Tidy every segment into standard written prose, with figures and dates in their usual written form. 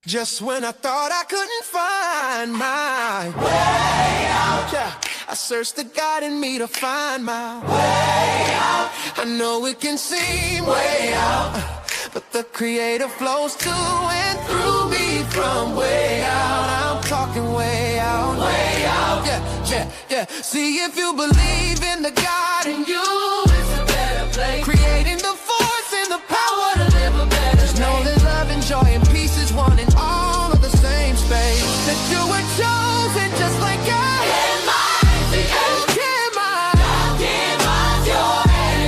Just when I thought I couldn't find my way out, yeah, I searched the God in me to find my way out. I know it can seem way out, but the Creator flows to and through me from way out. I'm talking way out, yeah, yeah, yeah. See, if you believe in the God in you, it's a better place. Creating the force and the power to live a better life. Just know that love and joy and peace is one in all of the same space. That you were chosen just like God.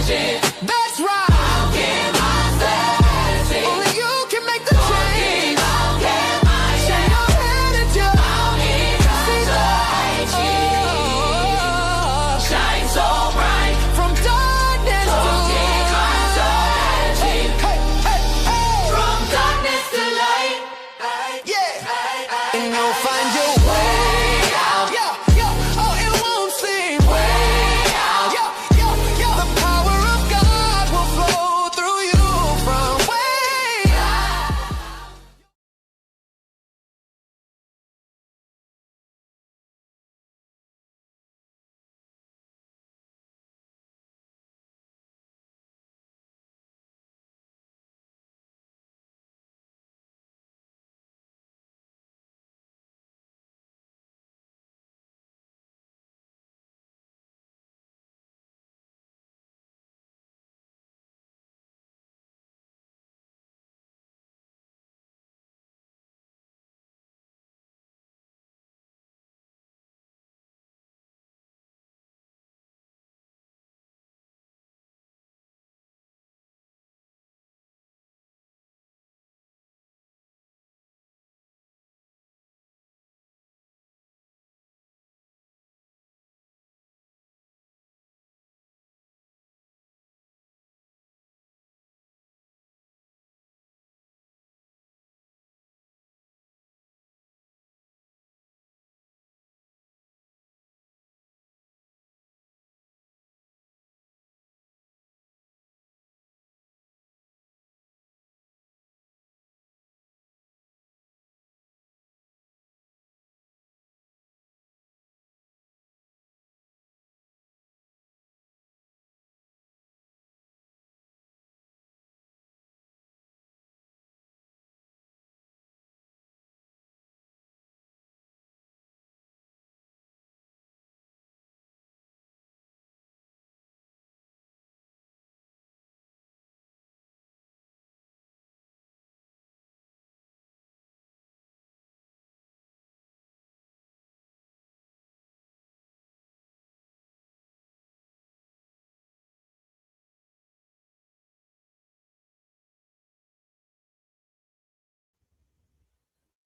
That's right. I'll give myself. Only you can make the change. I'll give myself. Shine your head at you. I'll give myself. Shine so bright. From darkness to light. Hey, hey, hey. From darkness to light. Yeah. And you'll find your way out. Yeah, yeah. Oh, it won't seem way out. Yeah, yeah, yeah. The power of God will flow through you from way out.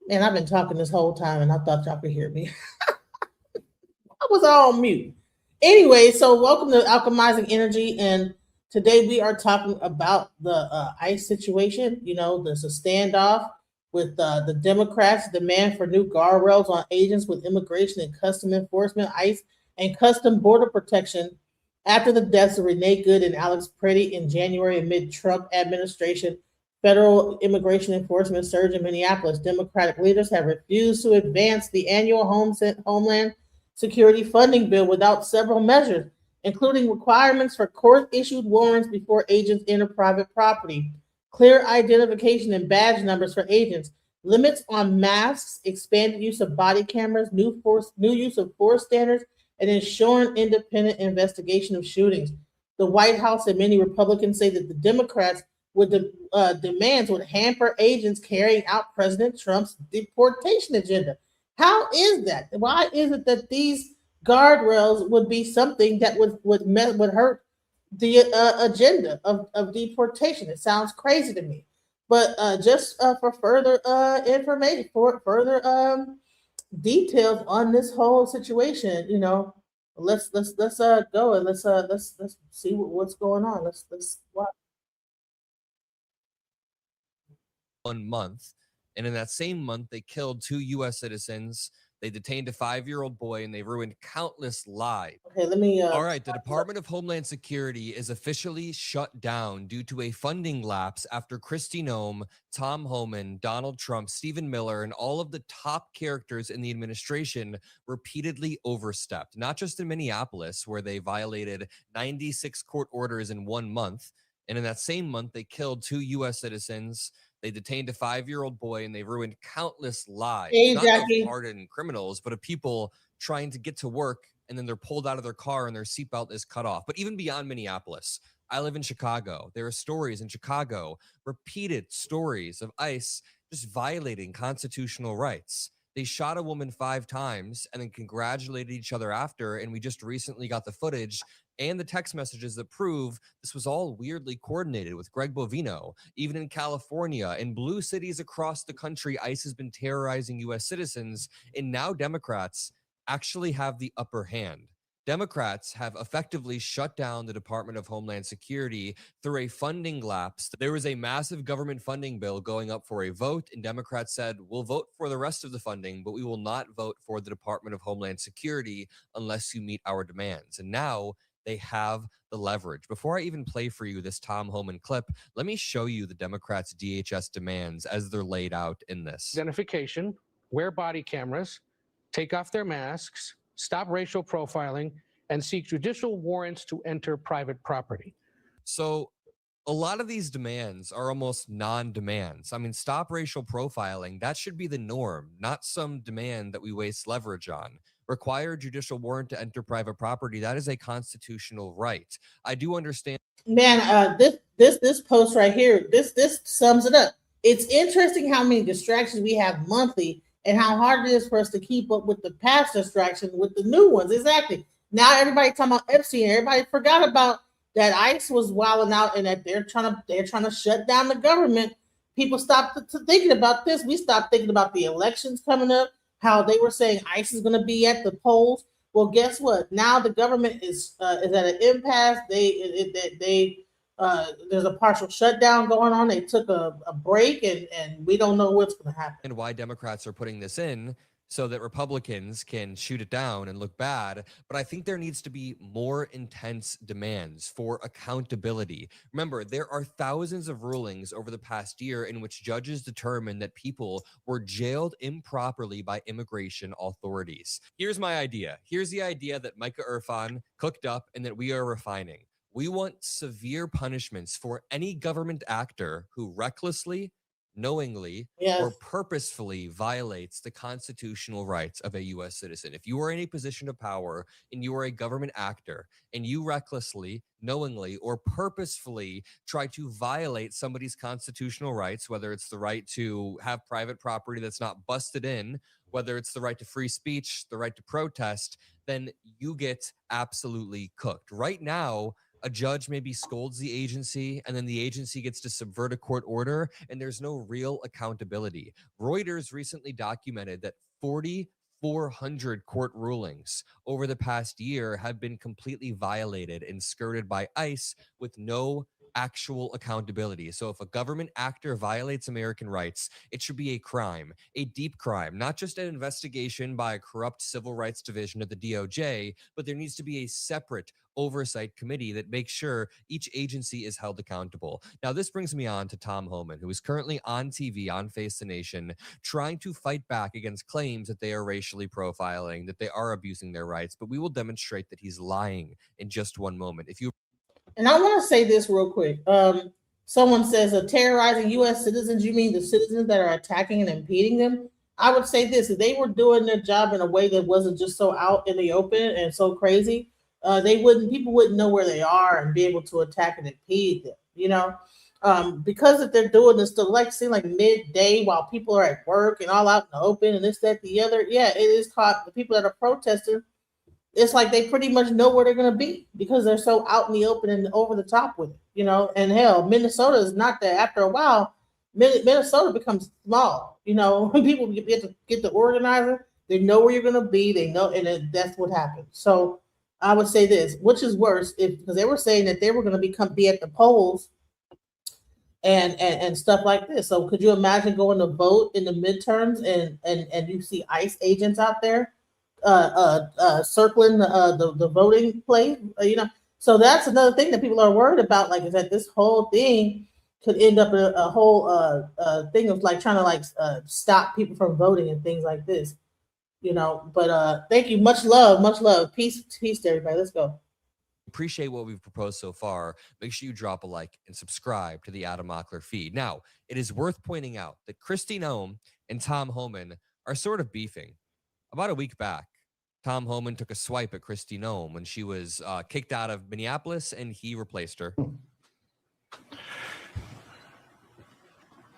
Man, I've been talking this whole time and I thought y'all could hear me. I was all on mute. Anyway, so welcome to Alchemizing Energy. And today we are talking about the ICE situation. You know, there's a standoff with the Democrats' demand for new guardrails on agents with immigration and custom enforcement, ICE, and custom border protection after the deaths of Renee Good and Alex Pretty in January amid Trump administration. Federal immigration enforcement surge in Minneapolis. Democratic leaders have refused to advance the annual Homeland Security funding bill without several measures, including requirements for court-issued warrants before agents enter private property, clear identification and badge numbers for agents, limits on masks, expanded use of body cameras, new use of force standards, and ensuring independent investigation of shootings. The White House and many Republicans say that the Democrats demands would hamper agents carrying out President Trump's deportation agenda. How is that? Why is it that these guardrails would be something that would hurt the agenda of deportation? It sounds crazy to me. But just for further information, for further details on this whole situation, you know, let's go and let's see what's going on. Let's watch. 1 month. And in that same month, they killed 2 U.S. citizens, They detained a 5-year-old boy and they ruined countless lives. Okay, let me. All right, the Department of Homeland Security is officially shut down due to a funding lapse after Kristi Noem, Tom Homan, Donald Trump, Stephen Miller, and all of the top characters in the administration repeatedly overstepped. Not just in Minneapolis, where they violated 96 court orders in 1 month, and in that same month, they killed 2 U.S. citizens. They detained a 5-year-old boy and they ruined countless lives, Hey, not Jackie. of hardened criminals, but of people trying to get to work, and then they're pulled out of their car and their seatbelt is cut off. But even beyond Minneapolis, I live in Chicago. There are stories in Chicago, repeated stories of ICE just violating constitutional rights. They shot a woman 5 times and then congratulated each other after, and we just recently got the footage and the text messages that prove this was all weirdly coordinated with Greg Bovino. Even in California, in blue cities across the country, ICE has been terrorizing U.S. citizens, and now Democrats actually have the upper hand. Democrats have effectively shut down the Department of Homeland Security through a funding lapse. There was a massive government funding bill going up for a vote, and Democrats said, we'll vote for the rest of the funding, but we will not vote for the Department of Homeland Security unless you meet our demands. And now they have the leverage. Before I even play for you this Tom Homan clip, let me show you the Democrats' DHS demands as they're laid out in this. Identification, wear body cameras, take off their masks, stop racial profiling, and seek judicial warrants to enter private property. So a lot of these demands are almost non-demands. I mean, stop racial profiling, that should be the norm, not some demand that we waste leverage on. Require judicial warrant to enter private property, that is a constitutional right. I do understand. Man, this post right here, this sums it up. It's interesting how many distractions we have monthly and how hard it is for us to keep up with the past distractions with the new ones. Exactly. Now everybody talking about Epstein. Everybody forgot about that ICE was wilding out and that they're trying to shut down the government. People stopped thinking about this. We stopped thinking about the elections coming up, how they were saying ICE is going to be at the polls. Well, guess what? Now the government is at an impasse. There's a partial shutdown going on. They took a break, and we don't know what's going to happen. And why Democrats are putting this in so that Republicans can shoot it down and look bad. But I think there needs to be more intense demands for accountability. Remember, there are thousands of rulings over the past year in which judges determined that people were jailed improperly by immigration authorities. Here's my idea. Here's the idea that Micah Irfan cooked up and that we are refining. We want severe punishments for any government actor who recklessly, knowingly, or purposefully violates the constitutional rights of a U.S. citizen. If you are in a position of power and you are a government actor and you recklessly, knowingly, or purposefully try to violate somebody's constitutional rights, whether it's the right to have private property that's not busted in, whether it's the right to free speech, the right to protest, then you get absolutely cooked. Right now, a judge maybe scolds the agency and then the agency gets to subvert a court order and there's no real accountability. Reuters recently documented that 4,400 court rulings over the past year have been completely violated and skirted by ICE with no actual accountability. So if a government actor violates American rights, it should be a crime, a deep crime, not just an investigation by a corrupt civil rights division of the DOJ, but there needs to be a separate oversight committee that makes sure each agency is held accountable. Now, this brings me on to Tom Homan, who is currently on TV on Face the Nation, trying to fight back against claims that they are racially profiling, that they are abusing their rights, but we will demonstrate that he's lying in just one moment. And I want to say this real quick. Someone says, terrorizing U.S. citizens, you mean the citizens that are attacking and impeding them? I would say this, if they were doing their job in a way that wasn't just so out in the open and so crazy, people wouldn't know where they are and be able to attack and impede them, because if they're doing this still like midday while people are at work and all out in the open and this, that, the other. Yeah, it is caught. The people that are protesting, it's like they pretty much know where they're going to be because they're so out in the open and over the top with it, and hell, Minnesota is not that. After a while, Minnesota becomes small, when people get the organizer, they know where you're going to be. They know, and that's what happens. So I would say this, which is worse, because they were saying that they were going to be at the polls and stuff like this. So could you imagine going to vote in the midterms and you see ICE agents out there circling the voting place? So that's another thing that people are worried about. Like, is that this whole thing could end up a whole thing of like trying to like stop people from voting and things like this. But thank you, much love, peace to everybody. Let's go. Appreciate what we've proposed so far. Make sure you drop a like and subscribe to the Adam Mockler feed. Now, it is worth pointing out that Kristi Noem and Tom Homan are sort of beefing. About a week back, Tom Homan took a swipe at Kristi Noem when she was kicked out of Minneapolis, and he replaced her.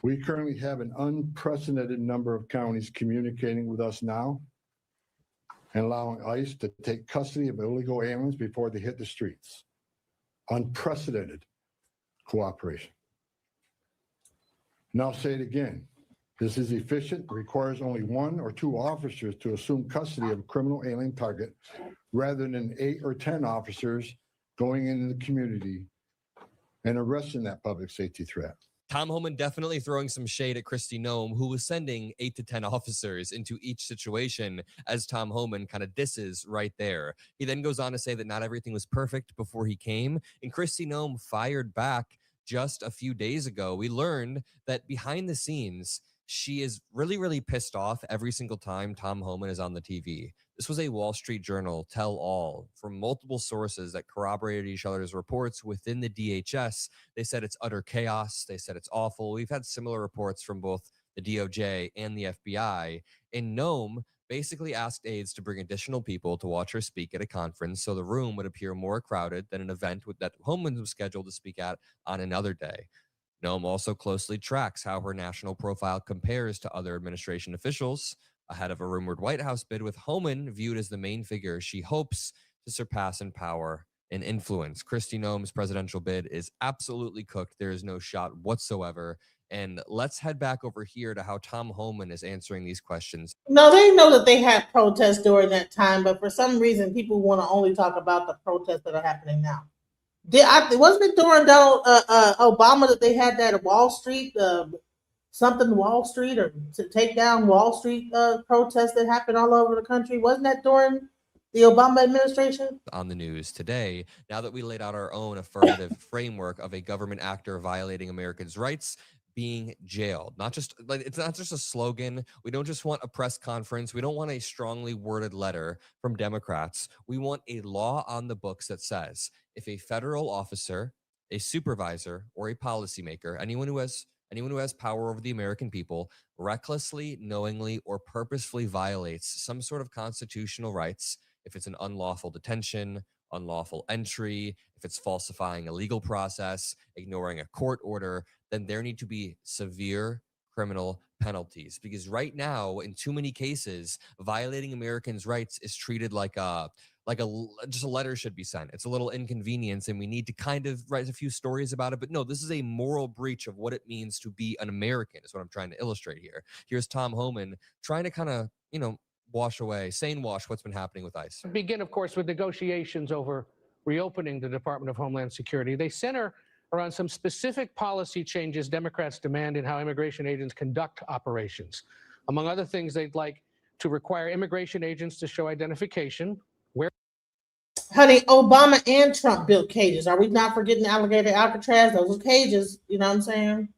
We currently have an unprecedented number of counties communicating with us now and allowing ICE to take custody of illegal aliens before they hit the streets. Unprecedented cooperation. And I'll say it again. This is efficient, requires only 1 or 2 officers to assume custody of a criminal alien target rather than 8 or 10 officers going into the community and arresting that public safety threat. Tom Homan definitely throwing some shade at Kristi Noem, who was sending 8 to 10 officers into each situation, as Tom Homan kind of disses right there. He then goes on to say that not everything was perfect before he came, and Kristi Noem fired back just a few days ago. We learned that behind the scenes, she is really, really pissed off every single time Tom Homan is on the TV. This was a Wall Street Journal tell-all from multiple sources that corroborated each other's reports within the DHS. They said it's utter chaos. They said it's awful. We've had similar reports from both the DOJ and the FBI. And Noem basically asked aides to bring additional people to watch her speak at a conference so the room would appear more crowded than an event that Homan was scheduled to speak at on another day. Noem also closely tracks how her national profile compares to other administration officials, ahead of a rumored White House bid, with Homan viewed as the main figure she hopes to surpass in power and influence. Kristi Noem's presidential bid is absolutely cooked. There is no shot whatsoever. And let's head back over here to how Tom Homan is answering these questions. No, they know that they had protests during that time, but for some reason, people want to only talk about the protests that are happening now. Wasn't it during Obama that they had that Wall Street something Wall Street or to take down Wall Street protests that happened all over the country? Wasn't that during the Obama administration? On the news today, now that we laid out our own affirmative framework of a government actor violating Americans' rights being jailed. It's not just a slogan. We don't just want a press conference. We don't want a strongly worded letter from Democrats. We want a law on the books that says if a federal officer, a supervisor, or a policymaker, anyone who has power over the American people, recklessly, knowingly, or purposefully violates some sort of constitutional rights, if it's an unlawful detention, unlawful entry, if it's falsifying a legal process, ignoring a court order, then there need to be severe criminal penalties. Because right now, in too many cases, violating Americans' rights is treated like just a letter should be sent. It's a little inconvenience, and we need to kind of write a few stories about it. But no, this is a moral breach of what it means to be an American, is what I'm trying to illustrate here. Here's Tom Homan trying to kind of, wash what's been happening with ICE. Begin, of course, with negotiations over reopening the Department of Homeland Security. They center around some specific policy changes Democrats demand in how immigration agents conduct operations. Among other things, they'd like to require immigration agents to show identification. Honey, Obama and Trump built cages. Are we not forgetting alligator Alcatraz? Those are cages. You know what I'm saying?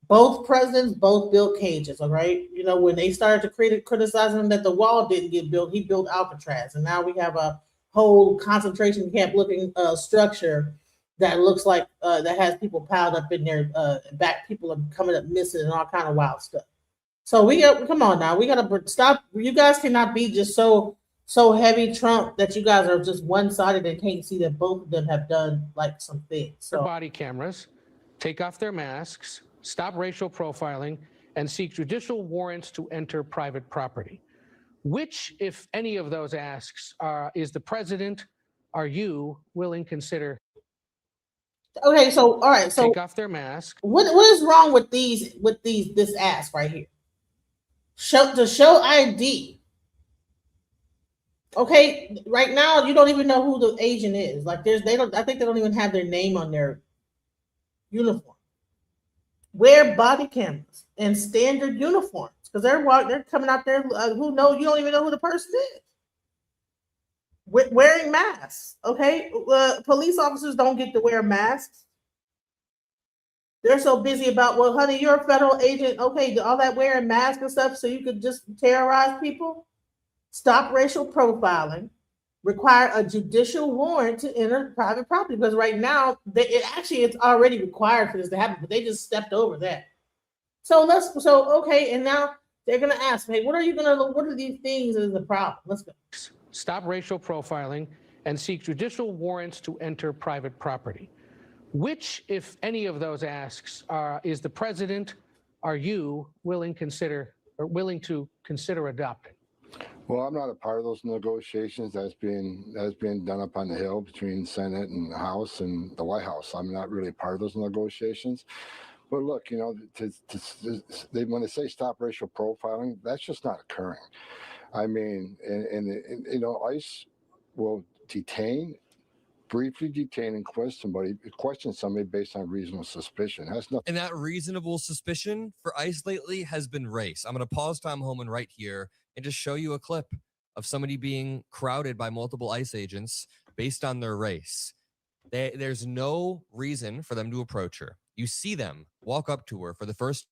Both presidents both built cages, all right? When they started to criticize him that the wall didn't get built, he built Alcatraz. And now we have a whole concentration camp looking structure that looks like that has people piled up in there. Back people are coming up missing and all kind of wild stuff. So come on now. We got to stop. You guys cannot be just so heavy Trump that you guys are just one-sided and can't see that both of them have done like some things. So body cameras, take off their masks, stop racial profiling, and seek judicial warrants to enter private property. Which, if any of those asks, is the president, are you willing to consider? Okay, so all right, so take off their mask. What is wrong with this ask right here? Show ID. Okay, right now you don't even know who the agent is. Like I think they don't even have their name on their uniform. wear body cameras and standard uniforms because they're coming out there. Who knows? You don't even know who the person is. Wearing masks. Okay, police officers don't get to wear masks. They're so busy about, well, honey, you're a federal agent. Okay, all that wearing masks and stuff so you could just terrorize people. Stop racial profiling. Require a judicial warrant to enter private property because right now it's already required for this to happen, but they just stepped over that. So okay, and now they're gonna ask, hey, what are these things that is the problem? Let's go. Stop racial profiling and seek judicial warrants to enter private property. Which, if any of those asks, is the president, are you willing to consider adopting? Well, I'm not a part of those negotiations that's being done up on the Hill between Senate and House and the White House. I'm not really a part of those negotiations. But look, you know, when they say stop racial profiling, that's just not occurring. I mean, and you know, ICE will briefly detain and question somebody based on reasonable suspicion. That's nothing. And that reasonable suspicion for ICE lately has been race. I'm going to pause Tom Homan right here and just show you a clip of somebody being crowded by multiple ICE agents based on their race. There's no reason for them to approach her. You see them walk up to her for the first.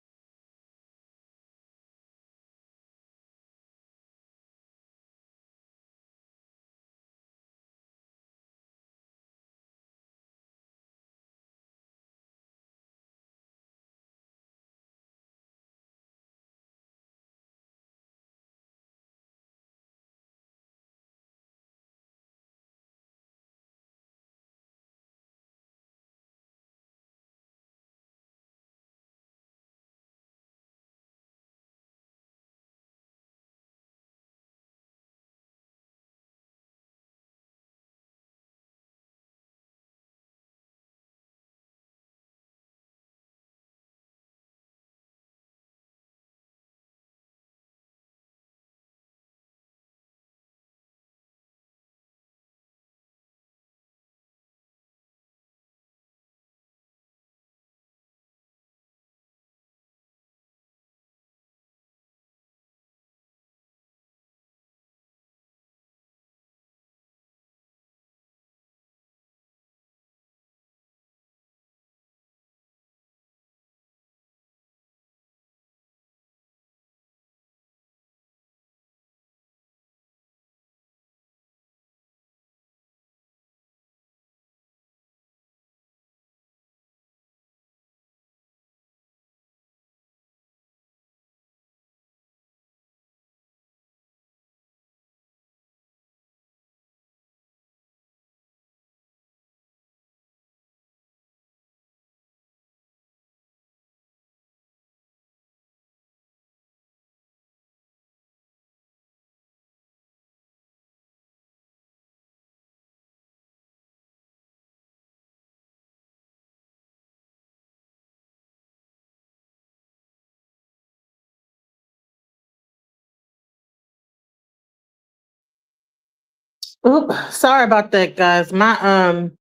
Oop, sorry about that, guys. My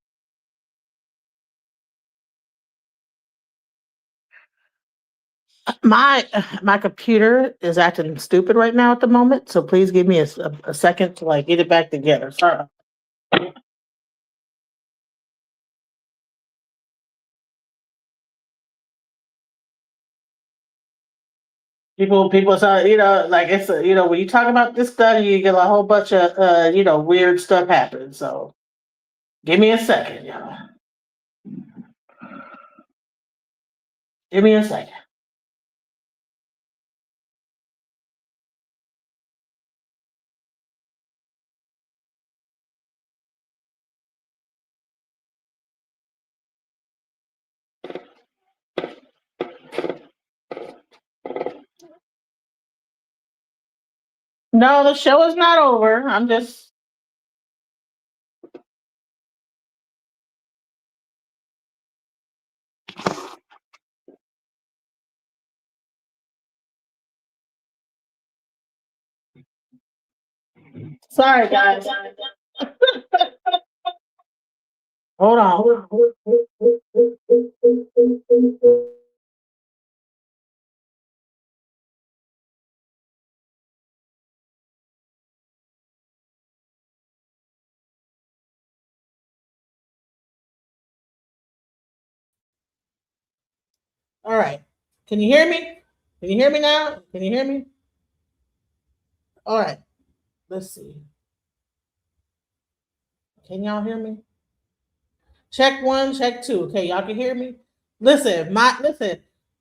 computer is acting stupid right now at the moment, so please give me a second to like get it back together. Sorry. People, so like it's when you talk about this stuff, you get a whole bunch of weird stuff happen. So give me a second, y'all. Give me a second. No, the show is not over. I'm just. Sorry, guys. Hold on. All right. Can you hear me? Can you hear me now? Can you hear me? All right. Let's see. Can y'all hear me? Check 1, check 2. Okay, y'all can hear me? Listen,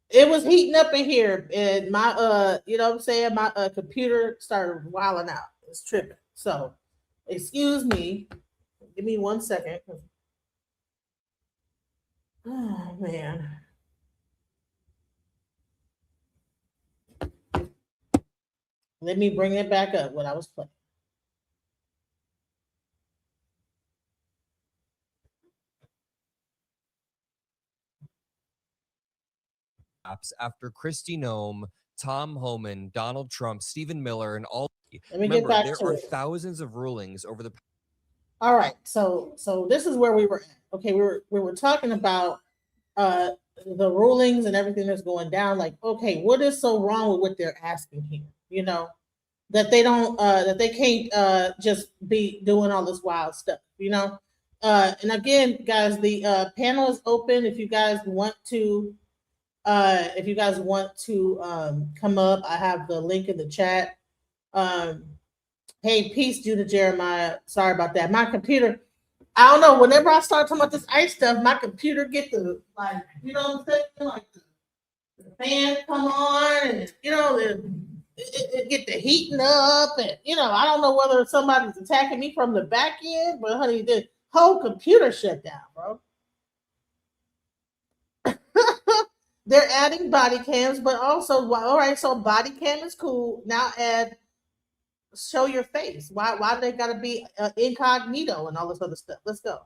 it was heating up in here and my you know what I'm saying? My computer started wilding out. It's tripping. So, excuse me. Give me 1 second. Oh man. Let me bring it back up what I was playing. After Kristi Noem, Tom Homan, Donald Trump, Stephen Miller, and all. Let me Remember, get back there to are it. thousands of rulings over the. All right, so this is where we were at. Okay, we were talking about the rulings and everything that's going down. Like, okay, what is so wrong with what they're asking here? You know, that they don't that they can't just be doing all this wild stuff, you know. And again, guys, the panel is open if you guys want to come up. I have the link in the chat. Hey, peace, Judah Jeremiah. Sorry about that. My computer, I don't know. Whenever I start talking about this ice stuff, my computer get the, like, you know what I'm saying? Like the fan come on and, you know, it get the heating up. And, you know, I don't know whether somebody's attacking me from the back end, but honey, the whole computer shut down, bro. They're adding body cams, but also, all right, so body cam is cool. Now add show your face. Why do they got to be incognito and all this other stuff? Let's go.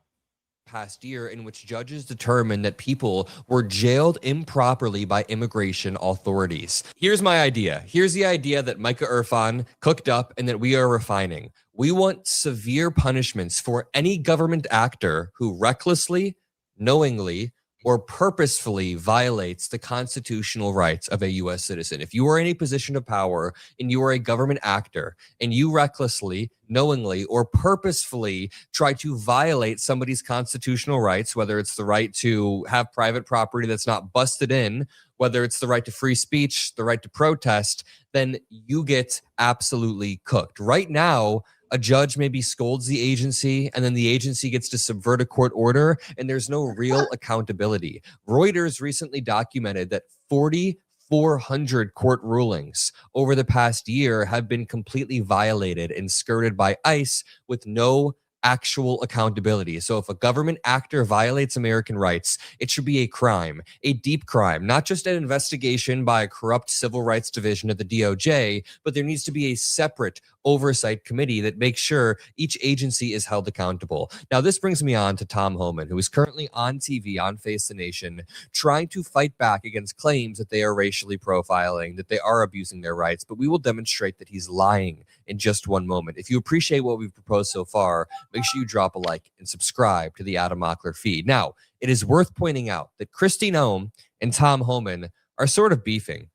Past year in which judges determined that people were jailed improperly by immigration authorities. Here's my idea. Here's the idea that Micah Irfan cooked up and that we are refining. We want severe punishments for any government actor who recklessly, knowingly, or purposefully violates the constitutional rights of a U.S. citizen. If you are in a position of power and you are a government actor and you recklessly, knowingly, or purposefully try to violate somebody's constitutional rights, whether it's the right to have private property that's not busted in, whether it's the right to free speech, the right to protest, then you get absolutely cooked. Right now, a judge maybe scolds the agency and then the agency gets to subvert a court order and there's no real accountability. Reuters recently documented that 4,400 court rulings over the past year have been completely violated and skirted by ICE with no actual accountability. So if a government actor violates American rights, it should be a crime, a deep crime, not just an investigation by a corrupt civil rights division of the DOJ, but there needs to be a separate oversight committee that makes sure each agency is held accountable. Now, this brings me on to Tom Homan, who is currently on TV on Face the Nation, trying to fight back against claims that they are racially profiling, that they are abusing their rights, but we will demonstrate that he's lying in just one moment. If you appreciate what we've proposed so far, make sure you drop a like and subscribe to the Adam Mockler feed. Now, it is worth pointing out that Kristi Noem and Tom Homan are sort of beefing.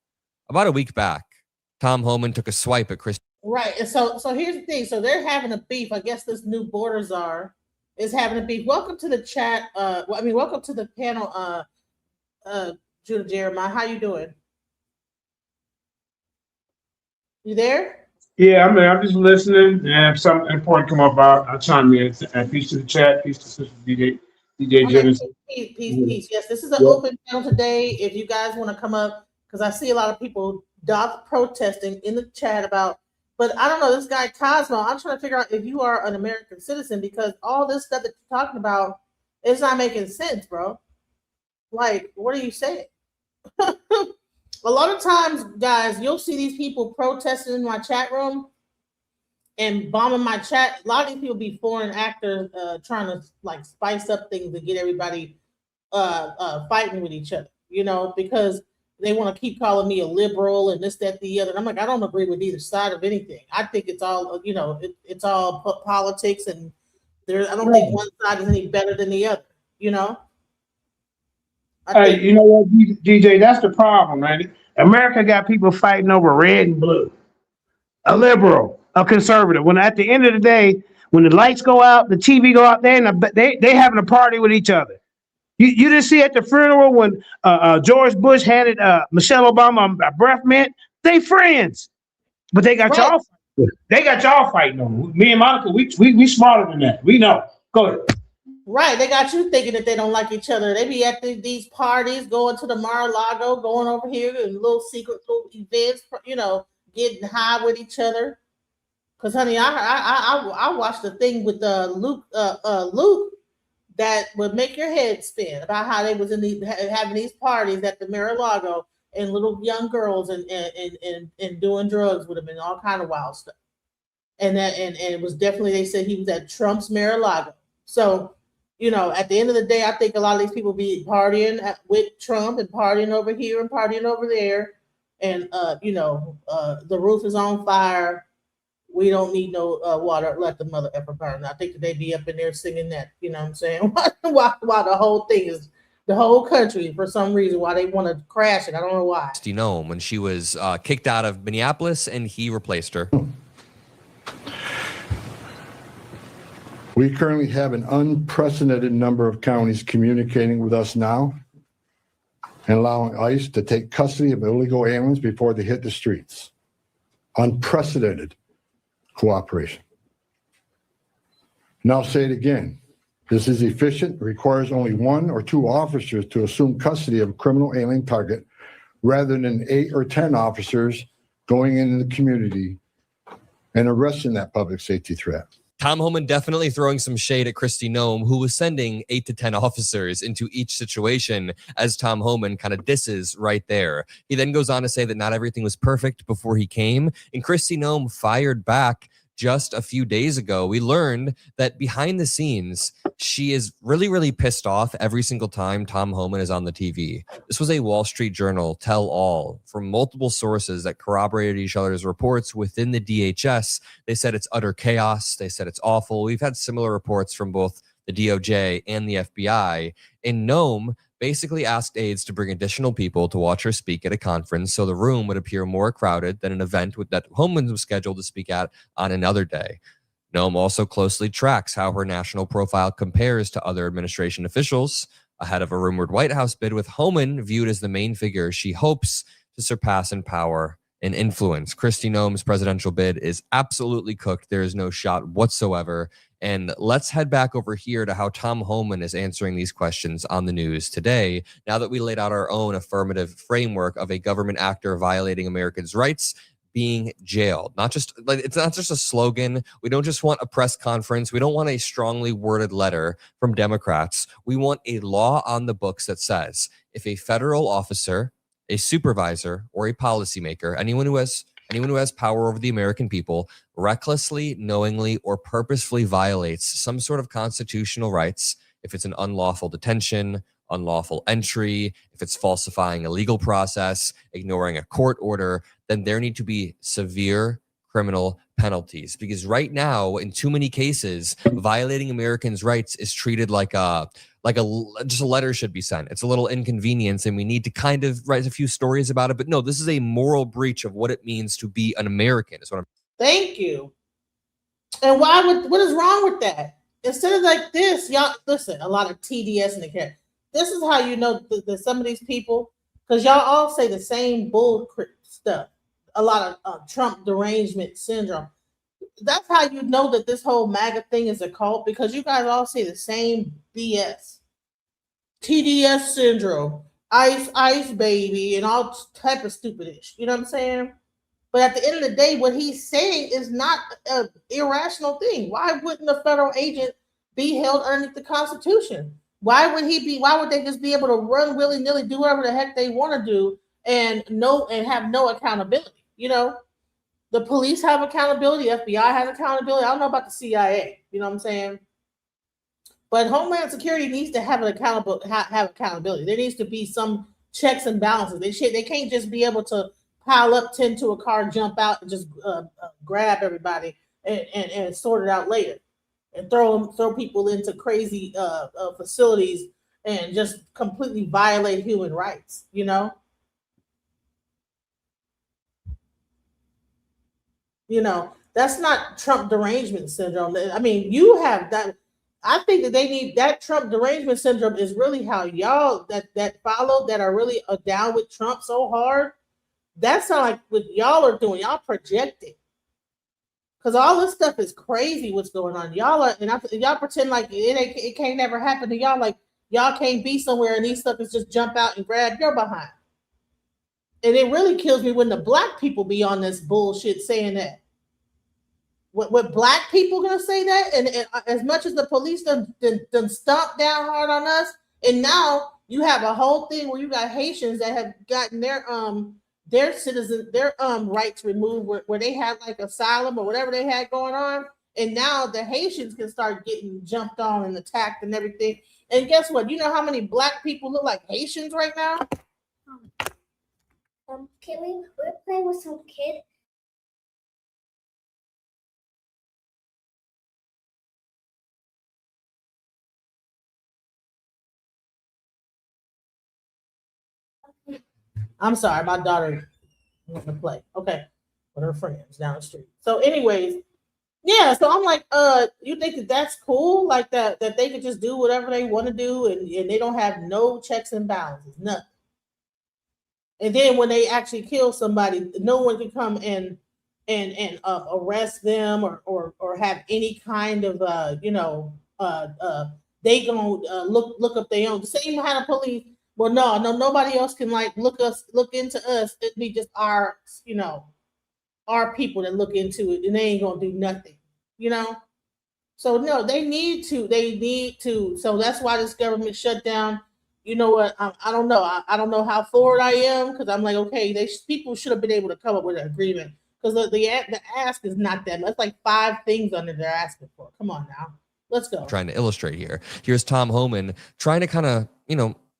About a week back, Tom Homan took a swipe at Kristi. Right. And so here's the thing. So they're having a beef. I guess this new border czar is having a beef. Welcome to the chat. Welcome to the panel, Judah Jeremiah. How you doing? You there? Yeah, I'm just listening, and if something important come up, I'll chime in. Peace to the chat, peace to Sister DJ Genesis. Peace. Yes, this is an open panel today. If you guys want to come up, because I see a lot of people protesting in the chat about, but I don't know, this guy Cosmo, I'm trying to figure out if you are an American citizen, because all this stuff that you're talking about, it's not making sense, bro. Like, what are you saying? A lot of times, guys, you'll see these people protesting in my chat room and bombing my chat. A lot of these people be foreign actors trying to like spice up things to get everybody fighting with each other, you know, because they want to keep calling me a liberal and this, that, the other. And I'm like, I don't agree with either side of anything. I think it's all, you know, it's all politics, and I don't think one side is any better than the other, you know. Hey, you know what, DJ? That's the problem, man. America got people fighting over red and blue. A liberal, a conservative. When at the end of the day, when the lights go out, the TV go out, they having a party with each other. You didn't see at the funeral when George Bush handed Michelle Obama a breath mint. They friends, but they got Right. y'all. They got y'all fighting on. Me and Monica, we smarter than that. We know. Go ahead. Right. They got you thinking that they don't like each other. They be at these parties, going to the Mar-a-Lago, going over here and little secret little events, getting high with each other. Cause honey, I watched the thing with Luke that would make your head spin about how they was having these parties at the Mar-a-Lago and little young girls and doing drugs with them and all kind of wild stuff. And it was definitely, they said he was at Trump's Mar-a-Lago. So, at the end of the day, I think a lot of these people be partying with Trump and partying over here and partying over there. And, the roof is on fire. We don't need no water. Let the mother ever burn. I think that they be up in there singing that, you know what I'm saying? Why the whole thing is, the whole country, for some reason, why they want to crash it. I don't know why. Kristi Noem when she was kicked out of Minneapolis and he replaced her. We currently have an unprecedented number of counties communicating with us now and allowing ICE to take custody of illegal aliens before they hit the streets. Unprecedented cooperation. And I'll say it again. This is efficient, requires only 1 or 2 officers to assume custody of a criminal alien target rather than 8 or 10 officers going into the community and arresting that public safety threat. Tom Homan definitely throwing some shade at Kristi Noem, who was sending 8 to 10 officers into each situation, as Tom Homan kind of disses right there. He then goes on to say that not everything was perfect before he came, and Kristi Noem fired back just a few days ago. We learned that behind the scenes, she is really, really pissed off every single time Tom Homan is on the TV. This was a Wall Street Journal tell-all from multiple sources that corroborated each other's reports within the DHS. They said it's utter chaos. They said it's awful. We've had similar reports from both the DOJ and the FBI. And Noem basically asked aides to bring additional people to watch her speak at a conference so the room would appear more crowded than an event that Homan was scheduled to speak at on another day. Noem also closely tracks how her national profile compares to other administration officials ahead of a rumored White House bid, with Homan viewed as the main figure she hopes to surpass in power and influence. Kristi Noem's presidential bid is absolutely cooked. There is no shot whatsoever. And let's head back over here to how Tom Homan is answering these questions on the news today, now that we laid out our own affirmative framework of a government actor violating Americans' rights being jailed. It's not just a slogan. We don't just want a press conference. We don't want a strongly worded letter from Democrats. We want a law on the books that says if a federal officer, a supervisor, or a policymaker, anyone who has power over the American people, recklessly, knowingly, or purposefully violates some sort of constitutional rights, if it's an unlawful detention, unlawful entry, if it's falsifying a legal process, ignoring a court order, then there need to be severe criminal penalties. Because right now, in too many cases, violating Americans' rights is treated like just a letter should be sent. It's a little inconvenience, and we need to kind of write a few stories about it. But no, this is a moral breach of what it means to be an American. Is what I'm. Thank you. And what is wrong with that? Instead of like this, y'all listen. A lot of TDS in the cat. This is how you know that some of these people, because y'all all say the same bull stuff. A lot of Trump derangement syndrome. That's how you know that this whole MAGA thing is a cult, because you guys all say the same BS. TDS syndrome, ice baby, and all type of stupidish. You know what I'm saying? But at the end of the day, what he's saying is not an irrational thing. Why wouldn't a federal agent be held underneath the Constitution? Why would they just be able to run willy-nilly, do whatever the heck they want to do, and have no accountability? You know, the police have accountability, FBI has accountability. I don't know about the CIA. You know what I'm saying? But Homeland Security needs to have accountability. There needs to be some checks and balances. They can't just be able to pile up 10 to a car, jump out, and just grab everybody and sort it out later, and throw people into crazy facilities and just completely violate human rights. You know. That's not Trump derangement syndrome. I mean, you have that. I think that they need that Trump derangement syndrome is really how y'all that follow that are really down with Trump so hard. That's not like what y'all are doing. Y'all projecting. Because all this stuff is crazy what's going on. Y'all are, and y'all pretend like it can't never happen to y'all. Like y'all can't be somewhere and these suckers just jump out and grab your behind. And it really kills me when the black people be on this bullshit saying that. What black people gonna say that? And as much as the police done stomped down hard on us, and now you have a whole thing where you got Haitians that have gotten their citizen, their rights removed where they had like asylum or whatever they had going on. And now the Haitians can start getting jumped on and attacked and everything. And guess what? You know how many black people look like Haitians right now? Caitlin, we're playing with some kid. I'm sorry, my daughter wanted to play. Okay, with her friends down the street. So, anyways, yeah. So I'm like, you think that that's cool? Like that they could just do whatever they want to do, and they don't have no checks and balances, nothing. And then when they actually kill somebody, no one can come and arrest them or have any kind of they gonna look up their own. The same kind of police. Well, no, nobody else can like look into us. It'd be just our people that look into it, and they ain't gonna do nothing, So no, they need to. So that's why this government shutdown. You know what? I don't know. I don't know how forward I am because I'm like, okay, people should have been able to come up with an agreement because the ask is not that. That's like 5 things under they're asking for. Come on now, let's go. Trying to illustrate here. Here's Tom Homan trying to kind of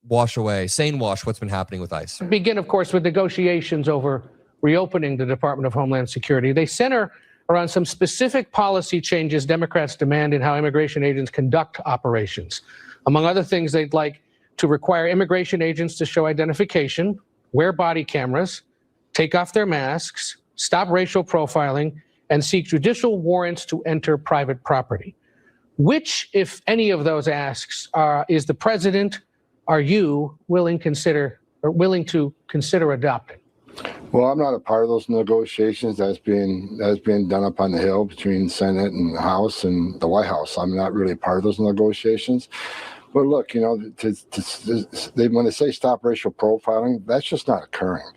wash what's been happening with ICE. Begin, of course, with negotiations over reopening the Department of Homeland Security. They center around some specific policy changes Democrats demand in how immigration agents conduct operations. Among other things, they'd like to require immigration agents to show identification, wear body cameras, take off their masks, stop racial profiling, and seek judicial warrants to enter private property. Which, if any of those asks, is the president, are you willing to consider adopting? Well, I'm not a part of those negotiations that's being done up on the Hill between Senate and House and the White House. I'm not really a part of those negotiations. But look, when they say stop racial profiling, that's just not occurring.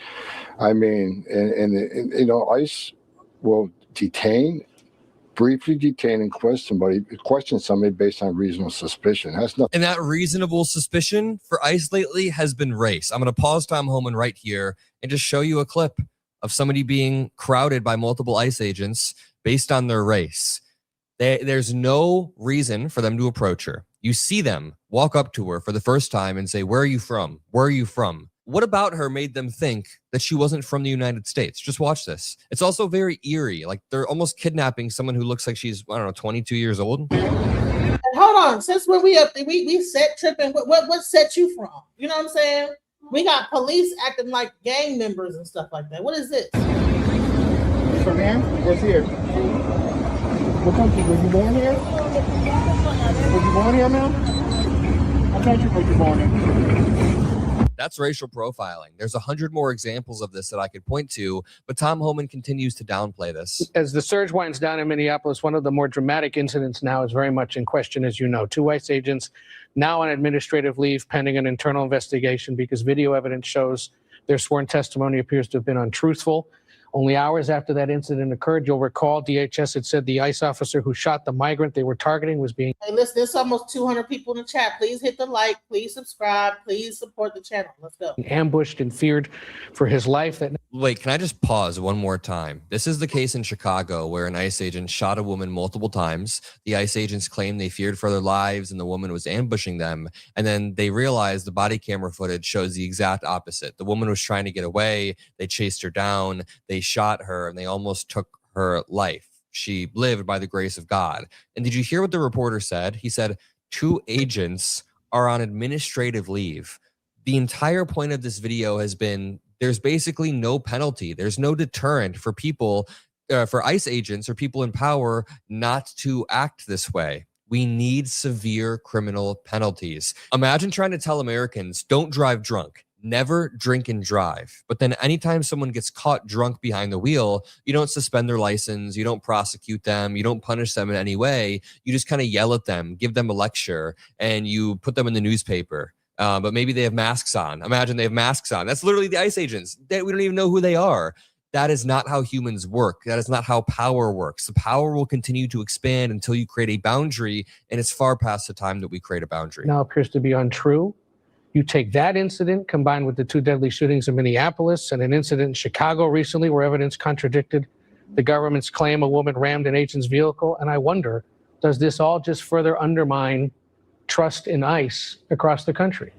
I mean, and ICE will briefly detain and question somebody based on reasonable suspicion. That's nothing. And that reasonable suspicion for ICE lately has been race. I'm going to pause Tom Homan right here and just show you a clip of somebody being crowded by multiple ICE agents based on their race. There's no reason for them to approach her. You see them walk up to her for the first time and say, "Where are you from? Where are you from?" What about her made them think that she wasn't from the United States? Just watch this. It's also very eerie. Like they're almost kidnapping someone who looks like she's, 22 years old. And hold on. Since when we set tripping, what set you from? You know what I'm saying? We got police acting like gang members and stuff like that. What is this? From here? What's here? What country? Was you born here? Was you born here, ma'am? What country was you born in? That's racial profiling. There's 100 more examples of this that I could point to, but Tom Homan continues to downplay this. As the surge winds down in Minneapolis, one of the more dramatic incidents now is very much in question, as you know. 2 ICE agents now on administrative leave pending an internal investigation because video evidence shows their sworn testimony appears to have been untruthful. Only hours after that incident occurred, you'll recall DHS had said the ICE officer who shot the migrant they were targeting was being... Hey, listen, there's almost 200 people in the chat. Please hit the like. Please subscribe. Please support the channel. Let's go. ambushed and feared for his life. Wait, can I just pause one more time? This is the case in Chicago where an ICE agent shot a woman multiple times. The ICE agents claimed they feared for their lives and the woman was ambushing them. And then they realized the body camera footage shows the exact opposite. The woman was trying to get away. They chased her down. They shot her and they almost took her life. She lived by the grace of God. And did you hear what the reporter said? He said 2 agents are on administrative leave. The entire point of this video has been there's basically no penalty. There's no deterrent for people, for ICE agents or people in power not to act this way. We need severe criminal penalties. Imagine trying to tell Americans, don't drive drunk, never drink and drive. But then anytime someone gets caught drunk behind the wheel, you don't suspend their license, you don't prosecute them, you don't punish them in any way. You just kind of yell at them, give them a lecture, and you put them in the newspaper. But maybe they have masks on. Imagine they have masks on. That's literally the ICE agents. We don't even know who they are. That is not how humans work. That is not how power works. The power will continue to expand until you create a boundary, and it's far past the time that we create a boundary. Now appears to be untrue. You take that incident combined with the 2 deadly shootings in Minneapolis and an incident in Chicago recently where evidence contradicted the government's claim a woman rammed an agent's vehicle. And I wonder, does this all just further undermine trust in ICE across the country?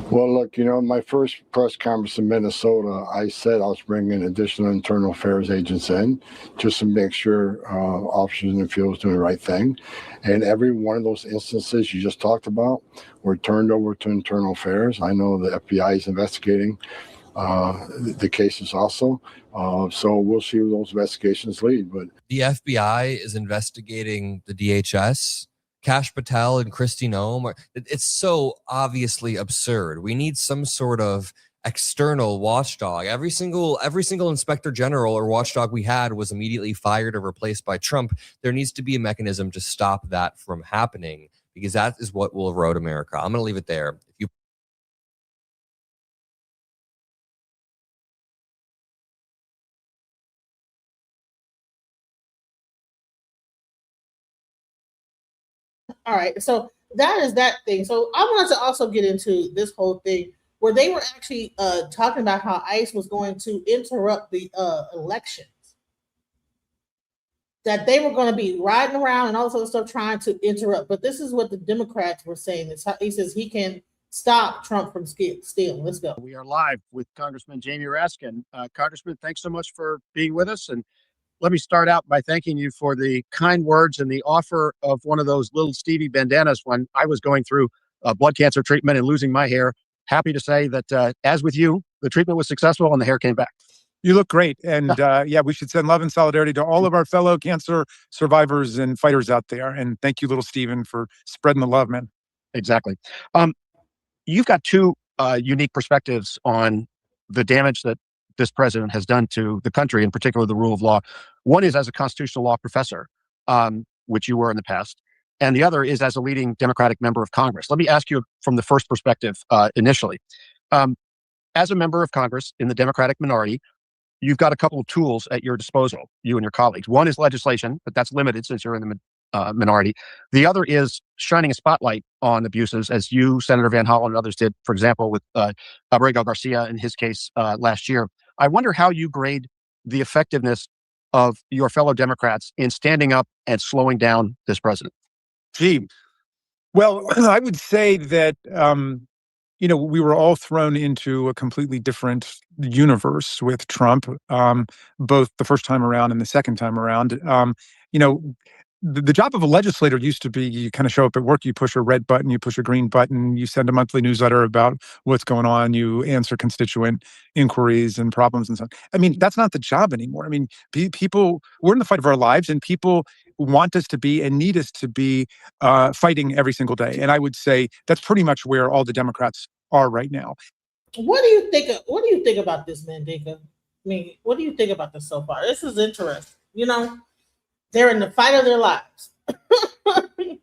Well, look, my first press conference in Minnesota, I said I was bringing additional internal affairs agents in just to make sure officers in the field was doing the right thing. And every one of those instances you just talked about were turned over to internal affairs. I know the FBI is investigating the cases also. So we'll see where those investigations lead. But the FBI is investigating the DHS. Kash Patel and Kristi Noem. It's so obviously absurd. We need some sort of external watchdog. Every single inspector general or watchdog we had was immediately fired or replaced by Trump. There needs to be a mechanism to stop that from happening, because that is what will erode America. I'm going to leave it there. If you All right, so that is that thing. So I wanted to also get into this whole thing where they were actually talking about how ICE was going to interrupt the elections, that they were going to be riding around and all this other stuff trying to interrupt. But this is what the Democrats were saying. He says he can stop Trump from stealing. Let's go. We are live with Congressman Jamie Raskin. Congressman, thanks so much for being with us. And let me start out by thanking you for the kind words and the offer of one of those little Stevie bandanas when I was going through blood cancer treatment and losing my hair. Happy to say that, as with you, the treatment was successful and the hair came back. You look great. And yeah, we should send love and solidarity to all of our fellow cancer survivors and fighters out there. And thank you, little Steven, for spreading the love, man. Exactly. You've got two unique perspectives on the damage that this president has done to the country, in particular the rule of law. One is as a constitutional law professor, which you were in the past, and the other is as a leading Democratic member of Congress. Let me ask you from the first perspective initially. As a member of Congress in the Democratic minority, you've got a couple of tools at your disposal, you and your colleagues. One is legislation, but that's limited since you're in the minority. The other is shining a spotlight on abuses, as you, Senator Van Hollen, and others did, for example, with Abrego Garcia in his case last year. I wonder how you grade the effectiveness of your fellow Democrats in standing up and slowing down this president. Gee, well, I would say that, we were all thrown into a completely different universe with Trump, both the first time around and the second time around. The job of a legislator used to be you kind of show up at work, you push a red button, you push a green button, you send a monthly newsletter about what's going on, you answer constituent inquiries and problems and so on. I mean, that's not the job anymore. I mean, people, we're in the fight of our lives and people want us to be and need us to be fighting every single day. And I would say that's pretty much where all the Democrats are right now. What do you think about this, Mandika? I mean, what do you think about this so far? This is interesting. They're in the fight of their lives. And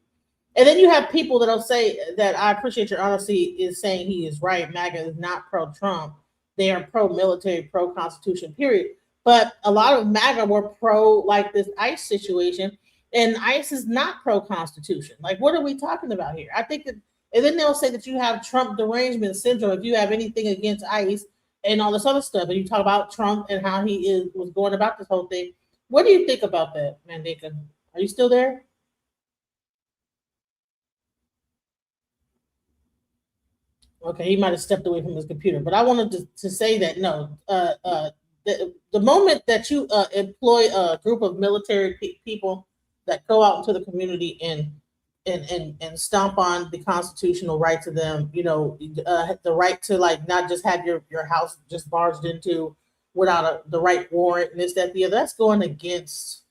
then you have people that'll say that I appreciate your honesty is saying he is right. MAGA is not pro-Trump. They are pro-military, pro-constitution, period. But a lot of MAGA were pro like this ICE situation, and ICE is not pro-constitution. Like, what are we talking about here? I think that, and then they'll say that you have Trump derangement syndrome if you have anything against ICE and all this other stuff. And you talk about Trump and how he was going about this whole thing. What do you think about that, Mandika? Are you still there? Okay, he might have stepped away from his computer, but I wanted to say that no, the moment that you employ a group of military people that go out into the community and stomp on the constitutional rights of them, the right to not just have your house just barged into without the right warrant and this, that, the other, that's going against,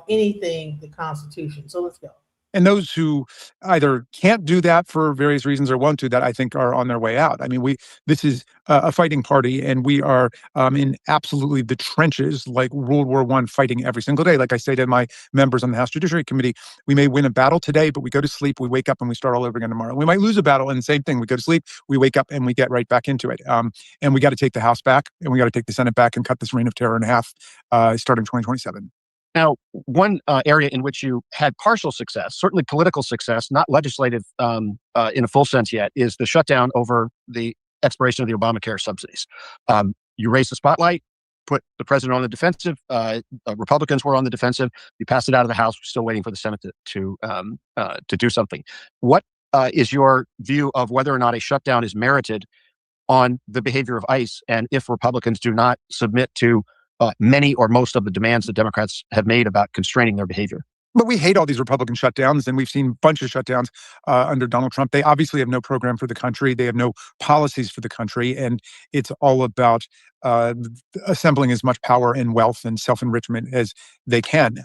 anything the Constitution. So let's go. And those who either can't do that for various reasons or won't do that, I think, are on their way out. I mean, this is a fighting party, and we are in absolutely the trenches, like World War I, fighting every single day. Like I say to my members on the House Judiciary Committee, we may win a battle today, but we go to sleep, we wake up, and we start all over again tomorrow. We might lose a battle, and the same thing. We go to sleep, we wake up, and we get right back into it. And we got to take the House back, and we got to take the Senate back, and cut this reign of terror in half, starting 2027. Now, one area in which you had partial success, certainly political success, not legislative in a full sense yet, is the shutdown over the expiration of the Obamacare subsidies. You raised the spotlight, put the president on the defensive. Republicans were on the defensive. You passed it out of the House. We're still waiting for the Senate to do something. What is your view of whether or not a shutdown is merited on the behavior of ICE, and if Republicans do not submit to many or most of the demands that Democrats have made about constraining their behavior? But we hate all these Republican shutdowns, and we've seen a bunch of shutdowns under Donald Trump. They obviously have no program for the country. They have no policies for the country, and it's all about assembling as much power and wealth and self-enrichment as they can.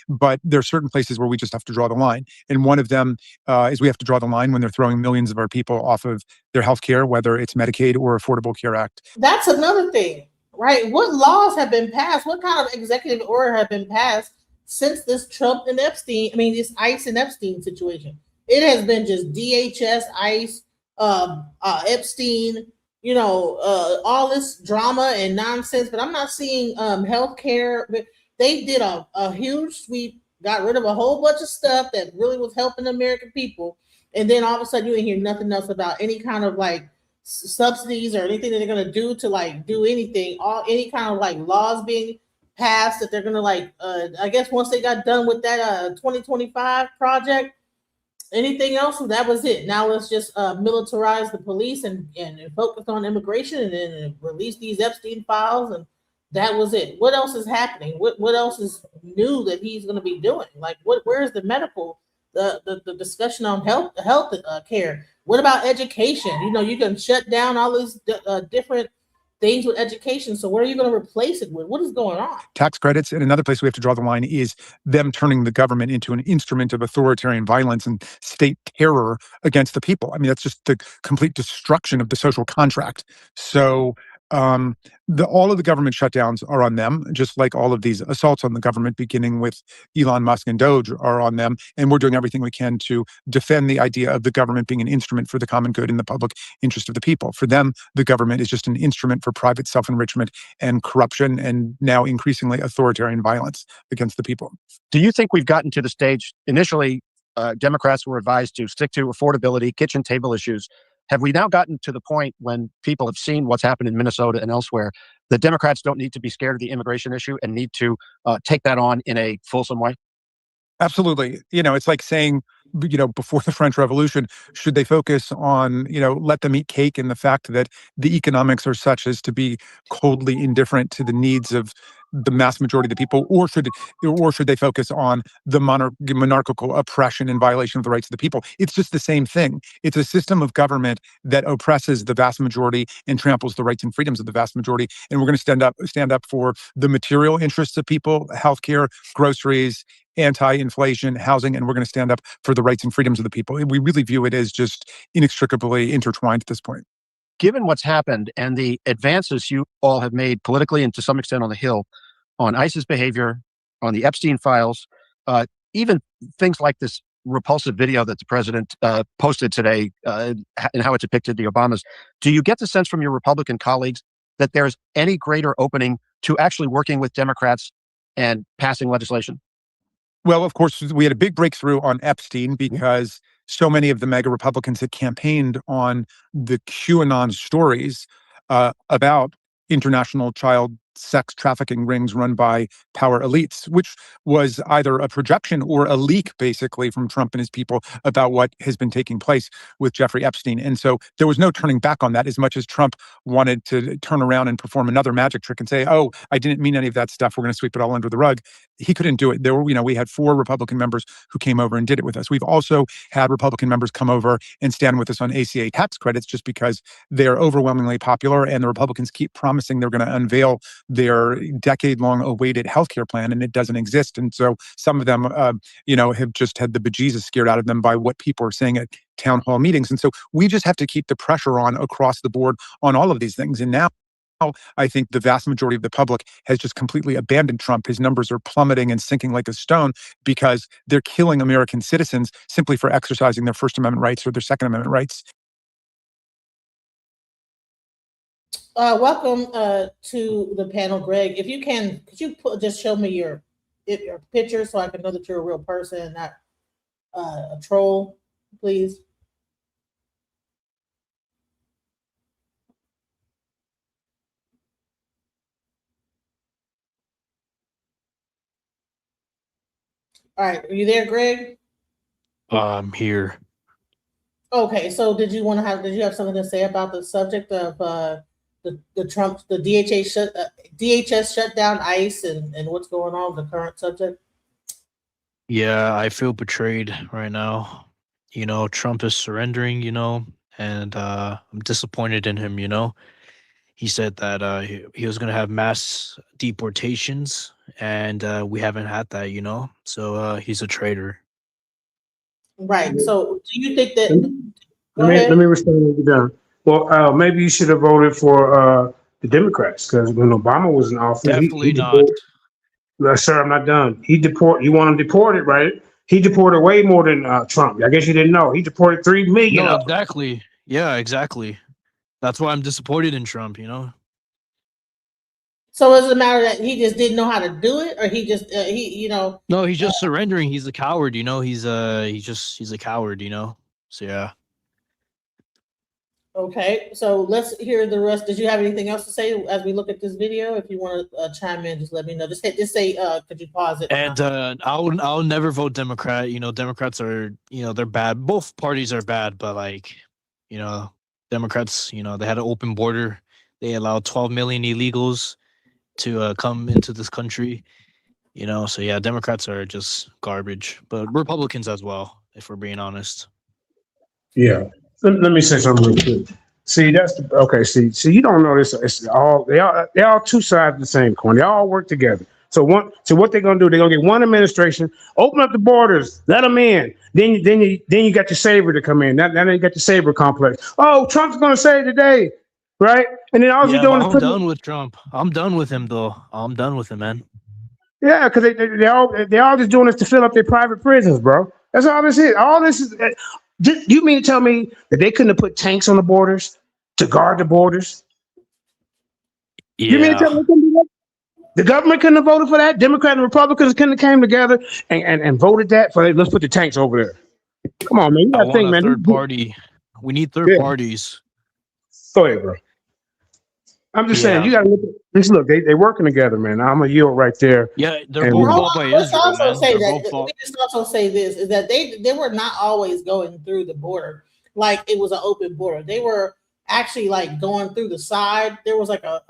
But there are certain places where we just have to draw the line. And one of them is we have to draw the line when they're throwing millions of our people off of their health care, whether it's Medicaid or Affordable Care Act. That's another thing, right? What laws have been passed? What kind of executive order have been passed since this Trump and Epstein, this ICE and Epstein situation? It has been just DHS, ICE, Epstein, all this drama and nonsense, but I'm not seeing healthcare. They did a huge sweep, got rid of a whole bunch of stuff that really was helping the American people. And then all of a sudden you didn't hear nothing else about any kind of subsidies or anything that they're going to do to do anything, any kind of laws being passed that they're going to I guess once they got done with that 2025 project, anything else, that was it. Now let's just militarize the police and focus on immigration and then release these Epstein files, and that was it. What else is happening? What else is new that he's going to be doing? Where is the medical, the discussion on health care? What about education? You can shut down all these different things with education. So what are you going to replace it with? What is going on? Tax credits. And another place we have to draw the line is them turning the government into an instrument of authoritarian violence and state terror against the people. That's just the complete destruction of the social contract. So all of the government shutdowns are on them, just like all of these assaults on the government, beginning with Elon Musk and Doge, are on them. And we're doing everything we can to defend the idea of the government being an instrument for the common good and the public interest of the people. For them, the government is just an instrument for private self-enrichment and corruption, and now increasingly authoritarian violence against the people. Do you think we've gotten to the stage? Initially, Democrats were advised to stick to affordability, kitchen table issues. Have we now gotten to the point when people have seen what's happened in Minnesota and elsewhere, that Democrats don't need to be scared of the immigration issue and need to take that on in a fulsome way? Absolutely. It's like saying, before the French Revolution, should they focus on, let them eat cake, and the fact that the economics are such as to be coldly indifferent to the needs of the mass majority of the people, or should they focus on the monarchical oppression and violation of the rights of the people? It's just the same thing. It's a system of government that oppresses the vast majority and tramples the rights and freedoms of the vast majority. And we're going to stand up for the material interests of people, healthcare, groceries, anti-inflation, housing, and we're going to stand up for the rights and freedoms of the people. We really view it as just inextricably intertwined at this point. Given what's happened and the advances you all have made politically and to some extent on the Hill, on ICE's behavior, on the Epstein files, even things like this repulsive video that the president posted today and how it depicted the Obamas, do you get the sense from your Republican colleagues that there's any greater opening to actually working with Democrats and passing legislation? Well, of course, we had a big breakthrough on Epstein because so many of the mega Republicans had campaigned on the QAnon stories about international child sex trafficking rings run by power elites, which was either a projection or a leak, basically, from Trump and his people about what has been taking place with Jeffrey Epstein. And so there was no turning back on that, as much as Trump wanted to turn around and perform another magic trick and say, oh, I didn't mean any of that stuff, we're going to sweep it all under the rug. He couldn't do it. There were, we had 4 Republican members who came over and did it with us. We've also had Republican members come over and stand with us on ACA tax credits just because they're overwhelmingly popular, and the Republicans keep promising they're going to unveil their decade-long awaited healthcare plan, and it doesn't exist. And so some of them, have just had the bejesus scared out of them by what people are saying at town hall meetings. And so we just have to keep the pressure on across the board on all of these things. And now I think the vast majority of the public has just completely abandoned Trump. His numbers are plummeting and sinking like a stone because they're killing American citizens simply for exercising their First Amendment rights or their Second Amendment rights. Welcome to the panel, Greg. If you can, could you just show me your picture so I can know that you're a real person and not a troll, please? All right, are you there, Greg? I'm here. Okay, so did you have something to say about the subject of the DHS shutdown, ICE, and what's going on with the current subject? Yeah, I feel betrayed right now. Trump is surrendering, and I'm disappointed in him, He said that he was going to have mass deportations, and we haven't had that, So he's a traitor. Right. So do you think that... Let me respond to you down. Well, maybe you should have voted for the Democrats, because when Obama was in office, Definitely not. Sir, I'm not done. You want him deported, right? He deported way more than Trump. I guess you didn't know. He deported 3 million. No, exactly. Yeah, exactly. That's why I'm disappointed in Trump, So is it a matter that he just didn't know how to do it, or he just No, he's just surrendering. He's a coward, He's a coward, So yeah. Okay, so let's hear the rest. Did you have anything else to say as we look at this video? If you want to chime in, just let me know. Just say, could you pause it? And I'll never vote Democrat. Democrats are, they're bad. Both parties are bad, but Democrats, they had an open border. They allowed 12 million illegals to come into this country. So yeah, Democrats are just garbage, but Republicans as well, if we're being honest. Yeah. Let me say something real quick. See, See, you don't know this. They're all two sides of the same coin. They all work together. So what they're gonna do? They're gonna get one administration, open up the borders, let them in. Then you got your saber to come in. Now you got the saber complex. Oh, Trump's gonna save the day, right? And then all you're doing is I'm done with Trump. I'm done with him, though. I'm done with him, man. Yeah, because they're all just doing this to fill up their private prisons, bro. That's all this is. All this is. You mean to tell me that they couldn't have put tanks on the borders to guard the borders? Yeah. You mean to tell me they couldn't do that? The government couldn't have voted for that? Democrats and Republicans couldn't have came together and voted that for let's put the tanks over there. Come on, man. You I gotta think, want a man. third party. We need third parties. Go ahead, bro. I'm just saying, you gotta look at this. Look, they're working together, man. I'm a yield right there. Yeah, they're both bought by Let's Israel, also man. say They're that both bought- we just also say this is that they were not always going through the border like it was an open border. They were actually like going through the side. There was like a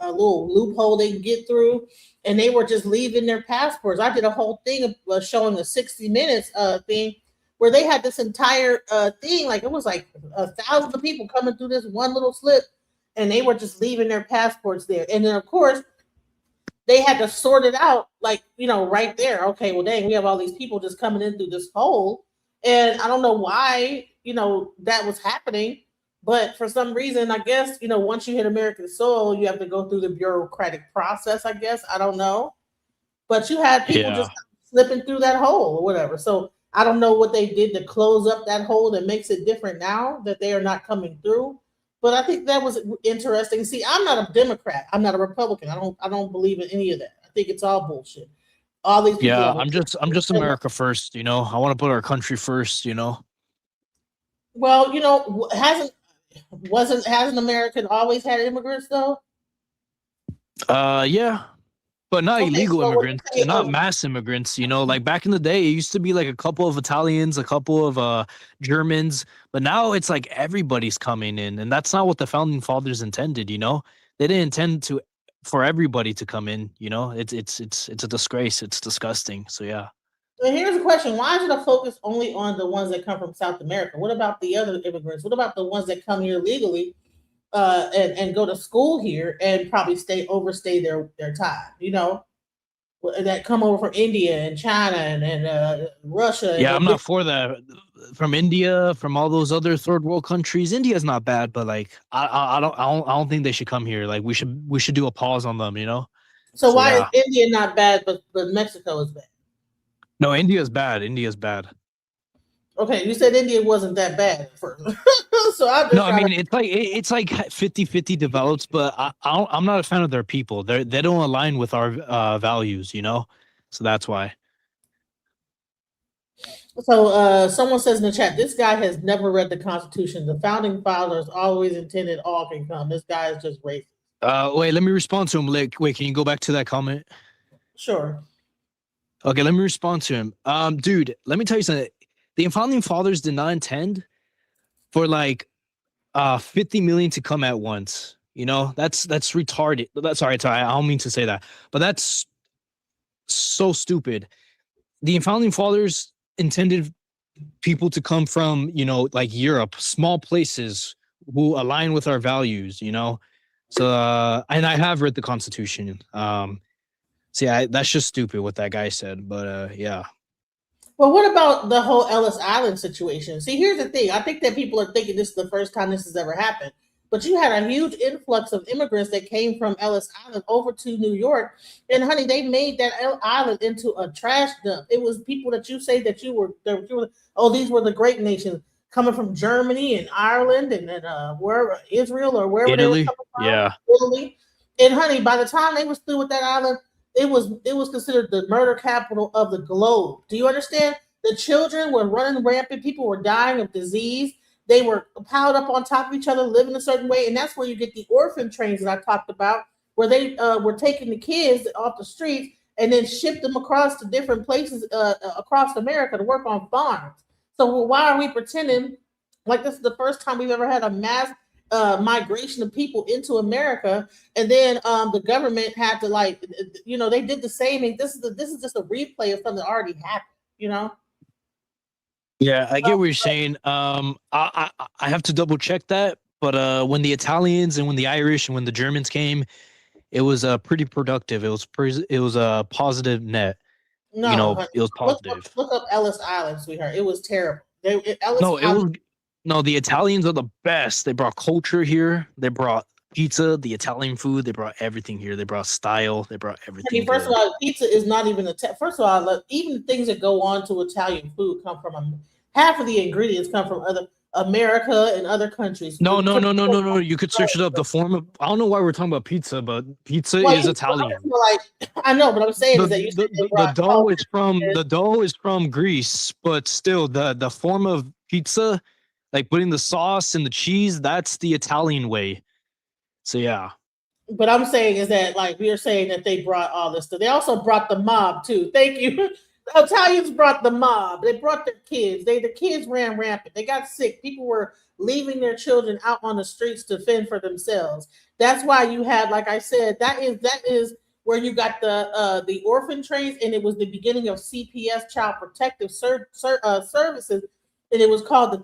little loophole they could get through, and they were just leaving their passports. I did a whole thing of showing a 60 Minutes thing where they had this entire thing, like it was like 1,000 people coming through this one little slip, and they were just leaving their passports there. And then of course they had to sort it out, like, right there. Okay, well, dang, we have all these people just coming in through this hole. And I don't know why, that was happening. But for some reason, I guess, once you hit American soil, you have to go through the bureaucratic process, I guess. I don't know. But you had people just slipping through that hole or whatever. So I don't know what they did to close up that hole that makes it different now that they are not coming through. But I think that was interesting. See, I'm not a Democrat. I'm not a Republican. I don't believe in any of that. I think it's all bullshit. All these people. Yeah, I'm just America first, I want to put our country first, Well, hasn't America always had immigrants though? Yeah. But not illegal so immigrants, and not mass immigrants, like back in the day, it used to be like a couple of Italians, a couple of Germans, but now it's like everybody's coming in, and that's not what the founding fathers intended, They didn't intend for everybody to come in, It's a disgrace. It's disgusting. So yeah. And here's a question: why is it a focus only on the ones that come from South America? What about the other immigrants? What about the ones that come here legally and go to school here and probably overstay their time. That come over from India and China and Russia Yeah, I'm and not for that. From India, from all those other third world countries, India's not bad, but like I don't think they should come here. Like we should do a pause on them, you know? so So why is yeah. India not bad, but Mexico is bad? No, India's bad. India's bad. Okay, you said India wasn't that bad at first. So I'm No, just I trying to. mean it's like 50-50 develops, but I'm not a fan of their people. They don't align with our values, you know? So that's why. So someone says in the chat, this guy has never read the Constitution. The founding fathers always intended all can come. This guy is just racist. Wait, let me respond to him. Like, wait, can you go back to that comment? Sure. Okay, let me respond to him. Dude, let me tell you something. The founding fathers did not intend for like 50 million to come at once. You know, that's retarded. Sorry, I don't mean to say that, but that's so stupid. The founding fathers intended people to come from, like Europe, small places who align with our values, you know? So, and I have read the Constitution. So yeah, that's just stupid what that guy said, but yeah. Well, what about the whole Ellis Island situation? See, here's the thing. I think that people are thinking this is the first time this has ever happened. But you had a huge influx of immigrants that came from Ellis Island over to New York. And honey, they made that island into a trash dump. It was people that you say that oh, these were the great nations coming from Germany and Ireland and wherever, Israel or wherever they were Italy? coming from, Yeah. Italy. And honey, by the time they was through with that island, it was considered the murder capital of the globe. Do you understand? The children were running rampant. People were dying of disease. They were piled up on top of each other, living a certain way, and that's where you get the orphan trains that I talked about, where they were taking the kids off the streets and then shipped them across to different places across America to work on farms. So why are we pretending like this is the first time we've ever had a mass migration of people into America, and then the government had to they did the same thing. This is just a replay of something that already happened. Yeah, I get what you're saying. I have to double check that, but when the Italians and when the Irish and when the Germans came, it was pretty productive. It was a positive net. No, You know, honey, it was look, positive. look up Ellis Island, sweetheart. It was terrible. No, the Italians are the best. They brought culture here. They brought pizza, the Italian food. They brought everything here. They brought style. They brought everything. First of all, pizza is not even first of all, even things that go on to Italian food come from half of the ingredients come from other America and other countries. No. You could search it up. The form of I don't know why we're talking about pizza, but pizza is Italian. I know, but I'm saying is that the dough is from Greece, but still the form of pizza, like putting the sauce and the cheese, that's the Italian way. So yeah. But I'm saying is that we are saying that they brought all this stuff. They also brought the mob too. Thank you. The Italians brought the mob. They brought their kids. The kids ran rampant. They got sick. People were leaving their children out on the streets to fend for themselves. That's why you had, like I said, that is where you got the orphan trains, and it was the beginning of CPS, Child Protective Services, and it was called the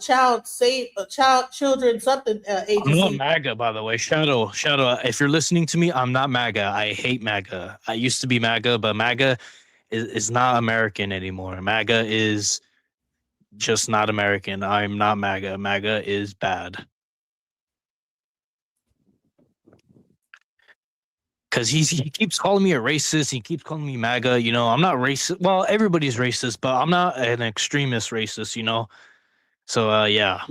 Children something agency. I'm not MAGA, by the way. Shadow. If you're listening to me, I'm not MAGA. I hate MAGA. I used to be MAGA, but MAGA is not American anymore. MAGA is just not American. I'm not MAGA. MAGA is bad. Because he keeps calling me a racist. He keeps calling me MAGA. You know, I'm not racist. Well, everybody's racist, but I'm not an extremist racist, you know? So, yeah.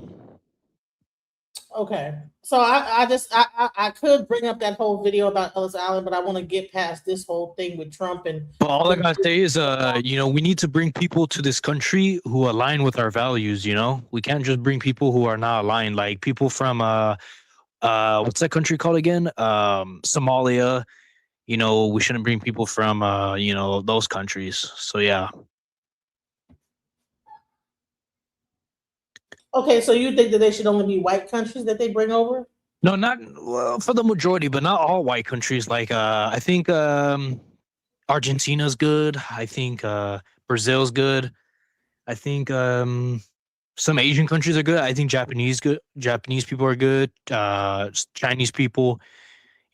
Okay. So I could bring up that whole video about Ellis Island, but I want to get past this whole thing with Trump and. But all I gotta say is, we need to bring people to this country who align with our values. You know, we can't just bring people who are not aligned. Like people from what's that country called again? Somalia. You know, we shouldn't bring people from those countries. So yeah. Okay, so you think that they should only be white countries that they bring over? No, not for the majority, but not all white countries. Like I think Argentina's good. I think Brazil's good. I think some Asian countries are good. I think Japanese people are good. Chinese people,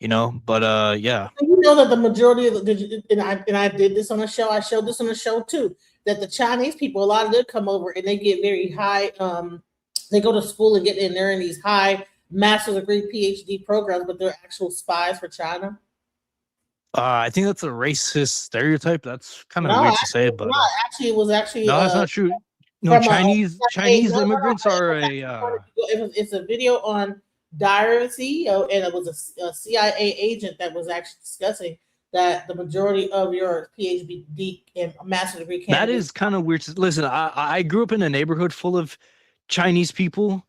but yeah. You know that the majority of and I did this on a show. I showed this on a show too. That the Chinese people, a lot of them come over and they get very high. They go to school and get in there in these high master's degree, PhD programs, but they're actual spies for China. I think that's a racist stereotype. That's kind of weird to say, but actually, it was actually no, that's not true. No, Chinese immigrants are It's a video on Diary of a CEO, and it was a CIA agent that was actually discussing that the majority of your PhD and master's degree candidates. That is kind of weird. Listen, I grew up in a neighborhood full of Chinese people,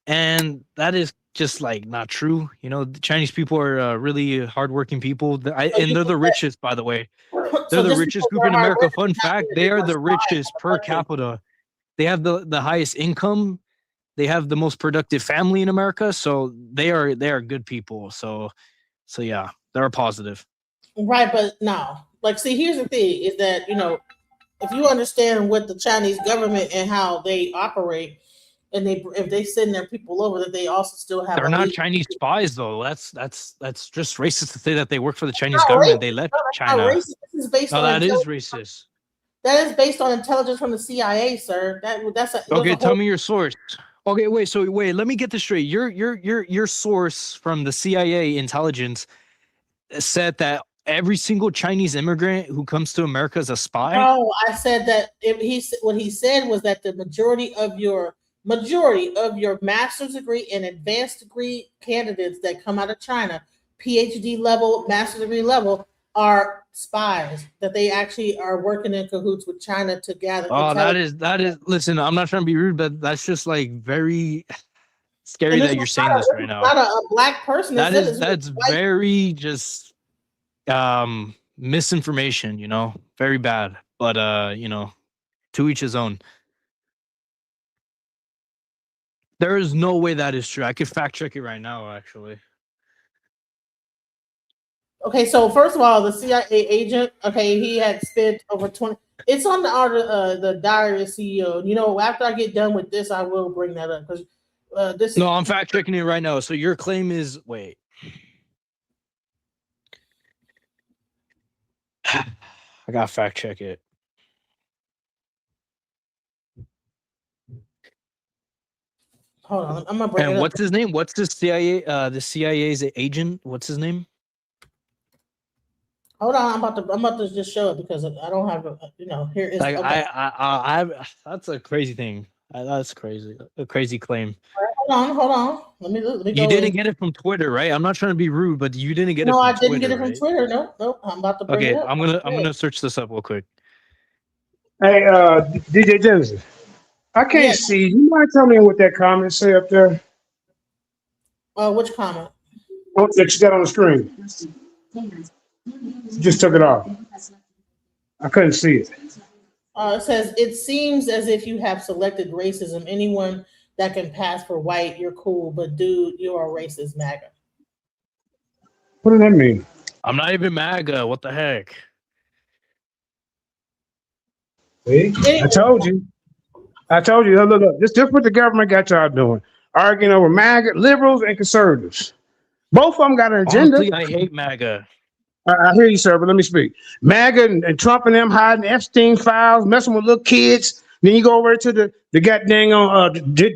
and that is just like not true. The Chinese people are really hardworking people, and they're the richest, by the way. They're the richest group in America. Fun fact: they are the richest per capita. They have the highest income. They have the most productive family in America, so they are good people. So yeah, they're positive. Right, but no. See, here's the thing: is that if you understand what the Chinese government and how they operate, and if they send their people over, that they also still have. They're not Chinese spies, though. That's just racist to say that they work for the Chinese government. They left China. This is based on that is racist. That is based on intelligence from the CIA, sir. Okay. Tell me your source. Okay, wait. Let me get this straight. Your source from the CIA intelligence said that every single Chinese immigrant who comes to America is a spy. No, I said that what he said was that the majority of your master's degree and advanced degree candidates that come out of China, PhD level, master's degree level, are spies, that they actually are working in cahoots with China to gather. Oh, that is. Listen, I'm not trying to be rude, but that's just like very scary that you're saying this right now. Not a black person. That's very just misinformation. Very bad. But to each his own. There is no way that is true. I could fact check it right now, actually. Okay, so first of all, the CIA agent, he had spent over 20. It's on the Diary of CEO. After I get done with this, I will bring that up because this. No, I'm fact checking it right now. So your claim is wait. I gotta fact check it. Hold on, I'm gonna bring it up. And what's his name? What's the CIA's agent? What's his name? Hold on, I'm about to just show it because I don't have here is like I that's a crazy thing. That's crazy. A crazy claim. Right, hold on. Let me go. You didn't get it from Twitter, right? I'm not trying to be rude, but you didn't get it from Twitter. No, I didn't get it from Twitter. Nope. I'm about to bring it up. I'm gonna search this up real quick. Hey, DJ Genesis. I can't see. You mind telling me what that comment say up there? Which comment? Oh, that you got on the screen. Just took it off. I couldn't see it. It says, it seems as if you have selected racism. Anyone that can pass for white, you're cool, but dude, you're a racist MAGA. What does that mean? I'm not even MAGA. What the heck? See? I told you. Look. This what the government got y'all doing. Arguing over MAGA, liberals, and conservatives. Both of them got an agenda. Honestly, I hate MAGA. I hear you, sir, but let me speak. MAGA and Trump and them hiding Epstein files, messing with little kids. Then you go over to the goddamn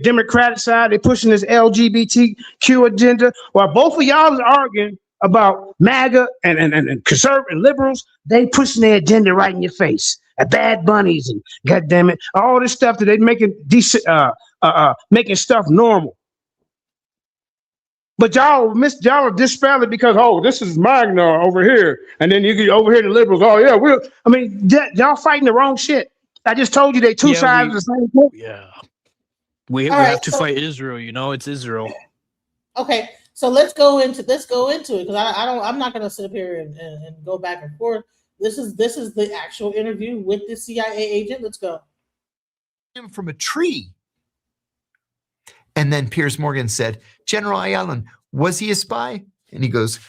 Democratic side. They're pushing this LGBTQ agenda. While both of y'all is arguing about MAGA and conservative and liberals, they pushing their agenda right in your face. Bad bunnies and goddamn it, all this stuff that they making making stuff normal. But y'all are dispelled because this is Magna over here, and then you get over here the liberals. Oh yeah, y'all fighting the wrong shit. I just told you they two sides of the same coin. Yeah, we have to fight Israel. It's Israel. Okay, so let's go into it because I'm not going to sit up here and go back and forth. This is the actual interview with the CIA agent. Let's go. From a tree. And then Piers Morgan said, General Allen, was he a spy? And he goes,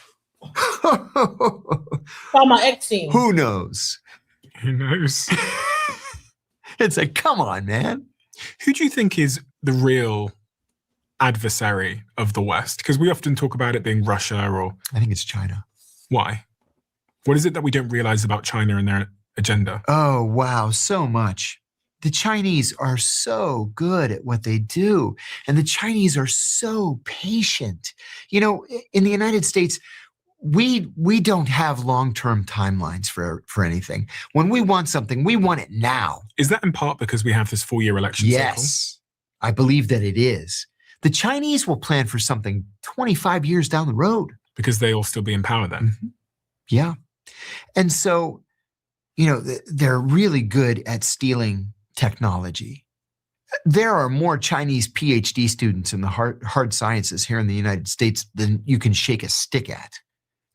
my ex team. Who knows? Who knows? It's like, come on, man. Who do you think is the real adversary of the West? Because we often talk about it being Russia or... I think it's China. Why? What is it that we don't realize about China and their agenda? Oh, wow, so much. The Chinese are so good at what they do, and the Chinese are so patient. You know, in the United States, we don't have long-term timelines for anything. When we want something, we want it now. Is that in part because we have this 4-year election cycle? Yes, I believe that it is. The Chinese will plan for something 25 years down the road. Because they'll still be in power then. Mm-hmm. Yeah. And so, you know, they're really good at stealing technology. There are more Chinese PhD students in the hard sciences here in the United States than you can shake a stick at.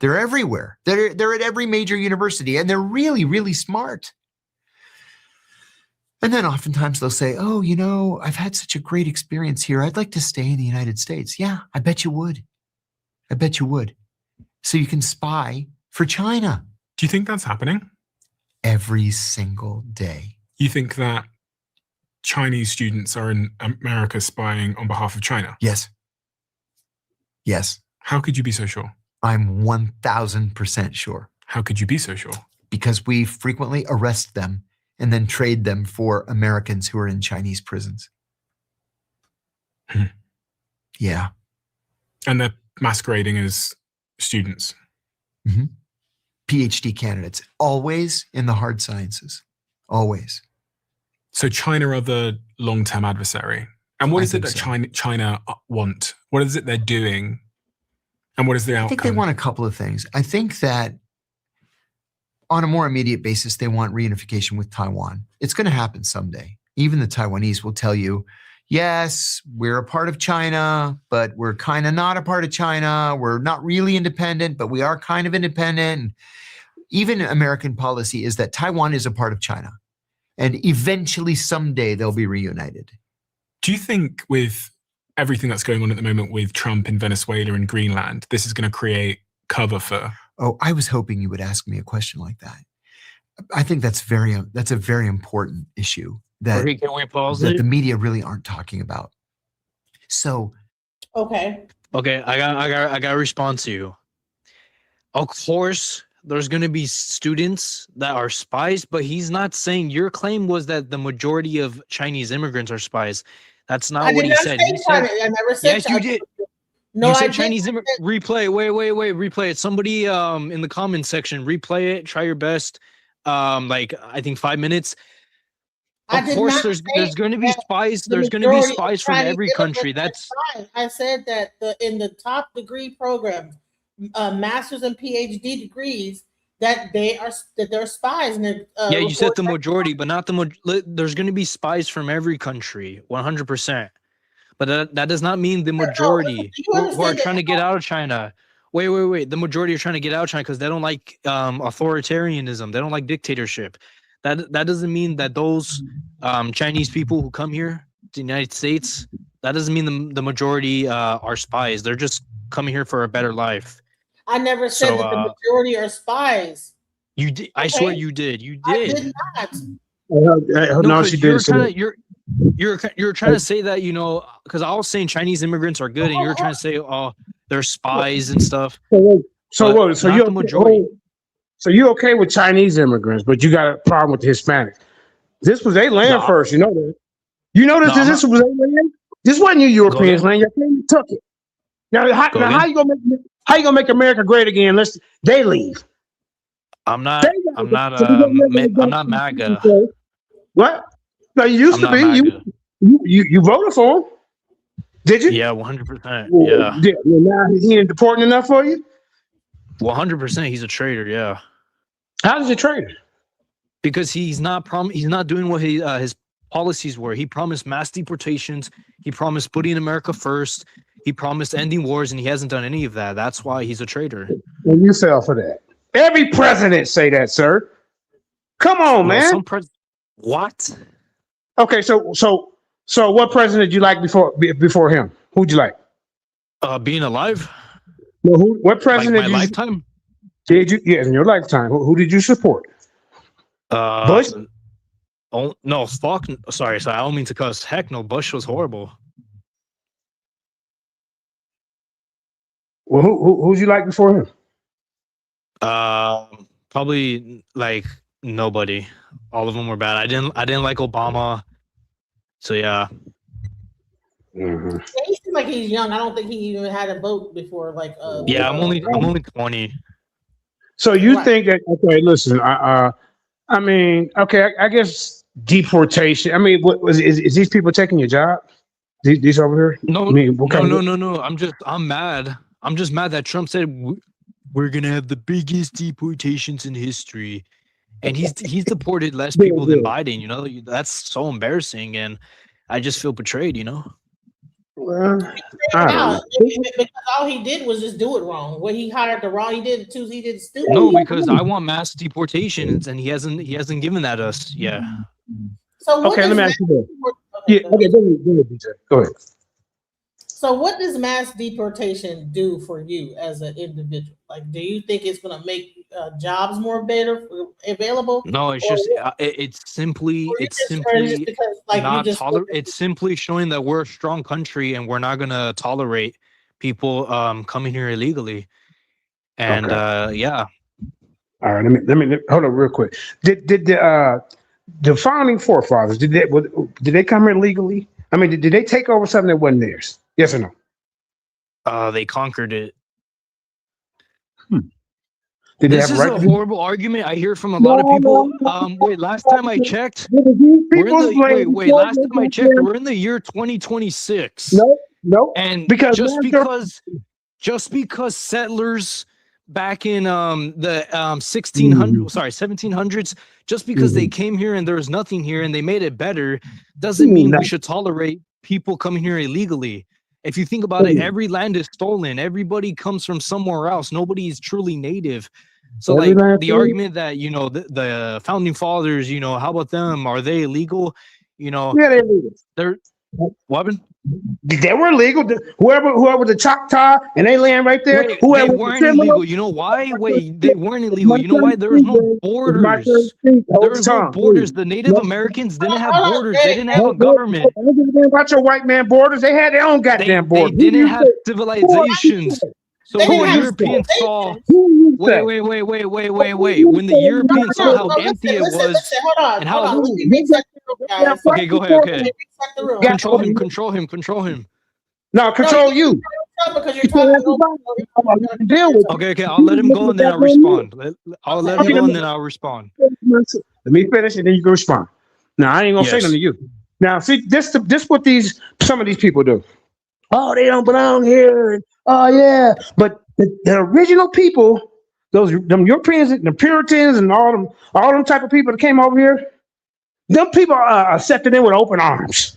They're everywhere. They're at every major university, and they're really, really smart. And then oftentimes they'll say, oh, you know, I've had such a great experience here. I'd like to stay in the United States. Yeah, I bet you would. I bet you would. So you can spy for China. Do you think that's happening? Every single day. You think that Chinese students are in America spying on behalf of China? Yes. Yes. How could you be so sure? I'm 1,000% sure. How could you be so sure? Because we frequently arrest them and then trade them for Americans who are in Chinese prisons. Yeah. And they're masquerading as students. Mm-hmm. PhD candidates, always in the hard sciences, always. So China are the long-term adversary. And what is it that China want? What is it they're doing? And what is the outcome? I think they want a couple of things. I think that on a more immediate basis, they want reunification with Taiwan. It's going to happen someday. Even the Taiwanese will tell you, yes, we're a part of China, but we're kind of not a part of China. We're not really independent, but we are kind of independent. And even American policy is that Taiwan is a part of China. And eventually, someday, they'll be reunited. Do you think with everything that's going on at the moment with Trump in Venezuela and Greenland, this is going to create cover for... Oh, I was hoping you would ask me a question like that. I think that's a very important issue that, can we pause that it? the media really aren't talking about. So, Okay. Okay, I got to respond to you. Of course, there's going to be students that are spies, but he's not saying your claim was that the majority of Chinese immigrants are spies. That's not what he said. He said, I never said yes, you did. No, you I said Chinese immigrants. Replay. Wait. Replay it. Somebody in the comment section, replay it. Try your best. Like I think 5 minutes. Of course, there's going to be spies. There's going to be spies from every country. That's fine. I said that in the top degree programs, master's and PhD degrees, that they're spies. And yeah, you said the majority, but not the there's going to be spies from every country, 100%. But that does not mean the majority who are trying to get out of China. Wait. The majority are trying to get out of China because they don't like authoritarianism. They don't like dictatorship. That doesn't mean that those Chinese people who come here to the United States, that doesn't mean the majority are spies. They're just coming here for a better life. I never said that the majority are spies. You did. Okay. I swear you did. You did. I did not. No, she did. You're trying to say that, you know, because I was saying Chinese immigrants are good, and you're trying to say, oh, they're spies and stuff. So you're the majority. So you're okay with Chinese immigrants, but you got a problem with the Hispanics. This was their land first, you know that. You know that this was their land. This wasn't your Europeans' land. You came and took it. Now how you gonna make America great again? They leave. I'm not MAGA. What? No, you used to be. You voted for him. Did you? Yeah, 100%. Yeah. Now he ain't important enough for you? 100%. He's a traitor. Yeah. How is he a traitor? Because he's not doing what his policies were. He promised mass deportations. He promised putting America first. He promised ending wars, and he hasn't done any of that. That's why he's a traitor. And you fell for that. Every president say that, sir. Come on, man. What? Okay, so what president did you like before him? Who'd you like? Being alive. No, what president? Like my lifetime. Did you? Yeah, in your lifetime. Who did you support? Bush. Oh no, fuck. Sorry. I don't mean to cuss. Heck no, Bush was horrible. Well, who'd you like before him? Probably like nobody. All of them were bad. I didn't like Obama. So yeah. Mm-hmm. He seems like he's young. I don't think he even had a vote before. Like, yeah, I'm only 20. So you think that? Okay, listen. I mean, okay. I guess deportation. I mean, is these people taking your job? These over here? No, I mean, no. I'm mad. I'm just mad that Trump said we're gonna have the biggest deportations in history, and he's deported less people than Biden. You know, that's so embarrassing, and I just feel betrayed. You know. Well, I don't know. Because all he did was just do it wrong. When he hired the wrong, he did stupid. No, because I want mass deportations, and he hasn't given that us. Yeah. So okay, let me ask you this. Yeah, okay, go ahead, DJ. Go ahead. So what does mass deportation do for you as an individual? Like, do you think it's going to make jobs more available? No, it's just it's simply it's simply showing that we're a strong country and we're not going to tolerate people coming here illegally. And yeah. All right, let me hold on real quick. Did the founding forefathers did they come here legally? I mean, did they take over something that wasn't theirs? Yes or no? They conquered it. This is a horrible argument I hear from a lot of people. Wait, last time I checked, last time I checked, we're in the year 2026. No, and just because settlers back in the 1700s, just because they came here and there was nothing here and they made it better, doesn't mean we should tolerate people coming here illegally. If you think about it, every land is stolen. Everybody comes from somewhere else. Nobody is truly native. So like the argument that, you know, the founding fathers, you know, how about them? Are they illegal? You know, yeah, they're legal. They're what? They were legal. Whoever the Choctaw and they land right there. They weren't illegal. You know why? Wait, they weren't illegal. You know why? There was no borders. There was no borders. The Native Americans didn't have borders. They didn't have a government. I don't give a damn about your white man borders. They had their own goddamn borders. They didn't have civilizations. So when the Europeans saw, wait. When the Europeans saw how empty it was, and how okay, go ahead. Okay, control him. No, control you. Because you're talking deal with. Okay. I'll let him go and then I'll respond. I'll let him go and then I'll respond. Let me finish and then you can respond. Now I ain't gonna say nothing to you. Now see this what some of these people do. Oh, they don't belong here. And, oh yeah, but the original people, them Europeans, the Puritans, and all them type of people that came over here, them people are accepted in with open arms.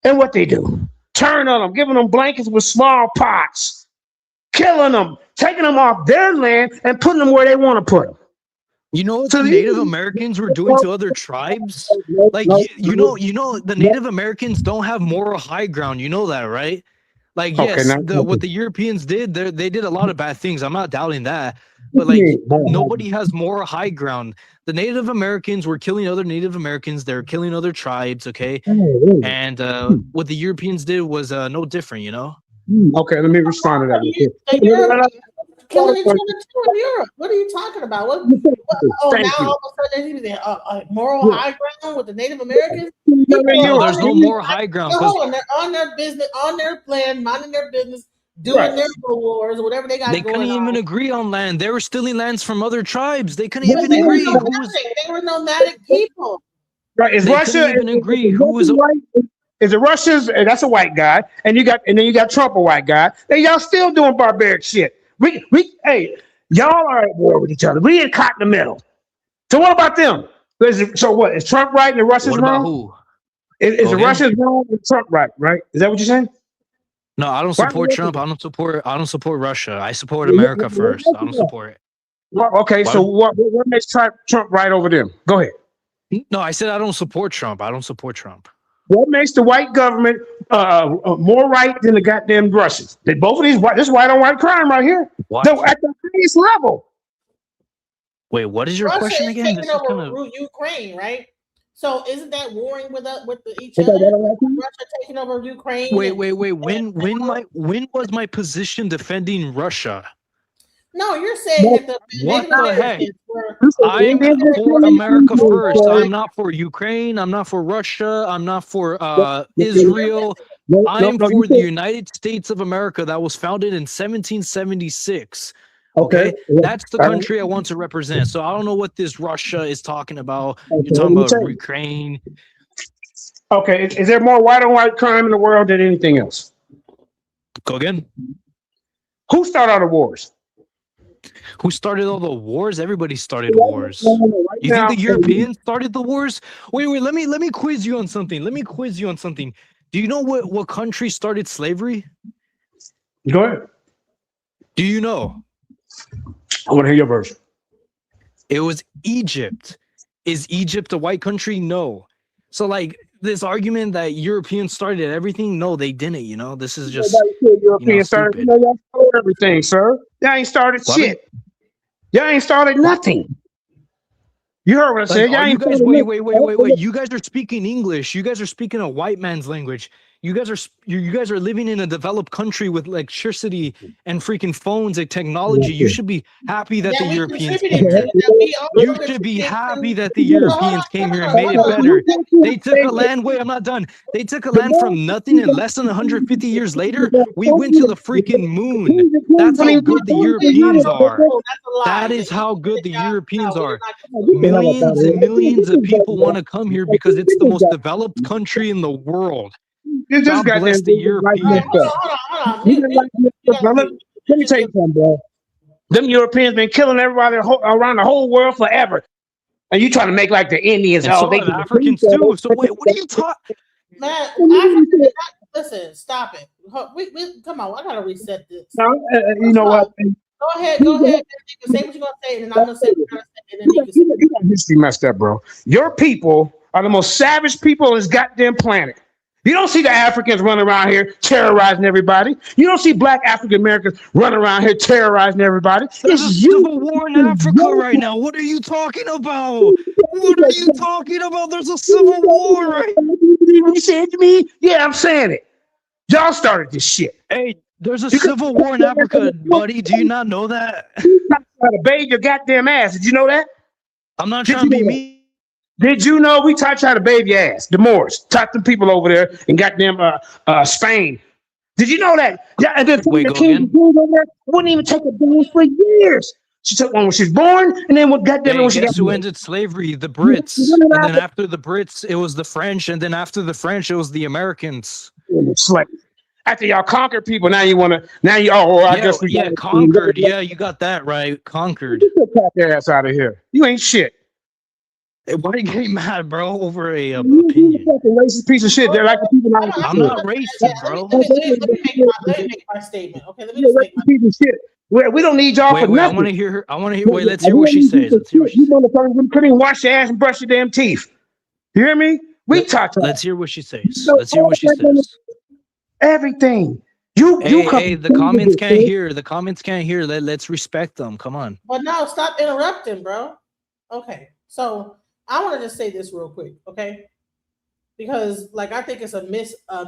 And what they do? Turn on them, giving them blankets with smallpox, killing them, taking them off their land, and putting them where they want to put them. You know what the Native Americans were doing to other tribes? Like, you know, the Native Americans don't have moral high ground. You know that, right? Like, yes, what the Europeans did, they did a lot of bad things. I'm not doubting that. But, like, nobody has moral high ground. The Native Americans were killing other Native Americans. They're killing other tribes, okay? And what the Europeans did was no different, you know? Okay, let me respond to that. Killing each other too in Europe. What are you talking about? All of a sudden he's moral high ground with the Native Americans? There's no moral high ground. They're on their business, on their plan, minding their business, doing their wars or whatever they got going on. They couldn't even agree on land. They were stealing lands from other tribes. They couldn't even agree. They were nomadic people. Right? Is Russia even agree? Who was Is it Russia's? That's a white guy, and then you got Trump, a white guy. And y'all still doing barbaric shit. Hey, y'all are at war with each other. We ain't caught in the middle. So what about them? So what? Is Trump right and the Russians wrong? Who? Is the Russians wrong and Trump right? Right? Is that what you're saying? No, I don't support Trump. I don't support Russia. I support America first. I don't support it. Well, okay, so what makes Trump right over them? Go ahead. No, I said I don't support Trump. I don't support Trump. What makes the white government more right than the goddamn Russians? Both of these this white on white crime right here. They're at the highest level. Wait, what is your question again? Taking over Ukraine, right? So isn't that warring with each other? Russia taking over Ukraine. Wait. When was my position defending Russia? No, you're saying that the What Native the heck? Americans were. I'm for America first. I'm not for Ukraine. I'm not for Russia. I'm not for Israel. I'm for the United States of America that was founded in 1776. Okay, that's the country I want to represent. So I don't know what this Russia is talking about. You're talking about Ukraine. Okay, is there more white on white crime in the world than anything else? Go again. Who started all the wars? Who started all the wars? Everybody started wars. You think the Europeans started the wars? Wait. Let me quiz you on something. Do you know what country started slavery? Go ahead. Do you know? I want to hear your version. It was Egypt. Is Egypt a white country? No. So like this argument that Europeans started everything, no, they didn't. You know, this is just Europeans started. You know, y'all started everything, sir. Y'all ain't started shit. Y'all ain't started nothing. You heard what I said. Y'all You ain't guys, started wait. You guys are speaking English. You guys are speaking a white man's language. You guys are living in a developed country with electricity and freaking phones and technology. You should be happy that the Europeans came here. You should be happy that the Europeans came here and made it better. They took a land. Wait, I'm not done. They took a land from nothing, and less than 150 years later, we went to the freaking moon. That's how good the Europeans are. That is how good the Europeans are. Millions and millions of people want to come here because it's the most developed country in the world. God bless the Europeans. Let me tell you something, bro. Them Europeans been killing everybody around the whole world forever. And you trying to make like the Indians. And so have Africans too. So wait, what are you talking? Man, listen, stop it. We come on, I gotta reset this. You know what? Go ahead. Say what you're gonna say, and I'm gonna say what you're gonna say, and then you can say. You got history messed up, bro. Your people are the most savage people on this goddamn planet. You don't see the Africans running around here terrorizing everybody. You don't see black African Americans running around here terrorizing everybody. There's a civil war in Africa right now. What are you talking about? There's a civil war right now. You said to me, yeah, I'm saying it. Y'all started this shit. Hey, there's a civil war in Africa, buddy. Do you not know that? You trying to bathe your goddamn ass. Did you know that? I'm not trying to be mean. Did you know we try to bathe your ass? The Moors taught them people over there in goddamn Spain. Did you know that? Yeah, and then the king over there wouldn't even take a bath for years. She took one when she was born, and then what goddamn when she got who ended slavery? The Brits. And then after the Brits, it was the French, and then after the French, it was the Americans. After y'all conquered people, now you conquered. Yeah, you got that right. Conquered. Get your ass out of here. You ain't shit. Hey, why are you getting mad, bro, over a opinion? You fucking racist piece of shit. They're like the people I'm not racist, bro. Let me make my statement. Okay, let me just make my piece of shit. We don't need y'all for nothing. I want to hear her. Wait, let's hear what she says. You motherfuckers couldn't even wash your ass and brush your damn teeth. You hear me? Let's hear what she says. Everything. Hey, the comments can't hear. The comments can't hear. Let's respect them. Come on. But no, stop interrupting, bro. Okay, so I want to just say this real quick, okay? Because like I think it's a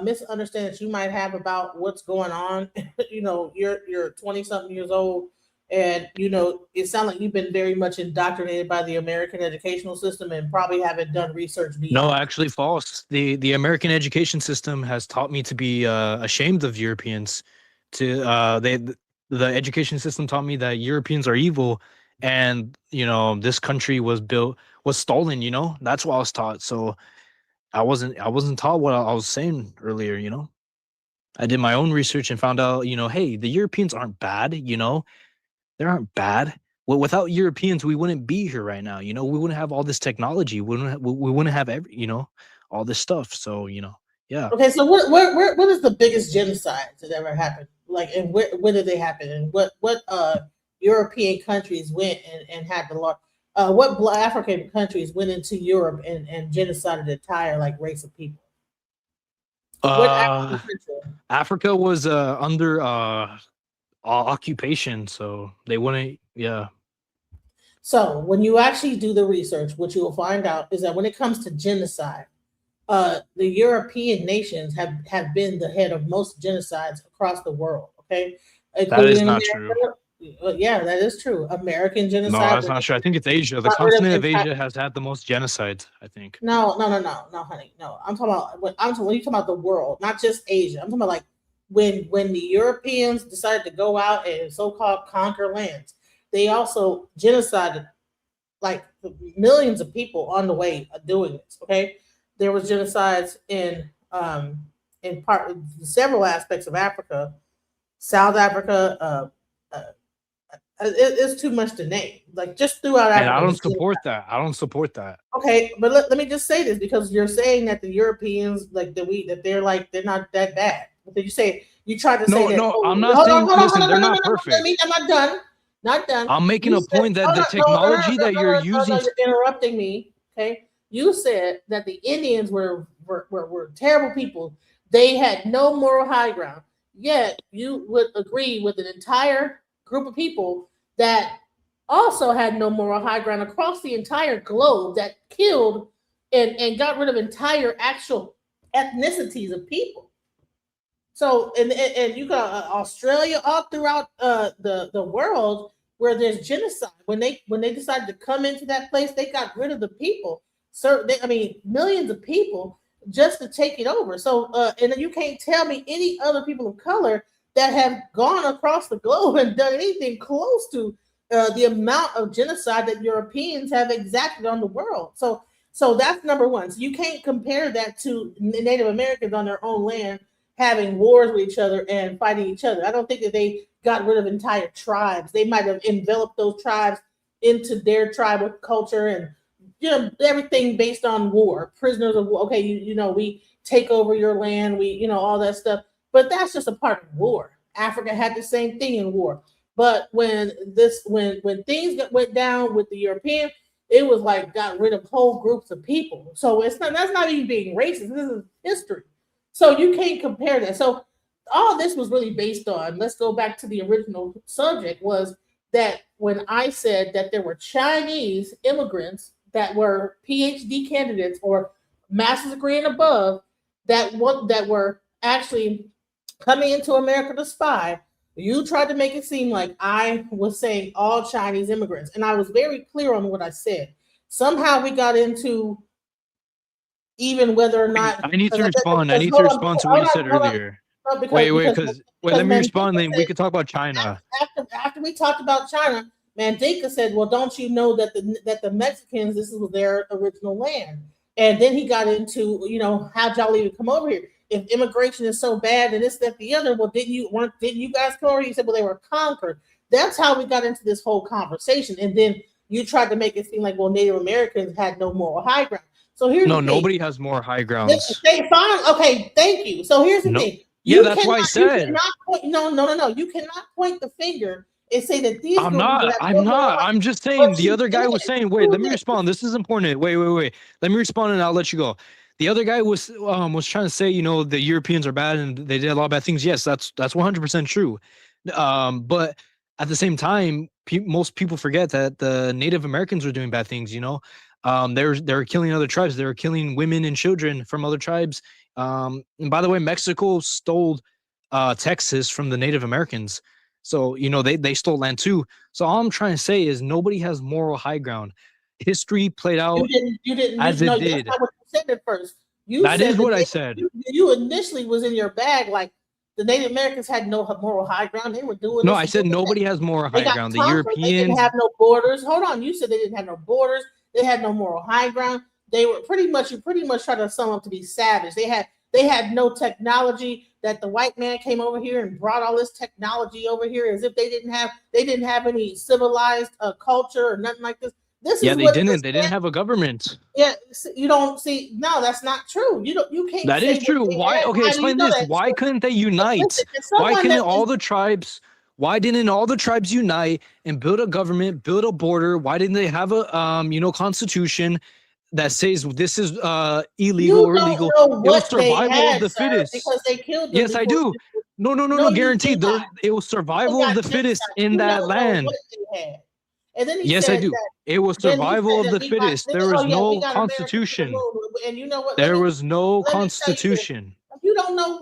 misunderstanding that you might have about what's going on. You know, you're 20-something years old, and you know it sounds like you've been very much indoctrinated by the American educational system and probably haven't done research beyond. No, actually false. The American education system has taught me to be ashamed of Europeans. The education system taught me that Europeans are evil, and you know this country was stolen. You know, that's what I was taught. So I wasn't taught what I was saying earlier. You know, I did my own research and found out, you know, hey, the Europeans aren't bad. You know, they aren't bad. Well, without Europeans, we wouldn't be here right now. You know, we wouldn't have all this technology. We wouldn't have all this stuff. So, you know, yeah. Okay, so what is the biggest genocide that ever happened? Like, and where did they happen? And what European countries went and had the law? What African countries went into Europe and genocided the entire like race of people? Africa was under occupation, so they wouldn't. Yeah. So when you actually do the research, what you will find out is that when it comes to genocide, the European nations have been the head of most genocides across the world. Okay, That is including not America. true. Yeah, that is true. American No, genocide. that's not true. I think it's Asia. The Got rid of continent of entire- Asia has had the most genocides, I think. No, honey. No, I'm talking about when you talking about the world, not just Asia. I'm talking about like when the Europeans decided to go out and so-called conquer lands, they also genocided like millions of people on the way of doing this. Okay, there was genocides in part several aspects of Africa, South Africa. It's too much to name. Like just throughout And Africa. I don't support that. I don't support that. Okay, but let me just say this because you're saying that the Europeans like they're not that bad. But then you tried to say that. No, Oh, I'm not hold saying. on, Listen, they're no, not perfect. I'm not done. Not done. I'm making You a point that hold the on, technology that you're using. you're interrupting me. Okay, you said that the Indians were terrible people. They had no moral high ground. Yet you would agree with an entire group of people that also had no moral high ground across the entire globe that killed and got rid of entire actual ethnicities of people. So and you got Australia all throughout the world where there's genocide. When they decided to come into that place, they got rid of the people. So millions of people just to take it over. So and then you can't tell me any other people of color that have gone across the globe and done anything close to the amount of genocide that Europeans have exacted on the world. So that's number one. So you can't compare that to Native Americans on their own land having wars with each other and fighting each other. I don't think that they got rid of entire tribes. They might have enveloped those tribes into their tribal culture and everything based on war, prisoners of war. Okay, we take over your land, we all that stuff. But that's just a part of war. Africa had the same thing in war. But when things went down with the European, it was like got rid of whole groups of people. So that's not even being racist. This is history. So you can't compare that. So all this was really based on, let's go back to the original subject, was that when I said that there were Chinese immigrants that were PhD candidates or master's degree and above that were actually coming into America to spy, you tried to make it seem like I was saying all Chinese immigrants. And I was very clear on what I said. Somehow we got into even whether or not I need to respond. I need to respond to what you said earlier. Wait, let me respond. Then we could talk about China. After we talked about China, Mandinka said, "Well, don't you know that the Mexicans, this was their original land?" And then he got into, how'd y'all even come over here? If immigration is so bad and this, that, the other, well, didn't you guys come over here? You said, well, they were conquered. That's how we got into this whole conversation. And then you tried to make it seem like, well, Native Americans had no moral high ground. So here's the thing. Nobody has more high grounds. Fine. Okay, thank you. So here's the thing. Yeah, that's why I said. No. You cannot point the finger and say that these. I'm not. I'm just saying the other guy was saying, wait, let me respond. This is important. Wait. Let me respond and I'll let you go. The other guy was trying to say, the Europeans are bad and they did a lot of bad things. Yes, that's 100% true. But at the same time, most people forget that the Native Americans were doing bad things. They were killing other tribes. They were killing women and children from other tribes. And by the way, Mexico stole Texas from the Native Americans. So, they stole land too. So all I'm trying to say is nobody has moral high ground. History played out you didn't, as it did. That's not what you said at first. That is what I said. You initially was in your bag like the Native Americans had no moral high ground. They were doing. No, I said nobody has moral high ground. The Europeans. They didn't have no borders. Hold on, you said they didn't have no borders. They had no moral high ground. They were pretty much try to sum up to be savage. They had no technology. That the white man came over here and brought all this technology over here as if they didn't have any civilized culture or nothing like this. They didn't have a government. Yeah, you don't see. No, that's not true. You can't. That is true. Why? Okay, explain this. Why couldn't they unite? Why didn't all the tribes unite and build a government, build a border? Why didn't they have a constitution that says this is illegal or illegal? It was survival of the fittest. Because they killed them. Yes, I do. No, guaranteed. It was survival of the fittest in that land. And then he Yes, I said do. that. It was Then he survival said of that the we got. fittest. There was Oh yeah, we no got America to the constitution. moon. And you know what? There was no let me tell you this. constitution. You don't know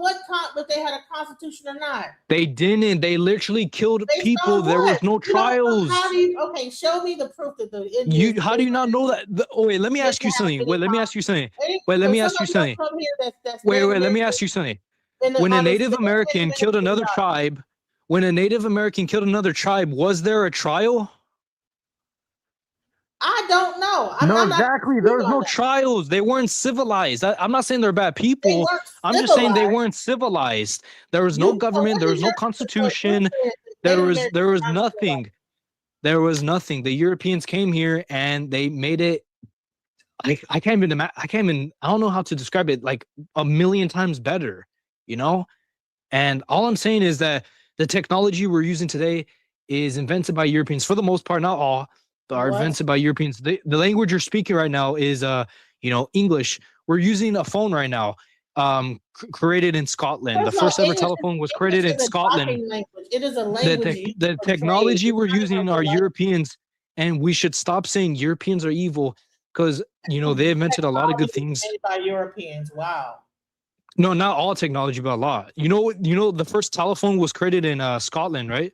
if they had a constitution or not. They didn't. They literally killed Based people. on There was what? no You don't know. trials. How do you? Okay, show me the proof that the Indians. You how do you not know that? Oh wait, let me ask you something. Wait, let me ask you something. Wait, let me ask you something. Wait, let me ask you something. When a Native American killed another tribe, was there a trial? I don't know. No, exactly. There was no trials. They weren't civilized. I'm not saying they're bad people. I'm just saying they weren't civilized. There was no government. There was no constitution. There was nothing. There was nothing. The Europeans came here and they made it. I can't even. I don't know how to describe it. Like a million times better, you know. And all I'm saying is that the technology we're using today is invented by Europeans for the most part, not all. Are invented by Europeans. The language you're speaking right now is English. We're using a phone right now, created in Scotland. The first ever telephone was created in Scotland. It is a language. The technology we're using are Europeans, and we should stop saying Europeans are evil because they invented a lot of good things. Made by Europeans. Wow. No, not all technology, but a lot. The first telephone was created in Scotland, right?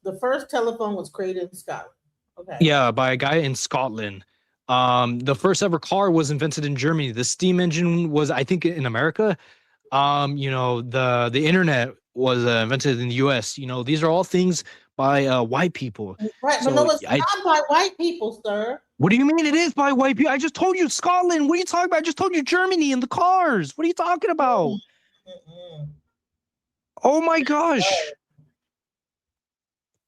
The first telephone was created in Scotland. Okay. Yeah, by a guy in Scotland. The first ever car was invented in Germany. The steam engine was, I think, in America. The internet was invented in the US. These are all things by white people. Right, but no, it's not by white people, sir. What do you mean it is by white people? I just told you Scotland. What are you talking about? I just told you Germany and the cars. What are you talking about? Oh my gosh.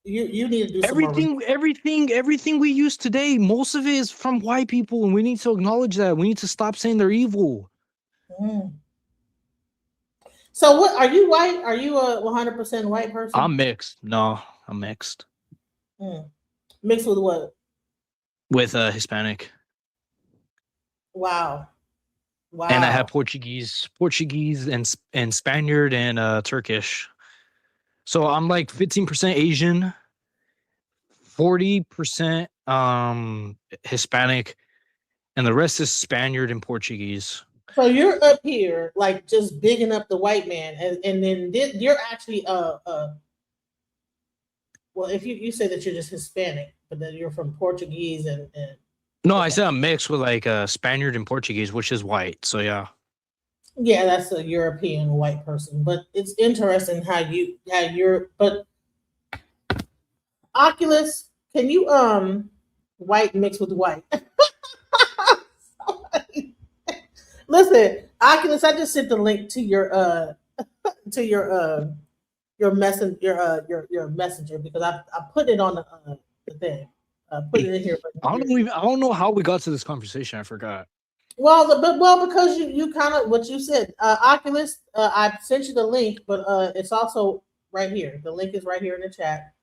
You need to do everything we use today, most of it is from white people, and we need to acknowledge that. We need to stop saying they're evil. So what are you white? Are you a 100% white person? I'm mixed. No, I'm mixed. Mixed with what? With Hispanic. Wow. And I have Portuguese and Spaniard and Turkish. So I'm like 15% Asian, 40% Hispanic, and the rest is Spaniard and Portuguese. So you're up here, like just bigging up the white man, and then you're actually well, if you say that you're just Hispanic, but then you're from Portuguese and no, I said I'm mixed with like Spaniard and Portuguese, which is white. So yeah. Yeah, that's a European white person, but it's interesting how you're. But Oculus, can you white mixed with white? Listen, Oculus, I just sent the link to your messenger because I put it on the thing. Put it in here. I don't know how we got to this conversation. I forgot. Well, because you kind of what you said, Oculus. I sent you the link, but it's also right here. The link is right here in the chat.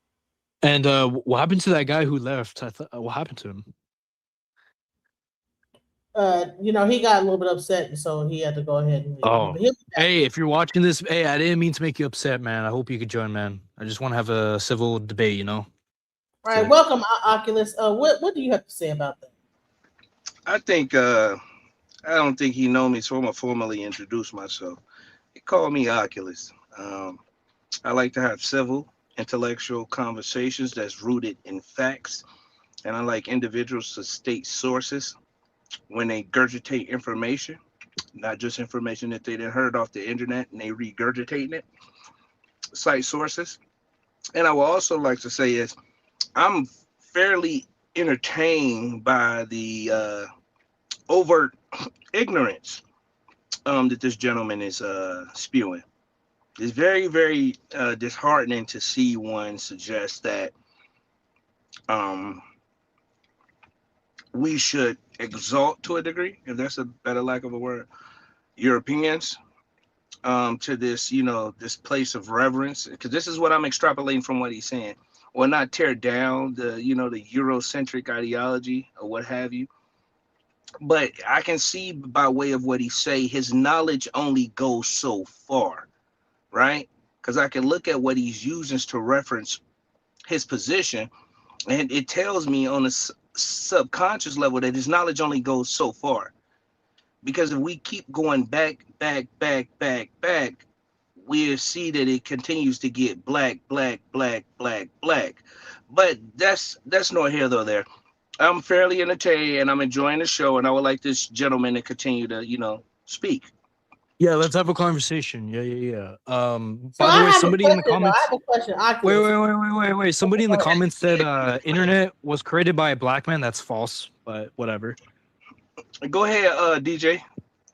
And what happened to that guy who left? What happened to him? He got a little bit upset, and so he had to go ahead and leave. Oh, hey, if you're watching this, hey, I didn't mean to make you upset, man. I hope you could join, man. I just want to have a civil debate, All right, welcome, Oculus. What do you have to say about that? I think I don't think he know me, so I'm gonna formally introduce myself. He called me Oculus. I like to have civil, intellectual conversations that's rooted in facts, and I like individuals to state sources when they regurgitate information, not just information that they done heard off the internet and they regurgitating it. Cite sources. And I would also like to say is I'm fairly entertained by the overt ignorance that this gentleman is spewing. It's very, very disheartening to see one suggest that we should exalt, to a degree, if that's a better lack of a word, Europeans to this, this place of reverence, because this is what I'm extrapolating from what he's saying. Or not tear down the, the Eurocentric ideology or what have you. But I can see by way of what he say, his knowledge only goes so far, right? Because I can look at what he's using to reference his position, and it tells me on a subconscious level that his knowledge only goes so far. Because if we keep going back, we'll see that it continues to get black. But that's nor here nor there. I'm fairly entertained and I'm enjoying the show, and I would like this gentleman to continue to, speak. Yeah, let's have a conversation. Yeah. So By the way, somebody in the comments. I have a question. Wait. Somebody in the comments said internet was created by a black man. That's false, but whatever. Go ahead, DJ.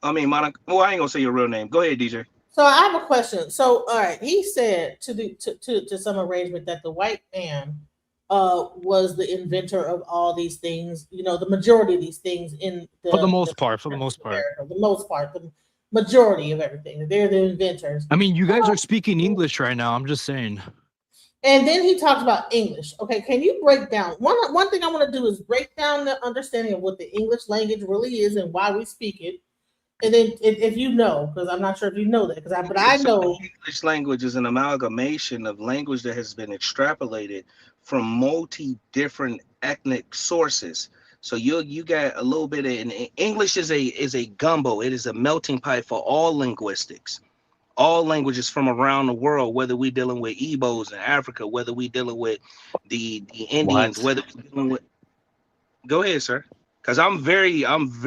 I mean, Monica. Well, I ain't gonna say your real name. Go ahead, DJ. So I have a question. So, all right, he said to some arrangement that the white man was the inventor of all these things. The majority of these things For the most part. The majority of everything. They're the inventors. I mean, you guys are speaking English right now. I'm just saying. And then he talks about English. Okay, can you break down one thing I want to do is break down the understanding of what the English language really is and why we speak it. And then if you know, because I'm not sure if you know that, but I know English language is an amalgamation of language that has been extrapolated from multi different ethnic sources. So you got a little bit of English is a gumbo. It is a melting pot for all linguistics, all languages from around the world. Whether we're dealing with Igbos in Africa, whether we're dealing with the Indians, whether we're dealing with. Go ahead, sir. Because I'm very. The hold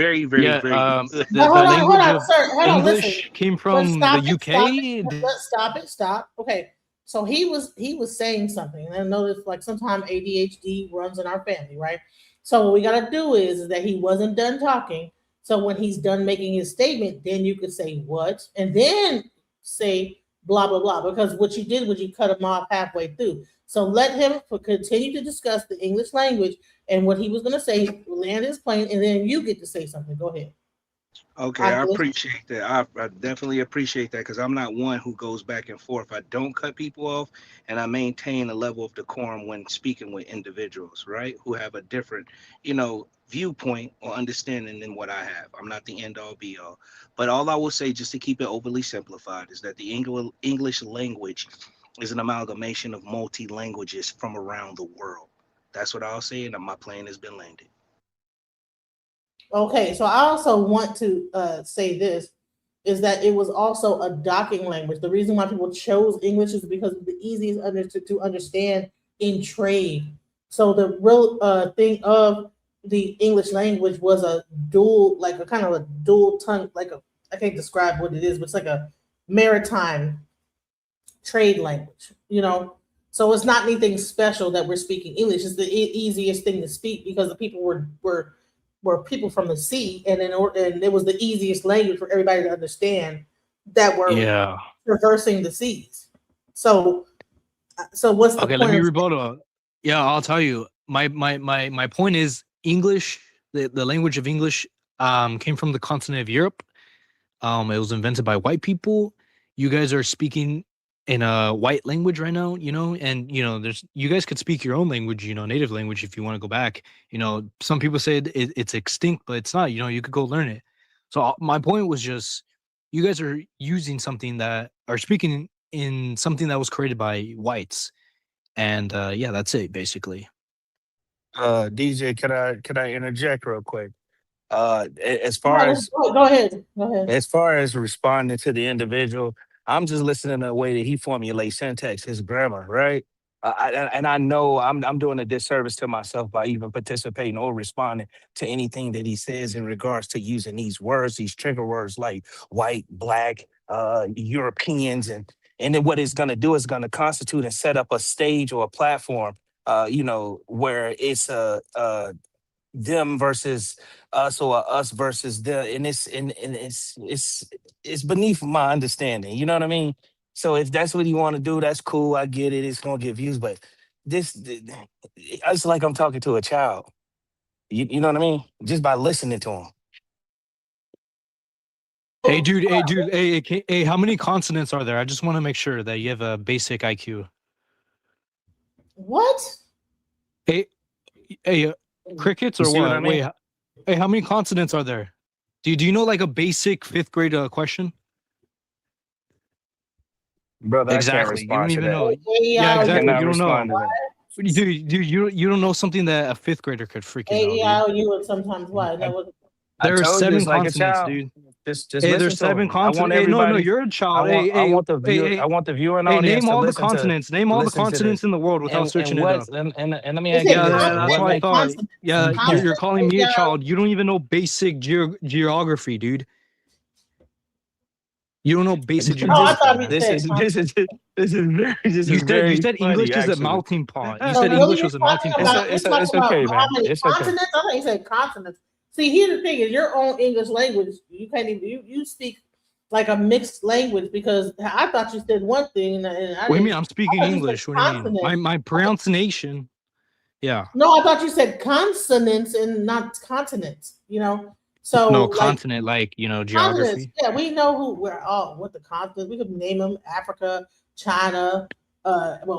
language on, of sir. English came from the UK. Stop. Okay, so he was saying something, and I noticed like sometimes ADHD runs in our family, right? So what we gotta do is that he wasn't done talking. So when he's done making his statement, then you could say what, and then say blah blah blah. Because what you did was you cut him off halfway through. So let him continue to discuss the English language and what he was going to say, land his plane, and then you get to say something. Go ahead. Okay, I appreciate that. I definitely appreciate that because I'm not one who goes back and forth. I don't cut people off, and I maintain a level of decorum when speaking with individuals, right, who have a different, viewpoint or understanding than what I have. I'm not the end all be all. But all I will say, just to keep it overly simplified, is that the English language is an amalgamation of multi languages from around the world. That's what I'll say, and my plane has been landed. Okay, so I also want to say this, is that it was also a docking language. The reason why people chose English is because it's the easiest to understand in trade. So the real thing of the English language was a dual, like a kind of a dual tongue, I can't describe what it is, but it's like a maritime trade language, So it's not anything special that we're speaking English. It's the easiest thing to speak because the people were people from the sea, and it was the easiest language for everybody to understand that were traversing the seas. So what's the point? Let me rebuttal. Yeah, I'll tell you. My point is English. The language of English came from the continent of Europe. It was invented by white people. You guys are speaking in a white language right now, and you guys could speak your own language, native language if you want to go back. Some people say it's extinct, but it's not. You could go learn it. So my point was just, you guys are using something that are speaking in something that was created by whites, and that's it basically. DJ, can I interject real quick? As far as go ahead. As far as responding to the individual, I'm just listening to the way that he formulates syntax, his grammar, right? I know I'm doing a disservice to myself by even participating or responding to anything that he says in regards to using these words, these trigger words like white, black, Europeans, and then what it's going to do is going to constitute and set up a stage or a platform, where it's them versus us or us versus them, and it's beneath my understanding. You know what I mean? So if that's what you want to do, that's cool. I get it. It's gonna get views, but it's like I'm talking to a child. You know what I mean? Just by listening to him. Hey, dude. Hey, how many consonants are there? I just want to make sure that you have a basic IQ. What? Hey. Crickets or what? Wait, hey, how many consonants are there? Do you know like a basic 5th grade question? Brother, exactly. I can't respond you don't even to know. that. Yeah, exactly. You don't know. Dude, you don't know something that a fifth grader could freaking know, dude. A-E-I-O-U and sometimes why? I There are told you 7 it's like a continents, child. dude. Just Hey, listen there's to 7 me. I want continents. Hey, no, everybody. you're a child. Hey, I hey, want the hey, viewer. hey. I want the viewing Hey, audience name to all the listen to continents. Name all the listen to continents this. in the world without switching it up. And let me They ask say you this. That's What what I make thought. consonants. Yeah, you're Consonants. calling me a Yeah. child. You don't even know basic geography, dude. You don't know basic Oh, I geography, thought you man. this said is consonants. You very said funny English is a actually. melting pot. You No, said really, English you're was a talking melting pot. about It's okay, how man. many It's okay. consonants. I thought you said consonants. See, here's the thing: is your own English language. You can't even you speak like a mixed language because I thought you said one thing and I What do you didn't. mean? I'm speaking I thought you said English. What do you mean? consonants. My pronunciation. Yeah. No, I thought you said consonants and not continents. So No, like continent, like, continents. geography. Yeah, we know what the continents. We could name them: Africa, China.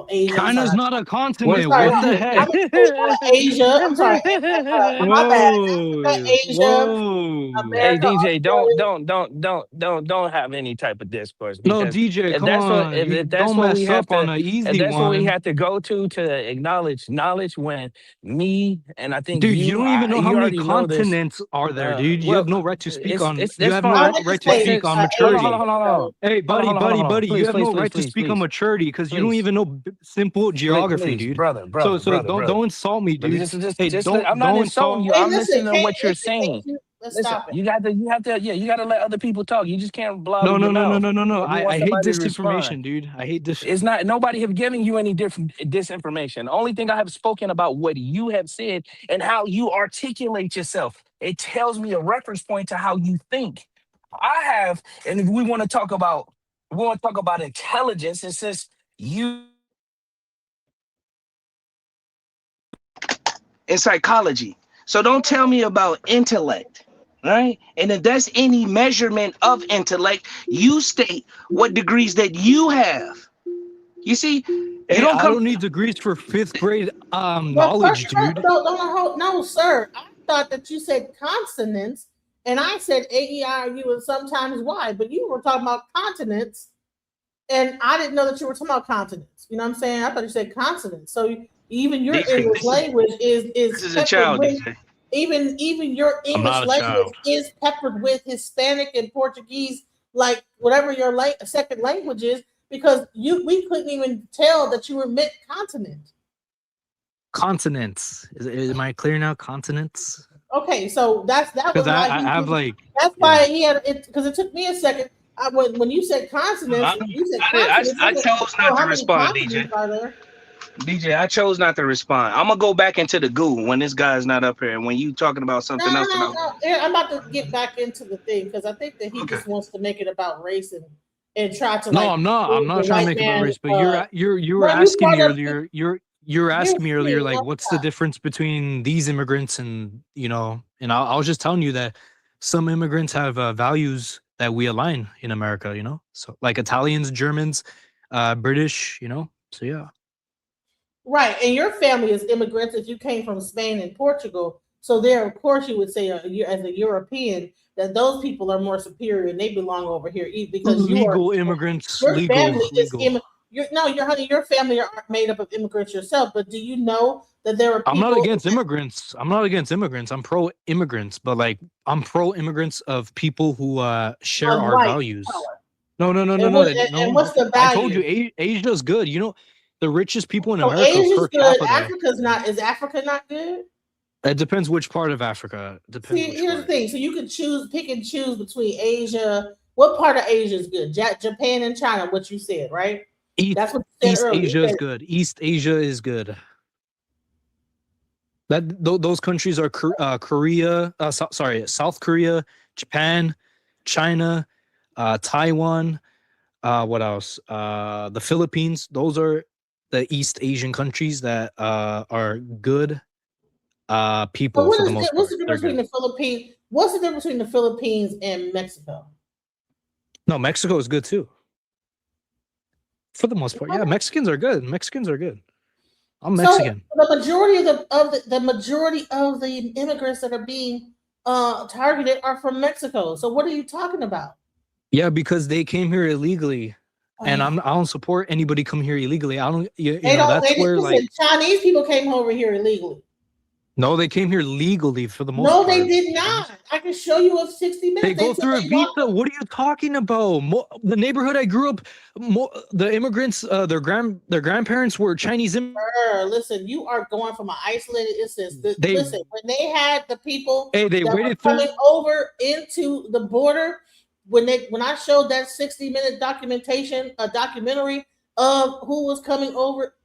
Asia. I'm China's sorry. not a I'm continent. sorry. What the I heck? meant to say Asia. I'm sorry. My bad. Africa, Whoa. Asia, Whoa. Hey America, DJ, Australia. don't have any type of discourse No, because DJ, if come that's what on. You if that's don't what we mess have up on to an if easy that's what we one. have to go to acknowledge knowledge when me and I think Dude, you don't even know how you many already know this. continents are there, dude. You have no right to speak on. It's You that's have I no fine. meant to right to But say speak since on Asia. maturity. So Hey, buddy, buddy, you Please, have please, no please, right to please, speak on please, maturity because you don't please. even know simple geography, Please, dude. brother, So, brother, so brother, don't brother. insult me, But dude. Hey, I'm not don't insulting insult. you. hey, I'm listen, listening to can't what you're saying. let's Listen, stop it. you have to let other people talk. You just can't No, blabber no, your no, no, mouth. no, no, no. If you I want hate somebody to respond, disinformation, dude. I hate this. it's not nobody have given you any different disinformation. The only thing I have spoken about what you have said and how you articulate yourself. It tells me a reference point to how you think. I have, and if we want to talk about intelligence, and since you in psychology. So don't tell me about intellect, right? And if that's any measurement of intellect, you state what degrees that you have. You see, you Hey, don't I come. don't need degrees for 5th grade Well, knowledge, dude. no, sir. I thought that you said consonants, and I said A-E-I-O-U and sometimes Y, but you were talking about continents, and I didn't know that you were talking about continents. You know what I'm saying? I thought you said consonants. So even your DJ, English language this is is a peppered child, with DJ. even your I'm English not a language child. is peppered with Hispanic and Portuguese, like whatever your second language is, because we couldn't even tell that you were mid continent. Continents. Am I clear now? Continents? Okay, so that Because was why I have like, that's yeah. why he had it because it took me a second. When you said consonants, I chose oh, not to how many respond, DJ. consonants are there? DJ, I chose not to respond. I'm gonna go back into the goo when this guy's not up here, and when you talking about No, something no, else, and no, no. Yeah, I'm about to get back into the thing because I think that he okay. just wants to make it about race and try to No, like I'm not. I'm prove not the trying to white make it about man. race, but you were Well, you asking brought me up earlier. You're asking me earlier, like, no, what's the difference between these immigrants and and I was just telling you that some immigrants have values that we align in America. So like Italians, Germans, British. So yeah. right, and your family is immigrants. If you came from Spain and Portugal, so there, of course, you would say as a European that those people are more superior and they belong over here because Legal immigrants, your family is legal. your family are made up of immigrants yourself. But do you know that there are I'm not people? against immigrants. I'm not against immigrants. I'm pro immigrants, but like I'm pro immigrants of people who share Of our white values. color. No, no, no, no, And no, what's no. the I told value? you, Asia's good. The richest people in So America Asia's per good. capita. Africa's not. Is Africa not good? It depends which part of Africa. It depends See, which here's the part. thing. So you can pick and choose between Asia. What part of Asia is good? Japan and China. What you said, right? That's what you said East earlier. Asia is good. East Asia is good. Those countries are Korea. South Korea, Japan, China, Taiwan. What else? The Philippines. Those are the East Asian countries that are good But people for the most what's part. the They're difference between good. the Philippines? What's the difference between the Philippines and Mexico? No, Mexico is good too. For the most part, yeah, Mexicans are good. Mexicans are good. I'm Mexican. So the majority the majority of the immigrants that are being targeted are from Mexico. So what are you talking about? Yeah, because they came here illegally. And I don't support anybody come here illegally. I don't, you They know, don't. that's where Listen, like, Chinese people came over here illegally. no, they came here legally for the most No, part. they did not. I can show you of 60 minutes. They go said through a they visa. walked- What are you talking about? The neighborhood I grew up, the immigrants, their grandparents were Chinese. Listen, you are going from an isolated instance. They- Listen, when they had the people Hey, they that were waited coming through. over into the border, when I showed that 60-minute documentary of who was coming over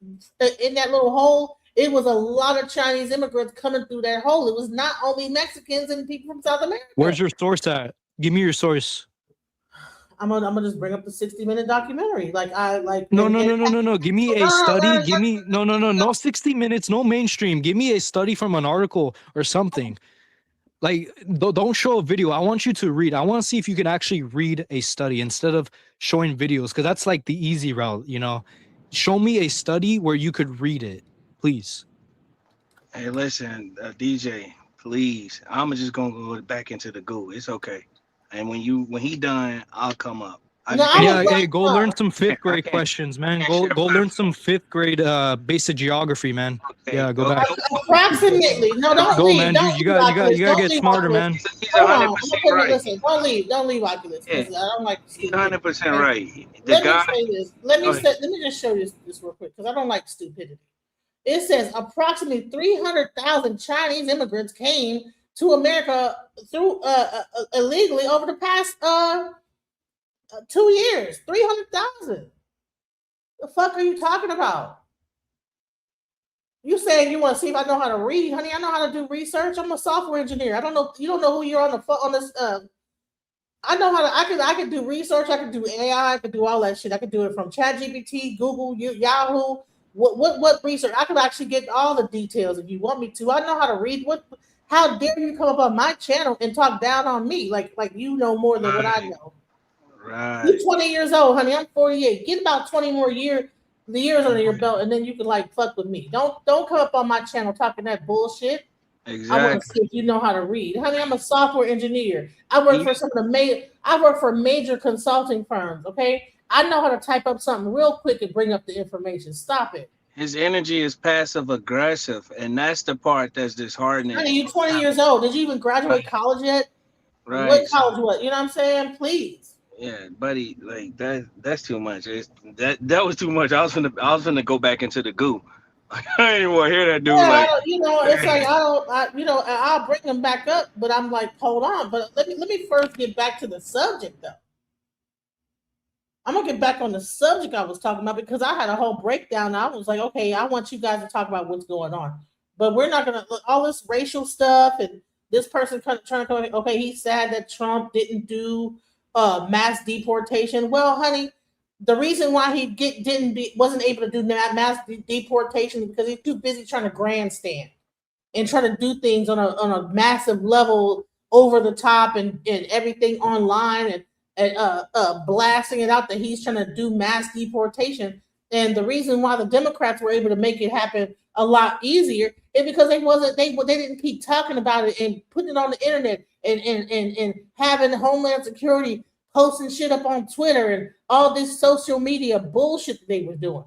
in that little hole, it was a lot of Chinese immigrants coming through that hole. It was not only Mexicans and people from South America. Where's your source at? Give me your source. I'm gonna just bring up the 60-minute documentary. No. Give me a study. Give me no 60 minutes, no mainstream. Give me a study from an article or something. Like, don't show a video. I want you to read. I want to see if you can actually read a study instead of showing videos, because that's like the easy route, you know. Show me a study where you could read it, please. Hey, listen, DJ, please. I'm just gonna go back into the goo. It's okay. And when he done, I'll come up. Hey, go learn some 5th grade questions, man. Go learn some 5th grade basic geography, man. Yeah, go back. Approximately. No, don't go, leave. man, Don't dude. You gotta get smarter, man. He's 100% right. Listen, don't leave Oculus. Yeah. I don't like. He's 100% right. Let me say this. Let me just show you this real quick, because I don't like stupidity. It says approximately 300,000 Chinese immigrants came to America through illegally over the past 2 years. 300,000. The fuck are you talking about? You saying you want to see if I know how to read, honey? I know how to do research. I'm a software engineer. I don't know. You don't know who you're on this. I know how to. I can do research. I can do AI. I can do all that shit. I can do it from ChatGPT, Google, Yahoo. What research? I can actually get all the details if you want me to. I know how to read. How dare you come up on my channel and talk down on me like you know more than what I know? Right. You're 20 years old, honey. I'm 48. Get about 20 more years under your belt, and then you can like fuck with me. Don't come up on my channel talking that bullshit. Exactly. I want to see if you know how to read, honey. I'm a software engineer. I work for some of the major consulting firms. Okay, I know how to type up something real quick and bring up the information. Stop it. His energy is passive aggressive, and that's the part that's disheartening. Honey, you're 20 years old. Did you even graduate college yet? Right. What college? What? You know what I'm saying? Please. Yeah, buddy, like that's too much. That was too much. I was gonna go back into the goo. I didn't want to hear that dude. Yeah, it's like I'll bring them back up, but I'm like, hold on. But let me first get back to the subject though. I'm gonna get back on the subject I was talking about, because I had a whole breakdown. I was like, okay, I want you guys to talk about what's going on, but we're not gonna all this racial stuff and this person trying to come. Okay, he's sad that Trump didn't do mass deportation. Well, honey, the reason why he wasn't able to do mass deportation is because he's too busy trying to grandstand and trying to do things on a massive level, over the top, and everything online, and blasting it out that he's trying to do mass deportation. And the reason why the Democrats were able to make it happen a lot easier is because they didn't keep talking about it and putting it on the internet and having Homeland Security posting shit up on Twitter and all this social media bullshit that they were doing.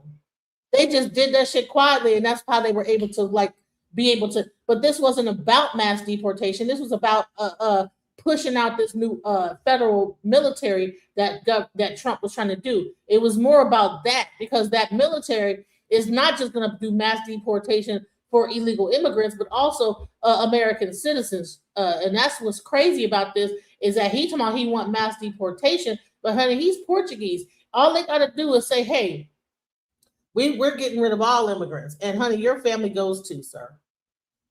They just did that shit quietly, and that's how they were able to be able to. But this wasn't about mass deportation. This was about pushing out this new federal military that Trump was trying to do. It was more about that, because that military is not just going to do mass deportation for illegal immigrants, but also American citizens. And that's what's crazy about this, is that he want mass deportation, but honey, he's Portuguese. All they got to do is say, hey, we're getting rid of all immigrants, and honey, your family goes too, sir.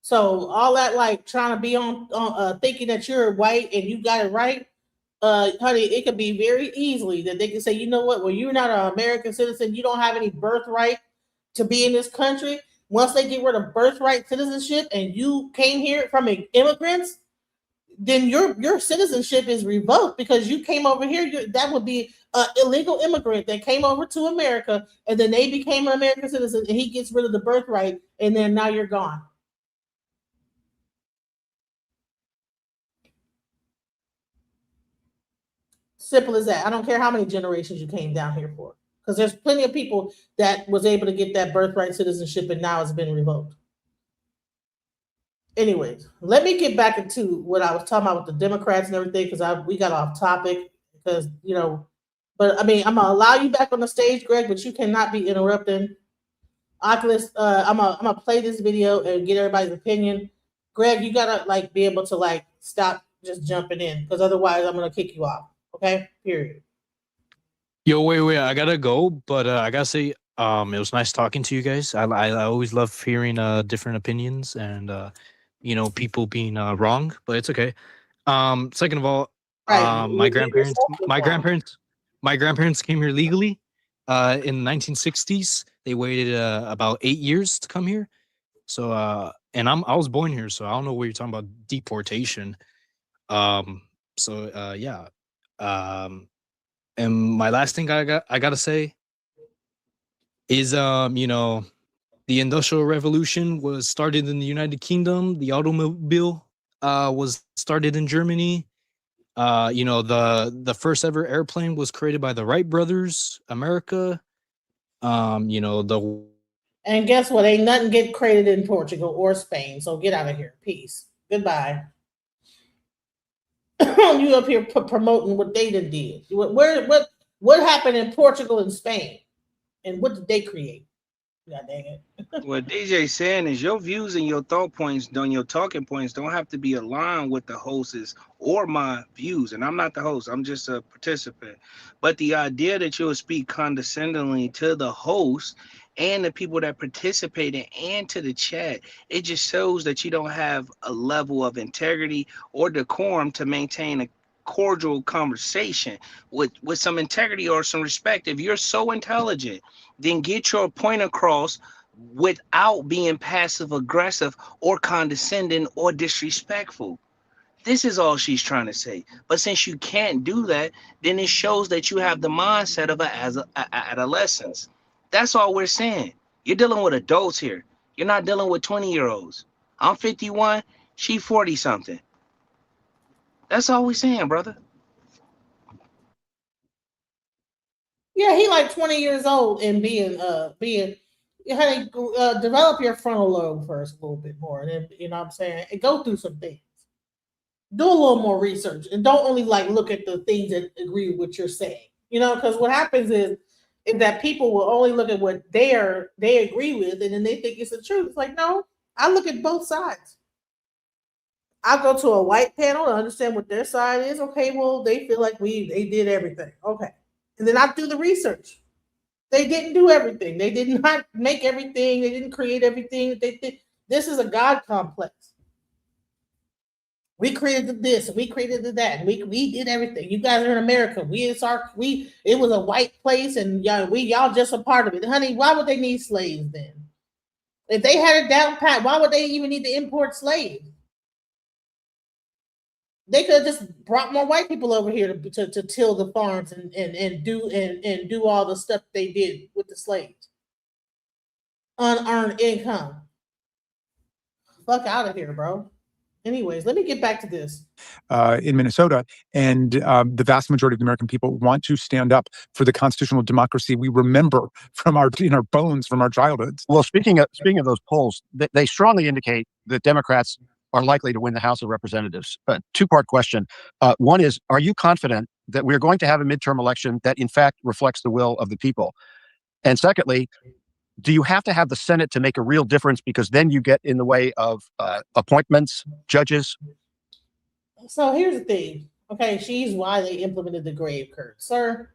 So all that like trying to be on thinking that you're white and you got it right, honey, it could be very easily that they can say, you know what? Well, you're not an American citizen. You don't have any birthright to be in this country. Once they get rid of birthright citizenship and you came here from immigrants, then your citizenship is revoked, because you came over here. That would be an illegal immigrant that came over to America, and then they became an American citizen, and he gets rid of the birthright, and then now you're gone. Simple as that. I don't care how many generations you came down here for. because there's plenty of people that was able to get that birthright citizenship and now it's been revoked. Anyways, let me get back into what I was talking about with the Democrats and everything, because we got off topic because, but I mean, I'm gonna allow you back on the stage, Greg, but you cannot be interrupting. Oculus, I'm gonna play this video and get everybody's opinion. Greg, you gotta like be able to like stop just jumping in, because otherwise I'm gonna kick you off. Okay, period. Yo, wait, I gotta go, but I gotta say, it was nice talking to you guys. I always love hearing different opinions and people being wrong, but it's okay. Second of all, Right, my grandparents came here legally in the 1960s. They waited about 8 years to come here. So and I was born here, so I don't know what you're talking about deportation. Yeah. And my last thing I gotta say is the Industrial Revolution was started in the United Kingdom. The automobile was started in Germany. The first ever airplane was created by the Wright brothers, America. The And guess what? Ain't nothing get created in Portugal or Spain. So get out of here. Peace. Goodbye. You up here promoting what they done did. What happened in Portugal and Spain? And what did they create? God dang it. What DJ saying is your views and your thought points, your talking points don't have to be aligned with the host's or my views. And I'm not the host, I'm just a participant. But the idea that you'll speak condescendingly to the host and the people that participated and to the chat, it just shows that you don't have a level of integrity or decorum to maintain a cordial conversation with some integrity or some respect. If you're so intelligent, then get your point across without being passive aggressive or condescending or disrespectful. This is all she's trying to say. But since you can't do that, then it shows that you have the mindset of an adolescence. That's all we're saying. You're dealing with adults here. You're not dealing with 20-year-olds. I'm 51, she 40 something. That's all we're saying, brother. Yeah, he like 20 years old and honey, develop your frontal lobe first a little bit more. And then, you know what I'm saying? And go through some things. Do a little more research and don't only like look at the things that agree with what you're saying. Because what happens is that people will only look at what they agree with, and then they think it's the truth. It's like, no, I look at both sides. I go to a white panel to understand what their side is. Okay, well, they feel like they did everything. Okay. And then I do the research. They didn't do everything. They did not make everything. They didn't create everything. This is a God complex. We created this, we created that, we did everything. You guys are in America. It was a white place, and y'all just a part of it. Honey, why would they need slaves then? If they had it down pat, why would they even need to import slaves? They could have just brought more white people over here to till the farms and do all the stuff they did with the slaves. Unearned income. Fuck out of here, bro. Anyways, let me get back to this. In Minnesota, and the vast majority of the American people want to stand up for the constitutional democracy we remember from our bones from our childhoods. Well, speaking of those polls, they strongly indicate that Democrats are likely to win the House of Representatives. Two-part question. One is, are you confident that we're going to have a midterm election that in fact reflects the will of the people? And secondly, do you have to have the Senate to make a real difference, because then you get in the way of appointments, judges? So here's the thing. Okay, she's why they implemented the grade curve. Sir,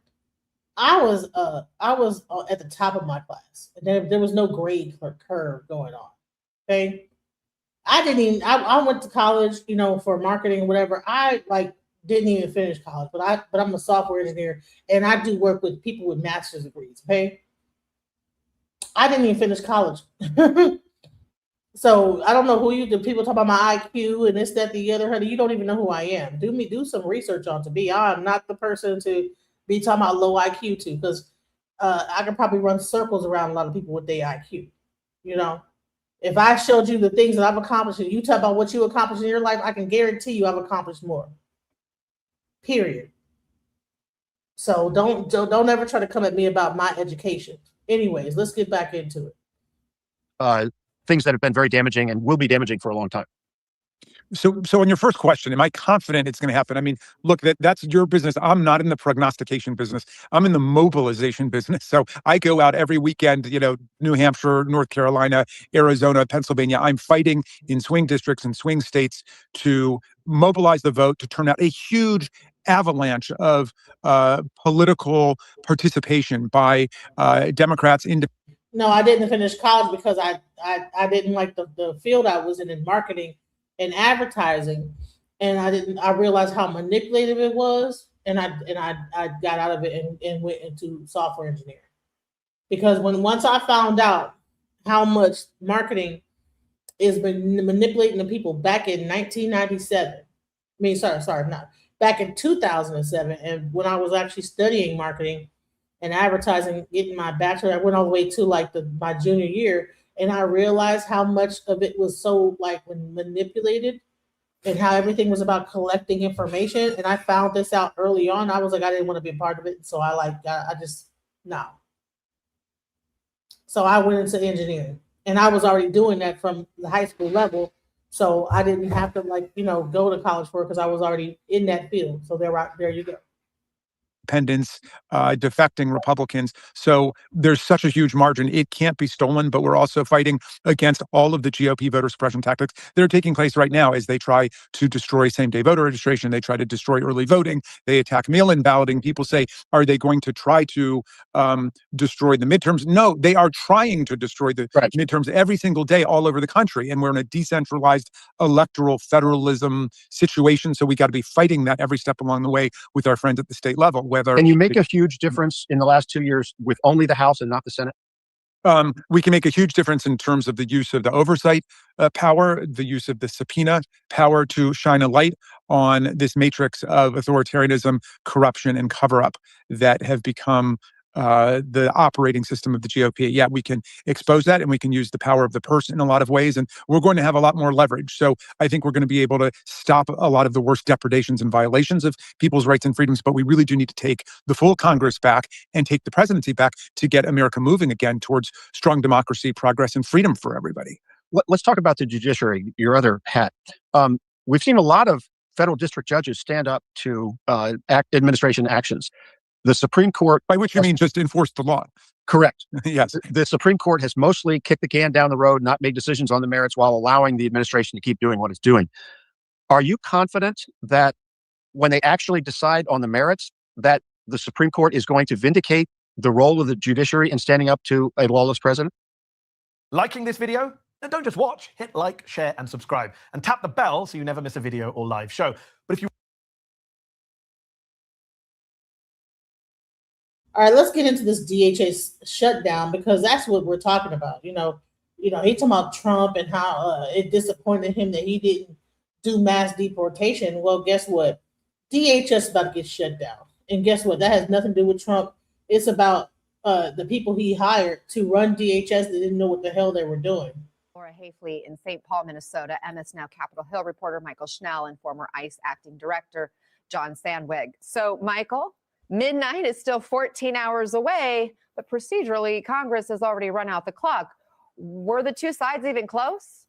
I was at the top of my class. There was no grade curve going on. Okay. I went to college, for marketing or whatever. I didn't even finish college, but I'm a software engineer and I do work with people with master's degrees. Okay. I didn't even finish college. So I don't know the people talk about my IQ and this, that, the other, honey. You don't even know who I am. Do some research on me. I'm not the person to be talking about low IQ to, because I can probably run circles around a lot of people with their IQ. If I showed you the things that I've accomplished and you talk about what you accomplished in your life, I can guarantee you I've accomplished more. Period. So don't ever try to come at me about my education. Anyways, let's get back into it. Things that have been very damaging and will be damaging for a long time. So on your first question, am I confident it's going to happen? I mean, look, that's your business. I'm not in the prognostication business. I'm in the mobilization business. So I go out every weekend, New Hampshire, North Carolina, Arizona, Pennsylvania. I'm fighting in swing districts and swing states to mobilize the vote, to turn out a huge avalanche of political participation by Democrats. No, I didn't finish college because I didn't like the field I was in marketing and advertising, and I realized how manipulative it was, and I got out of it and went into software engineering. Because once I found out how much marketing is been manipulating the people back in 1997, back in 2007, and when I was actually studying marketing and advertising, getting my bachelor, I went all the way to my junior year, and I realized how much of it was so manipulated and how everything was about collecting information. And I found this out early on. I was like, I didn't want to be a part of it. So I just, no. So I went into engineering, and I was already doing that from the high school level. So I didn't have to go to college for it because I was already in that field. So there you go. Independents, defecting Republicans. So there's such a huge margin. It can't be stolen, but we're also fighting against all of the GOP voter suppression tactics that are taking place right now as they try to destroy same-day voter registration. They try to destroy early voting. They attack mail-in balloting. People say, are they going to try to destroy the midterms? No, they are trying to destroy the midterms every single day all over the country. And we're in a decentralized electoral federalism situation. So we got to be fighting that every step along the way with our friends at the state level. Can you make a huge difference in the last 2 years with only the House and not the Senate? We can make a huge difference in terms of the use of the oversight power, the use of the subpoena power to shine a light on this matrix of authoritarianism, corruption, and cover-up that have become the operating system of the GOP. Yeah, we can expose that, and we can use the power of the purse in a lot of ways, and we're going to have a lot more leverage. So I think we're going to be able to stop a lot of the worst depredations and violations of people's rights and freedoms, but we really do need to take the full Congress back and take the presidency back to get America moving again towards strong democracy, progress, and freedom for everybody. Let's talk about the judiciary, your other hat. We've seen a lot of federal district judges stand up to administration actions. The Supreme Court... By which you mean just enforce the law. Correct. Yes. The Supreme Court has mostly kicked the can down the road, not made decisions on the merits while allowing the administration to keep doing what it's doing. Are you confident that when they actually decide on the merits, that the Supreme Court is going to vindicate the role of the judiciary in standing up to a lawless president? Liking this video? And don't just watch, hit like, share, and subscribe. And tap the bell so you never miss a video or live show. But if you... All right, let's get into this DHS shutdown because that's what we're talking about. He talking about Trump and how it disappointed him that he didn't do mass deportation. Well, guess what? DHS is about to get shut down. And guess what? That has nothing to do with Trump. It's about the people he hired to run DHS that didn't know what the hell they were doing. Laura Hafley in St. Paul, Minnesota, MS Now Capitol Hill reporter Michael Schnell and former ICE acting director John Sandwig. So, Michael, midnight is still 14 hours away, but procedurally, Congress has already run out the clock. Were the two sides even close?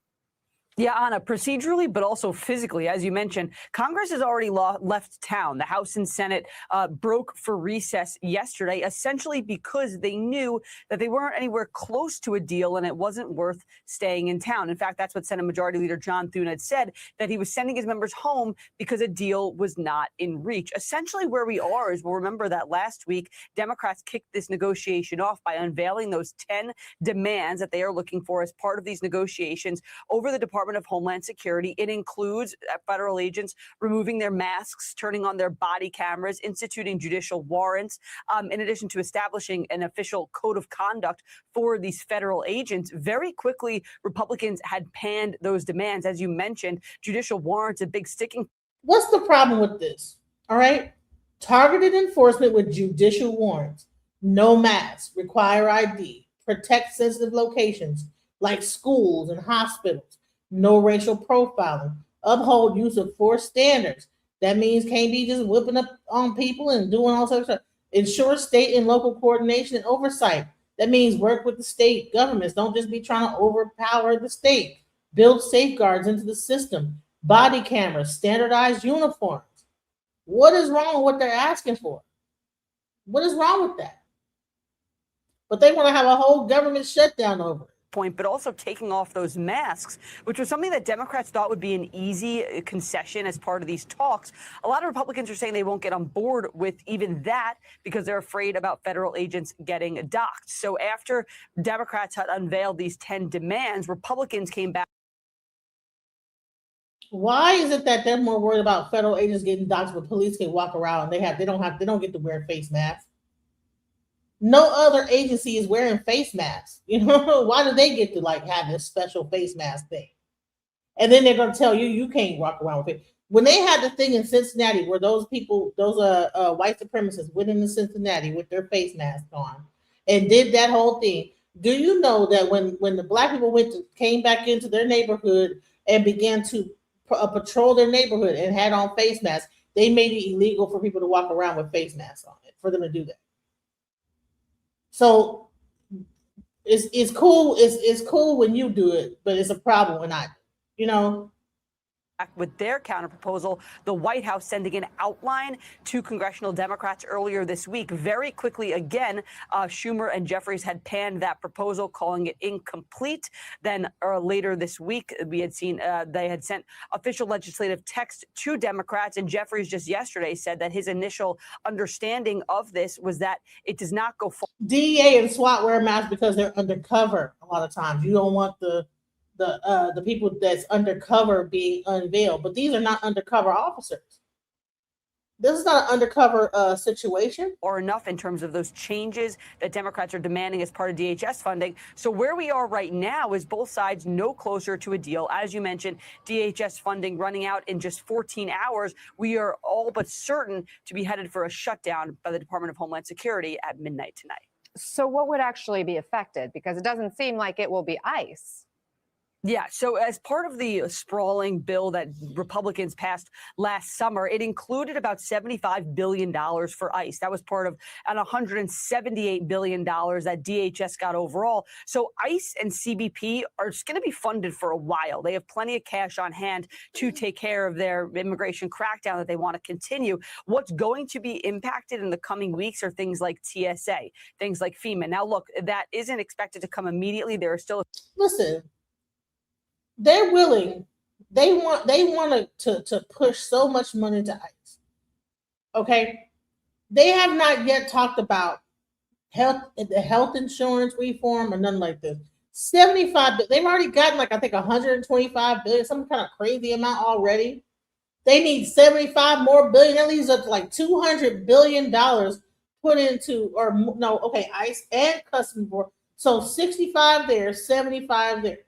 Yeah, Anna, procedurally, but also physically. As you mentioned, Congress has already left town. The House and Senate broke for recess yesterday, essentially because they knew that they weren't anywhere close to a deal and it wasn't worth staying in town. In fact, that's what Senate Majority Leader John Thune had said, that he was sending his members home because a deal was not in reach. Essentially where we are is, we'll remember that last week, Democrats kicked this negotiation off by unveiling those 10 demands that they are looking for as part of these negotiations over the Department of Homeland Security. It includes federal agents removing their masks, turning on their body cameras, instituting judicial warrants, in addition to establishing an official code of conduct for these federal agents. Very quickly, Republicans had panned those demands. As you mentioned, judicial warrants, a big sticking. What's the problem with this? All right. Targeted enforcement with judicial warrants, no masks, require ID, protect sensitive locations like schools and hospitals, no racial profiling, uphold use of force standards. That means can't be just whipping up on people and doing all sorts of stuff. Ensure state and local coordination and oversight. That means work with the state governments. Don't just be trying to overpower the state. Build safeguards into the system. Body cameras, standardized uniforms. What is wrong with what they're asking for? What is wrong with that? But they want to have a whole government shutdown over it. Point, but also taking off those masks, which was something that Democrats thought would be an easy concession as part of these talks. A lot of Republicans are saying they won't get on board with even that because they're afraid about federal agents getting docked. So after Democrats had unveiled these 10 demands, Republicans came back. Why is it that they're more worried about federal agents getting docked, but police can walk around? They don't get to wear face masks. No other agency is wearing face masks. Why do they get to have this special face mask thing? And then they're going to tell you can't walk around with it. When they had the thing in Cincinnati where those white supremacists went into Cincinnati with their face masks on and did that whole thing, do you know that when the black people came back into their neighborhood and began to patrol their neighborhood and had on face masks, they made it illegal for people to walk around with face masks on it, for them to do that. So it's cool. It's cool when you do it, but it's a problem when I do. With their counterproposal, the White House sending an outline to congressional Democrats earlier this week. Very quickly, again, Schumer and Jeffries had panned that proposal, calling it incomplete. Then later this week, we had seen they had sent official legislative text to Democrats, and Jeffries just yesterday said that his initial understanding of this was that it does not go forward. DEA and SWAT wear masks because they're undercover a lot of times. You don't want the people that's undercover being unveiled, but these are not undercover officers. This is not an undercover situation. Or enough in terms of those changes that Democrats are demanding as part of DHS funding. So where we are right now is both sides no closer to a deal. As you mentioned, DHS funding running out in just 14 hours. We are all but certain to be headed for a shutdown by the Department of Homeland Security at midnight tonight. So what would actually be affected? Because it doesn't seem like it will be ICE. Yeah, so as part of the sprawling bill that Republicans passed last summer, it included about $75 billion for ICE. That was part of an $178 billion that DHS got overall. So ICE and CBP are just going to be funded for a while. They have plenty of cash on hand to take care of their immigration crackdown that they want to continue. What's going to be impacted in the coming weeks are things like TSA, things like FEMA. Now, look, that isn't expected to come immediately. There are still... Listen. They're willing. They want to push so much money to ICE. Okay, they have not yet talked about the health insurance reform or nothing like this. 75. They've already gotten I think 125 billion, some kind of crazy amount already. They need 75 more billion. That leaves up to $200 billion put into ICE and Customs Board. So 65 there, 75 there.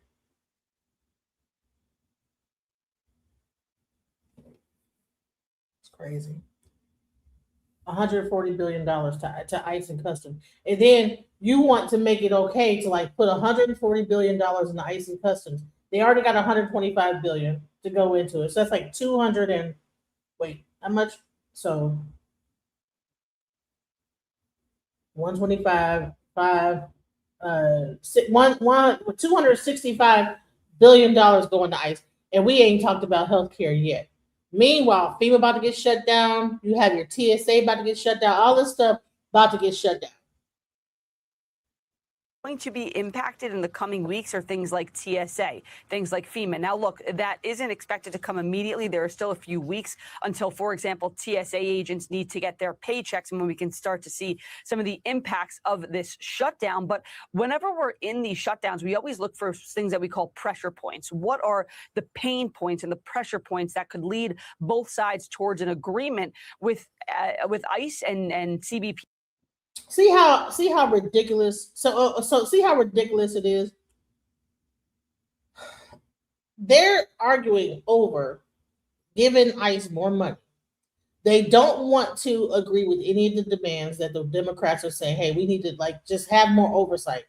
Crazy. $140 billion to ICE and Customs. And then you want to make it okay to put $140 billion in ICE and Customs. They already got $125 billion to go into it. So that's 200 and how much? So 125, $265 billion going to ICE. And we ain't talked about healthcare yet. Meanwhile, FEMA about to get shut down. You have your TSA about to get shut down. All this stuff about to get shut down. Going to be impacted in the coming weeks are things like TSA, things like FEMA. Now, look, that isn't expected to come immediately. There are still a few weeks until, for example, TSA agents need to get their paychecks and when we can start to see some of the impacts of this shutdown. But whenever we're in these shutdowns, we always look for things that we call pressure points. What are the pain points and the pressure points that could lead both sides towards an agreement with ICE and CBP? See how ridiculous. So see how ridiculous it is. They're arguing over giving ICE more money. They don't want to agree with any of the demands that the Democrats are saying. Hey, we need to just have more oversight.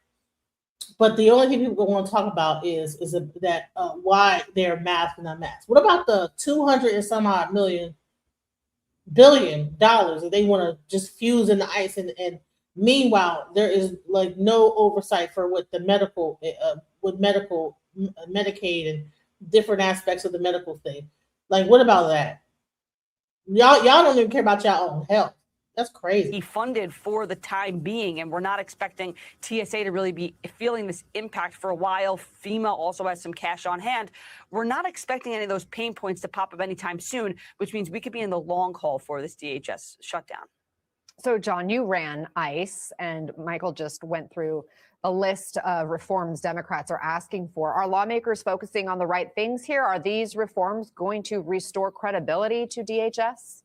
But the only thing people want to talk about is that why they're masked and not masked. What about the 200 and some odd million billion that they want to just fuse into ICE, and meanwhile there is like no oversight for what the medical Medicaid and different aspects of the medical thing. Like, what about that? Y'all don't even care about y'all own health. That's crazy. Funded for the time being, and we're not expecting TSA to really be feeling this impact for a while. FEMA also has some cash on hand. We're not expecting any of those pain points to pop up anytime soon, which means we could be in the long haul for this DHS shutdown. So, John, you ran ICE, and Michael just went through a list of reforms Democrats are asking for. Are lawmakers focusing on the right things here? Are these reforms going to restore credibility to DHS?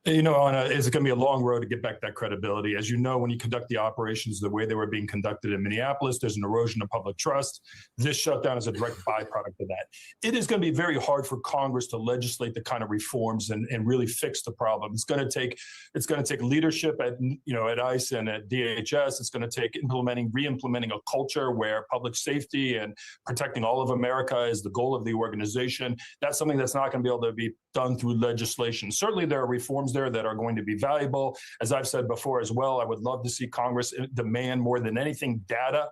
You know, Anna, it's going to be a long road to get back that credibility. As you know, when you conduct the operations the way they were being conducted in Minneapolis, there's an erosion of public trust. This shutdown is a direct byproduct of that. It is going to be very hard for Congress to legislate the kind of reforms and really fix the problem. It's going to take leadership at ICE and at DHS. It's going to take re-implementing a culture where public safety and protecting all of America is the goal of the organization. That's something that's not going to be able to be done through legislation. Certainly there are reforms there that are going to be valuable. As I've said before as well, I would love to see Congress demand more than anything data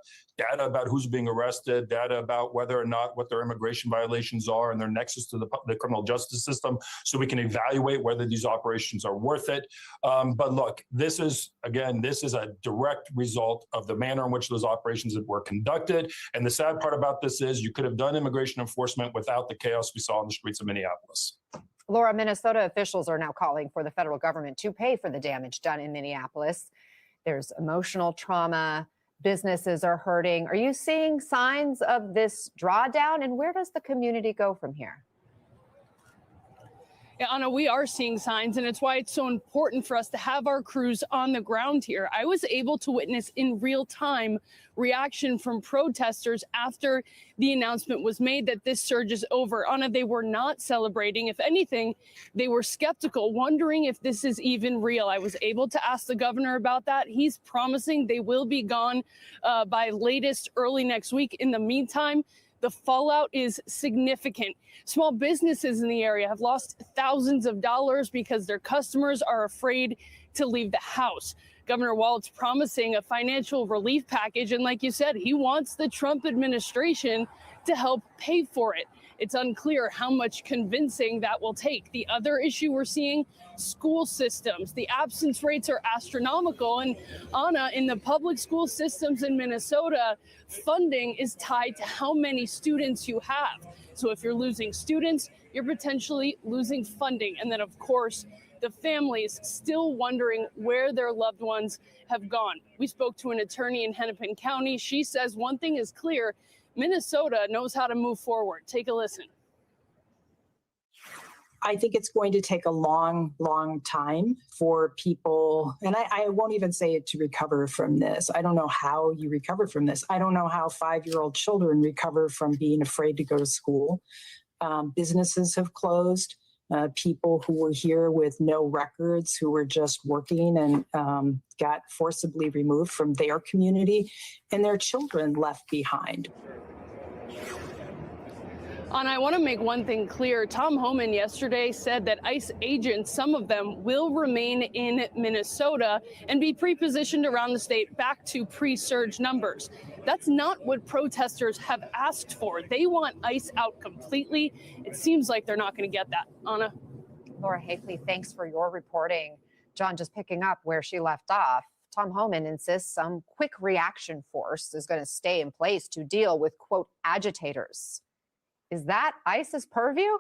about who's being arrested, data about whether or not what their immigration violations are and their nexus to the criminal justice system, so we can evaluate whether these operations are worth it. But look, this is a direct result of the manner in which those operations were conducted. And the sad part about this is you could have done immigration enforcement without the chaos we saw in the streets of Minneapolis. Laura, Minnesota officials are now calling for the federal government to pay for the damage done in Minneapolis. There's emotional trauma. Businesses are hurting. Are you seeing signs of this drawdown? And where does the community go from here? Yeah, Anna, we are seeing signs, and it's why it's so important for us to have our crews on the ground here. I was able to witness in real time reaction from protesters after the announcement was made that this surge is over. Anna, they were not celebrating. If anything, they were skeptical, wondering if this is even real. I was able to ask the governor about that. He's promising they will be gone by latest early next week. In the meantime, the fallout is significant. Small businesses in the area have lost thousands of dollars because their customers are afraid to leave the house. Governor Walz promising a financial relief package, and like you said, he wants the Trump administration to help pay for it. It's unclear how much convincing that will take. The other issue we're seeing, school systems. The absence rates are astronomical. And Anna, in the public school systems in Minnesota, funding is tied to how many students you have. So if you're losing students, you're potentially losing funding. And then, of course, the families still wondering where their loved ones have gone. We spoke to an attorney in Hennepin County. She says one thing is clear: Minnesota knows how to move forward. Take a listen. I think it's going to take a long, long time for people, and I won't even say it to recover from this. I don't know how you recover from this. I don't know how 5-year-old children recover from being afraid to go to school. Businesses have closed. People who were here with no records, who were just working and got forcibly removed from their community, and their children left behind. And I want to make one thing clear. Tom Homan yesterday said that ICE agents, some of them, will remain in Minnesota and be pre-positioned around the state back to pre-surge numbers. That's not what protesters have asked for. They want ICE out completely. It seems like they're not going to get that. Anna? Laura Hafley, thanks for your reporting. John, just picking up where she left off, Tom Homan insists some quick reaction force is going to stay in place to deal with, quote, agitators. Is that ICE's purview?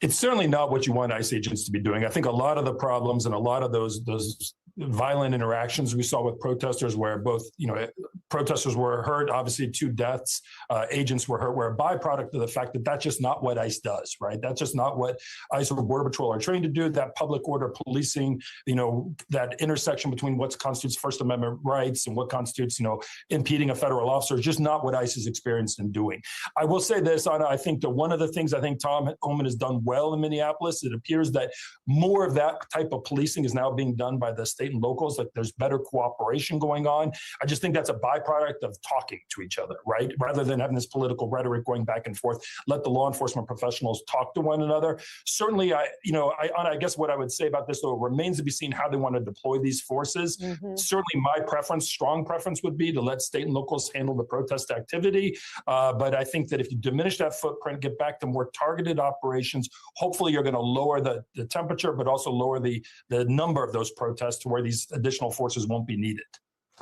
It's certainly not what you want ICE agents to be doing. I think a lot of the problems and a lot of those violent interactions we saw with protesters, where both, protesters were hurt, obviously 2 deaths, agents were hurt, were a byproduct of the fact that that's just not what ICE does, right? That's just not what ICE or Border Patrol are trained to do. That public order policing, that intersection between what constitutes First Amendment rights and what constitutes, impeding a federal officer is just not what ICE is experienced in doing. I will say this, Anna, I think that one of the things I think Tom Homan has done well in Minneapolis, it appears that more of that type of policing is now being done by the state state and locals, that there's better cooperation going on. I just think that's a byproduct of talking to each other, right? Rather than having this political rhetoric going back and forth, let the law enforcement professionals talk to one another. Certainly, I guess what I would say about this, though, it remains to be seen how they want to deploy these forces. Certainly my preference, strong preference, would be to let state and locals handle the protest activity. But I think that if you diminish that footprint, get back to more targeted operations, hopefully you're going to lower the temperature, but also lower the number of those protests to where these additional forces won't be needed.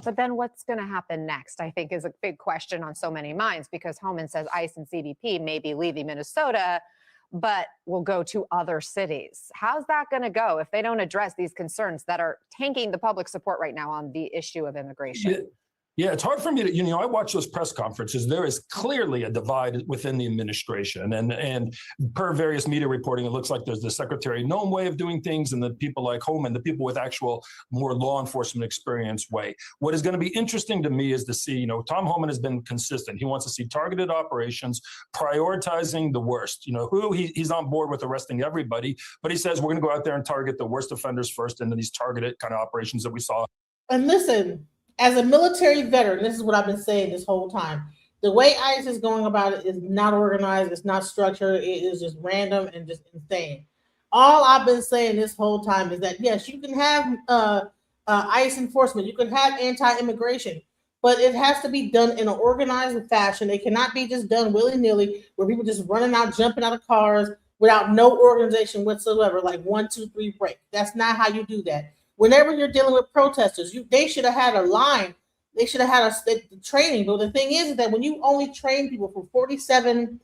But then what's going to happen next, I think, is a big question on so many minds, because Homan says ICE and CBP may be leaving Minnesota, but will go to other cities. How's that going to go if they don't address these concerns that are tanking the public support right now on the issue of immigration? Yeah, it's hard for me to, I watch those press conferences. There is clearly a divide within the administration. And per various media reporting, it looks like there's the Secretary Noem way of doing things and the people like Homan, the people with actual more law enforcement experience way. What is going to be interesting to me is to see, Tom Homan has been consistent. He wants to see targeted operations, prioritizing the worst. He's on board with arresting everybody, but he says we're going to go out there and target the worst offenders first into these targeted kind of operations that we saw. And listen, as a military veteran, this is what I've been saying this whole time. The way ICE is going about it is not organized. It's not structured. It is just random and just insane. All I've been saying this whole time is that, yes, you can have ICE enforcement. You can have anti-immigration, but it has to be done in an organized fashion. It cannot be just done willy-nilly where people just running out, jumping out of cars without no organization whatsoever, like 1, 2, 3 break. That's not how you do that. Whenever you're dealing with protesters, they should have had a line. They should have had a training. But the thing is that when you only train people for 47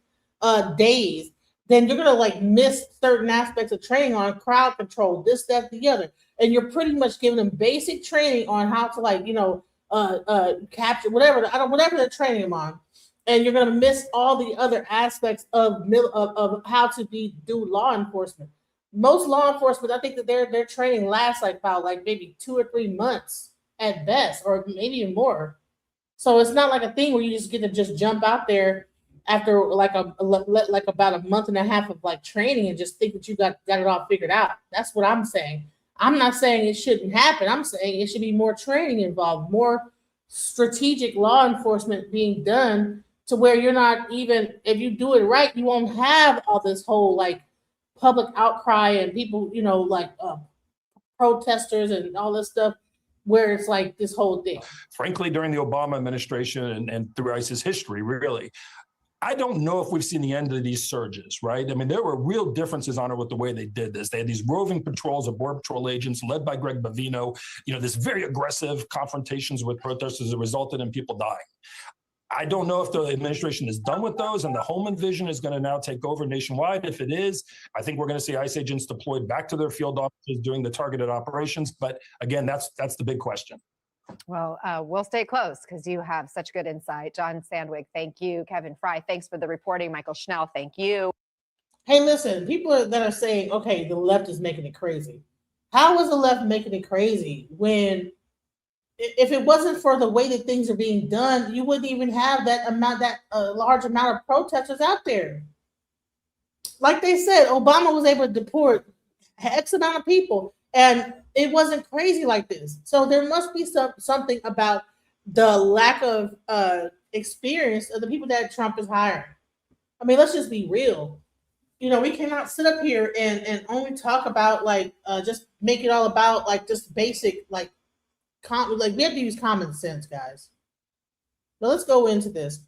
days, then you're going to miss certain aspects of training on crowd control, this, that, the other. And you're pretty much giving them basic training on how to capture whatever they're training them on. And you're going to miss all the other aspects of how to do law enforcement. Most law enforcement, I think that their training lasts about maybe 2 or 3 months at best, or maybe even more. So it's not like a thing where you just get to just jump out there after about a month and a half of training and just think that you got it all figured out. That's what I'm saying. I'm not saying it shouldn't happen. I'm saying it should be more training involved, more strategic law enforcement being done to where you're not even, if you do it right, you won't have all this whole public outcry and people, protesters and all this stuff, where it's this whole thing. Frankly, during the Obama administration and through ICE's history, really, I don't know if we've seen the end of these surges, right? I mean, there were real differences on it with the way they did this. They had these roving patrols of Border Patrol agents led by Greg Bavino, this very aggressive confrontations with protesters that resulted in people dying. I don't know if the administration is done with those and the Homan vision is going to now take over nationwide. If it is, I think we're going to see ICE agents deployed back to their field offices doing the targeted operations. But again, that's the big question. Well, we'll stay close because you have such good insight. John Sandwig, thank you. Kevin Fry, thanks for the reporting. Michael Schnell, thank you. Hey, listen, people that are saying, okay, the left is making it crazy. How is the left making it crazy when, if it wasn't for the way that things are being done, you wouldn't even have that large amount of protesters out there. Like they said, Obama was able to deport X amount of people, and it wasn't crazy like this. So there must be something about the lack of experience of the people that Trump is hiring. I mean, let's just be real. We cannot sit up here and only talk about just make it all about just basic we have to use common sense, guys. But let's go into this.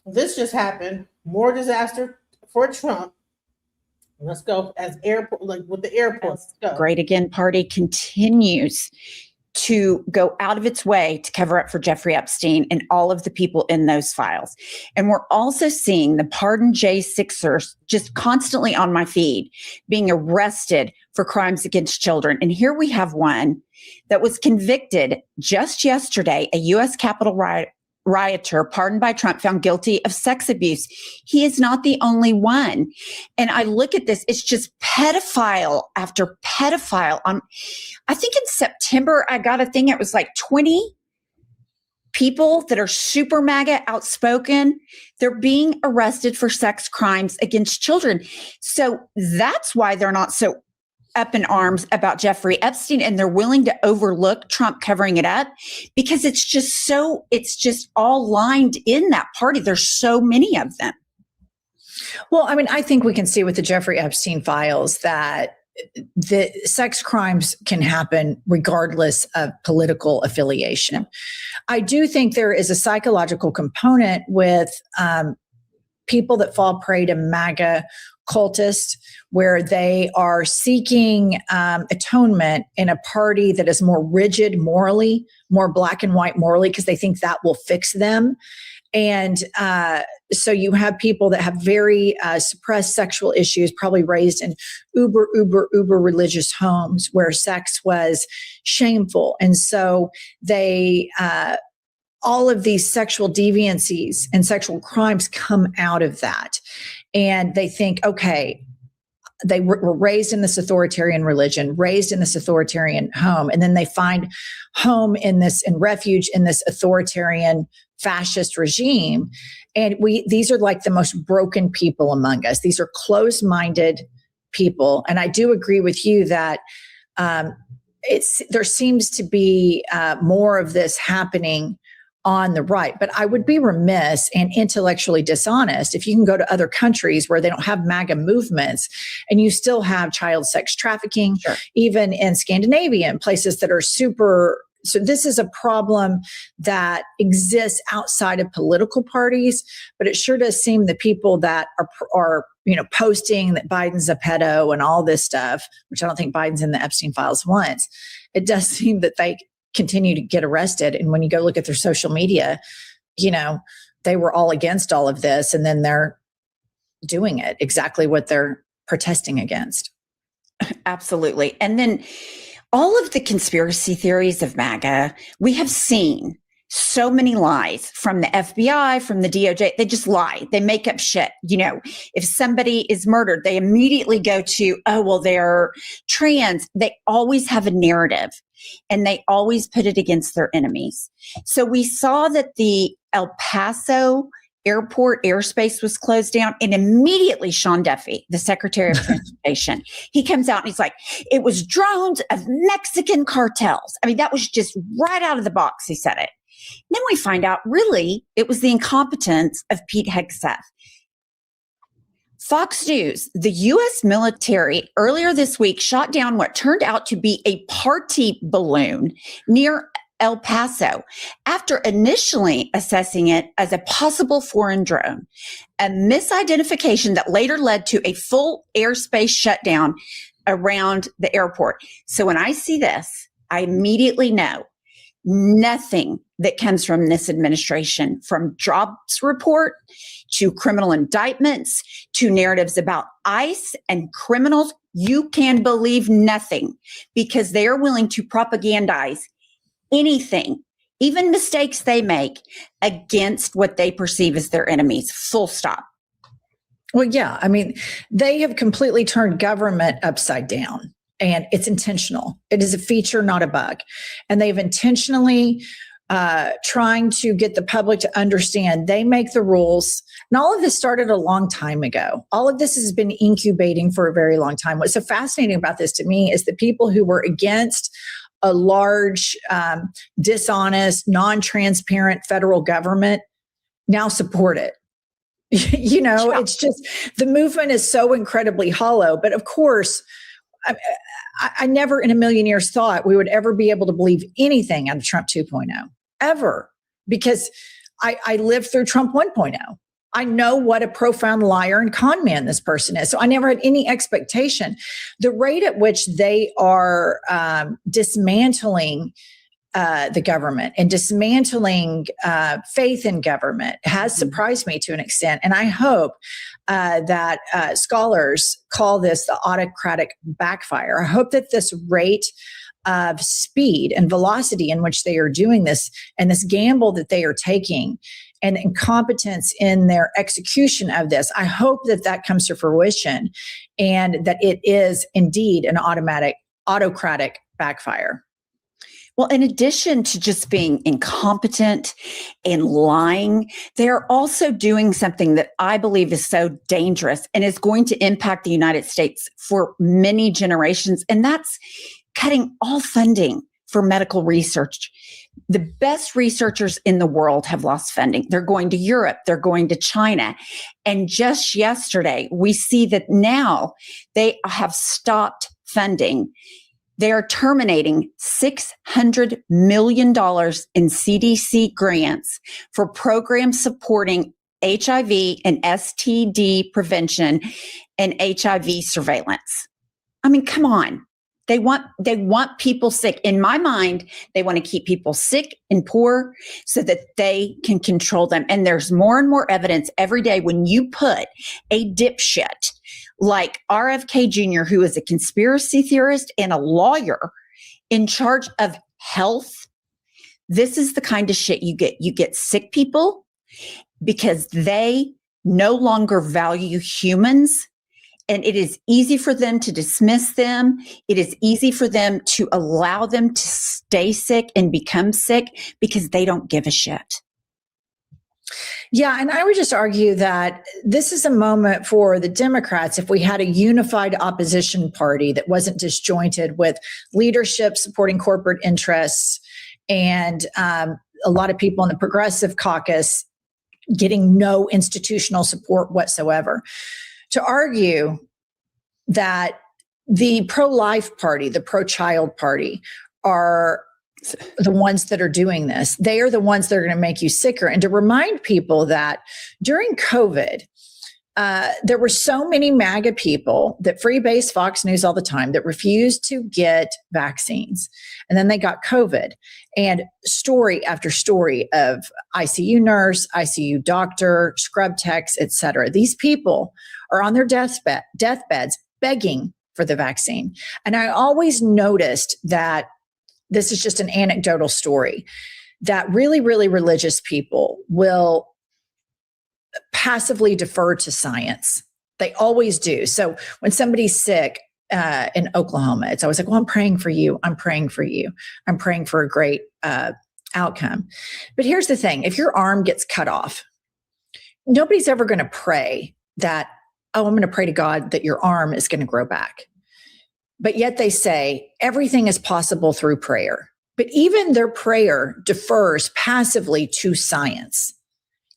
This just happened. More disaster for Trump. Let's go as airport, with the airports. Great Again Party continues to go out of its way to cover up for Jeffrey Epstein and all of the people in those files. And we're also seeing the Pardon J6ers just constantly on my feed being arrested for crimes against children. And here we have one that was convicted just yesterday, a U.S. Capitol rioter pardoned by Trump, found guilty of sex abuse. He is not the only one. And I look at this, it's just pedophile after pedophile. I think in September, I got a thing, it was 20 people that are super MAGA outspoken. They're being arrested for sex crimes against children. So that's why they're not so up in arms about Jeffrey Epstein, and they're willing to overlook Trump covering it up because it's just all lined in that party. There's so many of them. Well, I mean, I think we can see with the Jeffrey Epstein files that the sex crimes can happen regardless of political affiliation. I do think there is a psychological component with people that fall prey to MAGA cultists, where they are seeking atonement in a party that is more rigid morally, more black and white morally, because they think that will fix them. And so you have people that have very suppressed sexual issues, probably raised in uber religious homes where sex was shameful. And so they, all of these sexual deviancies and sexual crimes come out of that. And they think, okay, they were raised in this authoritarian religion, raised in this authoritarian home, and then they find home in refuge in this authoritarian fascist regime. And these are like the most broken people among us. These are closed-minded people. And I do agree with you that there seems to be more of this happening on the right. But I would be remiss and intellectually dishonest if you can go to other countries where they don't have MAGA movements and you still have child sex trafficking, sure, even in Scandinavia and places that are super. So this is a problem that exists outside of political parties, but it sure does seem the people that are posting that Biden's a pedo and all this stuff, which I don't think Biden's in the Epstein files once. It does seem that they continue to get arrested. And when you go look at their social media, they were all against all of this. And then they're doing it exactly what they're protesting against. Absolutely. And then all of the conspiracy theories of MAGA, we have seen so many lies from the FBI, from the DOJ. They just lie. They make up shit. If somebody is murdered, they immediately go to, oh, well, they're trans. They always have a narrative and they always put it against their enemies. So we saw that the El Paso airport airspace was closed down, and immediately Sean Duffy, the Secretary of Transportation, he comes out and he's like, it was drones of Mexican cartels. I mean, that was just right out of the box. He said it. Then we find out really it was the incompetence of Pete Hegseth. Fox News, the U.S. military earlier this week shot down what turned out to be a party balloon near El Paso after initially assessing it as a possible foreign drone, a misidentification that later led to a full airspace shutdown around the airport. So when I see this, I immediately know nothing that comes from this administration, from jobs report to criminal indictments to narratives about ICE and criminals, you can believe nothing because they are willing to propagandize anything, even mistakes they make, against what they perceive as their enemies. Full stop. Well, yeah. I mean, they have completely turned government upside down, and it's intentional. It is a feature, not a bug. And they've intentionally trying to get the public to understand they make the rules. And all of this started a long time ago. All of this has been incubating for a very long time. What's so fascinating about this to me is the people who were against a large, dishonest, non-transparent federal government now support it. It's just, the movement is so incredibly hollow. But of course, I never in a million years thought we would ever be able to believe anything out of Trump 2.0, ever, because I lived through Trump 1.0. I know what a profound liar and con man this person is. So I never had any expectation. The rate at which they are dismantling the government and dismantling faith in government has surprised me to an extent. And I hope that scholars call this the autocratic backfire. I hope that this rate of speed and velocity in which they are doing this and this gamble that they are taking and incompetence in their execution of this, I hope that that comes to fruition and that it is indeed an autocratic backfire. Well, in addition to just being incompetent and lying, they're also doing something that I believe is so dangerous and is going to impact the United States for many generations. And that's cutting all funding for medical research. The best researchers in the world have lost funding. They're going to Europe, they're going to China. And just yesterday, we see that now they have stopped funding. They are terminating $600 million in CDC grants for programs supporting HIV and STD prevention and HIV surveillance. I mean, come on. They want people sick. In my mind, they want to keep people sick and poor so that they can control them. And there's more and more evidence every day when you put a dipshit like RFK Jr., who is a conspiracy theorist and a lawyer in charge of health. This is the kind of shit you get. You get sick people because they no longer value humans. And it is easy for them to dismiss them. It is easy for them to allow them to stay sick and become sick because they don't give a shit. Yeah, and I would just argue that this is a moment for the Democrats if we had a unified opposition party that wasn't disjointed with leadership supporting corporate interests and a lot of people in the progressive caucus getting no institutional support whatsoever. To argue that the pro-life party, the pro-child party are the ones that are doing this. They are the ones that are going to make you sicker. And to remind people that during COVID, there were so many MAGA people that freebase Fox News all the time that refused to get vaccines. And then they got COVID. And story after story of ICU nurse, ICU doctor, scrub techs, et cetera. These people are on their deathbeds begging for the vaccine. And I always noticed that this is just an anecdotal story, that really, really religious people will passively defer to science. They always do. So when somebody's sick in Oklahoma, it's always like, well, I'm praying for you. I'm praying for you. I'm praying for a great outcome. But here's the thing. If your arm gets cut off, nobody's ever going to pray that, oh, I'm going to pray to God that your arm is going to grow back. But yet they say everything is possible through prayer. But even their prayer defers passively to science.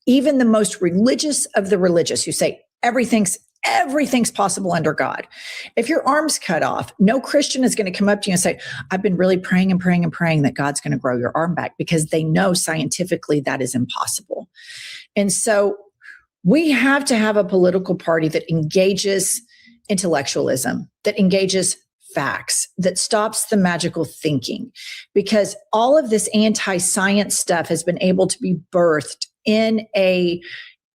Even the most religious of the religious who say everything's possible under God. If your arm's cut off, no Christian is going to come up to you and say, I've been really praying and praying and praying that God's going to grow your arm back, because they know scientifically that is impossible. And so we have to have a political party that engages intellectualism, that engages facts, that stops the magical thinking, because all of this anti-science stuff has been able to be birthed in a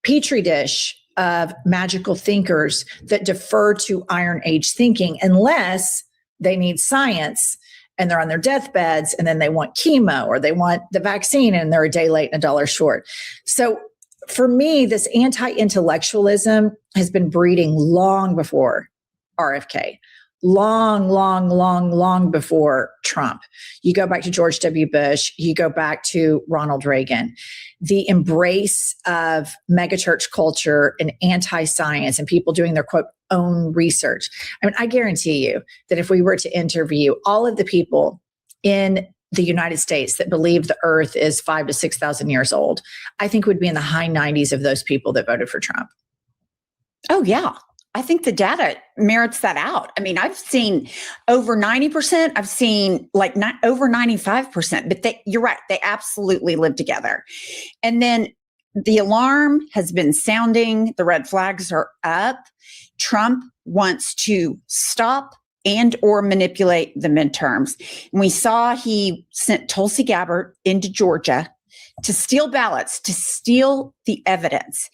petri dish of magical thinkers that defer to Iron Age thinking, unless they need science and they're on their deathbeds and then they want chemo or they want the vaccine and they're a day late and $1 short. So for me, this anti-intellectualism has been breeding long before RFK. Long before Trump. You go back to George W. Bush, you go back to Ronald Reagan. The embrace of megachurch culture and anti-science and people doing their, quote, own research. I mean, I guarantee you that if we were to interview all of the people in the United States that believe the earth is 5,000 to 6,000 years old, I think would be in the high 90s of those people that voted for Trump. Oh, yeah. I think the data merits that out. I mean, I've seen over 90%. I've seen like not over 95%, but you're right. They absolutely live together. And then the alarm has been sounding. The red flags are up. Trump wants to stop and or manipulate the midterms. And we saw he sent Tulsi Gabbard into Georgia to steal ballots, to steal the evidence.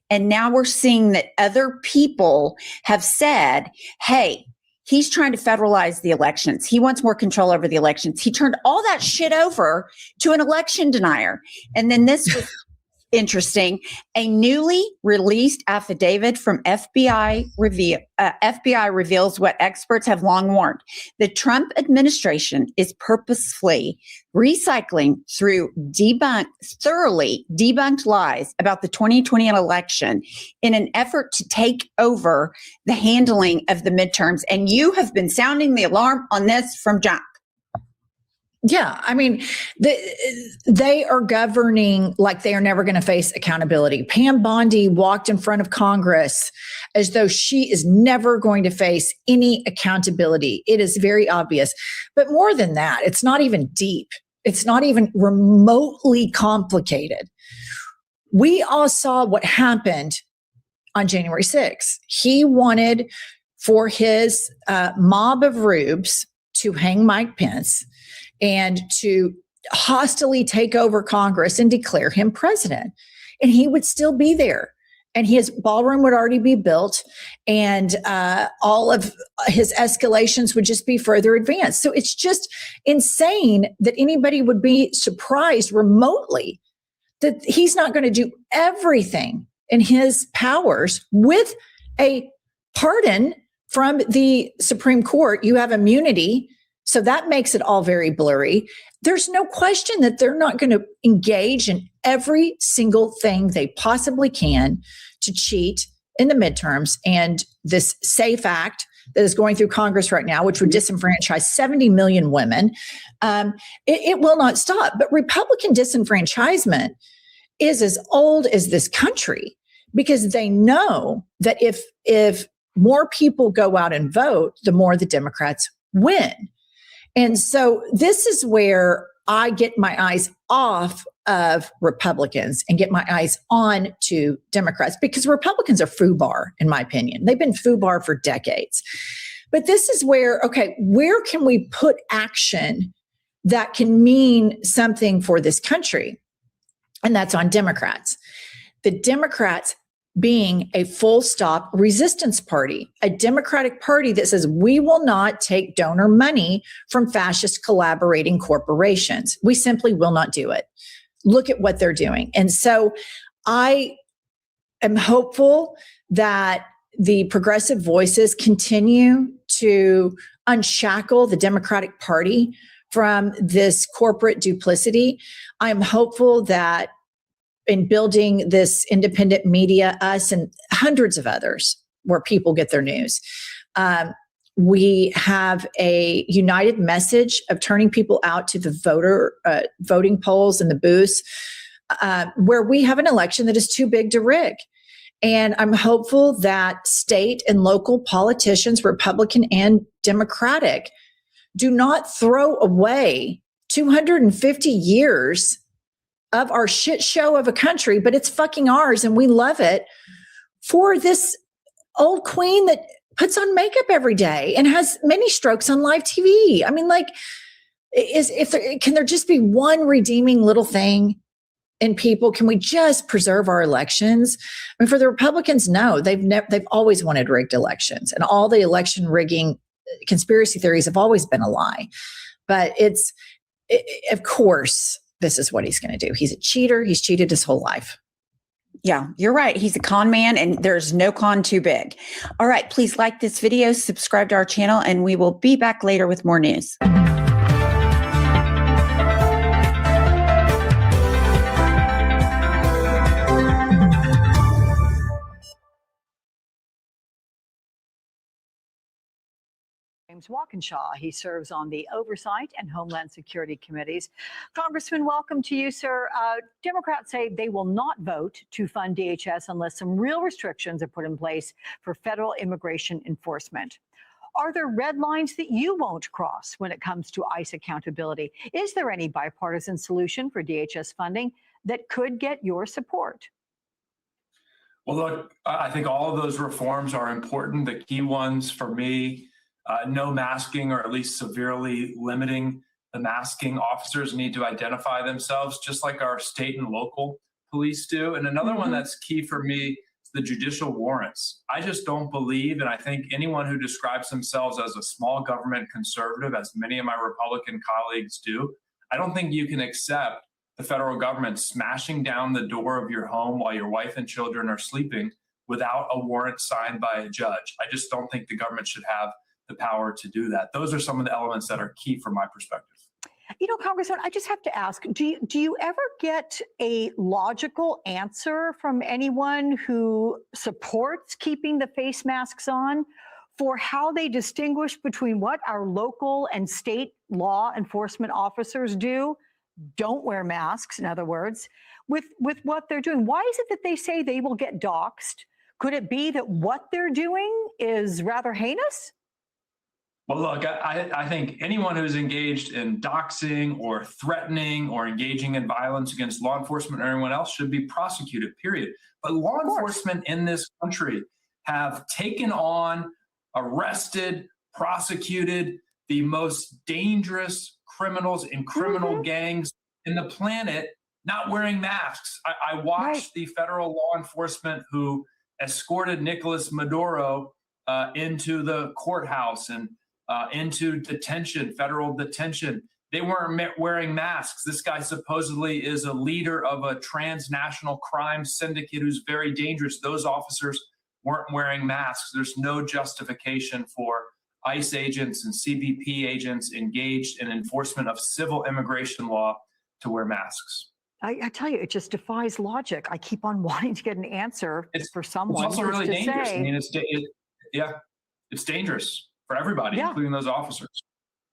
And now we're seeing that other people have said, hey, he's trying to federalize the elections. He wants more control over the elections. He turned all that shit over to an election denier. And then this was interesting. A newly released affidavit from FBI reveals what experts have long warned. The Trump administration is purposefully recycling through thoroughly debunked lies about the 2020 election in an effort to take over the handling of the midterms. And you have been sounding the alarm on this from jump. Yeah, I mean, they are governing like they are never going to face accountability. Pam Bondi walked in front of Congress as though she is never going to face any accountability. It is very obvious. But more than that, it's not even deep. It's not even remotely complicated. We all saw what happened on January 6th. He wanted for his mob of rubes to hang Mike Pence and to hostily take over Congress and declare him president. And he would still be there. And his ballroom would already be built. And all of his escalations would just be further advanced. So it's just insane that anybody would be surprised remotely that he's not going to do everything in his powers with a pardon from the Supreme Court. You have immunity. So that makes it all very blurry. There's no question that they're not going to engage in every single thing they possibly can to cheat in the midterms. And this SAFE Act that is going through Congress right now, which would disenfranchise 70 million women, it will not stop. But Republican disenfranchisement is as old as this country, because they know that if more people go out and vote, the more the Democrats win. And so this is where I get my eyes off of Republicans and get my eyes on to Democrats, because Republicans are FUBAR, in my opinion. They've been FUBAR for decades. But this is where, okay, where can we put action that can mean something for this country? And that's on Democrats. The Democrats being a full stop resistance party, a Democratic Party that says we will not take donor money from fascist collaborating corporations. We simply will not do it. Look at what they're doing. And so I am hopeful that the progressive voices continue to unshackle the Democratic Party from this corporate duplicity. I'm hopeful that in building this independent media, us and hundreds of others where people get their news, we have a united message of turning people out to the voting polls and the booths, where we have an election that is too big to rig. And I'm hopeful that state and local politicians, Republican and Democratic, do not throw away 250 years of our shit show of a country, but it's fucking ours and we love it, for this old queen that puts on makeup every day and has many strokes on live TV. I mean, like, can there just be one redeeming little thing in people? Can we just preserve our elections? I mean, for the Republicans, no, they've always wanted rigged elections, and all the election rigging conspiracy theories have always been a lie. But of course, this is what he's going to do. He's a cheater. He's cheated his whole life. Yeah, you're right. He's a con man, and there's no con too big. All right, please like this video, subscribe to our channel, and we will be back later with more news. James Walkinshaw. He serves on the Oversight and Homeland Security Committees. Congressman, welcome to you, sir. Democrats say they will not vote to fund DHS unless some real restrictions are put in place for federal immigration enforcement. Are there red lines that you won't cross when it comes to ICE accountability? Is there any bipartisan solution for DHS funding that could get your support? Well, look, I think all of those reforms are important. The key ones for me, no masking, or at least severely limiting the masking. Officers need to identify themselves just like our state and local police do. And another one that's key for me is the judicial warrants. I just don't believe, and I think anyone who describes themselves as a small government conservative, as many of my Republican colleagues do, I don't think you can accept the federal government smashing down the door of your home while your wife and children are sleeping without a warrant signed by a judge. I just don't think the government should have the power to do that. Those are some of the elements that are key from my perspective. You know, Congressman, I just have to ask, do you ever get a logical answer from anyone who supports keeping the face masks on for how they distinguish between what our local and state law enforcement officers don't wear masks, in other words, with what they're doing? Why is it that they say they will get doxxed? Could it be that what they're doing is rather heinous? Well, look, I think anyone who's engaged in doxing or threatening or engaging in violence against law enforcement or anyone else should be prosecuted, period. But law enforcement in this country have taken on, arrested, prosecuted the most dangerous criminals in criminal gangs in the planet not wearing masks. I watched the federal law enforcement who escorted Nicolas Maduro into the courthouse and into detention, federal detention. They weren't wearing masks. This guy supposedly is a leader of a transnational crime syndicate who's very dangerous. Those officers weren't wearing masks. There's no justification for ICE agents and CBP agents engaged in enforcement of civil immigration law to wear masks. I tell you, it just defies logic. I keep on wanting to get an answer for someone. It's also really to dangerous. say, I mean, it's dangerous for everybody, including those officers.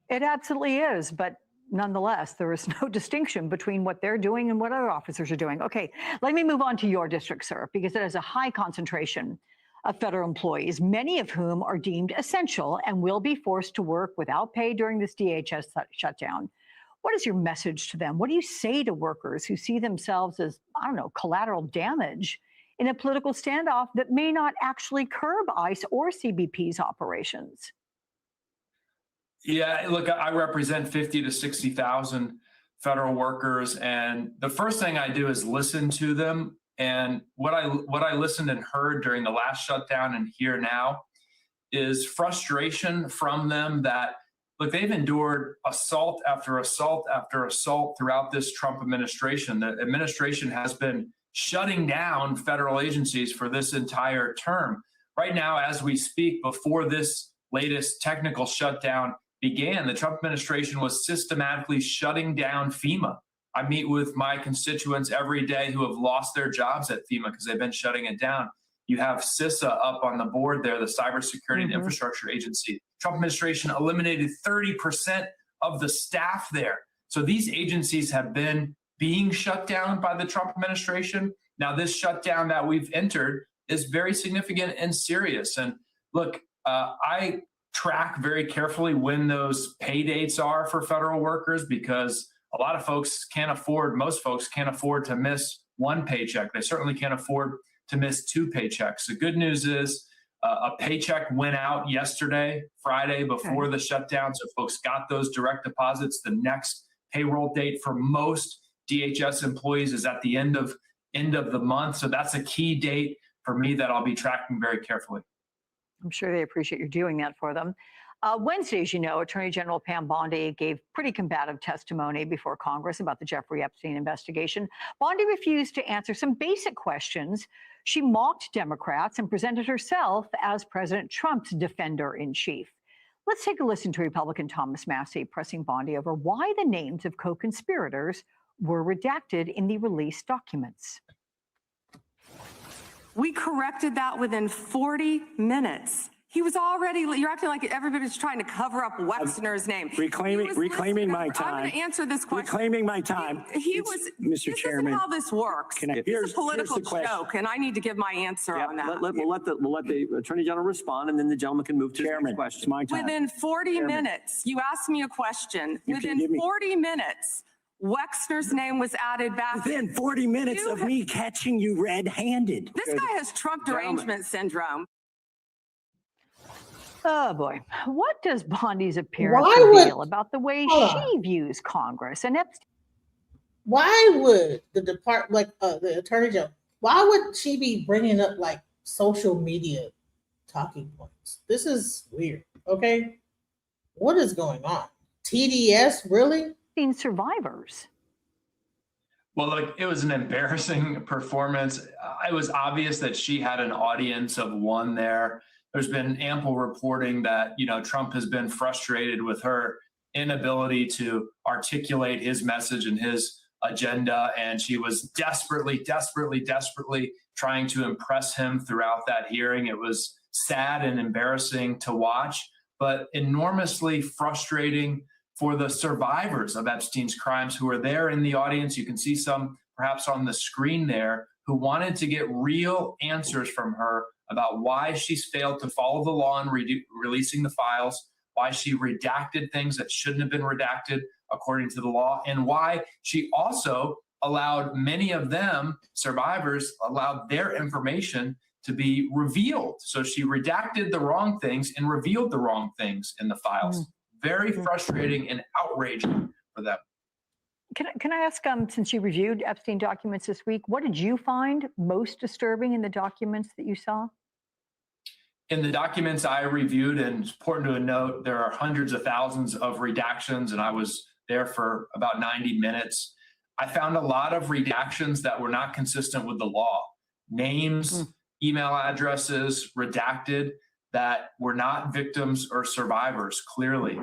it absolutely is, but nonetheless, there is no distinction between what they're doing and what other officers are doing. Okay, let me move on to your district, sir, because it has a high concentration of federal employees, many of whom are deemed essential and will be forced to work without pay during this DHS shutdown. What is your message to them? What do you say to workers who see themselves as, I don't know, collateral damage in a political standoff that may not actually curb ICE or CBP's operations? Yeah, look, I represent 50 to 60,000 federal workers, and the first thing I do is listen to them. And what I listened and heard during the last shutdown and here now is frustration from them that, look, they've endured assault after assault after assault throughout this Trump administration. The administration has been shutting down federal agencies for this entire term. Right now, as we speak, before this latest technical shutdown began, the Trump administration was systematically shutting down FEMA. I meet with my constituents every day who have lost their jobs at FEMA because they've been shutting it down. You have CISA up on the board there, the Cybersecurity and Infrastructure Agency. Trump administration eliminated 30% of the staff there. So these agencies have been being shut down by the Trump administration. Now this shutdown that we've entered is very significant and serious. And look, I track very carefully when those pay dates are for federal workers because a lot of folks can't afford, most folks can't afford to miss one paycheck. They certainly can't afford to miss two paychecks. The good news is a paycheck went out yesterday, Friday, before the shutdown. So folks got those direct deposits. The next payroll date for most DHS employees is at the end of the month. So that's a key date for me that I'll be tracking very carefully. I'm sure they appreciate you doing that for them. Wednesday, as you know, Attorney General Pam Bondi gave pretty combative testimony before Congress about the Jeffrey Epstein investigation. Bondi refused to answer some basic questions. She mocked Democrats and presented herself as President Trump's defender-in-chief. Let's take a listen to Republican Thomas Massie pressing Bondi over why the names of co-conspirators were redacted in the released documents. We corrected that within 40 minutes. He was already, you're acting like everybody's trying to cover up Wexner's name. Reclaiming my time. I'm going to answer this question. Reclaiming my time. He was, Mr. Chairman. This is how this works. It's a political joke, and I need to give my answer on that. We'll let the Attorney General respond, and then the gentleman can move to the next question. It's my time. Within 40 minutes, you asked me a question. Within 40 minutes, Wexner's name was added back. Within 40 minutes of me catching you red-handed. This guy has Trump derangement syndrome. Oh boy, what does Bondi's appearance reveal about the way she views Congress and Epstein? Why would the Attorney General, why would she be bringing up like social media talking points? This is weird, okay? What is going on? TDS, really? Survivors. Well, look, it was an embarrassing performance. It was obvious that she had an audience of one there. There's been ample reporting that, Trump has been frustrated with her inability to articulate his message and his agenda. And she was desperately trying to impress him throughout that hearing. It was sad and embarrassing to watch, but enormously frustrating for the survivors of Epstein's crimes who are there in the audience. You can see some perhaps on the screen there, who wanted to get real answers from her about why she's failed to follow the law in releasing the files, why she redacted things that shouldn't have been redacted according to the law, and why she also allowed many of them, survivors, allowed their information to be revealed. So she redacted the wrong things and revealed the wrong things in the files. Very frustrating and outraging for them. Can I ask, since you reviewed Epstein documents this week, what did you find most disturbing in the documents that you saw? In the documents I reviewed, and it's important to note, there are hundreds of thousands of redactions, and I was there for about 90 minutes. I found a lot of redactions that were not consistent with the law. Names, email addresses redacted that were not victims or survivors, clearly.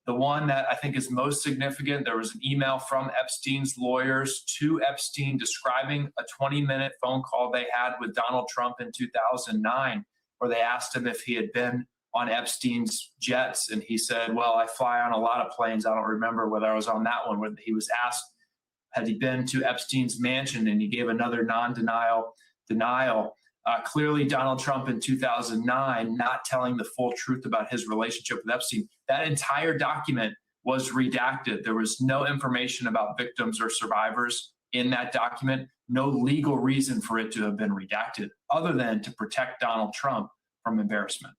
The one that I think is most significant, there was an email from Epstein's lawyers to Epstein describing a 20-minute phone call they had with Donald Trump in 2009, where they asked him if he had been on Epstein's jets. And he said, well, I fly on a lot of planes. I don't remember whether I was on that one. When he was asked, had he been to Epstein's mansion, and he gave another denial. Clearly, Donald Trump in 2009, not telling the full truth about his relationship with Epstein. That entire document was redacted. There was no information about victims or survivors in that document. No legal reason for it to have been redacted other than to protect Donald Trump from embarrassment.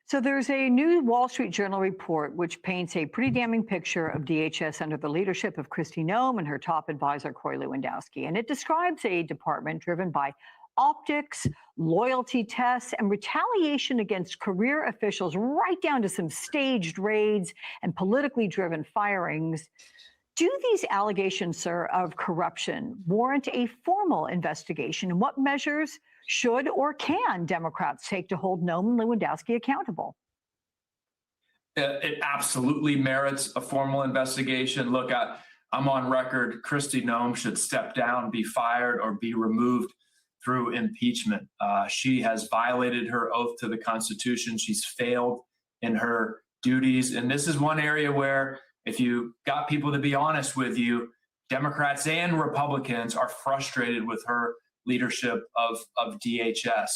So there's a new Wall Street Journal report which paints a pretty damning picture of DHS under the leadership of Kristi Noem and her top advisor, Corey Lewandowski. And it describes a department driven by optics, loyalty tests, and retaliation against career officials, right down to some staged raids and politically driven firings. Do these allegations, sir, of corruption warrant a formal investigation? And what measures should or can Democrats take to hold Noem and Lewandowski accountable? It absolutely merits a formal investigation. Look, I'm on record. Kristi Noem should step down, be fired, or be removed through impeachment. She has violated her oath to the Constitution. She's failed in her duties. And this is one area where, if you got people to be honest with you, Democrats and Republicans are frustrated with her leadership of DHS.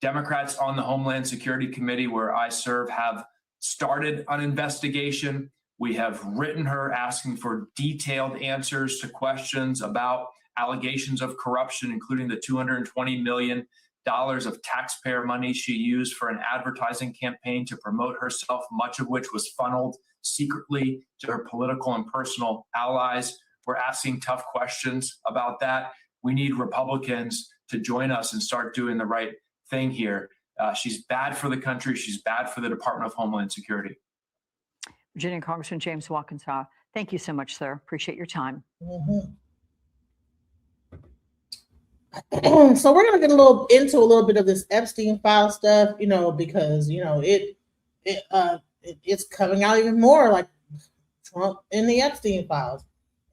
Democrats on the Homeland Security Committee, where I serve, have started an investigation. We have written her asking for detailed answers to questions about allegations of corruption, including the $220 million of taxpayer money she used for an advertising campaign to promote herself, much of which was funneled secretly to her political and personal allies. We're asking tough questions about that. We need Republicans to join us and start doing the right thing here. She's bad for the country. She's bad for the Department of Homeland Security. Virginia Congressman James Walkinshaw, thank you so much, sir. Appreciate your time. So we're going to get into a little bit of this Epstein file stuff, because, it's coming out even more like Trump in the Epstein files.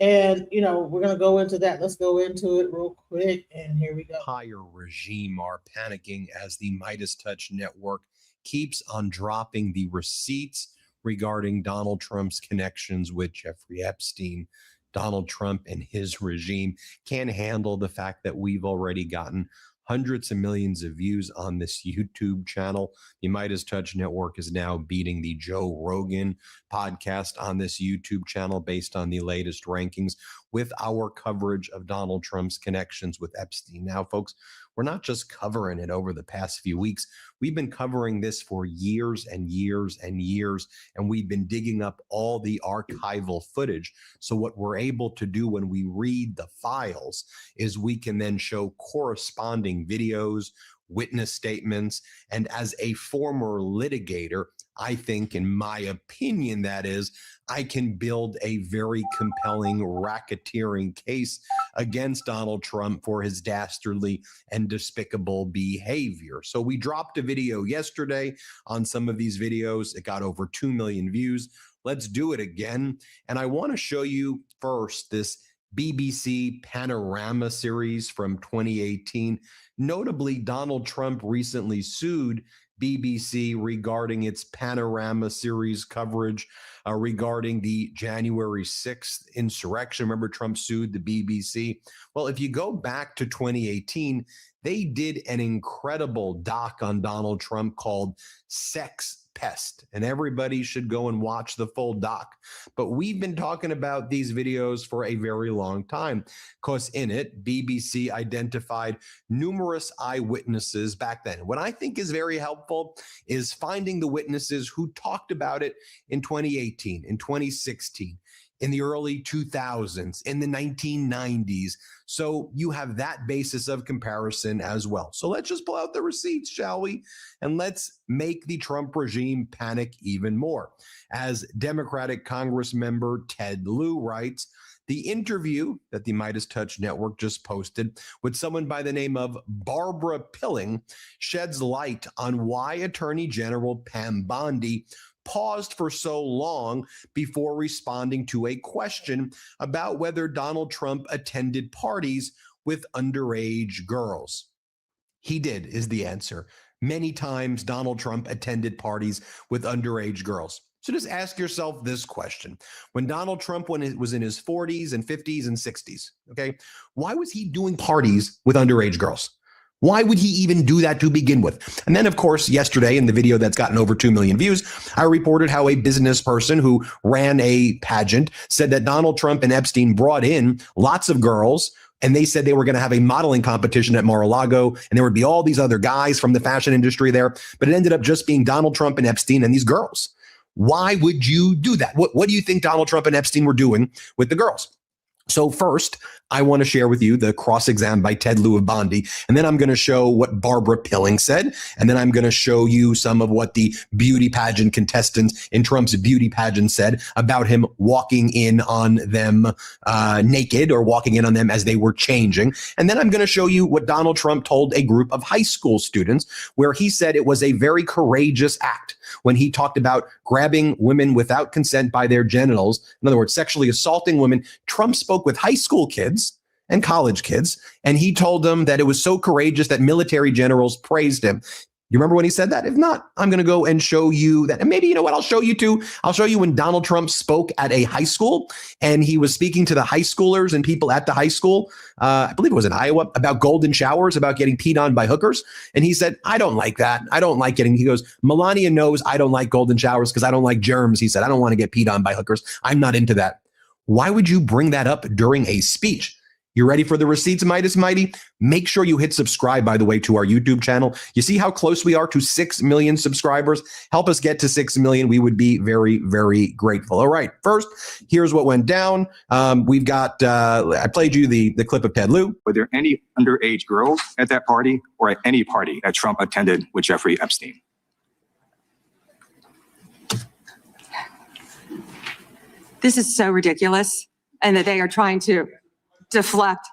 And, we're going to go into that. Let's go into it real quick. And here we go. Entire regime are panicking as the Midas Touch network keeps on dropping the receipts regarding Donald Trump's connections with Jeffrey Epstein. Donald Trump and his regime can't handle the fact that we've already gotten hundreds of millions of views on this YouTube channel. The Midas Touch Network is now beating the Joe Rogan podcast on this YouTube channel based on the latest rankings with our coverage of Donald Trump's connections with Epstein. Now, folks, we're not just covering it over the past few weeks. We've been covering this for years and years and years, and we've been digging up all the archival footage. So what we're able to do when we read the files is we can then show corresponding videos, witness statements, and as a former litigator, I think, in my opinion, that is, I can build a very compelling racketeering case against Donald Trump for his dastardly and despicable behavior. So we dropped a video yesterday on some of these videos. It got over 2 million views. Let's do it again. And I want to show you first this BBC Panorama series from 2018. Notably, Donald Trump recently sued BBC regarding its Panorama series coverage regarding the January 6th insurrection. Remember, Trump sued the BBC? Well, if you go back to 2018, they did an incredible doc on Donald Trump called Sex Pest, and everybody should go and watch the full doc. But we've been talking about these videos for a very long time because in it, BBC identified numerous eyewitnesses back then. What I think is very helpful is finding the witnesses who talked about it in 2018, in 2016, in the early 2000s, in the 1990s. So you have that basis of comparison as well. So let's just pull out the receipts, shall we? And let's make the Trump regime panic even more. As Democratic Congress member Ted Lieu writes, the interview that the Midas Touch Network just posted with someone by the name of Barbara Pilling sheds light on why Attorney General Pam Bondi paused for so long before responding to a question about whether Donald Trump attended parties with underage girls. He did, is the answer. Many times Donald Trump attended parties with underage girls. So just ask yourself this question. When Donald Trump was in his 40s and 50s and 60s, okay, why was he doing parties with underage girls? Why would he even do that to begin with? And then, of course, yesterday in the video that's gotten over 2 million views, I reported how a business person who ran a pageant said that Donald Trump and Epstein brought in lots of girls, and they said they were going to have a modeling competition at Mar-a-Lago, and there would be all these other guys from the fashion industry there, but it ended up just being Donald Trump and Epstein and these girls. Why would you do that? What do you think Donald Trump and Epstein were doing with the girls? So first, I want to share with you the cross-exam by Ted Lieu of Bondi, and then I'm going to show what Barbara Pilling said, and then I'm going to show you some of what the beauty pageant contestants in Trump's beauty pageant said about him walking in on them naked or walking in on them as they were changing. And then I'm going to show you what Donald Trump told a group of high school students, where he said it was a very courageous act when he talked about grabbing women without consent by their genitals. In other words, sexually assaulting women. Trump spoke with high school kids and college kids, and he told them that it was so courageous that military generals praised him. You remember when he said that? If not, I'm going to go and show you that. And maybe, you know what, I'll show you too. I'll show you when Donald Trump spoke at a high school, and he was speaking to the high schoolers and people at the high school, I believe it was in Iowa, about golden showers, about getting peed on by hookers. And he said, I don't like that. I don't like he goes, Melania knows I don't like golden showers because I don't like germs. He said, I don't want to get peed on by hookers. I'm not into that. Why would you bring that up during a speech? You ready for the receipts, Midas Mighty? Make sure you hit subscribe, by the way, to our YouTube channel. You see how close we are to 6 million subscribers? Help us get to 6 million. We would be very, very grateful. All right. First, here's what went down. We've got, I played you the clip of Ted Lieu. Were there any underage girls at that party or at any party that Trump attended with Jeffrey Epstein? This is so ridiculous, and that they are trying to deflect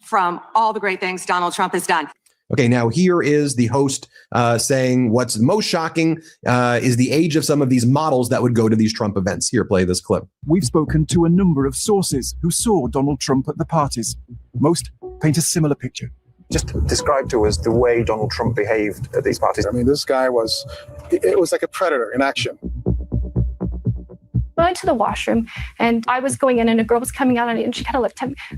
from all the great things Donald Trump has done. Okay, now here is the host saying what's most shocking is the age of some of these models that would go to these Trump events. Here, play this clip. We've spoken to a number of sources who saw Donald Trump at the parties. Most paint a similar picture. Just describe to us the way Donald Trump behaved at these parties. I mean, this guy it was like a predator in action. I went to the washroom and I was going in and a girl was coming out and she kind of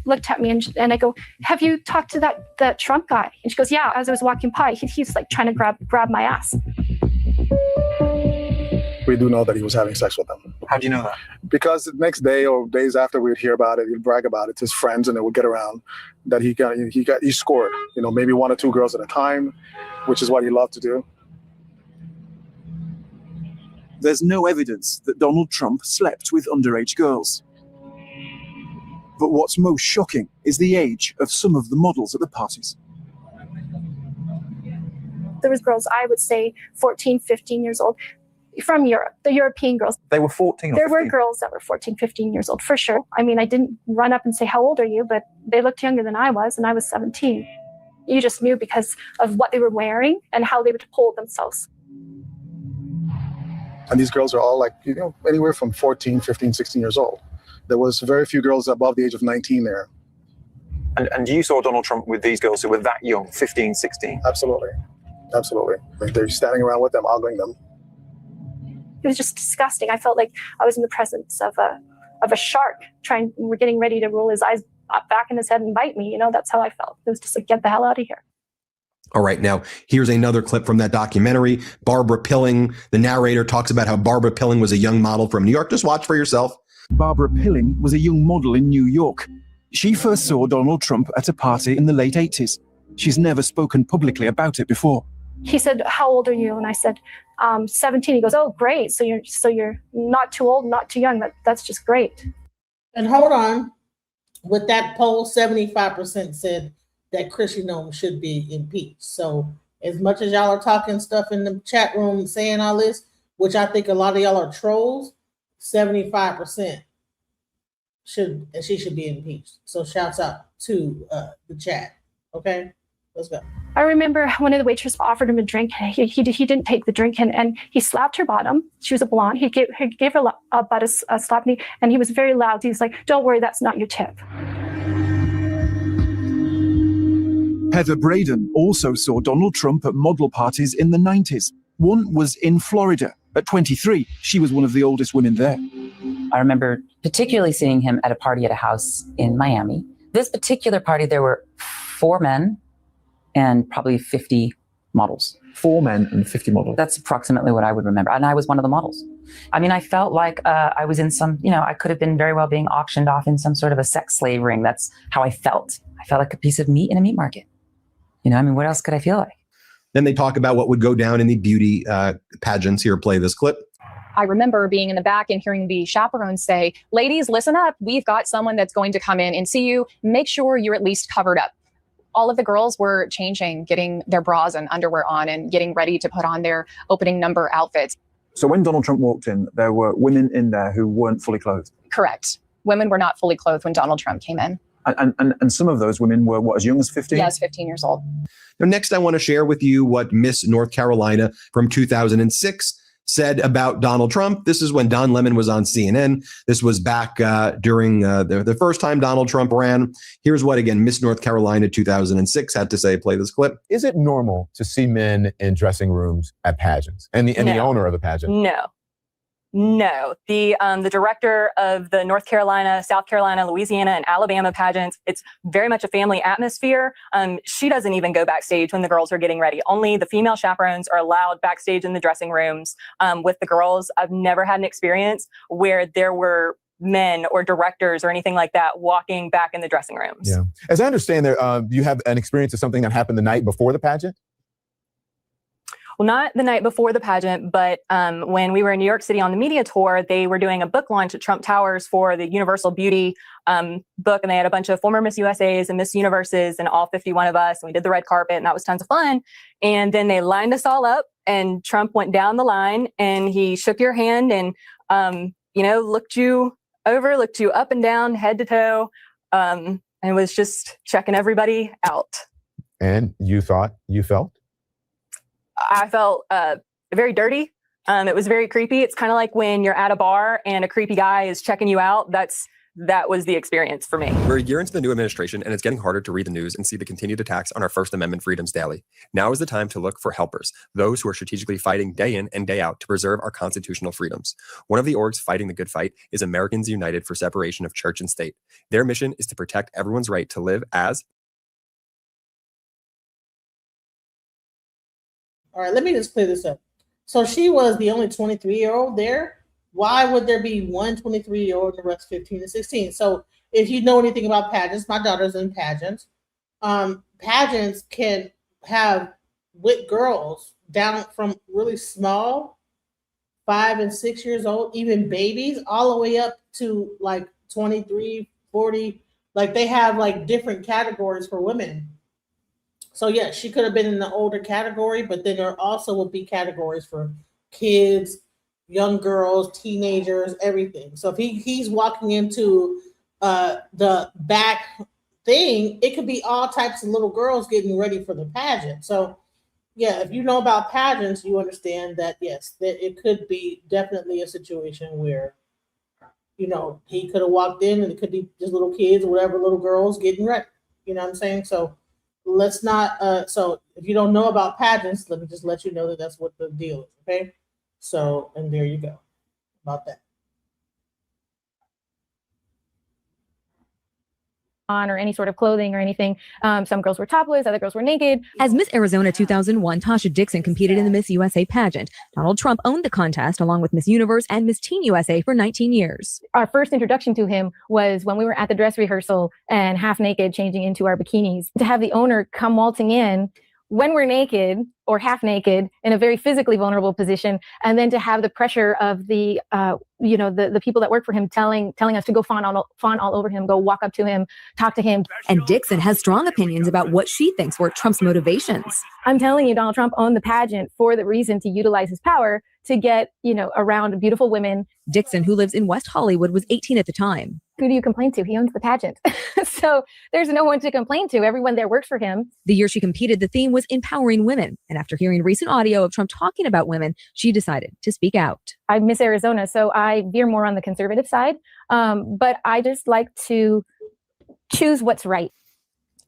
looked at me and I go, have you talked to that Trump guy? And she goes, yeah, as I was walking by, he's like trying to grab my ass. We do know that he was having sex with them. How do you know that? Because the next day or days after we'd hear about it, he'd brag about it to his friends and it would get around that he scored, maybe 1 or 2 girls at a time, which is what he loved to do. There's no evidence that Donald Trump slept with underage girls. But what's most shocking is the age of some of the models at the parties. There was girls, I would say 14, 15 years old. from Europe, the European girls. They were 14 or There were 15? girls that were 14, 15 years old, for sure. I mean, I didn't run up and say, how old are you? But they looked younger than I was, and I was 17. You just knew because of what they were wearing and how they would hold themselves. And these girls are all like, anywhere from 14, 15, 16 years old. There was very few girls above the age of 19 there. And you saw Donald Trump with these girls who were that young, 15, 16? Absolutely. Absolutely. Like they're standing around with them, ogling them. It was just disgusting. I felt like I was in the presence of a shark getting ready to roll his eyes back in his head and bite me. That's how I felt. It was just like, get the hell out of here. All right, now here's another clip from that documentary. Barbara Pilling, the narrator, talks about how Barbara Pilling was a young model from New York. Just watch for yourself. Barbara Pilling was a young model in New York. She first saw Donald Trump at a party in the late 80s. She's never spoken publicly about it before. He said, how old are you? And I said, 17. He goes, oh, great. So you're not too old, not too young. That's just great. And hold on. With that poll, 75% said that Kristi Noem should be impeached. So as much as y'all are talking stuff in the chat room, saying all this, which I think a lot of y'all are trolls, 75% she should be impeached. So shouts out to the chat. Okay, let's go. I remember one of the waitresses offered him a drink. He didn't take the drink, and he slapped her bottom. She was a blonde. He gave her a butt a slap, and he was very loud. He was like, don't worry, that's not your tip. Heather Braden also saw Donald Trump at model parties in the 90s. One was in Florida. At 23, she was one of the oldest women there. I remember particularly seeing him at a party at a house in Miami. This particular party, there were 4 men and probably 50 models. 4 men and 50 models? That's approximately what I would remember. And I was one of the models. I mean, I felt like I was in some, I could have been very well being auctioned off in some sort of a sex slave ring. That's how I felt. I felt like a piece of meat in a meat market. What else could I feel like? Then they talk about what would go down in the beauty pageants. Here, play this clip. I remember being in the back and hearing the chaperones say, ladies, listen up. We've got someone that's going to come in and see you. Make sure you're at least covered up. All of the girls were changing, getting their bras and underwear on and getting ready to put on their opening number outfits. So when Donald Trump walked in, there were women in there who weren't fully clothed? Correct. Women were not fully clothed when Donald Trump came in. And some of those women were, what, as young as 15? Yes, 15 years old. Now, next, I want to share with you what Miss North Carolina from 2006 said about Donald Trump. This is when Don Lemon was on CNN. This was back during the first time Donald Trump ran. Here's what, again, Miss North Carolina 2006 had to say. Play this clip. Is it normal to see men in dressing rooms at pageants and the owner of the pageant? No. The director of the North Carolina, South Carolina, Louisiana, and Alabama pageants, it's very much a family atmosphere. She doesn't even go backstage when the girls are getting ready. Only the female chaperones are allowed backstage in the dressing rooms with the girls. I've never had an experience where there were men or directors or anything like that walking back in the dressing rooms. Yeah. As I understand, you have an experience of something that happened the night before the pageant? Well, not the night before the pageant, but when we were in New York City on the media tour, they were doing a book launch at Trump Towers for the Universal Beauty book. And they had a bunch of former Miss USAs and Miss Universes and all 51 of us. And we did the red carpet and that was tons of fun. And then they lined us all up and Trump went down the line and he shook your hand and, looked you over, looked you up and down, head to toe, and was just checking everybody out. And you thought you felt? I felt very dirty. It was very creepy. It's kind of like when you're at a bar and a creepy guy is checking you out. That was the experience for me. We're a year into the new administration, and it's getting harder to read the news and see the continued attacks on our First Amendment freedoms daily. Now is the time to look for helpers, those who are strategically fighting day in and day out to preserve our constitutional freedoms. One of the orgs fighting the good fight is Americans United for Separation of Church and State. Their mission is to protect everyone's right to live as. All right, let me just clear this up. So she was the only 23-year-old there. Why would there be one 23-year-old and the rest 15 and 16? So if you know anything about pageants, my daughter's in pageants. Pageants can have with girls down from really small, 5 and 6 years old, even babies, all the way up to like 23, 40. Like they have like different categories for women. So yeah, she could have been in the older category, but then there also would be categories for kids, young girls, teenagers, everything. So if he's walking into the back thing, it could be all types of little girls getting ready for the pageant. So yeah, if you know about pageants, you understand that yes, that it could be definitely a situation where, you know, he could have walked in and it could be just little kids or whatever, little girls getting ready. You know what I'm saying? So let's not, so if you don't know about pageants, let me just let you know that that's what the deal is, okay? So, and there you go about that. Or any sort of clothing or anything. Some girls were topless, other girls were naked. As Miss Arizona 2001, Tasha Dixon competed in the Miss USA pageant. Donald Trump owned the contest along with Miss Universe and Miss Teen USA for 19 years. Our first introduction to him was when we were at the dress rehearsal and half naked changing into our bikinis. To have the owner come waltzing in when we're naked or half naked in a very physically vulnerable position, and then to have the pressure of the the people that work for him telling us to go fawn all over him, go walk up to him, talk to him. And Dixon has strong opinions about what she thinks were Trump's motivations. I'm telling you, Donald Trump owned the pageant for the reason to utilize his power to get, around beautiful women. Dixon, who lives in West Hollywood, was 18 at the time. Who do you complain to? He owns the pageant. So there's no one to complain to. Everyone there works for him. The year she competed, the theme was empowering women. And after hearing recent audio of Trump talking about women, she decided to speak out. I'm Miss Arizona, so I veer more on the conservative side. But I just like to choose what's right.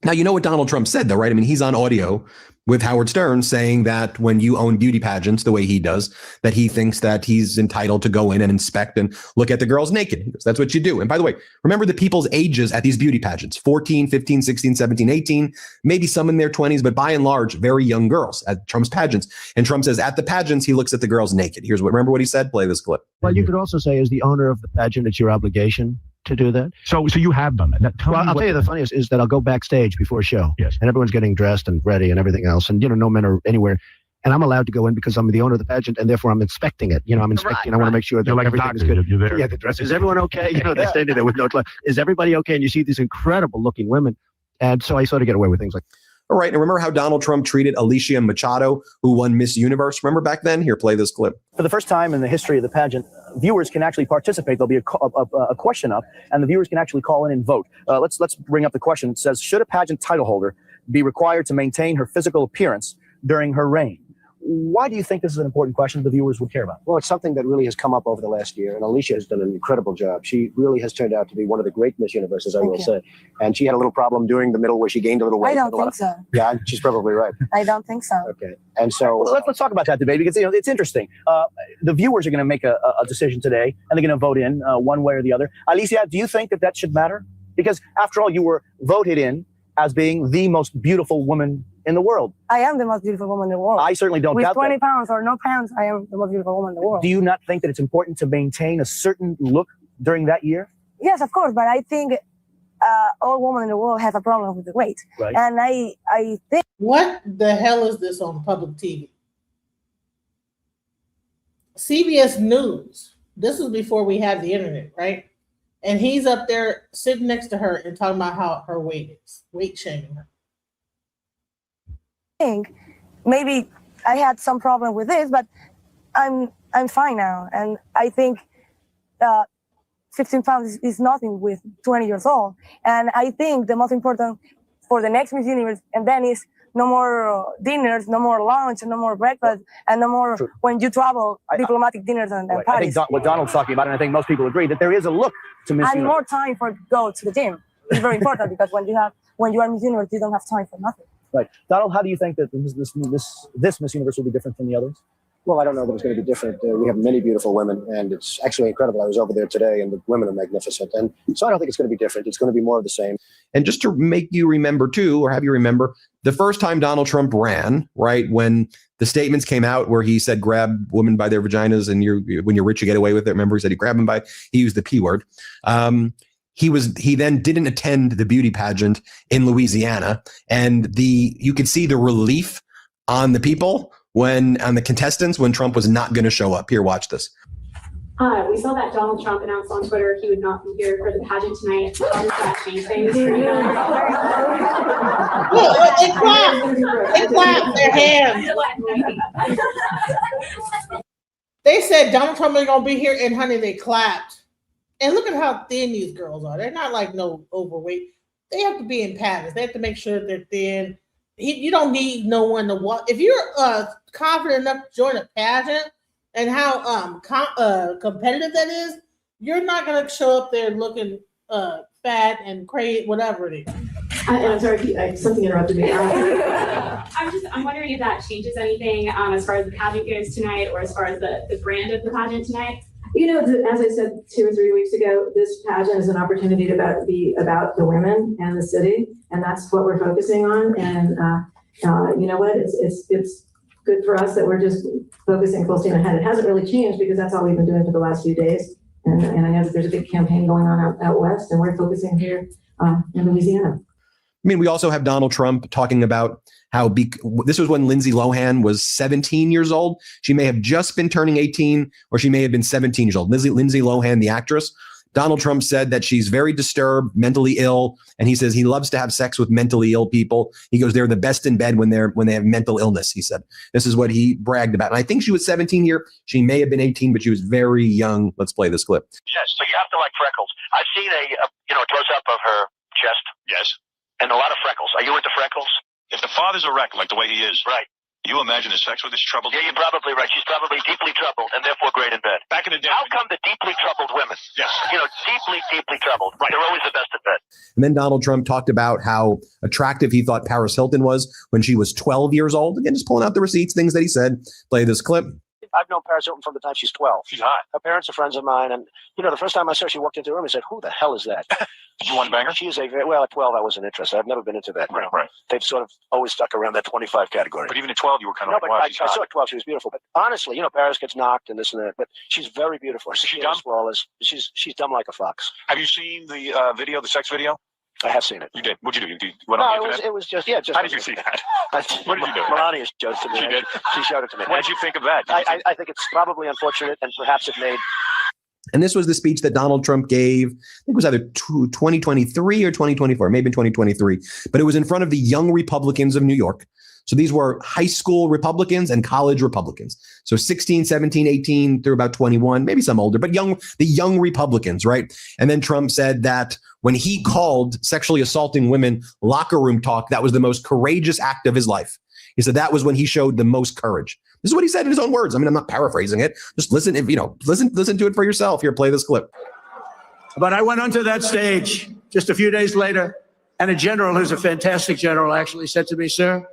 Now, you know what Donald Trump said, though, right? I mean, he's on audio with Howard Stern saying that when you own beauty pageants the way he does, that he thinks that he's entitled to go in and inspect and look at the girls naked. He goes, that's what you do. And by the way, remember the people's ages at these beauty pageants, 14, 15, 16, 17, 18, maybe some in their 20s, but by and large, very young girls at Trump's pageants. And Trump says at the pageants, he looks at the girls naked. Remember what he said? Play this clip. Well, you could also say as the owner of the pageant, it's your obligation to do that. So you have done that. I'll tell you the funniest is that I'll go backstage before a show. Yes. And everyone's getting dressed and ready and everything else. And, no men are anywhere. And I'm allowed to go in because I'm the owner of the pageant and therefore I'm inspecting it. I'm inspecting. I want to make sure that everything is good. You're there. Yeah, the dress. Is everyone okay? They're standing there with no clothes. Is everybody okay? And you see these incredible looking women. And so I sort of get away with things like. All right. And remember how Donald Trump treated Alicia Machado, who won Miss Universe? Remember back then? Here, play this clip. For the first time in the history of the pageant, viewers can actually participate. There'll be a question up, and the viewers can actually call in and vote. Let's bring up the question. It says, should a pageant title holder be required to maintain her physical appearance during her reign? Why do you think this is an important question the viewers would care about? Well, it's something that really has come up over the last year, and Alicia has done an incredible job. She really has turned out to be one of the great Miss Universes, I will say. And she had a little problem during the middle where she gained a little weight. I don't think so. Yeah, she's probably right. I don't think so. Okay. And so let's talk about that debate because it's interesting. The viewers are going to make a decision today, and they're going to vote in one way or the other. Alicia, do you think that should matter? Because after all, you were voted in as being the most beautiful woman in the world. I am the most beautiful woman in the world. I certainly don't doubt that. With 20 pounds or no pounds, I am the most beautiful woman in the world. Do you not think that it's important to maintain a certain look during that year? Yes, of course, but I think all women in the world have a problem with the weight. Right. And I think... What the hell is this on public TV? CBS News. This was before we had the internet, right? And he's up there sitting next to her and talking about how her weight is, weight shaming her. Maybe I had some problem with this, but I'm fine now. And I think 15 pounds is nothing with 20 years old. And I think the most important for the next Miss Universe and then is no more dinners, no more lunch, no more breakfast, and no more when you travel, diplomatic dinners and right. parties. I think what Donald's talking about, and I think most people agree, that there is a look to Miss And Universe. more time for go to the gym. It's very important because when you are Miss Universe, you don't have time for nothing. Right. Donald, how do you think that this Miss Universe will be different from the others? Well, I don't know that it's going to be different. We have many beautiful women, and it's actually incredible. I was over there today, and the women are magnificent. And so I don't think it's going to be different. It's going to be more of the same. And just to make you remember, too, or have you remember, the first time Donald Trump ran, right, when the statements came out where he said, grab women by their vaginas, and when you're rich, you get away with it. Remember, he said he grabbed them he used the P word. He then didn't attend the beauty pageant in Louisiana, and you could see the relief on the people on the contestants when Trump was not going to show up. Here, watch this. We saw that Donald Trump announced on Twitter he would not be here for the pageant tonight. How does that change things for you? They clap their hands. They said Donald Trump ain't gonna be here, and honey, they clapped. And look at how thin these girls are. They're not like no overweight. They have to be in patterns. They have to make sure they're thin. You don't need no one to walk. If you're confident enough to join a pageant and how competitive that is, you're not gonna show up there looking fat and crazy, whatever it is. I'm sorry, something interrupted me. I'm wondering if that changes anything as far as the pageant goes tonight, or as far as the brand of the pageant tonight. You know, as I said 2 or 3 weeks ago, this pageant is an opportunity to be about the women and the city, and that's what we're focusing on. And you know what? It's good for us that we're just focusing full steam ahead. It hasn't really changed because that's all we've been doing for the last few days. And I know that there's a big campaign going on out west, and we're focusing here in Louisiana. I mean, we also have Donald Trump talking about how this was when Lindsay Lohan was 17 years old. She may have just been turning 18, or she may have been 17 years old. Lindsay Lohan, the actress. Donald Trump said that she's very disturbed, mentally ill, and he says he loves to have sex with mentally ill people. He goes, they're the best in bed when they have mental illness. He said this is what he bragged about. And I think she was 17 here. She may have been 18, but she was very young. Let's play this clip. Yes, so you have to like freckles. I've seen a close up of her chest. Yes. And a lot of freckles. Are you into freckles? If the father's a wreck, like the way he is. Right. You imagine the sex with this troubled? Yeah, you're probably right. She's probably deeply troubled and therefore great in bed. Back in the day. How come the deeply troubled women? Yes. Deeply troubled. Right. They're always the best in bed. And then Donald Trump talked about how attractive he thought Paris Hilton was when she was 12 years old. Again, just pulling out the receipts, things that he said. Play this clip. I've known Paris Hilton from the time she's 12. She's hot. Her parents are friends of mine, and the first time I saw her, she walked into the room and said, "Who the hell is that?" Did you want to bang her? She is at 12, I wasn't interested. I've never been into that. Right. They've sort of always stuck around that 25 category. But even at 12, you were kind of but wow, I she's hot. saw her at 12. She was beautiful. But honestly, Paris gets knocked and this and that, but she's very beautiful. She's dumb? flawless. She's dumb like a fox. Have you seen the video, the sex video? I have seen it. You did. What'd you do? You went on the internet? It was just. How did you see that? What did you do? Melania showed it to me. She did? She showed it to me. What did you think of that? I think it's probably unfortunate, and perhaps it made. And this was the speech that Donald Trump gave. I think it was either 2023 or 2024, maybe 2023. But it was in front of the young Republicans of New York. So these were high school Republicans and college Republicans. So 16, 17, 18 through about 21, maybe some older, but the young Republicans, right? And then Trump said that when he called sexually assaulting women locker room talk, that was the most courageous act of his life. He said that was when he showed the most courage. This is what he said in his own words. I mean, I'm not paraphrasing it. Just listen, listen to it for yourself. Here, play this clip. But I went onto that stage just a few days later, and a general who's a fantastic general actually said to me, "Sir,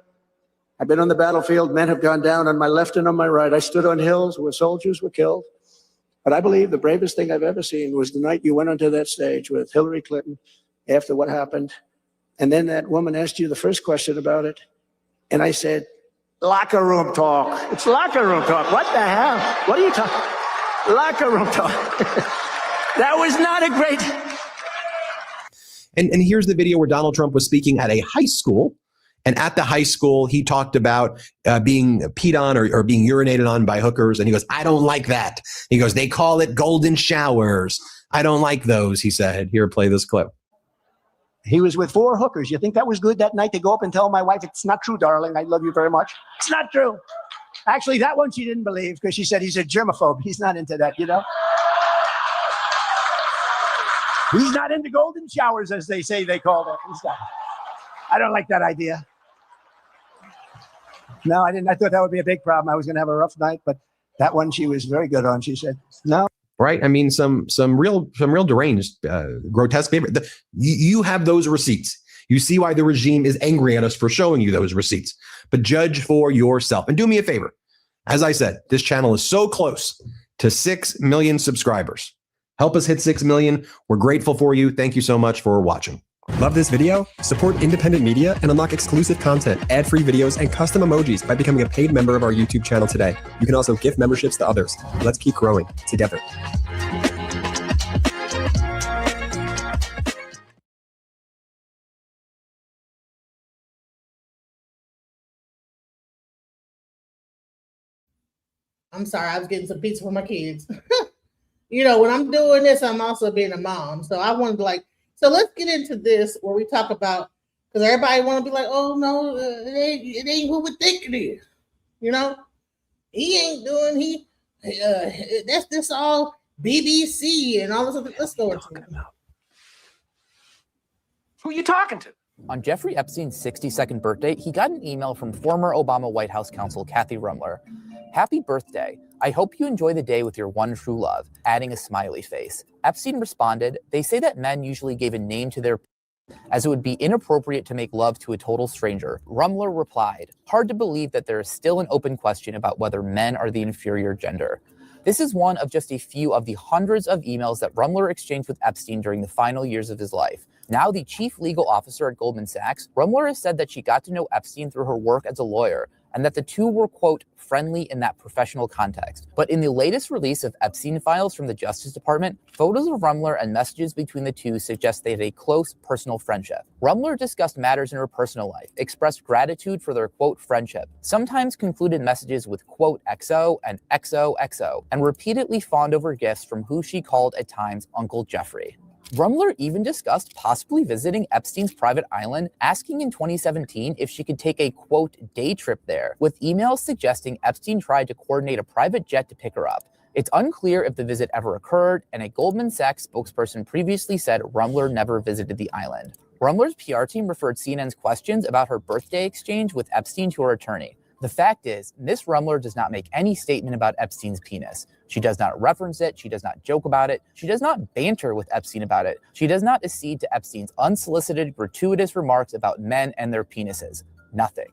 I've been on the battlefield. Men have gone down on my left and on my right. I stood on hills where soldiers were killed. But I believe the bravest thing I've ever seen was the night you went onto that stage with Hillary Clinton after what happened. And then that woman asked you the first question about it. And I said, locker room talk. It's locker room talk. What the hell? What are you talking? Locker room talk." That was not a great. And here's the video where Donald Trump was speaking at a high school. And at the high school, he talked about being peed on or being urinated on by hookers. And he goes, "I don't like that." He goes, "They call it golden showers. I don't like those," he said. Here, play this clip. He was with 4 hookers. You think that was good that night to go up and tell my wife, "It's not true, darling. I love you very much"? It's not true. Actually, that one she didn't believe because she said he's a germaphobe. He's not into that, He's not into golden showers, as they say they call them. He's not. I don't like that idea. No, I didn't. I thought that would be a big problem. I was going to have a rough night, but that one she was very good on. She said, "No." Right? I mean, some real deranged, grotesque behavior. You have those receipts. You see why the regime is angry at us for showing you those receipts. But judge for yourself. And do me a favor. As I said, this channel is so close to 6 million subscribers. Help us hit 6 million. We're grateful for you. Thank you so much for watching. Love this video? Support independent media and unlock exclusive content, ad-free videos, and custom emojis by becoming a paid member of our YouTube channel today. You can also gift memberships to others. Let's keep growing together. I'm sorry, I was getting some pizza for my kids. When I'm doing this, I'm also being a mom. So I wanted to so let's get into this where we talk about, because everybody want to be like, "Oh no, it ain't who we think it is." He ain't doing, That's all BBC and all this other. Let's go into it. Who are you talking to? On Jeffrey Epstein's 62nd birthday, he got an email from former Obama White House counsel Kathy Rumler. "Happy birthday. I hope you enjoy the day with your one true love," adding a smiley face. Epstein responded, "They say that men usually gave a name to their as it would be inappropriate to make love to a total stranger." Rumler replied, "Hard to believe that there is still an open question about whether men are the inferior gender." This is one of just a few of the hundreds of emails that Rumler exchanged with Epstein during the final years of his life. Now the chief legal officer at Goldman Sachs, Rumler has said that she got to know Epstein through her work as a lawyer, and that the two were, quote, friendly in that professional context. But in the latest release of Epstein files from the Justice Department, photos of Rumler and messages between the two suggest they had a close personal friendship. Rumler discussed matters in her personal life, expressed gratitude for their, quote, friendship, sometimes concluded messages with, quote, XO and XOXO, and repeatedly fawned over gifts from who she called at times Uncle Jeffrey. Rumler even discussed possibly visiting Epstein's private island, asking in 2017 if she could take a, quote, day trip there, with emails suggesting Epstein tried to coordinate a private jet to pick her up. It's unclear if the visit ever occurred, and a Goldman Sachs spokesperson previously said Rumler never visited the island. Rumler's PR team referred CNN's questions about her birthday exchange with Epstein to her attorney. The fact is, Ms. Rumler does not make any statement about Epstein's penis. She does not reference it. She does not joke about it. She does not banter with Epstein about it. She does not accede to Epstein's unsolicited, gratuitous remarks about men and their penises. Nothing.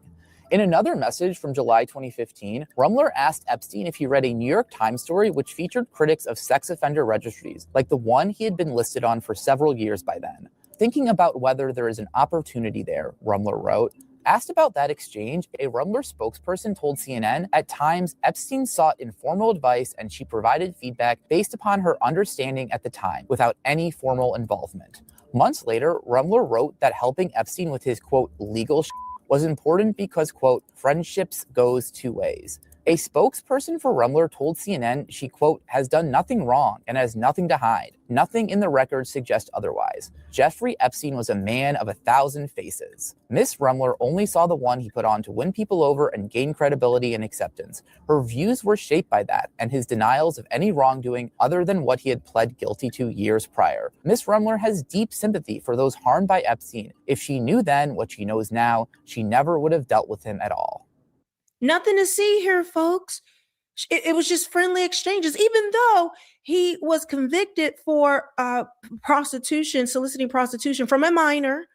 In another message from July 2015, Rumler asked Epstein if he read a New York Times story which featured critics of sex offender registries, like the one he had been listed on for several years by then. Thinking about whether there is an opportunity there, Rumler wrote. Asked about that exchange, a Rumler spokesperson told CNN, at times, Epstein sought informal advice and she provided feedback based upon her understanding at the time, without any formal involvement. Months later, Rumler wrote that helping Epstein with his, quote, legal was important because, quote, friendships goes two ways. A spokesperson for Rumler told CNN she, quote, has done nothing wrong and has nothing to hide. Nothing in the records suggests otherwise. Jeffrey Epstein was a man of 1,000 faces. Miss Rumler only saw the one he put on to win people over and gain credibility and acceptance. Her views were shaped by that and his denials of any wrongdoing other than what he had pled guilty to years prior. Miss Rumler has deep sympathy for those harmed by Epstein. If she knew then what she knows now, she never would have dealt with him at all. Nothing to see here, folks. It was just friendly exchanges, even though he was convicted for prostitution, soliciting prostitution from a minor,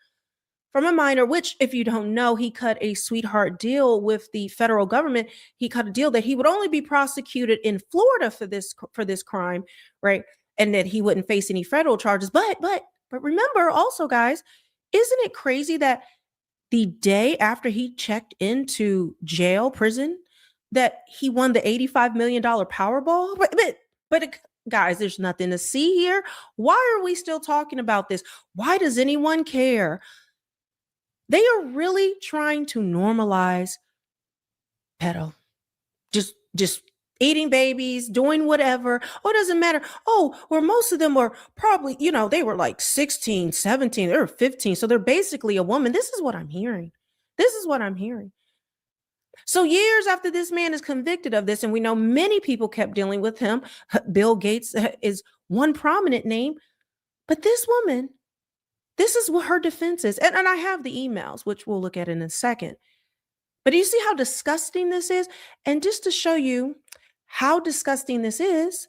which, if you don't know, he cut a sweetheart deal with the federal government. He cut a deal that he would only be prosecuted in Florida for this crime, right? And that he wouldn't face any federal charges. But remember also, guys, isn't it crazy that the day after he checked into prison, that he won the $85 million Powerball? But guys, there's nothing to see here. Why are we still talking about this? Why does anyone care? They are really trying to normalize pedo. Just eating babies, doing whatever. Oh, it doesn't matter. Oh, where most of them were probably, they were like 16, 17, or 15. So they're basically a woman. This is what I'm hearing. So years after this man is convicted of this, and we know many people kept dealing with him. Bill Gates is one prominent name. But this woman, this is what her defense is. And I have the emails, which we'll look at in a second. But do you see how disgusting this is? And just to show you how disgusting this is,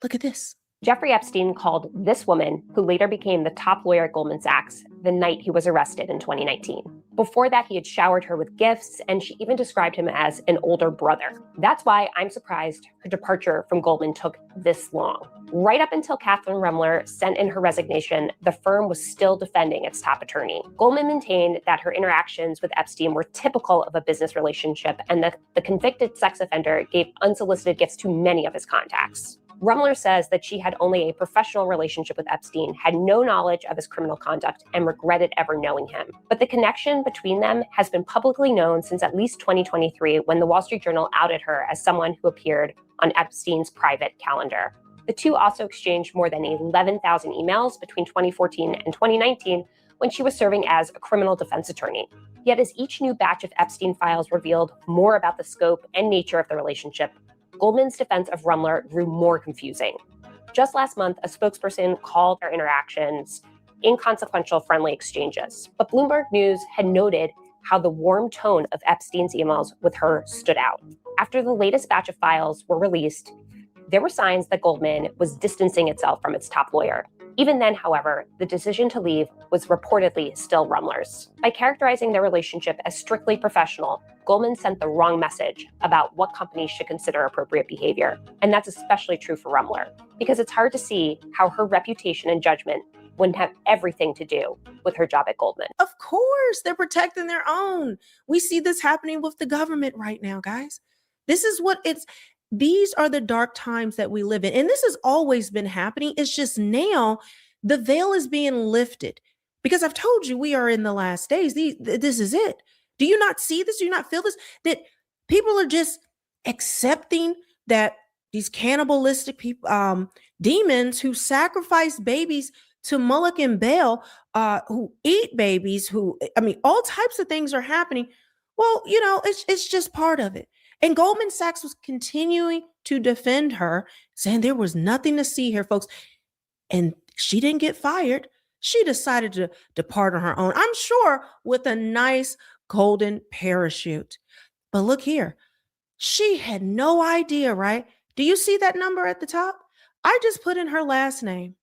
look at this. Jeffrey Epstein called this woman, who later became the top lawyer at Goldman Sachs, the night he was arrested in 2019. Before that, he had showered her with gifts, and she even described him as an older brother. That's why I'm surprised her departure from Goldman took this long. Right up until Catherine Rumler sent in her resignation, the firm was still defending its top attorney. Goldman maintained that her interactions with Epstein were typical of a business relationship, and that the convicted sex offender gave unsolicited gifts to many of his contacts. Rumler says that she had only a professional relationship with Epstein, had no knowledge of his criminal conduct, and regretted ever knowing him. But the connection between them has been publicly known since at least 2023, when the Wall Street Journal outed her as someone who appeared on Epstein's private calendar. The two also exchanged more than 11,000 emails between 2014 and 2019, when she was serving as a criminal defense attorney. Yet as each new batch of Epstein files revealed more about the scope and nature of the relationship, Goldman's defense of Rumler grew more confusing. Just last month, a spokesperson called their interactions inconsequential friendly exchanges. But Bloomberg News had noted how the warm tone of Epstein's emails with her stood out. After the latest batch of files were released, there were signs that Goldman was distancing itself from its top lawyer. Even then, however, the decision to leave was reportedly still Rumler's. By characterizing their relationship as strictly professional, Goldman sent the wrong message about what companies should consider appropriate behavior. And that's especially true for Rumler, because it's hard to see how her reputation and judgment wouldn't have everything to do with her job at Goldman. Of course, they're protecting their own. We see this happening with the government right now, guys. These are the dark times that we live in. And this has always been happening. It's just now the veil is being lifted because I've told you we are in the last days. This is it. Do you not see this? Do you not feel this? That people are just accepting that these cannibalistic people, demons who sacrifice babies to Moloch and Baal, who eat babies, all types of things are happening. Well, it's just part of it. And Goldman Sachs was continuing to defend her, saying there was nothing to see here, folks. And she didn't get fired. She decided to depart on her own, I'm sure with a nice golden parachute. But look here, she had no idea, right? Do you see that number at the top? I just put in her last name,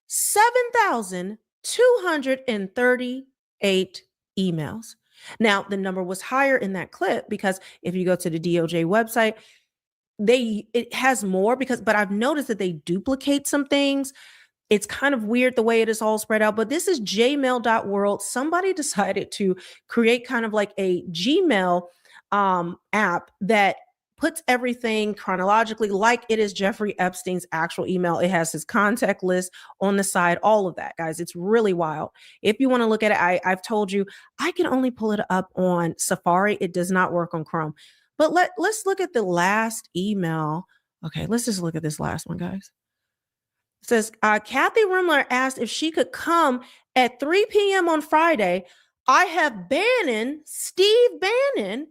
7,238 emails. Now, the number was higher in that clip because if you go to the DOJ website, it has more but I've noticed that they duplicate some things. It's kind of weird the way it is all spread out, but this is jmail.world. Somebody decided to create kind of like a Gmail app that puts everything chronologically like it is Jeffrey Epstein's actual email. It has his contact list on the side, all of that, guys. It's really wild. If you want to look at it, I've told you, I can only pull it up on Safari. It does not work on Chrome. But let's look at the last email. Okay, let's just look at this last one, guys. It says, Kathy Rumler asked if she could come at 3 p.m. on Friday. I have Steve Bannon,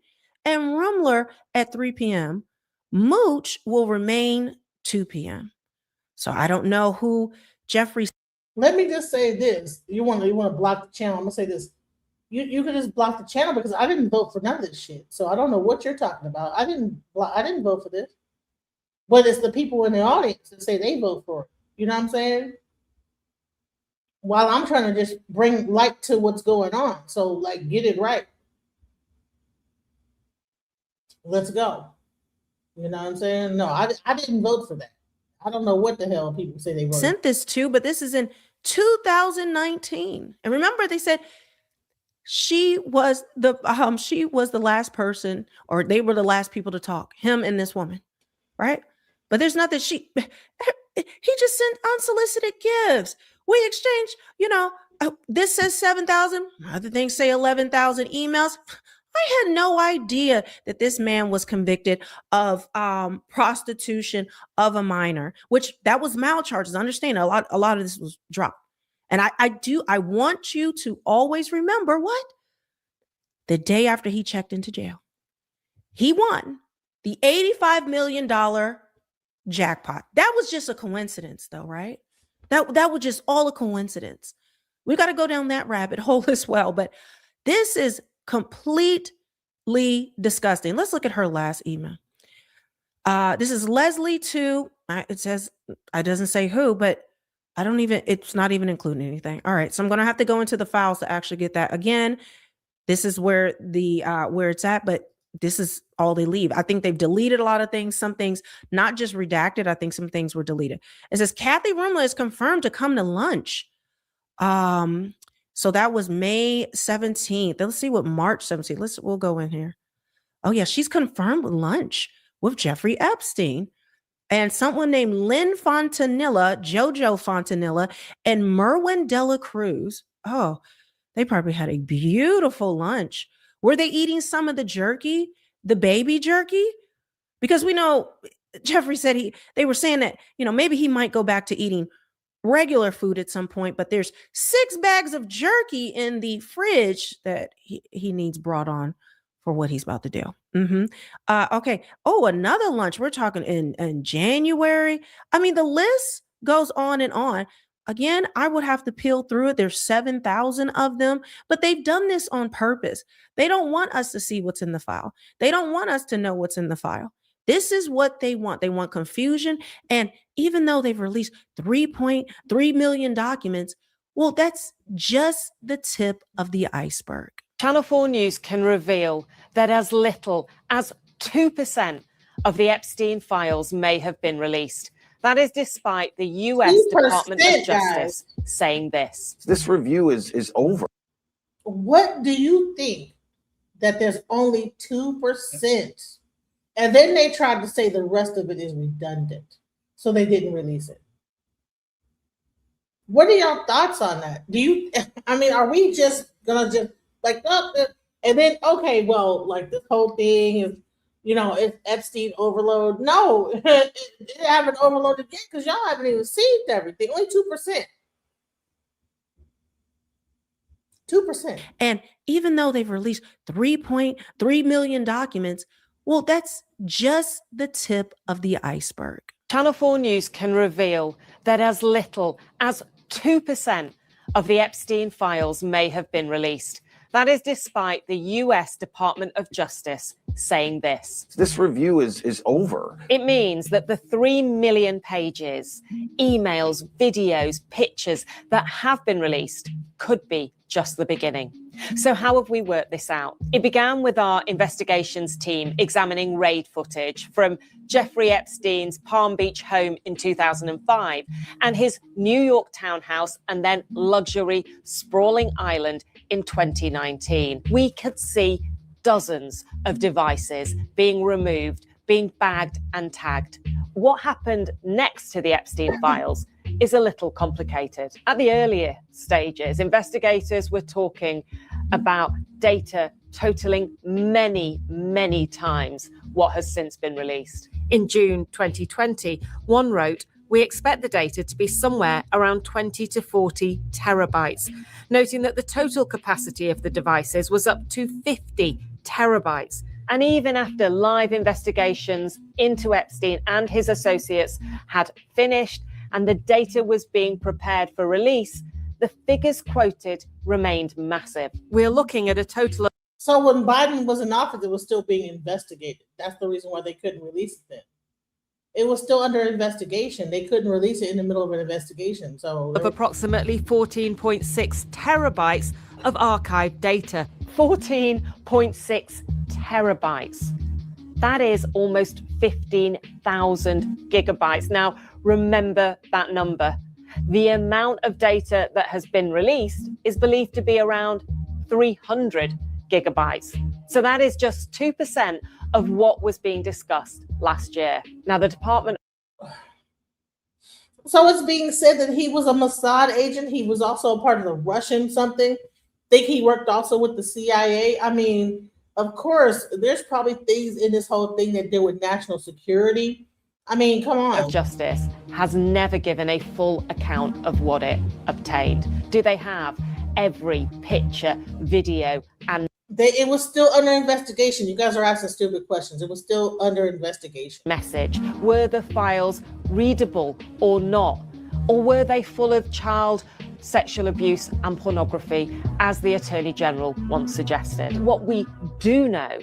and Rumler at 3 p.m. Mooch will remain 2 p.m. So I don't know who Jeffrey. Let me just say this. You want to block the channel. I'm going to say this. You could just block the channel because I didn't vote for none of this shit. So I don't know what you're talking about. I didn't vote for this. But it's the people in the audience that say they vote for it. You know what I'm saying? While I'm trying to just bring light to what's going on. So get it right. Let's go. You know what I'm saying? No, I didn't vote for that. I don't know what the hell people say they voted. Sent this to, but this is in 2019. And remember, they said she was the last person, or they were the last people to talk. Him and this woman, right? But there's nothing. He just sent unsolicited gifts. We exchanged. This says 7,000. Other things say 11,000 emails. I had no idea that this man was convicted of prostitution of a minor, which that was malcharges. Understand, a lot of this was dropped. And I want you to always remember what? The day after he checked into jail, he won the $85 million jackpot. That was just a coincidence though, right? That was just all a coincidence. We got to go down that rabbit hole as well. But this is completely disgusting. Let's look at her last email. This is Leslie to, it says, it doesn't say who, but it's not even including anything. All right. So I'm going to have to go into the files to actually get that. Again, this is where where it's at, but this is all they leave. I think they've deleted a lot of things. Some things not just redacted. I think some things were deleted. It says Kathy Rumler is confirmed to come to lunch. So that was May 17th. Let's see what March 17th. We'll go in here. Oh yeah, she's confirmed with lunch with Jeffrey Epstein and someone named Lynn Fontanilla, Jojo Fontanilla, and Merwin Dela Cruz. Oh, they probably had a beautiful lunch. Were they eating some of the jerky, the baby jerky? Because we know Jeffrey said they were saying that, maybe he might go back to eating regular food at some point, but there's 6 bags of jerky in the fridge that he needs brought on for what he's about to do. Okay. Oh, another lunch. We're talking in January. I mean, the list goes on and on. Again, I would have to peel through it. There's 7,000 of them, but they've done this on purpose. They don't want us to see what's in the file. They don't want us to know what's in the file. This is what they want. They want confusion. And even though they've released 3.3 million documents, well, that's just the tip of the iceberg. Channel 4 News can reveal that as little as 2% of the Epstein files may have been released. That is despite the U.S. Department of Justice saying this. This review is over. What do you think that there's only 2%? And then they tried to say the rest of it is redundant. So they didn't release it. What are y'all thoughts on that? Are we just gonna just like, and then, okay, well, like this whole thing is, it's Epstein overload. No, it haven't overloaded yet because y'all haven't even received everything. Only 2%. 2%. And even though they've released 3.3 million documents, well, that's just the tip of the iceberg. Channel 4 News can reveal that as little as 2% of the Epstein files may have been released. That is despite the U.S. Department of Justice saying this. This review is over. It means that the 3 million pages, emails, videos, pictures that have been released could be just the beginning. So how have we worked this out? It began with our investigations team examining raid footage from Jeffrey Epstein's Palm Beach home in 2005 and his New York townhouse and then luxury sprawling island in 2019. We could see dozens of devices being removed, being bagged and tagged. What happened next to the Epstein files is a little complicated. At the earlier stages, investigators were talking about data totaling many, many times what has since been released. In June 2020, one wrote, "We expect the data to be somewhere around 20 to 40 terabytes," noting that the total capacity of the devices was up to 50 terabytes. And even after live investigations into Epstein and his associates had finished and the data was being prepared for release, the figures quoted remained massive. We're looking at a total of... So when Biden was in office, it was still being investigated. That's the reason why they couldn't release it then. It was still under investigation. They couldn't release it in the middle of an investigation. So of approximately 14.6 terabytes of archived data. 14.6 terabytes. That is almost 15,000 gigabytes. Now, remember that number. The amount of data that has been released is believed to be around 300 gigabytes. So that is just 2% of what was being discussed last year. Now, the department... So it's being said that he was a Mossad agent. He was also a part of the Russian something. Think he worked also with the CIA. I mean, of course, there's probably things in this whole thing that deal with national security. I mean, come on. Justice has never given a full account of what it obtained. Do they have every picture, video, and... It was still under investigation. You guys are asking stupid questions. It was still under investigation. Message. Were the files readable or not? Or were they full of child sexual abuse and pornography, as the Attorney General once suggested? What we do know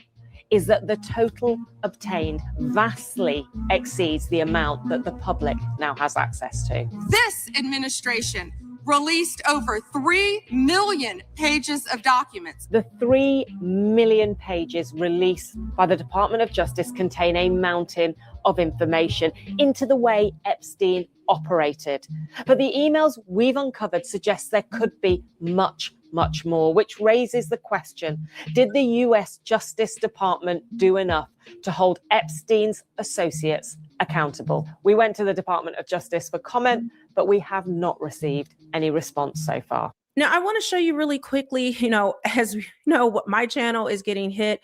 is that the total obtained vastly exceeds the amount that the public now has access to. This administration released over 3 million pages of documents. The 3 million pages released by the Department of Justice contain a mountain of information into the way Epstein operated. But the emails we've uncovered suggest there could be much, much more, which raises the question, did the US Justice Department do enough to hold Epstein's associates accountable? We went to the Department of Justice for comment, but we have not received any response so far. Now, I want to show you really quickly, as we know, my channel is getting hit,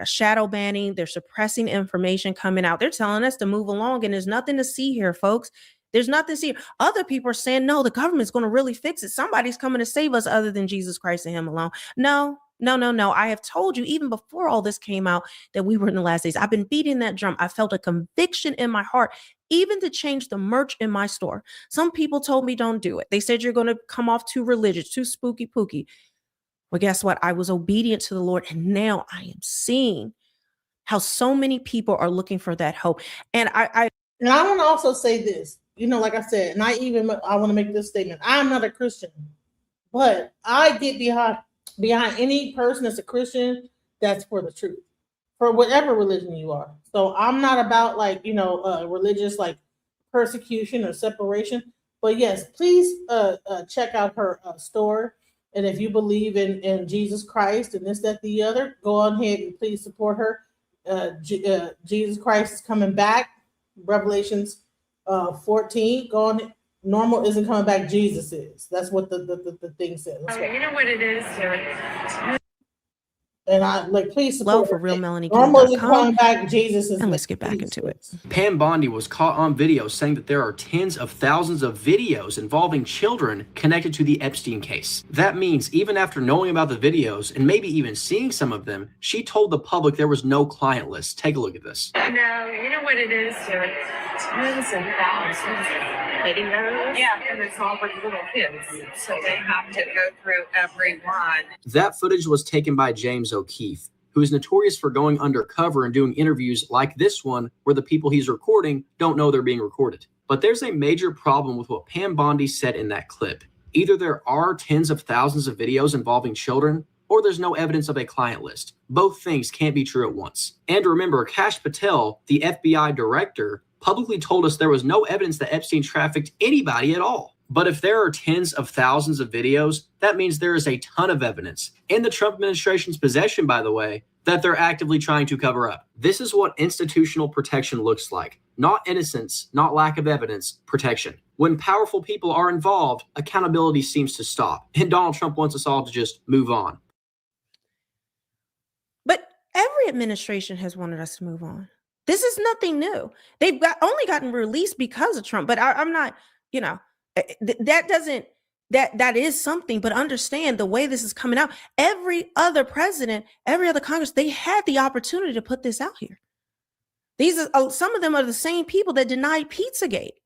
shadow banning. They're suppressing information coming out. They're telling us to move along, and there's nothing to see here, folks. There's nothing to see. Other people are saying, no, the government's going to really fix it. Somebody's coming to save us other than Jesus Christ and him alone. No, No. I have told you even before all this came out that we were in the last days. I've been beating that drum. I felt a conviction in my heart, even to change the merch in my store. Some people told me don't do it. They said you're going to come off too religious, too spooky pooky. Well, guess what? I was obedient to the Lord, and now I am seeing how so many people are looking for that hope. And I want to also say this, like I said, and I want to make this statement. I'm not a Christian, but I get behind any person that's a Christian that's for the truth, for whatever religion you are. So I'm not about religious persecution or separation. But yes, please check out her store. And if you believe in Jesus Christ and this, that, the other, go on ahead and please support her. Jesus Christ is coming back. Revelations 14. Go on. Normal isn't coming back. Jesus is. That's what the thing says. You know what it is? And I please support love for real Melanie. Normal isn't coming back. Jesus is. And let's get back into it. Pam Bondi was caught on video saying that there are tens of thousands of videos involving children connected to the Epstein case. That means even after knowing about the videos and maybe even seeing some of them, she told the public there was no client list. Take a look at this. No, you know what it is? Tens and thousands of videos. Yeah, and it's all with little kids, so they have to go through every one. That footage was taken by James O'Keefe, who is notorious for going undercover and doing interviews like this one where the people he's recording don't know they're being recorded. But there's a major problem with what Pam Bondi said in that clip. Either there are tens of thousands of videos involving children, or there's no evidence of a client list. Both things can't be true at once. And remember, Kash Patel, the FBI director, publicly told us there was no evidence that Epstein trafficked anybody at all. But if there are tens of thousands of videos, that means there is a ton of evidence in the Trump administration's possession, by the way, that they're actively trying to cover up. This is what institutional protection looks like. Not innocence, not lack of evidence, protection. When powerful people are involved, accountability seems to stop. And Donald Trump wants us all to just move on. But every administration has wanted us to move on. This is nothing new. They've only gotten released because of Trump. But I'm not, that is something. But understand the way this is coming out. Every other president, every other Congress, they had the opportunity to put this out here. These are some of them are the same people that denied Pizzagate.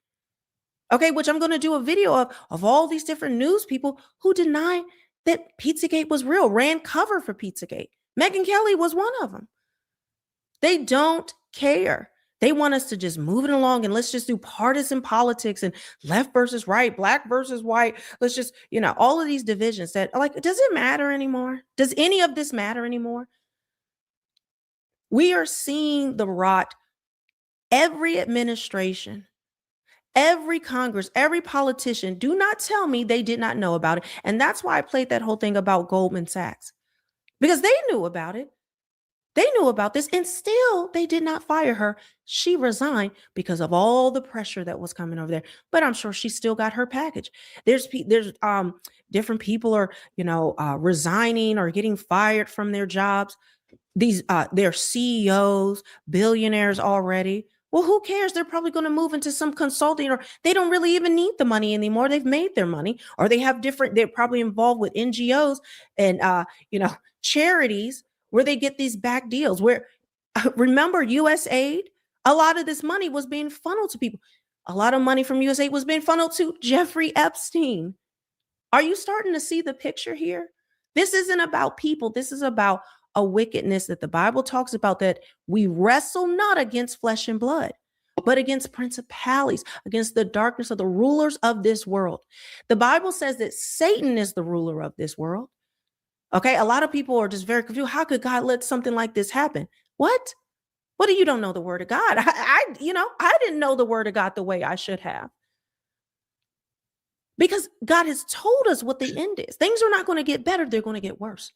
Okay, which I'm going to do a video of all these different news people who denied that Pizzagate was real, ran cover for Pizzagate. Megyn Kelly was one of them. They don't care. They want us to just move it along and let's just do partisan politics and left versus right, black versus white. Let's just, all of these divisions that does it matter anymore? Does any of this matter anymore? We are seeing the rot. Every administration, every Congress, every politician, do not tell me they did not know about it. And that's why I played that whole thing about Goldman Sachs, because they knew about it. They knew about this and still they did not fire her. She resigned because of all the pressure that was coming over there. But I'm sure she still got her package. There's different people are, resigning or getting fired from their jobs. They're CEOs, billionaires already. Well, who cares? They're probably going to move into some consulting, or they don't really even need the money anymore. They've made their money, or they're probably involved with NGOs and, charities where they get these back deals where, remember USAID, a lot of this money was being funneled to people. A lot of money from USAID was being funneled to Jeffrey Epstein. Are you starting to see the picture here? This isn't about people. This is about a wickedness that the Bible talks about, that we wrestle not against flesh and blood, but against principalities, against the darkness of the rulers of this world. The Bible says that Satan is the ruler of this world. Okay, a lot of people are just very confused. How could God let something like this happen? What? What do you don't know the word of God? I didn't know the word of God the way I should have. Because God has told us what the end is. Things are not going to get better. They're going to get worse.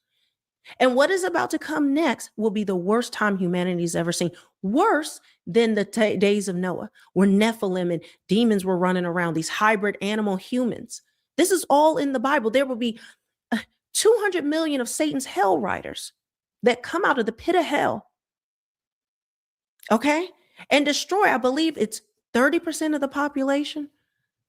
And what is about to come next will be the worst time humanity's ever seen. Worse than the days of Noah, where Nephilim and demons were running around, these hybrid animal humans. This is all in the Bible. There will be 200 million of Satan's hell riders that come out of the pit of hell. Okay? And destroy, I believe it's 30% of the population.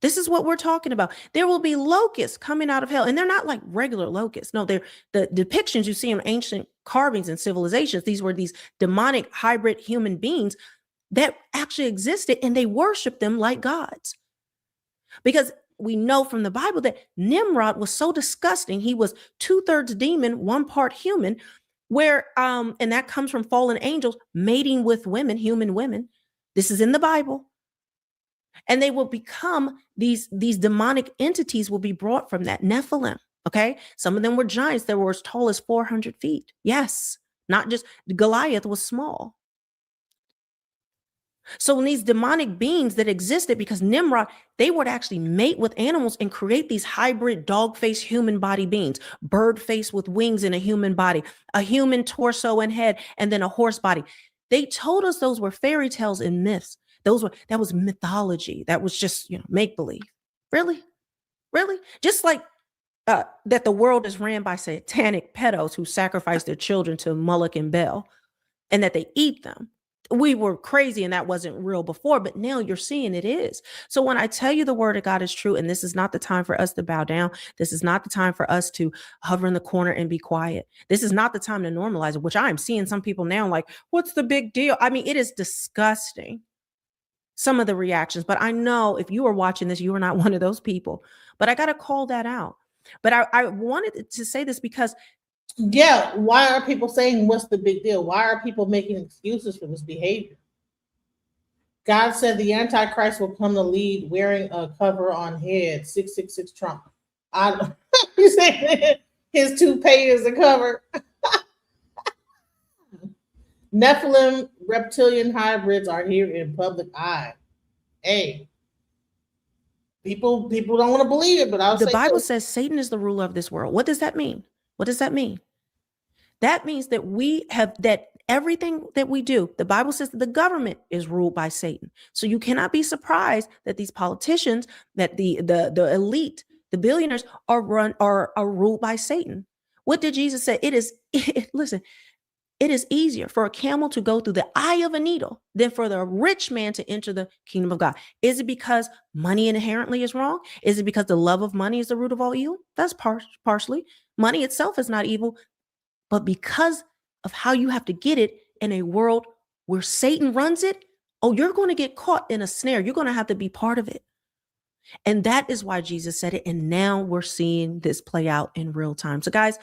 This is what we're talking about. There will be locusts coming out of hell, and they're not like regular locusts. No, they're the depictions you see in ancient carvings and civilizations. These were these demonic hybrid human beings that actually existed, and they worshiped them like gods. Because we know from the Bible that Nimrod was so disgusting. He was 2/3 demon, 1 part human, where and that comes from fallen angels mating with women, human women. This is in the Bible. And they will become these demonic entities will be brought from that Nephilim. Okay. Some of them were giants that were as tall as 400 feet. Yes. Not just Goliath was small. So when these demonic beings that existed, because Nimrod, they would actually mate with animals and create these hybrid dog-faced human body beings, bird face with wings and a human body, a human torso and head, and then a horse body. They told us those were fairy tales and myths. That was mythology. That was just, make believe. Really? Just like that the world is ran by satanic pedos who sacrifice their children to Moloch and Bel, and that they eat them. We were crazy and that wasn't real before, but now you're seeing it is. So when I tell you the word of God is true, and this is not the time for us to bow down, this is not the time for us to hover in the corner and be quiet. This is not the time to normalize it, which I'm seeing some people now like, what's the big deal? I mean, it is disgusting, some of the reactions, but I know if you are watching this, you are not one of those people, but I got to call that out. But I wanted to say this because yeah, why are people saying what's the big deal? Why are people making excuses for this behavior? God said the Antichrist will come to lead wearing a cover on head, 666 Trump. You say his toupee is the cover. Nephilim reptilian hybrids are here in public eye. Hey, people don't want to believe it, but the Bible says Satan is the ruler of this world. What does that mean? What does that mean? That means that that everything that we do, the Bible says that the government is ruled by Satan. So you cannot be surprised that these politicians, that the elite, the billionaires are ruled by Satan. What did Jesus say? Listen, it is easier for a camel to go through the eye of a needle than for the rich man to enter the kingdom of God. Is it because money inherently is wrong? Is it because the love of money is the root of all evil? That's partially. Money itself is not evil, but because of how you have to get it in a world where Satan runs it, you're going to get caught in a snare. You're going to have to be part of it. And that is why Jesus said it. And now we're seeing this play out in real time. So guys,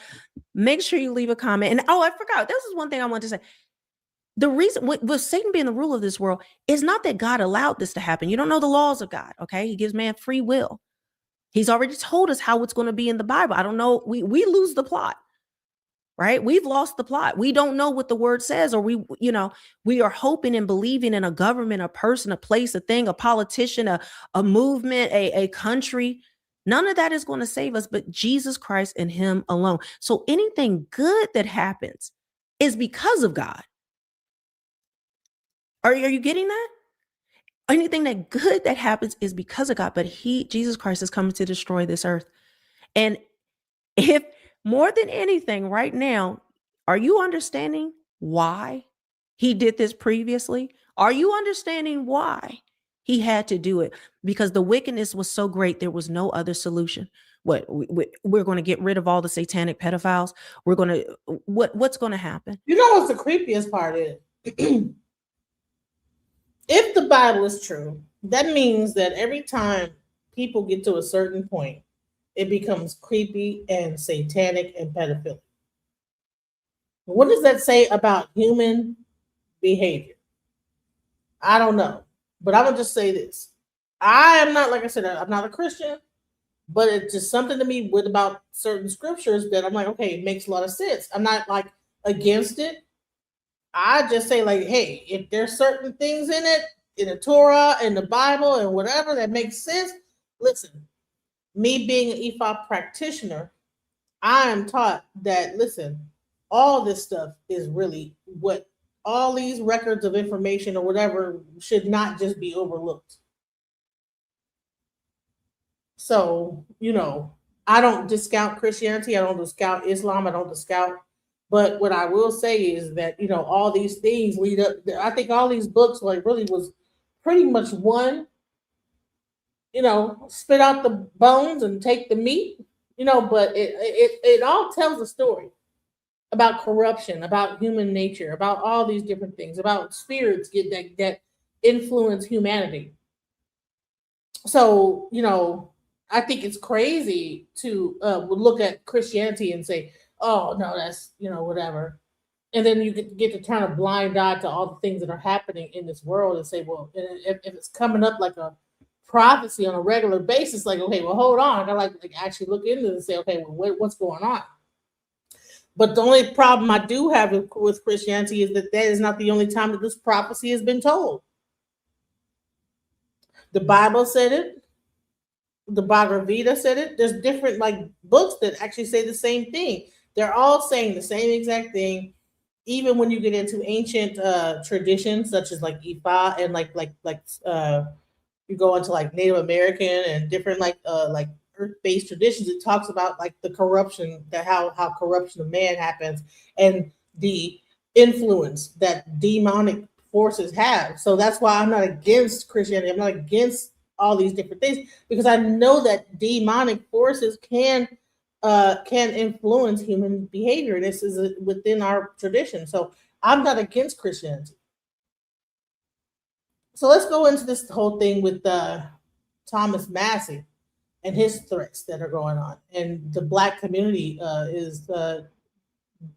make sure you leave a comment. And I forgot, this is one thing I want to say. The reason with Satan being the ruler of this world is not that God allowed this to happen. You don't know the laws of God. Okay. He gives man free will. He's already told us how it's going to be in the Bible. I don't know. We lose the plot. Right? We've lost the plot. We don't know what the word says, or we are hoping and believing in a government, a person, a place, a thing, a politician, a movement, a country. None of that is going to save us, but Jesus Christ and him alone. So anything good that happens is because of God. Are you getting that? Anything that good that happens is because of God, but Jesus Christ is coming to destroy this earth. And if more than anything right now, are you understanding why he did this previously? Are you understanding why he had to do it? Because the wickedness was so great, there was no other solution. We're going to get rid of all the satanic pedophiles. What's going to happen? You know what's the creepiest part is? If the Bible is true, that means that every time people get to a certain point, it becomes creepy and satanic and pedophilic. What does that say about human behavior? I don't know, but I'm gonna just say this. I am not, like I said, I'm not a Christian, but it's just something to me about certain scriptures that I'm like, okay, it makes a lot of sense. I'm not like against it. I just say like, hey, if there's certain things in it, in the Torah, in the Bible, and whatever that makes sense, listen. Me being an EFOP practitioner, I am taught that, listen, all this stuff is really what all these records of information or whatever should not just be overlooked. So, I don't discount Christianity. I don't discount Islam. I don't discount. But what I will say is that, all these things lead up. I think all these books really was pretty much one. spit out the bones and take the meat, but it all tells a story about corruption, about human nature, about all these different things, about spirits that influence humanity. So, I think it's crazy to look at Christianity and say, oh, no, that's, whatever. And then you get to turn a blind eye to all the things that are happening in this world and say, well, if it's coming up like a prophecy on a regular basis, like, okay, well, hold on. I gotta like actually look into it and say, okay, well, what's going on? But the only problem I do have with Christianity is that is not the only time that this prophecy has been told. The Bible said it. The Bhagavad Gita said it. There's different books that actually say the same thing. They're all saying the same exact thing. Even when you get into ancient traditions such as Ifa and you go into Native American and different earth-based traditions, it talks about the corruption, how corruption of man happens and the influence that demonic forces have. So that's why I'm not against Christianity. I'm not against all these different things, because I know that demonic forces can influence human behavior. This is within our tradition. So I'm not against Christianity. So let's go into this whole thing with Thomas Massey and his threats that are going on. And the Black community is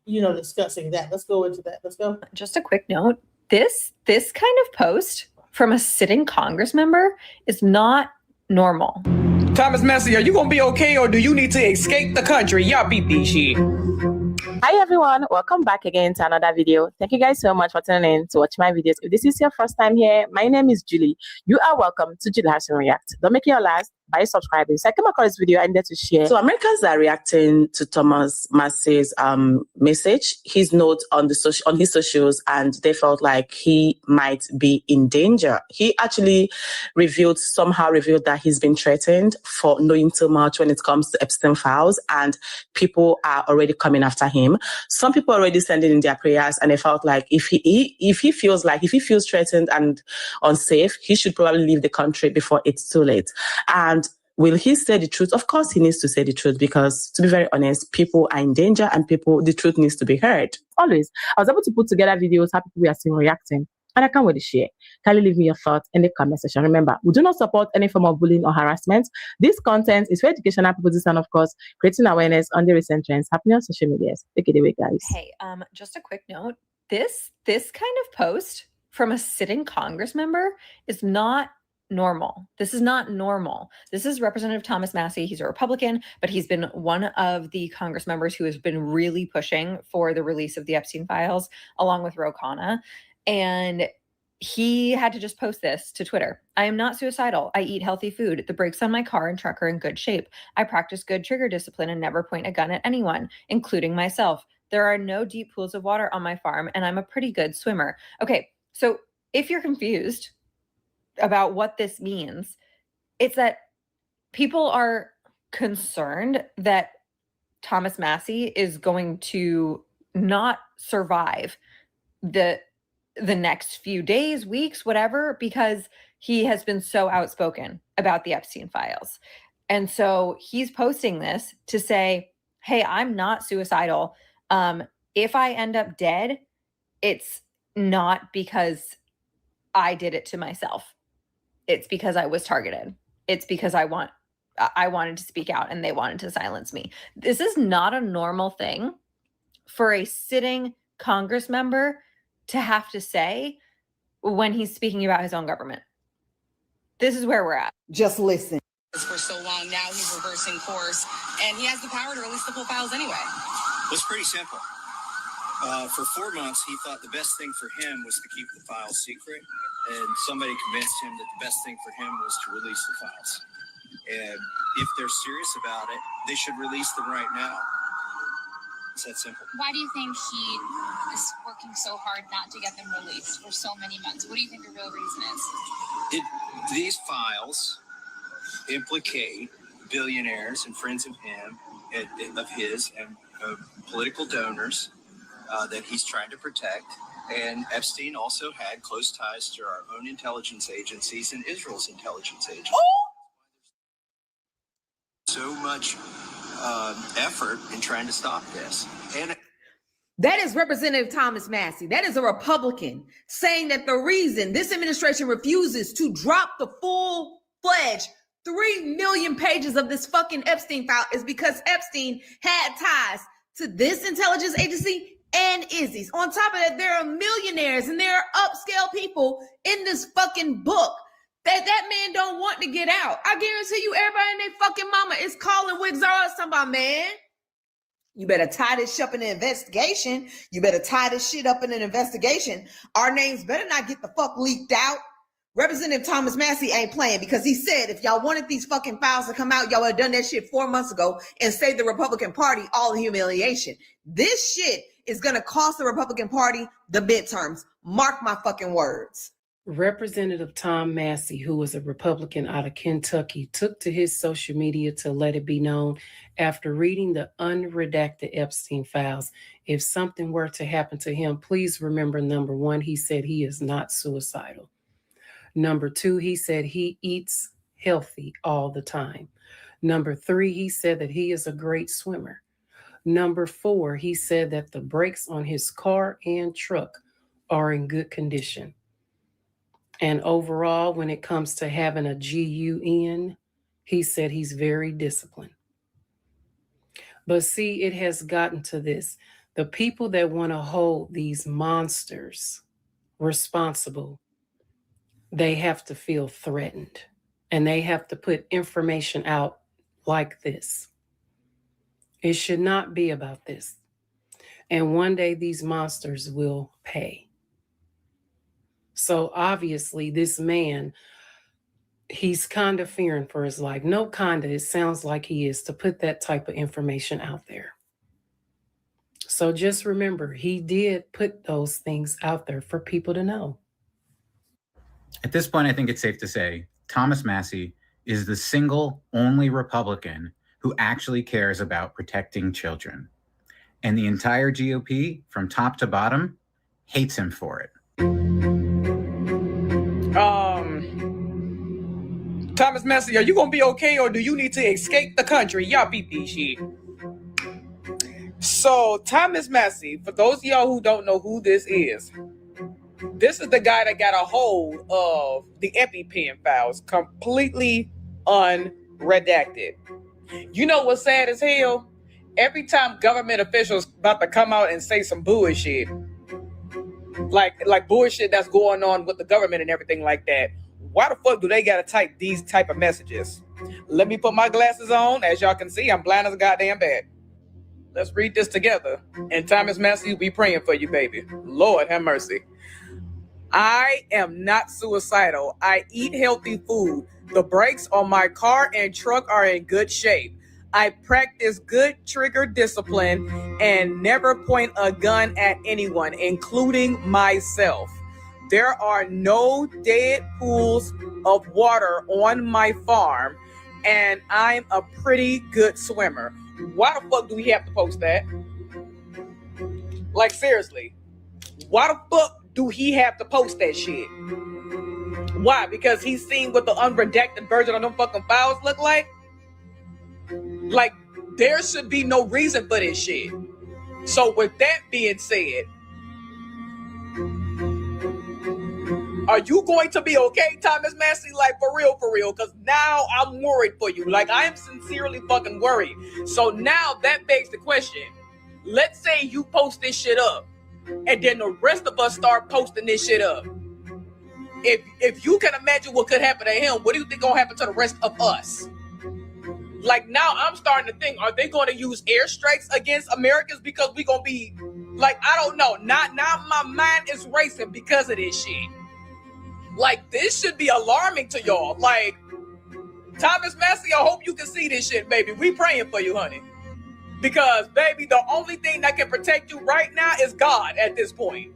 discussing that. Let's go into that. Let's go. Just a quick note. This kind of post from a sitting Congress member is not normal. Thomas Massey, are you gonna be okay, or do you need to escape the country? Y'all beat this shit. Hi everyone, welcome back again to another video. Thank you guys so much for tuning in to watch my videos. If this is your first time here, my name is Julie. You are welcome to Julie Harrison React. Don't make it your last by subscribing. So I came across this video and there to share. So Americans are reacting to Thomas Massey's message, his note on his socials, and they felt like he might be in danger. He actually somehow revealed that he's been threatened for knowing too much when it comes to Epstein files, and people are already coming after him. Some people are already sending in their prayers, and they felt like if he feels threatened and unsafe, he should probably leave the country before it's too late. And will he say the truth? Of course he needs to say the truth, because to be very honest, people are in danger and the truth needs to be heard. Always, I was able to put together videos how people we are seeing reacting, and I can't wait to share. Kindly leave me your thoughts in the comment section. Remember, we do not support any form of bullying or harassment. This content is for educational purposes and, of course, creating awareness on the recent trends happening on social media. Take it away, guys. Hey, just a quick note. This kind of post from a sitting Congress member is not normal. This is not normal. This is Representative Thomas Massey. He's a Republican, but he's been one of the Congress members who has been really pushing for the release of the Epstein files, along with Ro Khanna. And he had to just post this to Twitter. I am not suicidal. I eat healthy food. The brakes on my car and truck are in good shape. I practice good trigger discipline and never point a gun at anyone, including myself. There are no deep pools of water on my farm, and I'm a pretty good swimmer. Okay, so if you're confused about what this means, it's that people are concerned that Thomas Massey is going to not survive the next few days, weeks, whatever, because he has been so outspoken about the Epstein files. And so he's posting this to say, hey, I'm not suicidal. If I end up dead, it's not because I did it to myself. It's because I was targeted. It's because I wanted to speak out and they wanted to silence me. This is not a normal thing for a sitting Congress member to have to say when he's speaking about his own government. This is where we're at. Just listen. For so long, now he's reversing course, and he has the power to release the full files anyway. Well, it's pretty simple. For 4 months, he thought the best thing for him was to keep the files secret, and somebody convinced him that the best thing for him was to release the files. And if they're serious about it, they should release them right now. It's that simple. Why do you think he is working so hard not to get them released for so many months? What do you think the real reason is? These files implicate billionaires and friends of his and political donors that he's trying to protect. And Epstein also had close ties to our own intelligence agencies and Israel's intelligence agencies. so much effort in trying to stop this. And that is Representative Thomas Massey. That is a Republican saying that the reason this administration refuses to drop the full-fledged 3 million pages of this fucking Epstein file is because Epstein had ties to this intelligence agency and Izzy's. On top of that, there are millionaires and there are upscale people in this fucking book that man don't want to get out. I guarantee you, everybody and their fucking mama is calling Wigzara talking about, man, you better tie this shit up in an investigation. You better tie this shit up in an investigation. Our names better not get the fuck leaked out. Representative Thomas Massey ain't playing because he said if y'all wanted these fucking files to come out, y'all would have done that shit 4 months ago and saved the Republican Party all the humiliation. This shit is going to cost the Republican Party the midterms. Mark my fucking words. Representative Tom Massey, who was a Republican out of Kentucky, took to his social media to let it be known after reading the unredacted Epstein files, if something were to happen to him, please remember, number one, he said he is not suicidal. Number two, he said he eats healthy all the time. Number three, he said that he is a great swimmer. Number four, he said that the brakes on his car and truck are in good condition. And overall, when it comes to having a GUN, he said he's very disciplined. But see, it has gotten to this. The people that want to hold these monsters responsible, they have to feel threatened. And they have to put information out like this. It should not be about this. And one day these monsters will pay. So obviously this man, he's kind of fearing for his life. No, kind of, it sounds like he is, to put that type of information out there. So just remember, he did put those things out there for people to know. At this point, I think it's safe to say Thomas Massey is the single only Republican who actually cares about protecting children. And the entire GOP, from top to bottom, hates him for it. Thomas Massey, are you gonna be okay or do you need to escape the country? Y'all PP shit. So Thomas Massey, for those of y'all who don't know who this is the guy that got a hold of the EpiPen files completely unredacted. You know what's sad as hell? Every time government officials about to come out and say some bullshit, like bullshit that's going on with the government and everything like that, why the fuck do they gotta type these type of messages? Let me put my glasses on. As y'all can see, I'm blind as a goddamn bat. Let's read this together. And Thomas Massey, we praying for you, baby. Lord have mercy. I am not suicidal. I eat healthy food. The brakes on my car and truck are in good shape. I practice good trigger discipline and never point a gun at anyone, including myself. There are no dead pools of water on my farm, and I'm a pretty good swimmer. Why the fuck do we have to post that? Like, seriously, why the fuck do he have to post that shit? Why? Because he's seen what the unredacted version of them fucking files look like? Like, there should be no reason for this shit. So with that being said, are you going to be okay, Thomas Massey? Like, for real? Because now I'm worried for you. Like, I am sincerely fucking worried. So now that begs the question. Let's say you post this shit up, and then the rest of us start posting this shit up. If you can imagine what could happen to him, what do you think gonna happen to the rest of us? Like, now I'm starting to think, are they going to use airstrikes against Americans because we gonna be like, I don't know. Now my mind is racing because of this shit. Like, this should be alarming to y'all. Like, Thomas Massey, I hope you can see this shit, baby. We praying for you, honey. Because, baby, the only thing that can protect you right now is God at this point.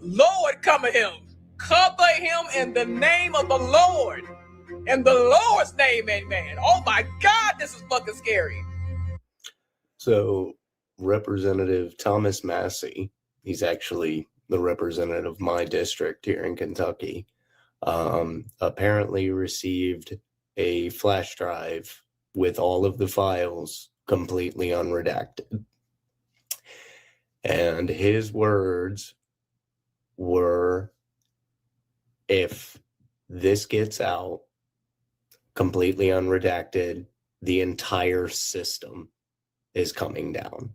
Lord, cover him. Cover him in the name of the Lord. In the Lord's name, amen. Oh, my God, this is fucking scary. So, Representative Thomas Massey, he's actually the representative of my district here in Kentucky, apparently received a flash drive with all of the files completely unredacted. And his words were, if this gets out completely unredacted, the entire system is coming down.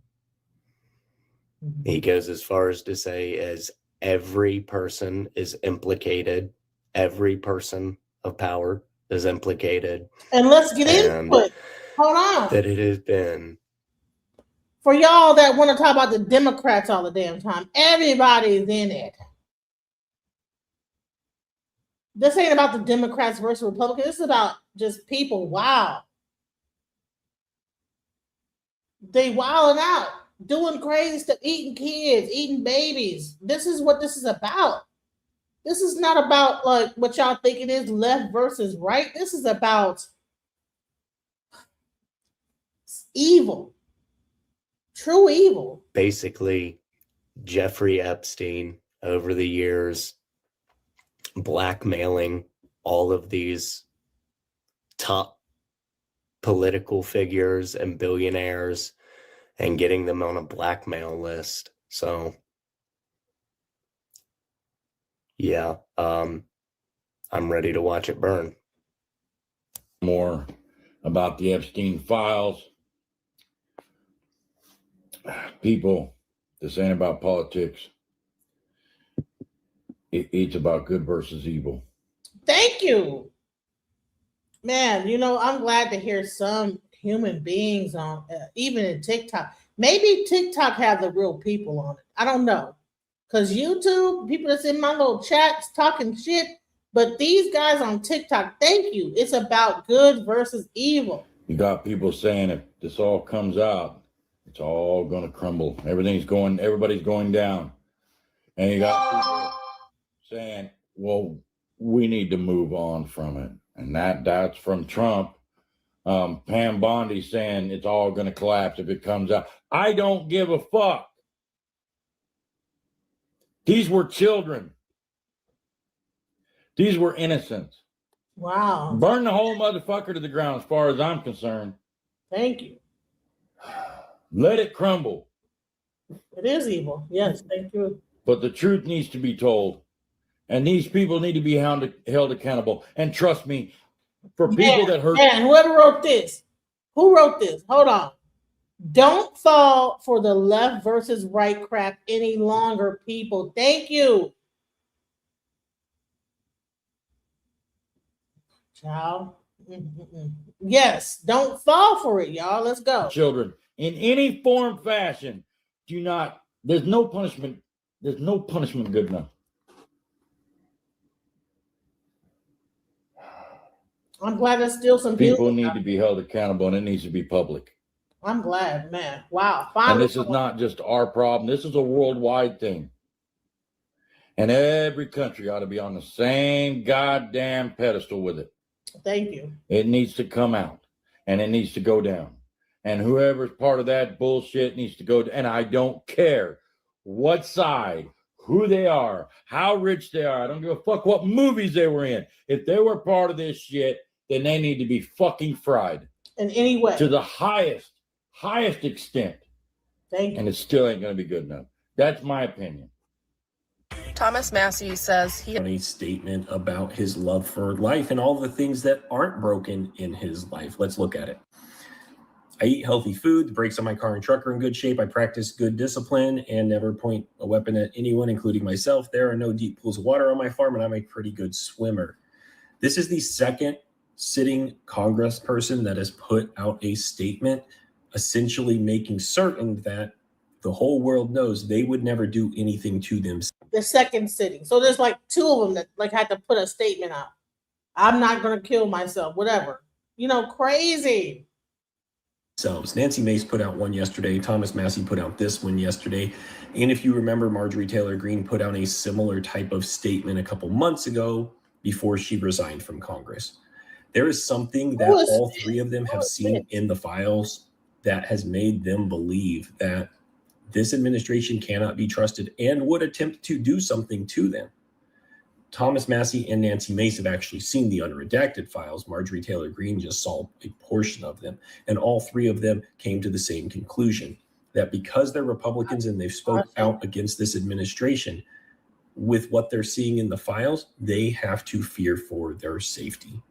He goes as far as to say, as every person is implicated, every person of power is implicated. And let's get into it. Hold on. That it has been. For y'all that want to talk about the Democrats all the damn time, everybody's in it. This ain't about the Democrats versus Republicans. This is about just people. Wow. They wilding out, doing crazy stuff, eating kids, eating babies. This is what this is about. This is not about like what y'all think it is, left versus right. This is about evil. True evil. Basically, Jeffrey Epstein over the years blackmailing all of these top political figures and billionaires and getting them on a blackmail list. So yeah, I'm ready to watch it burn. More about the Epstein files. People, this ain't about politics. It's about good versus evil. Thank you. Man, you know, I'm glad to hear some human beings on, even in TikTok. Maybe TikTok have the real people on it. I don't know. Because YouTube, people that's in my little chats talking shit, but these guys on TikTok, thank you. It's about good versus evil. You got people saying if this all comes out, it's all going to crumble. Everybody's going down. And you got people saying, well, we need to move on from it. And that's from Trump. Pam Bondi saying it's all going to collapse if it comes out. I don't give a fuck. These were children. These were innocents. Wow. Burn the whole motherfucker to the ground as far as I'm concerned. Thank you. Let it crumble. It is evil. Yes, thank you. But the truth needs to be told. And these people need to be held accountable. And trust me, for people that hurt. Man, whoever wrote this, who wrote this? Hold on. Don't fall for the left versus right crap any longer, people. Thank you. Child. Yes, don't fall for it, y'all. Let's go. Children, in any form, fashion, there's no punishment good enough. I'm glad there's still some people need to be held accountable, and it needs to be public. I'm glad, man. Wow. Finally. And this is not just our problem. This is a worldwide thing. And every country ought to be on the same goddamn pedestal with it. Thank you. It needs to come out, and it needs to go down. And whoever's part of that bullshit needs to go. And I don't care what side, who they are, how rich they are. I don't give a fuck what movies they were in. If they were part of this shit, then they need to be fucking fried. In any way. To the highest extent. Thank you. And it still ain't going to be good enough. That's my opinion. Thomas Massey says he had a statement about his love for life and all the things that aren't broken in his life. Let's look at it. I eat healthy food. The brakes on my car and truck are in good shape. I practice good discipline and never point a weapon at anyone, including myself. There are no deep pools of water on my farm, and I'm a pretty good swimmer. This is the second sitting congressperson that has put out a statement essentially making certain that the whole world knows they would never do anything to them. The second sitting. So there's like two of them that like had to put a statement out. I'm not going to kill myself, whatever. You know, crazy. Nancy Mace put out one yesterday. Thomas Massey put out this one yesterday. And if you remember, Marjorie Taylor Greene put out a similar type of statement a couple months ago before she resigned from Congress. There is something that all three of them have seen in the files that has made them believe that this administration cannot be trusted and would attempt to do something to them. Thomas Massey and Nancy Mace have actually seen the unredacted files. Marjorie Taylor Greene just saw a portion of them. And all three of them came to the same conclusion, that because they're Republicans and they've spoke out against this administration, with what they're seeing in the files, they have to fear for their safety.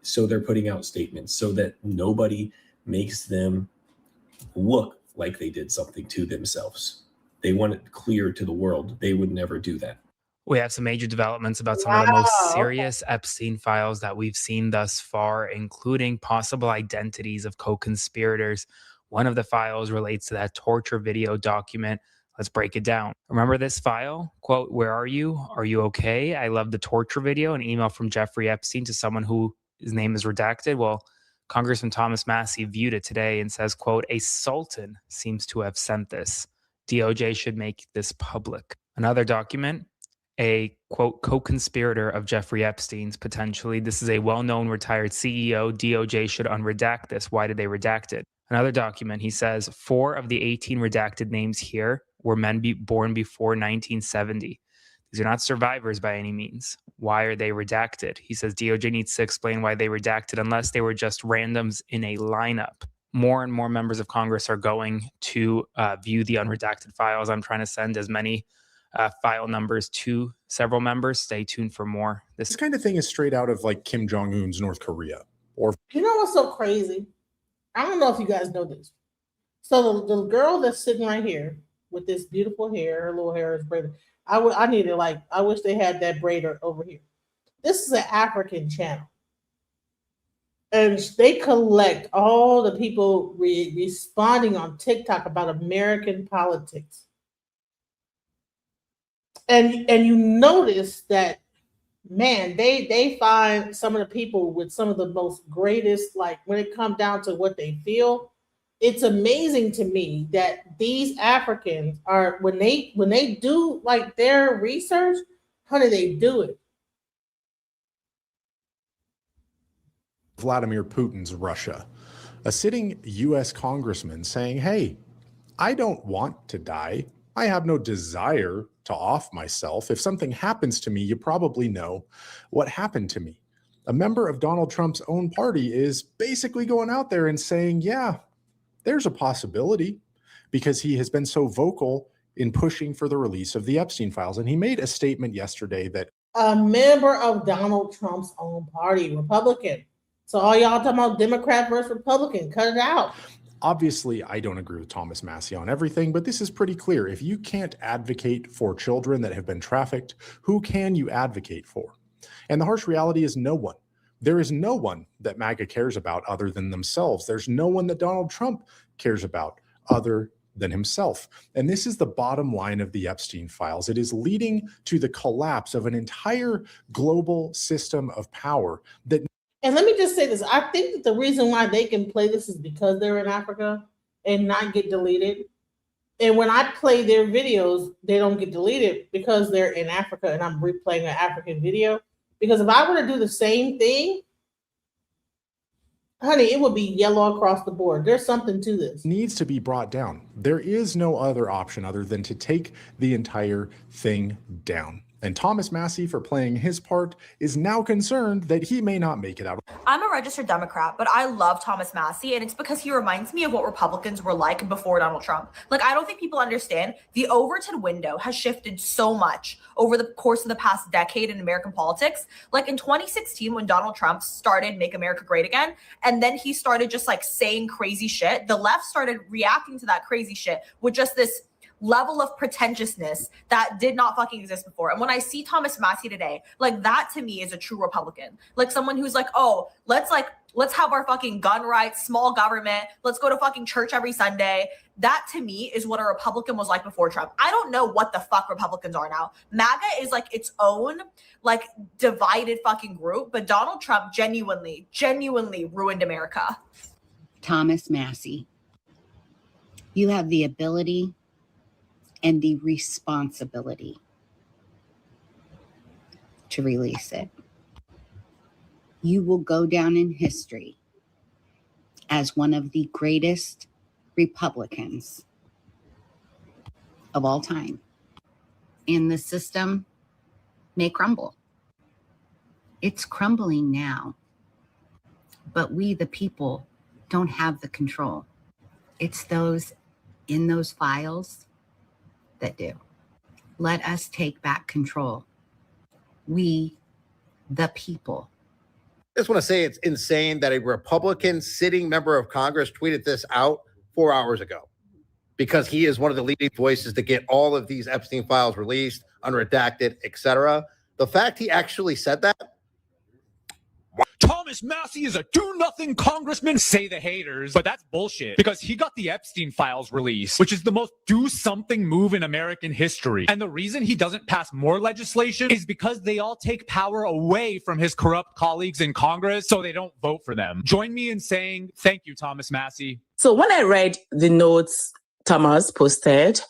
So they're putting out statements so that nobody makes them look like they did something to themselves. They want it clear to the world. They would never do that. We have some major developments about some of the most serious Epstein files that we've seen thus far, including possible identities of co-conspirators. One of the files relates to that torture video document. Let's break it down. Remember this file? Quote, "Where are you? Are you okay? I love the torture video." An email from Jeffrey Epstein to someone who his name is redacted. Well, Congressman Thomas Massey viewed it today and says, quote, "A sultan seems to have sent this. DOJ should make this public." Another document, a quote, "co-conspirator of Jeffrey Epstein's potentially. This is a well-known retired CEO. DOJ should unredact this. Why did they redact it?" Another document, he says, 4 of the 18 redacted names here were men born before 1970. These are not survivors by any means. Why are they redacted? He says DOJ needs to explain why they redacted unless they were just randoms in a lineup. More and more members of Congress are going to view the unredacted files. I'm trying to send as many file numbers to several members. Stay tuned for more. This kind of thing is straight out of like Kim Jong-un's North Korea. Or You know what's so crazy? I don't know if you guys know this. So the girl that's sitting right here with this beautiful hair, her little hair is braided. I wish they had that braider over here. This is an African channel. And they collect all the people responding on TikTok about American politics. And you notice that, man, they find some of the people with some of the most greatest, like when it comes down to what they feel, it's amazing to me that these Africans are, when they do like their research, how do they do it? Vladimir Putin's Russia, a sitting U.S. congressman saying, "Hey, I don't want to die. I have no desire to off myself. If something happens to me, you probably know what happened to me." A member of Donald Trump's own party is basically going out there and saying, yeah, there's a possibility, because he has been so vocal in pushing for the release of the Epstein files. And he made a statement yesterday that a member of Donald Trump's own party, Republican. So all y'all talking about Democrat versus Republican, cut it out. Obviously, I don't agree with Thomas Massey on everything, but this is pretty clear. If you can't advocate for children that have been trafficked, who can you advocate for? And the harsh reality is no one. There is no one that MAGA cares about other than themselves. There's no one that Donald Trump cares about other than himself. And this is the bottom line of the Epstein files. It is leading to the collapse of an entire global system of power that. And let me just say this. I think that the reason why they can play this is because they're in Africa and not get deleted. And when I play their videos, they don't get deleted because they're in Africa and I'm replaying an African video. Because if I were to do the same thing, honey, it would be yellow across the board. There's something to this. Needs to be brought down. There is no other option other than to take the entire thing down. And Thomas Massey, for playing his part, is now concerned that he may not make it out. I'm a registered Democrat, but I love Thomas Massey, and it's because he reminds me of what Republicans were like before Donald Trump. Like, I don't think people understand the Overton window has shifted so much over the course of the past decade in American politics. Like in 2016, when Donald Trump started Make America Great Again, and then he started just like saying crazy shit, the left started reacting to that crazy shit with just this level of pretentiousness that did not fucking exist before. And when I see Thomas Massey today, like that to me is a true Republican. Like someone who's like, oh, let's have our fucking gun rights, small government. Let's go to fucking church every Sunday. That to me is what a Republican was like before Trump. I don't know what the fuck Republicans are now. MAGA is like its own like divided fucking group, but Donald Trump genuinely ruined America. Thomas Massey, you have the ability and the responsibility to release it. You will go down in history as one of the greatest Republicans of all time. And the system may crumble. It's crumbling now. But we, the people, don't have the control. It's those in those files that do. Let us take back control. We, the people. I just want to say it's insane that a Republican sitting member of Congress tweeted this out 4 hours ago, because he is one of the leading voices to get all of these Epstein files released, unredacted, etc. The fact he actually said that. Thomas Massie is a do-nothing congressman, say the haters, but that's bullshit because he got the Epstein files released, which is the most do-something move in American history. And the reason he doesn't pass more legislation is because they all take power away from his corrupt colleagues in Congress, so they don't vote for them. Join me in saying thank you, Thomas Massie. So when I read the notes Thomas posted,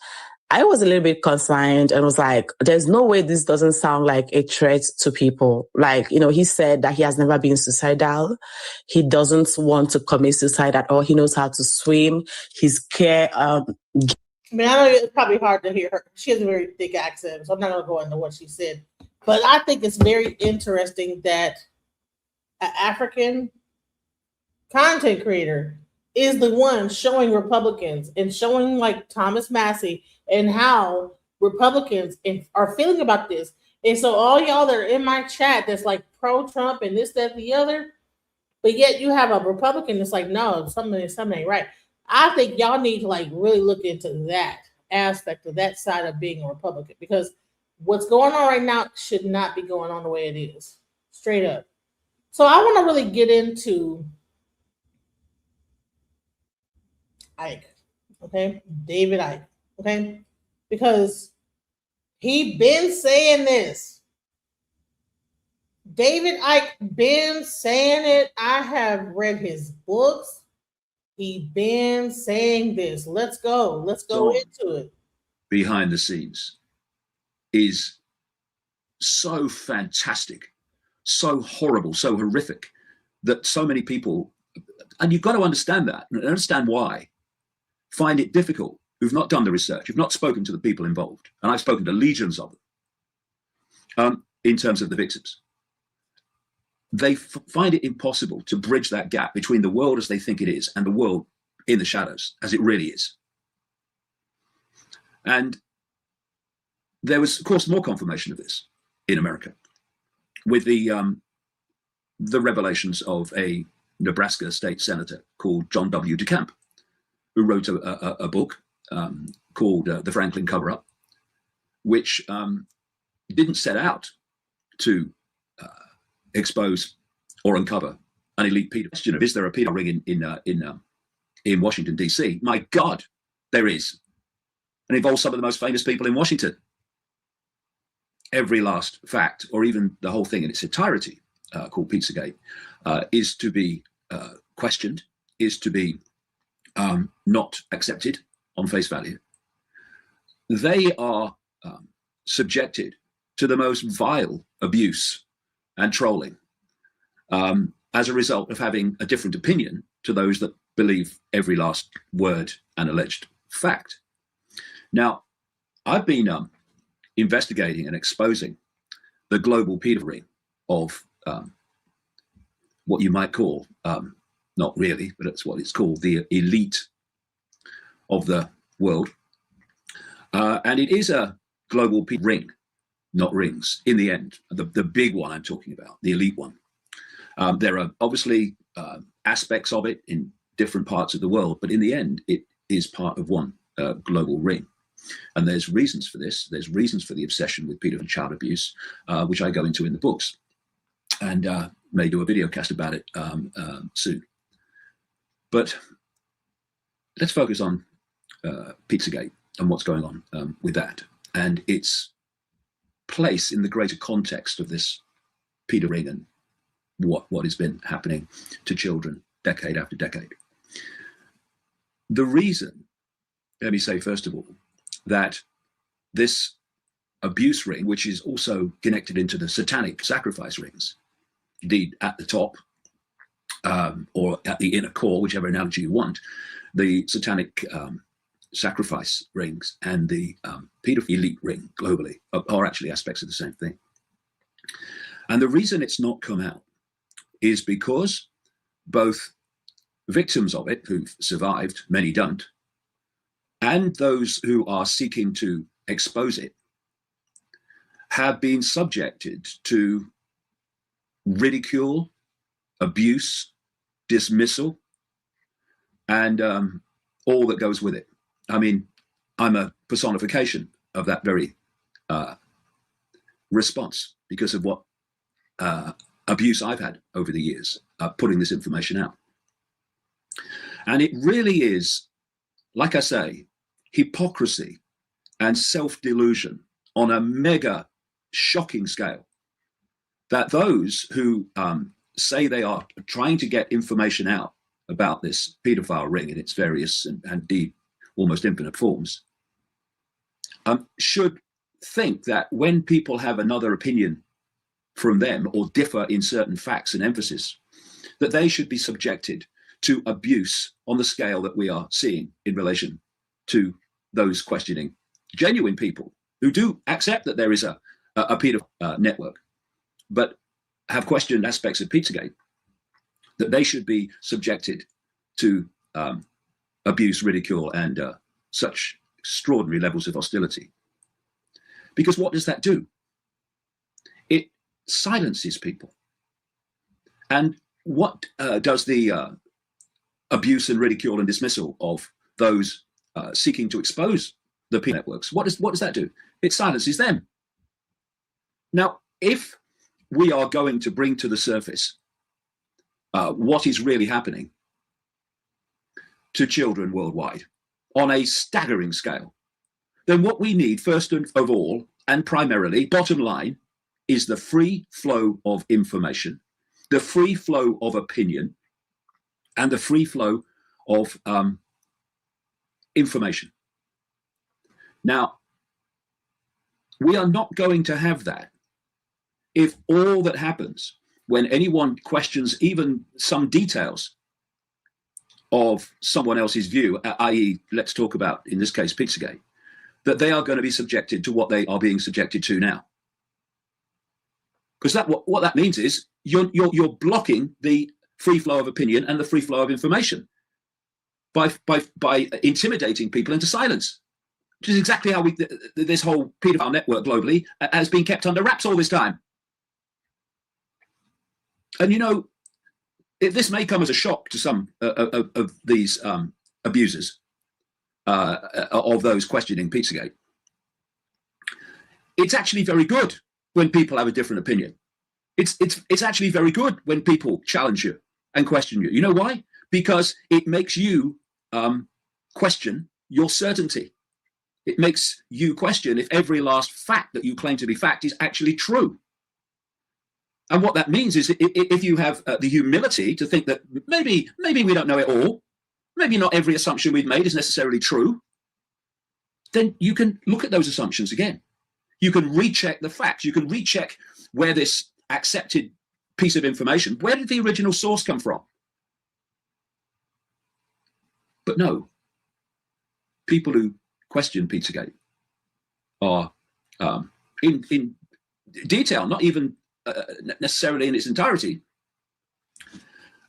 I was a little bit concerned and was like, there's no way this doesn't sound like a threat to people. Like, you know, he said that he has never been suicidal. He doesn't want to commit suicide at all. He knows how to swim. He's care. I mean, I know it's probably hard to hear her. She has a very thick accent, so I'm not going to go into what she said. But I think it's very interesting that an African content creator is the one showing Republicans and showing like Thomas Massie and how Republicans are feeling about this. And so all y'all that are in my chat that's like pro-Trump and this, that, the other, but yet you have a Republican that's like, no, something ain't right. I think y'all need to like really look into that aspect of that side of being a Republican, because what's going on right now should not be going on the way it is. Straight up. So I want to really get into Ike, okay? David Ike, okay? Because he been saying this. David Ike been saying it. I have read his books. He been saying this. Let's go. Let's go into it. Behind the scenes is so fantastic, so horrible, so horrific that so many people, and you've got to understand that and understand why, find it difficult, who've not done the research, who've not spoken to the people involved. And I've spoken to legions of them in terms of the victims. They find it impossible to bridge that gap between the world as they think it is and the world in the shadows as it really is. And there was, of course, more confirmation of this in America with the revelations of a Nebraska state senator called John W. DeCamp, who wrote a book called The Franklin Cover-Up, which didn't set out to expose or uncover an elite pedophile. You know, is there a pedophile ring in Washington, D.C.? My God, there is. And it involves some of the most famous people in Washington. Every last fact, or even the whole thing in its entirety, called Pizzagate, is to be questioned, is to be not accepted on face value. They are subjected to the most vile abuse and trolling as a result of having a different opinion to those that believe every last word and alleged fact. Now, I've been investigating and exposing the global pedophilia of what you might call, not really, but it's what it's called, the elite of the world. And it is a global ring, not rings, in the end. The big one I'm talking about, the elite one. There are obviously aspects of it in different parts of the world, but in the end, it is part of one global ring. And there's reasons for this. There's reasons for the obsession with pedophilia and child abuse, which I go into in the books, and may do a video cast about it soon. But let's focus on Pizzagate and what's going on with that, and its place in the greater context of this pedo ring and what has been happening to children decade after decade. The reason, let me say first of all, that this abuse ring, which is also connected into the satanic sacrifice rings, indeed at the top or at the inner core, whichever analogy you want, the satanic sacrifice rings and the pedophile elite ring globally are actually aspects of the same thing. And the reason it's not come out is because both victims of it who've survived, many don't, and those who are seeking to expose it have been subjected to ridicule, abuse, dismissal, and all that goes with it. I mean, I'm a personification of that very response because of what abuse I've had over the years putting this information out. And it really is, like I say, hypocrisy and self-delusion on a mega shocking scale, that those who say they are trying to get information out about this paedophile ring in its various and indeed almost infinite forms should think that when people have another opinion from them or differ in certain facts and emphasis, that they should be subjected to abuse on the scale that we are seeing in relation to those questioning genuine people who do accept that there is a pedophile network, but have questioned aspects of Pizzagate, that they should be subjected to abuse, ridicule, and such extraordinary levels of hostility. Because what does that do? It silences people. And what does the abuse and ridicule and dismissal of those seeking to expose the pedophile networks, what does that do? It silences them. Now, if we are going to bring to the surface what is really happening to children worldwide on a staggering scale, then what we need first of all, and primarily, bottom line, is the free flow of information, the free flow of opinion, and the free flow of information. Now, we are not going to have that if all that happens when anyone questions even some details of someone else's view, i.e., let's talk about, in this case, Pizzagate, that they are going to be subjected to what they are being subjected to now. Because what that means is you're blocking the free flow of opinion and the free flow of information by intimidating people into silence, which is exactly how this whole pedophile network globally has been kept under wraps all this time. And you know, this may come as a shock to some of these abusers of those questioning Pizzagate. It's actually very good when people have a different opinion. It's actually very good when people challenge you and question you. You know why? Because it makes you question your certainty. It makes you question if every last fact that you claim to be fact is actually true. And what that means is if you have the humility to think that maybe we don't know it all, maybe not every assumption we've made is necessarily true, then you can look at those assumptions again. You can recheck the facts. You can recheck where this accepted piece of information, where did the original source come from? But no, people who question Pizzagate are in detail, not even necessarily in its entirety,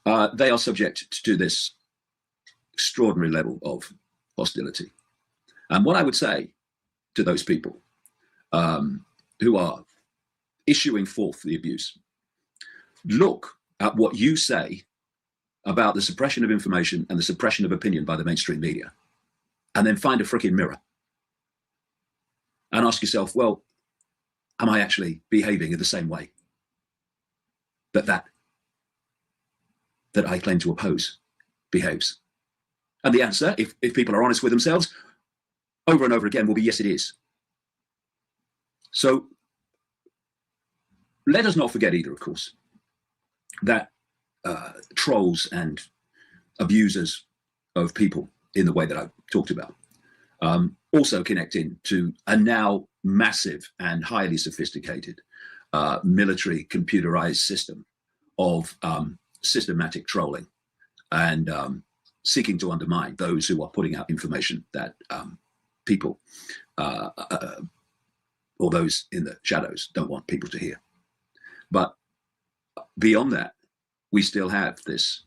they are subject to this extraordinary level of hostility. And what I would say to those people who are issuing forth the abuse, look at what you say about the suppression of information and the suppression of opinion by the mainstream media, and then find a freaking mirror and ask yourself, well, am I actually behaving in the same way that I claim to oppose behaves? And the answer, if people are honest with themselves, over and over again will be yes, it is. So let us not forget either, of course, that trolls and abusers of people in the way that I talked about also connecting to a now massive and highly sophisticated military computerized system of systematic trolling and seeking to undermine those who are putting out information that people or those in the shadows don't want people to hear. But beyond that, we still have this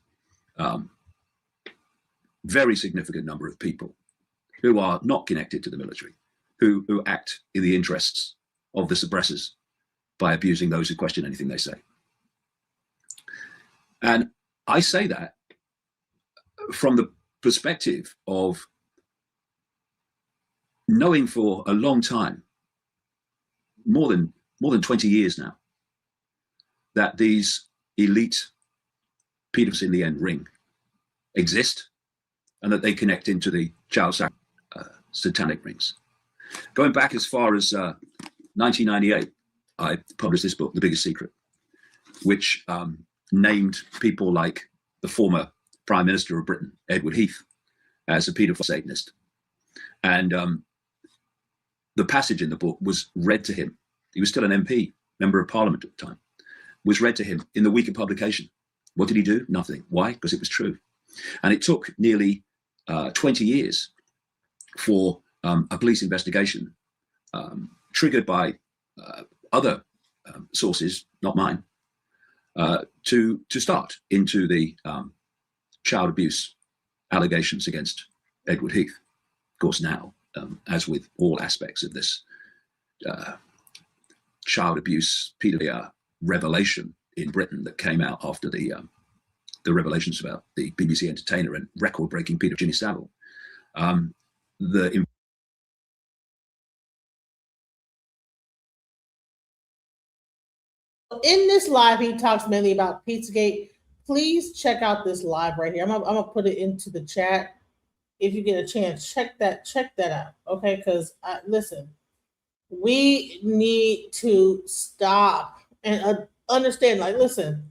very significant number of people who are not connected to the military, who act in the interests of the suppressors by abusing those who question anything they say. And I say that from the perspective of knowing for a long time, more than 20 years now, that these elite pedophiles in the end ring exist, and that they connect into the child satanic rings. Going back as far as 1998, I published this book, The Biggest Secret, which named people like the former Prime Minister of Britain, Edward Heath, as a paedophile Satanist. And the passage in the book was read to him. He was still an MP, Member of Parliament at the time, was read to him in the week of publication. What did he do? Nothing. Why? Because it was true. And it took nearly 20 years for a police investigation triggered by other sources, not mine, to start into the child abuse allegations against Edward Heath. Of course, now, as with all aspects of this child abuse pedophilia revelation in Britain that came out after the revelations about the BBC entertainer and record-breaking pedophile Jimmy Savile, in this live, he talks mainly about Pizzagate. Please check out this live right here. I'm gonna put it into the chat. If you get a chance, check that out. Okay, because listen, we need to stop and understand. Like, listen,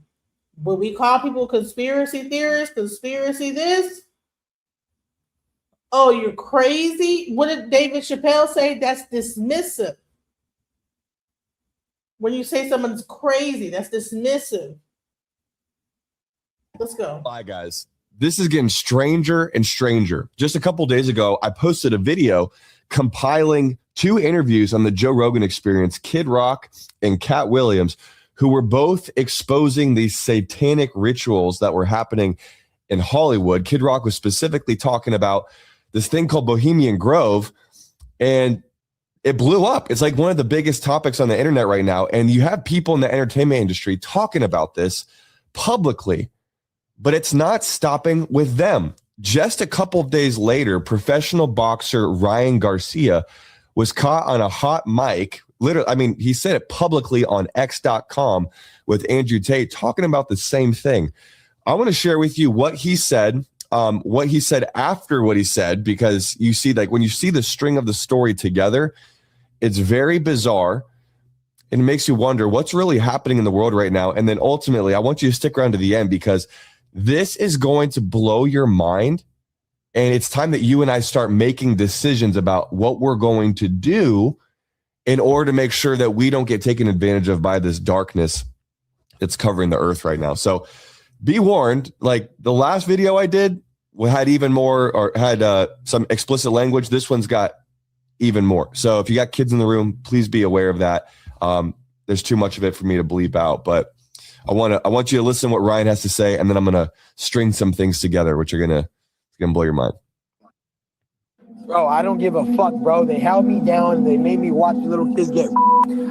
when we call people conspiracy theorists, conspiracy this, oh, you're crazy. What did David Chappelle say? That's dismissive. When you say someone's crazy, that's dismissive. Let's go. Bye, guys. This is getting stranger and stranger. Just a couple days ago, I posted a video compiling 2 interviews on the Joe Rogan Experience, Kid Rock and Cat Williams, who were both exposing these satanic rituals that were happening in Hollywood. Kid Rock was specifically talking about this thing called Bohemian Grove, and it blew up. It's like one of the biggest topics on the internet right now. And you have people in the entertainment industry talking about this publicly, but it's not stopping with them. Just a couple of days later, professional boxer Ryan Garcia was caught on a hot mic. Literally, I mean, he said it publicly on X.com with Andrew Tate talking about the same thing. I want to share with you what he said after what he said, because you see, like, when you see the string of the story together, it's very bizarre, and it makes you wonder what's really happening in the world right now. And then ultimately, I want you to stick around to the end, because this is going to blow your mind. And it's time that you and I start making decisions about what we're going to do in order to make sure that we don't get taken advantage of by this darkness that's covering the earth right now. So be warned, like the last video I did had even more, or had some explicit language. This one's got even more. So if you got kids in the room, please be aware of that. There's too much of it for me to bleep out, but I want you to listen to what Ryan has to say, and then I'm gonna string some things together, which are gonna blow your mind. Bro, I don't give a fuck, bro. They held me down and they made me watch little kids get.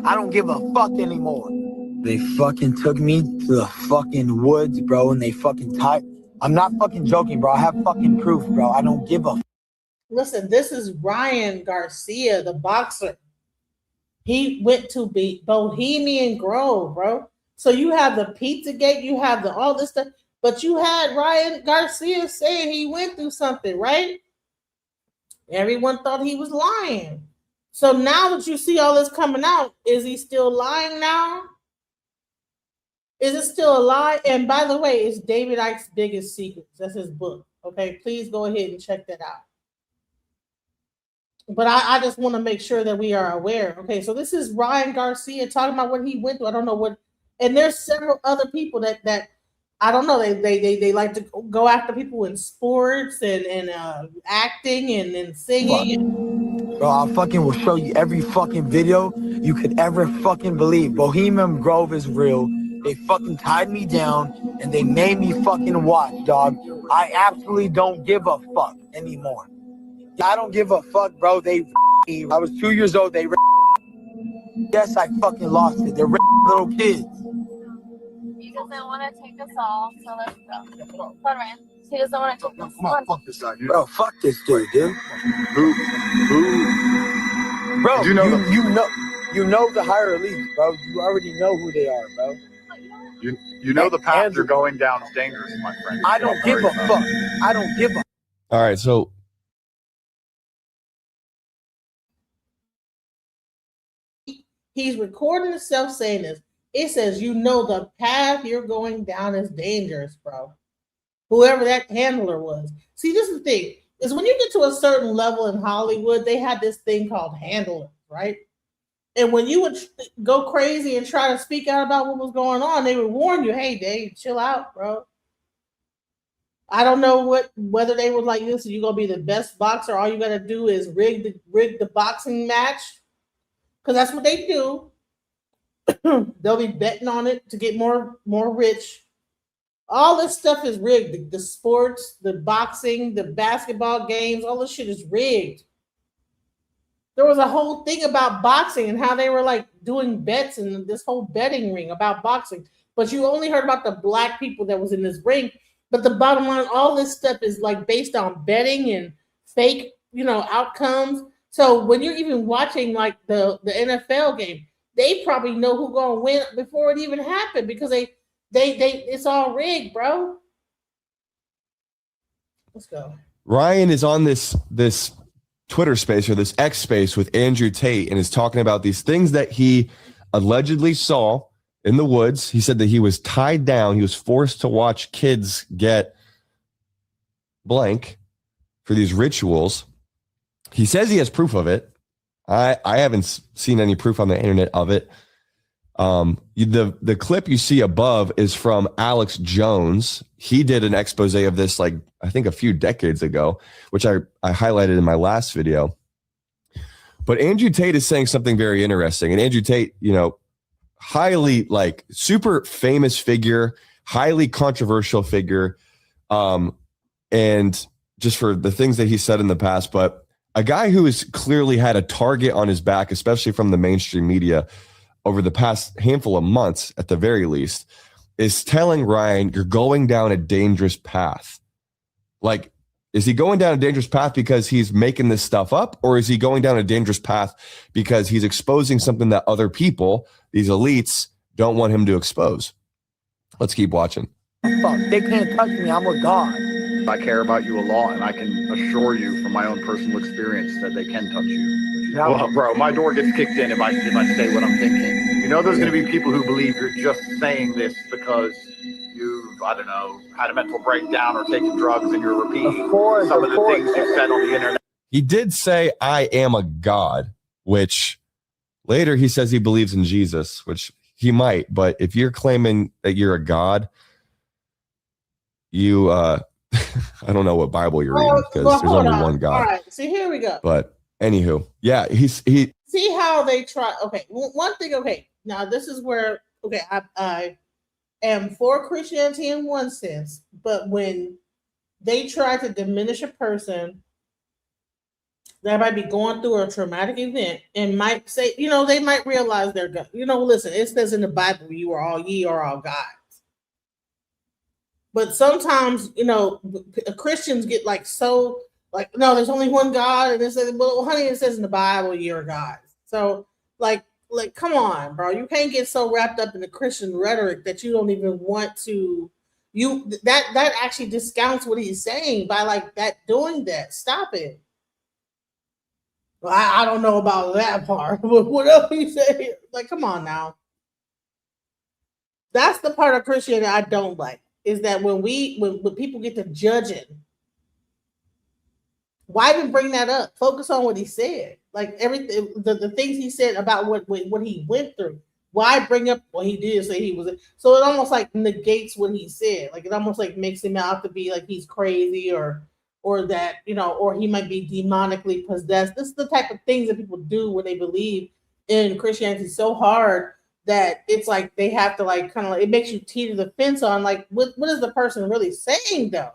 I don't give a fuck anymore. They fucking took me to the fucking woods, bro, and they fucking tied. I'm not fucking joking, bro. I have fucking proof, bro. I don't give a. Listen, this is Ryan Garcia, the boxer. He went to Bohemian Grove, bro. So you have the Pizzagate, you have all this stuff, but you had Ryan Garcia saying he went through something, right? Everyone thought he was lying. So now that you see all this coming out, is he still lying now? Is it still a lie? And by the way, it's David Icke's Biggest Secrets. That's his book. Okay, please go ahead and check that out. But I just want to make sure that we are aware. Okay, so this is Ryan Garcia talking about what he went through. I don't know what, and there's several other people that I don't know. They like to go after people in sports and acting and singing. Bro, I fucking will show you every fucking video you could ever fucking believe. Bohemian Grove is real. They fucking tied me down and they made me fucking watch, dog. I absolutely don't give a fuck anymore. I don't give a fuck, bro. They me. I was 2 years old. They yes, I fucking lost it. They're little kids. He doesn't want to take us all, so let's go. Come on, Ryan. He doesn't want to take us. Come on, fuck this guy, dude. Bro, fuck this dude, dude. Who? Bro, you know the higher elites, bro. You already know who they are, bro. You know the path you're going down is dangerous, my friend. I don't give a fuck. I don't give a. All right, so He's recording himself saying this. It says, you know, the path you're going down is dangerous, bro. Whoever that handler was. See, this is the thing, is when you get to a certain level in Hollywood, they had this thing called handlers, right? And when you would go crazy and try to speak out about what was going on, they would warn you, hey, Dave, chill out, bro. I don't know whether they would like, listen, you're going to be the best boxer. All you got to do is rig the boxing match. Because that's what they do. They'll be betting on it to get more rich. All this stuff is rigged. The sports, the boxing, the basketball games, all this shit is rigged. There was a whole thing about boxing and how they were like doing bets and this whole betting ring about boxing. But you only heard about the black people that was in this ring. But the bottom line, all this stuff is like based on betting and fake, outcomes. So when you're even watching like the NFL game, they probably know who's gonna win before it even happened because they it's all rigged, bro. Let's go. Ryan is on this Twitter space or this X space with Andrew Tate and is talking about these things that he allegedly saw in the woods. He said that he was tied down. He was forced to watch kids get blank for these rituals. He says he has proof of it. I haven't seen any proof on the internet of it. The clip you see above is from Alex Jones. He did an expose of this, like, I think a few decades ago, which I highlighted in my last video. But Andrew Tate is saying something very interesting. And Andrew Tate, highly like super famous figure, highly controversial figure. And just for the things that he said in the past, but a guy who has clearly had a target on his back, especially from the mainstream media over the past handful of months, at the very least, is telling Ryan, you're going down a dangerous path. Like, is he going down a dangerous path because he's making this stuff up? Or is he going down a dangerous path because he's exposing something that other people, these elites, don't want him to expose? Let's keep watching. Fuck, they can't touch me. I'm a god. I care about you a lot, and I can assure you from my own personal experience that they can touch you. Well, bro, my door gets kicked in if I say what I'm thinking. You know there's going to be people who believe you're just saying this because you've, I don't know, had a mental breakdown or taken drugs and you're repeating some of the things you said on the internet. He did say, I am a god, which later he says he believes in Jesus, which he might. But if you're claiming that you're a god, you... I don't know what Bible you're reading because there's only one God. All right, so here we go. But anywho, yeah, he see how they try. Okay, one thing. Okay, now this is where I am for Christianity in one sense, but when they try to diminish a person that might be going through a traumatic event and might say, they might realize they're God. Listen, it says in the Bible, ye are all gods. But sometimes, Christians get like so like, no, there's only one God, and it says, well, honey, it says in the Bible, you're God. So, like, come on, bro, you can't get so wrapped up in the Christian rhetoric that you don't even want to. That actually discounts what he's saying by like that doing that. Stop it. Well, I don't know about that part, but what else you say? Like, come on now. That's the part of Christianity I don't like. Is that when people get to judging, why even bring that up? Focus on what he said. Like everything, the things he said about what he went through. Why bring up? Well, he did say he was. So it almost like negates what he said. Like it almost like makes him out to be like he's crazy or that or he might be demonically possessed. This is the type of things that people do when they believe in Christianity so hard that it's like they have to like kind of like it makes you teeter the fence on like what is the person really saying though?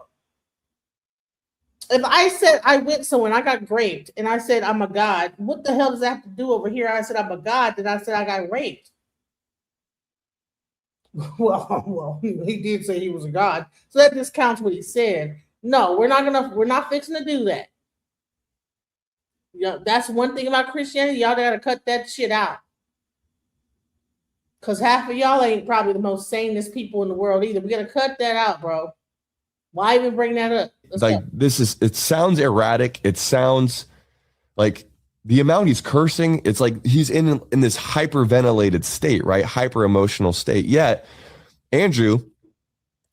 If I said I went somewhere and I got raped and I said I'm a god, what the hell does that have to do over here? I said I'm a god, then I said I got raped. Well, he did say he was a god, so that discounts what he said. No, we're not fixing to do that. That's one thing about Christianity. Y'all gotta cut that shit out. Because half of y'all ain't probably the most sanest people in the world either. We gotta cut that out, bro. Why even bring that up? It sounds erratic. It sounds like the amount he's cursing, it's like he's in this hyperventilated state, right? Hyper emotional state. Yet Andrew,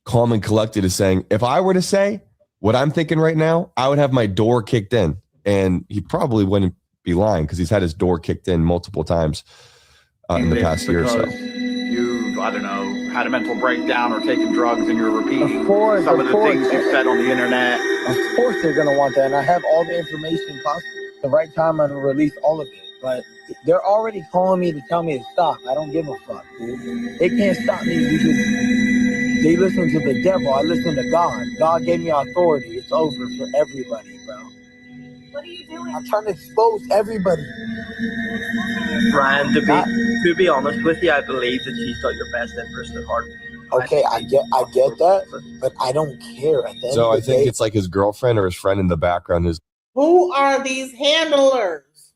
calm and collected, is saying, if I were to say what I'm thinking right now, I would have my door kicked in. And he probably wouldn't be lying because he's had his door kicked in multiple times in the past year or so. You've, I don't know, had a mental breakdown or taken drugs and you're repeating some of the things you said on the internet. Of course they're going to want that. And I have all the information possible. The right time I'm going to release all of it. But they're already calling me to tell me to stop. I don't give a fuck, dude. They can't stop me because they listen to the devil. I listen to God. God gave me authority. It's over for everybody, bro. What are you doing? I'm trying to expose everybody. Ryan, to be honest with you, I believe that she's got your best interest at heart. Okay, I get that, but I don't care. At the end So of I the think day, it's like his girlfriend or his friend in the background is. Who are these handlers?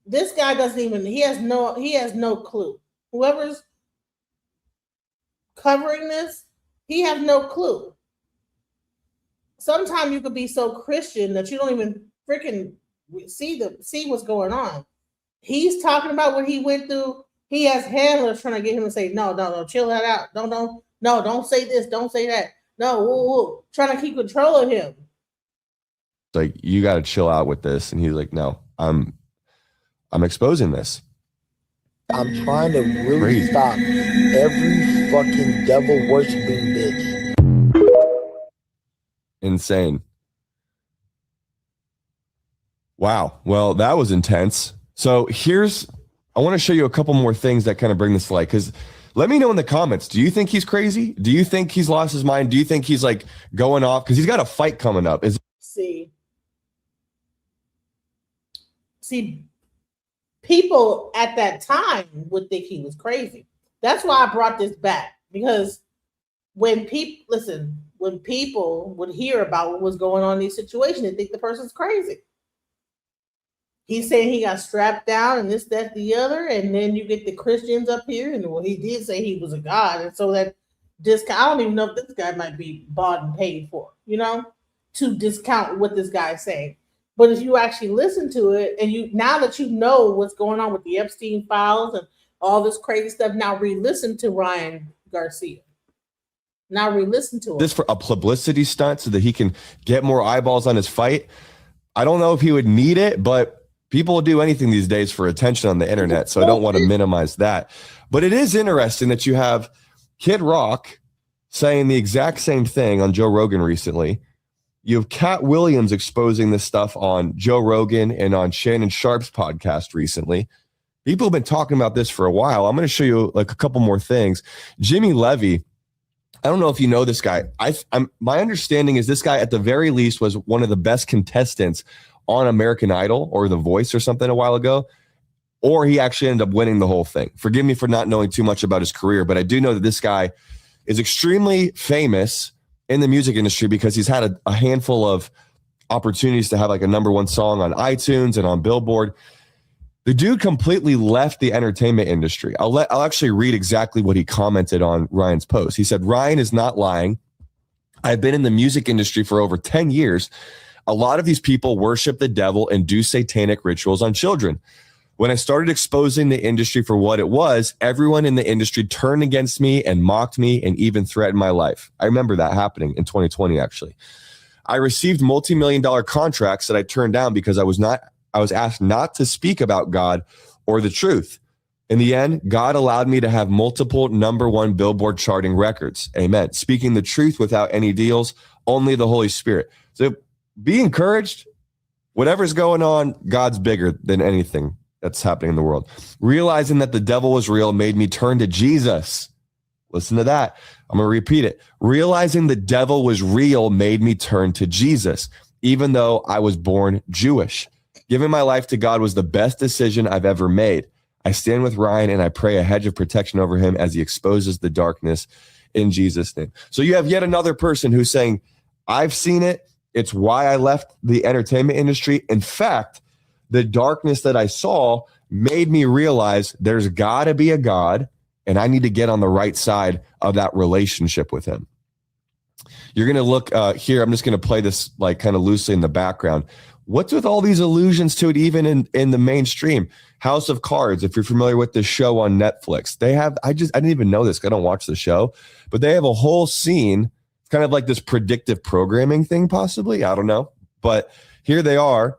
This guy doesn't even, he has no clue. Whoever's covering this, he has no clue. Sometimes you could be so Christian that you don't even freaking see what's going on. He's talking about what he went through. He has handlers trying to get him to say, no, chill that out. Don't say this, don't say that. No, woo. Trying to keep control of him. Like, you got to chill out with this. And he's like, no, I'm exposing this. I'm trying to really stop every fucking devil worshiping bitch. Insane. Wow. Well, that was intense. So I want to show you a couple more things that kind of bring this to light. Because let me know in the comments, do you think he's crazy? Do you think he's lost his mind? Do you think he's like going off? Because he's got a fight coming up. See, people at that time would think he was crazy. That's why I brought this back, because when people would hear about what was going on in these situations, they think the person's crazy. He's saying he got strapped down and this, that, the other, and then you get the Christians up here, and well, he did say he was a god, and so that discount. I don't even know if this guy might be bought and paid for, to discount what this guy's saying. But if you actually listen to it, and now that you know what's going on with the Epstein files and all this crazy stuff, now re-listen to Ryan Garcia. Now re-listen to him. This for a publicity stunt so that he can get more eyeballs on his fight. I don't know if he would need it, but people will do anything these days for attention on the internet. So I don't want to minimize that. But it is interesting that you have Kid Rock saying the exact same thing on Joe Rogan recently. You have Cat Williams exposing this stuff on Joe Rogan and on Shannon Sharp's podcast recently. People have been talking about this for a while. I'm going to show you like a couple more things. Jimmy Levy, I don't know if you know this guy. My understanding is this guy at the very least was one of the best contestants on American Idol or The Voice or something a while ago, or he actually ended up winning the whole thing. Forgive me for not knowing too much about his career, but I do know that this guy is extremely famous in the music industry because he's had a handful of opportunities to have like a #1 song on iTunes and on Billboard. The dude completely left the entertainment industry. I'll actually read exactly what he commented on Ryan's post. He said, "Ryan is not lying. I've been in the music industry for over 10 years. A lot of these people worship the devil and do satanic rituals on children. When I started exposing the industry for what it was, everyone in the industry turned against me and mocked me and even threatened my life." I remember that happening in 2020, actually. "I received multi-million-dollar contracts that I turned down because I was asked not to speak about God or the truth. In the end, God allowed me to have multiple #1 Billboard charting records. Amen. Speaking the truth without any deals, only the Holy Spirit. So be encouraged. Whatever's going on, God's bigger than anything that's happening in the world. Realizing that the devil was real made me turn to Jesus. Listen to that. I'm going to repeat it. Realizing the devil was real made me turn to Jesus, even though I was born Jewish. Giving my life to God was the best decision I've ever made. I stand with Ryan and I pray a hedge of protection over him as he exposes the darkness in Jesus' name. So you have yet another person who's saying, I've seen it. It's why I left the entertainment industry. In fact, the darkness that I saw made me realize there's got to be a God, and I need to get on the right side of that relationship with him. You're going to look here. I'm just going to play this like kind of loosely in the background. What's with all these allusions to it, even in the mainstream? House of Cards, if you're familiar with this show on Netflix, they have, I didn't even know this. I don't watch the show, but they have a whole scene. It's kind of like this predictive programming thing, possibly. I don't know. But here they are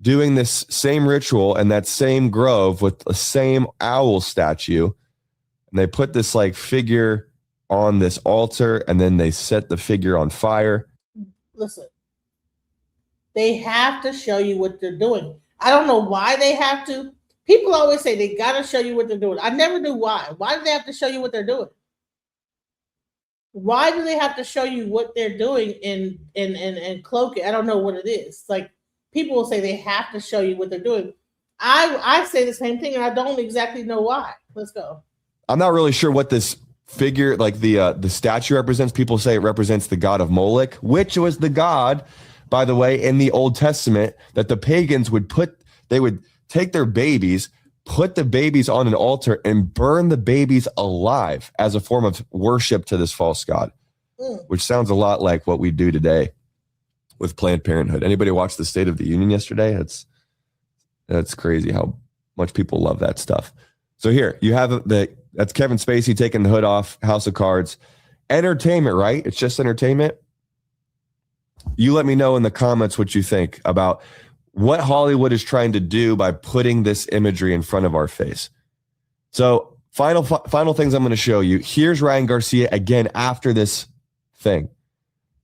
doing this same ritual in that same grove with the same owl statue. And they put this like figure on this altar, and then they set the figure on fire. Listen, they have to show you what they're doing. I don't know why they have to. People always say they got to show you what they're doing. I never knew why. Why do they have to show you what they're doing? Why do they have to show you what they're doing and cloak it? I don't know what it is. Like, people will say they have to show you what they're doing. I say the same thing, and I don't exactly know why. Let's go. I'm not really sure what this figure, like the statue represents. People say it represents the god of Moloch, which was the god, by the way, in the Old Testament that the pagans would take their babies, put the babies on an altar, and burn the babies alive as a form of worship to this false god, which sounds a lot like what we do today with Planned Parenthood. Anybody watch the State of the Union yesterday? That's crazy how much people love that stuff. So here you have that's Kevin Spacey taking the hood off, House of Cards. Entertainment, right? It's just entertainment. You let me know in the comments what you think about what Hollywood is trying to do by putting this imagery in front of our face. So final things I'm going to show you. Here's Ryan Garcia again after this thing.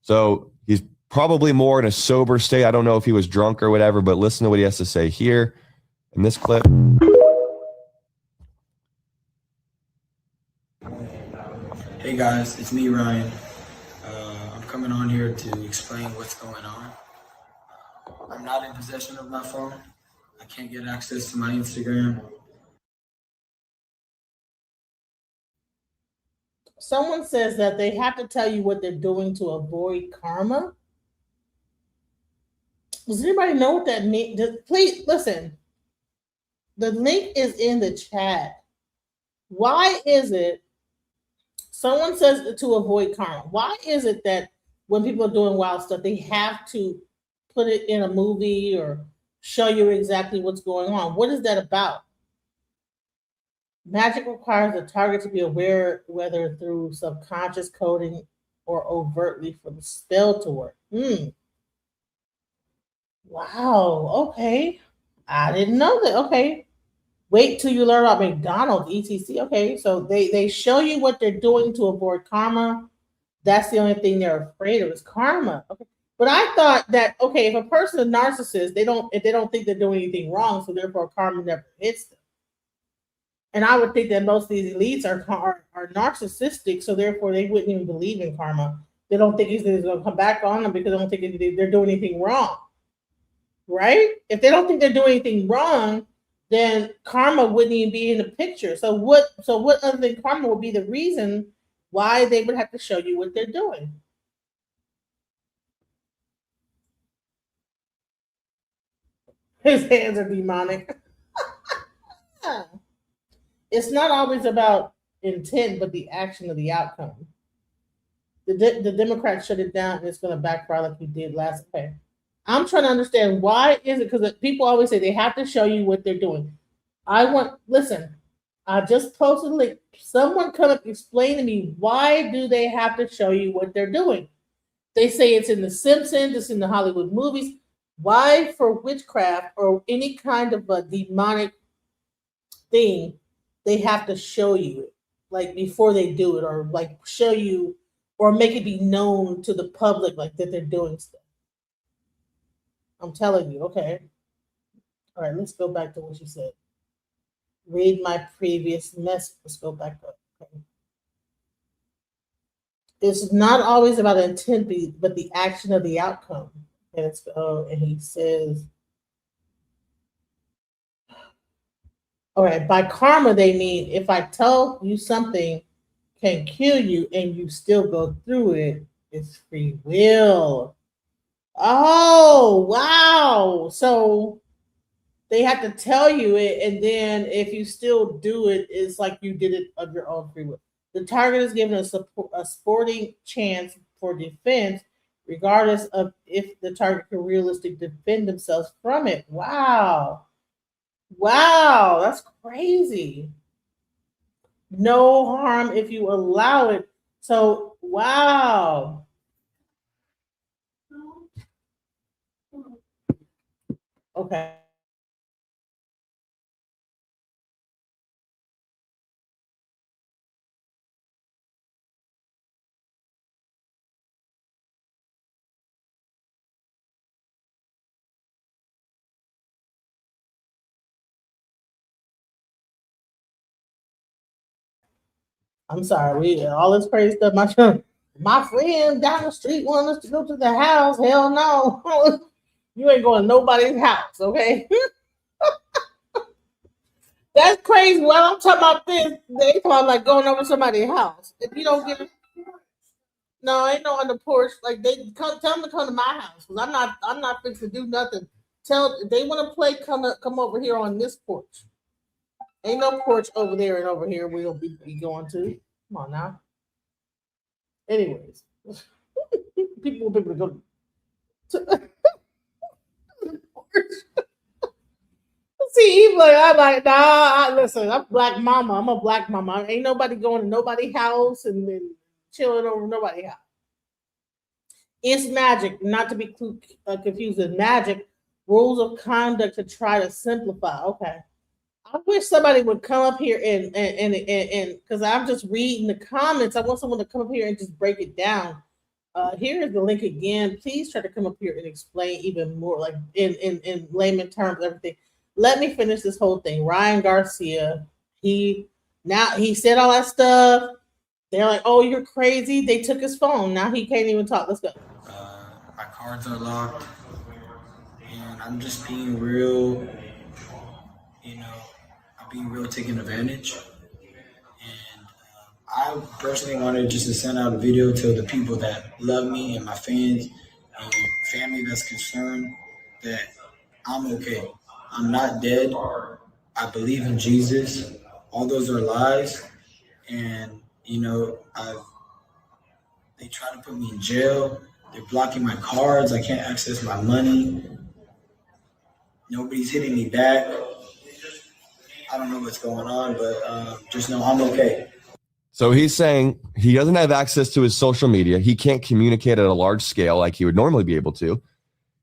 So he's probably more in a sober state. I don't know if he was drunk or whatever, but listen to what he has to say here in this clip. Hey guys, it's me, Ryan. I'm coming on here to explain what's going on. I'm not in possession of my phone. I can't get access to my Instagram. Someone says that they have to tell you what they're doing to avoid karma. Does anybody know what that means? Please listen. The link is in the chat. Why is it someone says to avoid karma? Why is it that when people are doing wild stuff, they have to put it in a movie or show you exactly what's going on? What is that about? Magic requires the target to be aware, whether through subconscious coding or overtly, for the spell to work. Wow. Okay. I didn't know that. Okay. Wait till you learn about McDonald's, etc. Okay. So they show you what they're doing to avoid karma. That's the only thing they're afraid of is karma. Okay. But I thought that, okay, if a person is a narcissist, they don't think they're doing anything wrong, so therefore karma never hits them. And I would think that most of these elites are narcissistic, so therefore they wouldn't even believe in karma. They don't think it's going to come back on them because they don't think they're doing anything wrong. Right? If they don't think they're doing anything wrong, then karma wouldn't even be in the picture. So what other than karma would be the reason why they would have to show you what they're doing? His hands are demonic. It's not always about intent, but the action of the outcome. The Democrats shut it down, and it's going to backfire like we did last time. I'm trying to understand why is it, because people always say they have to show you what they're doing. Listen, I just posted a link. Someone come up explain to me, why do they have to show you what they're doing? They say it's in The Simpsons, it's in the Hollywood movies. Why for witchcraft or any kind of a demonic thing they have to show you it, like before they do it, or like show you, or make it be known to the public, like that they're doing stuff. I'm telling you, okay. All right, let's go back to what you said. Read my previous message. Let's go back up. Okay. It's not always about intent, but the action of the outcome. And it's and he says, all right, by karma they mean if I tell you something can kill you and you still go through it, it's free will. Oh wow. So they have to tell you it, and then if you still do it, it's like you did it of your own free will. The target is given a sporting chance for defense, regardless of if the target can realistically defend themselves from it. Wow. Wow, that's crazy. No harm if you allow it. So, wow. Okay. I'm sorry, we all this crazy stuff. My friend down the street wanted us to go to the house. Hell no. You ain't going to nobody's house, okay? That's crazy. While I'm talking about this, they talking like going over somebody's house. If you don't get it, no, ain't no on the porch. Like they tell them to come to my house because I'm not fixing to do nothing. If they want to play, come over here on this porch. Ain't no porch over there and over here we'll be going to. Come on now. Anyways, people will be able to go to the porch. See, even I'm like, nah, listen, I'm black mama. I'm a black mama. Ain't nobody going to nobody's house and then chilling over nobody's house. It's magic, not to be confused with magic. Rules of conduct to try to simplify. Okay. I wish somebody would come up here and because I'm just reading the comments. I want someone to come up here and just break it down. Here is the link again. Please try to come up here and explain even more, like in layman terms, everything. Let me finish this whole thing. Ryan Garcia, he said all that stuff. They're like, "Oh, you're crazy." They took his phone. Now he can't even talk. Let's go. My cards are locked, and I'm just being real. I'm being real taken advantage. And I personally wanted just to send out a video to the people that love me and my fans and family that's concerned that I'm okay. I'm not dead. I believe in Jesus. All those are lies. And, they try to put me in jail. They're blocking my cards. I can't access my money. Nobody's hitting me back. I don't know what's going on, but just know I'm okay. So he's saying he doesn't have access to his social media. He can't communicate at a large scale like he would normally be able to.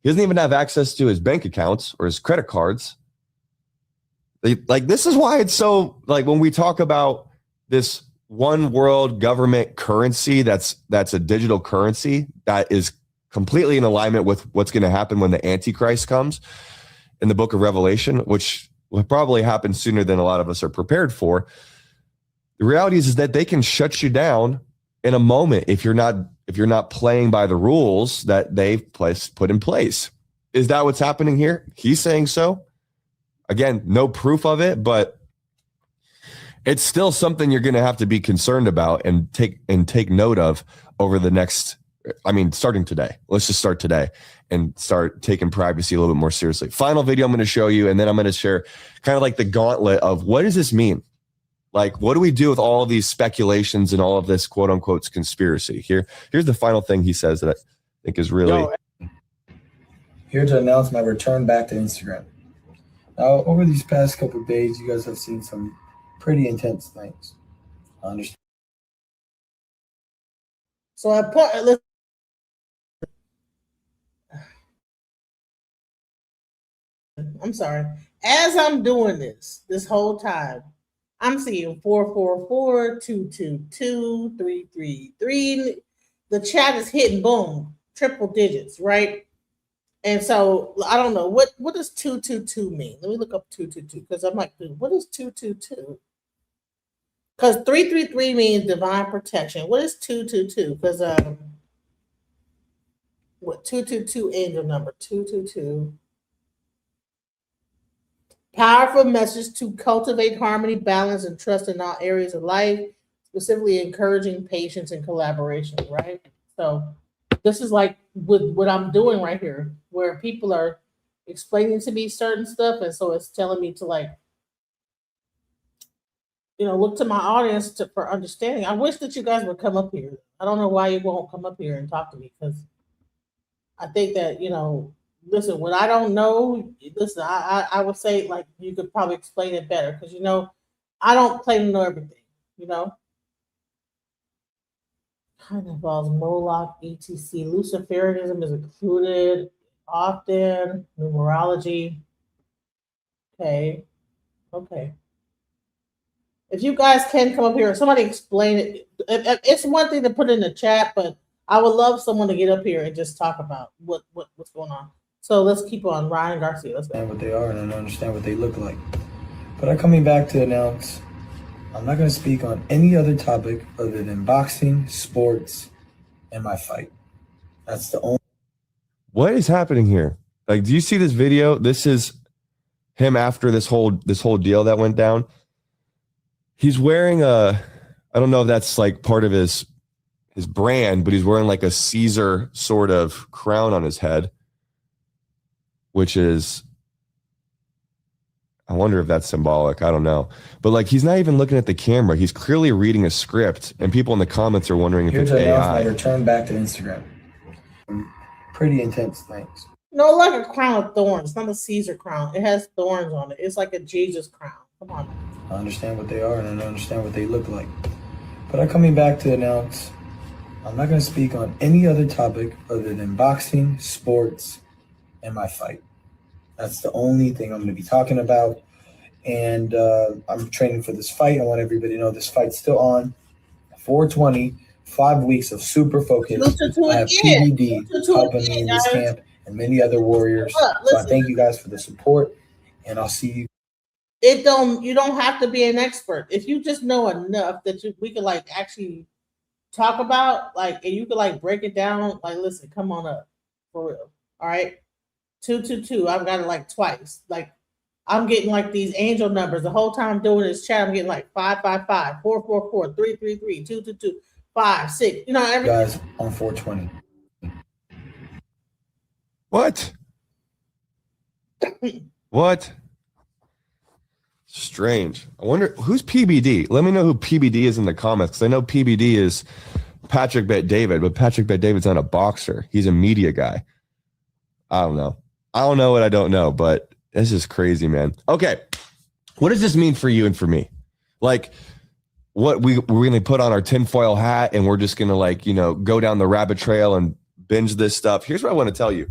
He doesn't even have access to his bank accounts or his credit cards. This is why it's so, like, when we talk about this one world government currency that's a digital currency that is completely in alignment with what's going to happen when the Antichrist comes in the book of Revelation, which will probably happen sooner than a lot of us are prepared for. The reality is that they can shut you down in a moment if you're not playing by the rules that they've put in place. Is that what's happening here? He's saying so. Again, no proof of it, but it's still something you're going to have to be concerned about and take note of over the next, starting today. Let's just start today and start taking privacy a little bit more seriously. Final video I'm going to show you, and then I'm going to share kind of like the gauntlet of what does this mean? Like, what do we do with all of these speculations and all of this quote unquote conspiracy? Here's the final thing he says that I think is really. Here to announce my return back to Instagram. Now, over these past couple of days, you guys have seen some pretty intense things. I understand. So I'm sorry. As I'm doing this whole time, I'm seeing 444, 222, 333. The chat is hitting boom, triple digits, right? And so I don't know what does 222 mean. Let me look up 222 because I'm like, what is 222? Because 333 means divine protection. What is 222? Because what 222 angel number 222. Powerful message to cultivate harmony, balance, and trust in all areas of life, specifically encouraging patience and collaboration, right? So this is like with what I'm doing right here, where people are explaining to me certain stuff, and so it's telling me to like, look to my audience for understanding. I wish that you guys would come up here. I don't know why you won't come up here and talk to me, because I think that, listen, when I don't know, listen, I would say like you could probably explain it better, because I don't claim to know everything, Kind of involves Moloch, etc. Luciferianism is included often, numerology. Okay. If you guys can come up here, somebody explain it. It's one thing to put in the chat, but I would love someone to get up here and just talk about what's going on. So let's keep on. Ryan Garcia, let's go. Understand what they are and understand what they look like. But I'm coming back to announce I'm not going to speak on any other topic other than boxing, sports, and my fight. That's the only. What is happening here? Like, do you see this video? This is him after this whole deal that went down. He's wearing I don't know if that's like part of his brand, but he's wearing like a Caesar sort of crown on his head, which is, I wonder if that's symbolic. I don't know. But like, he's not even looking at the camera. He's clearly reading a script, and people in the comments are wondering if it's AI. My return back to Instagram. Pretty intense things. No, like a crown of thorns. It's not a Caesar crown. It has thorns on it. It's like a Jesus crown. Come on. I understand what they are and I understand what they look like. But I'm coming back to announce I'm not going to speak on any other topic other than boxing, sports, and my fight. That's the only thing I'm going to be talking about. And I'm training for this fight. I want everybody to know this fight's still on. 420, 5 weeks of super focus. I have PBD helping me in this camp and many other warriors. So I thank you guys for the support, and I'll see you. You don't have to be an expert. If you just know enough that we could like actually talk about, like, and you could like break it down, like, listen, come on up for real. All right. 222. I've got it like twice. Like, I'm getting like these angel numbers the whole time I'm doing this chat. I'm getting like 555, 444, 333, 222, 5, 6. Everything. Guys on 420. What? What? Strange. I wonder who's PBD. Let me know who PBD is in the comments, because I know PBD is Patrick Bet David, but Patrick Bet David's not a boxer. He's a media guy. I don't know. I don't know what I don't know, but this is crazy, man. Okay. What does this mean for you and for me? Like, what we're going to put on our tinfoil hat and we're just going to like, go down the rabbit trail and binge this stuff. Here's what I want to tell you.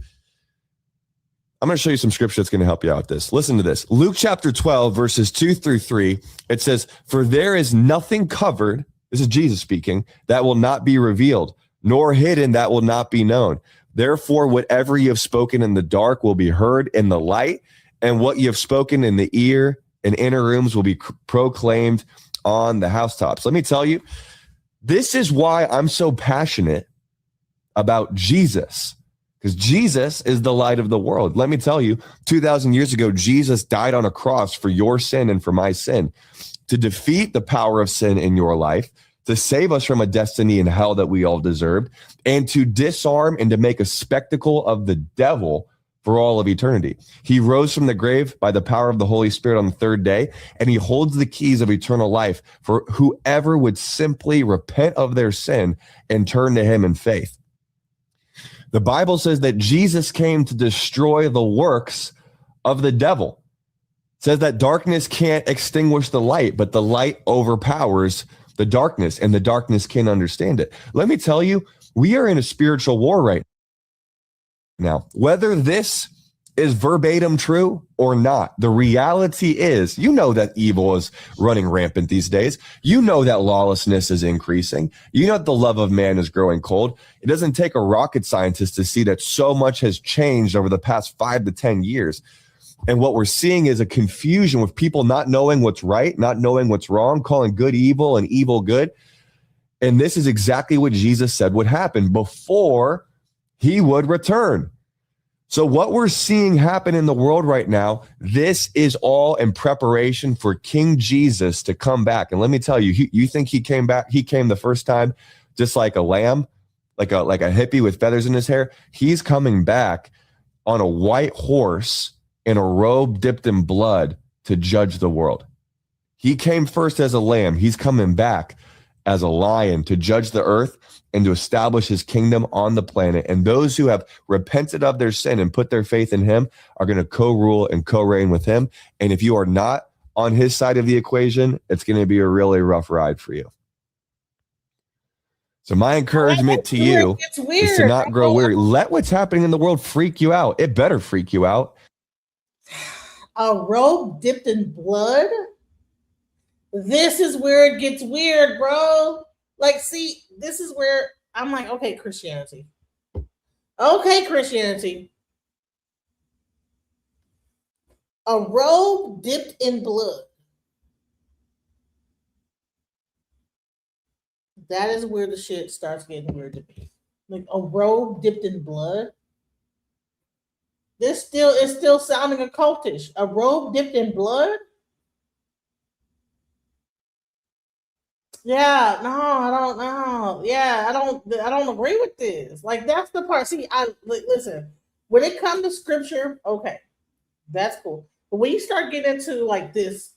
I'm going to show you some scripture that's going to help you out with this. Listen to this. Luke chapter 12, verses 2-3. It says, "For there is nothing covered," this is Jesus speaking, "that will not be revealed, nor hidden that will not be known. Therefore, whatever you have spoken in the dark will be heard in the light, and what you have spoken in the ear and inner rooms will be proclaimed on the housetops." Let me tell you, this is why I'm so passionate about Jesus, because Jesus is the light of the world. Let me tell you, 2,000 years ago, Jesus died on a cross for your sin and for my sin, to defeat the power of sin in your life, to save us from a destiny in hell that we all deserved, and to disarm and to make a spectacle of the devil for all of eternity. He rose from the grave by the power of the Holy Spirit on the third day, and he holds the keys of eternal life for whoever would simply repent of their sin and turn to him in faith. The Bible says that Jesus came to destroy the works of the devil. It says that darkness can't extinguish the light, but the light overpowers the darkness, and the darkness can't understand it. Let me tell you, we are in a spiritual war right now. Whether this is verbatim true or not? The reality is, you know that evil is running rampant these days. You know that lawlessness is increasing. You know that the love of man is growing cold. It doesn't take a rocket scientist to see that so much has changed over the past 5 to 10 years. And what we're seeing is a confusion with people not knowing what's right, not knowing what's wrong, calling good evil and evil good. And this is exactly what Jesus said would happen before he would return. So what we're seeing happen in the world right now, this is all in preparation for King Jesus to come back. And let me tell you, you think he came back? He came the first time just like a lamb, like a hippie with feathers in his hair. He's coming back on a white horse in a robe dipped in blood to judge the world. He came first as a lamb. He's coming back as a lion to judge the earth and to establish his kingdom on the planet. And those who have repented of their sin and put their faith in him are going to co-rule and co-reign with him. And if you are not on his side of the equation, it's going to be a really rough ride for you. So my encouragement to you is to not grow weary. Let what's happening in the world freak you out. It better freak you out. A robe dipped in blood? This is where it gets weird, bro. Like, see, this is where I'm like, okay, Christianity. Okay, Christianity. A robe dipped in blood. That is where the shit starts getting weird to me. Like a robe dipped in blood. This still is still sounding occultish. A robe dipped in blood? Yeah, no, I don't know. Yeah, I don't agree with this. Like that's the part. See, listen. When it comes to scripture, okay, that's cool. But when you start getting into like this,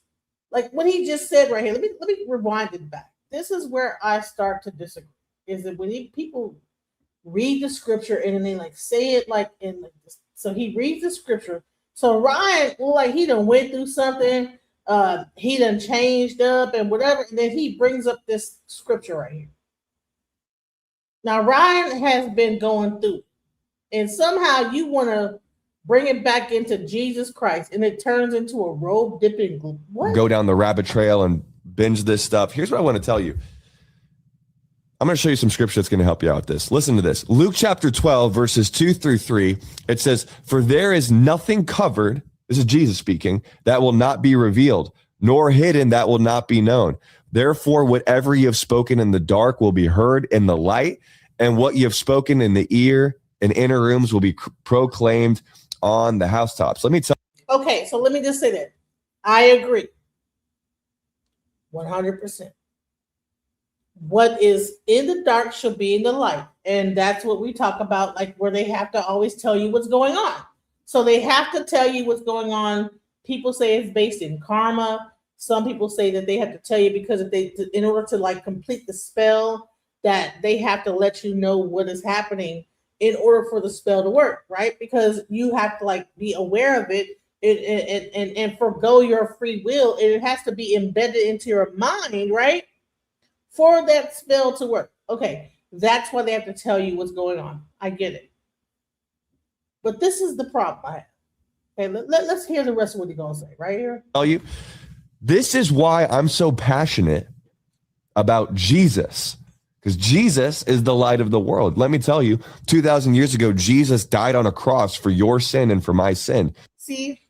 like what he just said right here, let me rewind it back. This is where I start to disagree. Is that when people read the scripture and then they like say it like in like this. So he reads the scripture. So Ryan, like he done went through something. He done changed up and whatever, and then he brings up this scripture right here. Now Ryan has been going through, and somehow you want to bring it back into Jesus Christ, and it turns into a robe dipping. What? Go down the rabbit trail and binge this stuff. Here's what I want to tell you. I'm going to show you some scripture that's going to help you out with this. Listen to this. Luke chapter 12, verses 2-3. It says, "For there is nothing covered," this is Jesus speaking, "that will not be revealed, nor hidden that will not be known. Therefore, whatever you have spoken in the dark will be heard in the light, and what you have spoken in the ear and inner rooms will be proclaimed on the housetops." Let me tell you. Okay, so let me just say that. I agree. 100%. What is in the dark should be in the light. And that's what we talk about, like where they have to always tell you what's going on. So they have to tell you what's going on. People say it's based in karma. Some people say that they have to tell you because if they, in order to like complete the spell, that they have to let you know what is happening in order for the spell to work, right? Because you have to like be aware of it and forgo your free will. And it has to be embedded into your mind, right? For that spell to work. Okay, that's why they have to tell you what's going on. I get it. But this is the problem I have. Okay, let's hear the rest of what he's going to say right here. Tell you, this is why I'm so passionate about Jesus, because Jesus is the light of the world. Let me tell you, 2,000 years ago, Jesus died on a cross for your sin and for my sin. See?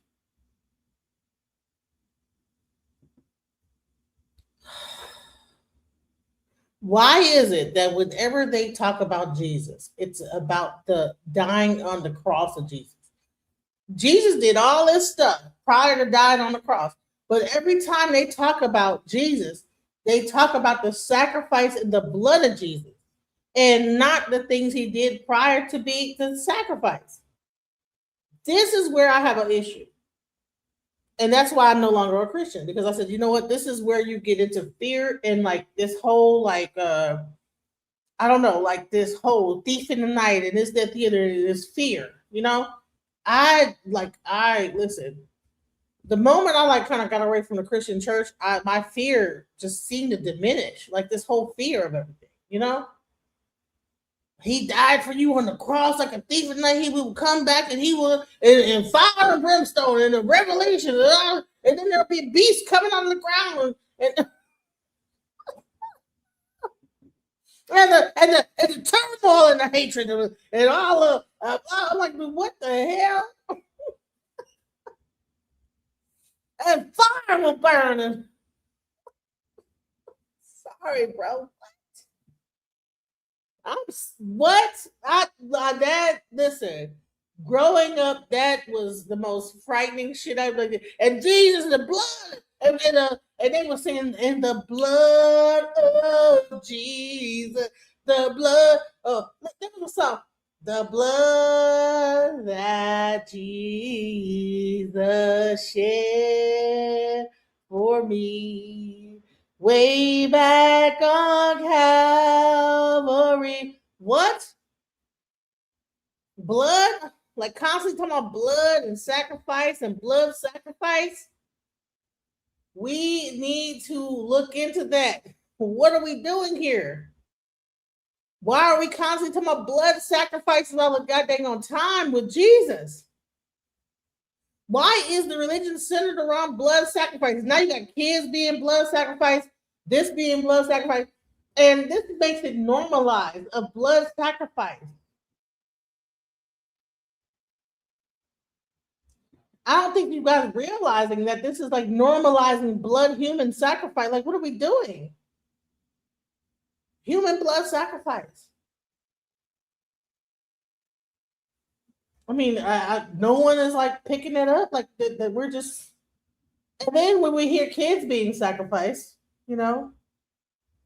Why is it that whenever they talk about Jesus, it's about the dying on the cross of Jesus? Jesus did all this stuff prior to dying on the cross. But every time they talk about Jesus, they talk about the sacrifice and the blood of Jesus and not the things he did prior to being the sacrifice. This is where I have an issue. And that's why I'm no longer a Christian, because I said, you know what? This is where you get into fear and like this whole like I don't know, like this whole thief in the night and this, that, the other is fear. You know, I listen. The moment I like kind of got away from the Christian church, my fear just seemed to diminish. Like this whole fear of everything, you know. He died for you on the cross like a thief, and then he will come back and he will and fire and brimstone and the revelation, and then there'll be beasts coming out of the ground and the turmoil and the hatred and all of. I'm like, what the hell? And fire will burn. And sorry, bro. Listen, growing up, that was the most frightening shit I've ever. And Jesus, the blood, and they were singing, in the blood of Jesus, the blood. Oh, there was a song, the blood that Jesus shed for me. Way back on Calvary. What? Blood? Like constantly talking about blood and sacrifice and blood sacrifice? We need to look into that. What are we doing here? Why are we constantly talking about blood sacrifices all the goddamn on time with Jesus? Why is the religion centered around blood sacrifices? Now you got kids being blood sacrificed, this being blood sacrifice, and this makes it normalized, a blood sacrifice. I don't think you guys realizing that this is like normalizing blood human sacrifice. Like, what are we doing? Human blood sacrifice. I mean, no one is like picking it up. Like that we're just. And then when we hear kids being sacrificed, you know,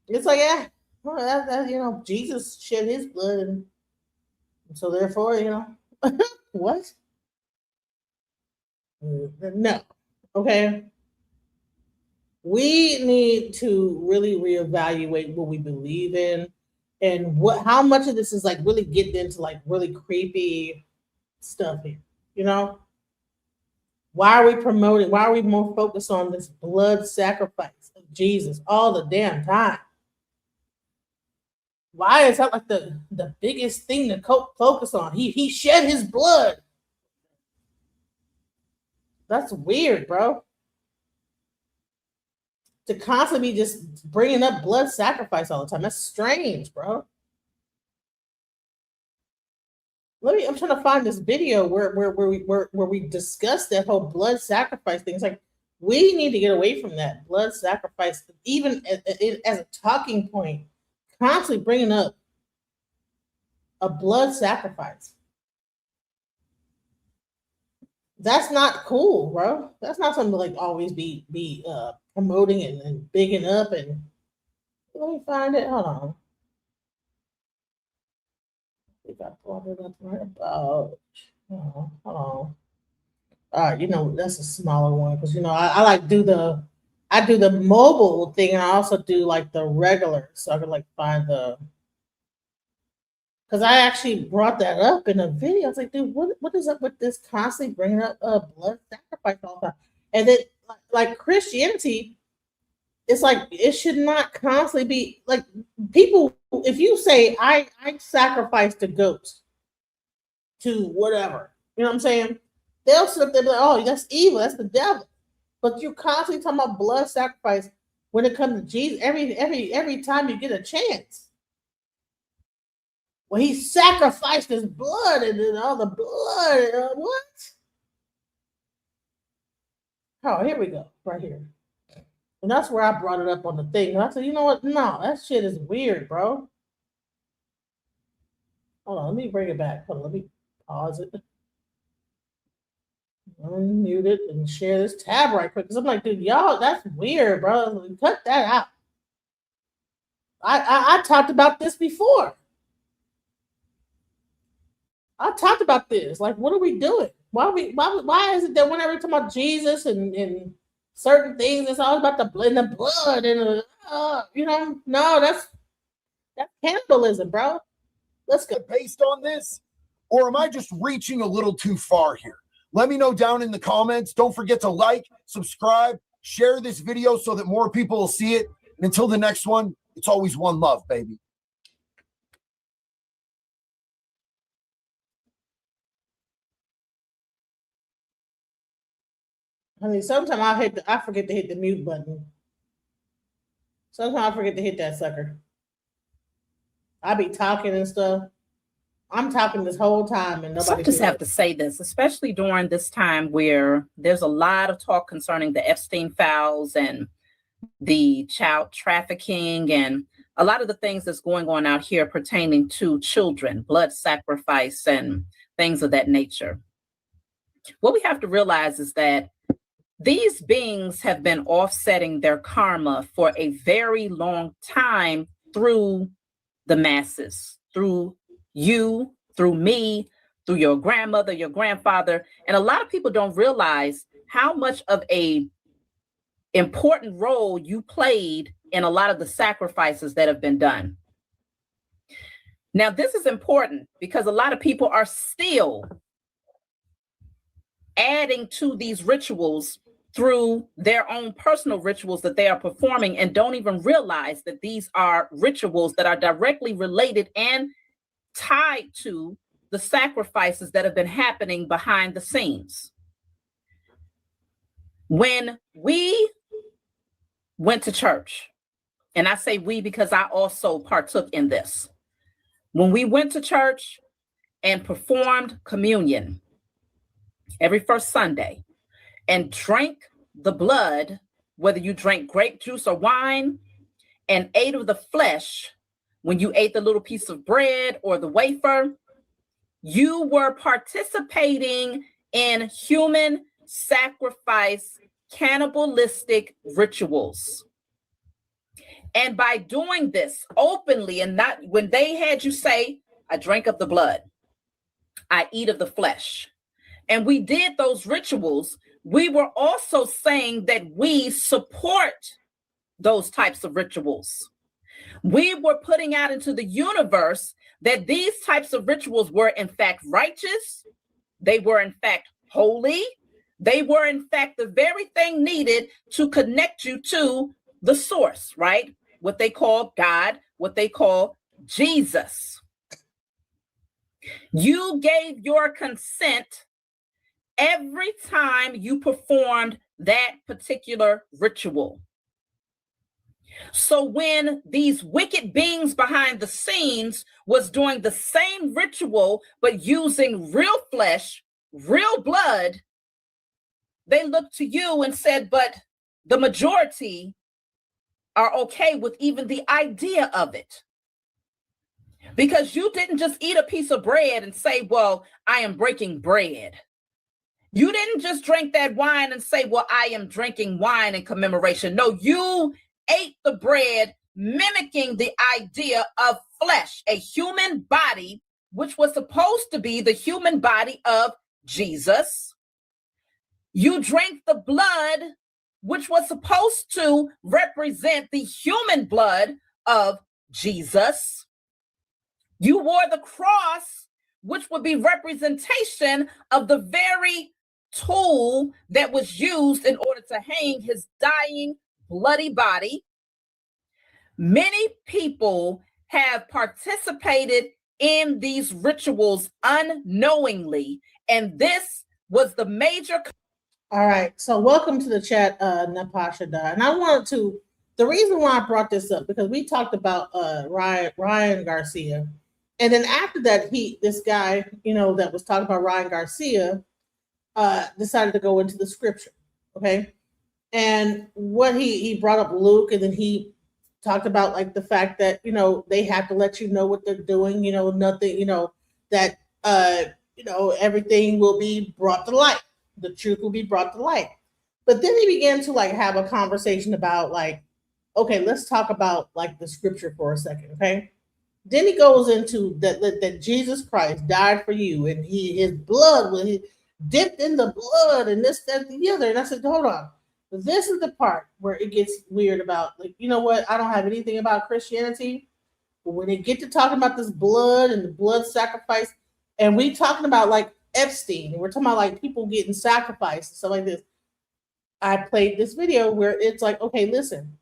it's like, yeah, well, you know, Jesus shed his blood, and so therefore, you know, what? No, okay. We need to really reevaluate what we believe in, and how much of this is like really getting into like really creepy stuff here, you know. Why are we promoting? Why are we more focused on this blood sacrifice of Jesus all the damn time? Why is that like the biggest thing to focus on? He shed his blood. That's weird, bro. To constantly be just bringing up blood sacrifice all the time. That's strange, bro. I'm trying to find this video where we discuss that whole blood sacrifice thing. It's like, we need to get away from that blood sacrifice, even as a talking point, constantly bringing up a blood sacrifice. That's not cool, bro. That's not something to like always be promoting and bigging up. And let me find it. Hold on. I think I brought it up right about. Hold on. All right, you know, that's a smaller one because, you know, I like do the mobile thing, and I also do like the regular, so I could like find the. Because I actually brought that up in a video. I was like, dude, what is up with this constantly bringing up blood sacrifice all the time? And then, like Christianity, it's like it should not constantly be like people. If you say I sacrifice to goats, to whatever, you know what I'm saying? They'll sit up there and be like, oh, that's evil, that's the devil. But you're constantly talking about blood sacrifice when it comes to Jesus. Every time you get a chance. Well, he sacrificed his blood and then all the blood. What? Oh, here we go. Right here. And that's where I brought it up on the thing. And I said, you know what? No, that shit is weird, bro. Hold on. Let me bring it back. Hold on. Let me pause it. Unmute it and share this tab right quick. Because I'm like, dude, y'all, that's weird, bro. Cut that out. I talked about this before. I talked about this. Like, what are we doing? Why is it that whenever we talk about Jesus and certain things, it's all about the blood and you know? No, that's cannibalism, bro. Let's go. Based on this, or am I just reaching a little too far here? Let me know down in the comments. Don't forget to like, subscribe, share this video so that more people will see it. And until the next one, it's always one love, baby. Honey, sometimes I forget to hit the mute button. Sometimes I forget to hit that sucker. I be talking and stuff. I'm talking this whole time and So I nobody. just have to say this, especially during this time where there's a lot of talk concerning the Epstein files and the child trafficking and a lot of the things that's going on out here pertaining to children, blood sacrifice and things of that nature. What we have to realize is that these beings have been offsetting their karma for a very long time through the masses, through you, through me, through your grandmother, your grandfather. And a lot of people don't realize how much of a important role you played in a lot of the sacrifices that have been done. Now, this is important because a lot of people are still adding to these rituals through their own personal rituals that they are performing and don't even realize that these are rituals that are directly related and tied to the sacrifices that have been happening behind the scenes. When we went to church, and I say we because I also partook in this. When we went to church and performed communion every first Sunday and drank the blood, whether you drank grape juice or wine, and ate of the flesh, when you ate the little piece of bread or the wafer, you were participating in human sacrifice, cannibalistic rituals. And by doing this openly and not when they had you say, I drink of the blood, I eat of the flesh, and we did those rituals, we were also saying that we support those types of rituals. We were putting out into the universe that these types of rituals were in fact righteous. They were in fact holy. They were in fact the very thing needed to connect you to the source, right? What they call God, what they call Jesus. You gave your consent every time you performed that particular ritual. So when these wicked beings behind the scenes was doing the same ritual, but using real flesh, real blood, they looked to you and said, but the majority are okay with even the idea of it. Because you didn't just eat a piece of bread and say, well, I am breaking bread. You didn't just drink that wine and say, well, I am drinking wine in commemoration. No, you ate the bread mimicking the idea of flesh, a human body, which was supposed to be the human body of Jesus. You drank the blood, which was supposed to represent the human blood of Jesus. You wore the cross, which would be representation of the very tool that was used in order to hang his dying, bloody body. Many people have participated in these rituals unknowingly, and this was the major. All right, so welcome to the chat, Napasha Da. And I wanted to, the reason why I brought this up, because we talked about Ryan Garcia. And then after that, this guy, that was talking about Ryan Garcia, decided to go into the scripture, okay? And what he brought up Luke, and then he talked about like the fact that, they have to let you know what they're doing, nothing, that, everything will be brought to light. The truth will be brought to light. But then he began to like have a conversation about like, okay, let's talk about like the scripture for a second, okay? Then he goes into that Jesus Christ died for you, and his blood was dipped in the blood, and this, that, and the other. And I said, hold on. This is the part where it gets weird about, like, you know what? I don't have anything about Christianity, but when they get to talking about this blood and the blood sacrifice, and we talking about like Epstein, and we're talking about like people getting sacrificed and stuff like this. I played this video where it's like, okay, listen,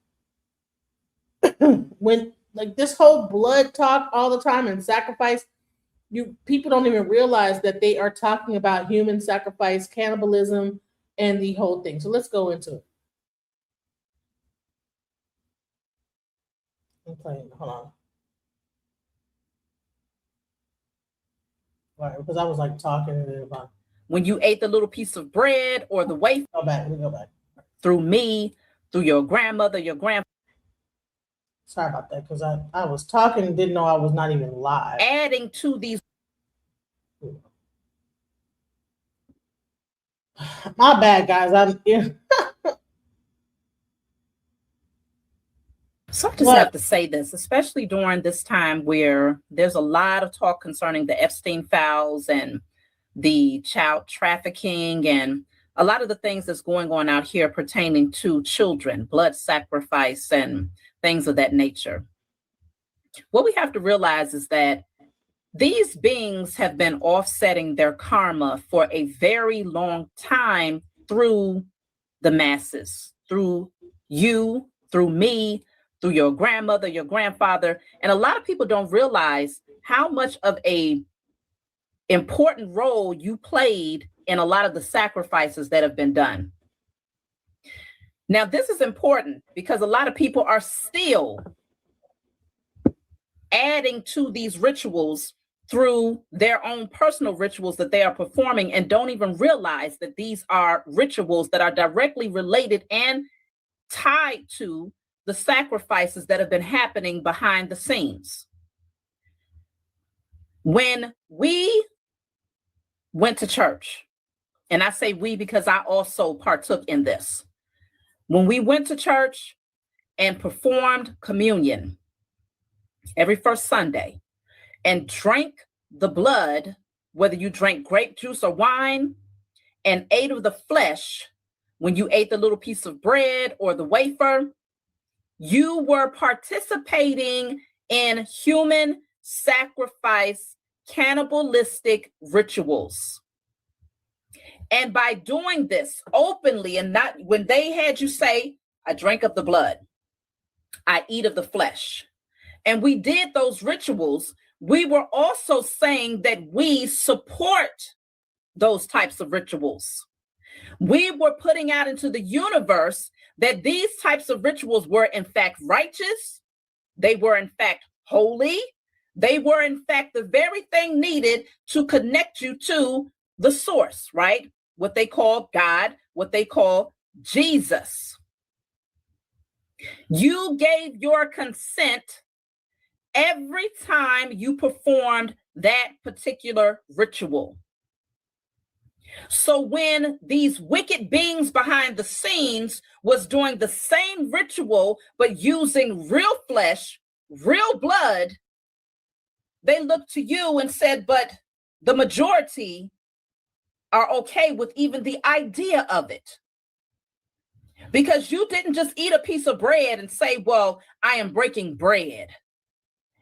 when like this whole blood talk all the time and sacrifice, people don't even realize that they are talking about human sacrifice, cannibalism, and the whole thing. So let's go into it. I'm playing. Hold on. All right, because I was like talking and then when you ate the little piece of bread or the wafer. Go back. We go back. Through me, through your grandmother, your grandfather. Sorry about that, because I was talking and didn't know I was not even live. Adding to these. My bad, guys. So I just have to say this, especially during this time where there's a lot of talk concerning the Epstein files and the child trafficking and a lot of the things that's going on out here pertaining to children, blood sacrifice and things of that nature. What we have to realize is that these beings have been offsetting their karma for a very long time through the masses, through you, through me, through your grandmother, your grandfather. And a lot of people don't realize how much of a important role you played in a lot of the sacrifices that have been done. Now, this is important because a lot of people are still adding to these rituals through their own personal rituals that they are performing and don't even realize that these are rituals that are directly related and tied to the sacrifices that have been happening behind the scenes. When we went to church, and I say we because I also partook in this. When we went to church and performed communion every first Sunday and drank the blood, whether you drank grape juice or wine, and ate of the flesh, when you ate the little piece of bread or the wafer, you were participating in human sacrifice, cannibalistic rituals. And by doing this openly and not when they had you say, I drank of the blood, I eat of the flesh, and we did those rituals, we were also saying that we support those types of rituals. We were putting out into the universe that these types of rituals were in fact righteous, they were in fact holy, they were in fact the very thing needed to connect you to the source, right? What they call God, what they call Jesus. You gave your consent every time you performed that particular ritual. So when these wicked beings behind the scenes was doing the same ritual, but using real flesh, real blood, they looked to you and said, but the majority are okay with even the idea of it. Because you didn't just eat a piece of bread and say, well, I am breaking bread.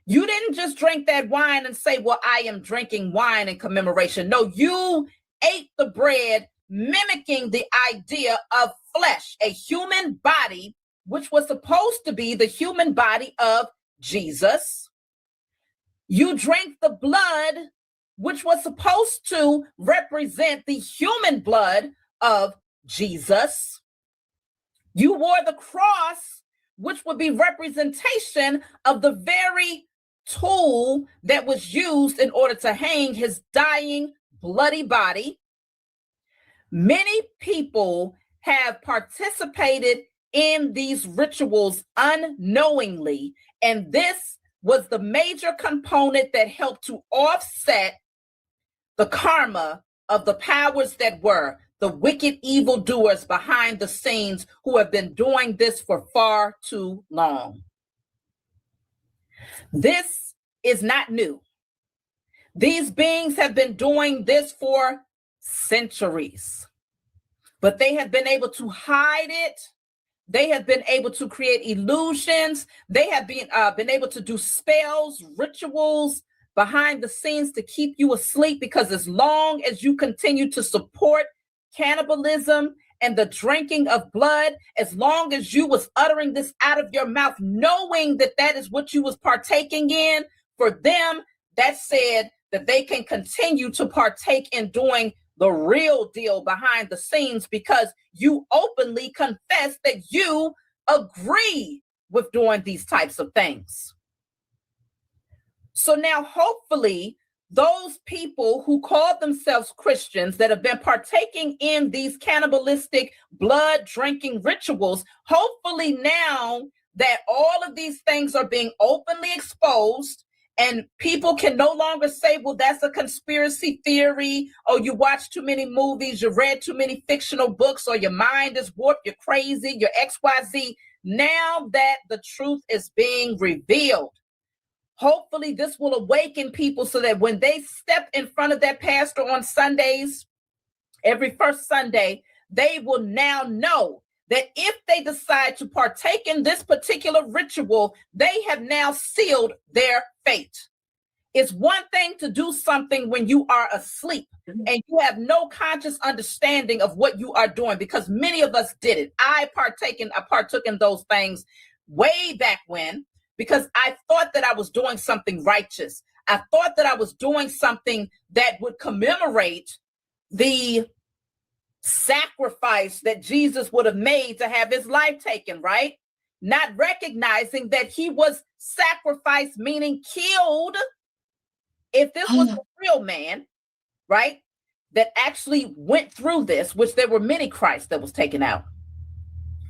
You didn't just drink that wine and say, well, I am drinking wine in commemoration. No, you ate the bread mimicking the idea of flesh, a human body, which was supposed to be the human body of Jesus. You drank the blood, which was supposed to represent the human blood of Jesus. You wore the cross, which would be representation of the very tool that was used in order to hang his dying, bloody body. Many people have participated in these rituals unknowingly, and this was the major component that helped to offset the karma of the powers that were, the wicked evildoers behind the scenes who have been doing this for far too long. This is not new. These beings have been doing this for centuries, but they have been able to hide it. They have been able to create illusions. They have been able to do spells, rituals behind the scenes to keep you asleep, because as long as you continue to support cannibalism and the drinking of blood, as long as you was uttering this out of your mouth, knowing that that is what you was partaking in, for them, that said that they can continue to partake in doing the real deal behind the scenes because you openly confess that you agree with doing these types of things. So now hopefully those people who call themselves Christians that have been partaking in these cannibalistic blood drinking rituals, hopefully now that all of these things are being openly exposed and people can no longer say, well, that's a conspiracy theory, or you watch too many movies, you read too many fictional books, or your mind is warped, you're crazy, you're XYZ. Now that the truth is being revealed, hopefully this will awaken people so that when they step in front of that pastor on Sundays, every first Sunday, they will now know that if they decide to partake in this particular ritual, they have now sealed their fate. It's one thing to do something when you are asleep and you have no conscious understanding of what you are doing, because many of us did it. I partook in those things way back when, because I thought that I was doing something righteous. I thought that I was doing something that would commemorate the sacrifice that Jesus would have made to have his life taken, right? Not recognizing that he was sacrificed, meaning killed. If this was a real man, right, that actually went through this, which there were many Christs that was taken out.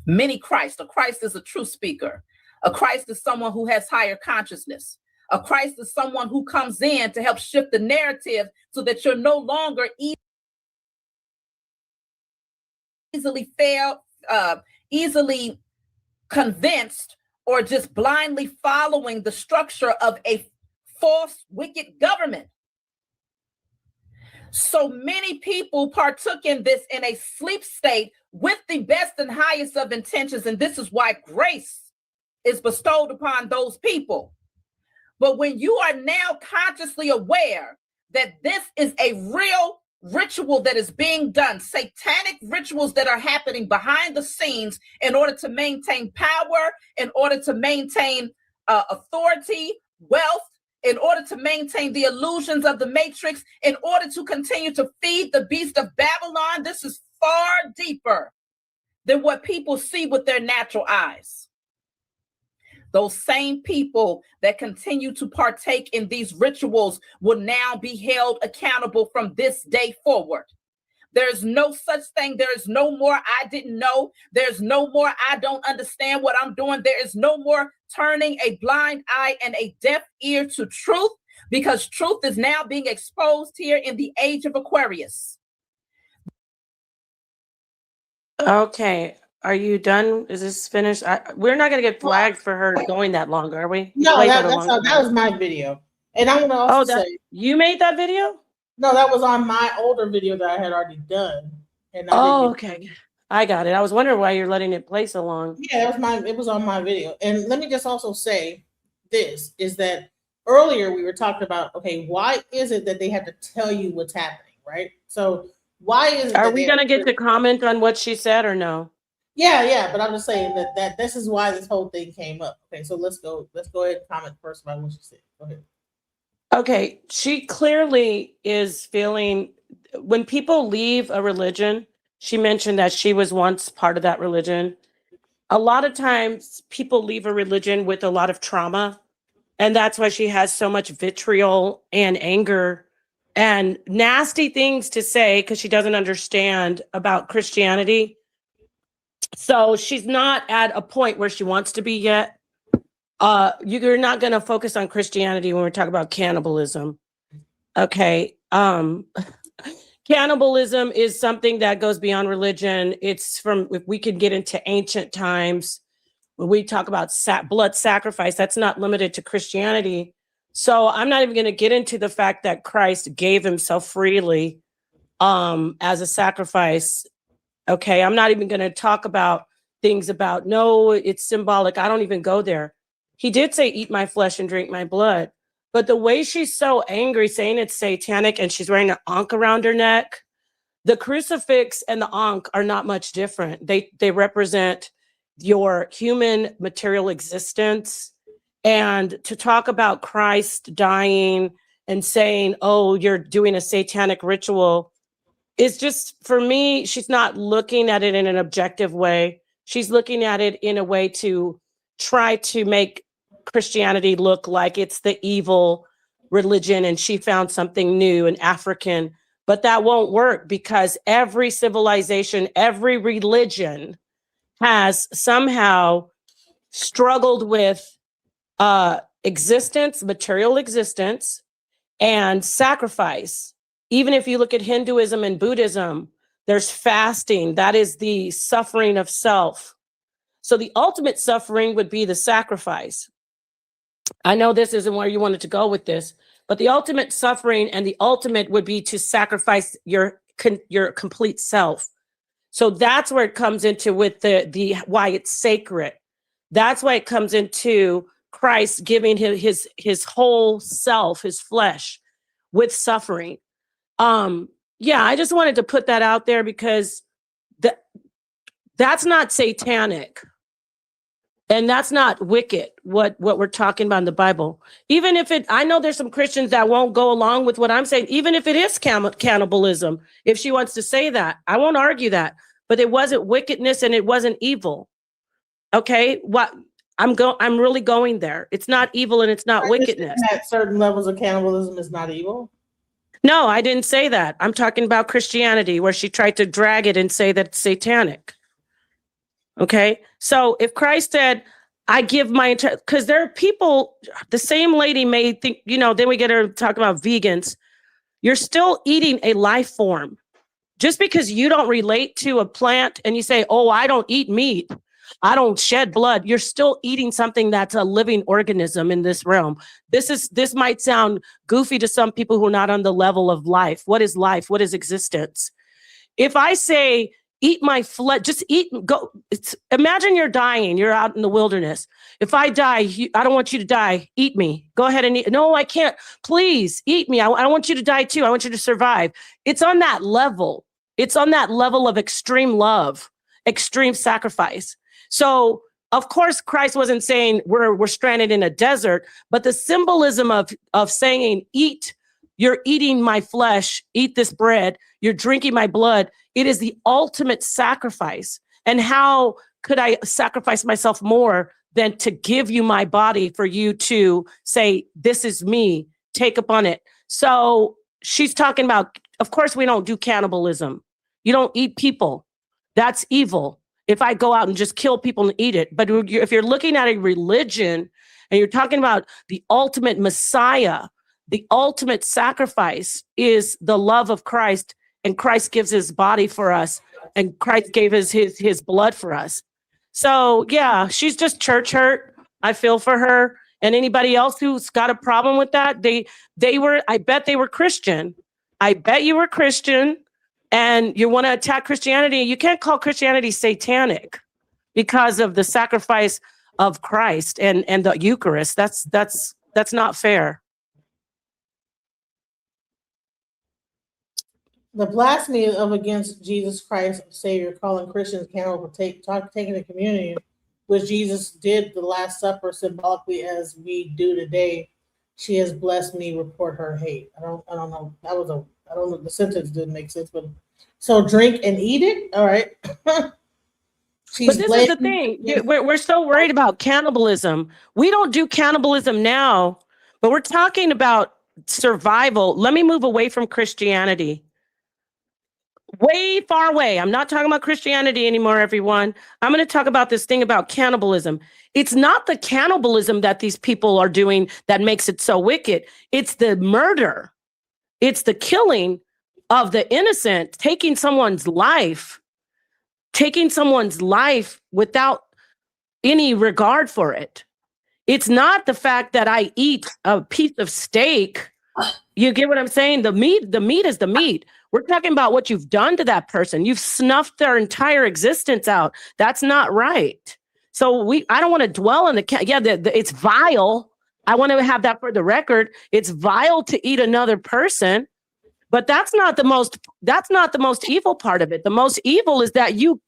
Many Christ. A Christ is a true speaker. A Christ is someone who has higher consciousness. A Christ is someone who comes in to help shift the narrative so that you're no longer easily convinced or just blindly following the structure of a false, wicked government. So many people partook in this in a sleep state with the best and highest of intentions, and this is why grace is bestowed upon those people. But when you are now consciously aware that this is a real ritual that is being done, satanic rituals that are happening behind the scenes in order to maintain power, in order to maintain authority, wealth, in order to maintain the illusions of the matrix, in order to continue to feed the beast of Babylon, this is far deeper than what people see with their natural eyes. Those same people that continue to partake in these rituals will now be held accountable from this day forward. There's no such thing. There is no more I didn't know. There's no more I don't understand what I'm doing. There is no more turning a blind eye and a deaf ear to truth, because truth is now being exposed here in the age of Aquarius. Okay. Are you done? Is this finished? We're not going to get flagged for her going that long, are we? No, that was my video. And I'm going to also say. You made that video? No, that was on my older video that I had already done. And okay. I got it. I was wondering why you're letting it play so long. Yeah, it was on my video. And let me just also say this, is that earlier we were talking about, okay, why is it that they have to tell you what's happening, right? So why is it Are we going to get to comment on what she said or no? Yeah, but I'm just saying that this is why this whole thing came up. Okay, so let's go ahead and comment first about what she said. Go ahead. Okay, she clearly is feeling, when people leave a religion, she mentioned that she was once part of that religion. A lot of times people leave a religion with a lot of trauma, and that's why she has so much vitriol and anger and nasty things to say because she doesn't understand about Christianity. So she's not at a point where she wants to be yet. You're not going to focus on Christianity when we're talking about cannibalism. Okay. Cannibalism is something that goes beyond religion. It's from, if we could get into ancient times, when we talk about blood sacrifice, that's not limited to Christianity. So I'm not even going to get into the fact that Christ gave himself freely as a sacrifice. Okay. I'm not even going to talk about things about, no, it's symbolic. I don't even go there. He did say, eat my flesh and drink my blood. But the way she's so angry, saying it's satanic, and she's wearing an ankh around her neck, the crucifix and the ankh are not much different. They represent your human material existence. And to talk about Christ dying and saying, oh, you're doing a satanic ritual, it's just, for me, she's not looking at it in an objective way. She's looking at it in a way to try to make Christianity look like it's the evil religion and she found something new and African. But that won't work because every civilization, every religion has somehow struggled with existence, material existence, and sacrifice. Even if you look at Hinduism and Buddhism, there's fasting. That is the suffering of self. So the ultimate suffering would be the sacrifice. I know this isn't where you wanted to go with this, but the ultimate suffering and the ultimate would be to sacrifice your complete self. So that's where it comes into with the why it's sacred. That's why it comes into Christ giving his whole self, his flesh, with suffering. Yeah, I just wanted to put that out there because that's not satanic. And that's not wicked, what we're talking about in the Bible. Even if I know there's some Christians that won't go along with what I'm saying, even if it is cannibalism, if she wants to say that, I won't argue that. But it wasn't wickedness and it wasn't evil. Okay, I'm really going there. It's not evil and it's not wickedness. At certain levels of cannibalism is not evil. No, I didn't say that. I'm talking about Christianity, where she tried to drag it and say that it's satanic. Okay, so if Christ said, I give my entire, because there are people, the same lady may think, then we get her to talk about vegans. You're still eating a life form. Just because you don't relate to a plant and you say, oh, I don't eat meat, I don't shed blood, you're still eating something that's a living organism in this realm. This might sound goofy to some people who are not on the level of life. What is life? What is existence? If I say, eat my flesh, just eat, go. Imagine you're dying, you're out in the wilderness. If I die, I don't want you to die, eat me. Go ahead and eat. No, I can't. Please eat me. I want you to die too. I want you to survive. It's on that level. It's on that level of extreme love, extreme sacrifice. So, of course, Christ wasn't saying we're stranded in a desert, but the symbolism of saying, eat, you're eating my flesh, eat this bread, you're drinking my blood. It is the ultimate sacrifice. And how could I sacrifice myself more than to give you my body for you to say, this is me, take upon it. So she's talking about, of course, we don't do cannibalism. You don't eat people. That's evil. If I go out and just kill people and eat it. But if you're looking at a religion and you're talking about the ultimate Messiah, the ultimate sacrifice is the love of Christ, and Christ gives his body for us, and Christ gave his blood for us. So yeah, she's just church hurt. I feel for her. And anybody else who's got a problem with that, I bet they were Christian. I bet you were Christian. And you want to attack Christianity, you can't call Christianity satanic because of the sacrifice of Christ and the Eucharist. That's not fair. The blasphemy of against Jesus Christ, Savior, calling Christians cannibal for taking the communion, which Jesus did the Last Supper symbolically as we do today. She has blessed me, report her hate. I don't know. I don't know. The sentence didn't make sense, but so drink and eat it. All right. But this is the thing. We're so worried about cannibalism. We don't do cannibalism now, but we're talking about survival. Let me move away from Christianity. Way far away. I'm not talking about Christianity anymore, everyone. I'm going to talk about this thing about cannibalism. It's not the cannibalism that these people are doing that makes it so wicked. It's the murder. It's the killing of the innocent, taking someone's life without any regard for it. It's not the fact that I eat a piece of steak. You get what I'm saying? The meat is the meat. We're talking about what you've done to that person. You've snuffed their entire existence out. That's not right. So I don't want to dwell on it's vile. I want to have that for the record. It's vile to eat another person, but that's not the most evil part of it. The most evil is that you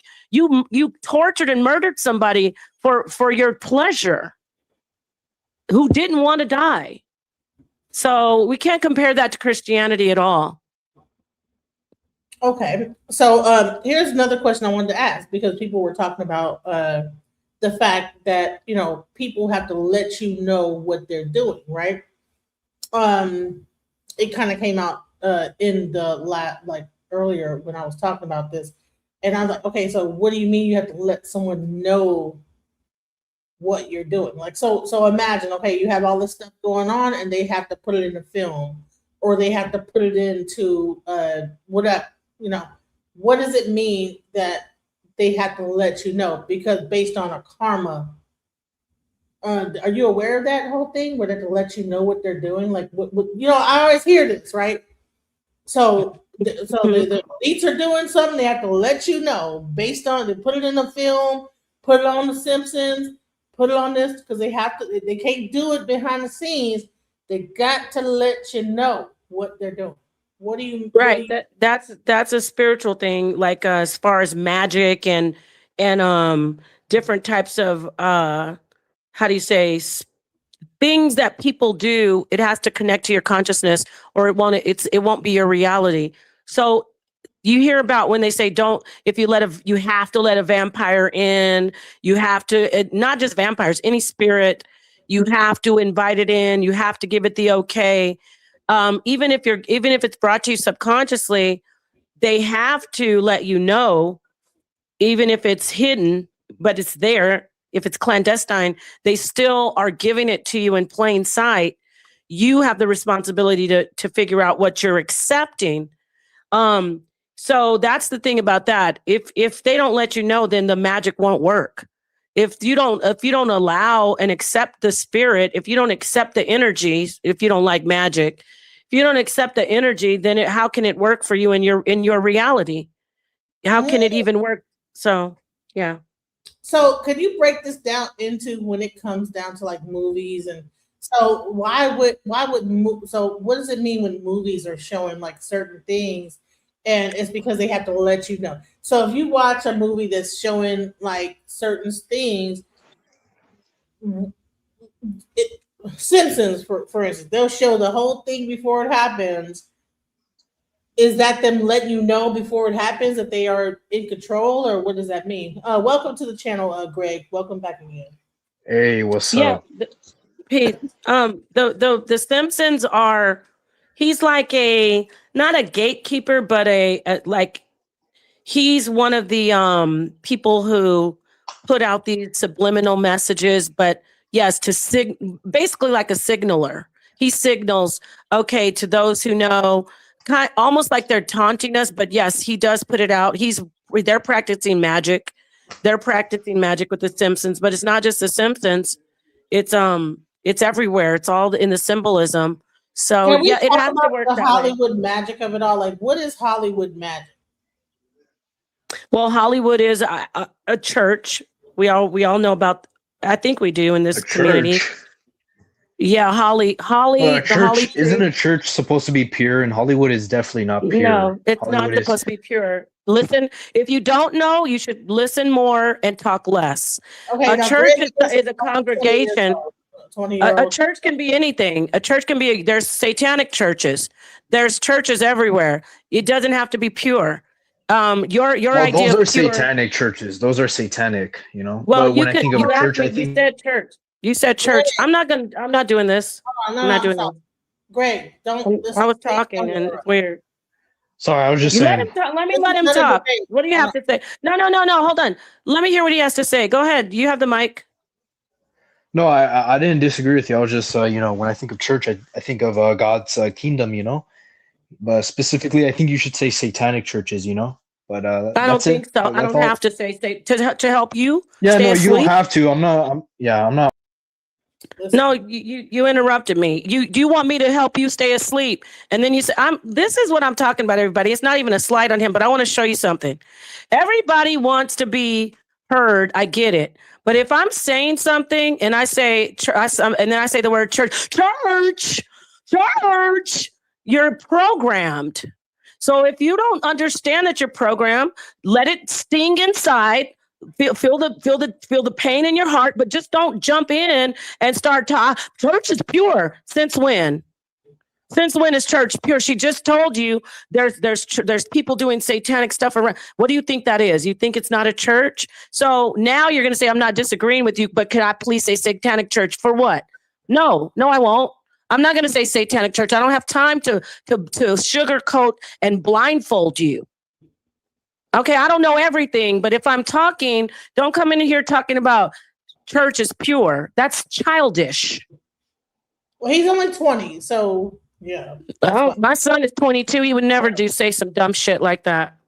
tortured and murdered somebody for your pleasure who didn't want to die. So we can't compare that to Christianity at all. Okay, so here's another question I wanted to ask because people were talking about the fact that people have to let you know what they're doing, right? It kind of came out in the like earlier when I was talking about this, and I was like, okay, so what do you mean you have to let someone know what you're doing? Like, so imagine, okay, you have all this stuff going on, and they have to put it in a film, or they have to put it into what does it mean that they have to let you know? Because based on a karma, are you aware of that whole thing where they have to let you know what they're doing? Like, what I always hear this, right? So the elites are doing something, they have to let you know based on, they put it in the film, put it on The Simpsons, put it on this, because they can't do it behind the scenes. They got to let you know what they're doing. What do you Right. That's a spiritual thing, like as far as magic and different types of how do you say things that people do. It has to connect to your consciousness, or it won't be your reality. So you hear about when they say you have to let a vampire in. You have to, not just vampires, any spirit. You have to invite it in. You have to give it the okay. Even if it's brought to you subconsciously, they have to let you know, even if it's hidden, but it's there. If it's clandestine, they still are giving it to you in plain sight. You have the responsibility to figure out what you're accepting. So that's the thing about that. If they don't let you know, then the magic won't work. If you don't allow and accept the spirit, if you don't accept the energies, if you don't like magic, if you don't accept the energy, then how can it work for you in your reality? How can it even work? So, yeah. So could you break this down into when it comes down to like movies? And so so what does it mean when movies are showing like certain things, and it's because they have to let you know? So if you watch a movie that's showing like certain things, Simpsons for instance, they'll show the whole thing before it happens. Is that them letting you know before it happens that they are in control, or what does that mean? Welcome to the channel, Greg. Welcome back again. Hey, what's Yeah. up? Pete, the Simpsons are, he's like not a gatekeeper, but he's one of the people who put out these subliminal messages, but yes, basically like a signaler. He signals, okay, to those who know, almost like they're taunting us, but yes, he does put it out. They're practicing magic. They're practicing magic with the Simpsons, but it's not just the Simpsons. It's everywhere. It's all in the symbolism. So Can we it talk has about to work the that way. Hollywood magic of it all? Like, what is Hollywood magic? Well, Hollywood is a church. We all know about. I think we do in this community. Church. Yeah, Holly. Well, The Holly church isn't tree. a church supposed to be pure, and Hollywood is definitely not pure. No, it's Hollywood not supposed to be pure. Listen, if you don't know, you should listen more and talk less. Okay, A now church Greg is a congregation. 20-year-old. A church can be anything. A church can be, there's satanic churches. There's churches everywhere. It doesn't have to be pure. Your Well, idea those are of pure. satanic churches. Those are satanic, you know. Well, But when I think of a church, I you think said church. You said church. I'm not doing this. No, I'm not I'm doing sorry. this. Greg, don't listen. I was talking and it's weird. sorry, I was just You let saying. him talk. Let me let him talk. What do you have to say? No. Hold on. Let me hear what he has to say. Go ahead. You have the mic. No, I didn't disagree with you. I was just when I think of church, I think of God's kingdom, you know. But specifically, I think you should say satanic churches, you know. But I don't think so. I don't have to say to help you. Yeah, stay no, you don't asleep? have to. I'm not. No, you interrupted me. Do you want me to help you stay asleep? And then you say, this is what I'm talking about, everybody. It's not even a slight on him, but I want to show you something. Everybody wants to be heard. I get it. But if I'm saying something and I say, and then I say the word church, you're programmed. So if you don't understand that you're programmed, let it sting inside. Feel the pain in your heart, but just don't jump in and start talking. Church is pure. Since when? Since when is church pure? She just told you there's people doing satanic stuff around. What do you think that is? You think it's not a church? So now you're going to say I'm not disagreeing with you, but can I please say satanic church for what? No, I won't. I'm not going to say satanic church. I don't have time to sugarcoat and blindfold you. Okay, I don't know everything, but if I'm talking, don't come in here talking about church is pure. That's childish. Well, he's only 20, so yeah. Oh, my son is 22. He would never say some dumb shit like that.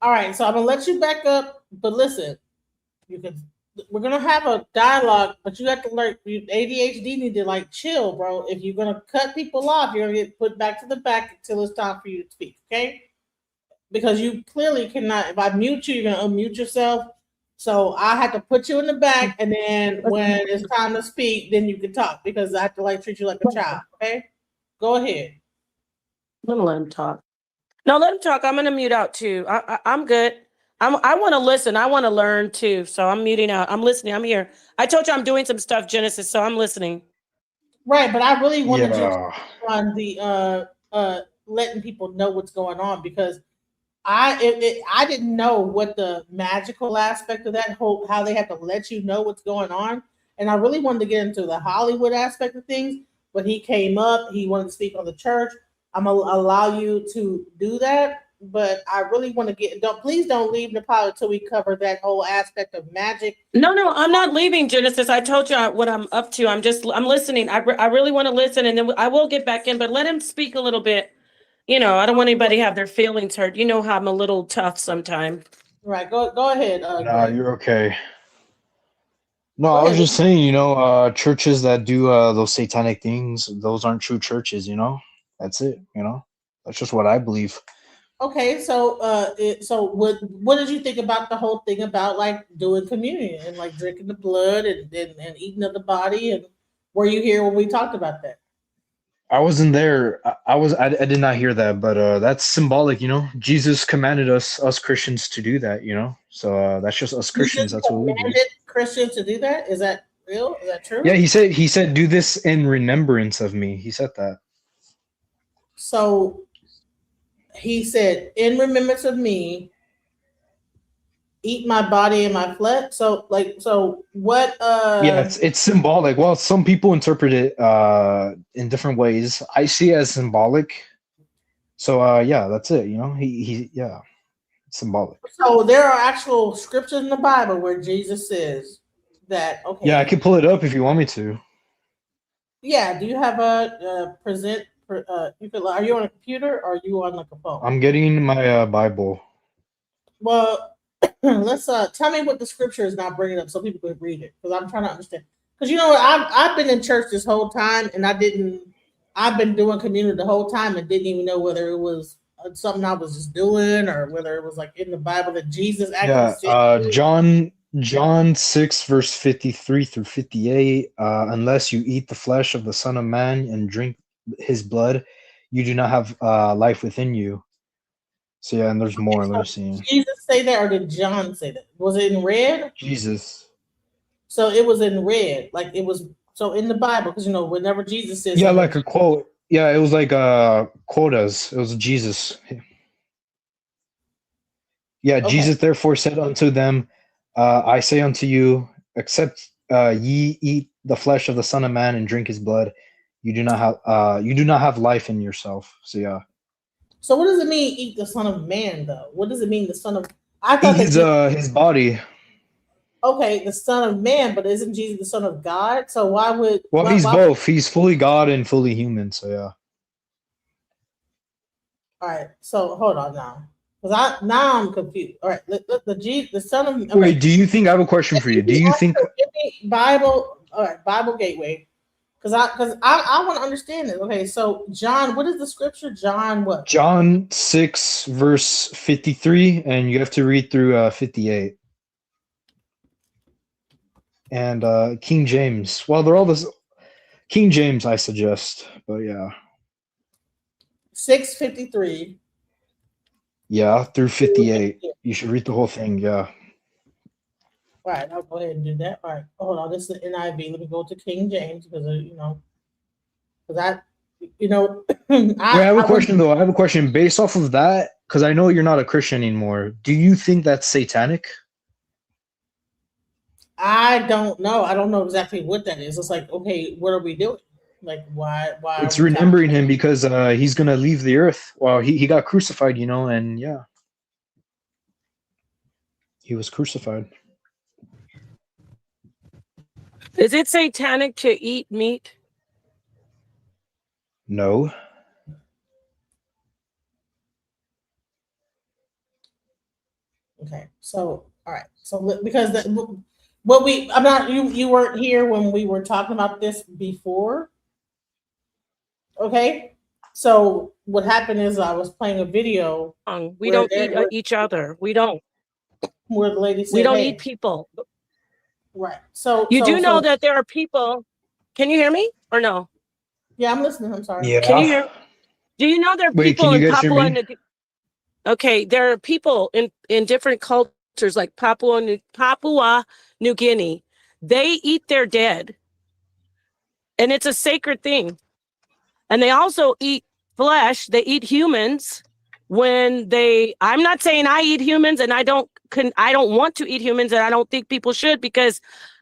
All right, so I'm gonna let you back up, but listen, we're gonna have a dialogue, but you have to learn. ADHD need to like chill, bro. If you're gonna cut people off, you're gonna get put back to the back until it's time for you to speak, okay? Because you clearly cannot. If I mute you, you're gonna unmute yourself. So I have to put you in the back, and then when it's time to speak, then you can talk because I have to like treat you like a child. Okay, go ahead. I'm gonna let him talk. No, let him talk. I'm gonna mute out too. I'm good. I want to listen. I want to learn too. So I'm muting out. I'm listening. I'm here. I told you I'm doing some stuff, Genesis. So I'm listening. Right, but I really wanted you to on the letting people know what's going on because I didn't know what the magical aspect of that whole how they have to let you know what's going on, and I really wanted to get into the Hollywood aspect of things. But he came up, he wanted to speak on the church. I'm gonna allow you to do that, but I really want to please don't leave Nepal until we cover that whole aspect of magic. No, I'm not leaving, Genesis. I told you what I'm up to. I'm listening. I really want to listen, and then I will get back in. But let him speak a little bit. I don't want anybody to have their feelings hurt. You know how I'm a little tough sometimes. Right. Go ahead. No, you're okay. No, I was just saying, churches that do those satanic things, those aren't true churches, That's it, That's just what I believe. Okay, so what did you think about the whole thing about like doing communion and like drinking the blood and eating of the body? And were you here when we talked about that? I wasn't there. I did not hear that, but that's symbolic, Jesus commanded us Christians to do that, So that's just us Christians. That's what we do. Christians to do that? Is that real? Is that true? Yeah, he said do this in remembrance of me. He said that. So he said, in remembrance of me, eat my body and my flesh. So what yeah, it's symbolic. Well, some people interpret it in different ways. I see it as symbolic. So yeah, that's it, He it's symbolic. So there are actual scriptures in the Bible where Jesus says that Yeah, I can pull it up if you want me to. Yeah, do you have a present are you on a computer or are you on like a phone? I'm getting my Bible. Well, let's tell me what the scripture is now bringing up so people can read it because I'm trying to understand. Because I've been in church this whole time and I've been doing community the whole time and didn't even know whether it was something I was just doing or whether it was like in the Bible that Jesus actually said. John 6 verse 53 through 58. Unless you eat the flesh of the Son of Man and drink his blood, you do not have life within you. So yeah, and there's more. Let's see. Did Jesus say that or did John say that? Was it in red? Jesus. So it was in red, like it was. So in the Bible, because whenever Jesus says, yeah, like a quote. Yeah, it was like quotas. It was Jesus. Yeah, okay. Jesus therefore said unto them, I say unto you, except ye eat the flesh of the Son of Man and drink his blood, you do not have life in yourself. So yeah. So what does it mean eat the Son of Man though? What does it mean the Son of? I thought his body. Okay, the Son of Man, but isn't Jesus the Son of God? So why would? Well, he's both. He's fully God and fully human. So yeah. All right. So hold on now, because I'm confused. All right, the Son of. Okay. Wait, do you think I have a question for you? Do you think Bible? All right, Bible Gateway. Because I want to understand it. Okay, so John, what is the scripture? John what? John 6 verse 53, and you have to read through 58. And King James. Well, they're all this. King James, I suggest, but yeah. 6:53. Yeah, through 58. You should read the whole thing. Yeah. All right, I'll go ahead and do that. All right, hold on. This is the NIV. Let me go to King James because because You know, Wait, I have a I question though. I have a question based off of that because I know you're not a Christian anymore. Do you think that's satanic? don't know. I don't know exactly what that is. It's like, okay, what are we doing? Like, why are It's we tapping? remembering him because he's gonna leave the earth. Well, he got crucified, you know, and yeah, he was crucified. Is it satanic to eat meat? No. Okay, so all right, so because what we I'm not you weren't here when we were talking about this before. Okay, so what happened is I was playing a video. We don't eat each other. We don't. Where the lady said, We don't "Hey," eat people. right? So You do know so that there are people. Can you hear me or no? yeah, I'm listening. I'm sorry. Yeah. Can you hear? Do you know there are Wait, can people you in guys hear Papua me? New? Okay, there are people in different cultures like Papua New Guinea. They eat their dead, and it's a sacred thing. And they also eat flesh. They eat humans when I'm not saying I eat humans, and I don't want to eat humans, and I don't think people should, because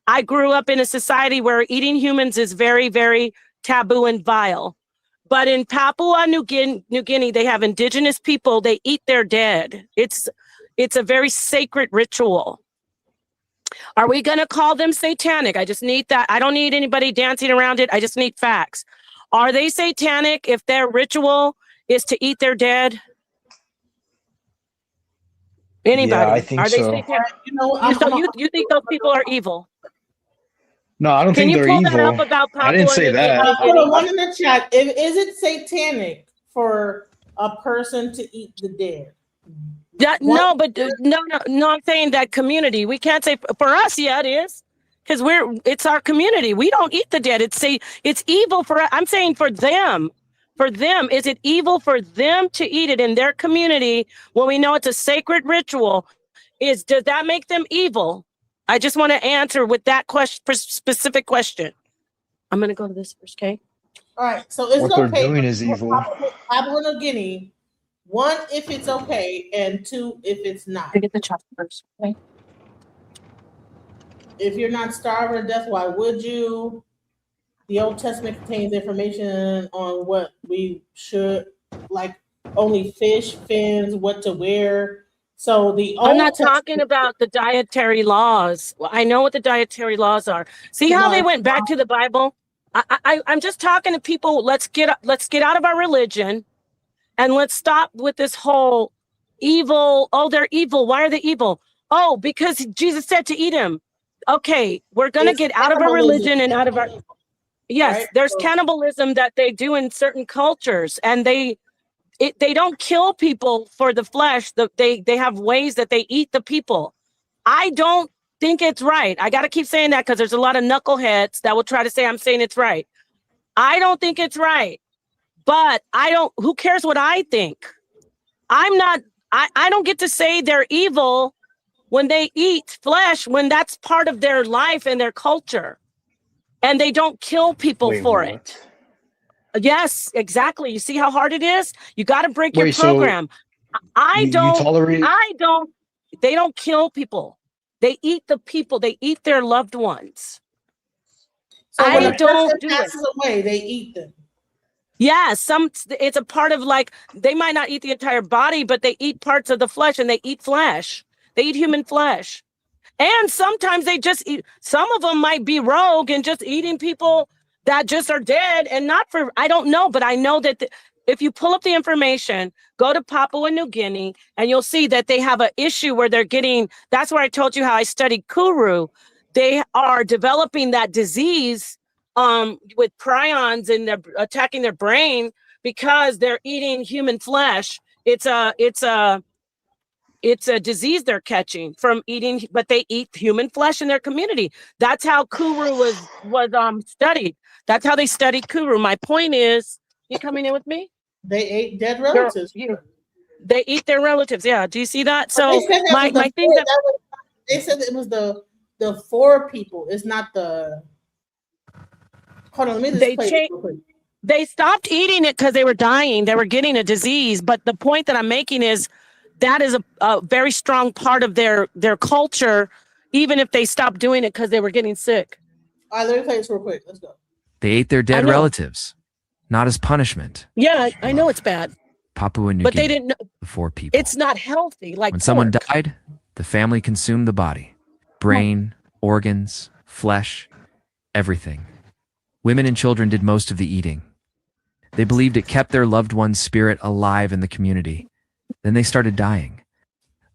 I grew up in a society where eating humans is very, very taboo and vile. But in Papua New Guinea, they have indigenous people. They eat their dead. It's a very sacred ritual. Are we going to call them satanic? I just need that. I don't need anybody dancing around it. I just need facts. Are they satanic if their ritual is to eat their dead? Anybody? Yeah, I think Are they so. satanic? You know, You think those people are evil? No, I don't Can think you they're pull that up evil. about I didn't Papua say New that. Guinea? hold on, one in the chat. Is it satanic for a person to eat the dead? No, but no. I'm saying that community. We can't say for us. Yeah, it is, because it's our community. We don't eat the dead. It's evil for. I'm saying for them. For them, is it evil for them to eat it in their community when we know it's a sacred ritual? Does that make them evil? I just want to answer with that specific question. I'm going to go to this first, okay? All right, so is What it they're okay doing for is evil. Papua New Guinea? One, if it's okay, and two, if it's not. Get the chocolate first, okay? If you're not starving to death, why would you? The Old Testament contains information on what we should, like only fish, fins, what to wear. So the Old I'm not Testament, talking about the dietary laws. Well, I know what the dietary laws are. See how they went back to the Bible? I'm just talking to people. Let's get out of our religion, and let's stop with this whole evil. Oh, they're evil. Why are they evil? Oh, because Jesus said to eat him. Okay, we're gonna It's get out of our cannibalism. religion and out of our. Yes, Right? there's So- cannibalism that they do in certain cultures, and they don't kill people for the flesh. They have ways that they eat the people. I don't think it's right. I got to keep saying that because there's a lot of knuckleheads that will try to say I'm saying it's right. I don't think it's right, but who cares what I think? I don't get to say they're evil when they eat flesh, when that's part of their life and their culture, and they don't kill people Wait, for what? it. Yes, exactly. You see how hard it is? You got to break your Wait, so program. you tolerate? They don't kill people. They eat the people. They eat their loved ones. So when I a don't person do it. passes away, they eat them. Yeah, it's a part of, like, they might not eat the entire body, but they eat parts of the flesh, and they eat flesh. They eat human flesh. And sometimes they just eat, some of them might be rogue and just eating people that just are dead, and not for, I don't know, but I know that if you pull up the information, go to Papua New Guinea, and you'll see that they have an issue where they're getting, that's where I told you how I studied Kuru. They are developing that disease with prions, and they're attacking their brain because they're eating human flesh. It's a disease they're catching from eating, but they eat human flesh in their community. That's how Kuru was studied. That's how they studied Kuru. My point is, you coming in with me? They ate dead relatives. They eat their relatives. Yeah. Do you see that? But So they said that my was the thing four- that they said it was the four people. It's not the. Hold on, let me just They play change- this real quick. They stopped eating it because they were dying. They were getting a disease. But the point that I'm making is that is a very strong part of their culture, even if they stopped doing it because they were getting sick. All right, let me play this real quick. Let's go. They ate their I dead know. relatives, not as punishment. Yeah, I know it's bad, Papua New but they Guinea, didn't know. the 4 people. It's not healthy. Like When someone pork. died, the family consumed the body, brain, organs, flesh, everything. Women and children did most of the eating. They believed it kept their loved one's spirit alive in the community. Then they started dying.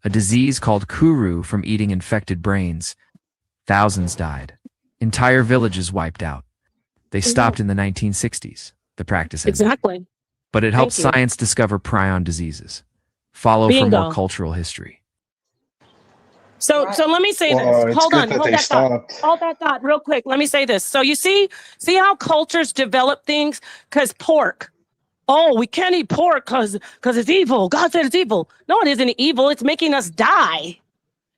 A disease called kuru from eating infected brains. Thousands died. Entire villages wiped out. They stopped in the 1960s. The practice ended. Exactly. But it helped Thank you. science discover prion diseases. Follow for Bingo. more cultural history. So let me say Well, this. it's Hold good on, that hold they that thought. stopped. Hold that thought real quick. Let me say this. So you see how cultures develop things? Because pork. Oh, we can't eat pork because it's evil. God said it's evil. No, it isn't evil. It's making us die.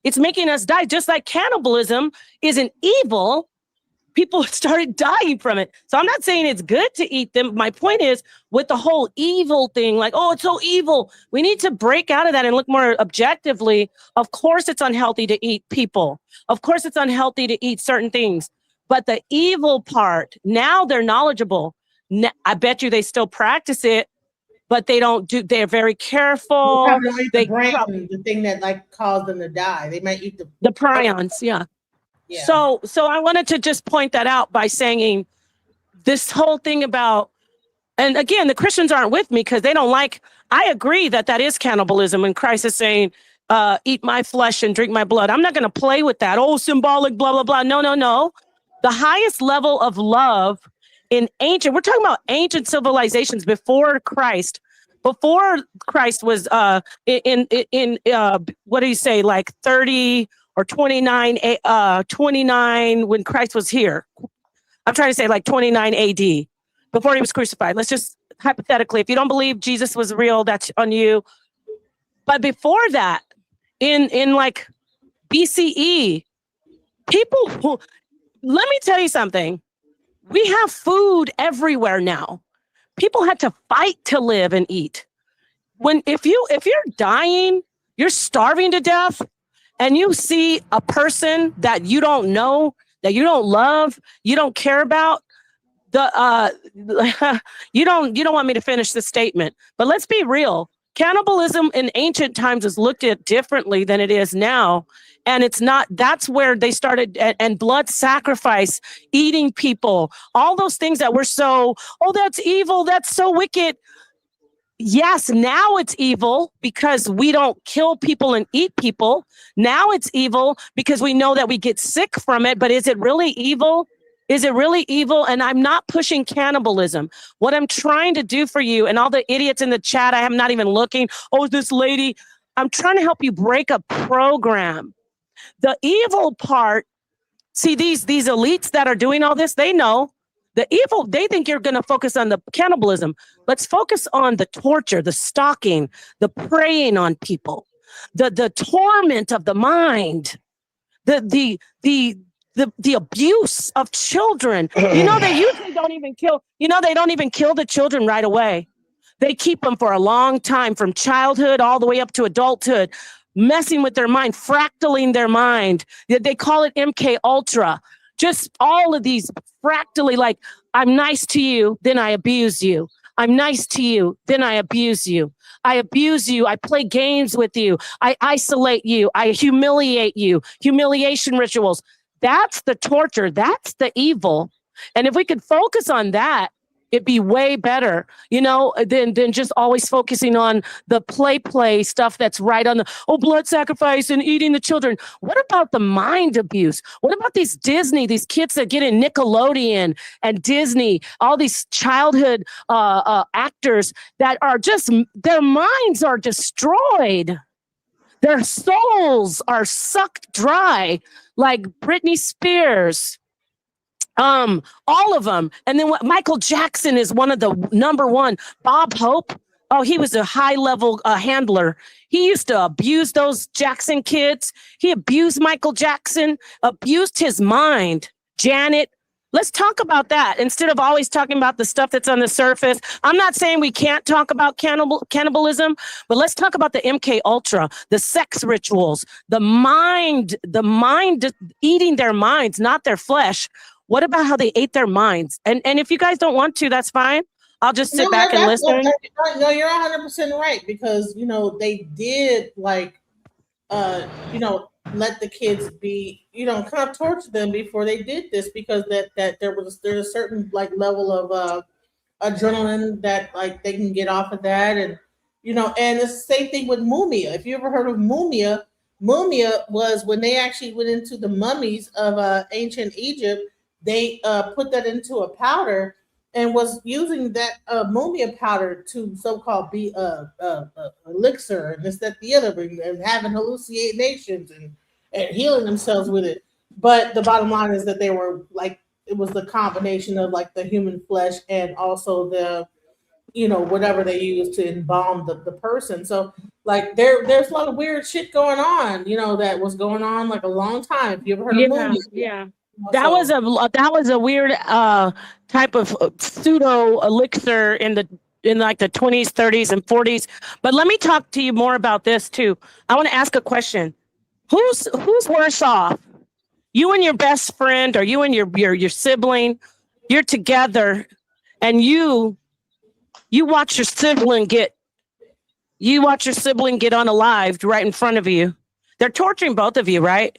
It's making us die. Just like cannibalism isn't evil. People started dying from it. So I'm not saying it's good to eat them. My point is with the whole evil thing, like, oh, it's so evil. We need to break out of that and look more objectively. Of course, it's unhealthy to eat people. Of course, it's unhealthy to eat certain things. But the evil part, now they're knowledgeable. I bet you they still practice it, but they don't do, they're very careful. They probably eat They the brain, the thing that like caused them to die. They might eat the prions, yeah. So I wanted to just point that out by saying this whole thing about, and again, the Christians aren't with me because they don't like, I agree that is cannibalism and Christ is saying, eat my flesh and drink my blood. I'm not going to play with that. Oh, symbolic, blah, blah, blah. No. The highest level of love in we're talking about ancient civilizations before Christ. Before Christ was in what do you say, like 30 or 29 when Christ was here. I'm trying to say like 29 AD, before he was crucified. Let's just hypothetically, if you don't believe Jesus was real, that's on you. But before that, in like BCE, people, let me tell you something. We have food everywhere now. People had to fight to live and eat. If you're dying, you're starving to death, and you see a person that you don't know, that you don't love, you don't care about, you don't want me to finish the statement, but let's be real. Cannibalism in ancient times is looked at differently than it is now. And it's not, that's where they started, and blood sacrifice, eating people, all those things that were so, oh, that's evil, that's so wicked. Yes, now it's evil because we don't kill people and eat people. Now it's evil because we know that we get sick from it. But is it really evil? Is it really evil? And I'm not pushing cannibalism. What I'm trying to do for you and all the idiots in the chat, I am not even looking. Oh, this lady, I'm trying to help you break a program. The evil part, see these elites that are doing all this, they know. The evil, they think you're going to focus on the cannibalism. Let's focus on the torture, the stalking, the preying on people, the torment of the mind, the abuse of children. You know, they usually don't even kill. You know, they don't even kill the children right away. They keep them for a long time, from childhood all the way up to adulthood, messing with their mind, fractaling their mind. They call it MK Ultra. Just all of these fractally, like, I'm nice to you, then I abuse you. I'm nice to you, then I abuse you. I abuse you. I play games with you. I isolate you. I humiliate you. Humiliation rituals. That's the torture. That's the evil. And if we could focus on that, it'd be way better, you know, than just always focusing on the play stuff that's right on the, blood sacrifice and eating the children. What about the mind abuse? What about these kids that get in Nickelodeon and Disney, all these childhood actors that are just, their minds are destroyed. Their souls are sucked dry, like Britney Spears. All of them. And then Michael Jackson is one of the number one. Bob Hope. Oh, he was a high level handler. He used to abuse those Jackson kids. He abused Michael Jackson, abused his mind. Janet, Let's talk about that instead of always talking about the stuff that's on the surface. I'm not saying we can't talk about cannibalism, but let's talk about the MK Ultra, the sex rituals, the mind eating their minds, not their flesh. What about how they ate their minds? And if you guys don't want to, that's fine. I'll just sit back and listen. No, you're 100% right, because they did let the kids be, kind of torture them before they did this, because there's a certain level of adrenaline that they can get off of that, and it's the same thing with mumia. If you ever heard of mumia was when they actually went into the mummies of ancient Egypt. They put that into a powder and was using that mumia powder to so-called be elixir and this, that, the other, and having hallucinations and healing themselves with it. But the bottom line is that they were it was the combination of the human flesh and also the, whatever they used to embalm the person. So there's a lot of weird shit going on, that was going on a long time. If you ever heard of mumia? Yeah. That was a weird type of pseudo elixir in the 20s, 30s, and 40s. But let me talk to you more about this too. I want to ask a question. Who's worse off? You and your best friend, or you and your sibling? You're together, and you watch your sibling get unalived right in front of you. They're torturing both of you, right?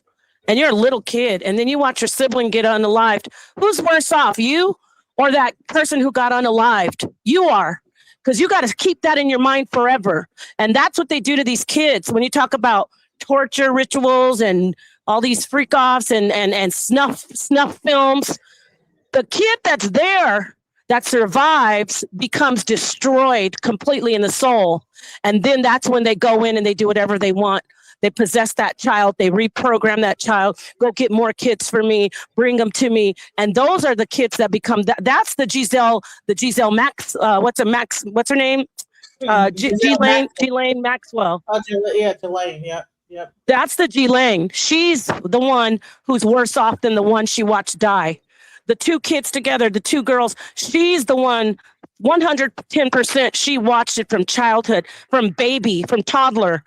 And you're a little kid, and then you watch your sibling get unalived. Who's worse off, you or that person who got unalived? You are, because you got to keep that in your mind forever. And that's what they do to these kids. When you talk about torture rituals and all these freak offs and snuff films, the kid that's there that survives becomes destroyed completely in the soul. And then that's when they go in and they do whatever they want. They possess that child. They reprogram that child. Go get more kids for me. Bring them to me. And those are the kids that become that. That's the Giselle Max. What's her name? Ghislaine Maxwell. Yeah, Ghislaine. Yep. That's the Ghislaine. She's the one who's worse off than the one she watched die. The two kids together, the two girls. She's the one. 110%. She watched it from childhood, from baby, from toddler.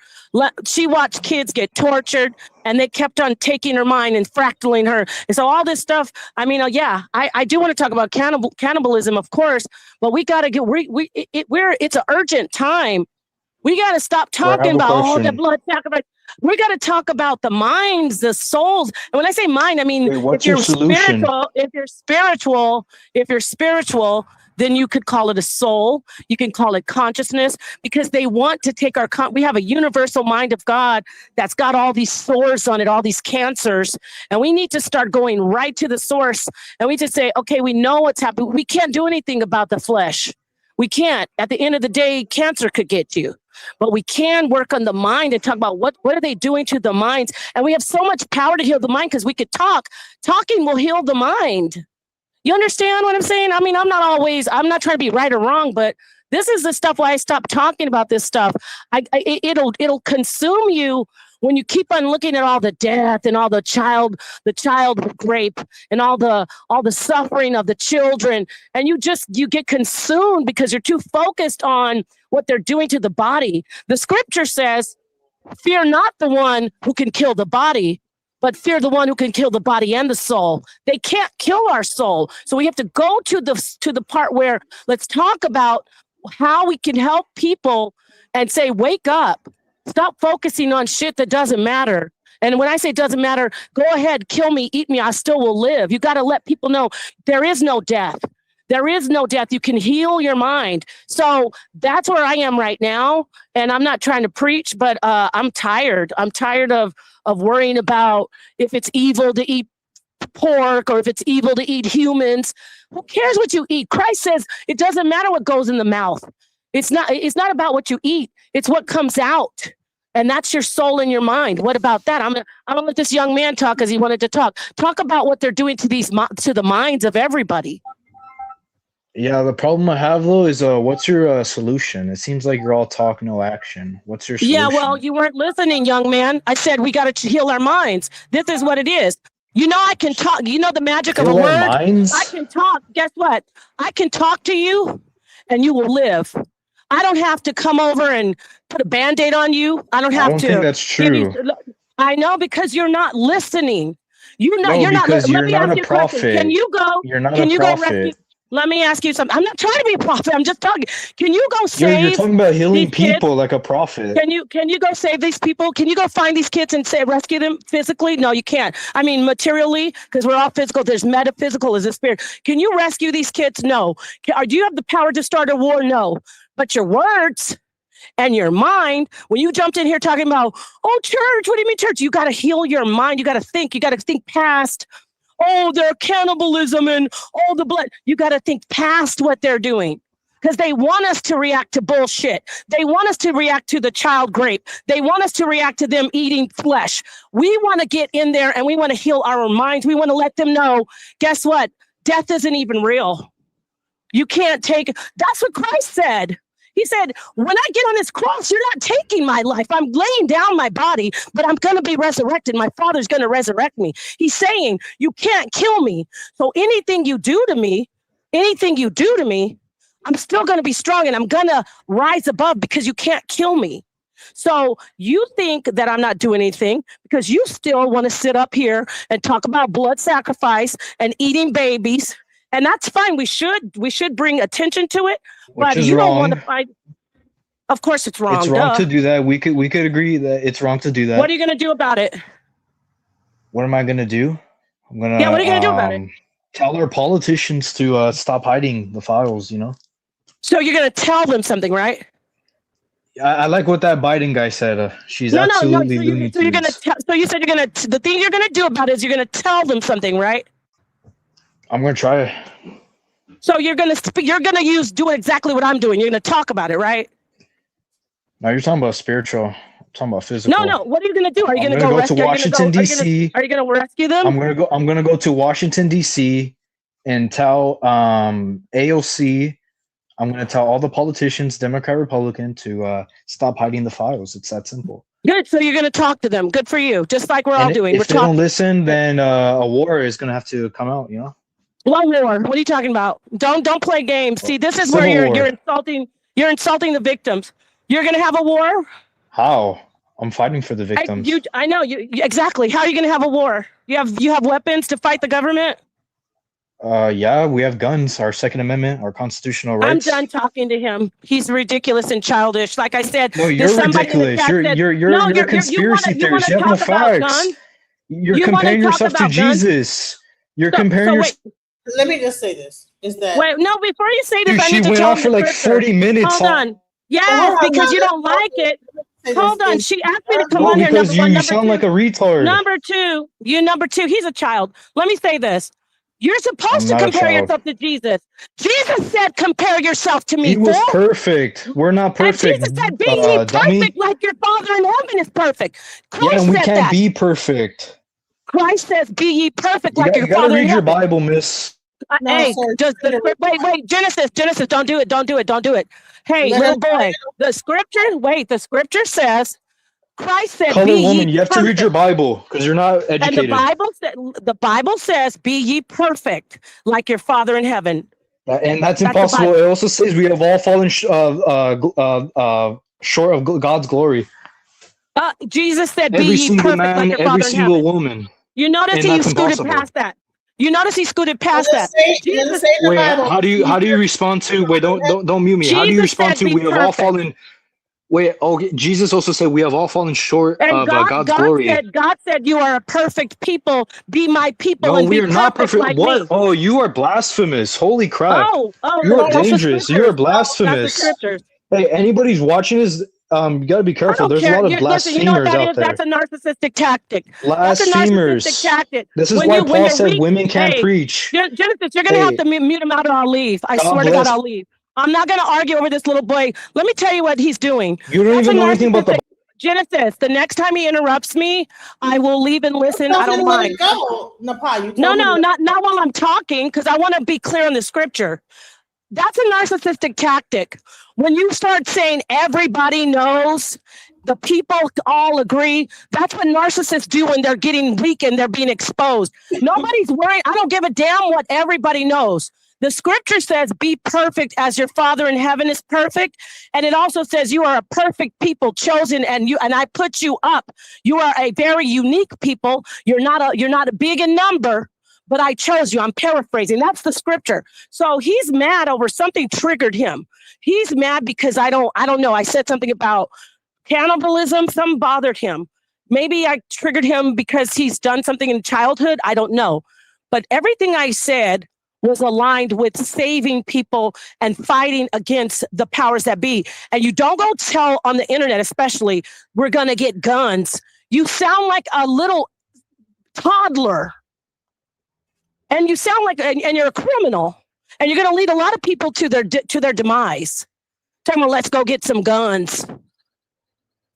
She watched kids get tortured, and they kept on taking her mind and fractaling her. And so all this stuff, I do want to talk about cannibalism, of course, but we got to get, it's an urgent time. We got to stop talking about the blood sacrifice. We got to talk about the minds, the souls. And when I say mind, I mean, if you're spiritual, then you could call it a soul. You can call it consciousness, because they want to take we have a universal mind of God that's got all these sores on it, all these cancers. And we need to start going right to the source. And we just say, okay, we know what's happening. We can't do anything about the flesh. We can't. At the end of the day, cancer could get you. But we can work on the mind and talk about what are they doing to the minds. And we have so much power to heal the mind because we could talk. Talking will heal the mind. You understand what I'm saying? I mean, I'm not trying to be right or wrong, but this is the stuff why I stopped talking about this stuff. It'll consume you when you keep on looking at all the death and all the child rape and all the suffering of the children, and you get consumed because you're too focused on what they're doing to the body. The scripture says, "Fear not the one who can kill the body, but fear the one who can kill the body and the soul." They can't kill our soul. So we have to go to the part where let's talk about how we can help people and say, wake up, stop focusing on shit that doesn't matter. And when I say doesn't matter, go ahead, kill me, eat me, I still will live. You got to let people know there is no death. There is no death. You can heal your mind. So that's where I am right now. And I'm not trying to preach, but I'm tired. I'm tired of worrying about if it's evil to eat pork or if it's evil to eat humans. Who cares what you eat? Christ says it doesn't matter what goes in the mouth. It's not about what you eat. It's what comes out. And that's your soul and your mind. What about that? I'm gonna let this young man talk because he wanted to talk. Talk about what they're doing to the minds of everybody. Yeah, the problem I have though is what's your solution? It seems like you're all talk, no action. What's your solution? Yeah, well, you weren't listening, young man. I said we got to heal our minds. This is what it is. You know, I can talk. You know the magic of a Fill our word? minds? I can talk. Guess what? I can talk to you and you will live. I don't have to come over and put a Band-Aid on you. I don't I have don't to think that's give you. true. I know, because you're not listening. You're not. No, You're not. because Let you're me not ask a you a question. Can prophet. you go? You're not Can a you go rescue? prophet. Let me ask you something. I'm not trying to be a prophet. I'm just talking. Can you go You're save talking about healing these kids? people like a prophet. Can you go save these people? Can you go find these kids and say rescue them physically? No, you can't. I mean materially, because we're all physical. There's metaphysical, is a spirit. Can you rescue these kids? No. Do you have the power to start a war? No. But your words and your mind, when you jumped in here talking about, oh, church, what do you mean church? You got to heal your mind. You got to think past, oh, their cannibalism and all the blood. You got to think past what they're doing. Because they want us to react to bullshit. They want us to react to the child grape. They want us to react to them eating flesh. We want to get in there and we want to heal our minds. We want to let them know, guess what? Death isn't even real. You can't take, that's what Christ said. He said, when I get on this cross, you're not taking my life. I'm laying down my body, but I'm going to be resurrected. My Father's going to resurrect me. He's saying, you can't kill me. So anything you do to me, I'm still going to be strong and I'm going to rise above, because you can't kill me. So you think that I'm not doing anything because you still want to sit up here and talk about blood sacrifice and eating babies. And that's fine. We should bring attention to it. Which But is you don't wrong. want to fight. Of course it's wrong. It's wrong duh. to do that. We could agree that it's wrong to do that. What are you going to do about it? What am I gonna do? I'm gonna Yeah, what are you going to do about it? tell our politicians to stop hiding the files, you know? So you're going to tell them something, right? I like what that Biden guy said. She's No. absolutely So Looney you're going to Tunes. tell. So you said you're going to. The thing you're going to do about it is you're going to tell them something, right? I'm gonna try. So you're going to do exactly what I'm doing. You're going to talk about it, right? Now you're talking about spiritual. I'm talking about physical. No. What are you going to do? Are you I'm going gonna to go rescue? to Washington D.C. Are you going to rescue them? I'm gonna go to Washington D.C. and tell AOC. I'm gonna tell all the politicians, Democrat, Republican, to stop hiding the files. It's that simple. Good. So you're going to talk to them. Good for you. Just like we're all And doing. if We're they don't talking. listen, then a war is gonna have to come out. You know. What war? What are you talking about? Don't play games. See, this is Civil where you're war. insulting the victims. You're going to have a war? How? I'm fighting for the victims. I know you exactly. How are you going to have a war? You have weapons to fight the government? Yeah, we have guns. Our Second Amendment, our constitutional I'm rights. done talking to him. He's ridiculous and childish. Like I said, No, you're there's somebody in the ridiculous. chat said- You're No, a conspiracy you wanna theorist. You have no talk about facts. guns? You're You wanna comparing talk yourself to about guns? Jesus. You're So- comparing so your. wait. Let me just say this: is that Wait, no, before you say this, Dude, I she need to went tell on him for the like scripture. 40 minutes. Hold on. Yes, because you don't like it. Hold on. She asked me to come No, on here. because Number one. you Number sound two. like a retard. Number two. He's a child. Let me say this. You're supposed to I'm not a compare child. yourself to Jesus. Jesus said, compare yourself to me. He was fool. perfect. We're not And perfect. Jesus said, be ye perfect dummy. like your Father in heaven is perfect. Yeah, Christ and we said can't that. be perfect. Christ says, be ye perfect You, like your gotta Father in read your heaven. Bible, miss. Hey, sir. just the script. Wait, Genesis, don't do it. Hey, Let little her boy, the scripture says, Christ said, Color be woman, ye you have to read perfect. your Bible because you're not And educated. the Bible says, be ye perfect like your Father in heaven. And that's the impossible. Bible. It also says we have all fallen short of God's glory. Jesus said, be Every ye single perfect like man, your every Father in single heaven. woman. You notice And he that's scooted impossible. past that. You notice he scooted past Does that. it say in the Wait, Bible? how do you respond to? Wait, don't mute me. How do you Jesus respond said, to? be We have all perfect. fallen. Wait, okay. Jesus also said we have all fallen short And of God's God glory. said, you are a perfect people. Be my people No, and we be are not perfect. like What? me. Oh, you are blasphemous. Holy crap. Oh, You are that's the dangerous. You are scriptures. That's the blasphemous. scriptures. Hey, anybody's watching this, you gotta be I careful. don't There's a care. lot of Listen, you know what blasphemers that out is? there. That's a narcissistic tactic. Blasphemers. This is When why you Paul said read, women can't hey, preach. Genesis, you're gonna have Hey, to mute him out or I'll leave. I God swear to God, bless. I'll leave. I'm not gonna argue over this little boy. Let me tell you what he's doing. You don't That's a even know anything about the. narcissistic. Genesis, the next time he interrupts me, I will leave and listen. Tell I me to don't let mind. it go. Napa, you No, told me to let not while I'm talking, because I want to be clear on the scripture. That's a narcissistic tactic. When you start saying everybody knows, The people all agree. That's what narcissists do when they're getting weak and they're being exposed. Nobody's worried. I don't give a damn what everybody knows. The scripture says, be perfect as your Father in heaven is perfect. And it also says you are a perfect people chosen, and I put you up. You are a very unique people. You're not a big in number, but I chose you. I'm paraphrasing. That's the scripture. So he's mad over something triggered him. He's mad because I don't know. I said something about cannibalism. Something bothered him. Maybe I triggered him because he's done something in childhood. I don't know. But everything I said was aligned with saving people and fighting against the powers that be. And you don't go tell on the internet, especially, we're going to get guns. You sound like a little toddler. And you sound like, and you're a criminal. And you're going to lead a lot of people to their demise. Tell them, let's go get some guns.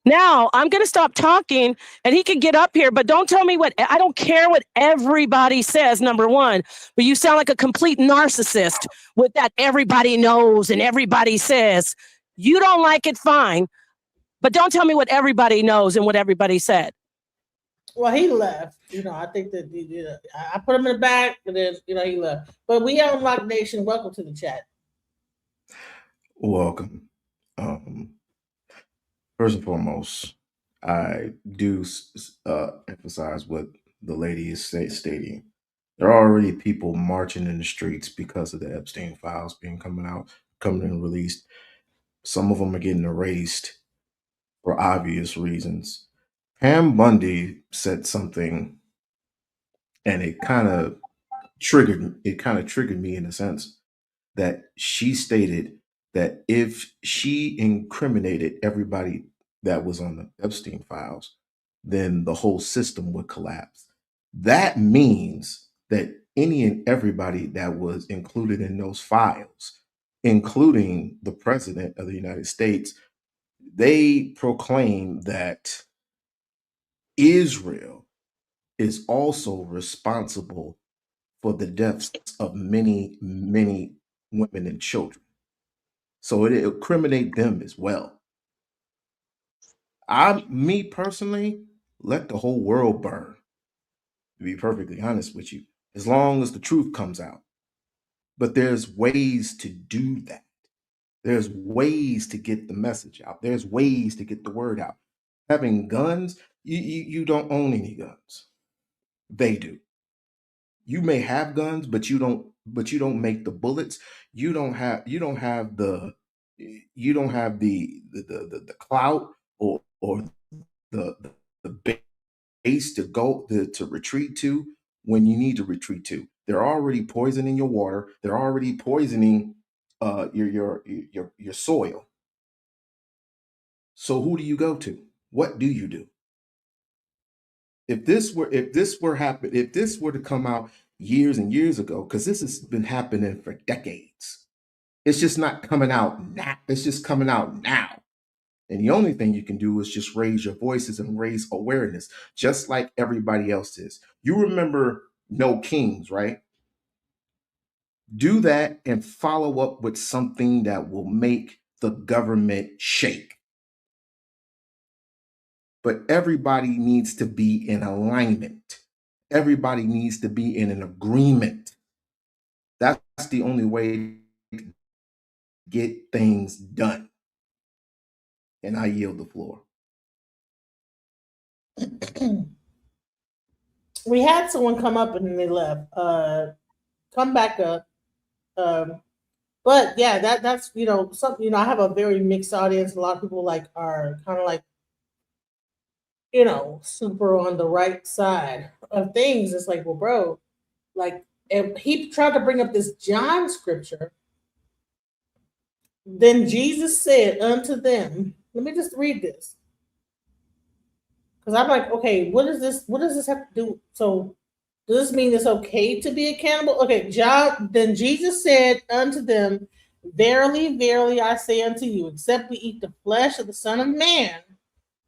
Now, I'm going to stop talking and he can get up here, but don't tell me I don't care what everybody says, number one, but you sound like a complete narcissist with that everybody knows and everybody says. You don't like it, fine, but don't tell me what everybody knows and what everybody said. Well, he left. I think that I put him in the back, and then he left. But we on Lock Nation. Welcome to the chat. Welcome. First and foremost, I do emphasize what the lady is stating. There are already people marching in the streets because of the Epstein files coming and released. Some of them are getting erased for obvious reasons. Pam Bundy said something, and it kind of triggered me in a sense that she stated that if she incriminated everybody that was on the Epstein files, then the whole system would collapse. That means that any and everybody that was included in those files, including the president of the United States, they proclaim that Israel is also responsible for the deaths of many, many women and children. So it incriminate them as well. Me personally, let the whole world burn, to be perfectly honest with you, as long as the truth comes out. But there's ways to do that. There's ways to get the message out. There's ways to get the word out. Having guns, you don't own any guns. They do. You may have guns, but you don't make the bullets. You don't have the clout or the base to retreat to when you need to retreat to. They're already poisoning your water. They're already poisoning your soil. So who do you go to? What do you do? If this were to come out years and years ago, because this has been happening for decades, it's just not coming out now. It's just coming out now. And the only thing you can do is just raise your voices and raise awareness, just like everybody else is. You remember No Kings, right? Do that and follow up with something that will make the government shake. But everybody needs to be in alignment. Everybody needs to be in an agreement. That's the only way to get things done. And I yield the floor. We had someone come up and then they left. Come back up. But yeah, that's something. I have a very mixed audience. A lot of people are kind of like super on the right side of things. It's like, well, bro, if he tried to bring up this John scripture, then Jesus said unto them, let me just read this. Because I'm like, okay, what does this have to do? So does this mean it's okay to be a cannibal? Okay, then Jesus said unto them, verily, verily, I say unto you, except we eat the flesh of the Son of Man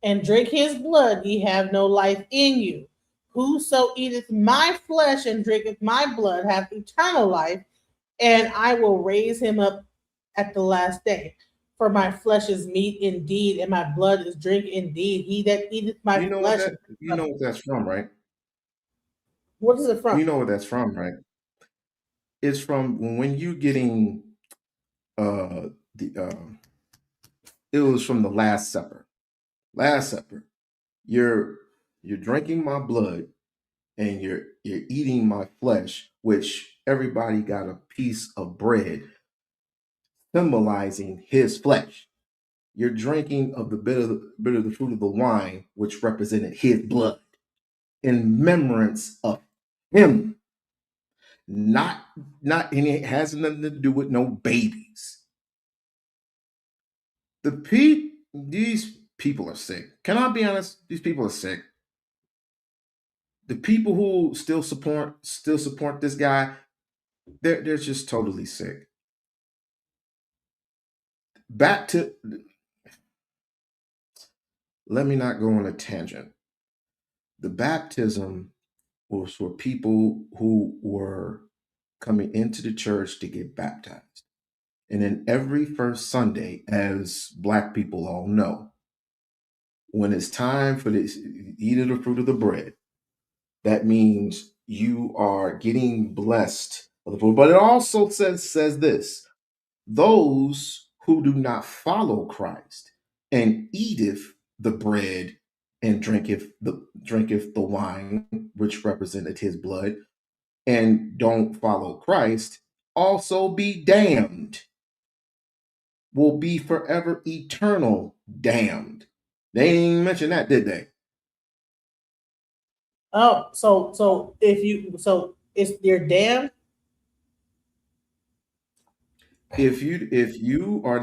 and drink his blood, ye have no life in you. Whoso eateth my flesh and drinketh my blood hath eternal life, and I will raise him up at the last day. for my flesh is meat indeed, and my blood is drink indeed. He that eateth my You know flesh. what that's from, right? What is it from? You know what that's from, right? It's from when you getting it was from the Last Supper. Last Supper. You're drinking my blood and you're eating my flesh, which everybody got a piece of bread symbolizing his flesh. You're drinking of the bit of the fruit of the wine, which represented his blood, in remembrance of him. Not and it has nothing to do with no babies. These people are sick. Can I be honest? These people are sick. The people who still support this guy, they're just totally sick. Let me not go on a tangent. The baptism was for people who were coming into the church to get baptized. And then every first Sunday, as Black people all know, when it's time for this, eat of the fruit of the bread, that means you are getting blessed of the food. But it also says this: those who do not follow Christ and eateth the bread and drinketh the wine, which represented his blood, and don't follow Christ, also be damned, will be forever eternal damned. They didn't mention that, did they? Oh, so it's you're damned. If you are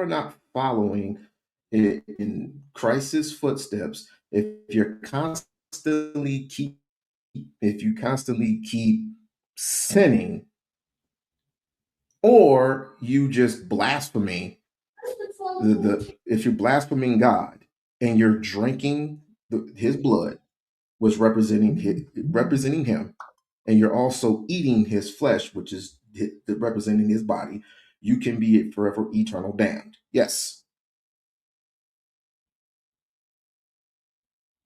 not following in Christ's footsteps, if you constantly keep sinning, or you just blaspheming if you're blaspheming God and you're drinking his blood, was representing him, and you're also eating his flesh, which is representing his body, you can be forever eternal damned. Yes.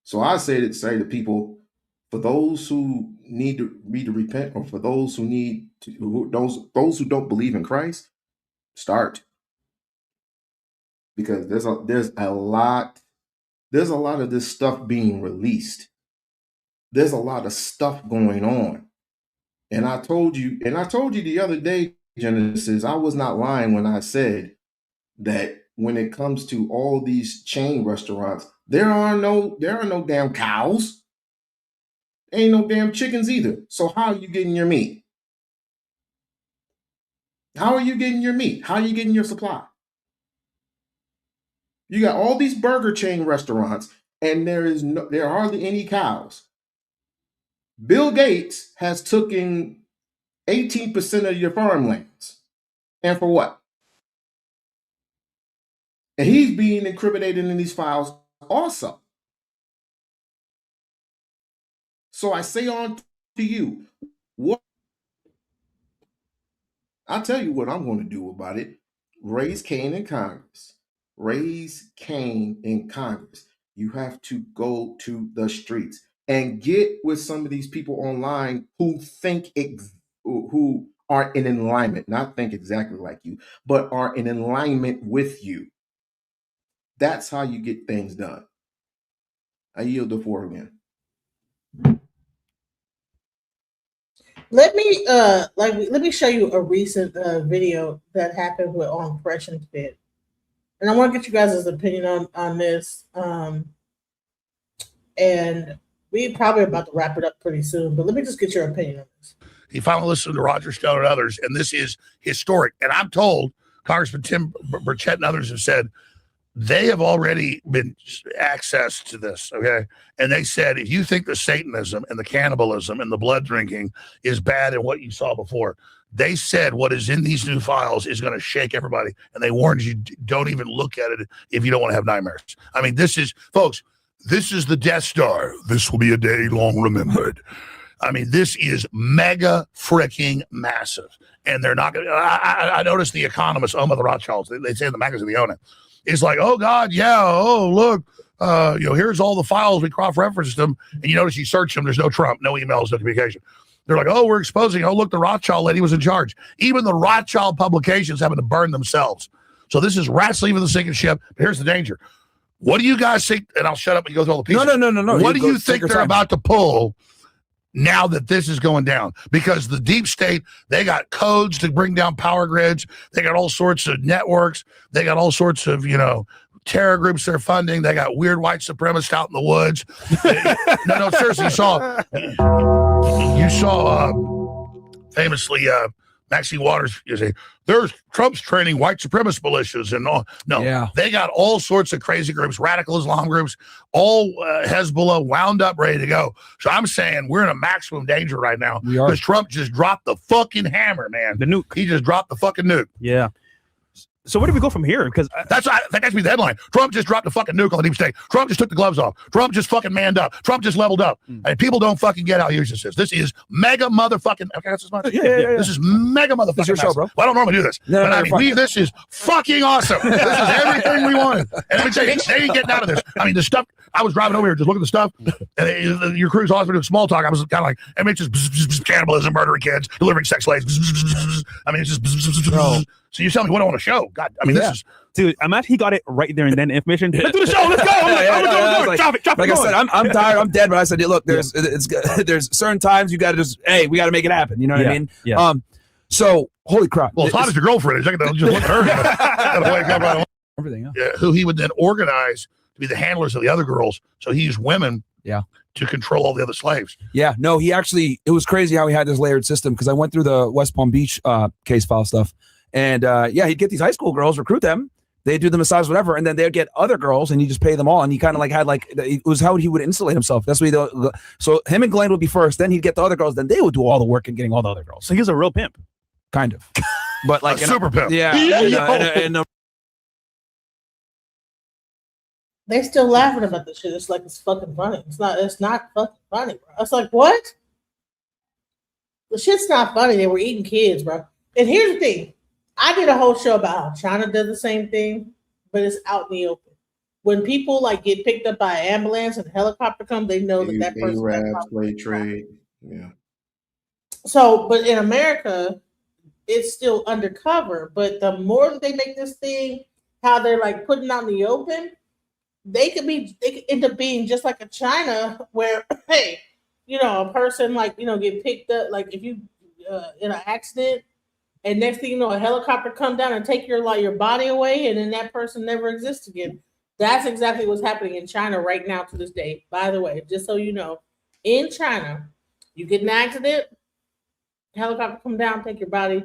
So I say to people, for those who need to repent, or for those who need to, those who don't believe in Christ, start, because there's a lot of this stuff being released. There's a lot of stuff going on. And I told you the other day, Genesis, I was not lying when I said that when it comes to all these chain restaurants, there are no damn cows. Ain't no damn chickens either. So how are you getting your meat? How are you getting your meat? How are you getting your supply? You got all these burger chain restaurants, and there are hardly any cows. Bill Gates has taken 18% of your farmlands. And for what? And he's being incriminated in these files also. So I say on to you, I'll tell you what I'm going to do about it. Raise Cain in Congress. Raise Cain in Congress. You have to go to the streets and get with some of these people online who who are in alignment, not think exactly like you, but are in alignment with you. That's how you get things done. I yield the floor again. Let me show you a recent video that happened on Fresh and Fit, and I want to get you guys' opinion on this. And we probably about to wrap it up pretty soon, but let me just get your opinion on this. He finally listened to Roger Stone and others, and this is historic. And I'm told Congressman Tim Burchett and others have said they have already been access to this, okay? And they said, if you think the Satanism and the cannibalism and the blood drinking is bad and what you saw before, they said what is in these new files is going to shake everybody. And they warned you, don't even look at it if you don't want to have nightmares. I mean, this is, folks, this is the Death Star. This will be a day long remembered. I mean, this is mega freaking massive. And they're not going to, I noticed The Economist, owned by the Rothschilds, they say in the magazine they own it. It's like, oh God, yeah, oh look, here's all the files, we cross-referenced them, and you notice you search them, there's no Trump, no emails, no communication. They're like, oh, we're exposing, oh look, the Rothschild lady was in charge. Even the Rothschild publications having to burn themselves. So this is rats leaving the sinking ship. But here's the danger. What do you guys think? And I'll shut up and go through all the pieces. No. What do you think they're about to pull now that this is going down? Because the deep state, they got codes to bring down power grids. They got all sorts of networks. They got all sorts of, terror groups they're funding. They got weird white supremacists out in the woods. No, seriously, you saw famously Maxine Waters, you say, there's Trump's training white supremacist militias and all. No, They got all sorts of crazy groups, radical Islam groups, all Hezbollah wound up, ready to go. So I'm saying we're in a maximum danger right now because Trump just dropped the fucking hammer, man. The nuke. He just dropped the fucking nuke. Yeah. So where do we go from here? Because that has to be the headline. Trump just dropped the fucking nuke on the deep state. Trump just took the gloves off. Trump just fucking manned up. Trump just leveled up. And people don't fucking get how huge this is. This is mega motherfucking. Okay, that's as much. Yeah. This is mega motherfucking. This is your show, bro. Well, I don't normally do this, but I mean, this is fucking awesome. This is everything we wanted. And let me tell you, they ain't getting out of this. I mean, the stuff. I was driving over here just looking at the stuff, and your crew's always doing small talk. I was kind of like, I mean, it's just cannibalism, murdering kids, delivering sex slaves. I mean, it's just. So you tell me what I want to show. God, I mean, this is. Dude, I'm actually got it right there and then information. Let's do the show. Let's go. I'm like, drop it. Like I said, I'm tired. I'm dead. But I said, look, there's certain times you got to we got to make it happen. You know what I mean? Yeah. So holy crap. Well, as hot as your girlfriend is, I can just look at her. Everything. Who he would then organize to be the handlers of the other girls. So he used women. Yeah. To control all the other slaves. Yeah. No, it was crazy how he had this layered system because I went through the West Palm Beach case file stuff. And he'd get these high school girls, recruit them. They'd do the massage, whatever. And then they'd get other girls and you just pay them all. And he kind of it was how he would insulate himself. That's what so him and Glenn would be first. Then he'd get the other girls. Then they would do all the work and getting all the other girls. So he's a real pimp. Kind of. But like a super pimp. Yeah. They're still laughing about this shit. It's like it's fucking funny. It's not fucking funny, bro. It's like, what? The shit's not funny. They were eating kids, bro. And here's the thing. I did a whole show about how China does the same thing, but it's out in the open. When people get picked up by an ambulance and a helicopter comes, they know that person. Slave trade. Yeah. So, but in America, it's still undercover. But the more that they make this thing, how they're putting out in the open, they could end up being just like a China where, hey, a person get picked up, if you in an accident. And next thing you know, a helicopter come down and take your body away, and then that person never exists again. That's exactly what's happening in China right now to this day. By the way, just so you know, in China, you get an accident, helicopter come down, take your body,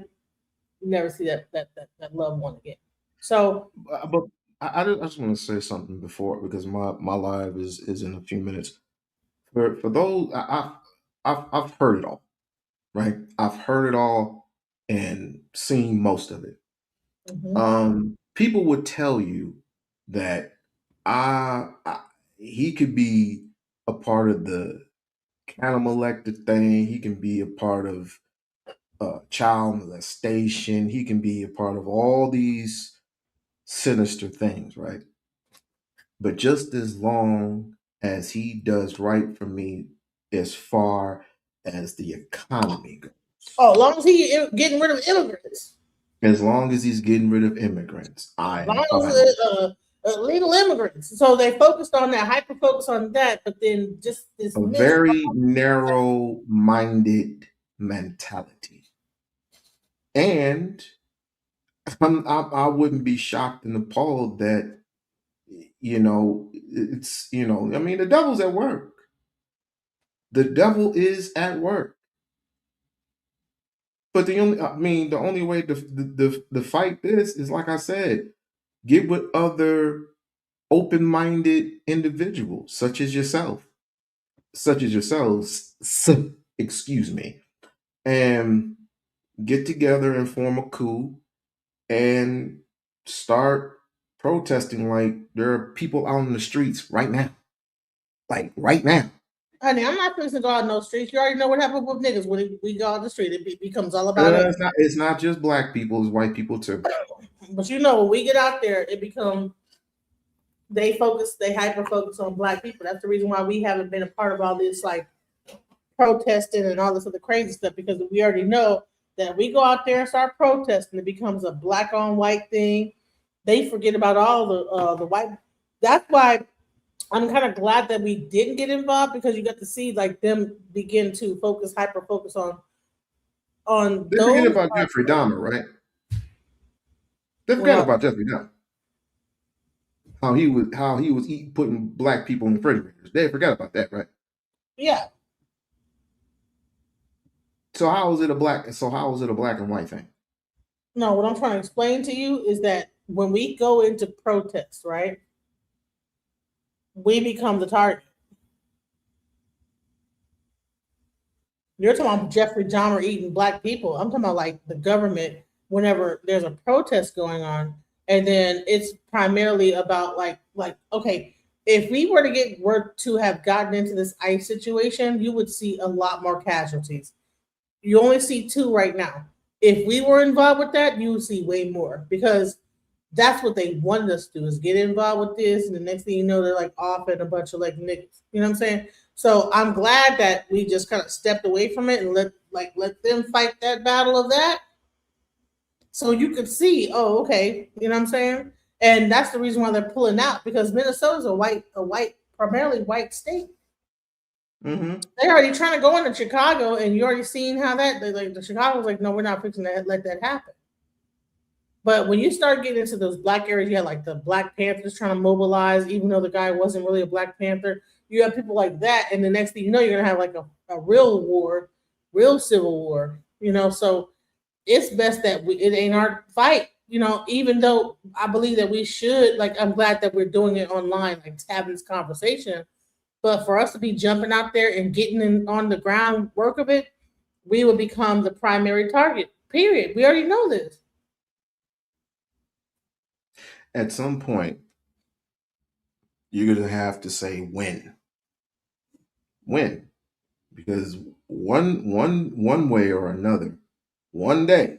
you never see that loved one again. So, but I just want to say something before because my live is in a few minutes. For those, I've heard it all, right? I've heard it all. And seen most of it. Mm-hmm. People would tell you that he could be a part of the Canada elected thing. He can be a part of child molestation. He can be a part of all these sinister things, right? But just as long as he does right for me as far as the economy goes. Oh, as long as he's getting rid of immigrants. As long as he's getting rid of immigrants. Illegal immigrants. So they focused on that, hyper-focused on that, but then just this... A very narrow-minded mentality. And I wouldn't be shocked and appalled that, it's, I mean, the devil's at work. The devil is at work. But the only way to fight this is, like I said, get with other open-minded individuals, such as yourselves, excuse me, and get together and form a coup and start protesting like there are people out in the streets right now. Like right now. Honey, I'm not fixing to go out in no streets. You already know what happened with niggas when we go out the street. It becomes all about us. It's not just black people, it's white people too. But you know, when we get out there, it becomes they hyper focus on black people. That's the reason why we haven't been a part of all this like protesting and all this other crazy stuff, because we already know that if we go out there and start protesting, it becomes a black on white thing. They forget about all the white. That's why I'm kind of glad that we didn't get involved, because you got to see like them begin to hyper focus on They forget about Jeffrey Dahmer, right? They forgot about Jeffrey Dahmer. How he was putting black people in the refrigerators. They forgot about that, right? Yeah. So how is it a black and white thing? No, what I'm trying to explain to you is that when we go into protest, right, we become the target. You're talking about Jeffrey Dahmer eating black people. I'm talking about like the government whenever there's a protest going on, and then it's primarily about like okay, if we were to have gotten into this ICE situation, you would see a lot more casualties. You only see 2 right now. If we were involved with that, you would see way more, because that's what they wanted us to do, is get involved with this, and the next thing you know, they're like off at a bunch of like niggas. You know what I'm saying? So I'm glad that we just kind of stepped away from it and let them fight that battle of that. So you could see, oh, okay, you know what I'm saying? And that's the reason why they're pulling out, because Minnesota's a primarily white state. Mm-hmm. They're already trying to go into Chicago, and you already seen how the Chicago's like, no, we're not fixing to let that happen. But when you start getting into those black areas, you have like the Black Panthers trying to mobilize, even though the guy wasn't really a Black Panther. You have people like that, and the next thing you know, you're gonna have like a real war, real civil war. You know, so it's best that it ain't our fight. You know, even though I believe that we should, like, I'm glad that we're doing it online, like having this conversation. But for us to be jumping out there and getting on the groundwork of it, we would become the primary target. Period. We already know this. At some point, you're gonna have to say when. When, because one way or another, one day.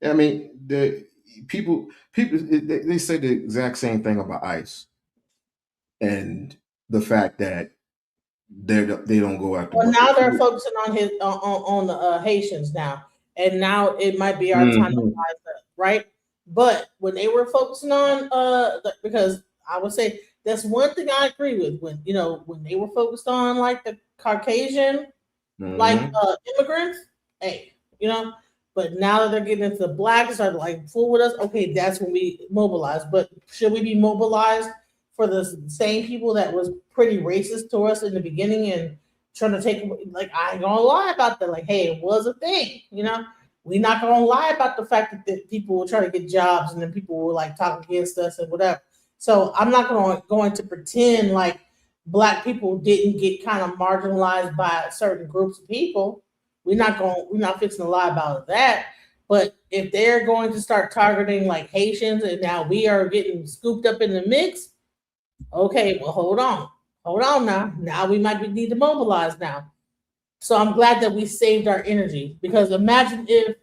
I mean, the people they say the exact same thing about ICE, and the fact that they don't go after. Well, now they're focusing on the Haitians now, and now it might be our time to rise up, right? But when they were focusing on because I would say that's one thing I agree with, when they were focused on like the Caucasian like immigrants, hey, but now that they're getting into the blacks are like fool with us, okay, that's when we mobilize. But should we be mobilized for the same people that was pretty racist to us in the beginning and trying to take, like, I ain't gonna lie about that, like, hey, it was a thing, we not gonna lie about the fact that people were trying to get jobs and then people were like talking against us and whatever. So I'm not going to pretend like Black people didn't get kind of marginalized by certain groups of people. We're not fixing to lie about that. But if they're going to start targeting like Haitians and now we are getting scooped up in the mix, okay, well, hold on now. Now we might need to mobilize now. So I'm glad that we saved our energy, because imagine if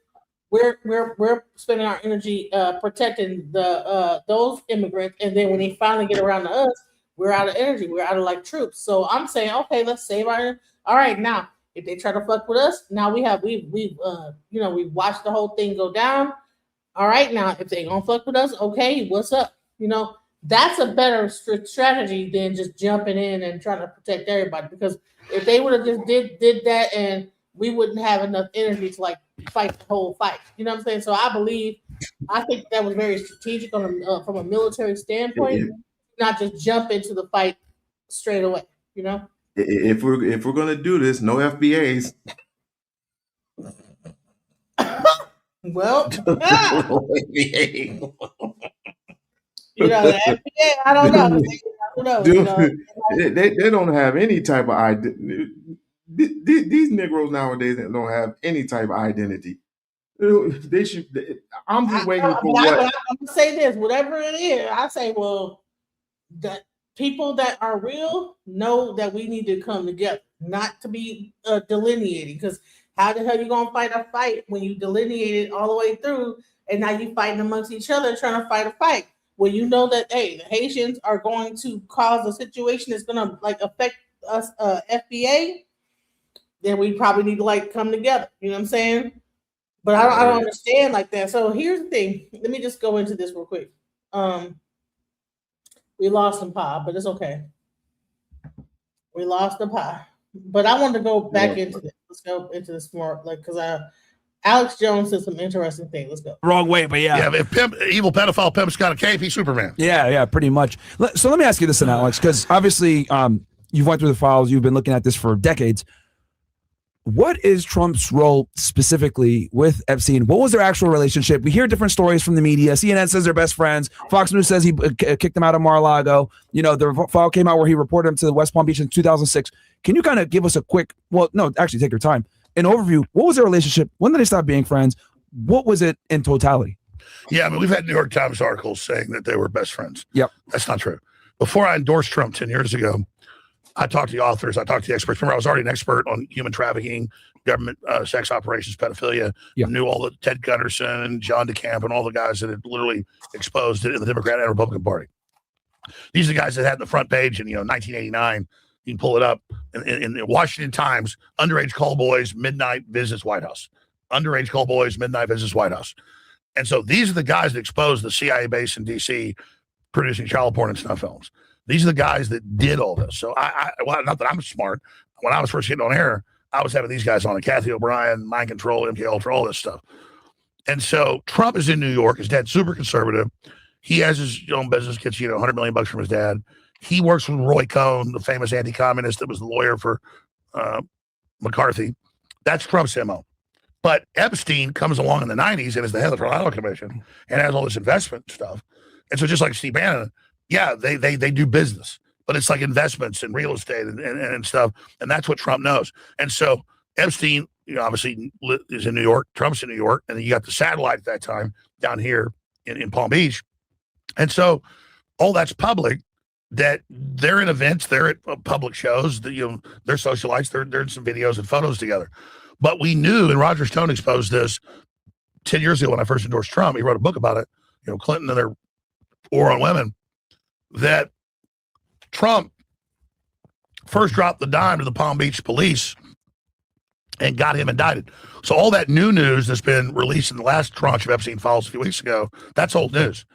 we're spending our energy protecting those immigrants, and then when they finally get around to us, we're out of energy. We're out of like troops. So I'm saying, okay, let's save our. All right, now if they try to fuck with us, now we've watched the whole thing go down. All right, now if they gonna fuck with us, okay, what's up? That's a better strategy than just jumping in and trying to protect everybody. Because if they would have just did that, and we wouldn't have enough energy to like fight the whole fight. You know what I'm saying? So I think that was very strategic from a military standpoint, not just jump into the fight straight away. If we're gonna do this, no FBAs. Well, the FBA, I don't know. Dude, they don't have any type of identity. These Negroes nowadays don't have any type of identity. They should. I'm just waiting for what. I'm gonna say this, whatever it is. I say, well, that people that are real know that we need to come together. not to be delineating. Because how the hell you gonna fight a fight when you delineate it all the way through, and now you fighting amongst each other trying to fight a fight? When you know that hey, the Haitians are going to cause a situation that's gonna like affect us, FBA, then we probably need to like come together. You know what I'm saying? But I don't understand like that. So here's the thing. Let me just go into this real quick. We lost some pie, but it's okay. We lost the pie. But I want to go back into this. Let's go into this more, like, because Alex Jones said some interesting things. Let's go. Wrong way, but yeah. Yeah, if evil pedophile pimp's got a cape, he's Superman. Yeah, pretty much. So let me ask you this, then, Alex, because obviously you've went through the files, you've been looking at this for decades. What is Trump's role specifically with Epstein? What was their actual relationship? We hear different stories from the media. CNN says they're best friends. Fox News says he kicked him out of Mar-a-Lago. You know, the file came out where he reported him to West Palm Beach in 2006. Can you kind of give us a quick, well, no, actually take your time, an overview? What was their relationship? When did they stop being friends? What was it in totality? Yeah, I mean, we've had New York Times articles saying that they were best friends. Yep. That's not true. Before I endorsed Trump 10 years ago, I talked to the authors, I talked to the experts. Remember, I was already an expert on human trafficking, government sex operations, pedophilia. Yep. Knew all the Ted Gunderson and John DeCamp and all the guys that had literally exposed it in the Democrat and Republican Party. These are the guys that had the front page in 1989. You can pull it up in the Washington Times. Underage call boys, midnight visits White House. Underage call boys, midnight visits White House. And so these are the guys that exposed the CIA base in D.C. producing child porn and snuff films. These are the guys that did all this. So well, not that I'm smart. When I was first getting on air, I was having these guys on, Kathy O'Brien, Mind Control, MK Ultra, all this stuff. And so Trump is in New York. His dad's super conservative. He has his own business, gets $100 million from his dad. He works with Roy Cohn, the famous anti-communist that was the lawyer for McCarthy. That's Trump's MO. But Epstein comes along in the 90s and is the head of the Trial Commission and has all this investment stuff. And so just like Steve Bannon, yeah, they do business, but it's like investments and real estate and stuff. And that's what Trump knows. And so Epstein, obviously is in New York. Trump's in New York. And then you got the satellite at that time down here in Palm Beach. And so all that's public, that they're in events, they're at public shows, they're socialites, they're in some videos and photos together. But we knew, and Roger Stone exposed this 10 years ago when I first endorsed Trump. He wrote a book about it, Clinton and their war on women, that Trump first dropped the dime to the Palm Beach police and got him indicted. So all that new news that's been released in the last tranche of Epstein files a few weeks ago, that's old news.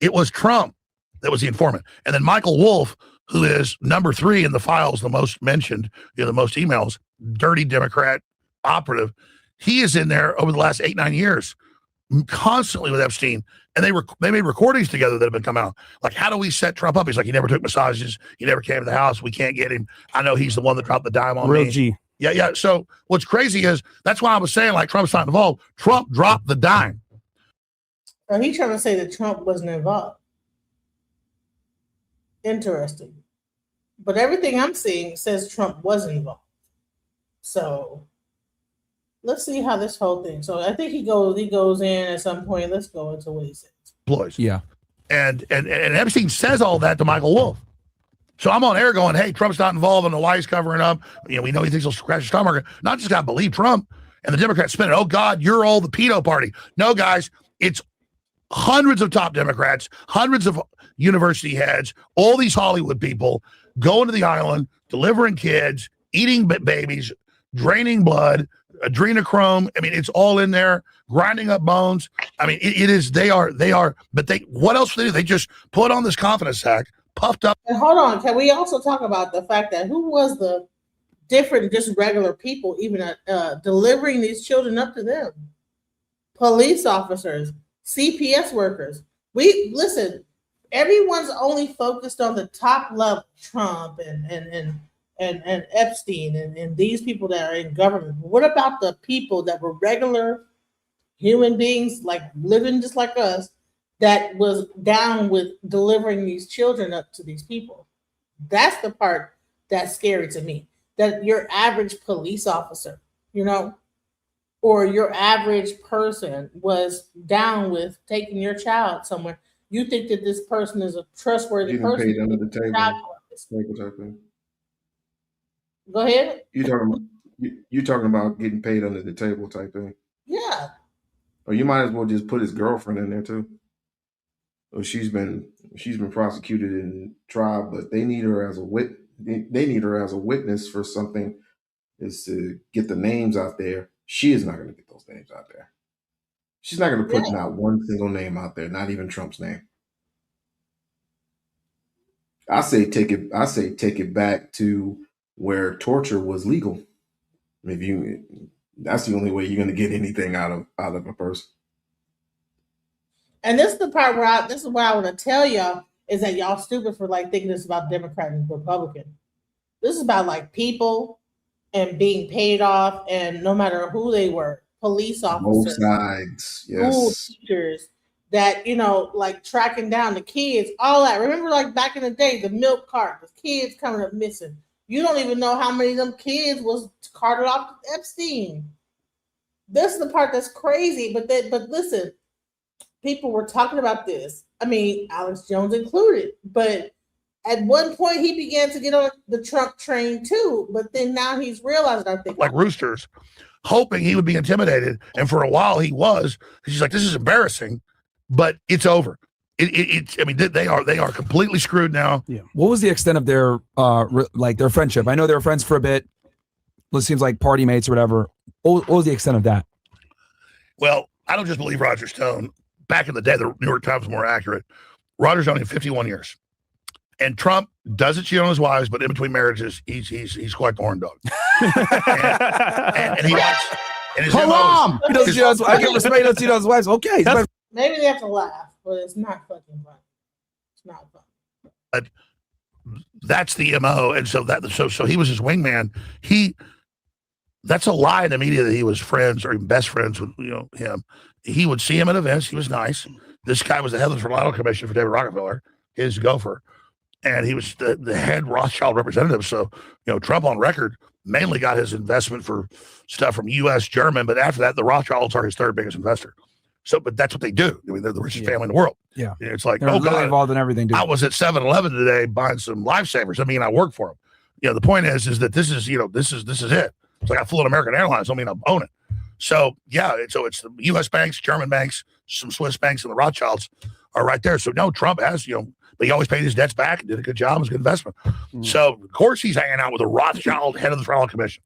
It was Trump that was the informant. And then Michael Wolff, who is number 3 in the files, the most mentioned, the most emails, dirty Democrat operative, he is in there over the last 8-9 years, constantly with Epstein. And they made recordings together that have been come out. Like, how do we set Trump up? He's like, he never took massages. He never came to the house. We can't get him. I know he's the one that dropped the dime on Real me. G. Yeah. So what's crazy is that's why I was saying, like, Trump's not involved. Trump dropped the dime. Are he trying to say that Trump wasn't involved? Interesting. But everything I'm seeing says Trump was involved. So let's see how this whole thing. So I think he goes in at some point. Let's go into what he says. Employees. Yeah. And Epstein says all that to Michael Wolff. So I'm on air going, hey, Trump's not involved. I don't know why he's covering up. We know he thinks he'll scratch his stomach market. Not just got to believe Trump. And the Democrats spin it. Oh, God, you're all the pedo party. No, guys, it's hundreds of top Democrats, hundreds of university heads, all these Hollywood people going to the island, delivering kids, eating babies, draining blood, adrenochrome. I mean, it's all in there, grinding up bones. I mean, it is, they are, but what else do they do? They just put on this confidence sack, puffed up. And hold on, can we also talk about the fact that who was the different, just regular people, even delivering these children up to them? Police officers, CPS workers. Listen, everyone's only focused on the top level, Trump and Epstein and these people that are in government. What about the people that were regular human beings, like living just like us, that was down with delivering these children up to these people? That's the part that's scary to me. That your average police officer, or your average person was down with taking your child somewhere. You think that this person is a trustworthy person? Paid under the table. Go ahead. You talking about getting paid under the table type thing? Yeah. Or you might as well just put his girlfriend in there too. Or she's been prosecuted and tried, but they need her as a they need her as a witness for something, is to get the names out there. She is not going to get those names out there. She's not going to put not one single name out there, not even Trump's name. I say take it back to where torture was legal. That's the only way you're going to get anything out of a person. And this is the part where this is what I want to tell y'all is that y'all stupid for like thinking this about Democrat and Republican. This is about like people and being paid off, and no matter who they were, police officers, both sides, school yes, teachers, that like tracking down the kids, all that. Remember, like back in the day, the milk cart, the kids coming up missing. You don't even know how many of them kids was carted off to Epstein. This is the part that's crazy. But listen, people were talking about this. I mean, Alex Jones included. But at one point, he began to get on the Trump train too. But then now he's realized, I think, like roosters, hoping he would be intimidated. And for a while, he was. He's like, this is embarrassing, but it's over. I mean, they are completely screwed now. Yeah. What was the extent of their their friendship? I know they were friends for a bit. It seems like party mates or whatever. What was the extent of that? Well, I don't just believe Roger Stone. Back in the day, the New York Times was more accurate. Roger Stone in 51 years, and Trump doesn't cheat on his wives, but in between marriages, he's quite the horn dog. and he likes. And his Haram! He doesn't cheat on his wives. I give respect. He doesn't cheat on his wives. Okay. maybe they have to laugh, but it's not fucking fun. It's not fun. But that's the MO, and so he was his wingman. That's a lie in the media that he was friends or even best friends with him. He would see him at events. He was nice. This guy was the head of the Reliable Commission for David Rockefeller, his gopher, and he was the head Rothschild representative. So Trump on record mainly got his investment for stuff from U.S. German, but after that, the Rothschilds are his third biggest investor. So, but that's what they do. I mean, they're the richest family in the world. Yeah, it's like, they're oh really God, involved in everything. Dude. I was at 7-Eleven today buying some lifesavers. I mean, I work for them. The point is that this is it. It's like I flew on American Airlines. I mean, I own it. So yeah, it's the U.S. banks, German banks, some Swiss banks, and the Rothschilds are right there. So no, Trump has but he always paid his debts back and did a good job. It was a good investment. So of course he's hanging out with a Rothschild head of the Federal Commission.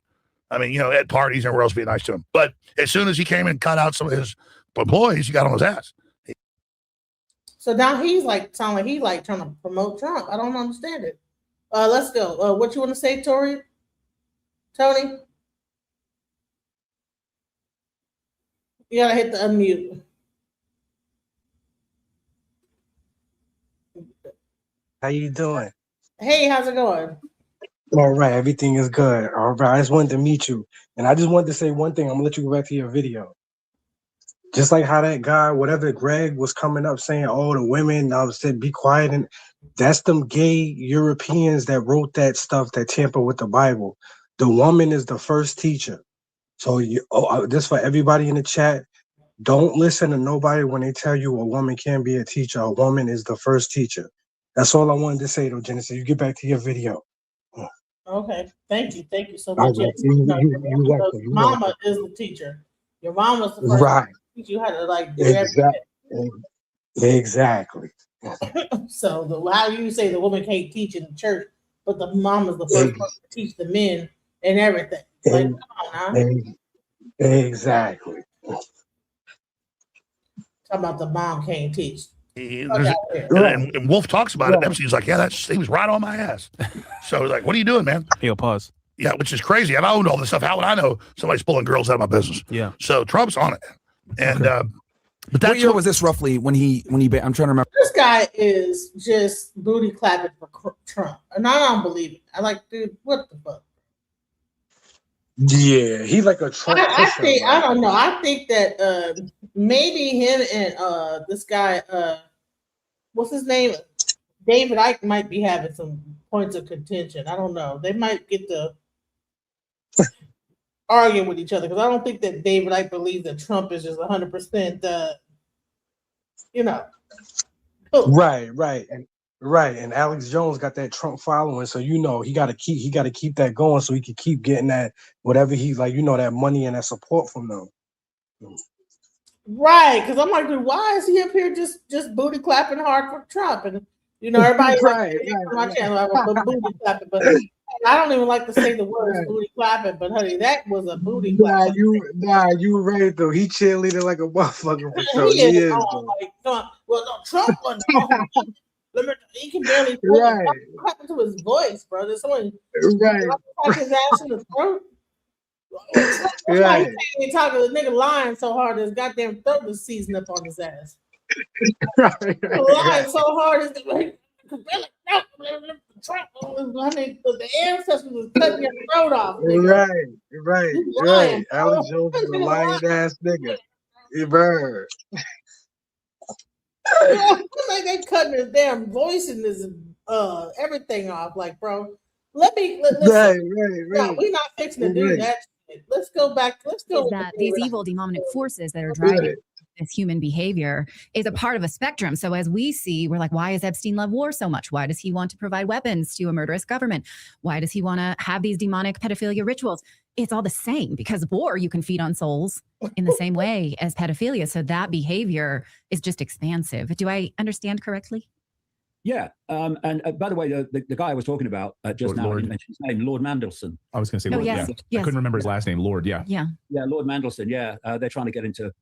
I mean, at parties and everywhere else, be nice to him. But as soon as he came and cut out some of his employees, he got on his ass. So now he's sound like he's trying to promote Trump. I don't understand it. Let's go. What you want to say, Tony? You gotta hit the unmute. How you doing? Hey, how's it going? All right, everything is good. All right, I just wanted to meet you, and I just wanted to say one thing. I'm gonna let you go back to your video. Just like how that guy, whatever Greg was coming up saying, "Oh, the women," I said, "Be quiet," and that's them gay Europeans that wrote that stuff that tamper with the Bible. The woman is the first teacher. So just for everybody in the chat, don't listen to nobody when they tell you a woman can't be a teacher. A woman is the first teacher. That's all I wanted to say, though, Genesis. You get back to your video. Okay, thank you so much. Right. Mama is the teacher. Your mama's the first right. teach you how to do everything. Exactly. So how do you say the woman can't teach in the church, but the mama's the first person to teach the men and everything? Like, come on, now. Exactly. Talking about the mom can't teach. And Wolf talks about it. Epstein's like, yeah, he was right on my ass. So like, what are you doing, man? He'll pause. Yeah, which is crazy. And I owned all this stuff. How would I know somebody's pulling girls out of my business? Yeah. So Trump's on it. And but what year was this roughly when he I'm trying to remember. This guy is just booty clapping for Trump, and I don't believe it. I like, dude, what the fuck? Yeah, he's like a Trump. I don't know. I think that maybe him and this guy, what's his name? David Icke might be having some points of contention. I don't know. They might get to argue with each other because I don't think that David Icke believes that Trump is just 100%, Right. Right, and Alex Jones got that Trump following, so you know he got to keep that going, so he can keep getting that whatever he like, you know, that money and that support from them. Right, because I'm like, dude, why is he up here just booty clapping hard for Trump? And you know, everybody Right, on my channel, I was booty clapping, but I don't even like to say the words Right. booty clapping. But honey, that was a booty clap. You right though. He cheerleading like a motherfucker for sure. He is though. like, well, no, Trump wasn't. He can barely Right. what happened to his voice, bro. There's someone Right. like his ass in the throat. That's why he Right. can't even talk to the nigga lying so hard his goddamn throat was seizing up on his ass. Lying so hard his like, Trump, I mean, the ancestors was cutting your throat off. Nigga. Right. Alex Jones is a lying ass nigga. He bird. Like they cutting his damn voice and his everything off. Like, bro, listen. Right. No, we're not fixing to do that shit. Let's go back. Let's go. Is that these evil demonic forces that are driving this human behavior is a part of a spectrum. So as we see, we're like, why does Epstein love war so much? Why does he want to provide weapons to a murderous government? Why does he want to have these demonic pedophilia rituals? It's all the same, because war you can feed on souls in the same way as pedophilia. So that behavior is just expansive. Do I understand correctly? Yeah. And by the way, the guy I was talking about just now, I didn't mention his name, Lord Mandelson. I was going to say Oh, Lord. yes, Yeah, yes. I couldn't remember his last name. Lord. Yeah. Yeah. Yeah, Lord Mandelson. Yeah, they're trying to get him to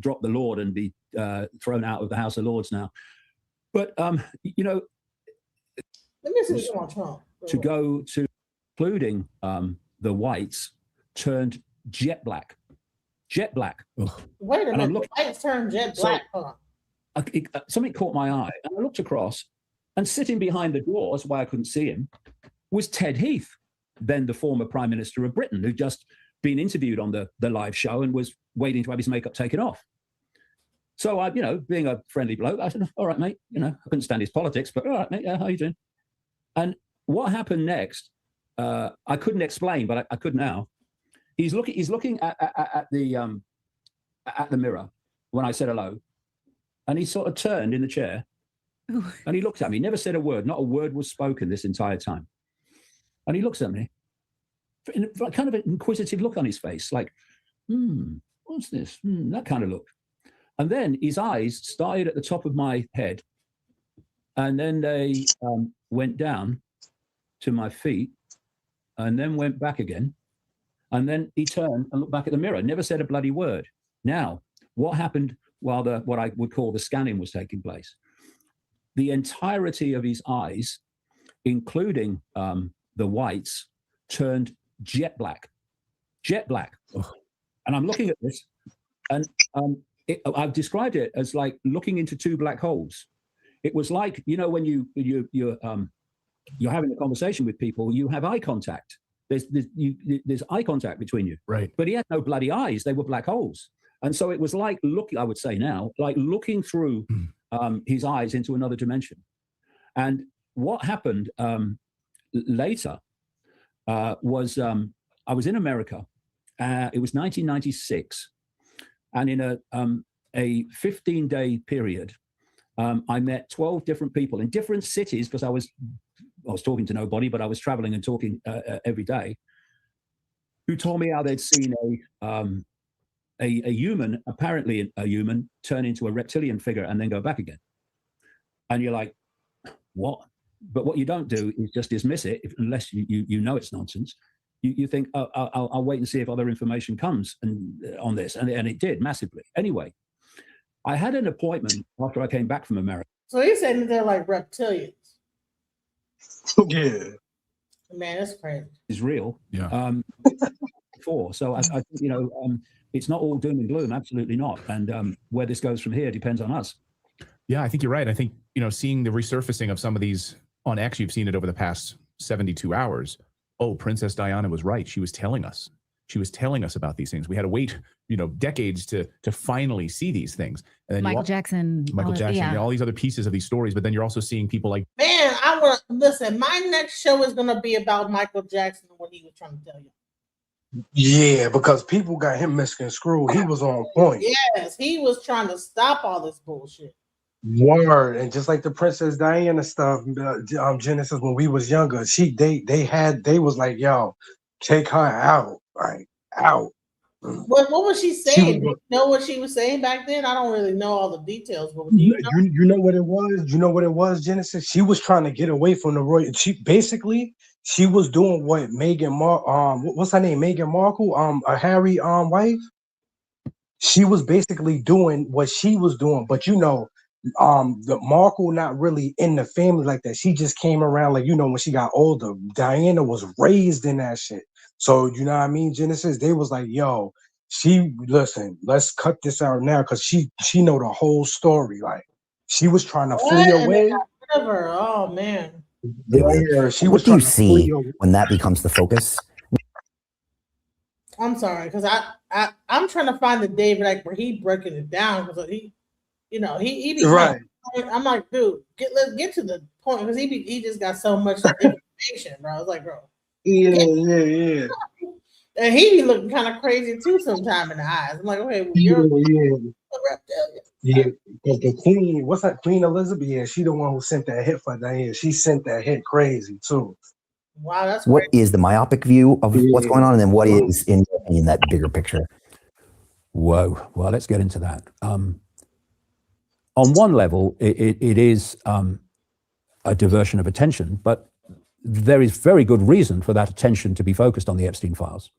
drop the Lord and be thrown out of the House of Lords now. But you know, Let me see what's on Trump. to go to including the whites turned jet black. Jet black. Wait a And I'm minute. looking- Lights turn jet So- black. Hold on. Something caught my eye, and I looked across, and sitting behind the doors, why I couldn't see him, was Ted Heath, then the former Prime Minister of Britain, who'd just been interviewed on the live show and was waiting to have his makeup taken off. So I, you know, being a friendly bloke, I said, "All right, mate." You know, I couldn't stand his politics, but all right, mate. Yeah, how you doing? And what happened next? I couldn't explain, but I could now. He's looking at the mirror when I said hello. And he sort of turned in the chair and he looked at me, never said a word. Not a word was spoken this entire time. And he looks at me, kind of an inquisitive look on his face, like, what's this? That kind of look. And then his eyes started at the top of my head. And then they went down to my feet and then went back again. And then he turned and looked back at the mirror, never said a bloody word. Now, what happened while what I would call the scanning was taking place? The entirety of his eyes, including the whites, turned jet black. Jet black. And I'm looking at this, and I've described it as like looking into two black holes. It was like, you know, when you're having a conversation with people, you have eye contact. There's eye contact between you. Right. But he had no bloody eyes. They were black holes. And so it was like looking, I would say now, like looking through his eyes into another dimension. And what happened later was I was in America. It was 1996. And in a 15-day period, I met 12 different people in different cities, because I was talking to nobody, but I was traveling and talking every day, who told me how they'd seen a human, apparently a human, turn into a reptilian figure and then go back again. And you're like, what? But what you don't do is just dismiss it unless you know it's nonsense. You think, oh, I'll wait and see if other information comes on this. And it did massively. Anyway, I had an appointment after I came back from America. So he's saying that they're like reptilians. Yeah. Man, that's crazy. Is real. Yeah. So I think, you know, it's not all doom and gloom. Absolutely not. And where this goes from here depends on us. Yeah, I think you're right. I think, you know, seeing the resurfacing of some of these on X, you've seen it over the past 72 hours. Oh, Princess Diana was right. She was telling us. She was telling us about these things. We had to wait, you know, decades to finally see these things. And then Michael Jackson, and all these other pieces of these stories. But then you're also seeing people like, Man, I want to listen. My next show is going to be about Michael Jackson and what he was trying to tell you. Yeah, because people got him misconstrued. He was on point. Yes, he was trying to stop all this bullshit. Word, and just like the Princess Diana stuff, Genesis, when we was younger, they was like, yo, take her out, like out. What was she She saying? Do was, you know what she was saying back then? I don't really know all the details, but do you, you know? you know what it was? You know what it was, Genesis? She was trying to get away from the royal. She was doing what what's her name? Meghan Markle, Harry wife. She was basically doing what she was doing, but the Markle not really in the family like that. She just came around like, when she got older. Diana was raised in that shit. So you know what I mean, Genesis? They was like, yo, listen, let's cut this out now because she know the whole story. Like she was trying to flee What? And they away. got rid of her. Oh man. Yeah, she was What do you trying to flee see away. when that becomes the focus? I'm sorry, because I'm trying to find the David like where he breaking it down because he be Right. I'm like, dude, let's get to the point because he just got so much information, bro. I was like, bro, Yeah. and he be looking kind of crazy too sometime in the eyes. I'm like, okay, well, you're a reptilian. Yeah, because the queen, what's that? Queen Elizabeth? Yeah, she the one who sent that hit for Diana. She sent that hit crazy too. Wow, that's What crazy. is the myopic view of what's going on, and then what is, in your opinion, that bigger picture? Whoa. Well, let's get into that. On one level, it is a diversion of attention, but there is very good reason for that attention to be focused on the Epstein files.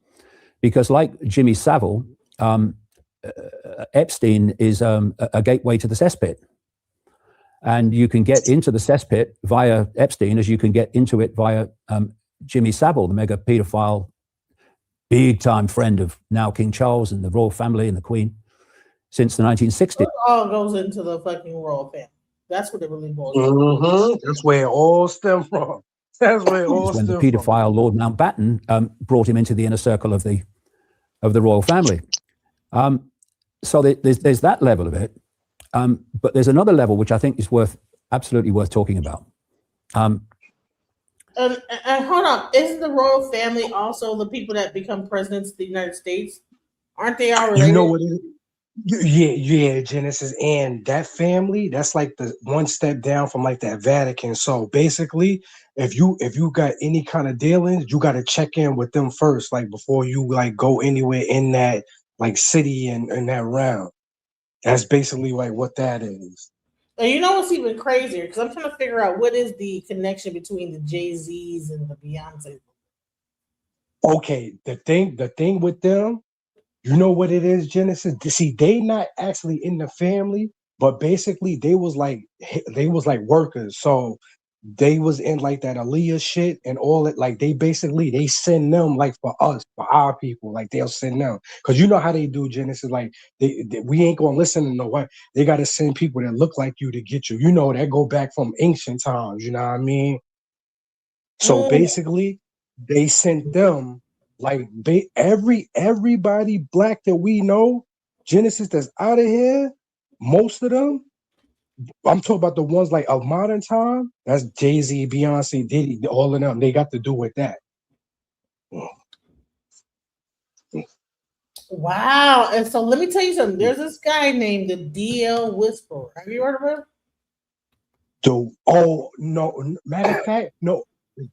Because like Jimmy Savile, Epstein is a gateway to the cesspit. And you can get into the cesspit via Epstein as you can get into it via Jimmy Savile, the mega pedophile, big time friend of now King Charles and the royal family and the Queen since the 1960s. It all goes into the fucking royal family. That's what it really boils down. Mm-hmm. That's where it all stemmed from. That's where it all When the stemmed from. pedophile Lord Mountbatten brought him into the inner circle of the royal family. So there's that level of it. But there's another level which I think is absolutely worth talking about. And hold on, isn't the royal family also the people that become presidents of the United States? Aren't they all related? You know what it is? Yeah, Genesis, and that family, that's like the one step down from like that Vatican. So basically, if you got any kind of dealings, you got to check in with them first, like before you like go anywhere in that like city and that realm. That's basically like what that is. And you know what's even crazier? Because I'm trying to figure out what is the connection between the Jay-Z's and the Beyonce. Okay, the thing with them, you know what it is, Genesis? See, they not actually in the family, but basically they was like workers. So they was in like that Aaliyah shit and all that. Like they send them like for us, for our people. Like they'll send them because you know how they do, Genesis. Like we ain't gonna listen to no what they got to send people that look like you to get you. You know that go back from ancient times. You know what I mean? So basically, they sent them like everybody black that we know, Genesis that's out of here. Most of them, I'm talking about the ones like of modern time. That's Jay-Z, Beyonce, Diddy, all of them. They got to do with that. Wow. And so let me tell you something. There's this guy named the DL Whisperer. Have you heard of him? Oh no, matter of fact, no,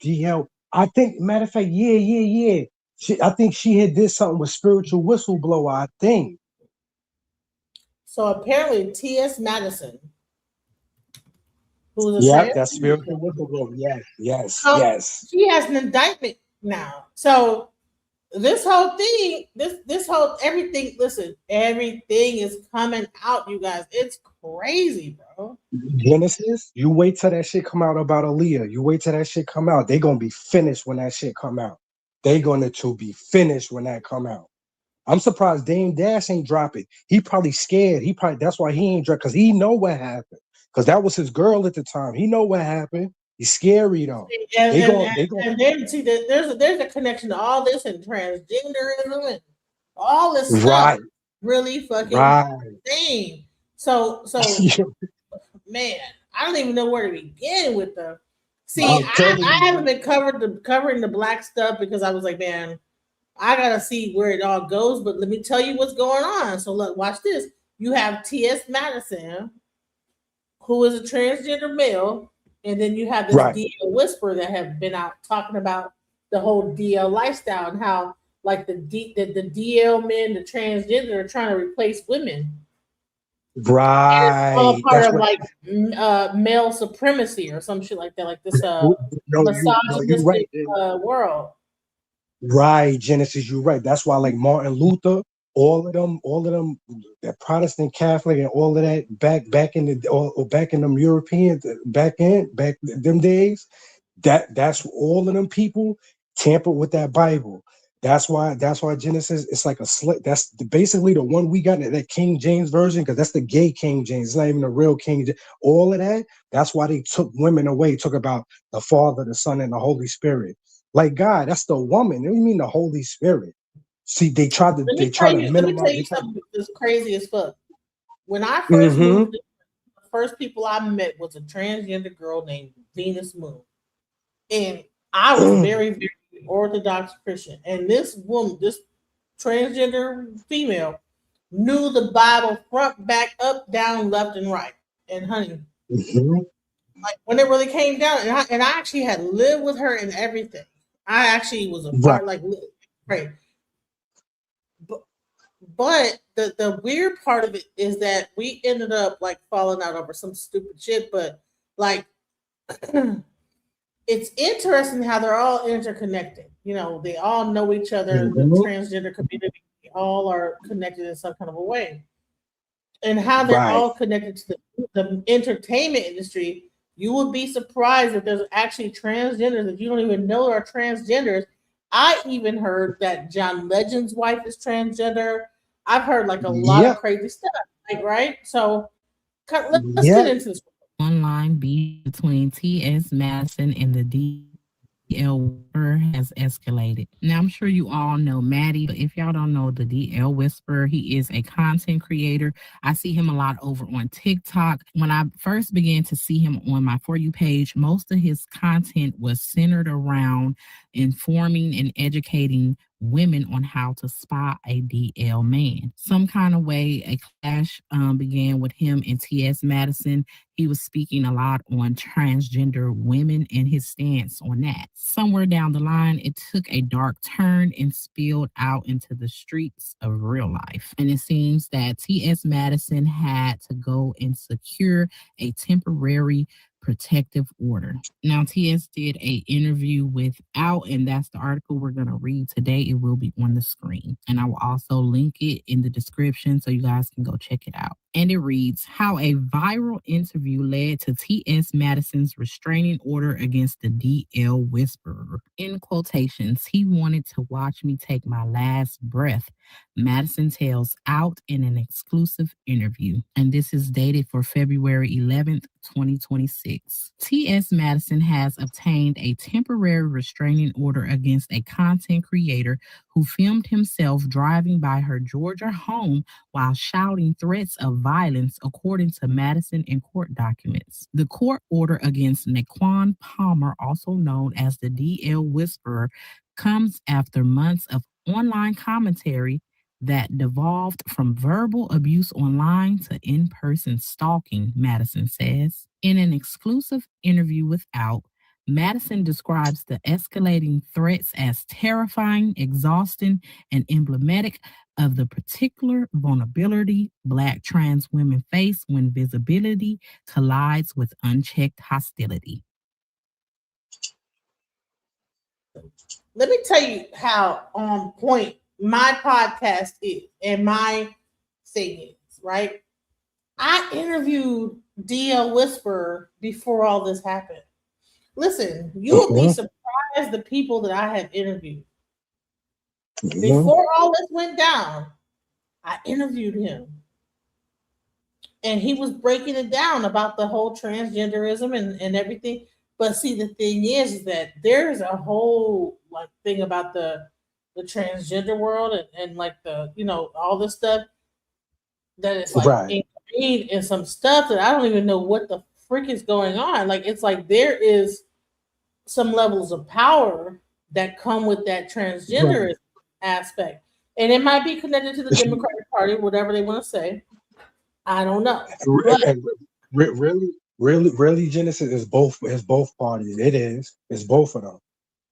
DL. I think matter of fact, yeah. I think she had did something with Spiritual Whistleblower. I think. So apparently, T.S. Madison, who was a That's Spiritual Whistleblower. Yes. She has an indictment now. So this whole thing, this whole everything. Listen, everything is coming out, you guys. It's crazy, bro. Genesis, you wait till that shit come out about Aaliyah. You wait till that shit come out. They gonna be finished when that shit come out. They gonna to be finished when that come out. I'm surprised Dame Dash ain't drop it. He probably scared. That's why he ain't drop because he know what happened. Because that was his girl at the time. He know what happened. He's scary though. And then see there's a connection to all this and transgenderism and all this stuff. Really fucking insane. So man, I don't even know where to begin with the. See, I haven't been covering the black stuff because I was like, man, I gotta see where it all goes. But let me tell you what's going on. So look, watch this. You have T.S. Madison, who is a transgender male, and then you have this DL whisperer that have been out talking about the whole DL lifestyle and how like the DL men, the transgender, are trying to replace women. Right. All part That's of what. like male supremacy or some shit like that, like this No, you're right. misogynistic world. Right, Genesis, you're right. That's why, like Martin Luther, all of them, that Protestant Catholic and all of that back in the or back in them Europeans back them days, that's all of them people tampered with that Bible. That's why Genesis, it's like a slit. That's basically the one we got, that King James version, because that's the gay King James. It's not even the real King James. All of that, that's why they took women away, talk about the Father, the Son, and the Holy Spirit. Like God, that's the woman. What do you mean the Holy Spirit? See, they try to Let me minimize. tell you something that's crazy as fuck. When I first moved, the first people I met was a transgender girl named Venus Moon. And I was very, very Orthodox Christian. And this woman, this transgender female, knew the Bible front, back, up, down, left, and right. And honey, like when it really came down, and I actually had lived with her and everything. I actually was a part, like, right. But the weird part of it is that we ended up like falling out over some stupid shit. But like, it's interesting how they're all interconnected. You know, they all know each other. The transgender community, all are connected in some kind of a way, and how they're all connected to the entertainment industry. You would be surprised that there's actually transgenders that you don't even know are transgenders. I even heard that John Legend's wife is transgender. I've heard like a lot of crazy stuff, like, right? So let's get into this. Online beef between T.S. Madison and the DL Whisperer has escalated. Now, I'm sure you all know Maddie, but if y'all don't know the DL Whisperer, he is a content creator. I see him a lot over on TikTok. When I first began to see him on my For You page, most of his content was centered around informing and educating women on how to spot a DL man. Some kind of way a clash began with him and T.S. Madison. He was speaking a lot on transgender women and his stance on that. Somewhere down the line, it took a dark turn and spilled out into the streets of real life. And it seems that T.S. Madison had to go and secure a temporary protective order. Now, TS did a interview with Out, and that's the article we're going to read today. It will be on the screen, and I will also link it in the description so you guys can go check it out. And it reads, how a viral interview led to T.S. Madison's restraining order against the DL Whisperer. In quotations, he wanted to watch me take my last breath, Madison tells Out in an exclusive interview. And this is dated for February 11th, 2026. T.S. Madison has obtained a temporary restraining order against a content creator who filmed himself driving by her Georgia home while shouting threats of violence, according to Madison and court documents. The court order against Naquan Palmer, also known as the DL Whisperer, comes after months of online commentary that devolved from verbal abuse online to in-person stalking, Madison says. In an exclusive interview with Out, Madison describes the escalating threats as terrifying, exhausting, and emblematic of the particular vulnerability Black trans women face when visibility collides with unchecked hostility. Let me tell you how on point my podcast is and my thing is, right? I interviewed DL Whisperer before all this happened. Listen, you will be surprised the people that I have interviewed. Before all this went down, I interviewed him. And he was breaking it down about the whole transgenderism and everything. But see, the thing is that there's a whole like thing about the transgender world and like the, you know, all this stuff that is like ingrained in some stuff that I don't even know what the frick is going on. Like, it's like there is some levels of power that come with that transgender aspect. And it might be connected to the Democratic Party, whatever they want to say. I don't know. really, Genesis is both. It's both parties. It is. It's both of them.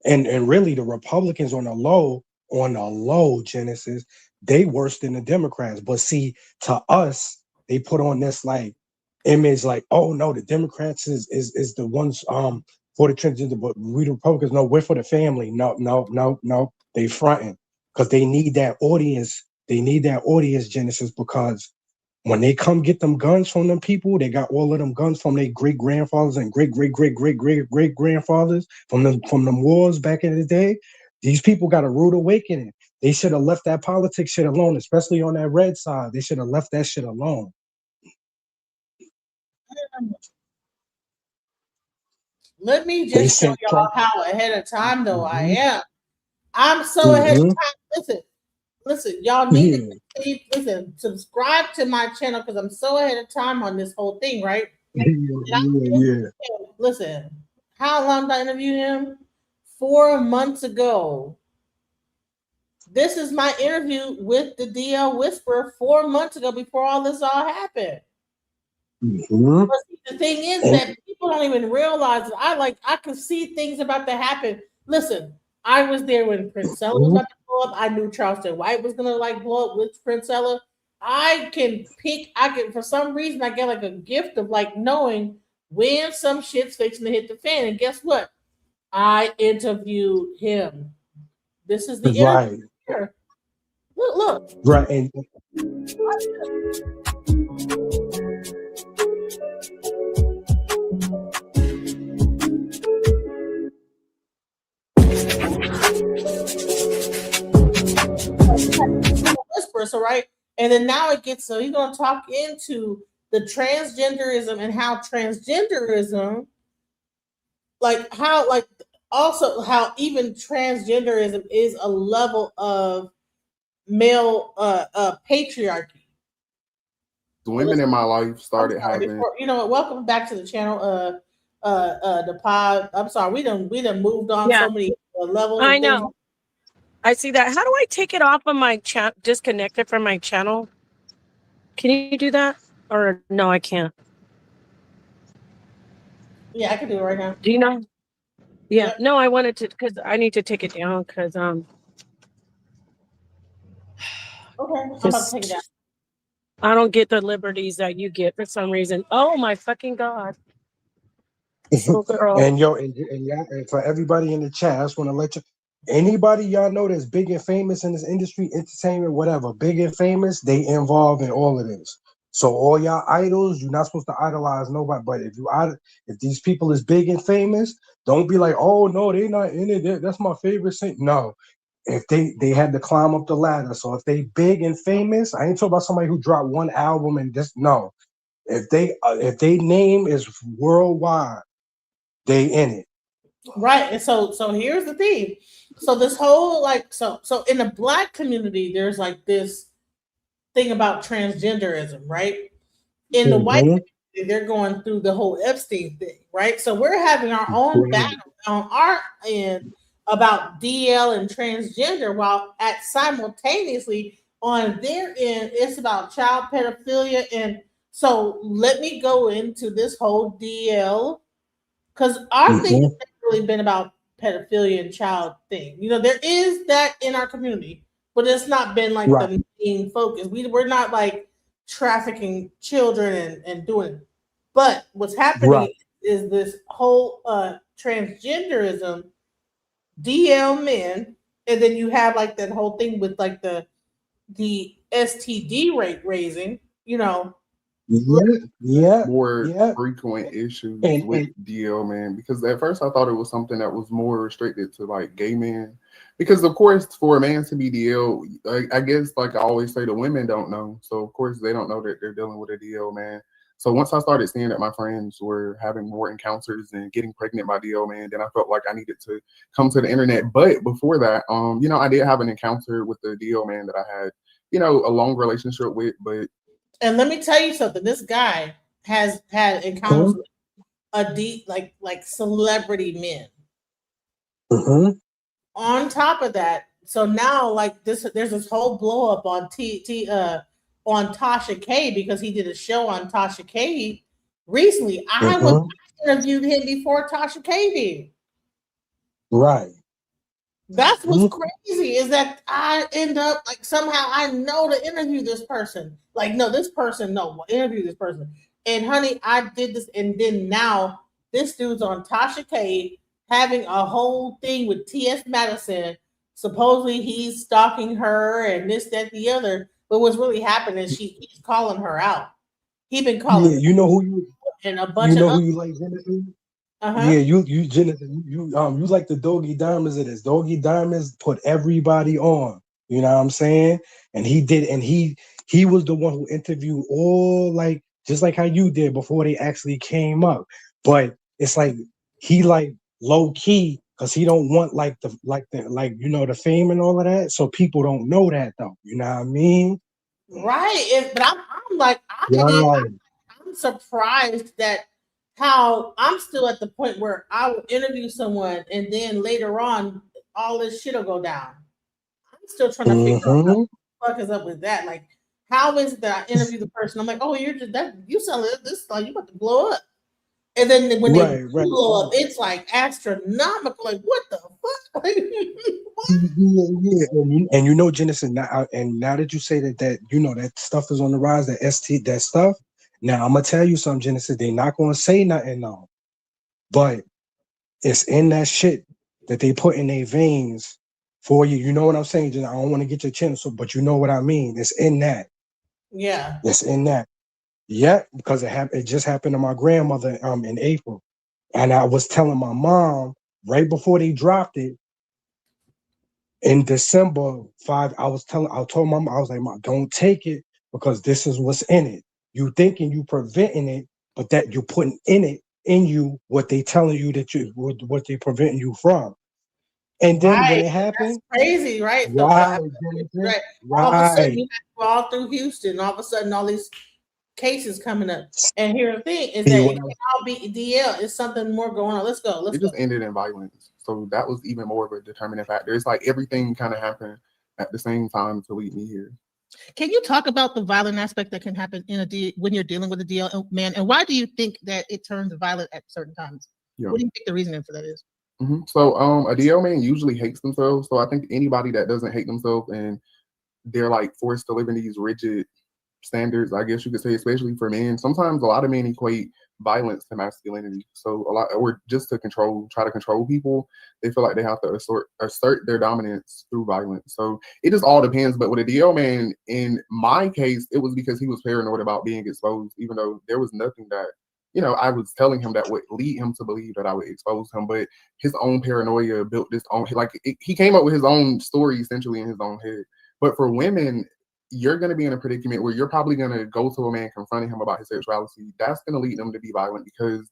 And really, the Republicans on the low, Genesis, they worse than the Democrats. But see, to us, they put on this like image, like, oh no, the Democrats is the ones for the transgender, but we the Republicans, no, we're for the family. No, they fronting because they need that audience. They need that audience, Genesis, because when they come get them guns from them people, they got all of them guns from their great grandfathers and great grandfathers from them wars back in the day. These people got a rude awakening. They should have left that politics shit alone, especially on that red side. They should have left that shit alone. Let me just show y'all Trump. how ahead of time though I am. I'm so ahead of time. Listen, y'all need to listen, subscribe to my channel because I'm so ahead of time on this whole thing, right? Yeah. Listen, how long did I interview him? 4 months ago. This is my interview with the DL Whisperer 4 months ago before all this all happened. Mm-hmm. But the thing is that people don't even realize that I could see things about to happen. Listen, I was there when Prince Ella was about to blow up. I knew Charleston White was gonna like blow up with Prince Ella. I can for some reason I get like a gift of like knowing when some shit's fixing to hit the fan. And guess what? I interviewed him. This is the interview here. Look. Right. And Whisper, so right, and then now it gets so he's gonna talk into the transgenderism and how transgenderism, like how like also how even transgenderism is a level of male patriarchy. The women in my life started having. You know what? Welcome back to the channel. The pod. I'm sorry, we done moved on so many levels. I know. I see that. How do I take it off of my chat? Disconnect it from my channel? Can you do that? Or no, I can't. Yeah, I can do it right now. Do you know? Yeah. Yep. No, I wanted to because I need to take it down because Okay, I'm about to take it down. I don't get the liberties that you get for some reason. Oh my fucking God. and yo, and for everybody in the chat, I just want to let you. Anybody y'all know that's big and famous in this industry, entertainment, whatever, big and famous, they involved in all of this. So all y'all idols, you're not supposed to idolize nobody. But if these people is big and famous, don't be like, oh no, they not in it. That's my favorite thing. No, if they had to climb up the ladder. So if they big and famous, I ain't talking about somebody who dropped one album and just no. If they name is worldwide, they in it. Right. And so here's the thing. So this whole so in the Black community, there's like this thing about transgenderism, right? In the white community, they're going through the whole Epstein thing, right? So we're having our own battle on our end about DL and transgender, while at simultaneously on their end, it's about child pedophilia. And so let me go into this whole DL because our thing has really been about pedophilia and child thing. You know, there is that in our community, but it's not been like the main focus. We're not like trafficking children and doing it. But what's happening is this whole transgenderism, DL men, and then you have like that whole thing with like the STD rate raising, you know. More frequent issues with DL man, because at first I thought it was something that was more restricted to like gay men, because of course for a man to be DL, I guess like I always say, the women don't know, so of course they don't know that they're dealing with a DL man. So once I started seeing that my friends were having more encounters and getting pregnant by DL man, then I felt like I needed to come to the internet. But before that, you know, I did have an encounter with the DL man that I had, you know, a long relationship with. But and let me tell you something. This guy has had encounters with like celebrity men. On top of that, so now like there's this whole blow up on on Tasha K because he did a show on Tasha K recently. I interviewed him before Tasha K did. Right. That's what's crazy is that I end up like somehow I know to interview this person. Like, no, this person, no, interview this person. And honey, I did this, and then now this dude's on Tasha K having a whole thing with T.S. Madison. Supposedly he's stalking her and this, that, the other. But what's really happening is he's calling her out. He been calling Yeah, you know who you and a bunch you know of who you like, Genesis? uh-huh. Yeah, you Genesis, you like the Doggy Diamonds of this. Doggy Diamonds put everybody on. You know what I'm saying? And he did, and he was the one who interviewed all, like, just like how you did before they actually came up. But it's like he like low key because he don't want like the the fame and all of that. So people don't know that though. You know what I mean? Right. But I'm like, Right. I'm surprised that how I'm still at the point where I will interview someone and then later on all this shit will go down. I'm still trying to figure out what the fuck is up with that. Like, how is it that I interview the person? I'm like, oh, you're just that you selling this like you about to blow up. And then when they blow up, it's like astronomical. Like, what the fuck? Yeah. And you know, Genesis, now that you say that you know that stuff is on the rise, that stuff. Now I'm gonna tell you something, Genesis. They're not gonna say nothing now, but it's in that shit that they put in their veins for you. You know what I'm saying? I don't want to get your chin, but you know what I mean. It's in that. Yeah. It's in that. Yeah, because it just happened to my grandmother in April, and I was telling my mom right before they dropped it. In December 5, I told Mom, I was like, Mom, don't take it because this is what's in it. You thinking you preventing it, but that you're putting in you what they telling you what they preventing you from. And then when it happened, that's crazy, right? right, All of a sudden, right. you go all through Houston. All of a sudden, all these cases coming up. And here the thing is that it can all be DL. It's something more going on. Let's go. It just ended in violence. So that was even more of a determining factor. It's like everything kind of happened at the same time to lead me here. Can you talk about the violent aspect that can happen when you're dealing with a DL man? And why do you think that it turns violent at certain times? Yeah. What do you think the reasoning for that is? So a DL man usually hates themselves. So I think anybody that doesn't hate themselves and they're like forced to live in these rigid standards, I guess you could say, especially for men. Sometimes a lot of men equate violence to masculinity. So or just to try to control people, they feel like they have to assert their dominance through violence. So it just all depends. But with a DL man, in my case, it was because he was paranoid about being exposed, even though there was nothing that, I was telling him that would lead him to believe that I would expose him. But his own paranoia built this own, he came up with his own story essentially in his own head. But for women, you're going to be in a predicament where you're probably going to go to a man confronting him about his sexuality. That's going to lead them to be violent because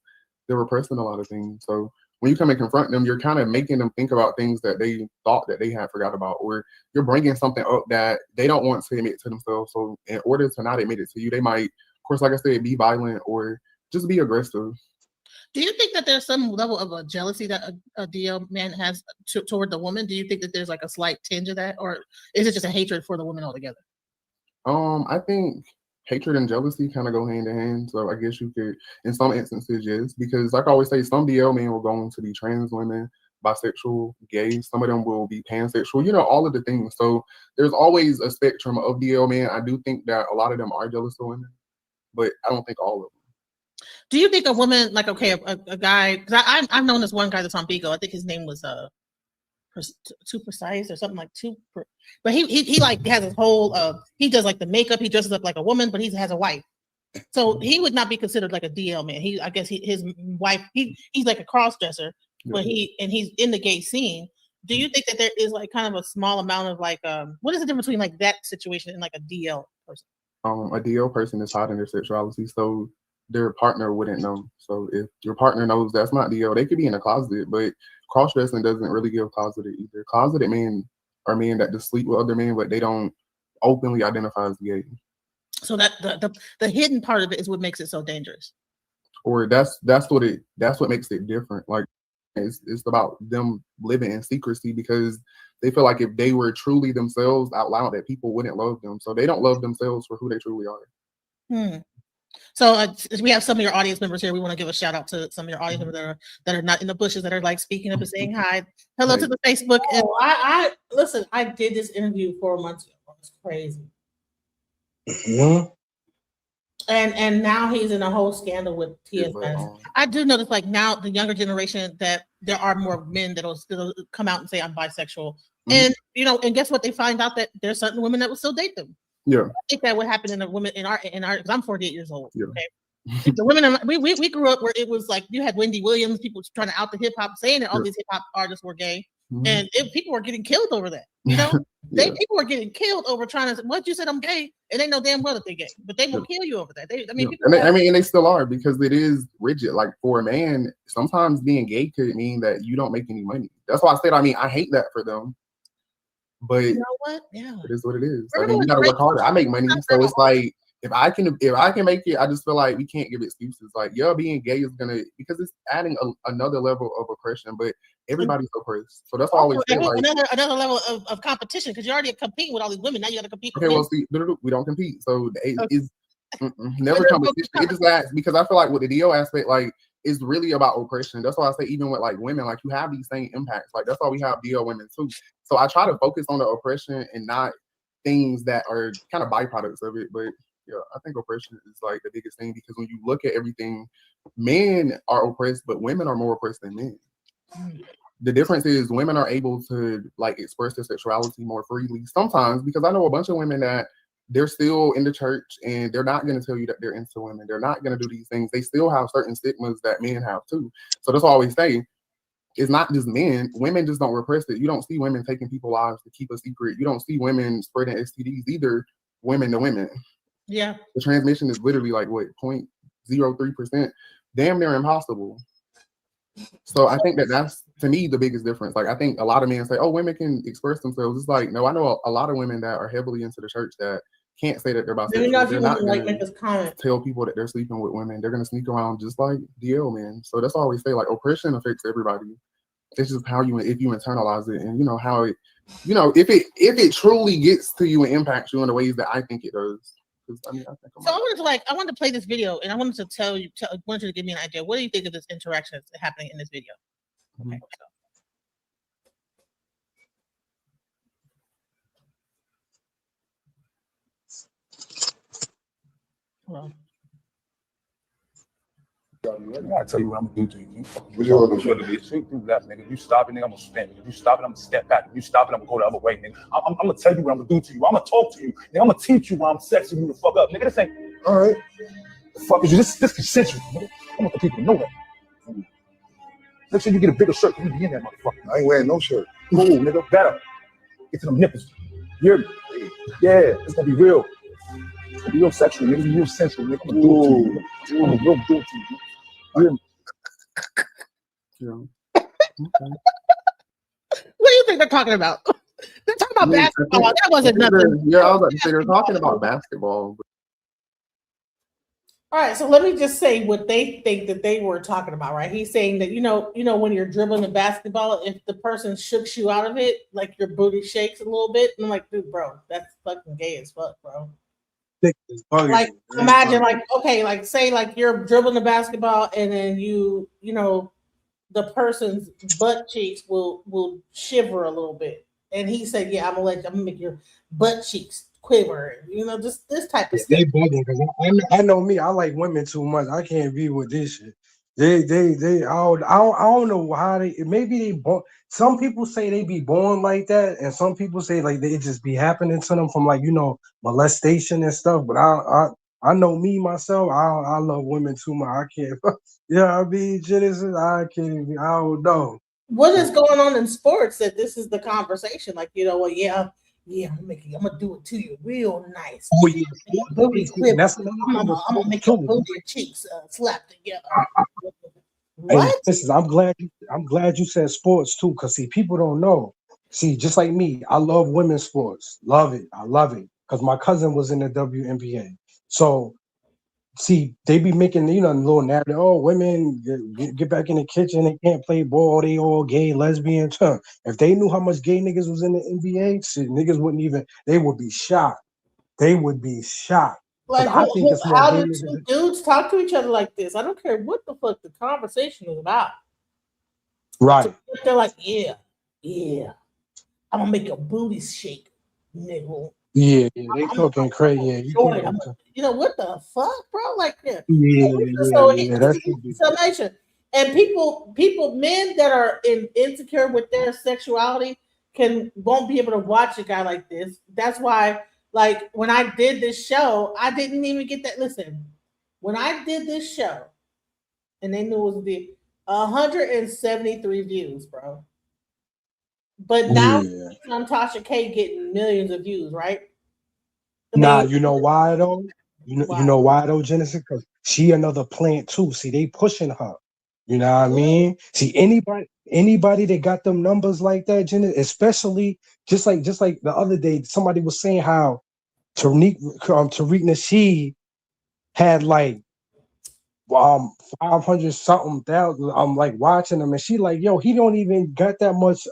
they're repressing a lot of things. So when you come and confront them, you're kind of making them think about things that they thought that they had forgot about, or you're bringing something up that they don't want to admit to themselves. So in order to not admit it to you, they might, of course, like I said, be violent or just be aggressive. Do you think that there's some level of a jealousy that a DL man has toward the woman? Do you think that there's like a slight tinge of that, or is it just a hatred for the woman altogether? I think hatred and jealousy kind of go hand in hand. So I guess you could, in some instances, yes, because like I always say, some DL men will go on to be trans women, bisexual, gay. Some of them will be pansexual, all of the things. So there's always a spectrum of DL men. I do think that a lot of them are jealous of women, but I don't think all of them. Do you think a woman, like, okay, a guy, because I've known this one guy that's on Beagle. I think his name was Too Precise or something like but he like has his whole he does like the makeup, he dresses up like a woman, but he has a wife, so he would not be considered like a DL man. I guess his wife, he's like a cross dresser, but he's in the gay scene. Do you think that there is like kind of a small amount of like what is the difference between like that situation and like a DL person? A DL person is hiding their sexuality, so their partner wouldn't know. So if your partner knows that's not DL, they could be in a closet, but cross-dressing doesn't really give closeted either. Closeted men are men that just sleep with other men, but they don't openly identify as gay. So that the hidden part of it is what makes it so dangerous. Or that's what makes it different. Like it's about them living in secrecy because they feel like if they were truly themselves out loud, that people wouldn't love them. So they don't love themselves for who they truly are. So we have some of your audience members here. We want to give a shout out to some of your audience members that are not in the bushes, that are like speaking up and saying hi. Hello to the Facebook. And I listen. I did this interview 4 months ago. It's crazy. Mm-hmm. And now he's in a whole scandal with TSS. I do notice, like, now the younger generation, that there are more men that'll still come out and say I'm bisexual, and and guess what? They find out that there's certain women that will still date them. Yeah, I think that would happen in a woman in our. Because I'm 48 years old. Yeah. Okay, the women we grew up where it was like you had Wendy Williams, people trying to out the hip hop, saying that all these hip hop artists were gay, and people were getting killed over that. People were getting killed over trying to say, "What, you said I'm gay?" And they know damn well that they're gay, but they will kill you over that. And they still are, because it is rigid. Like, for a man, sometimes being gay could mean that you don't make any money. That's why I said, I hate that for them. But you know what? Yeah, it is what it is. I mean, you gotta work harder. I make money, so it's like if I can make it, I just feel like we can't give excuses. Like, being gay is gonna, because it's adding another level of oppression. But everybody's oppressed, so that's why I always say, like, another level of competition, because you're already competing with all these women. Now you got to compete. Okay, well, see, we don't compete, so it's never competition. It just adds, because I feel like with the DO aspect, like, it's really about oppression. That's why I say, even with like women, like, you have these same impacts. Like, that's why we have DO women too. So I try to focus on the oppression and not things that are kind of byproducts of it. But yeah, I think oppression is like the biggest thing, because when you look at everything, men are oppressed, but women are more oppressed than men. The difference is women are able to like express their sexuality more freely sometimes, because I know a bunch of women that they're still in the church and they're not going to tell you that they're into women. They're not going to do these things. They still have certain stigmas that men have too. So that's why I always say, it's not just men. Women just don't repress it. You don't see women taking people's lives to keep a secret. You don't see women spreading STDs either, women to women. Yeah. The transmission is literally like, what, 0.03%? Damn near impossible. So I think that's, to me, the biggest difference. Like, I think a lot of men say, oh, women can express themselves. It's like, no, I know a lot of women that are heavily into the church that can't say that they're bisexual. They're not going to tell people that they're sleeping with women. They're going to sneak around just like DL men. So that's all we say. Like, oppression affects everybody. It's just how if you internalize it, and how it, if it truly gets to you and impacts you in the ways that I think it does. I think I wanted to play this video, and I wanted to wanted you to give me an idea. What do you think of this interaction that's happening in this video? Okay. Well, I gotta tell you what I'm gonna do to you. Shoot through left, nigga. You stop it, nigga, I'm gonna spin. If you stop it, I'm gonna step back. If you stop it, I'm gonna go the other way, nigga. I'm gonna tell you what I'm gonna do to you. I'm gonna talk to you. Nigga, I'm gonna teach you why I'm sexing you the fuck up. Nigga, this ain't all right. The fuck is you? This consensual, nigga. I want the people to know that. Make sure you get a bigger shirt. You be in that motherfucker. I ain't wearing no shirt. Cool, nigga. Better. Get to them nipples. You're yeah, it's gonna be real. It's gonna be real sexual, nigga. It's gonna be real sensual, nigga. I'm gonna do it to you. I'm gonna real do it to you. What do you think they're talking about? They're talking about basketball. That wasn't nothing. Yeah, I was about to say they're talking about basketball. All right, so let me just say what they think that they were talking about, right? He's saying that when you're dribbling the basketball, if the person shooks you out of it, like your booty shakes a little bit, and I'm like, dude, bro, that's fucking gay as fuck, bro. Like, imagine, like, okay, like, say, like, you're dribbling the basketball, and then the person's butt cheeks will shiver a little bit, and he said, "Yeah, I'm gonna make your butt cheeks quiver." Just this type of stuff. They bugging, because I know me. I like women too much. I can't be with this shit. I don't know how maybe they born. Some people say they be born like that, and some people say like they just be happening to them from like molestation and stuff. But I know me myself. I love women too much. I can't. I mean, Genesis. I can't. I don't know. What is going on in sports that this is the conversation? Like, I'm gonna do it to you real nice. Oh yeah, booty quiver. I'm gonna make your booty cheeks slap together. What? Listen, I'm glad you said sports too, because see, people don't know. See, just like me, I love women's sports. Love it. I love it. Because my cousin was in the WNBA. So see, they be making little narrative. Oh, women get back in the kitchen. They can't play ball. They all gay, lesbians. If they knew how much gay niggas was in the NBA, shit, niggas wouldn't even. They would be shocked. They would be shocked. Like, I think it's more how do haters. two dudes talk to each other like this? I don't care what the fuck the conversation is about. Right. They're like, yeah, I'm gonna make your booty shake, nigga. Yeah, they talking crazy. Yeah, You know what the fuck, bro? Like, yeah. yeah, that's So nation. And people, men that are insecure with their sexuality won't be able to watch a guy like this. That's why, like, when I did this show, I didn't even get that. Listen, when I did this show, and they knew it was the 173 views, bro. But now on Tasha K getting millions of views, right? Nah, you know why though? You know why though, Genesis? Because she another plant too. See, they pushing her. You know what I mean? See, anybody that got them numbers like that, Genesis, especially just like the other day, somebody was saying how Tariq Nasheed had like 500 something thousand. I'm like watching him, and she like, yo, he don't even got that much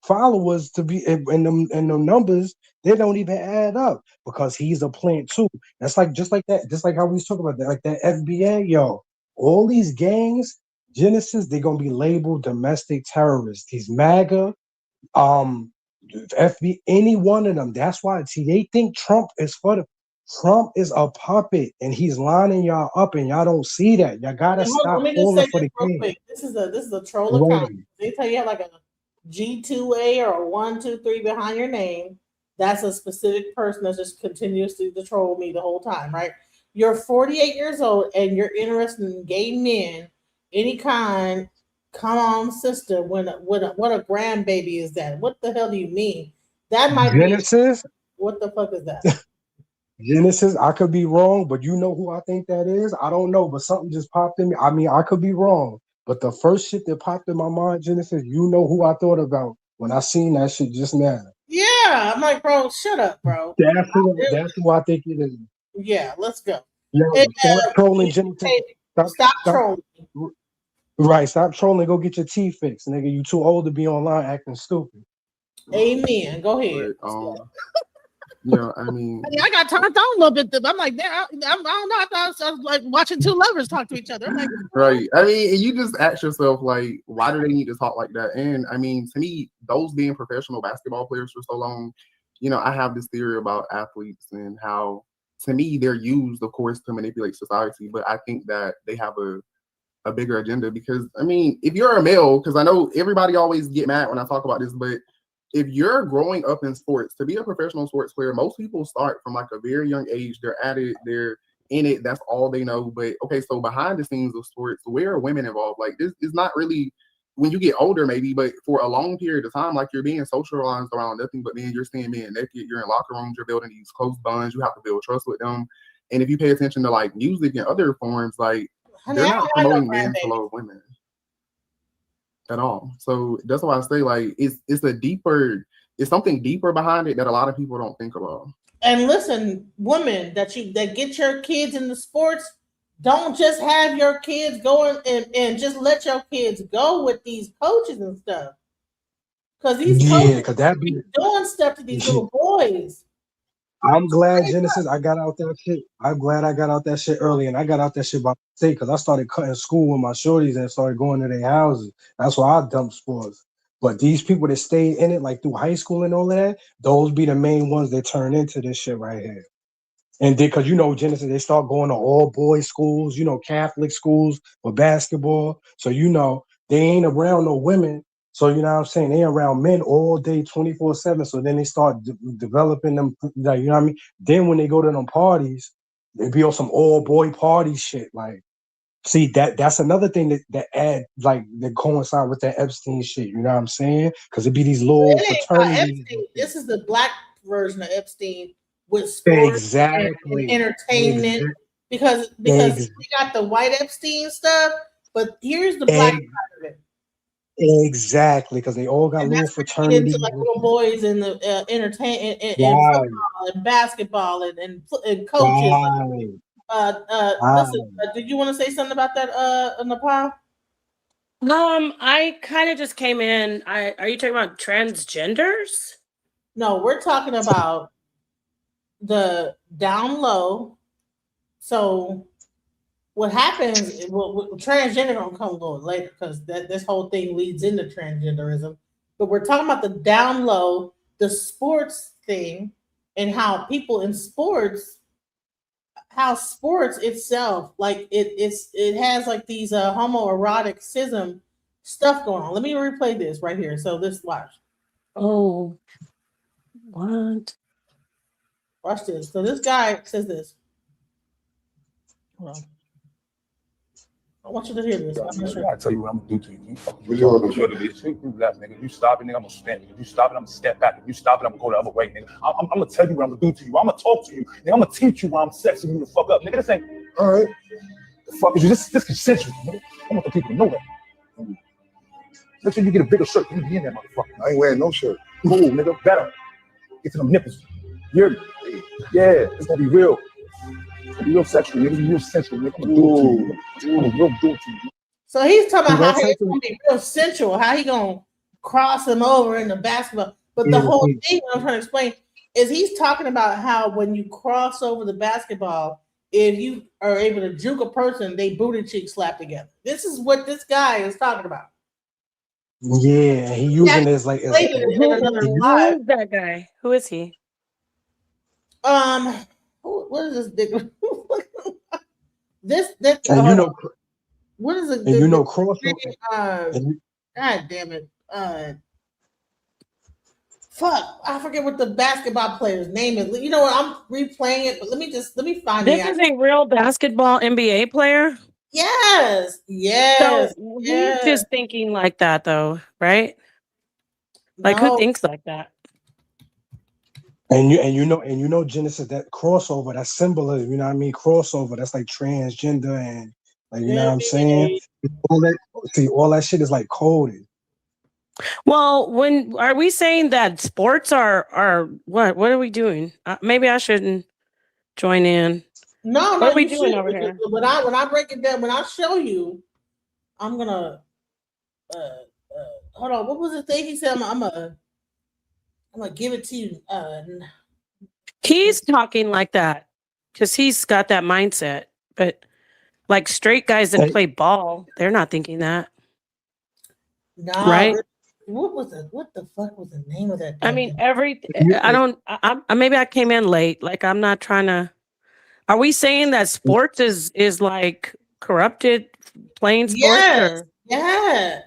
followers to be in them numbers. They don't even add up because he's a plant too. That's like just like how we was talking about that, like that FBA, yo. All these gangs, Genesis, they're gonna be labeled domestic terrorists. These MAGA, FB, any one of them. That's why. See, they think Trump is Trump is a puppet, and he's lining y'all up, and y'all don't see that. Y'all gotta stop Let me just falling say for this the real game. quick. This is a troll account. They tell you have like a G2A or a 123 behind your name. That's a specific person that just continues to troll me the whole time, right? You're 48 years old and you're interested in gay men, any kind. Come on, sister. What a grandbaby is that? What the hell do you mean? That might Genesis. be. What the fuck is that? Genesis, I could be wrong, but you know who I think that is? I don't know, but something just popped in me. I mean, I could be wrong, but the first shit that popped in my mind, Genesis, you know who I thought about when I seen that shit just now. Yeah, I'm like, bro, shut up, bro. That's who I think it is. Yeah, let's go. Yo, stop trolling, Genesis. Stop trolling. Right, stop trolling. Go get your teeth fixed, nigga. You too old to be online acting stupid. Amen. Go ahead. Yeah, I mean, I got turned on a little bit. I'm like, I don't know. I thought I was like watching two lovers talk to each other. I'm like, right. I mean, and you just ask yourself, like, why do they need to talk like that? And I mean, to me, those being professional basketball players for so long, you know, I have this theory about athletes and how, to me, they're used, of course, to manipulate society. But I think that they have a bigger agenda because, I mean, if you're a male, because I know everybody always get mad when I talk about this, but if you're growing up in sports, to be a professional sports player, most people start from like a very young age. They're at it, they're in it, that's all they know. But okay, so behind the scenes of sports, where are women involved? Like, this is not really, when you get older maybe, but for a long period of time, like, you're being socialized around nothing but men. You're seeing men naked, you're in locker rooms, you're building these close bonds, you have to build trust with them. And if you pay attention to like music and other forms, like, they're not promoting men to love women at all. So that's why I say, like, it's something deeper behind it that a lot of people don't think about. and listen, women that get your kids into sports, don't just have your kids going and just let your kids go with these coaches and stuff. Because these coaches be doing stuff to these little boys. I'm glad, Genesis, I got out that shit. I'm glad I got out that shit early, and I got out that shit by mistake because I started cutting school with my shorties and started going to their houses. That's why I dumped sports. But these people that stayed in it, like through high school and all of that, those be the main ones that turn into this shit right here. And then, because, you know, Genesis, they start going to all boys schools, you know, Catholic schools for basketball. So, you know, they ain't around no women. So, you know what I'm saying? They around men all day, 24/7. So then they start developing them, like, you know what I mean? Then when they go to them parties, they be on some all boy party shit. Like, see, that's another thing that add, like, that coincide with that Epstein shit. You know what I'm saying? Because it be these little fraternities. This is the black version of Epstein with sports and entertainment. Because we got the white Epstein stuff, but here's the black side of it. Exactly, because they all got little fraternities. Into like little boys in the entertainment and football and basketball and coaches. Listen, did you want to say something about that, Nepal? I kind of just came in. Are you talking about transgenders? No, we're talking about the down low So what happens? Well, transgender gonna come a little later because this whole thing leads into transgenderism. But we're talking about the down low, the sports thing, and how people in sports, how sports itself, like it has like these homoeroticism stuff going on. Let me replay this right here. So this watch. Oh, what? Watch this. So this guy says this. Hold on. I want you to hear this. I'm not sure. I tell you what I'm gonna do to you. You fucking sure to be sweet through that, nigga. You stop it, nigga, I'm gonna stand. If you stop it, I'm gonna step back. If you stop it, I'm gonna go the other way, nigga. I'm gonna tell you what I'm gonna do to you. I'm gonna talk to you. Nigga, I'm gonna teach you why I'm sexing you the fuck up. Nigga, this ain't all right. The fuck is you? This consensual, nigga. I want the people to know that. Make sure you get a bigger shirt. You be in that motherfucker. I ain't wearing no shirt. Cool, nigga. Better. Get to them nipples. You hear me? Yeah, it's gonna be real. It's gonna be real sexual, nigga. It's gonna be real sensual, nigga. I'm gonna do it to you. I'm gonna real do it to you. So he's talking about how he's gonna be real sensual, how he gonna cross him over in the basketball. But the whole thing I'm trying to explain is he's talking about how when you cross over the basketball, if you are able to juke a person, they booty cheek slap together. This is what this guy is talking about. Yeah, he using this like Who is that guy? Who is he? What is this dick? this and you know, what is it? and you know, crossover. God damn it! Fuck, I forget what the basketball player's name is. You know what? I'm replaying it, but let me find it. This is a real basketball NBA player. Yes. So he's just thinking like that, though, right? Like who thinks like that? And you know Genesis, that crossover, that symbolism, you know what I mean? Crossover, that's like transgender and like you know what I'm saying? All that shit is like coded. Well, when are we saying that sports are what? What are we doing? Maybe I shouldn't join in. No, what are we you doing should, over here? When I break it down, when I show you, I'm gonna hold on. What was the thing he said? I'm gonna give it to you. He's talking like that because he's got that mindset. But like straight guys that play ball, they're not thinking that. No, right? What the fuck was the name of that? I mean, maybe I came in late. Like I'm not trying to. Are we saying that sports is like corrupted playing sports? Yes. Yeah.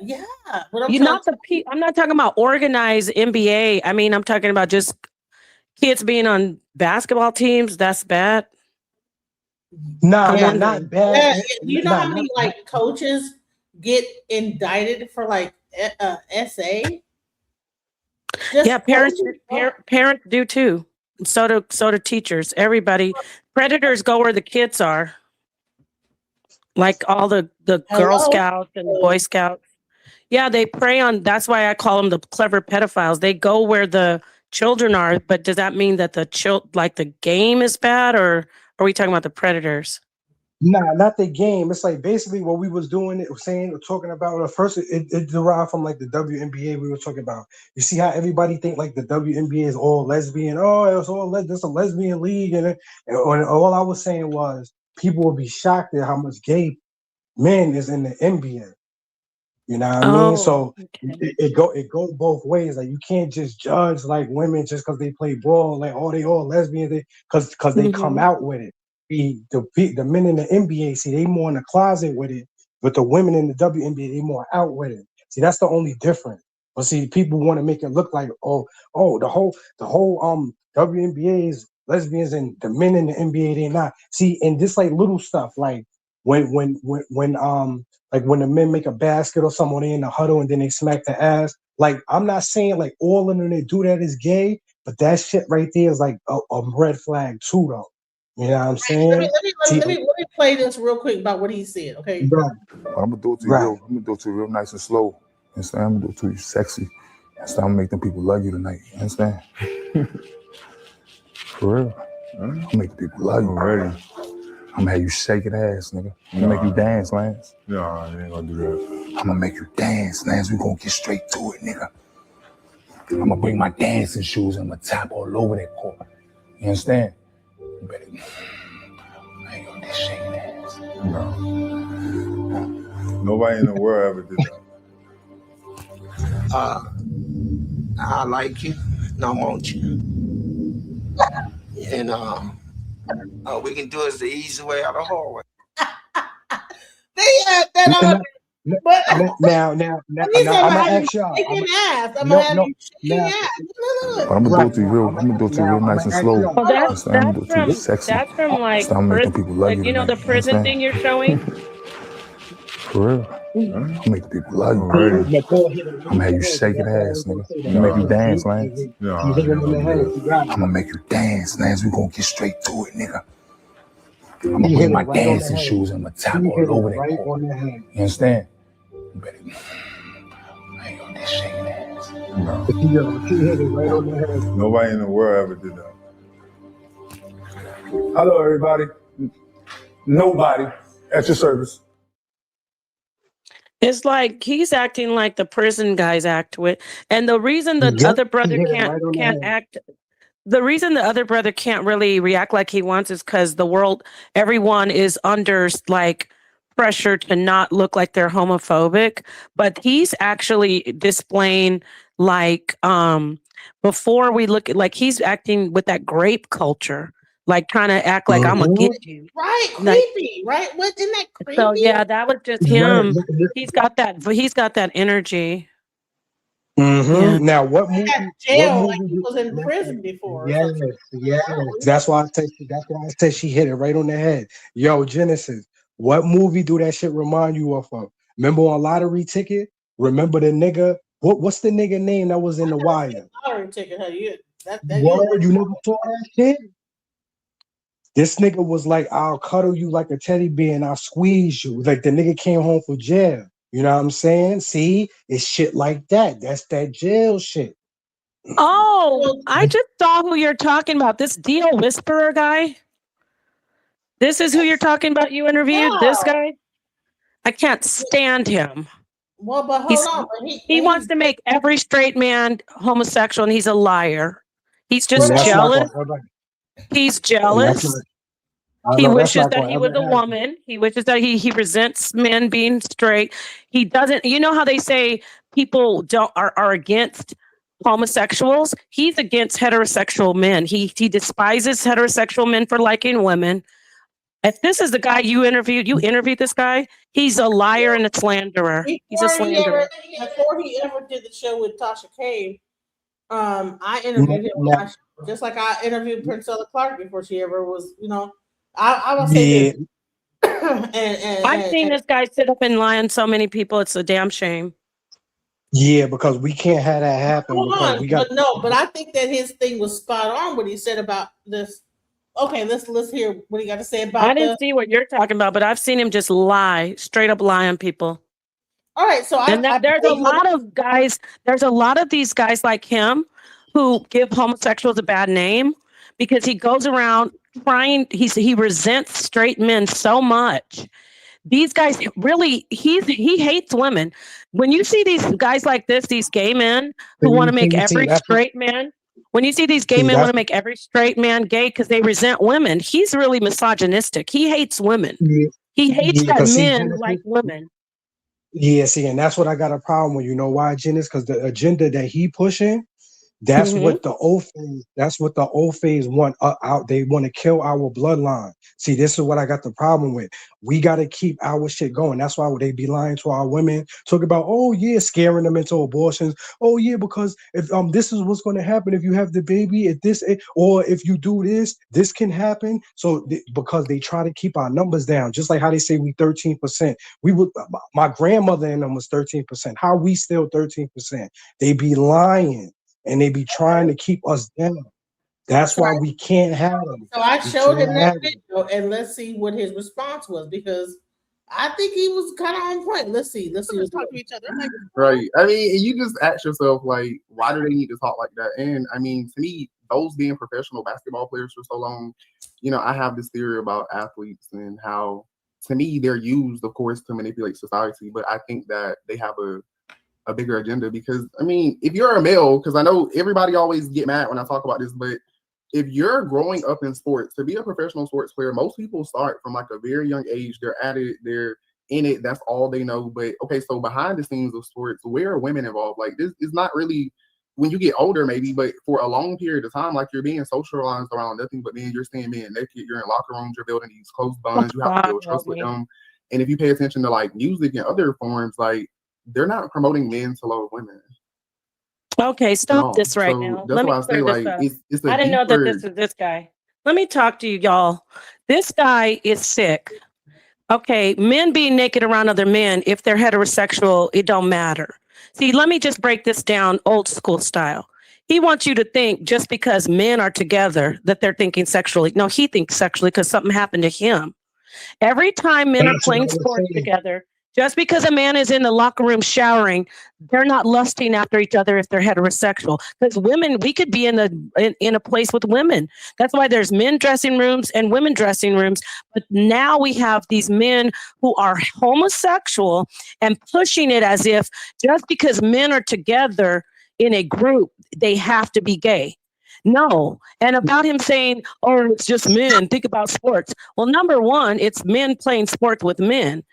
But I'm not talking about organized NBA. I mean, I'm talking about just kids being on basketball teams. That's bad. Not bad. Yeah, you know how many like coaches get indicted for like SA? Yeah, parents do too. So do teachers. Everybody. Predators go where the kids are. Like all the Girl Scouts and the Boy Scouts. Yeah, they prey on. That's why I call them the clever pedophiles. They go where the children are. But does that mean that the game is bad, or are we talking about the predators? Nah, not the game. It's like basically what we was doing, talking about. First, it derived from like the WNBA we were talking about. You see how everybody think like the WNBA is all lesbian. Oh, it's all this a lesbian league, and all I was saying was people would be shocked at how much gay men is in the NBA. You know what I mean? So it go both ways. Like you can't just judge like women just because they play ball. Like they all lesbians. Because they come out with it. The men in the NBA, see, they more in the closet with it, but the women in the WNBA, they more out with it. See, that's the only difference. But see, people want to make it look like the whole WNBA is lesbians and the men in the NBA they not. See, and this like little stuff like when the men make a basket or something, or they in the huddle and then they smack the ass. Like I'm not saying like all of them that do that is gay, but that shit right there is like a red flag too, though. You know what I'm saying? Let me play this real quick about what he said. Okay. Right. I'm gonna do it to you. I'm gonna do it to you real nice and slow. You understand? I'm gonna do it to you sexy. I'm gonna make them people love you tonight. You understand? For real. I'm gonna make the people love you. Already. I'm gonna have you shake your ass, nigga. I'm gonna make you dance, Lance. No, I ain't gonna do that. I'm gonna make you dance, Lance. We gonna get straight to it, nigga. I'm gonna bring my dancing shoes and I'm gonna tap all over that court. You understand? You better. I ain't gonna Nobody in the world ever did that. I like you, and I want you. And we can do it the easy way or the hard way. They had that on. Now, He said, I'm gonna ask y'all. shaking ass. I'm No, gonna have no, you shaking now, ass. But I'm gonna do it to you real. I'm gonna do it to you real nice and slow. Well, I'm that's gonna do it to you sexy. that's from like So I'm making people love you you know, the tonight. prison understand? thing you're showing. For real. I'm making people love you. I'm gonna have you shaking ass, nigga. I'm gonna make you dance, Lance. I'm gonna make you dance, Lance. We gonna get straight to it, nigga. I'm gonna bring my dancing shoes and I'm gonna tap all over that court. You understand? You better. I ain't gonna get shaking ass. Nobody in the world ever did that. Hello, everybody. Nobody at your service. It's like he's acting like the prison guys act with, and the reason the other brother can't act. The reason the other brother can't really react like he wants is because everyone is under like pressure to not look like they're homophobic. But he's actually displaying like before we look at, like, he's acting with that grape culture, like trying to act like I'm gonna get you. Right, Like, creepy, right? Isn't that creepy? so yeah, that was just him. He's got that energy. Yeah. Now, what movie? At jail, like he was in prison before. Or Yes, something. yes. That's why I said she hit it right on the head. Yo, Genesis, what movie do that shit remind you of? Remember on Lottery Ticket? Remember the nigga? What's the nigga name that was in The Wire? Lottery ticket, huh? Word, you never saw that shit? This nigga was like, I'll cuddle you like a teddy bear and I'll squeeze you. Like the nigga came home from jail. You know what I'm saying? See, it's shit like that. That's that jail shit. Oh, I just saw who you're talking about. This Deal Whisperer guy. This is who you're talking about. You interviewed this guy. I can't stand him. Well, but hold on. But He wants to make every straight man homosexual, and he's a liar. He's just jealous. He's jealous. He wishes that he was a woman. He wishes that he resents men being straight. He doesn't. You know how they say people are against homosexuals? He's against heterosexual men. He despises heterosexual men for liking women. If this is the guy you interviewed this guy. He's a liar and a slanderer. He's a slanderer. Before he ever did the show with Tasha K, I interviewed him on my show, just like I interviewed Princella Clark before she ever was. You know, I will say this. I've seen this guy sit up and lie on so many people. It's a damn shame. Yeah, because we can't have that happen. Hold because on, we got but I think that his thing was spot on. What he said about this. Okay, let's hear what he got to say about. I didn't see what you're talking about, but I've seen him just lie, straight up lie on people. All right, so there's a lot of guys. There's a lot of these guys like him who give homosexuals a bad name because he goes around trying. He resents straight men so much. These guys really, he hates women. When you see these guys like this, these gay men who want to make every straight man. When you see these gay men want to make every straight man gay because they resent women, he's really misogynistic. He hates women. He hates that men like women. Yeah, see, and that's what I got a problem with. You know why, Janice? Because the agenda that he pushing, that's what the old phase. That's what the old phase want out. They want to kill our bloodline. See, this is what I got the problem with. We got to keep our shit going. That's why they be lying to our women, talking about, oh yeah, scaring them into abortions. Oh yeah, because if this is what's going to happen if you have the baby, if this or if you do this, this can happen. So because they try to keep our numbers down, just like how they say we 13%. We would. My grandmother and them was 13%. How we still 13%? They be lying. And they be trying to keep us down. That's why we can't have them. So I showed him that video, and let's see what his response was, because I think he was kind of on point. Let's see. Let's talk to each other. Right. I mean, you just ask yourself, like, why do they need to talk like that? And I mean, to me, those being professional basketball players for so long, you know, I have this theory about athletes and how, to me, they're used, of course, to manipulate society. But I think that they have a bigger agenda because, I mean, if you're a male, because I know everybody always get mad when I talk about this, but if you're growing up in sports, to be a professional sports player, most people start from like a very young age. They're at it. They're in it. That's all they know. But okay, so behind the scenes of sports, where are women involved? Like this is not really when you get older, maybe, but for a long period of time, like you're being socialized around nothing but men. You're seeing men naked. You're in locker rooms. You're building these close bonds. You have to build trust with them. And if you pay attention to like music and other forms, like they're not promoting men to love women. Okay, stop this right So now. that's Let me why I say clear this like up. it's a I didn't know that deeper. this was this guy. Let me talk to you, y'all. This guy is sick. Okay, men being naked around other men, if they're heterosexual, it don't matter. See, let me just break this down old school style. He wants you to think just because men are together that they're thinking sexually. No, he thinks sexually because something happened to him. Every time men are That's what I playing was sports saying. together, just because a man is in the locker room showering, they're not lusting after each other if they're heterosexual. Because women, we could be in a place with women. That's why there's men dressing rooms and women dressing rooms. But now we have these men who are homosexual and pushing it as if just because men are together in a group, they have to be gay. No. And about him saying, oh, it's just men, think about sports. Well, number one, it's men playing sports with men.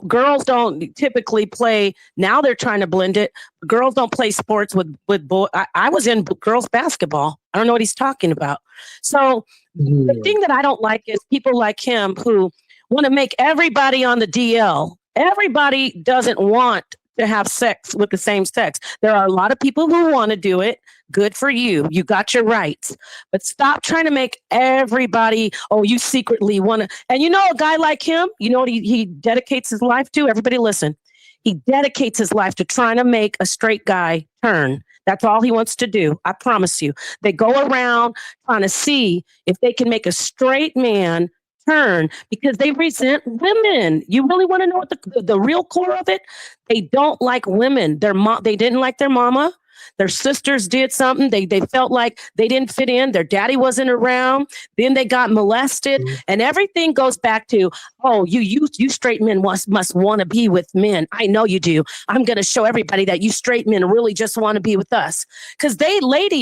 Girls don't typically play. Now they're trying to blend it. Girls don't play sports with boys. I was in girls basketball. I don't know what he's talking about. So the thing that I don't like is people like him who want to make everybody on the DL. Everybody doesn't want to have sex with the same sex. There are a lot of people who want to do it. Good for you. You got your rights. But stop trying to make everybody, oh, you secretly want to. And you know, a guy like him, you know what he dedicates his life to? Everybody listen. He dedicates his life to trying to make a straight guy turn. That's all he wants to do. I promise you. They go around trying to see if they can make a straight man turn because they resent women. You really want to know what the real core of it? They don't like women. They didn't like their mama. Their sisters did something. They felt like they didn't fit in. Their daddy wasn't around. Then they got molested, and everything goes back to, oh, you straight men must want to be with men. I know you do. I'm going to show everybody that you straight men really just want to be with us. Because they want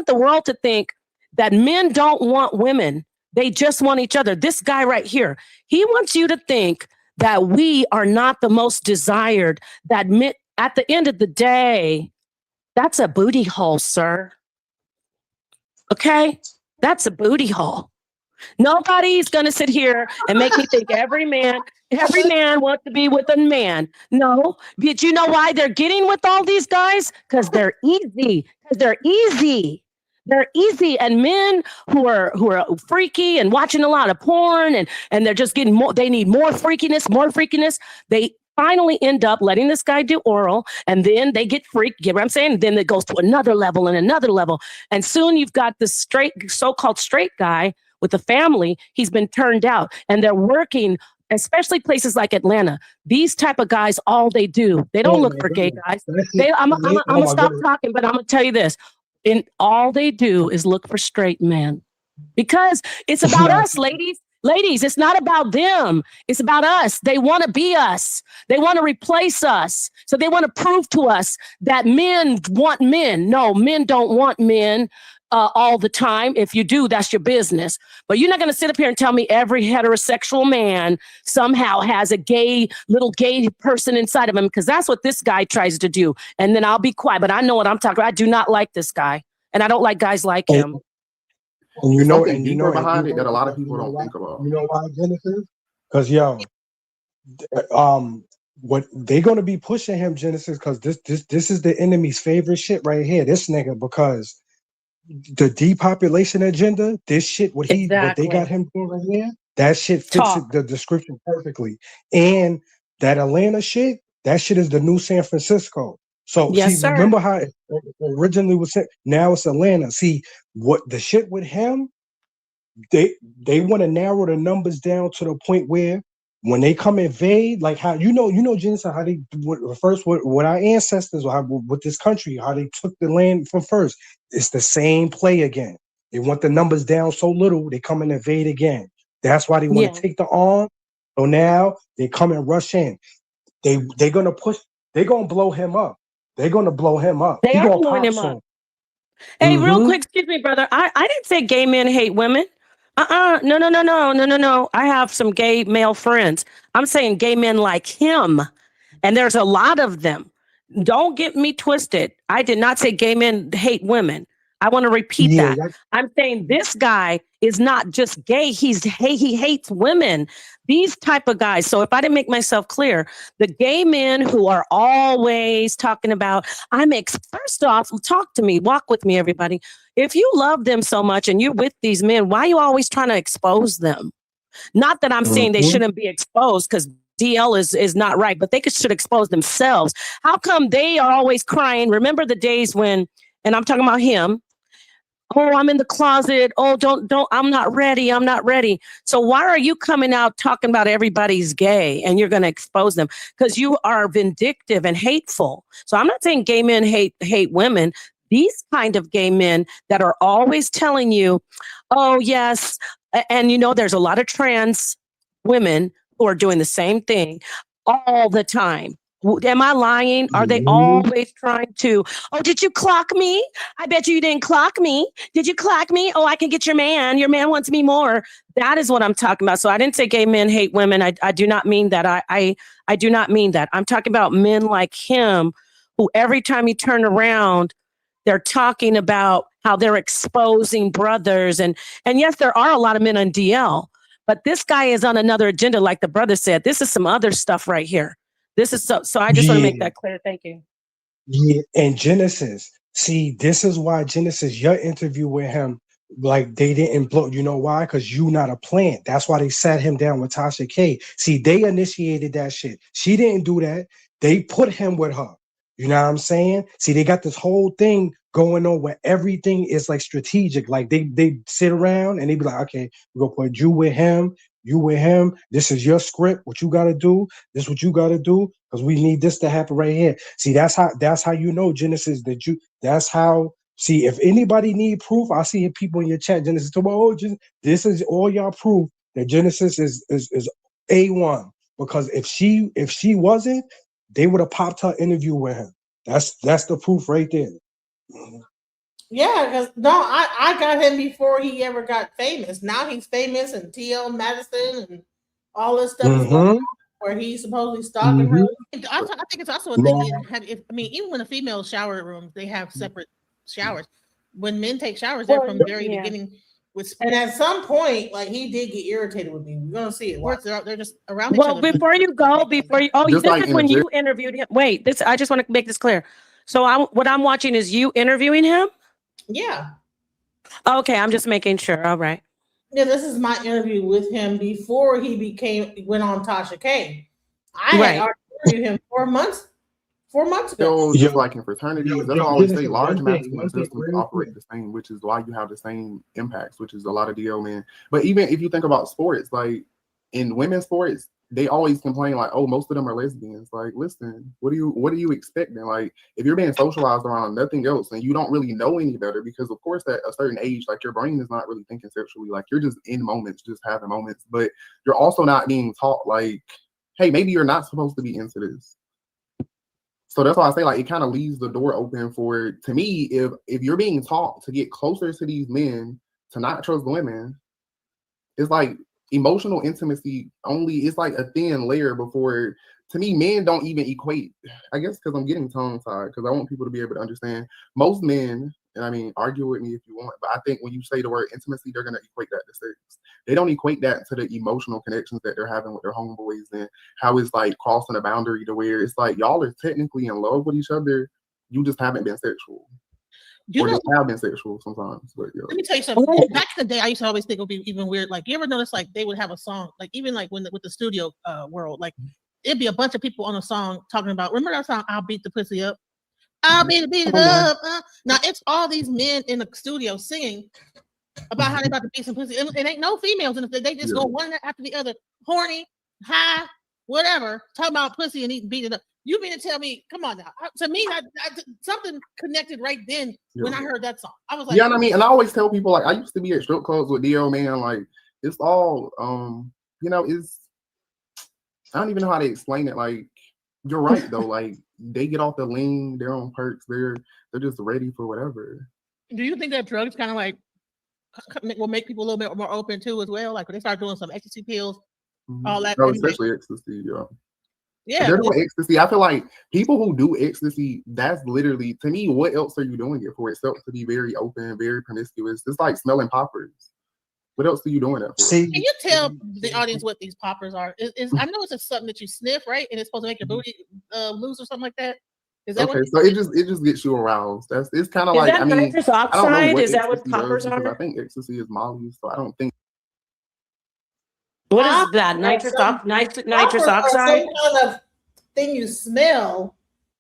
the world to think that men don't want women. They just want each other. This guy right here, he wants you to think that we are not the most desired, that men, at the end of the day, that's a booty hole, sir. Okay? That's a booty hole. Nobody's going to sit here and make me think every man wants to be with a man. No. But you know why they're getting with all these guys? Because they're easy. They're easy, and men who are freaky and watching a lot of porn and they're just getting more. They need more freakiness. They finally end up letting this guy do oral, and then they get freaked. Get what I'm saying? Then it goes to another level and another level, and soon you've got this so-called straight guy with a family. He's been turned out, and they're working. Especially places like Atlanta, these type of guys, all they do, they don't look for gay guys. I'm gonna stop talking, but I'm gonna tell you this. And all they do is look for straight men because it's about us, ladies. Ladies, it's not about them. It's about us. They want to be us. They want to replace us. So they want to prove to us that men want men. No, men don't want men all the time. If you do, that's your business. But you're not going to sit up here and tell me every heterosexual man somehow has a little gay person inside of him, because that's what this guy tries to do. And then I'll be quiet, but I know what I'm talking about. I do not like this guy, and I don't like guys like him. And you know, and you know behind it that a lot of people don't think about. You know why, Genesis? Because what they're gonna be pushing him, Genesis, because this is the enemy's favorite shit right here. This nigga, because the depopulation agenda, this shit, what they got him doing right here, that shit fits the description perfectly. And that Atlanta shit, that shit is the new San Francisco. So remember how it originally was said, now it's Atlanta. See, what the shit with him, they want to narrow the numbers down to the point where when they come invade, like how you know, Genesis, how they first what our ancestors or how with this country, how they took the land from first. It's the same play again. They want the numbers down so little, they come and invade again. That's why they want to take the arm. So now they come and rush in. They're gonna push. They're gonna blow him up. They're gonna blow him up. They are blowing him up. Hey, real quick, excuse me, brother. I didn't say gay men hate women. No. I have some gay male friends. I'm saying gay men like him, and there's a lot of them. Don't get me twisted. I did not say gay men hate women. I want to repeat Yeah, that. I'm saying this guy is not just gay. He hates women. These type of guys. So if I didn't make myself clear, the gay men who are always talking about, first off, talk to me, walk with me, everybody. If you love them so much and you're with these men, why are you always trying to expose them? Not that I'm saying they shouldn't be exposed, because DL is not right, but they should expose themselves. How come they are always crying? Remember the days when, and I'm talking about him, oh, I'm in the closet. Oh, don't, I'm not ready. I'm not ready. So why are you coming out talking about everybody's gay and you're going to expose them? Because you are vindictive and hateful. So I'm not saying gay men hate women. These kind of gay men that are always telling you, oh, yes. And there's a lot of trans women who are doing the same thing all the time. Am I lying? Are they always trying to, oh, did you clock me? I bet you didn't clock me. Did you clock me? Oh, I can get your man. Your man wants me more. That is what I'm talking about. So I didn't say gay men hate women. I do not mean that. I do not mean that. I'm talking about men like him who every time you turn around, they're talking about how they're exposing brothers. And yes, there are a lot of men on DL, but this guy is on another agenda. Like the brother said, this is some other stuff right here. This is so I just want to make that clear. Thank you. Yeah, and Genesis. See, this is why Genesis, your interview with him, like they didn't blow. You know why? Because you not a plant. That's why they sat him down with Tasha K. See, they initiated that shit. She didn't do that. They put him with her. You know what I'm saying? See, they got this whole thing going on where everything is like strategic. Like they sit around and they be like, okay, we're gonna put you with him. You with him. This is your script. What you gotta do. This is what you gotta do, because we need this to happen right here. See, that's how you know, Genesis, that you. That's how. See, if anybody need proof, I see people in your chat. Genesis, oh, this is all y'all proof that Genesis is A1. Because if she wasn't, they would have popped her interview with him. That's the proof right there. Yeah, because I got him before he ever got famous. Now he's famous, and TL Madison and all this stuff is going on where he's supposedly stalking her. I think it's also a thing. Even when the female shower rooms, they have separate showers. When men take showers, they're from the very beginning. And at some point, like, he did get irritated with me. We're gonna see it. They're just around each other. Before you go, this is when you interviewed him. Wait, I just want to make this clear. So what I'm watching is you interviewing him? Yeah. Okay, I'm just making sure. All right. Yeah, this is my interview with him before he went on Tasha K. I had already interviewed him 4 months ago. Just like in fraternities, that's why I always say large masculine systems operate the same, which is why you have the same impacts, which is a lot of DO men. But even if you think about sports, like in women's sports, they always complain like, oh, most of them are lesbians. Like, listen, what are you expecting? Like, if you're being socialized around nothing else and you don't really know any better, because of course at a certain age, like your brain is not really thinking sexually, like you're just in moments, just having moments, but you're also not being taught like, hey, maybe you're not supposed to be into this. So that's why I say, like, it kind of leaves the door open for, to me, if you're being taught to get closer to these men, to not trust women, it's like emotional intimacy only, it's like a thin layer before, to me, men don't even equate, I guess because I'm getting tongue-tied, because I want people to be able to understand. Most men, and I mean, argue with me if you want, but I think when you say the word intimacy, they're going to equate that to sex. They don't equate that to the emotional connections that they're having with their homeboys and how it's like crossing a boundary to where it's like y'all are technically in love with each other. You just haven't been sexual. Just have been sexual sometimes. But, let me tell you something. Back in the day, I used to always think it would be even weird. Like, you ever notice, like, they would have a song, like, even like with the studio world, like, it'd be a bunch of people on a song talking about, remember that song, I'll Beat the Pussy Up? I'll beat it up. Now, it's all these men in the studio singing about how they about to beat some pussy. It ain't no females in it. They just go one after the other, horny, high, whatever, talking about pussy and beat it up. You mean to tell me, come on now. To me, something connected right then when I heard that song. I was like, yeah, and I mean, and I always tell people, like, I used to be at strip clubs with DL, man, like, it's all, it's, I don't even know how to explain it. Like, you're right, though. Like, they get off the lean, they're on perks, they're just ready for whatever. Do you think that drugs kind of like will make people a little bit more open too as well. Like when they start doing some ecstasy pills, all that. No, especially ecstasy. Yeah. Yeah, They're doing ecstasy. I feel like people who do ecstasy, that's literally, to me, what else are you doing it for? Except to be very open, very promiscuous. It's like smelling poppers. What else are you doing that for? Can you tell the audience what these poppers are? I know it's just something that you sniff, right? And it's supposed to make your booty loose or something like that. Is that Okay, what? so it just gets you aroused. It's kind of like, that I mean, nitrous I don't know oxide? what Is that what ecstasy poppers does, because are? I think ecstasy is Molly, so I don't think. What is that? Nitrous Poppers are oxide? some kind of thing you smell,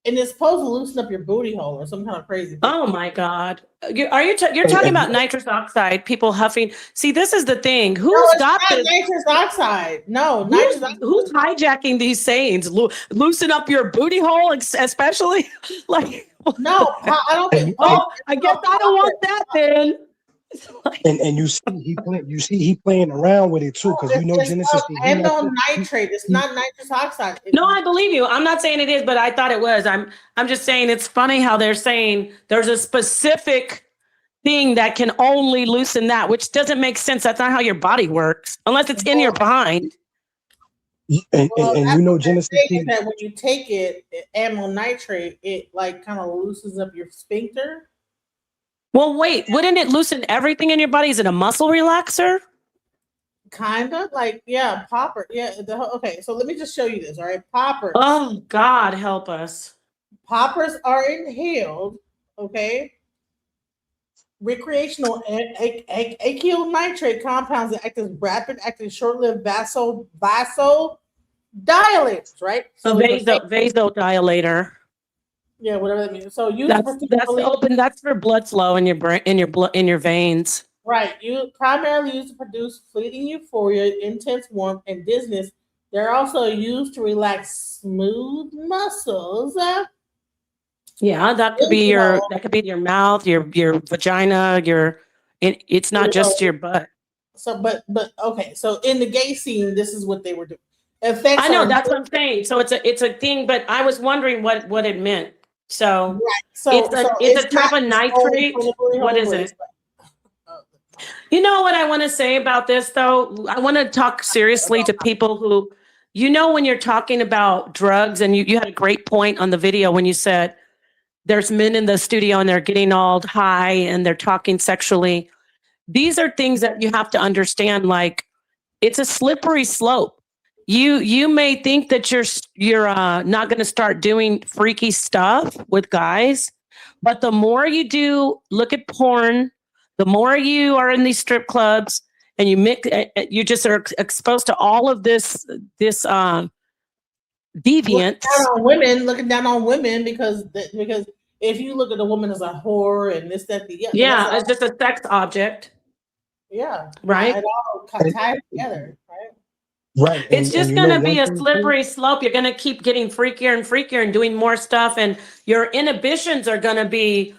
and it's supposed to loosen up your booty hole or some kind of crazy thing. Oh my God! You're talking about nitrous oxide? People huffing. See, this is the thing. Who's got not this? nitrous oxide? No, Who's hijacking these sayings? Loosen up your booty hole, especially like. No, I don't think. Oh, I guess I don't want that then. And you see he playing around with it too, because you know Genesis. Amyl nitrate. It's not nitrous oxide. No, I believe you. I'm not saying it is, but I thought it was. I'm just saying it's funny how they're saying there's a specific thing that can only loosen that, which doesn't make sense. That's not how your body works, unless it's in your behind. And you know Genesis. That when you take it, amyl nitrate, it like kind of loosens up your sphincter. Well, wait, wouldn't it loosen everything in your body? Is it a muscle relaxer? Kind of like, yeah, popper. Yeah. Okay, so let me just show you this. All right, poppers. Oh, God, help us. Poppers are inhaled. Okay. Recreational acyl nitrate compounds that act as rapid-acting, short-lived vasodilators, right? So vasodilator. Yeah, whatever that means. So that's for blood flow in your brain, in your veins. Right. You primarily used to produce fleeting euphoria, intense warmth, and dizziness. They're also used to relax smooth muscles. Yeah, that could be your mouth, your vagina, it's not just your butt. So but okay, so in the gay scene, this is what they were doing. I know, that's what I'm saying. So it's a thing, but I was wondering what it meant. So, it's a type of nitrate. What is it? You know what I want to say about this, though? I want to talk seriously to people who, when you're talking about drugs, and you had a great point on the video when you said there's men in the studio and they're getting all high and they're talking sexually. These are things that you have to understand. Like, it's a slippery slope. You may think that you're not going to start doing freaky stuff with guys, but the more you do look at porn, the more you are in these strip clubs and you just are exposed to all of this deviance. Looking down on women because if you look at a woman as a whore and this, that, the yeah, it's just a sex object. Yeah. Right. It all tied together, right? Right. It's just going to be a slippery slope. You're going to keep getting freakier and freakier and doing more stuff. And your inhibitions are going to be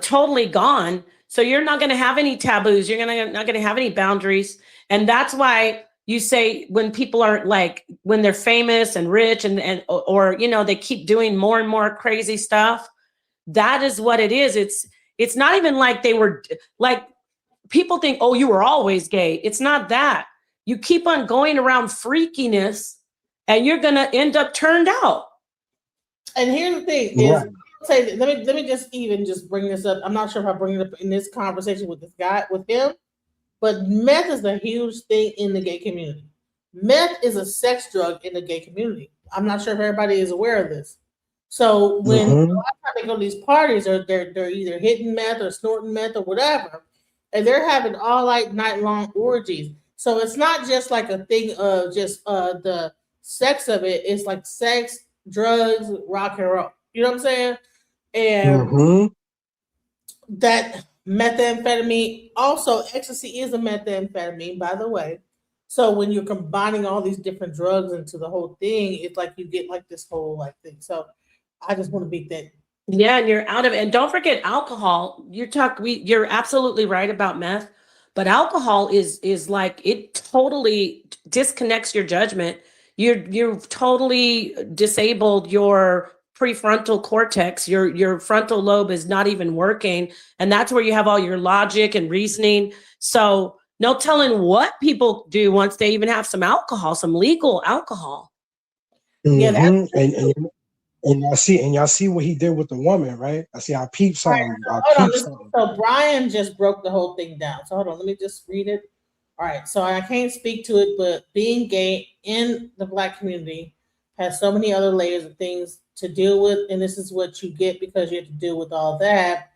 totally gone. So you're not going to have any taboos. You're not going to have any boundaries. And that's why you say when people are like, when they're famous and rich or they keep doing more and more crazy stuff. That is what it is. It's not even like they were like, people think, oh, you were always gay. It's not that. You keep on going around freakiness and you're going to end up turned out. And here's the thing is, let me just bring this up. I'm not sure if I bring it up in this conversation with him, but meth is a huge thing in the gay community. Meth is a sex drug in the gay community. I'm not sure if everybody is aware of this. So when a lot of times they go to these parties, or they're either hitting meth or snorting meth or whatever, and they're having all night long orgies. So it's not just like a thing of just the sex of it. It's like sex, drugs, rock and roll. You know what I'm saying? And that methamphetamine, also ecstasy is a methamphetamine, by the way. So when you're combining all these different drugs into the whole thing, it's like you get like this whole thing. So I just want to beat that. Yeah, and you're out of it. And don't forget alcohol. You're absolutely right about meth. But alcohol is like, it totally disconnects your judgment. You've totally disabled your prefrontal cortex. Your frontal lobe is not even working, and that's where you have all your logic and reasoning. So no telling what people do once they even have some alcohol, some legal alcohol. Yeah, Mhm. And y'all see what he did with the woman, right? I peeped All right, something. so I hold on. peeped something. So Brian just broke the whole thing down. So hold on, let me just read it. All right, so I can't speak to it, but being gay in the Black community has so many other layers of things to deal with, and this is what you get because you have to deal with all that.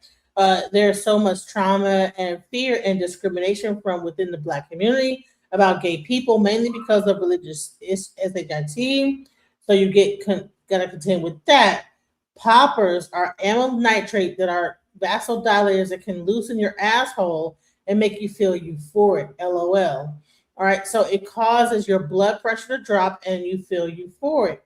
There's so much trauma and fear and discrimination from within the Black community about gay people, mainly because of religious SHIT. So you gotta contend with that. Poppers are amyl nitrate that are vasodilators that can loosen your asshole and make you feel euphoric. LOL. All right, so it causes your blood pressure to drop and you feel euphoric.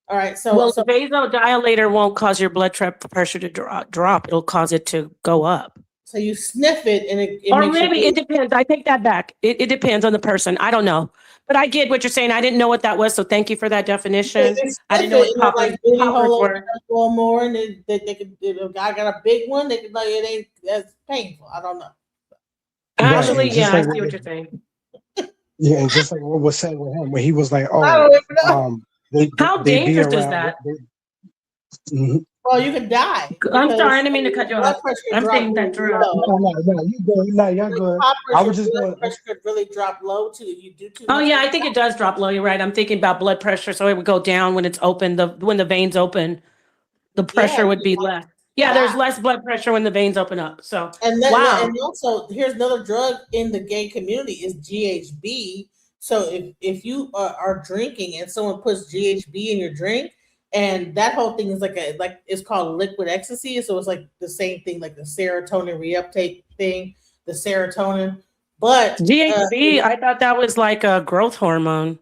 All right, so the vasodilator won't cause your blood pressure to drop. It'll cause it to go up. So you sniff it and it or makes maybe you it depends. I take that back. It depends on the person. I don't know. But I get what you're saying. I didn't know what that was. So thank you for that definition. I didn't know what poppers, like booty poppers hole were. or more, and they could. If a guy got a big one, they could like it ain't as painful. I don't know. Actually, and yeah, just I like see what you're saying. Yeah, and just like what was said with him, when he was like, I don't even know. How they be dangerous is around. that? Mhm. Well, you could die. I'm sorry, I because didn't mean to cut you blood off. pressure I'm drop saying that really true. low. No, you good. No, y'all good. I was just Blood going. pressure could really drop low too if you do too Oh much. yeah, I think it does drop low. You're right. I'm thinking about blood pressure, so it would go down when it's open. When the veins open, the pressure would be less. Yeah, there's less blood pressure when the veins open up. So wow. And also, here's another drug in the gay community is GHB. So if you are drinking and someone puts GHB in your drink, and that whole thing is like it's called liquid ecstasy. So it's like the same thing, like the serotonin reuptake thing, the serotonin. But GHB, I thought that was like a growth hormone.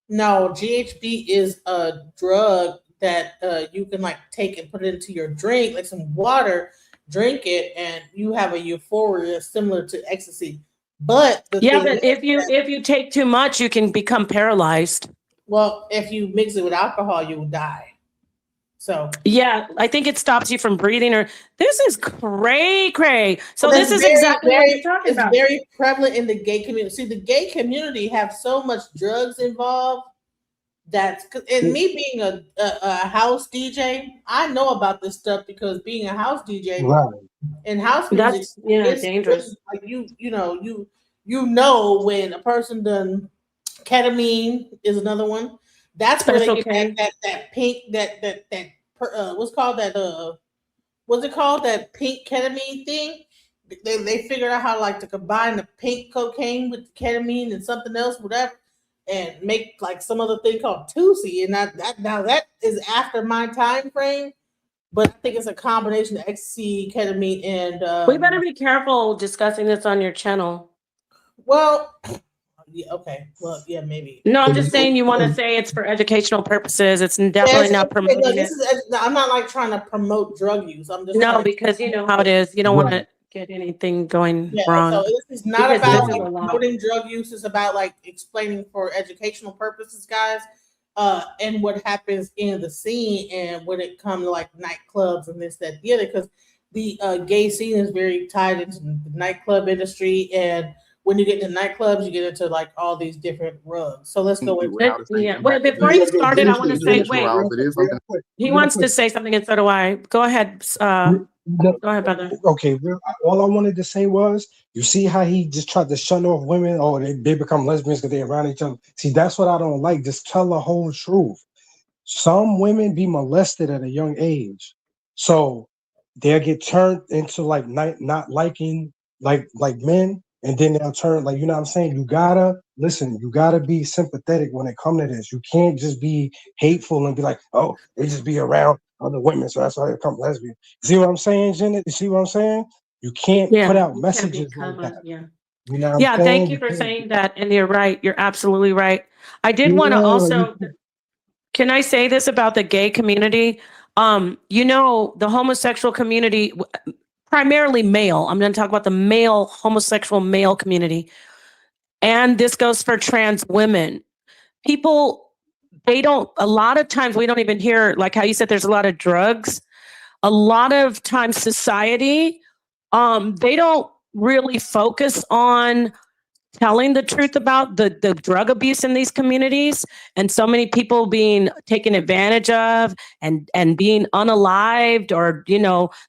no, GHB is a drug that you can like take and put it into your drink, like some water, drink it, and you have a euphoria similar to ecstasy. But the Yeah, thing but if you take too much, you can become paralyzed. well, if you mix it with alcohol, you will die. So yeah, I think it stops you from breathing. Or this is cray. So well, this is exactly what you're talking about. It's very prevalent in the gay community. See, the gay community have so much drugs involved. And me being a house DJ, I know about this stuff because being a house DJ in house music, it's dangerous. Like you know when a person done ketamine is another one. That's where they get that pink what's called that what's it called, that pink ketamine thing. They figured out how to combine the pink cocaine with the ketamine and something else, whatever, and make like some other thing called Tusi. And that is after my time frame, but I think it's a combination of ecstasy, ketamine, and we better be careful discussing this on your channel. Well, yeah, okay. Well, yeah, maybe. No, I'm just saying you want to say it's for educational purposes. It's definitely not promoting it. I'm not like trying to promote drug use. I'm just because you know how it is. You don't want to get anything going wrong. So this is not about like promoting drug use. It's about like explaining for educational purposes, guys, and what happens in the scene and when it comes to like nightclubs and this, that, the other. Because the gay scene is very tied into the nightclub industry, and when you get into nightclubs, you get into like all these different rugs. So let's go into Well, before you started, I want to say, he wants to say something, and so do I. Go ahead. Go ahead, brother. Okay, all I wanted to say was, you see how he just tried to shut off women, or they become lesbians because they're around each other. See, that's what I don't like. Just tell the whole truth. Some women be molested at a young age, so they'll get turned into like not liking like men. And then they'll turn, like, you know what I'm saying? You gotta be sympathetic when it comes to this. You can't just be hateful and be like, oh, they just be around other women, so that's why they become lesbian. See what I'm saying, Janet? You see what I'm saying? You can't put out messages like that. Yeah. You know what I'm saying? Thank you for saying that. And you're right. You're absolutely right. I did want to also, can I say this about the gay community? The homosexual community, primarily male. I'm going to talk about the male homosexual male community. And this goes for trans women. People they don't, a lot of times we don't even hear, like how you said, there's a lot of drugs. A lot of times society, they don't really focus on telling the truth about the drug abuse in these communities, and so many people being taken advantage of and being unalived, or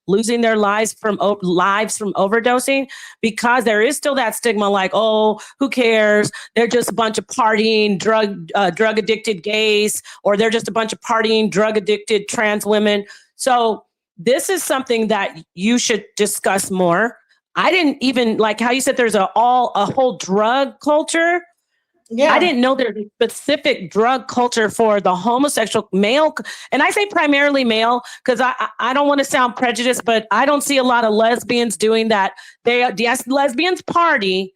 losing their lives from overdosing, because there is still that stigma, like, oh, who cares, they're just a bunch of partying drug addicted gays, or they're just a bunch of partying drug addicted trans women. So this is something that you should discuss more. I didn't even, like how you said there's a whole drug culture. Yeah. I didn't know there's a specific drug culture for the homosexual male. And I say primarily male because I don't want to sound prejudiced, but I don't see a lot of lesbians doing that. Yes, lesbians party,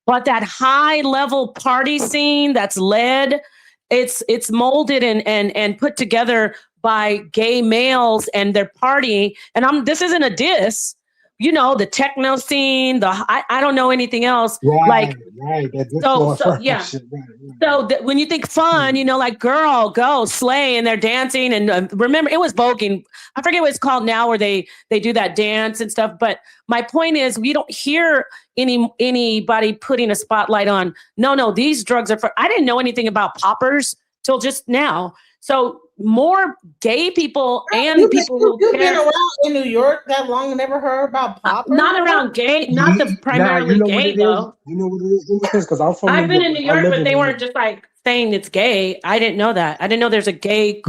but that high level party scene that's led, it's molded and put together by gay males and their party. And this isn't a diss. The techno scene, I don't know anything else. Right. So yeah. So when you think fun, like girl, go slay, and they're dancing. And remember, it was voguing. I forget what it's called now, where they do that dance and stuff. But my point is, we don't hear anybody putting a spotlight on. No, these drugs are for. I didn't know anything about poppers till just now. So more gay people and people who you've been around in New York that long and never heard about poppers? Not around gay, not the primarily gay though. You know what it is? Because I'm from I've been in New York, but they in weren't just like saying it's gay. I didn't know that. I didn't know there's a gay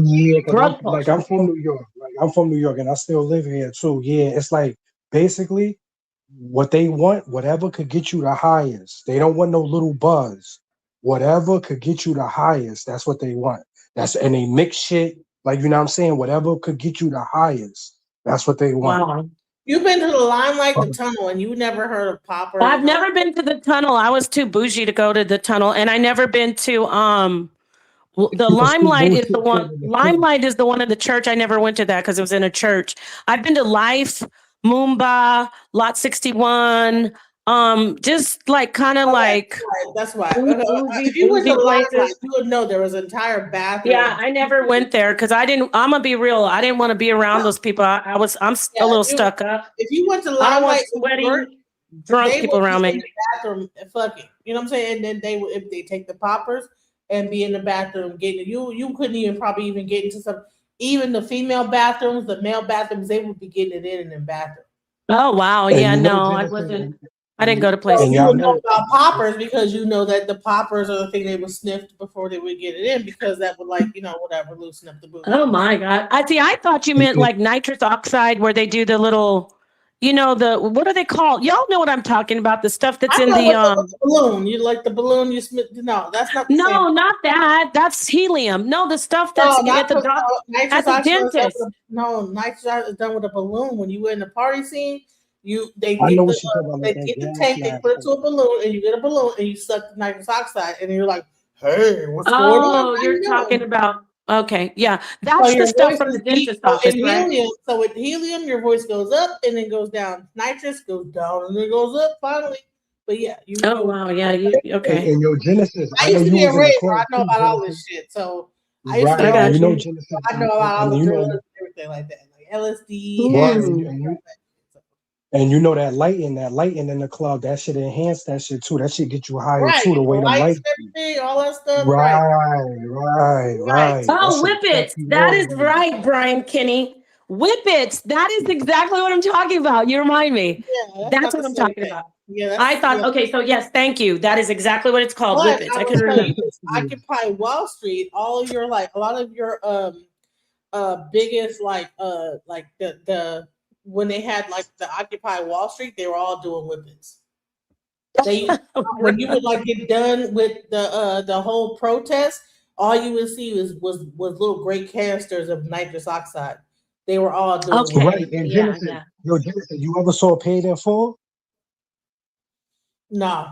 drug culture. Like I'm from New York. I'm from New York, and I still live here too. Yeah, it's like basically what they want, whatever could get you the highest. They don't want no little buzz. Whatever could get you the highest, that's what they want. And they mix shit, like, you know what I'm saying? Whatever could get you the highest, that's what they want. Wow. You've been to the Limelight, the tunnel, and you never heard of poppers? I've never been to the tunnel. I was too bougie to go to the tunnel, and I never been to the Limelight is the one. Limelight is the one in the church. I never went to that because it was in a church. I've been to Life, Moomba, Lot 61. Just like kind of like that's why. If you went to Limelight, you would know there was an entire bathroom. Yeah, I never went there because I didn't. I'm gonna be real. I didn't want to be around those people. I'm a little stuck up. If you went to I don't want Limelight, sweaty, drunk people around me. Bathroom, fuck it. You know what I'm saying? And then if they take the poppers and be in the bathroom getting you couldn't even probably even get into some, even the female bathrooms, the male bathrooms, they would be getting it in them bathrooms. Oh wow, yeah, no, I wasn't. I didn't go to places. You would know about poppers because you know that the poppers are the thing they would sniff before they would get it in, because that would whatever loosen up the booty. Oh my God! I thought you meant like nitrous oxide, where they do the little, what are they called? Y'all know what I'm talking about? The stuff that's in the balloon. You like the balloon? You smith? No, that's not. The no, same. Not that. That's helium. No, the stuff that's at the dentist. No, nitrous oxide is done with a balloon. When you were in the party scene. They get the tank, they put it to a balloon, and you get a balloon, and you suck the nitrous oxide, and you're like, "Hey, what's going on?" Oh, you're talking about yeah, that's the stuff from the dentist office, right? So with helium, your voice goes up and then goes down. Nitrous goes down and then goes up finally. But yeah, wow, yeah, okay. And your Genesis, I used to be a radio. I know about all this shit, so I used to be Genesis. I know about all the drugs and everything like that, like LSD. And you know that lighting in the club, that shit enhance that shit too. That shit get you higher too. The way the lights, everything, all that stuff. Right. Oh, Whippets. That is right, Brian Kinney. Whippets. That is exactly what I'm talking about. You remind me. Yeah, that's what I'm talking about. Yeah, I thought. Okay, so yes, thank you. That is exactly what it's called. Whippets. I can remember. Occupy Wall Street. All of your a lot of your biggest the when they had the Occupy Wall Street, they were all doing whippets. When you would get done with the whole protest, all you would see was little gray canisters of nitrous oxide. They were all doing right. And Genesis, you ever saw Paid in Full? No.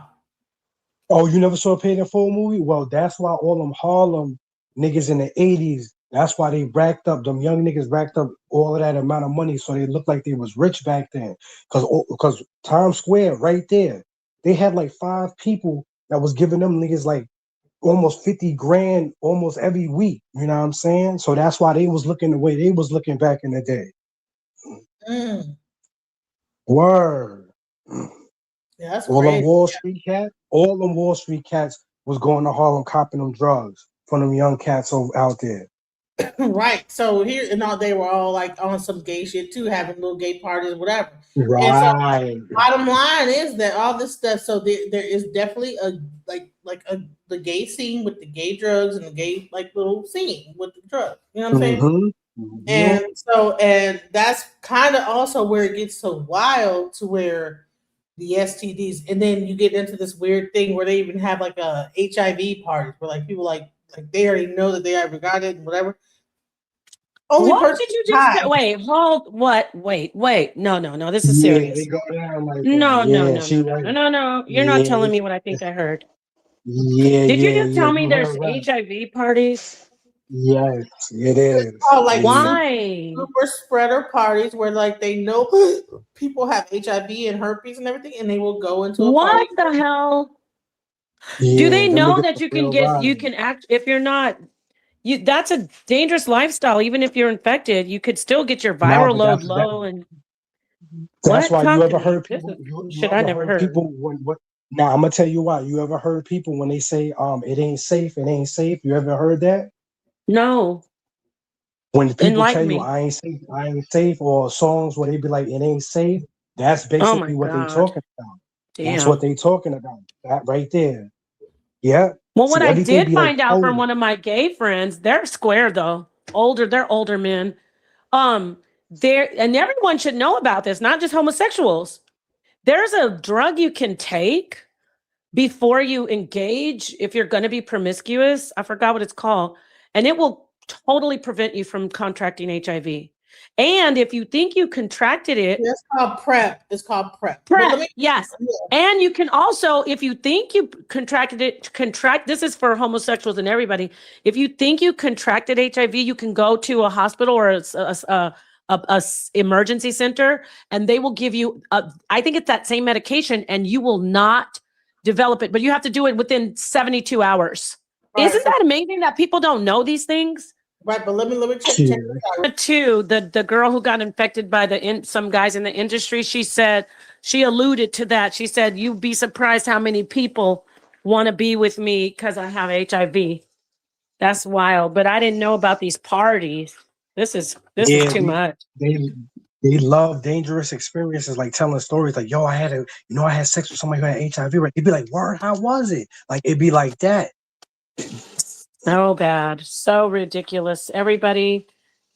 Oh, you never saw a Paid in Full movie? Well, that's why all them Harlem niggas in the 80s. That's why they them young niggas racked up all of that amount of money so they looked like they was rich back then. Because Times Square right there, they had 5 people that was giving them niggas almost 50 grand almost every week. You know what I'm saying? So that's why they was looking the way they was looking back in the day. Mm. Word. Yeah, that's All them crazy. Wall Street cats, all them Wall Street cats was going to Harlem copping them drugs from them young cats out there. Right. So here and all they were all like on some gay shit too, having little gay parties, whatever. And so Right. bottom line is that all this stuff. So there is definitely a the gay scene with the gay drugs and the gay like little scene with the drugs. You know what I'm saying? Mm-hmm. And that's kind of also where it gets so wild to where the STDs, and then you get into this weird thing where they even have like a HIV party where like people like they already know that they already got it and whatever. What did you just say? Wait, hold what? Wait. No. This is serious. They go down like No. that. You're not telling me what I think I heard. Yeah, Did you just tell me you there's heard right. HIV parties? Yes, it is. Oh, like why? super spreader parties where like they know people have HIV and herpes and everything, and they will go into a What party. the hell? Yeah, Do they them know niggas that for you can real you violent. can act if you're not that's a dangerous lifestyle. Even if you're infected, you could still get your Nah, viral but load that's low and that's what? why you Talk to ever me. heard This people. is You shit I ever never heard heard. people when what? Now I'm gonna tell you why. You ever heard people when they say it ain't safe, it ain't safe. You ever heard that? No. When the people tell Enlighten you me. I ain't safe, or songs where they be like it ain't safe. That's Oh my basically what they God. talking about. That's Damn. what they talking about. That right there. Yeah. Well, what See, I everything did be like find out from coded. one of my gay friends, they're square though. They're older men. There and everyone should know about this, not just homosexuals. There's a drug you can take before you engage if you're going to be promiscuous. I forgot what it's called. And it will totally prevent you from contracting HIV. And if you think you contracted it, It's called PrEP. It's called PrEP. But PrEP, let me, yes. And you can also, if you think you contracted it, this is for homosexuals and everybody. If you think you contracted HIV, you can go to a hospital or a emergency center, and they will give you, I think it's that same medication, and you will not develop it, but you have to do it within 72 hours. Right, Isn't so- that amazing that people don't know these things? Right, but let me check this out. Too, the girl who got infected by some guys in the industry, she said, she alluded to that. She said, you'd be surprised how many people want to be with me because I have HIV. That's wild. But I didn't know about these parties. This is too much. They love dangerous experiences, like telling stories like, yo, I had sex with somebody who had HIV, right? It'd be like, word, how was it? Like it'd be like that. So bad. So ridiculous. Everybody,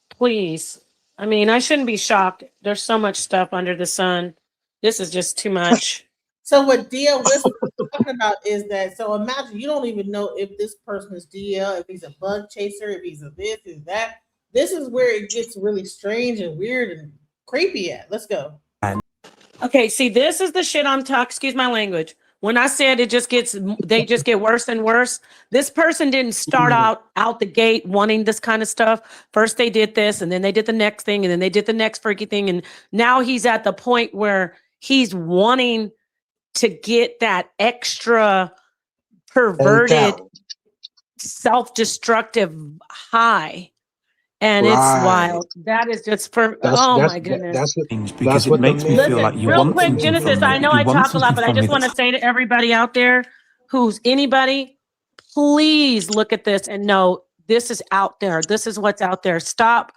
please. I mean, I shouldn't be shocked. There's so much stuff under the sun. This is just too much. So what DL Whisper is talking about is that, so imagine you don't even know if this person is DL, if he's a bug chaser, if he's a this, is that. This is where it gets really strange and weird and creepy at. Let's go. Okay, see, this is the shit I'm talking, excuse my language. When I said they just get worse and worse. This person didn't start out the gate wanting this kind of stuff. First they did this, and then they did the next thing, and then they did the next freaky thing. And now he's at the point where he's wanting to get that extra perverted, self-destructive high. And it's wild. That is just my goodness. Because it makes me feel like you real want quick, something Genesis, from me. I know You I want talk a lot, something but I from just me want to say to everybody out there who's anybody, please look at this and know this is out there. This is what's out there. Stop.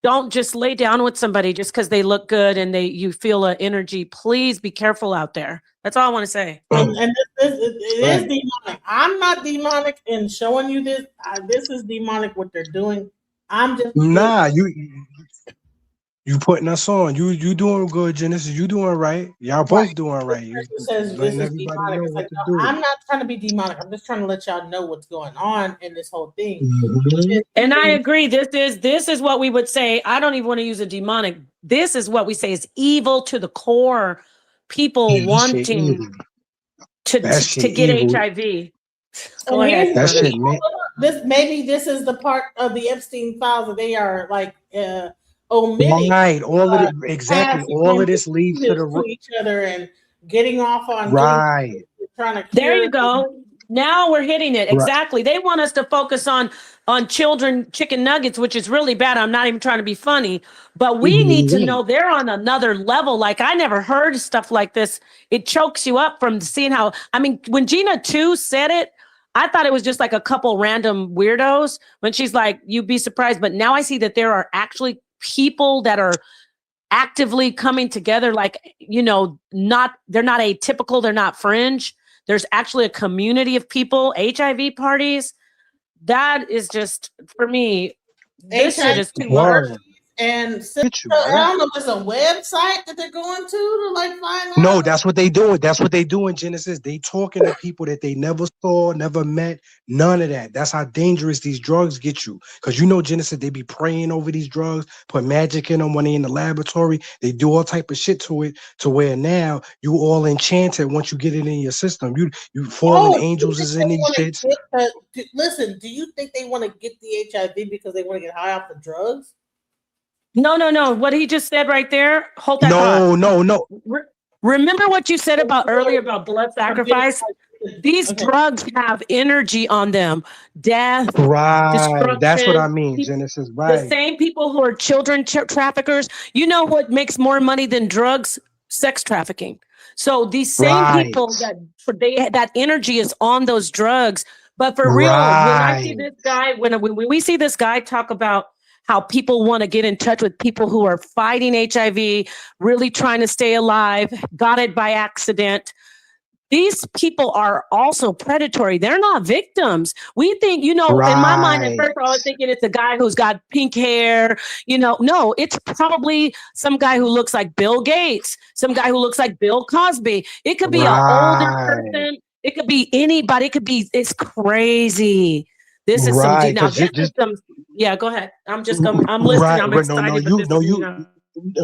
Don't just lay down with somebody just because they look good and you feel an energy. Please be careful out there. That's all I want to say. And it is demonic. I'm not demonic in showing you this. This is demonic what they're doing. I'm just you putting us on. You doing good, Genesis. You doing right. Y'all both doing right. You says letting this is everybody demonic. know It's what like, to no, do. I'm not trying to be demonic. I'm just trying to let y'all know what's going on in this whole thing. And I agree. This is what we would say. I don't even want to use a demonic. This is what we say is evil to the core. People wanting to get evil. HIV. So Go ahead, here's Connor. this is the part of the Epstein files that they are like omitting. Right. All of it exactly. All of this leads to to each other and getting off on right. trying to There you go. Now we're hitting it. Exactly. They want us to focus on children chicken nuggets, which is really bad. I'm not even trying to be funny, but we need to know they're on another level. Like, I never heard stuff like this. It chokes you up from seeing how, I mean, when Gina 2 said it, I thought it was just like a couple random weirdos when she's like, you'd be surprised. But now I see that there are actually people that are actively coming together. Like, you know, they're not atypical. They're not fringe. There's actually a community of people, HIV parties. That is just, for me, this shit is too much. And I don't know if there's a website that they're going to like find out. No, that's what they doing. That's what they do in Genesis. They talking to people that they never saw, never met. None of that. That's how dangerous these drugs get you. Because you know, Genesis, they be praying over these drugs, put magic in them when they in the laboratory. They do all type of shit to it, to where now you all enchanted once you get it in your system. You fallen angels is in these shits. Listen, do you think they want to get the HIV because they want to get high off the drugs? No. What he just said right there. Hold that No. Remember what you said about earlier about blood sacrifice? These drugs have energy on them. Death. Right. That's what I destruction. mean, Genesis. Right. The same people who are children traffickers. You know what makes more money than drugs? Sex trafficking. So these same people that energy is on those drugs. But for real, when I see this guy, when we see this guy talk about how people want to get in touch with people who are fighting HIV, really trying to stay alive, got it by accident. These people are also predatory. They're not victims. We think, in my mind, at first I was thinking it's a guy who's got pink hair. No, it's probably some guy who looks like Bill Gates, some guy who looks like Bill Cosby. It could be an older person. It could be anybody. It's crazy. This is some deep. Now, yeah, go ahead. I'm listening. I'm excited.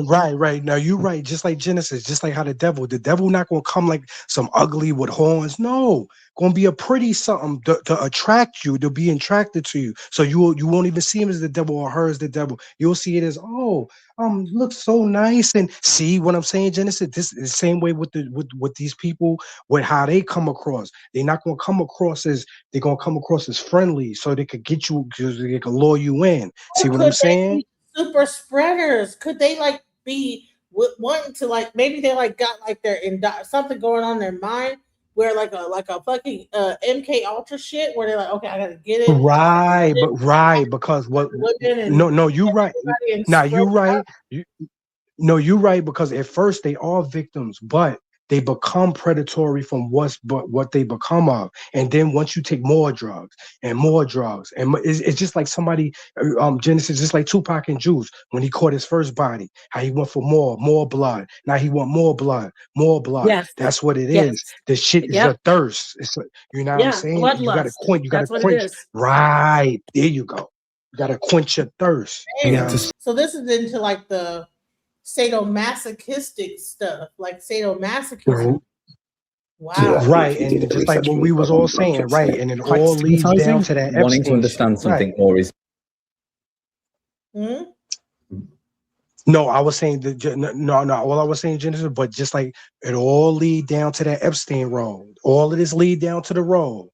Right. Now you're right. Just like Genesis, just like how the devil not gonna come like some ugly with horns. No, gonna be a pretty something to attract you, to be attracted to you. So you won't even see him as the devil or her as the devil. You'll see it as looks so nice. And see what I'm saying, Genesis? This is the same way with these people, with how they come across. They're not gonna come across as friendly, so they could get you, because they can lure you in. See what I'm saying? Super spreaders, could they like be wanting to like, maybe they like got like their something going on in their mind where like a fucking MK Ultra shit where they're like, okay, I gotta get it because what you're right. Now you're right. You're right, because at first they are victims, but they become predatory from what they become of. And then once you take more drugs, and it's just like somebody, Genesis, just like Tupac and Juice, when he caught his first body, how he went for more blood. Now he want more blood. Yes. That's what it is. The shit is a thirst. It's what I'm saying? Bloodlust. You gotta quench. You gotta quench. Right. There you go. You gotta quench your thirst. So this is into like the sadomasochistic stuff, like sadomasochism. Wow. Right, and just like what we was all saying, right, and it all leads down to that wanting to understand something more is. No, I was saying no. All I was saying, Genesis, but just like it all lead down to that Epstein road. All of this lead down to the road.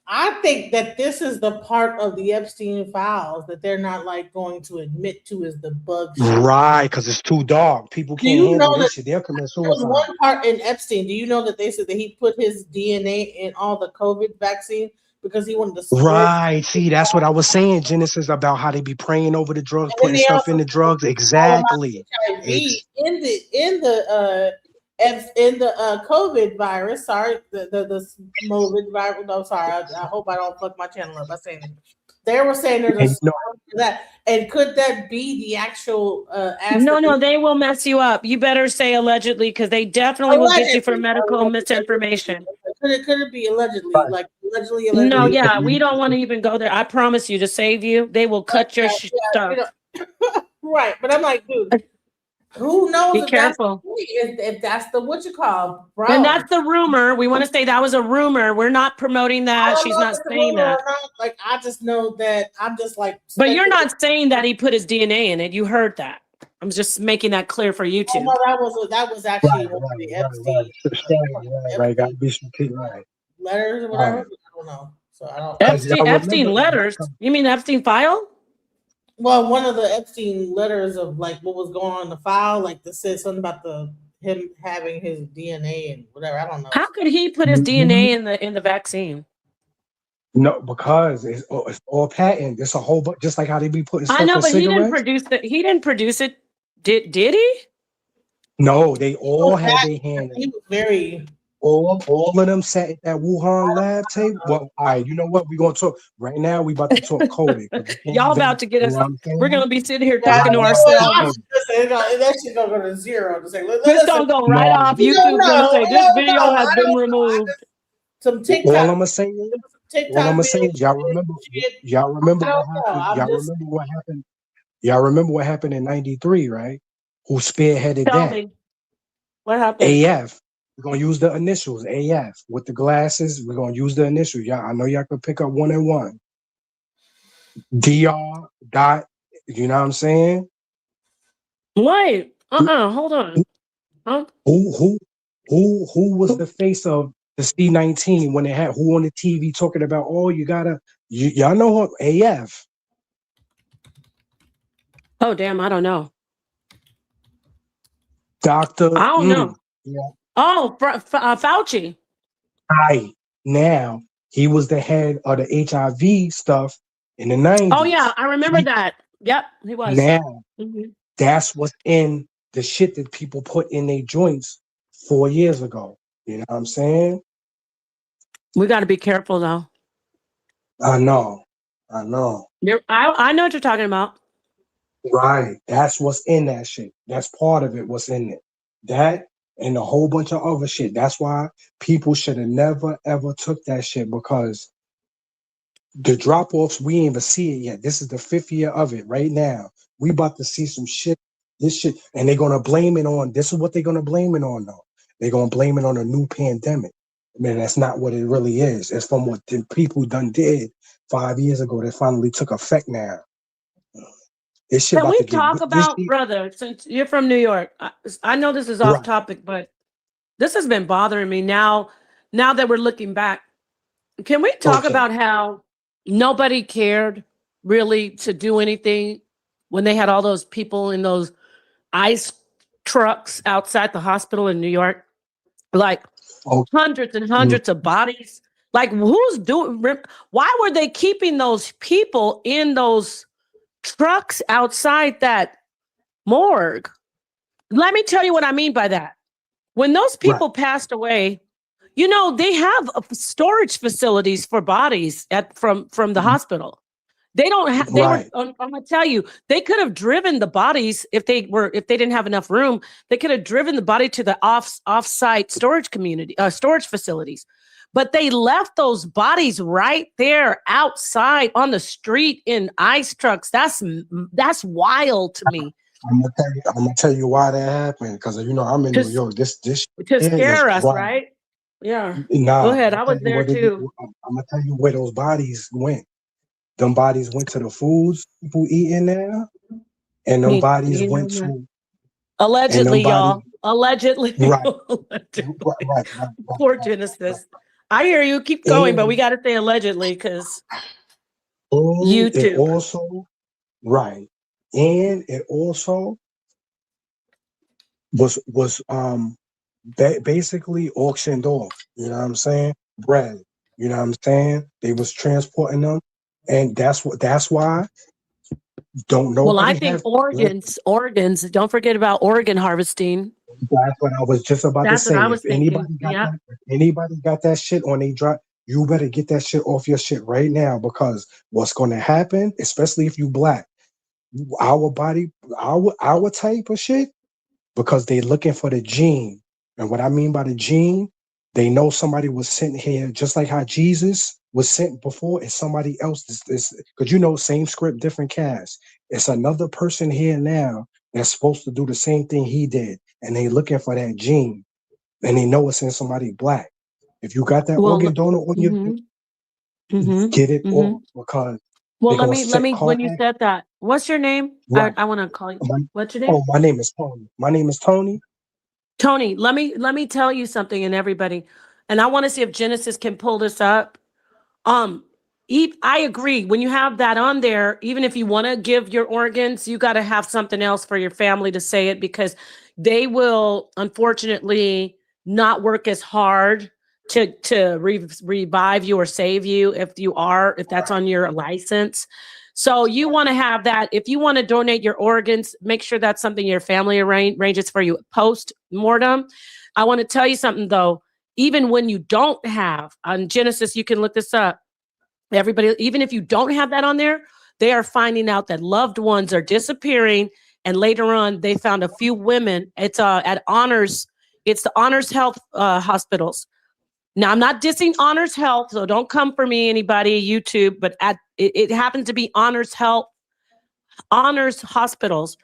I think that this is the part of the Epstein files that they're not like going to admit to is the bug shit. Right, because it's too dark. People can't handle this shit. They'll commit suicide. There was one part in Epstein. Do you know that they said that he put his DNA in all the COVID vaccine because he wanted to spread? Right. See, that's what I was saying, Genesis, about how they be praying over the drugs, putting stuff in the drugs. Exactly. In the COVID virus, sorry, the COVID virus. No, sorry. I hope I don't fuck my channel up by saying it. They were saying there's that, and could that be the actual? No, they will mess you up. You better say allegedly, because they definitely will get you for medical misinformation. Could it be allegedly? Like allegedly? No, yeah, we don't want to even go there. I promise you, to save you, they will cut your stuff. Right, but I'm like, dude. Who knows? Be careful. If that's the what you call, bro. And that's the rumor. We want to say that was a rumor. We're not promoting that. She's not saying that. Like, I just know that I'm just like. But you're not saying that he put his DNA in it. You heard that. I'm just making that clear for you two. No, that was actually the Epstein. Right, got to be some right. Letters or whatever. don't know. So I don't. Epstein letters. You mean Epstein file? Well, one of the Epstein letters of like what was going on in the file, like that said something about him having his DNA and whatever. I don't know. How could he put his DNA in the vaccine? No, because it's all patent. It's a whole bunch, just like how they be putting stuff I know, in but he didn't cigarettes. produce it. He didn't produce it. Did he? No, they all had their hand. He was very. All of them sat at that Wuhan lab table. Well, all right, you know what? We're gonna talk right now. We about to talk COVID. Y'all about to get us. You know what I'm saying? We're gonna be sitting here talking to ourselves. That shit gonna go to zero. To say, It's gonna go right off. YouTube gonna say this video has been removed. Some TikTok. All I'm gonna say is, y'all remember what happened? Y'all remember what happened in '93, right? Who spearheaded Tell that? me. What happened? AF. We're gonna use the initials, AF. With the glasses, we're gonna use the initials. Y'all, I know y'all can pick up one and one. DR dot, you know what I'm saying? Wait, hold on. Huh? Who was the face of the C-19 when they had who on the TV talking about, oh, y'all know what AF. Oh damn, I don't know. Dr. I don't know. Yeah. Oh, Fauci. Right. Now, he was the head of the HIV stuff in the 90s. Oh yeah, I remember that. Yep, he was. Now, that's what's in the shit that people put in their joints 4 years ago. You know what I'm saying? We got to be careful though. I know. I know what you're talking about. Right. That's what's in that shit. That's part of it, what's in it. That and a whole bunch of other shit. That's why people should have never, ever took that shit, because the drop-offs, we ain't even see it yet. This is the 5th year of it right now. We about to see some shit, this shit, and they're going to blame it on, this is what they're going to blame it on, though. They're going to blame it on a new pandemic. Man, that's not what it really is. It's from what the people done did 5 years ago that finally took effect now. This shit Can about we to get, talk about, brother, since you're from New York, I know this is off topic, but this has been bothering me now that we're looking back. Can we talk about how nobody cared really to do anything when they had all those people in those ice trucks outside the hospital in New York? Like hundreds and hundreds of bodies. Like why were they keeping those people in those trucks outside that morgue? Let me tell you what I mean by that. When those people passed away, you know, they have storage facilities for bodies from the hospital. They don't have, I'm gonna tell you, they could have driven the bodies if they didn't have enough room, they could have driven the body to the off-site storage facilities. But they left those bodies right there outside on the street in ice trucks. That's wild to me. I'm gonna tell you why that happened, because you know I'm in New York. This to scare us, right? Yeah. Go ahead. I was there too. I'm gonna tell you where those bodies went. Them bodies went to the foods people eating there, and them bodies went to allegedly, y'all. Allegedly. Right. Poor Genesis. I hear you. Keep going, but we got to say allegedly because YouTube. And it also was basically auctioned off. You know what I'm saying? Bread. You know what I'm saying? They was transporting them, and that's why. Don't know. Well, I think organs. Don't forget about organ harvesting. That's what I was just about to say. What I was thinking. If anybody got that shit on they drop, you better get that shit off your shit right now, because what's going to happen, especially if you black, our body, our type of shit, because they looking for the gene. And what I mean by the gene, they know somebody was sent here, just like how Jesus was sent before. It's somebody else. Because you know, same script, different cast. It's another person here now that's supposed to do the same thing he did, and they looking for that gene, and they know it's in somebody black. If you got that organ donor on your, get it off, because. Well, let me. When you said that, what's your name? Right. I want to call you. What's your name? Oh, my name is Tony. My name is Tony. Tony, let me tell you something, and everybody, and I want to see if Genesis can pull this up. I agree. When you have that on there, even if you want to give your organs, you got to have something else for your family to say it, because they will unfortunately not work as hard to revive you or save you if that's on your license. So you want to have that. If you want to donate your organs, make sure that's something your family arranges for you post-mortem. I want to tell you something though. Even when you don't have, on Genesis, you can look this up. Everybody, even if you don't have that on there, they are finding out that loved ones are disappearing. And later on, they found a few women. It's at Honors. It's the Honors Health hospitals. Now, I'm not dissing Honors Health, so don't come for me, anybody, YouTube. But it happens to be Honors Health, Honors hospitals.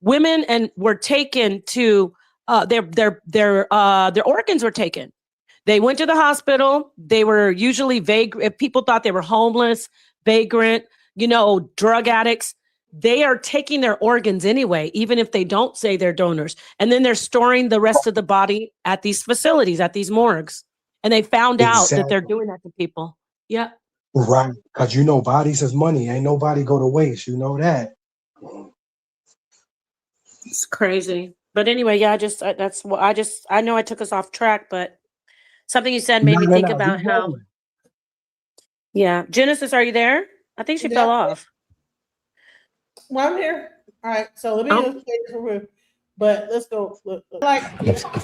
Women were taken to their organs were taken. They went to the hospital. They were usually vagrant. People thought they were homeless, vagrant, drug addicts. They are taking their organs anyway, even if they don't say they're donors. And then they're storing the rest of the body at these facilities, at these morgues. And they found out that they're doing that to people. Yeah. Right. Because bodies is money. Ain't nobody go to waste. You know that. It's crazy. But anyway, yeah, I know I took us off track, but something you said made me think about how. Yeah. Genesis, are you there? I think she fell off. Well, I'm here. All right. So let me just take this, but let's go. Look. Give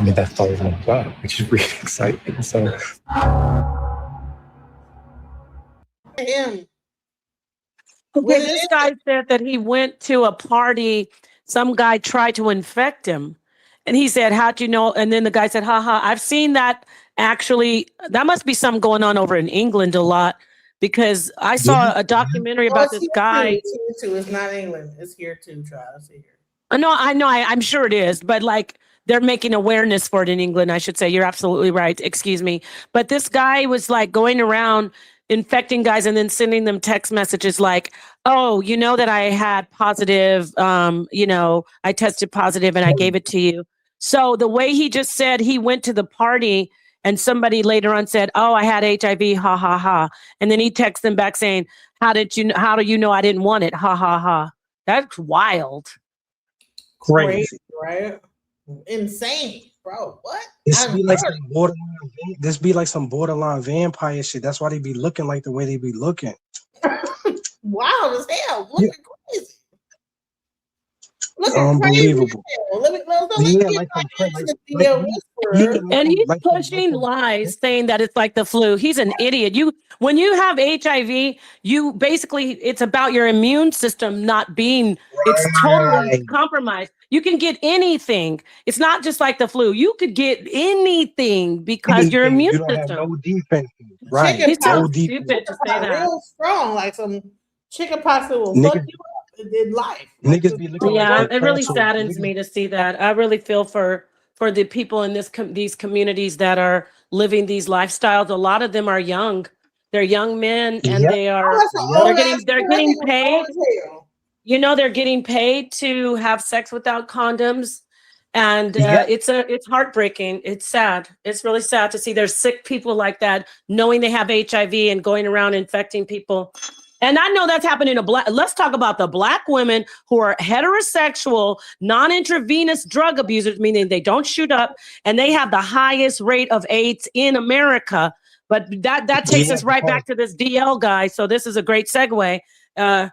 me that $5 which is really exciting. So him. Okay, this guy said that he went to a party. Some guy tried to infect him. And he said, how'd you know? And then the guy said, haha, I've seen that. Actually, that must be something going on over in England a lot, because I saw a documentary about this guy. It's not England. It's here too, Travis. Here. No, I know. I'm sure it is. But they're making awareness for it in England, I should say. You're absolutely right. Excuse me. But this guy was going around infecting guys and then sending them text messages like, oh, you know that I had positive, I tested positive and I gave it to you. So the way he just said he went to the party and somebody later on said, oh, I had HIV, ha, ha, ha. And then he texts them back saying, how do you know I didn't want it? Ha, ha, ha. That's wild. Crazy, right? Insane, bro. What? This be like some borderline vampire shit. That's why they be looking like the way they be looking. Wild as hell. Looking crazy. Unbelievable. And he's pushing lies, saying that it's like the flu. He's an idiot. When you have HIV, it's about your immune system not being, it's totally compromised. You can get anything. It's not just like the flu. You could get anything because your immune system. No defense. Right. He's so stupid to say that. Real strong, like some chicken pox that will fuck you up in life. Niggas be looking it really saddens me to see that. I really feel for the people in these communities that are living these lifestyles. A lot of them are young. They're young men, and they're getting paid. They're getting paid to have sex without condoms, and it's heartbreaking. It's sad. It's really sad to see there's sick people like that, knowing they have HIV and going around infecting people. And I know that's happening let's talk about the Black women who are heterosexual, non-intravenous drug abusers, meaning they don't shoot up, and they have the highest rate of AIDS in America. But that takes us right back to this DL guy. So this is a great segue. Because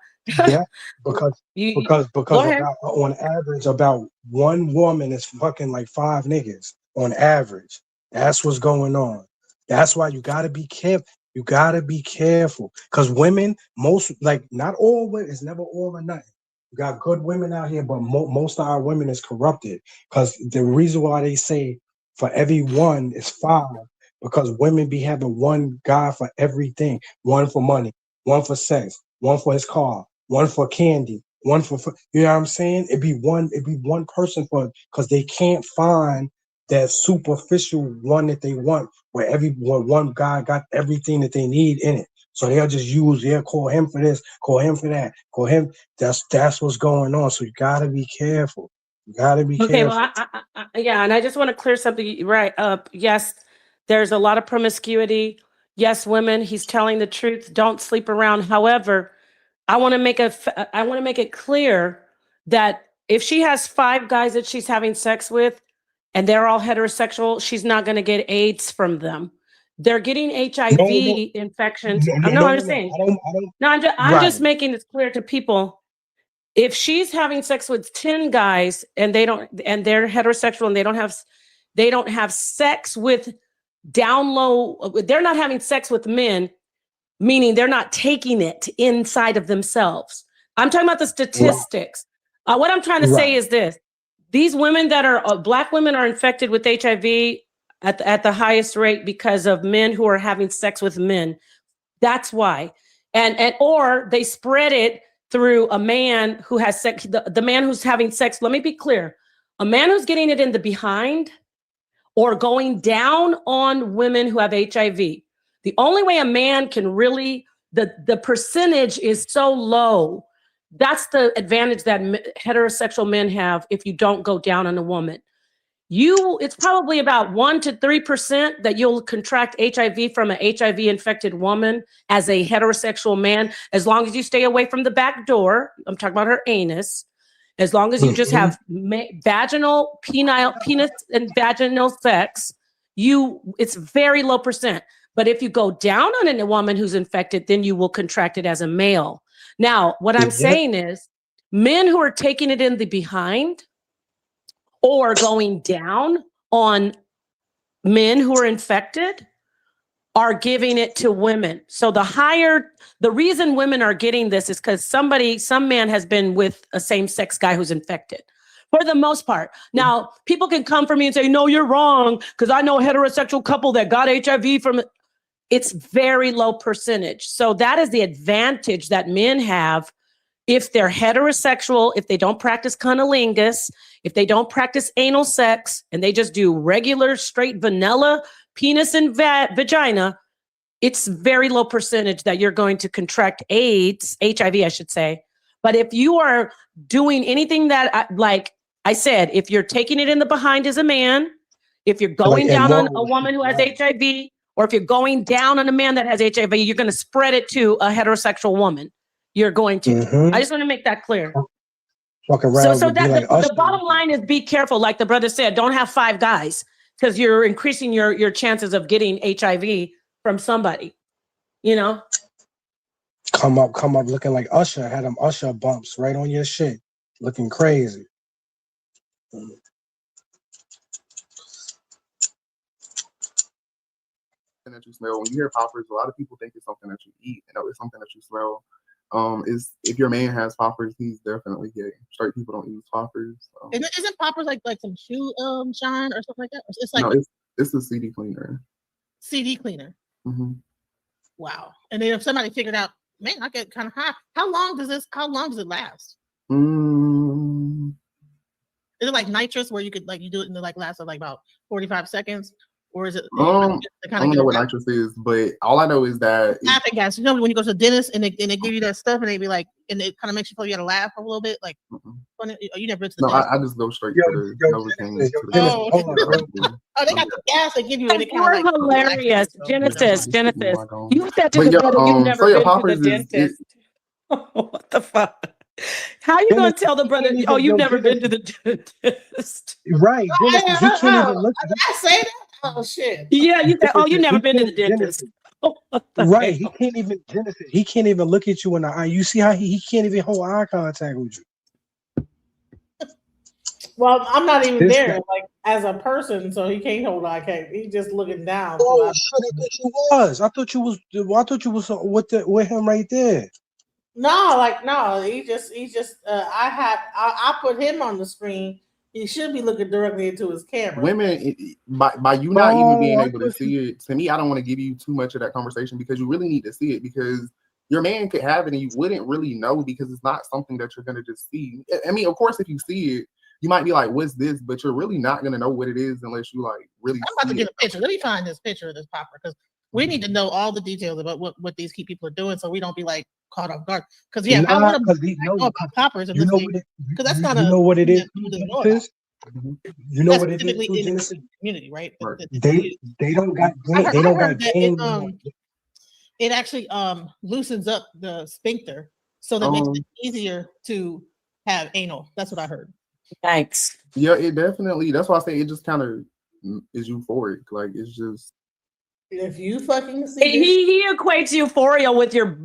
on average, about one woman is fucking like 5 niggas on average. That's what's going on. That's why you gotta be careful. You gotta be careful, because women, not all women, it's never all or nothing. You got good women out here, but most of our women is corrupted. Because the reason why they say for every one is 5, because women be having one guy for everything. One for money, one for sex, one for his car, one for candy, one for you know what I'm saying? It'd be one person because they can't find that superficial one that they want, where one guy got everything that they need in it. So they'll just call him for this, call him for that, call him. That's what's going on. So you gotta be careful. You gotta be careful. Well, and I just want to clear something right up. Yes, there's a lot of promiscuity. Yes, women, he's telling the truth. Don't sleep around. However, I want to make it clear that if she has 5 guys that she's having sex with and they're all heterosexual, she's not going to get AIDS from them. They're getting HIV infections. I'm just saying. I'm just making this clear to people. If she's having sex with 10 guys and they're heterosexual and they don't have sex with down low, they're not having sex with men, meaning they're not taking it inside of themselves. I'm talking about the statistics. What I'm trying to say is this. These women that are Black women are infected with HIV at the highest rate because of men who are having sex with men. That's why. And or they spread it through a man who has sex, the man who's having sex. Let me be clear. A man who's getting it in the behind or going down on women who have HIV. The only way a man can really, the percentage is so low. That's the advantage that heterosexual men have if you don't go down on a woman. It's probably about 1 to 3% that you'll contract HIV from an HIV infected woman as a heterosexual man, as long as you stay away from the back door. I'm talking about her anus. As long as you just have vaginal, penis and vaginal sex, it's very low percent. But if you go down on a woman who's infected, then you will contract it as a male. Now, what I'm saying is men who are taking it in the behind or going down on men who are infected are giving it to women. So the reason women are getting this is because some man has been with a same-sex guy who's infected. For the most part. Now, people can come for me and say, no, you're wrong, because I know a heterosexual couple that got HIV from it. It's very low percentage. So that is the advantage that men have if they're heterosexual, if they don't practice cunnilingus, if they don't practice anal sex, and they just do regular, straight, vanilla penis and vagina. It's very low percentage that you're going to contract AIDS, HIV, I should say. But if you are doing anything that, like I said, if you're taking it in the behind as a man, if you're going down on a woman who has HIV, or if you're going down on a man that has HIV, you're going to spread it to a heterosexual woman. You're going to. I just want to make that clear. So that the bottom line is be careful. Like the brother said, don't have 5 guys because you're increasing your chances of getting HIV from somebody. You know? Come up looking like Usher. Had them Usher bumps right on your shit. Looking crazy. That you smell when you hear poppers, a lot of people think it's something that you eat, and it's something that you smell. Is if your man has poppers, he's definitely gay. Straight people don't use poppers. Isn't poppers like some shoe shine or something like that? It's like no, it's a CD cleaner. CD cleaner. Mm-hmm. Wow. And then if somebody figured out, man, I get kind of high. How long does it last? Is it like nitrous where you could you do it in the last of about 45 seconds? Or is it I don't know what nitrous is, but all I know is that laughing gas. You know when you go to the dentist and they give you that stuff and they be like, and it kind of makes you feel you gotta laugh a little bit, like you never been to the dentist? I just go straight to the they got the gas they give you and it kind of hilarious. Genesis. You said to the brother you've never been to the dentist. What the fuck? How you gonna tell the brother, you've never been to the dentist? Right. Did I say that? Oh shit. Yeah, you said, you never been to the dentist. Right. He can't even Genesis. He can't even look at you in the eye. You see how he can't even hold eye contact with you. Well, I'm not even there, as a person, so he can't hold eye contact. He's just looking down. Oh shit! I thought you was with him right there. No, he just. I put him on the screen. He should be looking directly into his camera. Women, by you not even being able to see it, to me, I don't want to give you too much of that conversation because you really need to see it because your man could have it and you wouldn't really know because it's not something that you're going to just see. I mean, of course, if you see it, you might be like, what's this? But you're really not going to know what it is unless you really I'm about to get a picture. Let me find this picture of this popper because we need to know all the details about what these key people are doing so we don't be caught off guard. Because I want to know about poppers and because that's kind of what it is. You know that's what it is in Genesis? the community, right? They don't got it actually loosens up the sphincter, so that makes it easier to have anal. That's what I heard. Thanks. Yeah, it definitely. That's why I say it just kind of is euphoric. Like it's just. If you fucking see He equates euphoria with your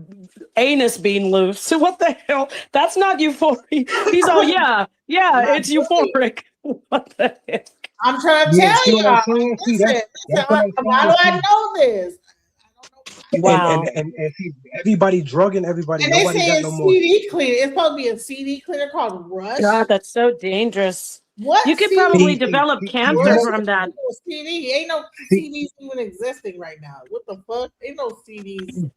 anus being loose. So what the hell? That's not euphoria. He's all yeah, it's euphoric. What the heck? I'm trying to Yeah, tell see what I'm y'all. saying? See, Listen, that's what I'm how do I saying. know this? Wow. And see, everybody drugging everybody. And they Nobody say got it's no more. CD cleaner. It's supposed to be a CD cleaner called Rush. God, that's so dangerous. What? You could CD? probably develop cancer Rush from that. CD. Ain't no CDs even existing right now. What the fuck? Ain't no CDs.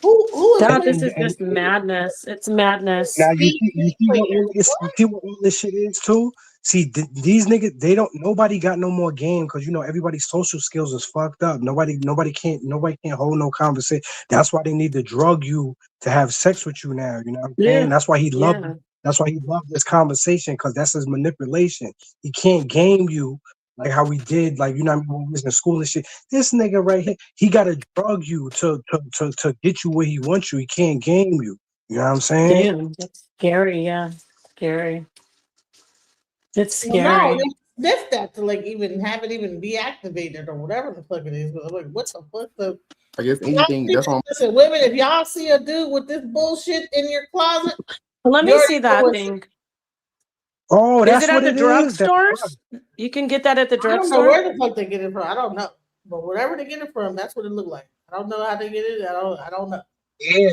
Who is God, this is just madness. It's madness. Now you see what all this shit is too. See, these niggas, nobody got no more game because everybody's social skills is fucked up. Nobody can't hold no conversation. That's why they need to drug you to have sex with you now. You know what I'm saying? That's why he loved. That's why he loved this conversation because that's his manipulation. He can't game you like how we did, like when we was in school and shit. This nigga right here, he gotta drug you to get you where he wants you. He can't game you. You know what I'm saying? Damn, that's scary. Yeah, scary. It's Well, scary. no, they sniff that to like even have it even be activated or whatever the fuck it is. But like, what the fuck? I guess anything. That's all. Listen, women, if y'all see a dude with this bullshit in your closet, Let me see that thing. Oh, Is that's it at what the it is. drugstores? You can get that at the I don't know drugstore. where the fuck they get it from. I don't know, but wherever they get it from, that's what it looked like. I don't know how they get it. I don't know. Yeah,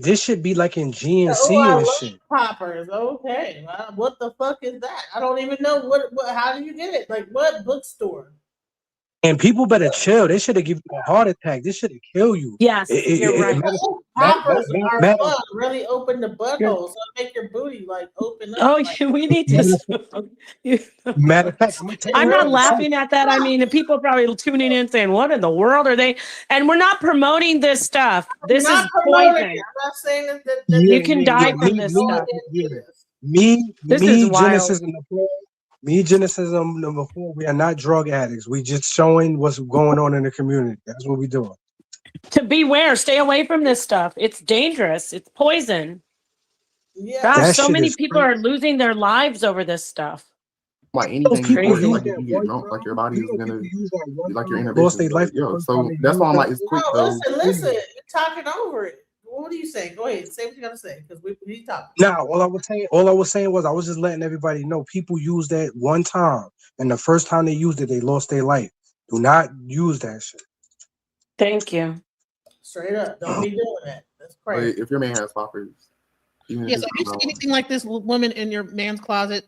this should be like in Oh, GNC I and love shit. poppers. Okay, what the fuck is that? I don't even know what. How do you get it? Like what bookstore? And people better chill. They should have given you a heart attack. This should have killed you. Yes, you're right. Poppers are matter- fun. Really open the butthole, so make your booty like open up. Oh, like, we need to. Matter of fact, I'm gonna tell you I'm what not I'm laughing at that. I mean, people probably tuning in saying, "What in the world are they?" And we're not promoting this stuff. This I'm is not promoting poison. it. I'm not saying that. You can die from this stuff. This is wild. Genesis and the floor. Me, Genesis, number 4. We are not drug addicts. We just showing what's going on in the community. That's what we doing. To beware, stay away from this stuff. It's dangerous. It's poison. Yeah. Gosh, That so shit many is people are losing their lives over this stuff. Like anything people before, use like if you get drunk, like your body is gonna, like your lost inhibitions. their life. Yo, so that's why I'm like, it's quick No, though. listen. You're talking over it. What do you say? Go ahead. Say what you gotta say because we need to talk. Nah, all I was saying was I was just letting everybody know people use that one time, and the first time they used it, they lost their life. Do not use that shit. Thank you. Straight up, don't be doing that. That's But crazy. if your man has poppers, even Yes, if if it's you see anything like this woman in your man's closet,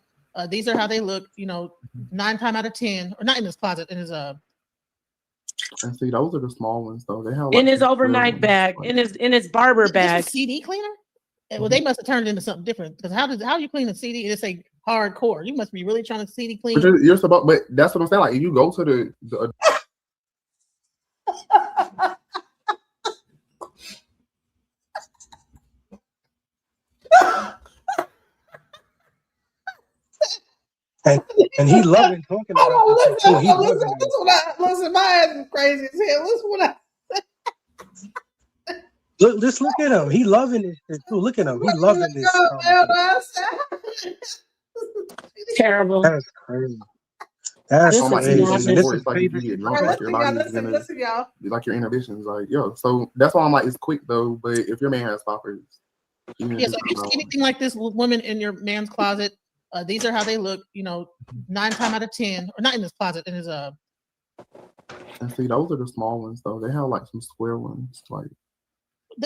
these are how they look. 9 times out of 10, or not in his closet, in his and see, those are the small ones though. They have In like his the overnight square bag, ones, in his barber This bag. was CD cleaner. Well, they must have turned it into something different. Because how do you clean a CD? It say hardcore. You must be really trying to CD clean. But you're supposed, but that's what I'm saying. Like if you go to the and he loving talking about this shit too. He loving it. Listen, my ass is crazy as hell. Listen what I Just look at him. He loving this shit too. Look at him. He loving this. Terrible. That's crazy. That's on like crazy. anything And this before, is it's like if you get drunk, like your body is gonna y'all. like your inhibitions, like yo. So that's why I'm like, it's quick though. But if your man has poppers, even Yes, if you see anything like this woman in your man's closet, these are how they look. 9 times out of 10, or not in his closet, in his and see, those are the small ones though. They have like some square ones, like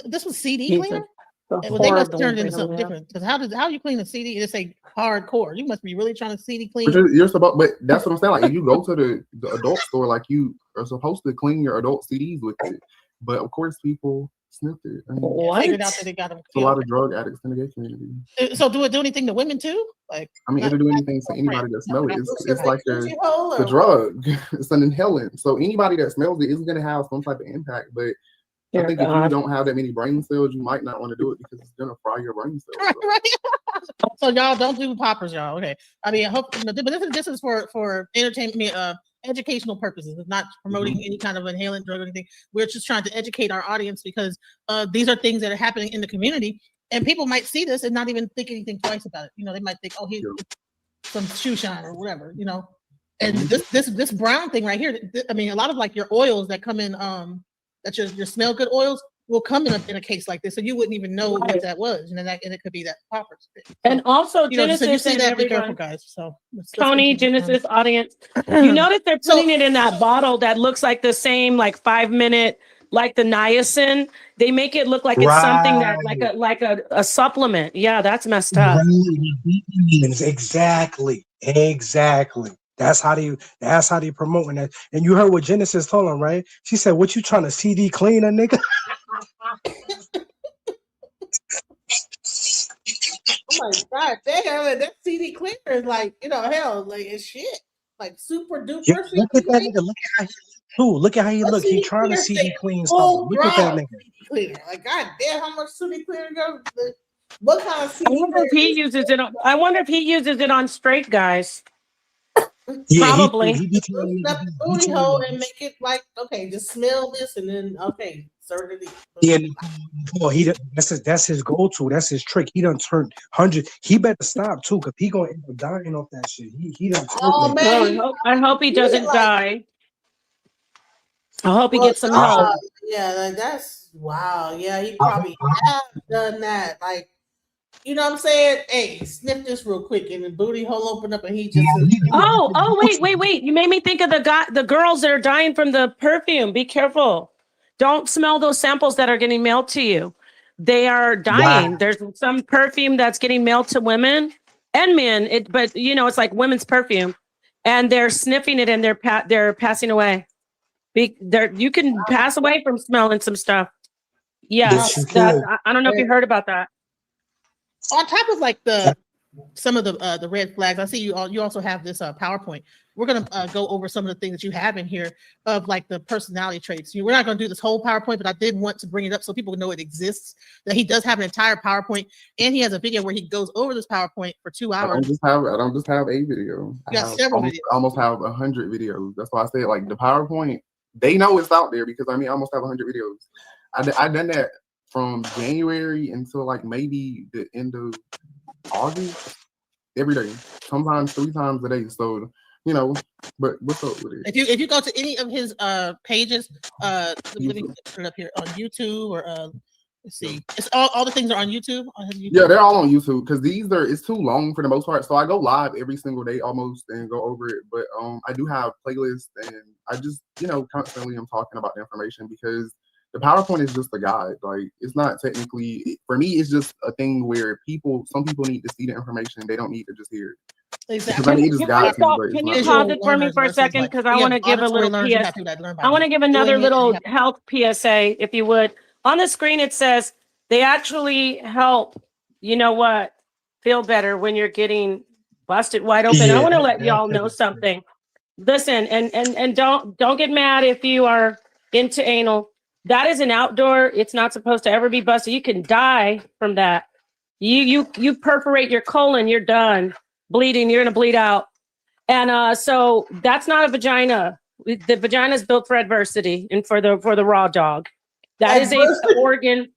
this was CD cleaner. Well, they must have turned it into something different. Because how you clean a CD? It say hardcore. You must be really trying to CD clean. but you're supposed, but that's what I'm saying. Like if you go to the adult store, like you are supposed to clean your adult CDs with it. But of course, people sniffed it. I mean, Figured out that they got them. a lot of drug addicts in the gay community. So do it do anything to women too? Like I mean, it'll do anything to anybody that smells it. It's like a drug. It's an inhalant. So anybody that smells it is going to have some type of impact. But I think if you don't have that many brain cells, you might not want to do it because it's going to fry your brain cells. So y'all don't do poppers, y'all. Okay. I mean, I hope, but this is for entertainment, educational purposes. It's not promoting any kind of inhalant drug or anything. We're just trying to educate our audience because these are things that are happening in the community, and people might see this and not even think anything twice about it. You know, they might think, oh, here's some shoe shine or whatever, you know. And this brown thing right here, I mean, a lot of like your oils that come in, that your smell good oils will come in a case like this, so you wouldn't even know what that was, and it could be that popper. And also, you know, Genesis, so you see and that, be careful, everyone. guys. So Tony, Genesis audience, you notice they're putting it in that bottle that looks like the same, like 5 minute, like the niacin. They make it look like it's something that like a supplement. Yeah, that's messed up. Exactly. That's how they promoting that. And you heard what Genesis told him, right? She said, "What you trying to CD clean a nigga?" Oh my God, damn, that CD cleaner is like, you know, hell, like it's shit, like super duper. Yo, look at that nigga. Look at how he look. He trying to CD clean something. Look at that nigga. CD cleaner. Like, God damn, how much CD cleaner goes? What kind of I CD wonder if he uses it on. I wonder if he uses it on straight guys. Yeah, Probably. he be telling up the booty hole and make it like, okay, just smell this and then okay, serve it. Yeah, Nicole, that's his go-to. That's his trick. He done turned 100. He better stop too, cause he gonna end up dying off that shit. He done turned. Oh man, I hope he doesn't die. I hope he gets some help. Yeah, like that's wow. Yeah, he probably have done that. Like, you know what I'm saying? Hey, sniff this real quick, and the booty hole open up, and he just. Wait! You made me think of the girls that are dying from the perfume. Be careful! Don't smell those samples that are getting mailed to you. They are dying. Wow. There's some perfume that's getting mailed to women and men. But you know, it's like women's perfume, and they're sniffing it, and they're passing away. You can pass away from smelling some stuff. Yes, I don't know if you heard about that. On top of like some of the red flags, I see you also have this PowerPoint. We're gonna go over some of the things that you have in here of like the personality traits. We're not gonna do this whole PowerPoint, but I did want to bring it up so people know it exists. That he does have an entire PowerPoint, and he has a video where he goes over this PowerPoint for 2 hours. I don't just have a video. You got several videos. I almost have 100 videos. That's why I say like the PowerPoint. They know it's out there because I almost have 100 videos. I done that from January until like maybe the end of August, every day, sometimes 3 times a day. So, you know, but what's up with it? If you go to any of his pages, let me put it up here on YouTube or let's see, it's all the things are on YouTube. Yeah, they're all on YouTube because it's too long for the most part. So I go live every single day almost and go over it. But I do have playlists and I just, you know, constantly I'm talking about the information because the PowerPoint is just a guide. Like it's not technically, for me, it's just a thing where some people need to see the information. They don't need to just hear it. Exactly. Can you pause it for me for a second? Because I want to give a little PSA. I want to give another little health PSA, if you would. On the screen, it says they actually help, you know what, feel better when you're getting busted wide open. I want to let y'all know something. Listen, and don't get mad if you are into anal. That is an outdoor. It's not supposed to ever be busted. You can die from that. You perforate your colon, you're done bleeding. You're gonna bleed out. And so that's not a vagina. The vagina is built for adversity and for the raw dog. That is an organ.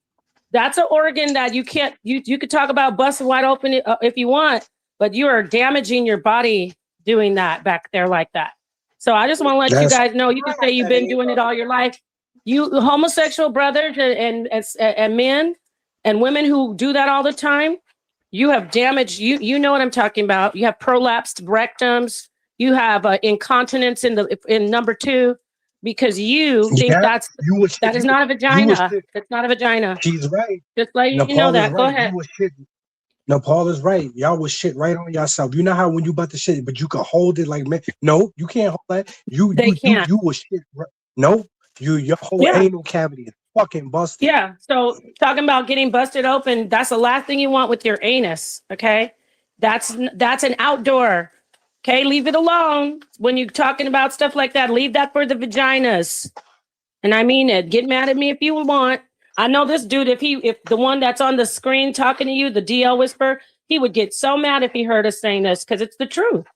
That's an organ that you can't. You could talk about busted wide open if you want, but you are damaging your body doing that back there like that. So I just want to let you guys know. You can say you've been doing it all your life. You homosexual brothers and men and women who do that all the time, you have damaged. You know what I'm talking about. You have prolapsed rectums. You have incontinence in number 2 because you think that is not a vagina. It's not a vagina. She's right. Just let you know that. Go ahead. No, Paul is right. Y'all was shit right on yourself. You know how when you about to shit, but you can hold it like man. No, you can't hold that. You was shit. Right. No, your whole anal cavity is fucking busted. Yeah. So talking about getting busted open, that's the last thing you want with your anus. Okay, that's an outdoor. Okay, leave it alone. When you're talking about stuff like that, leave that for the vaginas. And I mean it. Get mad at me if you want. I know this dude, if the one that's on the screen talking to you, the DL whisper, he would get so mad if he heard us saying this because it's the truth.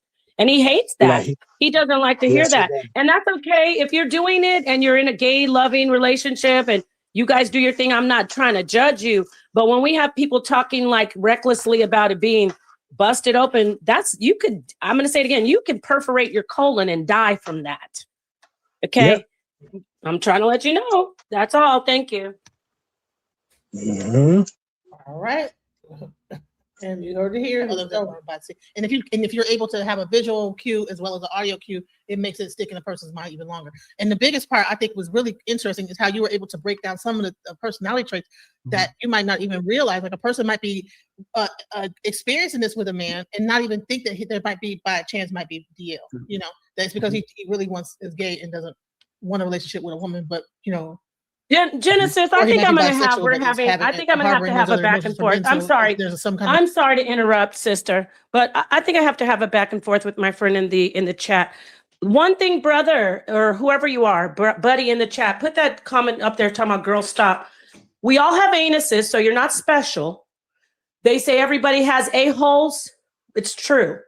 And he hates that. Yeah, He doesn't like to hear yes, he that. does. And that's okay. If you're doing it and you're in a gay loving relationship and you guys do your thing, I'm not trying to judge you. But when we have people talking like recklessly about it being busted open, I'm going to say it again, you can perforate your colon and die from that. Okay. Yep. I'm trying to let you know. That's all. Thank you. Mm-hmm. All right. And you heard it here. And if you're able to have a visual cue as well as an audio cue, it makes it stick in a person's mind even longer. And the biggest part I think was really interesting is how you were able to break down some of the personality traits that you might not even realize. Like a person might be experiencing this with a man and not even think that there might be by chance might be DL. You know, that's because he really is gay and doesn't want a relationship with a woman, but you know. Genesis, I think I'm going to have to have a back and forth. I'm sorry. I'm sorry to interrupt, sister, but I think I have to have a back and forth with my friend in the chat. One thing, brother, or whoever you are, buddy in the chat, put that comment up there talking about girl stop. We all have anuses, so you're not special. They say everybody has a-holes. It's true.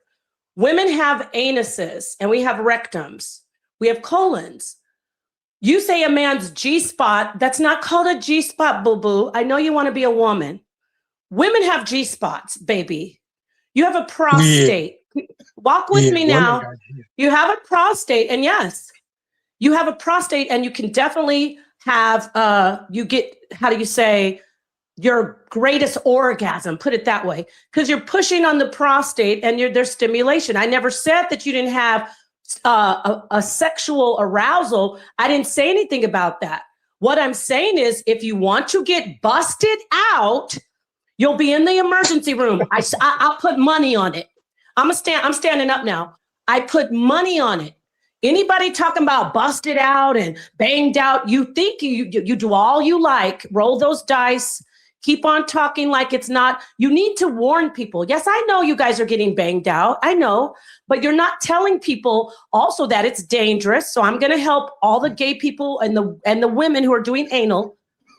Women have anuses and we have rectums. We have colons. You say a man's G-spot, that's not called a G-spot, boo-boo. I know you want to be a woman. Women have G-spots, baby. You have a prostate. Yeah. Walk with me now. You have a prostate, and yes, you have a prostate, and you can definitely have, you get, how do you say, your greatest orgasm, put it that way, because you're pushing on the prostate and there's stimulation. I never said that you didn't have a sexual arousal. I didn't say anything about that. What I'm saying is if you want to get busted out, you'll be in the emergency room. I'll put money on it. I'm standing up now. I put money on it. Anybody talking about busted out and banged out, you think you do all you like, roll those dice, keep on talking like it's not. You need to warn people. Yes, I know you guys are getting banged out. I know, but you're not telling people also that it's dangerous. So I'm going to help all the gay people and the women who are doing anal.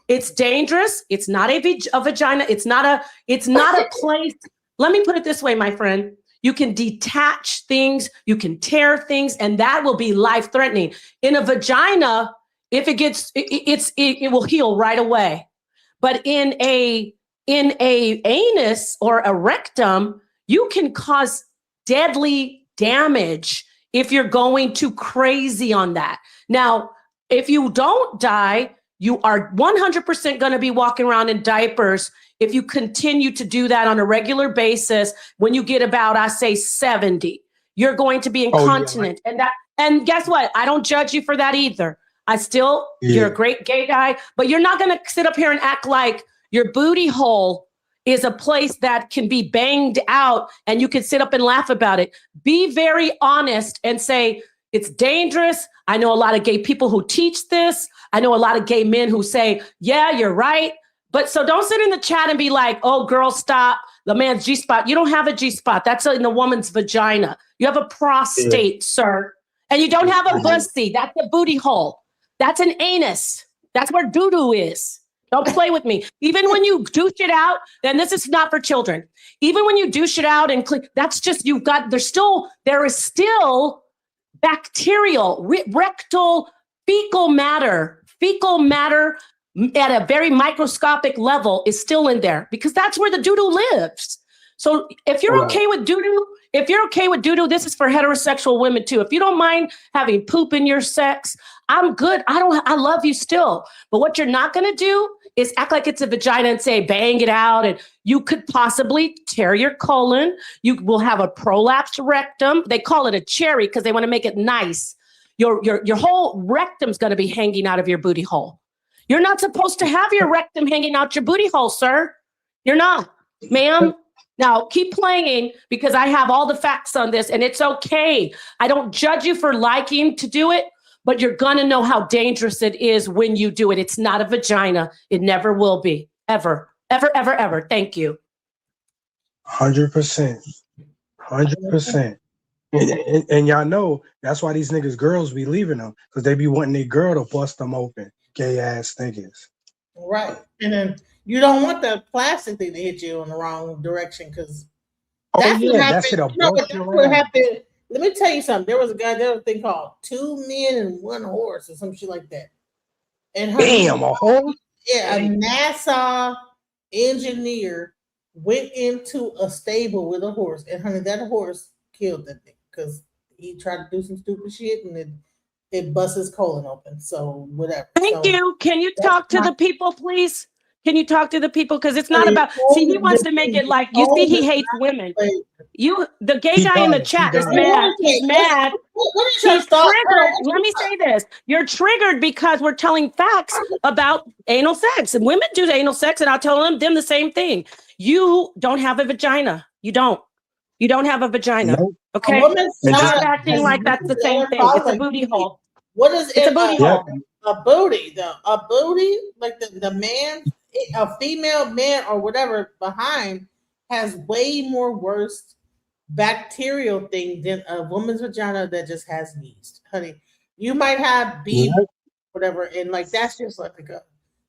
It's dangerous. It's not a vagina. It's not a place. Let me put it this way, my friend. You can detach things, you can tear things, and that will be life-threatening. In a vagina, if it gets, it will heal right away. But in a anus or a rectum, you can cause deadly damage if you're going too crazy on that. Now, if you don't die, you are 100% going to be walking around in diapers if you continue to do that on a regular basis. When you get about, I say 70, you're going to be incontinent. And guess what? I don't judge you for that either. You're a great gay guy, but you're not going to sit up here and act like your booty hole is a place that can be banged out and you can sit up and laugh about it. Be very honest and say, it's dangerous. I know a lot of gay people who teach this. I know a lot of gay men who say, yeah, you're right. But so don't sit in the chat and be like, oh, girl, stop. The man's G-spot. You don't have a G-spot. That's in the woman's vagina. You have a prostate, sir. And you don't have a pussy. That's a booty hole. That's an anus. That's where doo-doo is. Don't play with me. Even when you douche it out, then this is not for children. Even when you douche it out and click, that's just, there is still bacterial, rectal, fecal matter at a very microscopic level is still in there because that's where the doo-doo lives. So if you're okay with doo-doo, this is for heterosexual women too. If you don't mind having poop in your sex, I'm good. I love you still. But what you're not going to do is act like it's a vagina and say, bang it out. And you could possibly tear your colon. You will have a prolapsed rectum. They call it a cherry because they want to make it nice. Your whole rectum's going to be hanging out of your booty hole. You're not supposed to have your rectum hanging out your booty hole, sir. You're not, ma'am. Now, keep playing because I have all the facts on this, and it's okay. I don't judge you for liking to do it, but you're going to know how dangerous it is when you do it. It's not a vagina. It never will be. Ever, ever, ever, ever. Thank you. 100%. 100%. And y'all know that's why these niggas girls be leaving them because they be wanting their girl to bust them open. Gay ass niggas. Right. And then you don't want the plastic thing to hit you in the wrong direction because that's what happened. Let me tell you something. There was a guy, there was a thing called 2 Men and 1 Horse or some shit like that. And Damn, a horse? Yeah, a NASA engineer went into a stable with a horse, and honey, that horse killed that thing because he tried to do some stupid shit and it bust his colon open. So whatever. Thank you. Can you talk to the people, please? Can you talk to the people? Because it's not He about. See, he wants to make it like you see. He hates women. The gay He guy in the does, chat he is does. mad. He's mad. What is your He's thought? triggered. Let me say this: you're triggered because we're telling facts about anal sex, and women do anal sex, and I'll tell them the same thing. You don't have a vagina. You don't. You don't have a vagina. Nope. Okay. A woman's Stop vagina acting is like that's the same thing. It's a booty hole. What is It's it? a booty hole. A booty, though. A booty, like the man, a female man or whatever behind has way more worse bacterial thing than a woman's vagina that just has yeast. Honey, you might have BV, whatever, and like that's just like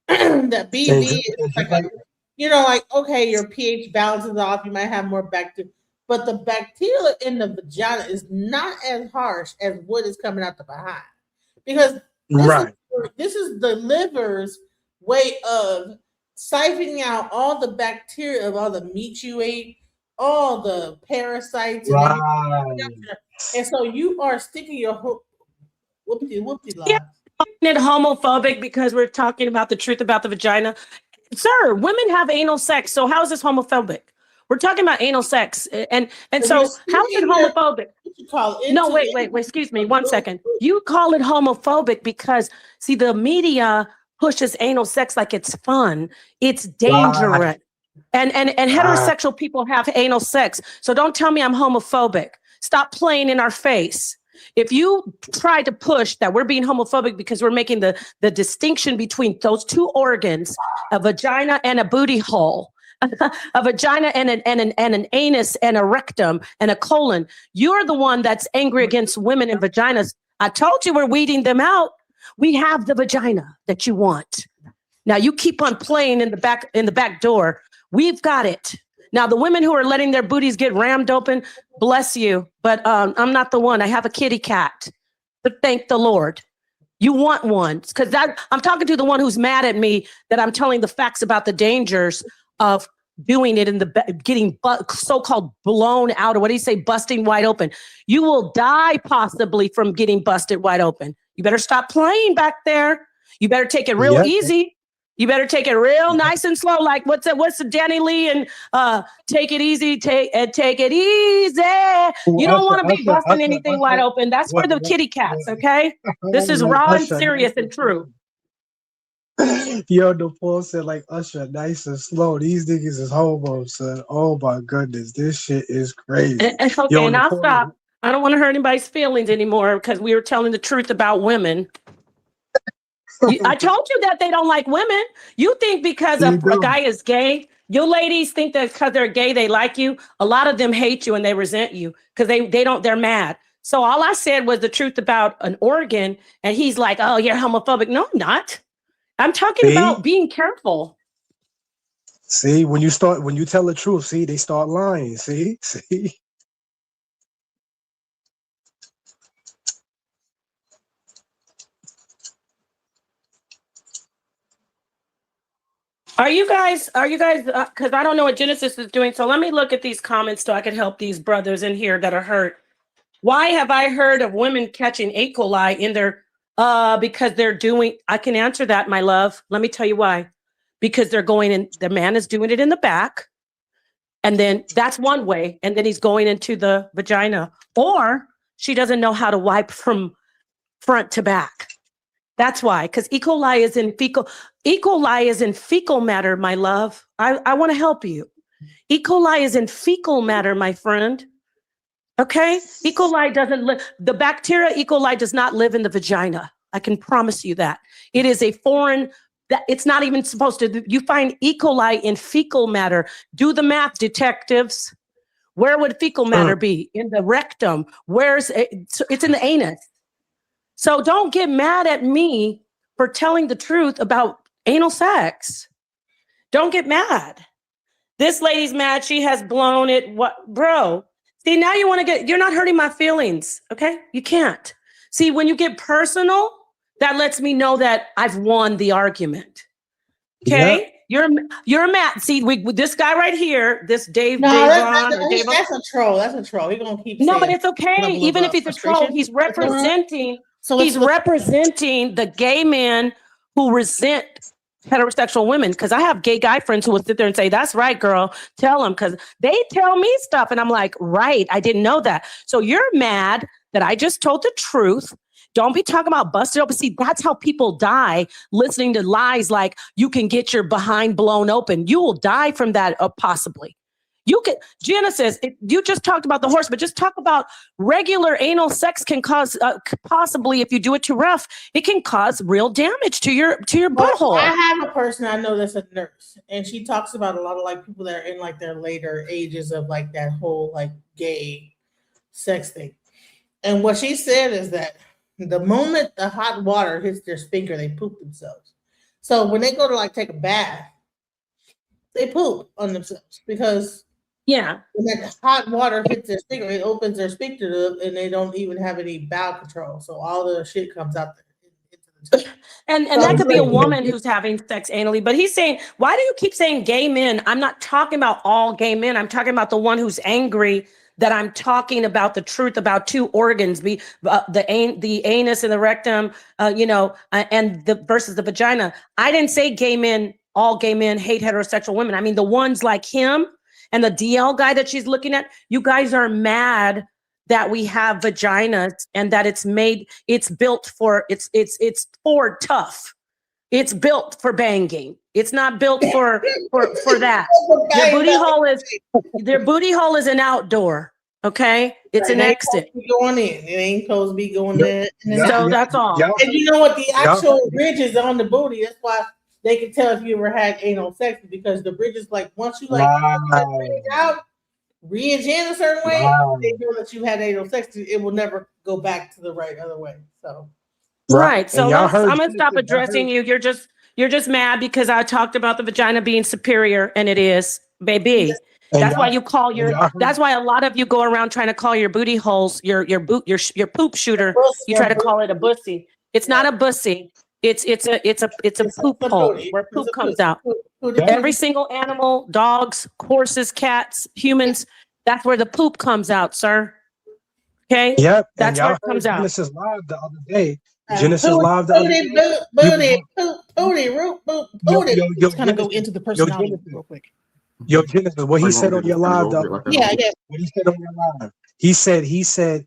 that BV is like a, like okay, your pH balance is off, you might have more bacteria. But the bacteria in the vagina is not as harsh as what is coming out the behind. Because this is the liver's way of siphoning out all the bacteria of all the meat you ate, all the parasites, and everything. And so you are sticking your whoopty line. It homophobic because we're talking about the truth about the vagina. Sir, women have anal sex, so how is this homophobic? We're talking about anal sex, and so how is it homophobic? No, wait, excuse me, 1 second. You call it homophobic because see, the media pushes anal sex like it's fun, it's dangerous, and heterosexual people have anal sex. So don't tell me I'm homophobic. Stop playing in our face. If you try to push that we're being homophobic because we're making the distinction between those two organs, a vagina and a booty hole, a vagina and an anus and a rectum and a colon, you're the one that's angry against women and vaginas. I told you we're weeding them out. We have the vagina that you want. Now you keep on playing in the back door. We've got it. Now, the women who are letting their booties get rammed open, bless you, but I'm not the one. I have a kitty cat, but thank the Lord. You want one, because I'm talking to the one who's mad at me that I'm telling the facts about the dangers of doing it in getting so-called blown out, or what do you say, busting wide open. You will die possibly from getting busted wide open. You better stop playing back there. You better take it real easy. You better take it real nice and slow. Like what's the Danny Lee and take it easy, take it easy. You don't want to be busting anything wide open. That's for the kitty cats, okay? This is raw and serious and true. Yo, the Paul said like Usher, nice and slow. These niggas is homos, son. Oh my goodness, this shit is crazy. Okay, and I'll stop. I don't want to hurt anybody's feelings anymore because we were telling the truth about women. I told you that they don't like women. You think because a guy is gay, you ladies think that because they're gay, they like you. A lot of them hate you and they resent you because they're mad. So all I said was the truth about an organ, and he's like, oh, you're homophobic. No, I'm not. I'm talking about being careful. See, when you tell the truth, see, they start lying. See. Are you guys, because I don't know what Genesis is doing. So let me look at these comments so I can help these brothers in here that are hurt. Why have I heard of women catching E. coli in their, because they're doing, I can answer that, my love. Let me tell you why. Because they're going in, the man is doing it in the back. And then that's one way. And then he's going into the vagina. Or she doesn't know how to wipe from front to back. That's why, because E. coli is in fecal matter, my love. I want to help you. E. coli is in fecal matter, my friend. Okay? E. coli doesn't live, the bacteria E. coli does not live in the vagina. I can promise you that. It is a foreign, that it's not even supposed to, you find E. coli in fecal matter. Do the math, detectives. Where would fecal matter be? In the rectum. It's in the anus. So don't get mad at me for telling the truth about anal sex. Don't get mad. This lady's mad. She has blown it. What, bro? See, now you want to get, you're not hurting my feelings. Okay. You can't. See, when you get personal, that lets me know that I've won the argument. Okay. Yep. You're mad. See, with this guy right here, this Dave. That's a troll. That's a troll. He's gonna keep. No, but it's okay. Even if he's a troll, he's representing. He's representing the gay men who resent heterosexual women. Because I have gay guy friends who will sit there and say, "That's right, girl. Tell them," because they tell me stuff, and I'm like, "Right, I didn't know that." So you're mad that I just told the truth. Don't be talking about busted open. See, that's how people die, listening to lies like you can get your behind blown open. You will die from that, possibly. You can, Genesis, you just talked about the horse, but just talk about regular anal sex can cause, possibly if you do it too rough, it can cause real damage to your butthole. I have a person I know that's a nurse, and she talks about a lot of like people that are in like their later ages of like that whole like gay sex thing. And what she said is that the moment the hot water hits their sphincter, they poop themselves. So when they go to like take a bath, they poop on themselves because when that hot water hits their sphincter, it opens their sphincter and they don't even have any bowel control. So all the shit comes out there. And that could be a woman who's having sex anally, but he's saying, why do you keep saying gay men? I'm not talking about all gay men. I'm talking about the one who's angry that I'm talking about the truth about two organs, the anus and the rectum, and the versus the vagina. I didn't say gay men, all gay men hate heterosexual women. I mean, the ones like him and the DL guy that she's looking at, you guys are mad that we have vaginas and that it's built for, it's for tough. It's built for banging. It's not built for that. Their booty hole is an outdoor. Okay, it's an exit. Going in, it ain't supposed to be going there. So that's all. And you know what? The actual ridge is on the booty. That's why they can tell if you ever had anal sex, because the ridge is like once you like out, ridge in a certain way, they know that you had anal sex. It will never go back to the right other way. So. Right. So I'm gonna stop addressing you. You're just mad because I talked about the vagina being superior, and it is, baby. That's why you call that's why a lot of you go around trying to call your booty holes your poop shooter. You try to call it a bussy. It's not a bussy. It's a poop hole where poop comes out. Every single animal, dogs, horses, cats, humans, that's where the poop comes out, sir. Okay? Yep. That's where it comes out. Genesis Live the other day. Genesis Live the other day. Booty. Let's kind of go into the personality real quick. Yo, Genesis, what he said on your live the other day. What he said on your live. He said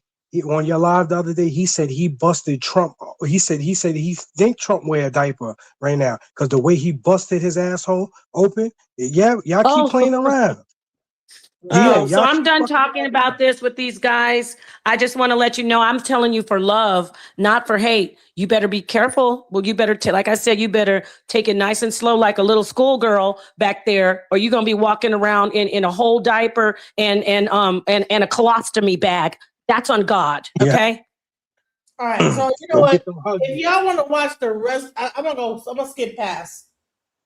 on your live the other day, he said he busted Trump. He said he think Trump wear a diaper right now because the way he busted his asshole open. Yeah, y'all keep playing around. So I'm done talking about this with these guys. I just want to let you know I'm telling you for love, not for hate. You better be careful. Well, you better like I said, you better take it nice and slow like a little schoolgirl back there, or you're gonna be walking around in a whole diaper and a colostomy bag. That's on God. Okay. All right. So you know what? If y'all want to watch the rest, I'm gonna skip past.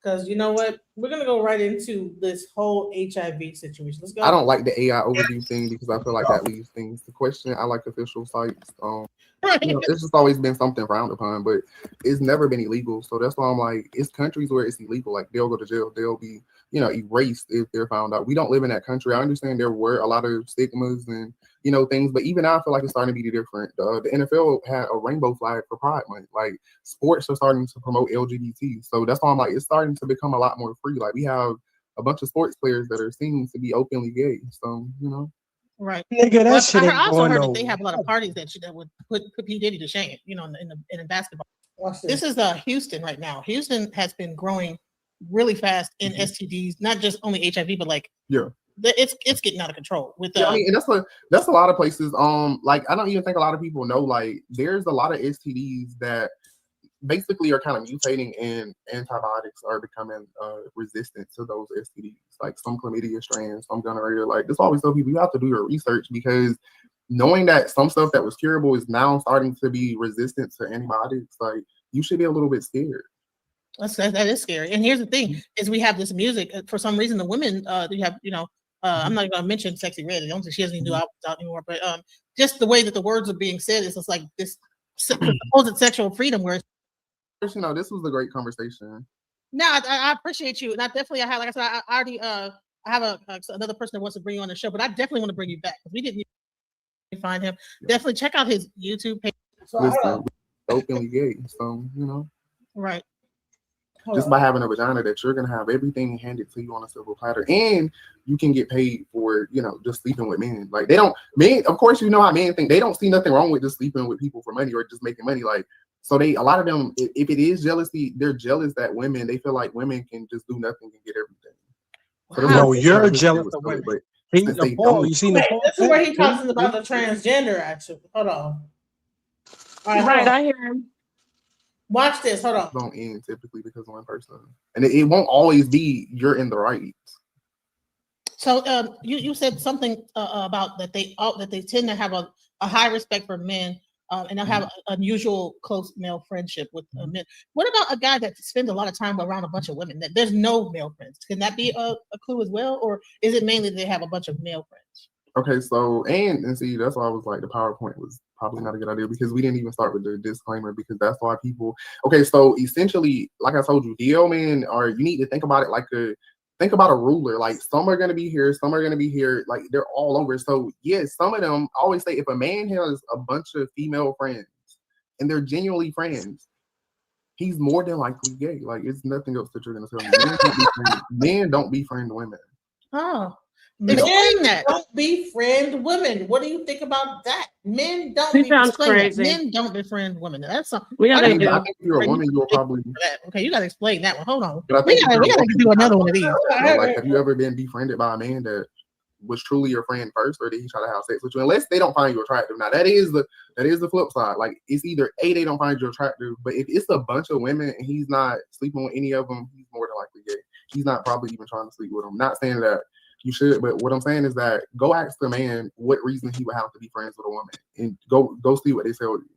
Because you know what? We're going to go right into this whole HIV situation. Let's go. I don't like the AI overview thing because I feel like that leaves things to question. I like official sites. It's just always been something frowned upon, but it's never been illegal. So that's why I'm like, it's countries where it's illegal. Like they'll go to jail. They'll be, erased if they're found out. We don't live in that country. I understand there were a lot of stigmas and, things, but even now I feel like it's starting to be different. The NFL had a rainbow flag for Pride Month. Like sports are starting to promote LGBT. So that's why I'm like, it's starting to become a lot more free. Like we have a bunch of sports players that are seen to be openly gay. So, Right. Nigga, that shit I also heard that they have a lot of parties that would put P. Diddy to shame, in basketball. This is Houston right now. Houston has been growing really fast in STDs, not just only HIV, but like it's getting out of control with and that's a lot of places. Like I don't even think a lot of people know, like there's a lot of STDs that basically are kind of mutating and antibiotics are becoming resistant to those STDs, like some chlamydia strands, some gonorrhea. Like this always tell people you have to do your research, because knowing that some stuff that was curable is now starting to be resistant to antibiotics, like you should be a little bit scared. That is scary. And here's the thing: is we have this music for some reason. The women, you have I'm not going to mention Sexy Red. I don't think she doesn't even do albums out anymore. But just the way that the words are being said is just like this supposed sexual freedom. Where this was a great conversation. no, I appreciate you, and I definitely like I said, I already I have another person that wants to bring you on the show, but I definitely want to bring you back because we didn't find him. Definitely check out his YouTube page. Listen, openly gay, so Right. Just by having a vagina, that you're gonna have everything handed to you on a silver platter, and you can get paid for just sleeping with men. Like men, of course, how men think. They don't see nothing wrong with just sleeping with people for money or just making money. Like, so a lot of them, if it is jealousy, they're jealous that they feel like women can just do nothing and get everything. No, you're jealous of women. But you seen the this is where he talks about the transgender. Actually, hold on. All right, I hear him. Watch this. Hold on. Don't end typically because of one person, and it won't always be you're in the right. So you said something about that they tend to have a high respect for men, and they'll have an unusual close male friendship with men. What about a guy that spends a lot of time around a bunch of women? That there's no male friends. Can that be a clue as well, or is it mainly they have a bunch of male friends? Okay, so and see, that's why I was like the PowerPoint was probably not a good idea because we didn't even start with the disclaimer because that's why people. Okay, so essentially, like I told you, DL men you need to think about it like think about a ruler. Like some are gonna be here, some are gonna be here. Like they're all over. So yes, some of them I always say if a man has a bunch of female friends and they're genuinely friends, he's more than likely gay. Like it's nothing else that you're gonna tell me. Men don't befriend women. Oh. Men don't befriend women. What do you think about that? Men don't. Sounds crazy. Men don't befriend women. That's something. I think if you're a woman, you'll probably. Okay, you got to explain that one. Hold on. We gotta do another one of these. Like, have you ever been befriended by a man that was truly your friend first, or did he try to have sex with you? Unless they don't find you attractive. Now that is the flip side. Like it's either they don't find you attractive, but if it's a bunch of women and he's not sleeping with any of them, he's more than likely gay. He's not probably even trying to sleep with them. Not saying that you should, but what I'm saying is that go ask the man what reason he would have to be friends with a woman, and go see what they tell you,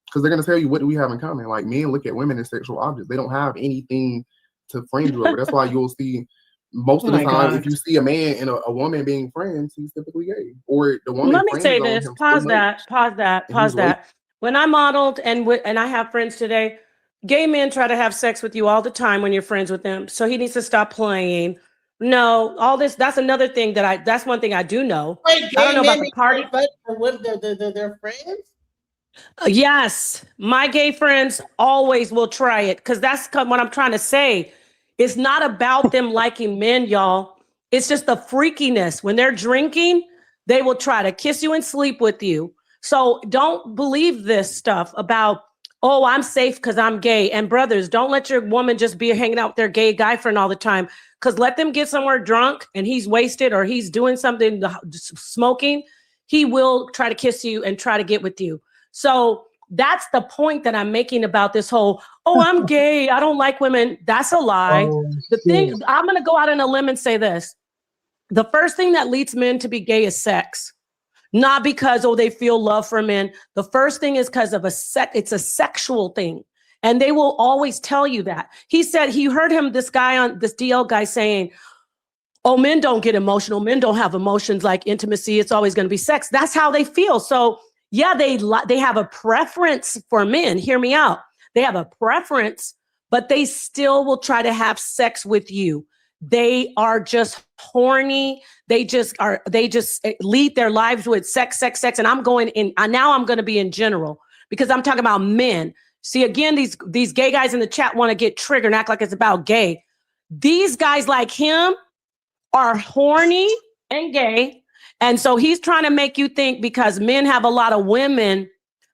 because they're gonna tell you what do we have in common. Like men look at women as sexual objects; they don't have anything to friend you over. That's why you'll see most of the time if you see a man and a woman being friends, he's typically gay, or the woman. Let me say this. Pause that. When I modeled and I have friends today, gay men try to have sex with you all the time when you're friends with them. So he needs to stop playing. No, all this, that's another thing that's one thing I do know. Wait, I don't know about the party. Their friends? Yes, my gay friends always will try it because that's what I'm trying to say. It's not about them liking men, y'all. It's just the freakiness. When they're drinking, they will try to kiss you and sleep with you. So don't believe this stuff about, oh, I'm safe because I'm gay. And brothers, don't let your woman just be hanging out with their gay guy friend all the time. Because let them get somewhere drunk and he's wasted or he's doing something, smoking, he will try to kiss you and try to get with you. So that's the point that I'm making about this whole, oh, I'm gay, I don't like women. That's a lie. The thing, I'm going to go out on a limb and say this. The first thing that leads men to be gay is sex. Not because, oh, they feel love for men. The first thing is because of it's a sexual thing. And they will always tell you that. He said, he heard this DL guy saying, oh, men don't get emotional. Men don't have emotions like intimacy. It's always going to be sex. That's how they feel. So yeah, they have a preference for men. Hear me out. They have a preference, but they still will try to have sex with you. They are just horny. They just lead their lives with sex. And I'm going in, now I'm going to be in general because I'm talking about men. See, again, these gay guys in the chat want to get triggered and act like it's about gay. These guys like him are horny and gay. And so he's trying to make you think because men have a lot of women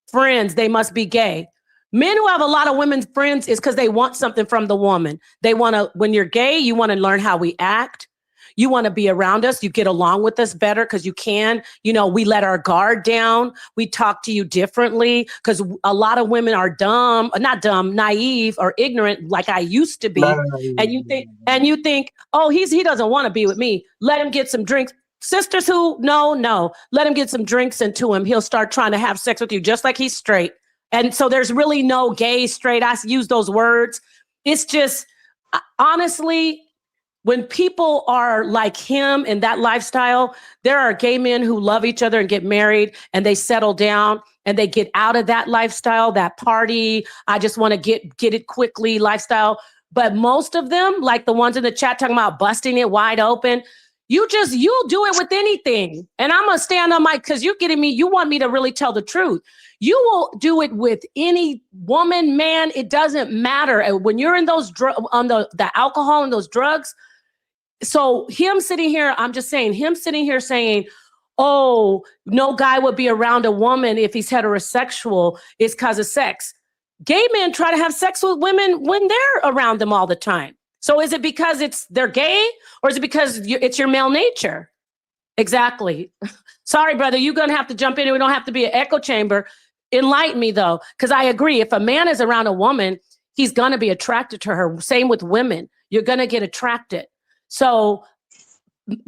friends, they must be gay. Men who have a lot of women friends is because they want something from the woman. They want to, when you're gay, you want to learn how we act. You want to be around us. You get along with us better because you can. We let our guard down. We talk to you differently because a lot of women are naive or ignorant like I used to be. And you think, oh, he doesn't want to be with me. Let him get some drinks. Sisters who, no. Let him get some drinks into him. He'll start trying to have sex with you just like he's straight. And so there's really no gay, straight. I use those words. It's just, honestly, when people are like him in that lifestyle, there are gay men who love each other and get married and they settle down and they get out of that lifestyle, that party. I just want to get it quickly lifestyle. But most of them, like the ones in the chat talking about busting it wide open, you'll do it with anything. And I'm going to stand on my, because you're getting me, you want me to really tell the truth. You will do it with any woman, man, it doesn't matter. And when you're in those on the alcohol and those drugs, so him sitting here, I'm just saying, him sitting here saying, oh, no guy would be around a woman if he's heterosexual, it's because of sex. Gay men try to have sex with women when they're around them all the time. So is it because they're gay, or is it because it's your male nature? Exactly. Sorry, brother, you're going to have to jump in. We don't have to be an echo chamber. Enlighten me, though, because I agree. If a man is around a woman, he's going to be attracted to her. Same with women. You're going to get attracted. So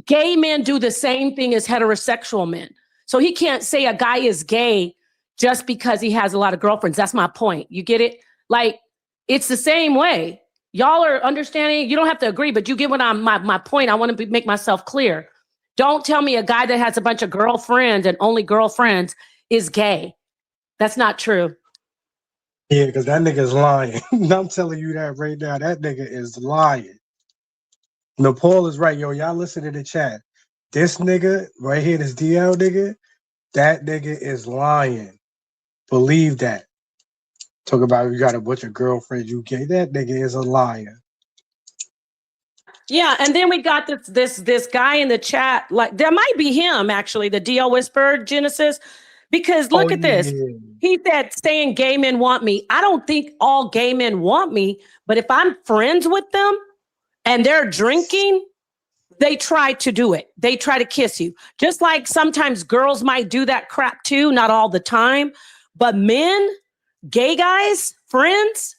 gay men do the same thing as heterosexual men. So he can't say a guy is gay just because he has a lot of girlfriends. That's my point. You get it? Like, it's the same way. Y'all are understanding. You don't have to agree, but you get what my point. I want to make myself clear. Don't tell me a guy that has a bunch of girlfriends and only girlfriends is gay. That's not true. Yeah, because that nigga is lying. I'm telling you that right now. That nigga is lying. No, Paul is right, yo. Y'all listen to the chat. This nigga right here, this DL nigga, that nigga is lying. Believe that. Talk about you got a bunch of girlfriends, you gay. That nigga is a liar. Yeah, and then we got this guy in the chat. Like, that might be him actually, the DL Whisper Genesis, because look at this. He said, saying gay men want me. I don't think all gay men want me, but if I'm friends with them and they're drinking, they try to do it. They try to kiss you. Just like sometimes girls might do that crap too, not all the time, but men, gay guys, friends,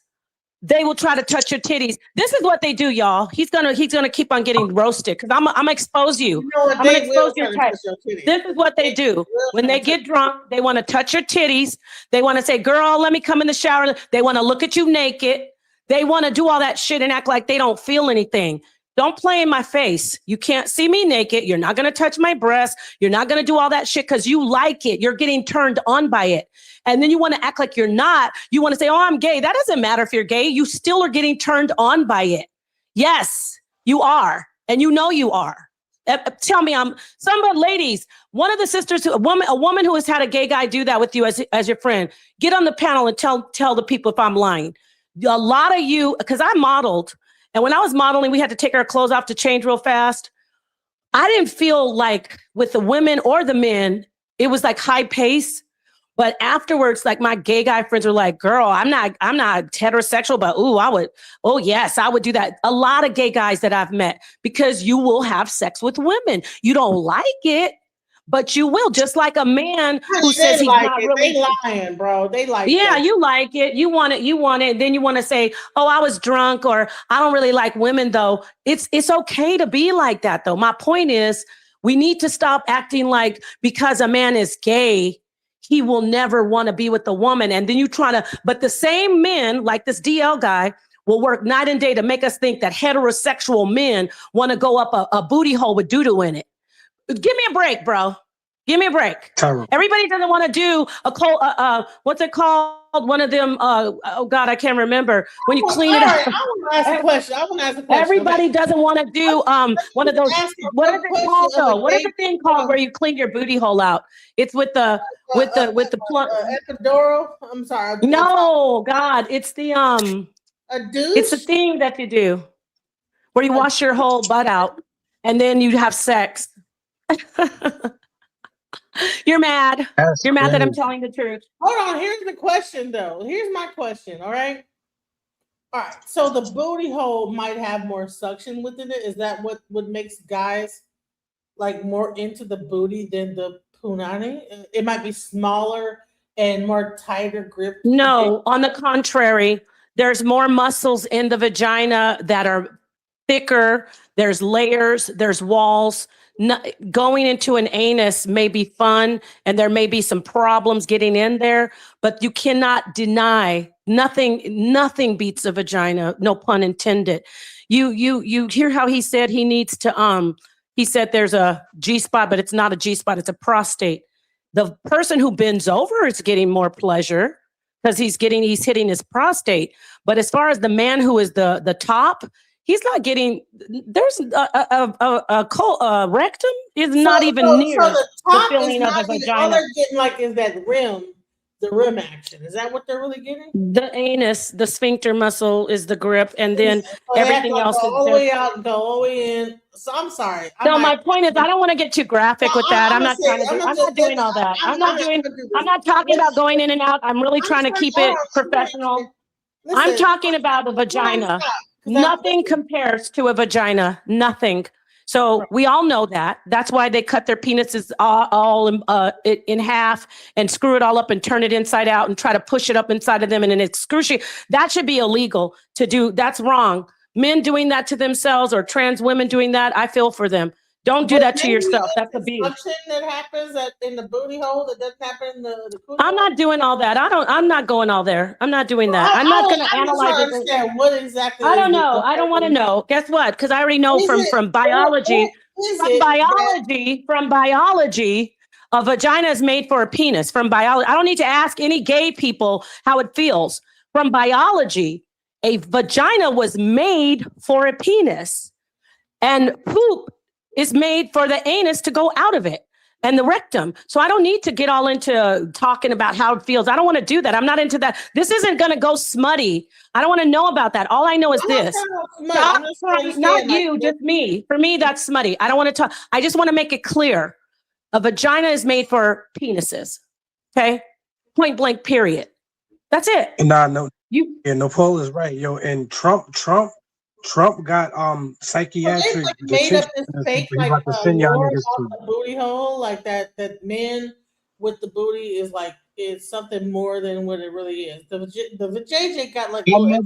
they will try to touch your titties. This is what they do, y'all. He's gonna keep on getting roasted because I'm gonna expose you. I'm gonna expose your type. This is what they do. When they get drunk, they want to touch your titties. They want to say, girl, let me come in the shower. They want to look at you naked. They want to do all that shit and act like they don't feel anything. Don't play in my face. You can't see me naked. You're not going to touch my breast. You're not going to do all that shit because you like it. You're getting turned on by it. And then you want to act like you're not. You want to say, oh, I'm gay. That doesn't matter if you're gay. You still are getting turned on by it. Yes, you are. And you know you are. Tell me, ladies, one of the sisters, a woman who has had a gay guy do that with you as your friend, get on the panel and tell the people if I'm lying. A lot of you, because I modeled, and when I was modeling, we had to take our clothes off to change real fast. I didn't feel like with the women or the men, it was like high pace. But afterwards, like my gay guy friends were like, girl, I'm not heterosexual, but yes, I would do that. A lot of gay guys that I've met, because you will have sex with women. You don't like it, but you will, just like a man who says he's like not it. really. They lying, bro. They like Yeah, it. you like it. You want it. Then you want to say, oh, I was drunk, or I don't really like women, though. It's okay to be like that, though. My point is, we need to stop acting like because a man is gay, he will never want to be with a woman. And then but the same men, like this DL guy, will work night and day to make us think that heterosexual men want to go up a booty hole with doo-doo in it. Give me a break, bro. Give me a break. Terrible. Everybody doesn't want to do what's it called? One of them, oh God, I can't remember. When you clean it up. I want to ask a question. Everybody doesn't want to do one of those. What is it called though? What is the thing called where you clean your booty hole out? It's with the plug. Epidural. I'm sorry. No, God, it's the a douche. It's the thing that you do where you wash your whole butt out and then you have sex. You're mad. You're mad that I'm telling the truth. Hold on. Here's the question, though. Here's my question. All right. So the booty hole might have more suction within it. Is that what makes guys like more into the booty than the punani? It might be smaller and more tighter grip. No, on the contrary, there's more muscles in the vagina that are thicker. There's layers. There's walls. Going into an anus may be fun and there may be some problems getting in there, but you cannot deny nothing beats a vagina, no pun intended. You hear how he said he needs to he said there's a G spot, but it's not a G spot, it's a prostate. The person who bends over is getting more pleasure because he's hitting his prostate. But as far as the man who is the top, he's not getting. There's a rectum is not even near the top the feeling is of a not getting, vagina. all they're getting like is that rim, the rim action. Is that what they're really getting? The anus, the sphincter muscle is the grip, and then So they have everything to else go is all the just. way out and go all the way in. So I'm sorry. No, my point is, I don't want to get too graphic with that. I'm not doing all that. I'm not talking about going in and out. I'm really trying to keep it professional. I'm talking about a vagina. Nothing compares to a vagina. Nothing. So we all know that. That's why they cut their penises all in half and screw it all up and turn it inside out and try to push it up inside of them in an excruciating. That should be illegal to do. That's wrong. Men doing that to themselves or trans women doing that, I feel for them. Don't do that to yourself. That's abuse. That happens in the booty hole that doesn't happen in the coochie. I'm not doing all that. I'm not going all there. I'm not doing that. I'm not going to analyze it. Understand what exactly. I don't know. I don't want to know. Guess what? Because I already know from biology. From biology, a vagina is made for a penis. From biology, I don't need to ask any gay people how it feels. From biology, a vagina was made for a penis, and poop is made for the anus to go out of it and the rectum. So I don't need to get all into talking about how it feels. I don't want to do that. I'm not into that. This isn't going to go smutty. I don't want to know about that. All I know is this. Not you, just me. For me, that's smutty. I don't want to talk. I just want to make it clear. A vagina is made for penises. Okay? Point blank, period. That's it. Nah, no. No, Paul is right, yo. And Trump got psychiatric. They made up this fake like lore about the booty hole, like that men with the booty is something more than what it really is. The JJ got like. I never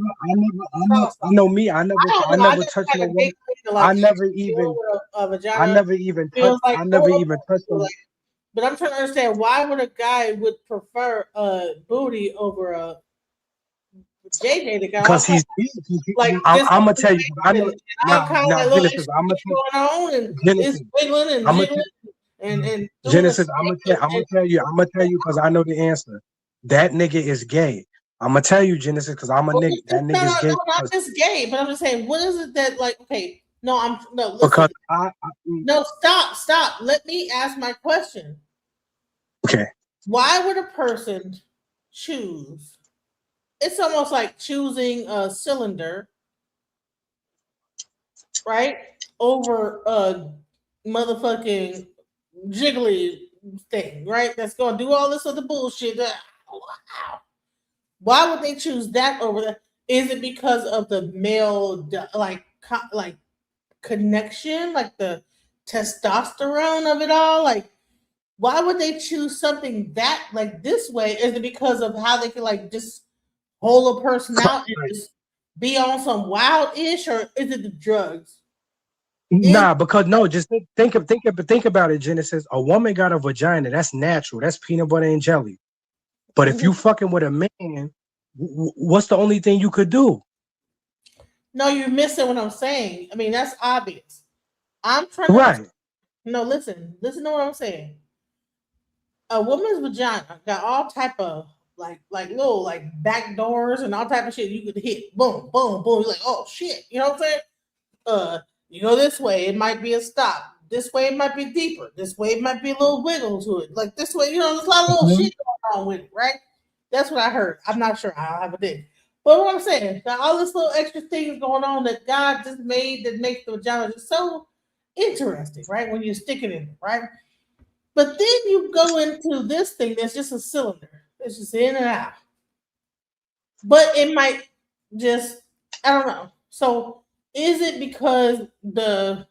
touched no woman. I never even touched one. But I'm trying to understand why would a guy would prefer a booty over a JJ? The guy because he's like. I'm gonna tell you. I know. Genesis. I'm gonna tell you. Genesis. And Genesis. I'm gonna tell you because I know the answer. That nigga is gay. I'm gonna tell you, Genesis, because I'm a nigga. That nigga is gay. No, not just gay, but I'm just saying, what is it that like? Okay, listen. Because stop. Let me ask my question. Okay. Why would a person choose? It's almost like choosing a cylinder, right, over a motherfucking jiggly thing, right? That's gonna do all this other bullshit. Wow. Why would they choose that over that? Is it because of the male like connection, like the testosterone of it all? Like, why would they choose something that like this way? Is it because of how they can like just hold a person out and just be on some wild-ish, or is it the drugs? Nah, because no, just think about it, Genesis. A woman got a vagina, that's natural, that's peanut butter and jelly. But if you fucking with a man, what's the only thing you could do? No, you're missing what I'm saying. I mean, that's obvious. I'm trying to no, listen to what I'm saying. A woman's vagina got all type of like little like back doors and all type of shit you could hit. Boom, boom, boom. You're like, oh shit. You know what I'm saying? You go this way, it might be a stop. This way it might be deeper. This way it might be a little wiggle to it. Like this way, there's a lot of little shit going on with it, right? That's what I heard. I'm not sure. I don't have a thing. But what I'm saying, got all this little extra things going on that God just made that makes the vagina just so interesting, right? When you stick it in it, right? But then you go into this thing that's just a cylinder. It's just in and out. But it might just, I don't know. So is it because the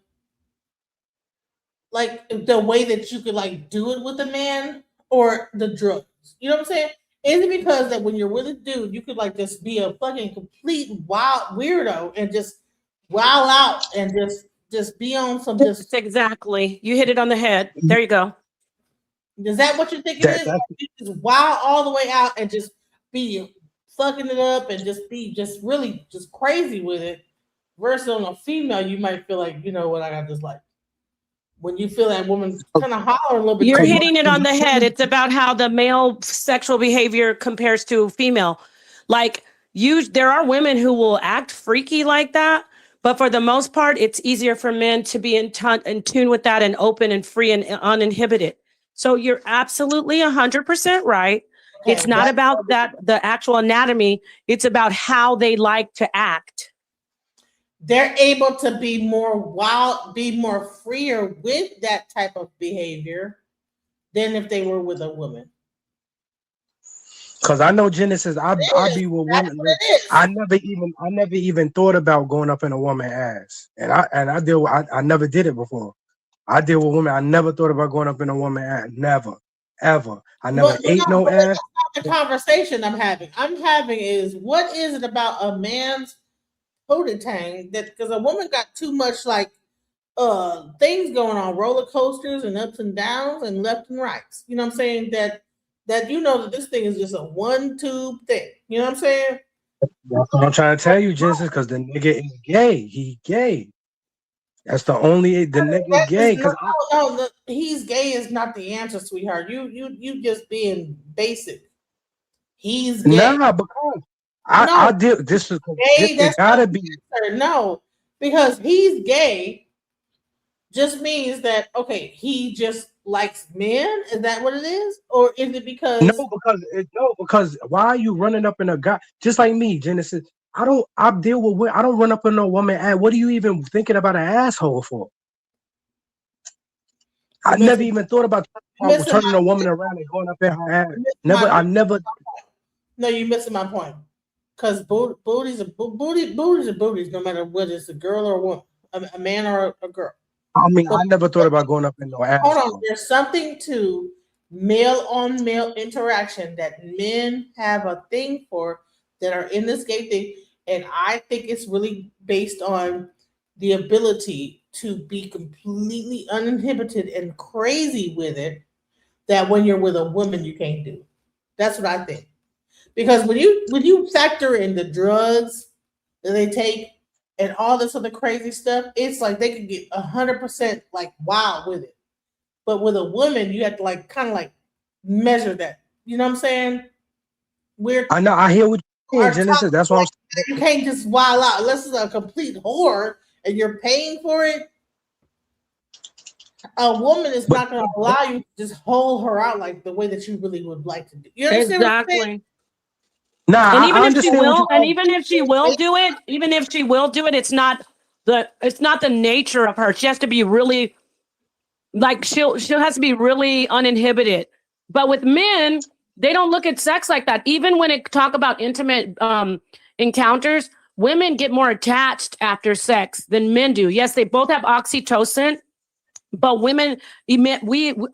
way that you could like do it with a man or the drugs? You know what I'm saying? Is it because that when you're with a dude, you could like just be a fucking complete wild weirdo and just wild out and just be on some just exactly. You hit it on the head. There you go. Is that what you're thinking? You just wild all the way out and just be fucking it up and just be just really just crazy with it. Versus on a female, you might feel like, you know what, I got this like. When you feel that woman kind of holler a little bit. You're hitting it on the head. It's about how the male sexual behavior compares to female. Like there are women who will act freaky like that, but for the most part, it's easier for men to be in tune with that and open and free and uninhibited. So you're absolutely 100% right. Okay, it's not about the actual anatomy. It's about how they like to act. They're able to be more wild, be more freer with that type of behavior than if they were with a woman. Cause I know Genesis, I be with women. I never even thought about going up in a woman's ass, and I never did it before. I deal with women. I never thought about going up in a woman's ass. Never, ever. I never ate no ass. That's not the conversation I'm having. I'm having is what is it about a man's tang that because a woman got too much like things going on, roller coasters and ups and downs and left and rights. You know what I'm saying? That you know that this thing is just a one tube thing. You know what I'm saying? That's what I'm trying to tell you, Genesis, because the nigga is gay. He gay. That's the nigga gay. Because he's gay is not the answer, sweetheart. You just being basic. He's gay. Nah, because I did this is gay. It gotta be no, because he's gay just means that okay, he just likes men. Is that what it is, or is it because because why are you running up in a guy just like me, Genesis? I deal with I don't run up in no woman. What are you even thinking about an asshole for? I never even thought about turning a woman around and going up in her ass. Never. No, you're missing my point. Because booties are booties, no matter whether it's a girl or a woman, a man or a girl. I mean, I never thought about going up in no ass. Hold on, there's something to male on male interaction that men have a thing for that are in this gay thing, and I think it's really based on the ability to be completely uninhibited and crazy with it. That when you're with a woman, you can't do. That's what I think. Because when you factor in the drugs that they take and all this other crazy stuff, it's like they can get 100% like wild with it. But with a woman, you have to like kind of like measure that. You know what I'm saying? I know. I hear what you're saying, Genesis. That's what I'm saying. You can't just wild out unless it's a complete whore and you're paying for it. A woman is not going to allow you to just hold her out like the way that you really would like to do. You understand what I'm saying? Nah, and even if she will, do it, it's not the nature of her. She has to be really like she'll has to be really uninhibited. But with men, they don't look at sex like that. Even when it talk about intimate encounters, women get more attached after sex than men do. Yes, they both have oxytocin, but women,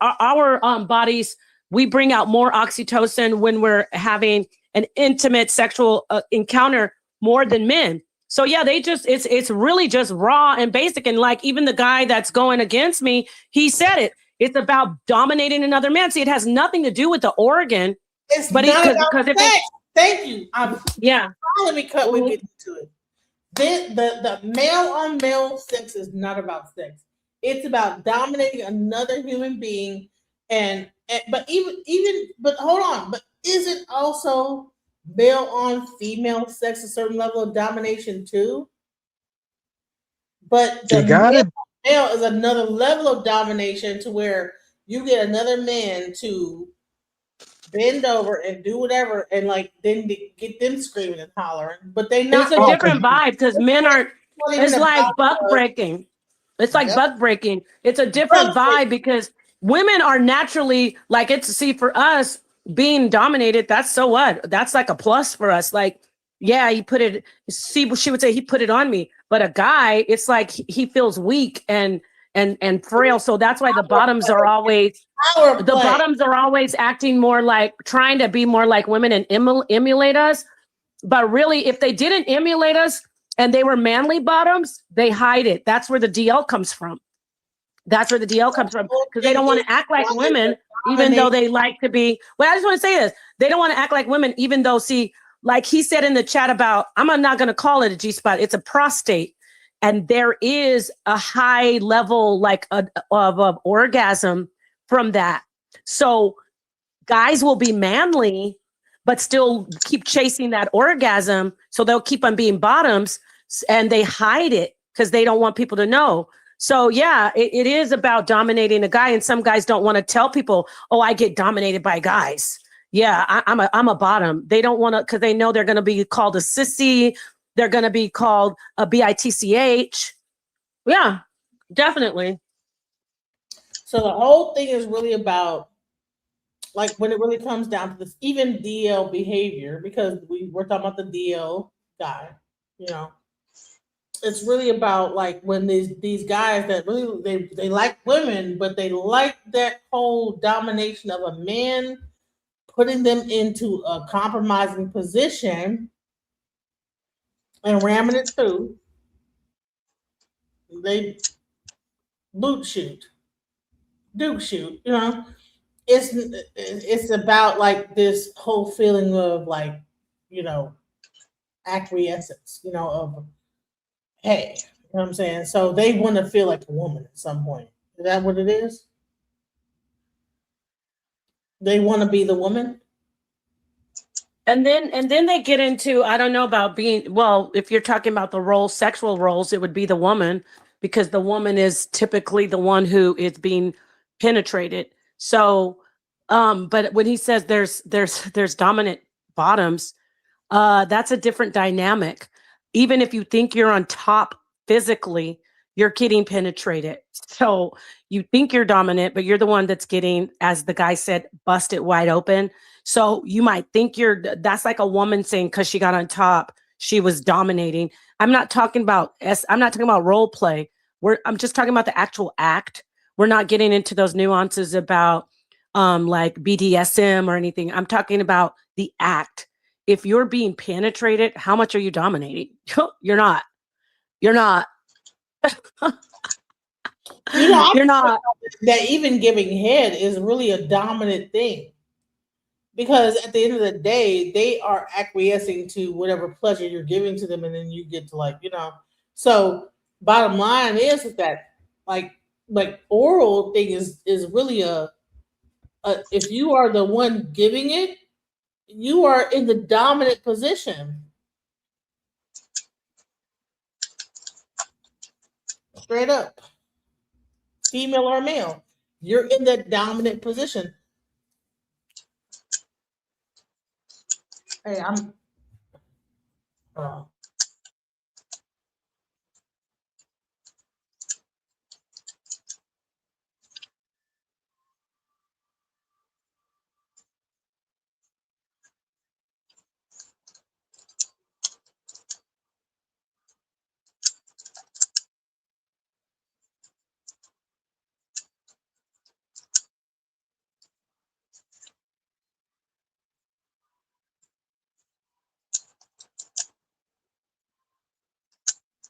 our bodies, we bring out more oxytocin when we're having an intimate sexual encounter more than men. So yeah, it's really just raw and basic. And like even the guy that's going against me, he said it. It's about dominating another man. See, it has nothing to do with the organ. It's not about sex. Thank you. Let me cut. We get into it. The male on male sex is not about sex. It's about dominating another human being, but hold on. But is it also male on female sex a certain level of domination too? But the male is another level of domination to where you get another man to bend over and do whatever and like then get them screaming and hollering. But they not. It's a different vibe because men are. It's like buck breaking. It's like buck breaking. It's a different vibe because women are naturally like for us being dominated. That's so what? That's like a plus for us. Like, yeah, she would say he put it on me. But a guy, it's like he feels weak and frail. So that's why the bottoms are always acting more like trying to be more like women and emulate us. But really, if they didn't emulate us and they were manly bottoms, they hide it. That's where the DL comes from. Because they don't want to act like women, even though they like to be. Well, I just want to say this. They don't want to act like women, even though, like he said in the chat about, I'm not going to call it a G-spot. It's a prostate. And there is a high level like of orgasm from that. So guys will be manly, but still keep chasing that orgasm. So they'll keep on being bottoms and they hide it because they don't want people to know. So yeah, it is about dominating a guy. And some guys don't want to tell people, oh, I get dominated by guys. Yeah, I'm a bottom. They don't want to, because they know they're going to be called a sissy. They're going to be called a bitch. Yeah, definitely. So the whole thing is really about, like, when it really comes down to this, even DL behavior, because we're talking about the DL guy, you know, it's really about like when these guys that really they like women, but they like that whole domination of a man, putting them into a compromising position and ramming it through. They boot shoot, duke shoot, you know. It's about like this whole feeling of like, you know, acquiescence, you know, of hey, you know what I'm saying? So they want to feel like a woman at some point. Is that what it is? They want to be the woman? And then they get into, I don't know about being, well, if you're talking about the roles, sexual roles, it would be the woman, because the woman is typically the one who is being penetrated. So but when he says there's dominant bottoms, that's a different dynamic. Even if you think you're on top physically, you're getting penetrated. So you think you're dominant, but you're the one that's getting, as the guy said, busted wide open. So you might think that's like a woman saying, because she got on top, she was dominating. I'm not talking about role play. I'm just talking about the actual act. We're not getting into those nuances about like BDSM or anything. I'm talking about the act. If you're being penetrated, how much are you dominating? You're not. You're not. You know, you're not. That even giving head is really a dominant thing. Because at the end of the day, they are acquiescing to whatever pleasure you're giving to them, and then you get to, like, you know. So bottom line is that like oral thing is really a if you are the one giving it, you are in the dominant position. Straight up. Female or male, you're in that dominant position. Hey, I'm all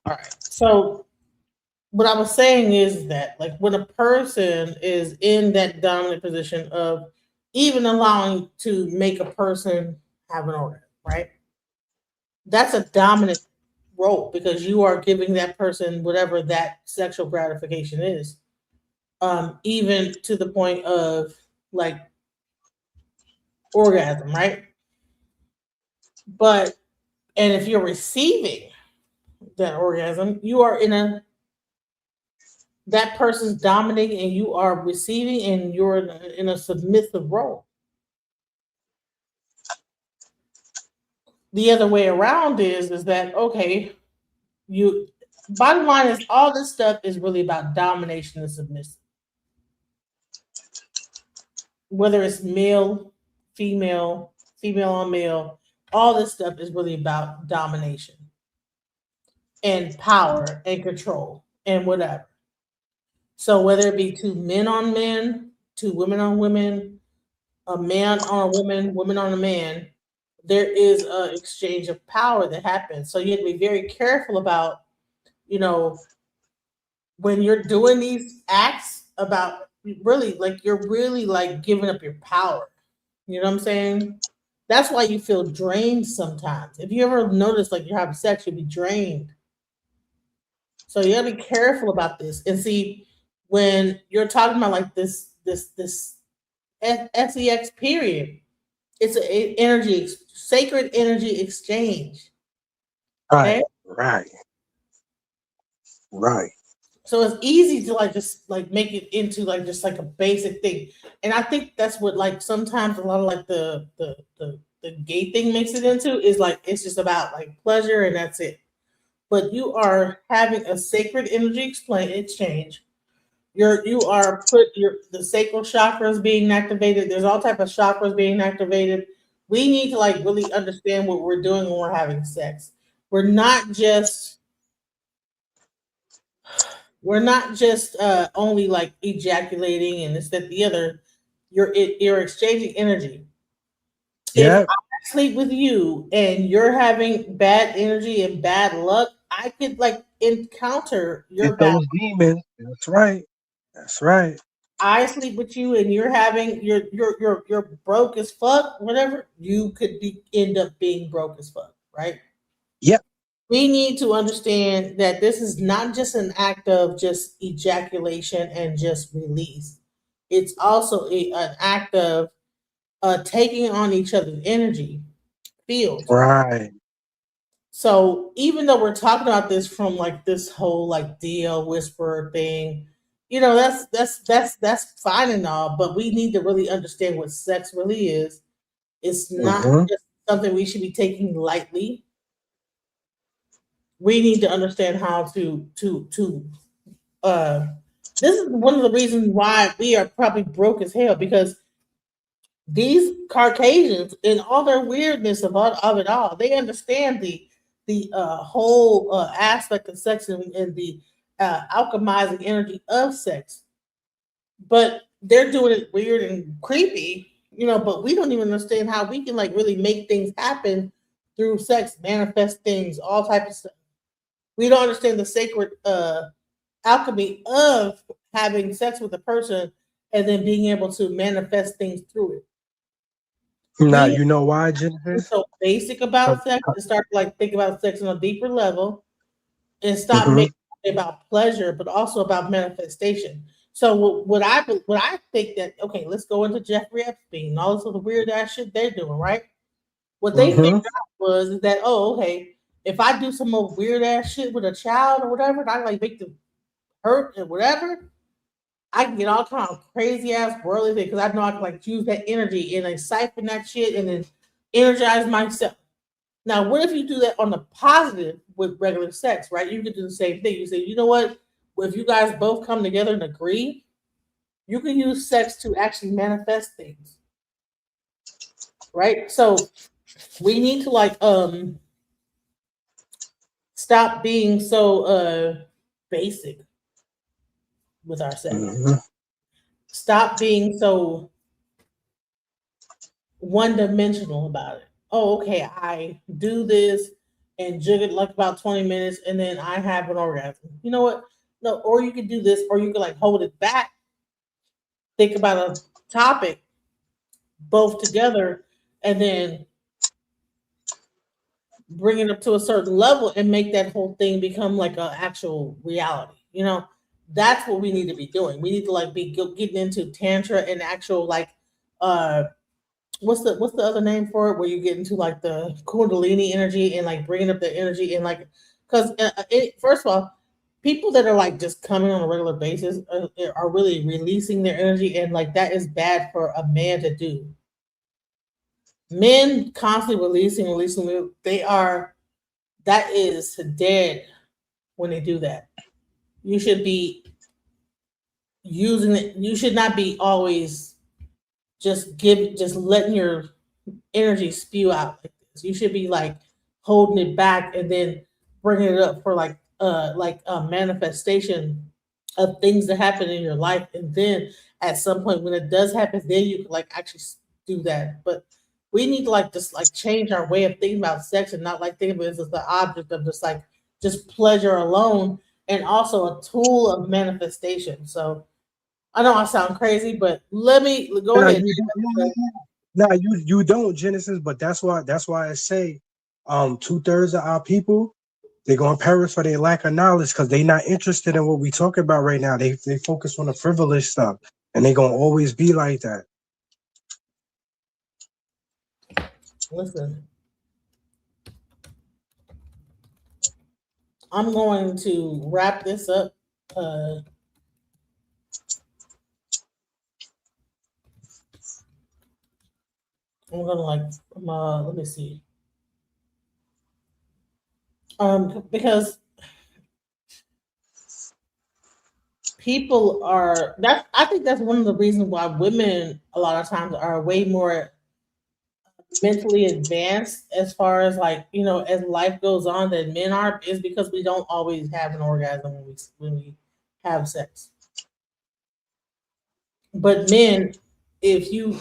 right. So what I was saying is that, like, when a person is in that dominant position of even allowing to make a person have an orgasm, right? That's a dominant role, because you are giving that person whatever that sexual gratification is, even to the point of like orgasm, right? But and if you're receiving that orgasm, you are that person's dominating and you are receiving, and you're in a submissive role. The other way around is that, okay, bottom line is all this stuff is really about domination and submission. Whether it's male, female on male, all this stuff is really about domination and power and control and whatever. So whether it be two men on men, two women on women, a man on a woman on a man, there is an exchange of power that happens. So you have to be very careful about, you know, when you're doing these acts, about really, like, you're really like giving up your power. You know what I'm saying? That's why you feel drained sometimes. If you ever notice, like, you're having sex, you'll be drained. So you gotta be careful about this. And see, when you're talking about like this sex period, it's a sacred energy exchange. Right, Okay. right, right. So it's easy to like just like make it into like just like a basic thing. And I think that's what like sometimes a lot of like the gay thing makes it into is like it's just about like pleasure and that's it. But you are having a sacred energy exchange. You are the sacral chakras being activated. There's all type of chakras being activated. We need to like really understand what we're doing when we're having sex. We're not just only like ejaculating and this that the other. You're exchanging energy. If Yeah. I sleep with you and you're having bad energy and bad luck, I could like encounter your Get bad. those demons. That's right. That's right. I sleep with you and you're having you're broke as fuck, whatever, you could end up being broke as fuck, right? Yep. We need to understand that this is not just an act of just ejaculation and just release. It's also an act of taking on each other's energy field. Right. So even though we're talking about this from like this whole like DL whisperer thing, that's fine and all, but we need to really understand what sex really is. It's not Mhm. just something we should be taking lightly. We need to understand how to uh this is one of the reasons why we are probably broke as hell because these Caucasians, in all their weirdness of it all, they understand the whole aspect of sex and the alchemizing energy of sex, but they're doing it weird and creepy, But we don't even understand how we can like really make things happen through sex, manifest things, all types of stuff. We don't understand the sacred alchemy of having sex with a person and then being able to manifest things through it. Now We you know why, are Genesis? so basic about sex and start to like think about sex on a deeper level and stop Mhm. making it about pleasure, but also about manifestation. So what I think that okay, let's go into Jeffrey Epstein and all this other weird ass shit they're doing, right? What they figured Mhm. out was that okay, if I do some more weird ass shit with a child or whatever, and I like make them hurt and whatever, I can get all kind of crazy ass worldly things because I know I can like use that energy and like siphon that shit and then energize myself. Now, what if you do that on the positive with regular sex, right? You could do the same thing. You say, you know what? Well, if you guys both come together and agree, you can use sex to actually manifest things, right? So we need to like stop being so basic with our sex. Mhm. Stop being so one dimensional about it. Oh, okay, I do this and jig it like about 20 minutes and then I have an orgasm. You know what? No, or you could do this, or you could like hold it back, think about a topic both together, and then bring it up to a certain level and make that whole thing become like an actual reality. That's what we need to be doing. We need to like be getting into tantra and actual like uh what's the other name for it where you get into like the kundalini energy and like bringing up the energy and like because first of all, people that are like just coming on a regular basis are really releasing their energy and like that is bad for a man to do. Men constantly releasing, that is dead when they do that. You should be using it. You should not be always just letting your energy spew out like this. You should be like holding it back and then bringing it up for like a manifestation of things that happen in your life, and then at some point when it does happen, then you can like actually do that. But we need to like just like change our way of thinking about sex and not like think of it as the object of just pleasure alone, and also a tool of manifestation. So I know I sound crazy, but let me go Now ahead. you don't, Genesis, but that's why I say 2/3 of our people They're gonna perish for their lack of knowledge because they're not interested in what we talk about right now. They focus on the frivolous stuff, and they're gonna always be like that. Listen, I'm going to wrap this up. I'm gonna let me see. Because people are that I think that's one of the reasons why women a lot of times are way more mentally advanced as far as as life goes on than men are, is because we don't always have an orgasm when we have sex. But men, if you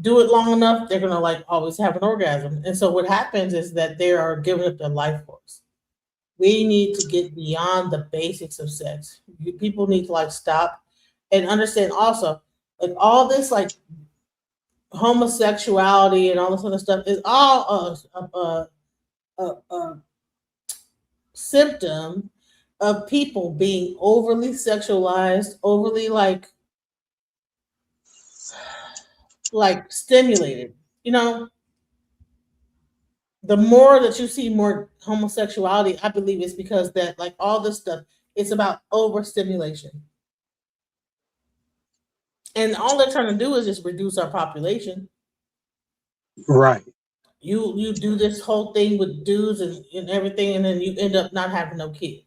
do it long enough, they're gonna always have an orgasm. And so what happens is that they are giving up their life force. We need to get beyond the basics of sex. People need to stop and understand also all this homosexuality and all this other stuff is all a symptom of people being overly sexualized, overly stimulated. The more that you see more homosexuality, I believe it's because that all this stuff, it's about overstimulation. And all they're trying to do is just reduce our population. Right. You do this whole thing with dudes and everything, and then you end up not having no kids.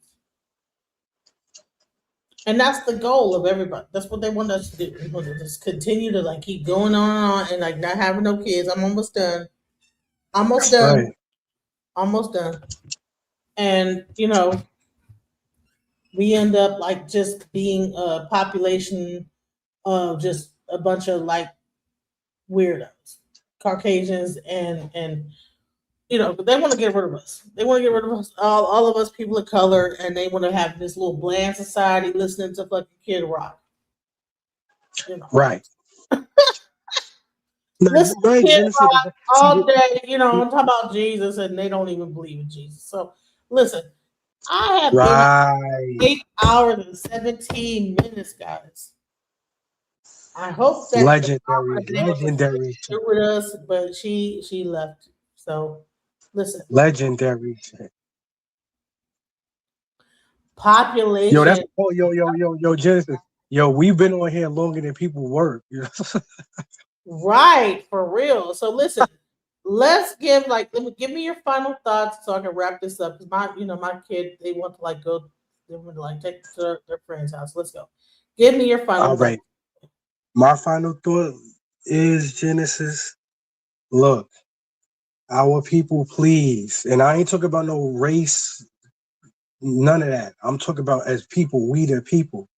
And that's the goal of everybody. That's what they want us to do. They want to just continue to keep going on and not having no kids. I'm almost done. Almost done. Right. Almost done. And we end up just being a population of just a bunch of weirdos, Caucasians, and they want to get rid of us. They want to get rid of us, all of us people of color, and they want to have this little bland society listening to fucking Kid Rock. Right. Listen to right, Kid Genesis. Rock all day, I'm talking about Jesus, and they don't even believe in Jesus. So listen, I have been 8 hours and 17 minutes, guys. I hope that Legendary. with us, but she left. So listen, Legendary. population. Yo, that's yo, Genesis. Yo, we've been on here longer than people work. Right, for real. So listen, let's give give me your final thoughts so I can wrap this up. Because my kid, they want to go, they want to take to their friend's house. Let's go. Give me your final All right. My final thought is, Genesis, look, our people, please, and I ain't talking about no race, none of that. I'm talking about as people, we the people.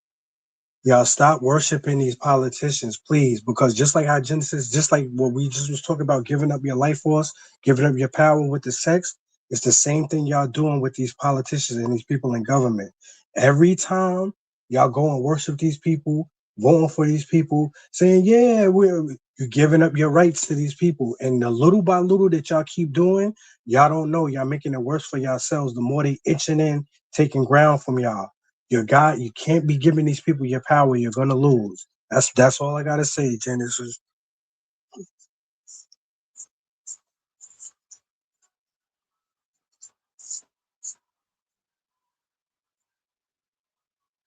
Y'all stop worshiping these politicians, please, because just like how Genesis, just like what we just was talking about, giving up your life force, giving up your power with the sex, it's the same thing y'all doing with these politicians and these people in government. Every time y'all go and worship these people, voting for these people, saying, yeah, you're giving up your rights to these people. And the little by little that y'all keep doing, y'all don't know, y'all making it worse for yourselves. The more they itching in, taking ground from y'all. You can't be giving these people your power. You're gonna lose. That's all I gotta say, Genesis.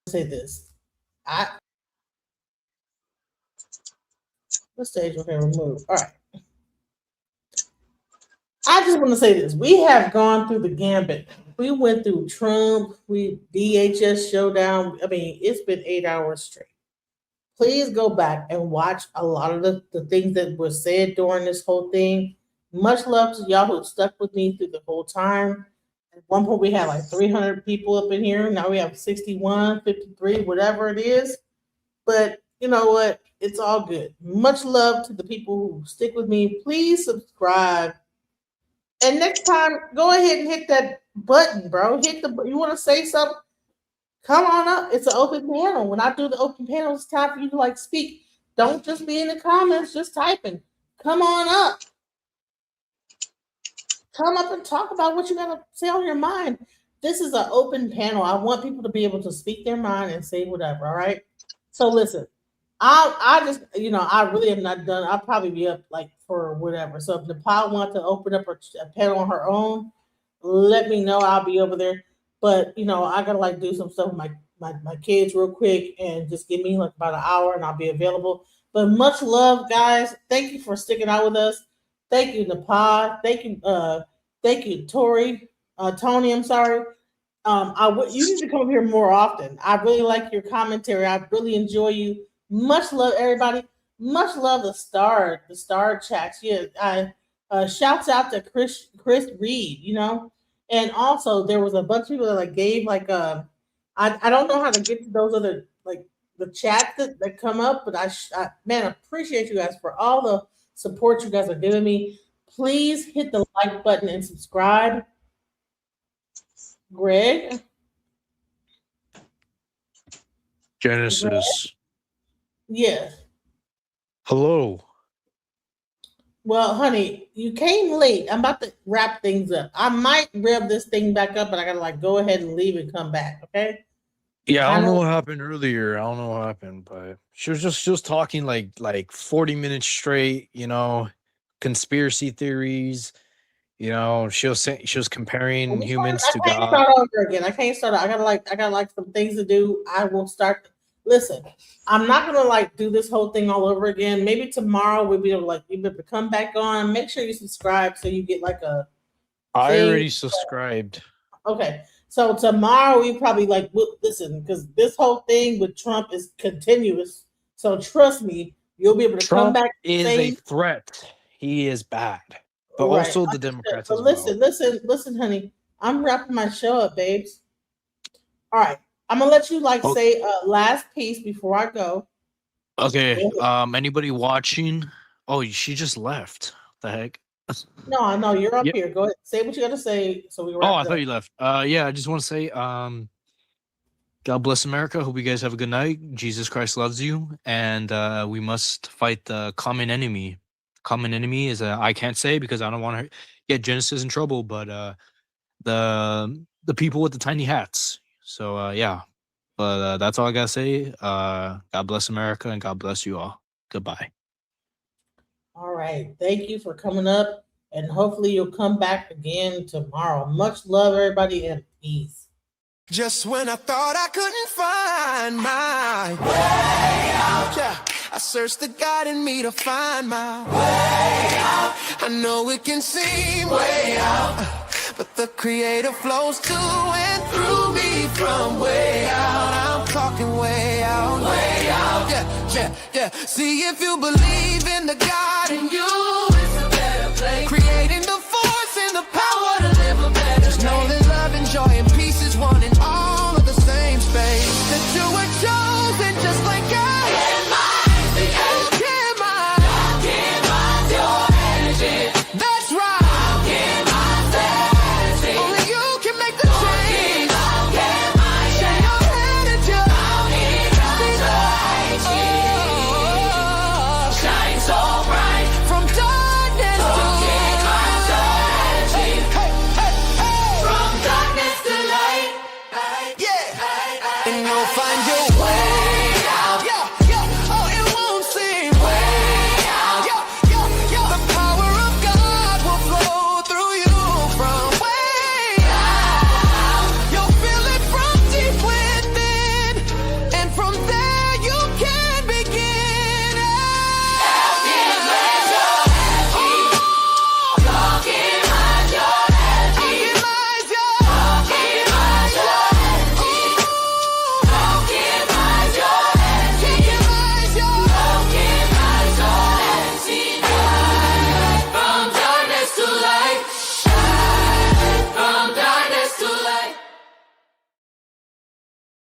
Say this. The stage okay removed. All right. I just want to say this. We have gone through the gambit. We went through Trump, DHS Shutdown. I mean, it's been 8 hours straight. Please go back and watch a lot of the things that were said during this whole thing. Much love to y'all who stuck with me through the whole time. At one point, we had 300 people up in here. Now we have 61, 53, whatever it is. But you know what? It's all good. Much love to the people who stick with me. Please subscribe. And next time, go ahead and hit that button, bro. You want to say something? Come on up. It's an open panel. When I do the open panel, it's time for you to speak. Don't just be in the comments, just typing. Come on up. Come up and talk about what you got to say on your mind. this is an open panel. I want people to be able to speak their mind and say whatever. All right. So listen, I just, I really have not done. I'll probably be up like for whatever. So if Nepal wants to open up a panel on her own, let me know. I'll be over there. But I gotta like do some stuff with my kids real quick, and just give me like about an hour, and I'll be available. But much love, guys. Thank you for sticking out with us. Thank you, Nepal. Thank you, Tony. I'm sorry. You need to come here more often. I really like your commentary. I really enjoy you. Much love, everybody. Much love the star chats. Yeah, shouts out to Chris Reed. And also there was a bunch of people that like gave like I don't know how to get to those other like the chats that come up, but I appreciate you guys for all the support you guys are giving me. Please hit the like button and subscribe. Greg? Genesis. Yes. Hello. Well, honey, you came late. I'm about to wrap things up. I might rev this thing back up, but I gotta like go ahead and leave and come back, okay? Yeah, I don't know what happened earlier. I don't know what happened, but she was talking like 40 minutes straight, conspiracy theories. She was comparing humans to I can't God. start over again. I can't start. I got like some things to do. I will start. Listen, I'm not gonna like do this whole thing all over again. Maybe tomorrow we'll be able to come back on. Make sure you subscribe so you get like a. I already subscribed. Okay, so tomorrow we probably listen, because this whole thing with Trump is continuous. So trust me, you'll be able to come Trump back. is a threat. He is bad, but Right. also the Democrats. But listen, honey. I'm wrapping my show up, babes. All right, I'm gonna let you say a last piece before I go. Okay. Anybody watching? Oh, she just left. The heck? No, you're up Yep. here. Go ahead, say what you got to say. So we. Oh, I thought you left. Yeah, I just want to say, God bless America. Hope you guys have a good night. Jesus Christ loves you, and we must fight the common enemy. Common enemy is I can't say because I don't want to get Genesis in trouble, but the people with the tiny hats. So yeah, but that's all I gotta say. God bless America and God bless you all. Goodbye. All right. Thank you for coming up, and hopefully you'll come back again tomorrow. Much love, everybody, and peace. Just when I thought I couldn't find my way out, yeah, I searched the God in me to find my way out. I know it can seem way out, but the Creator flows to and through me from way out. I'm talking way out, yeah. See if you believe in the God in you, it's a better place.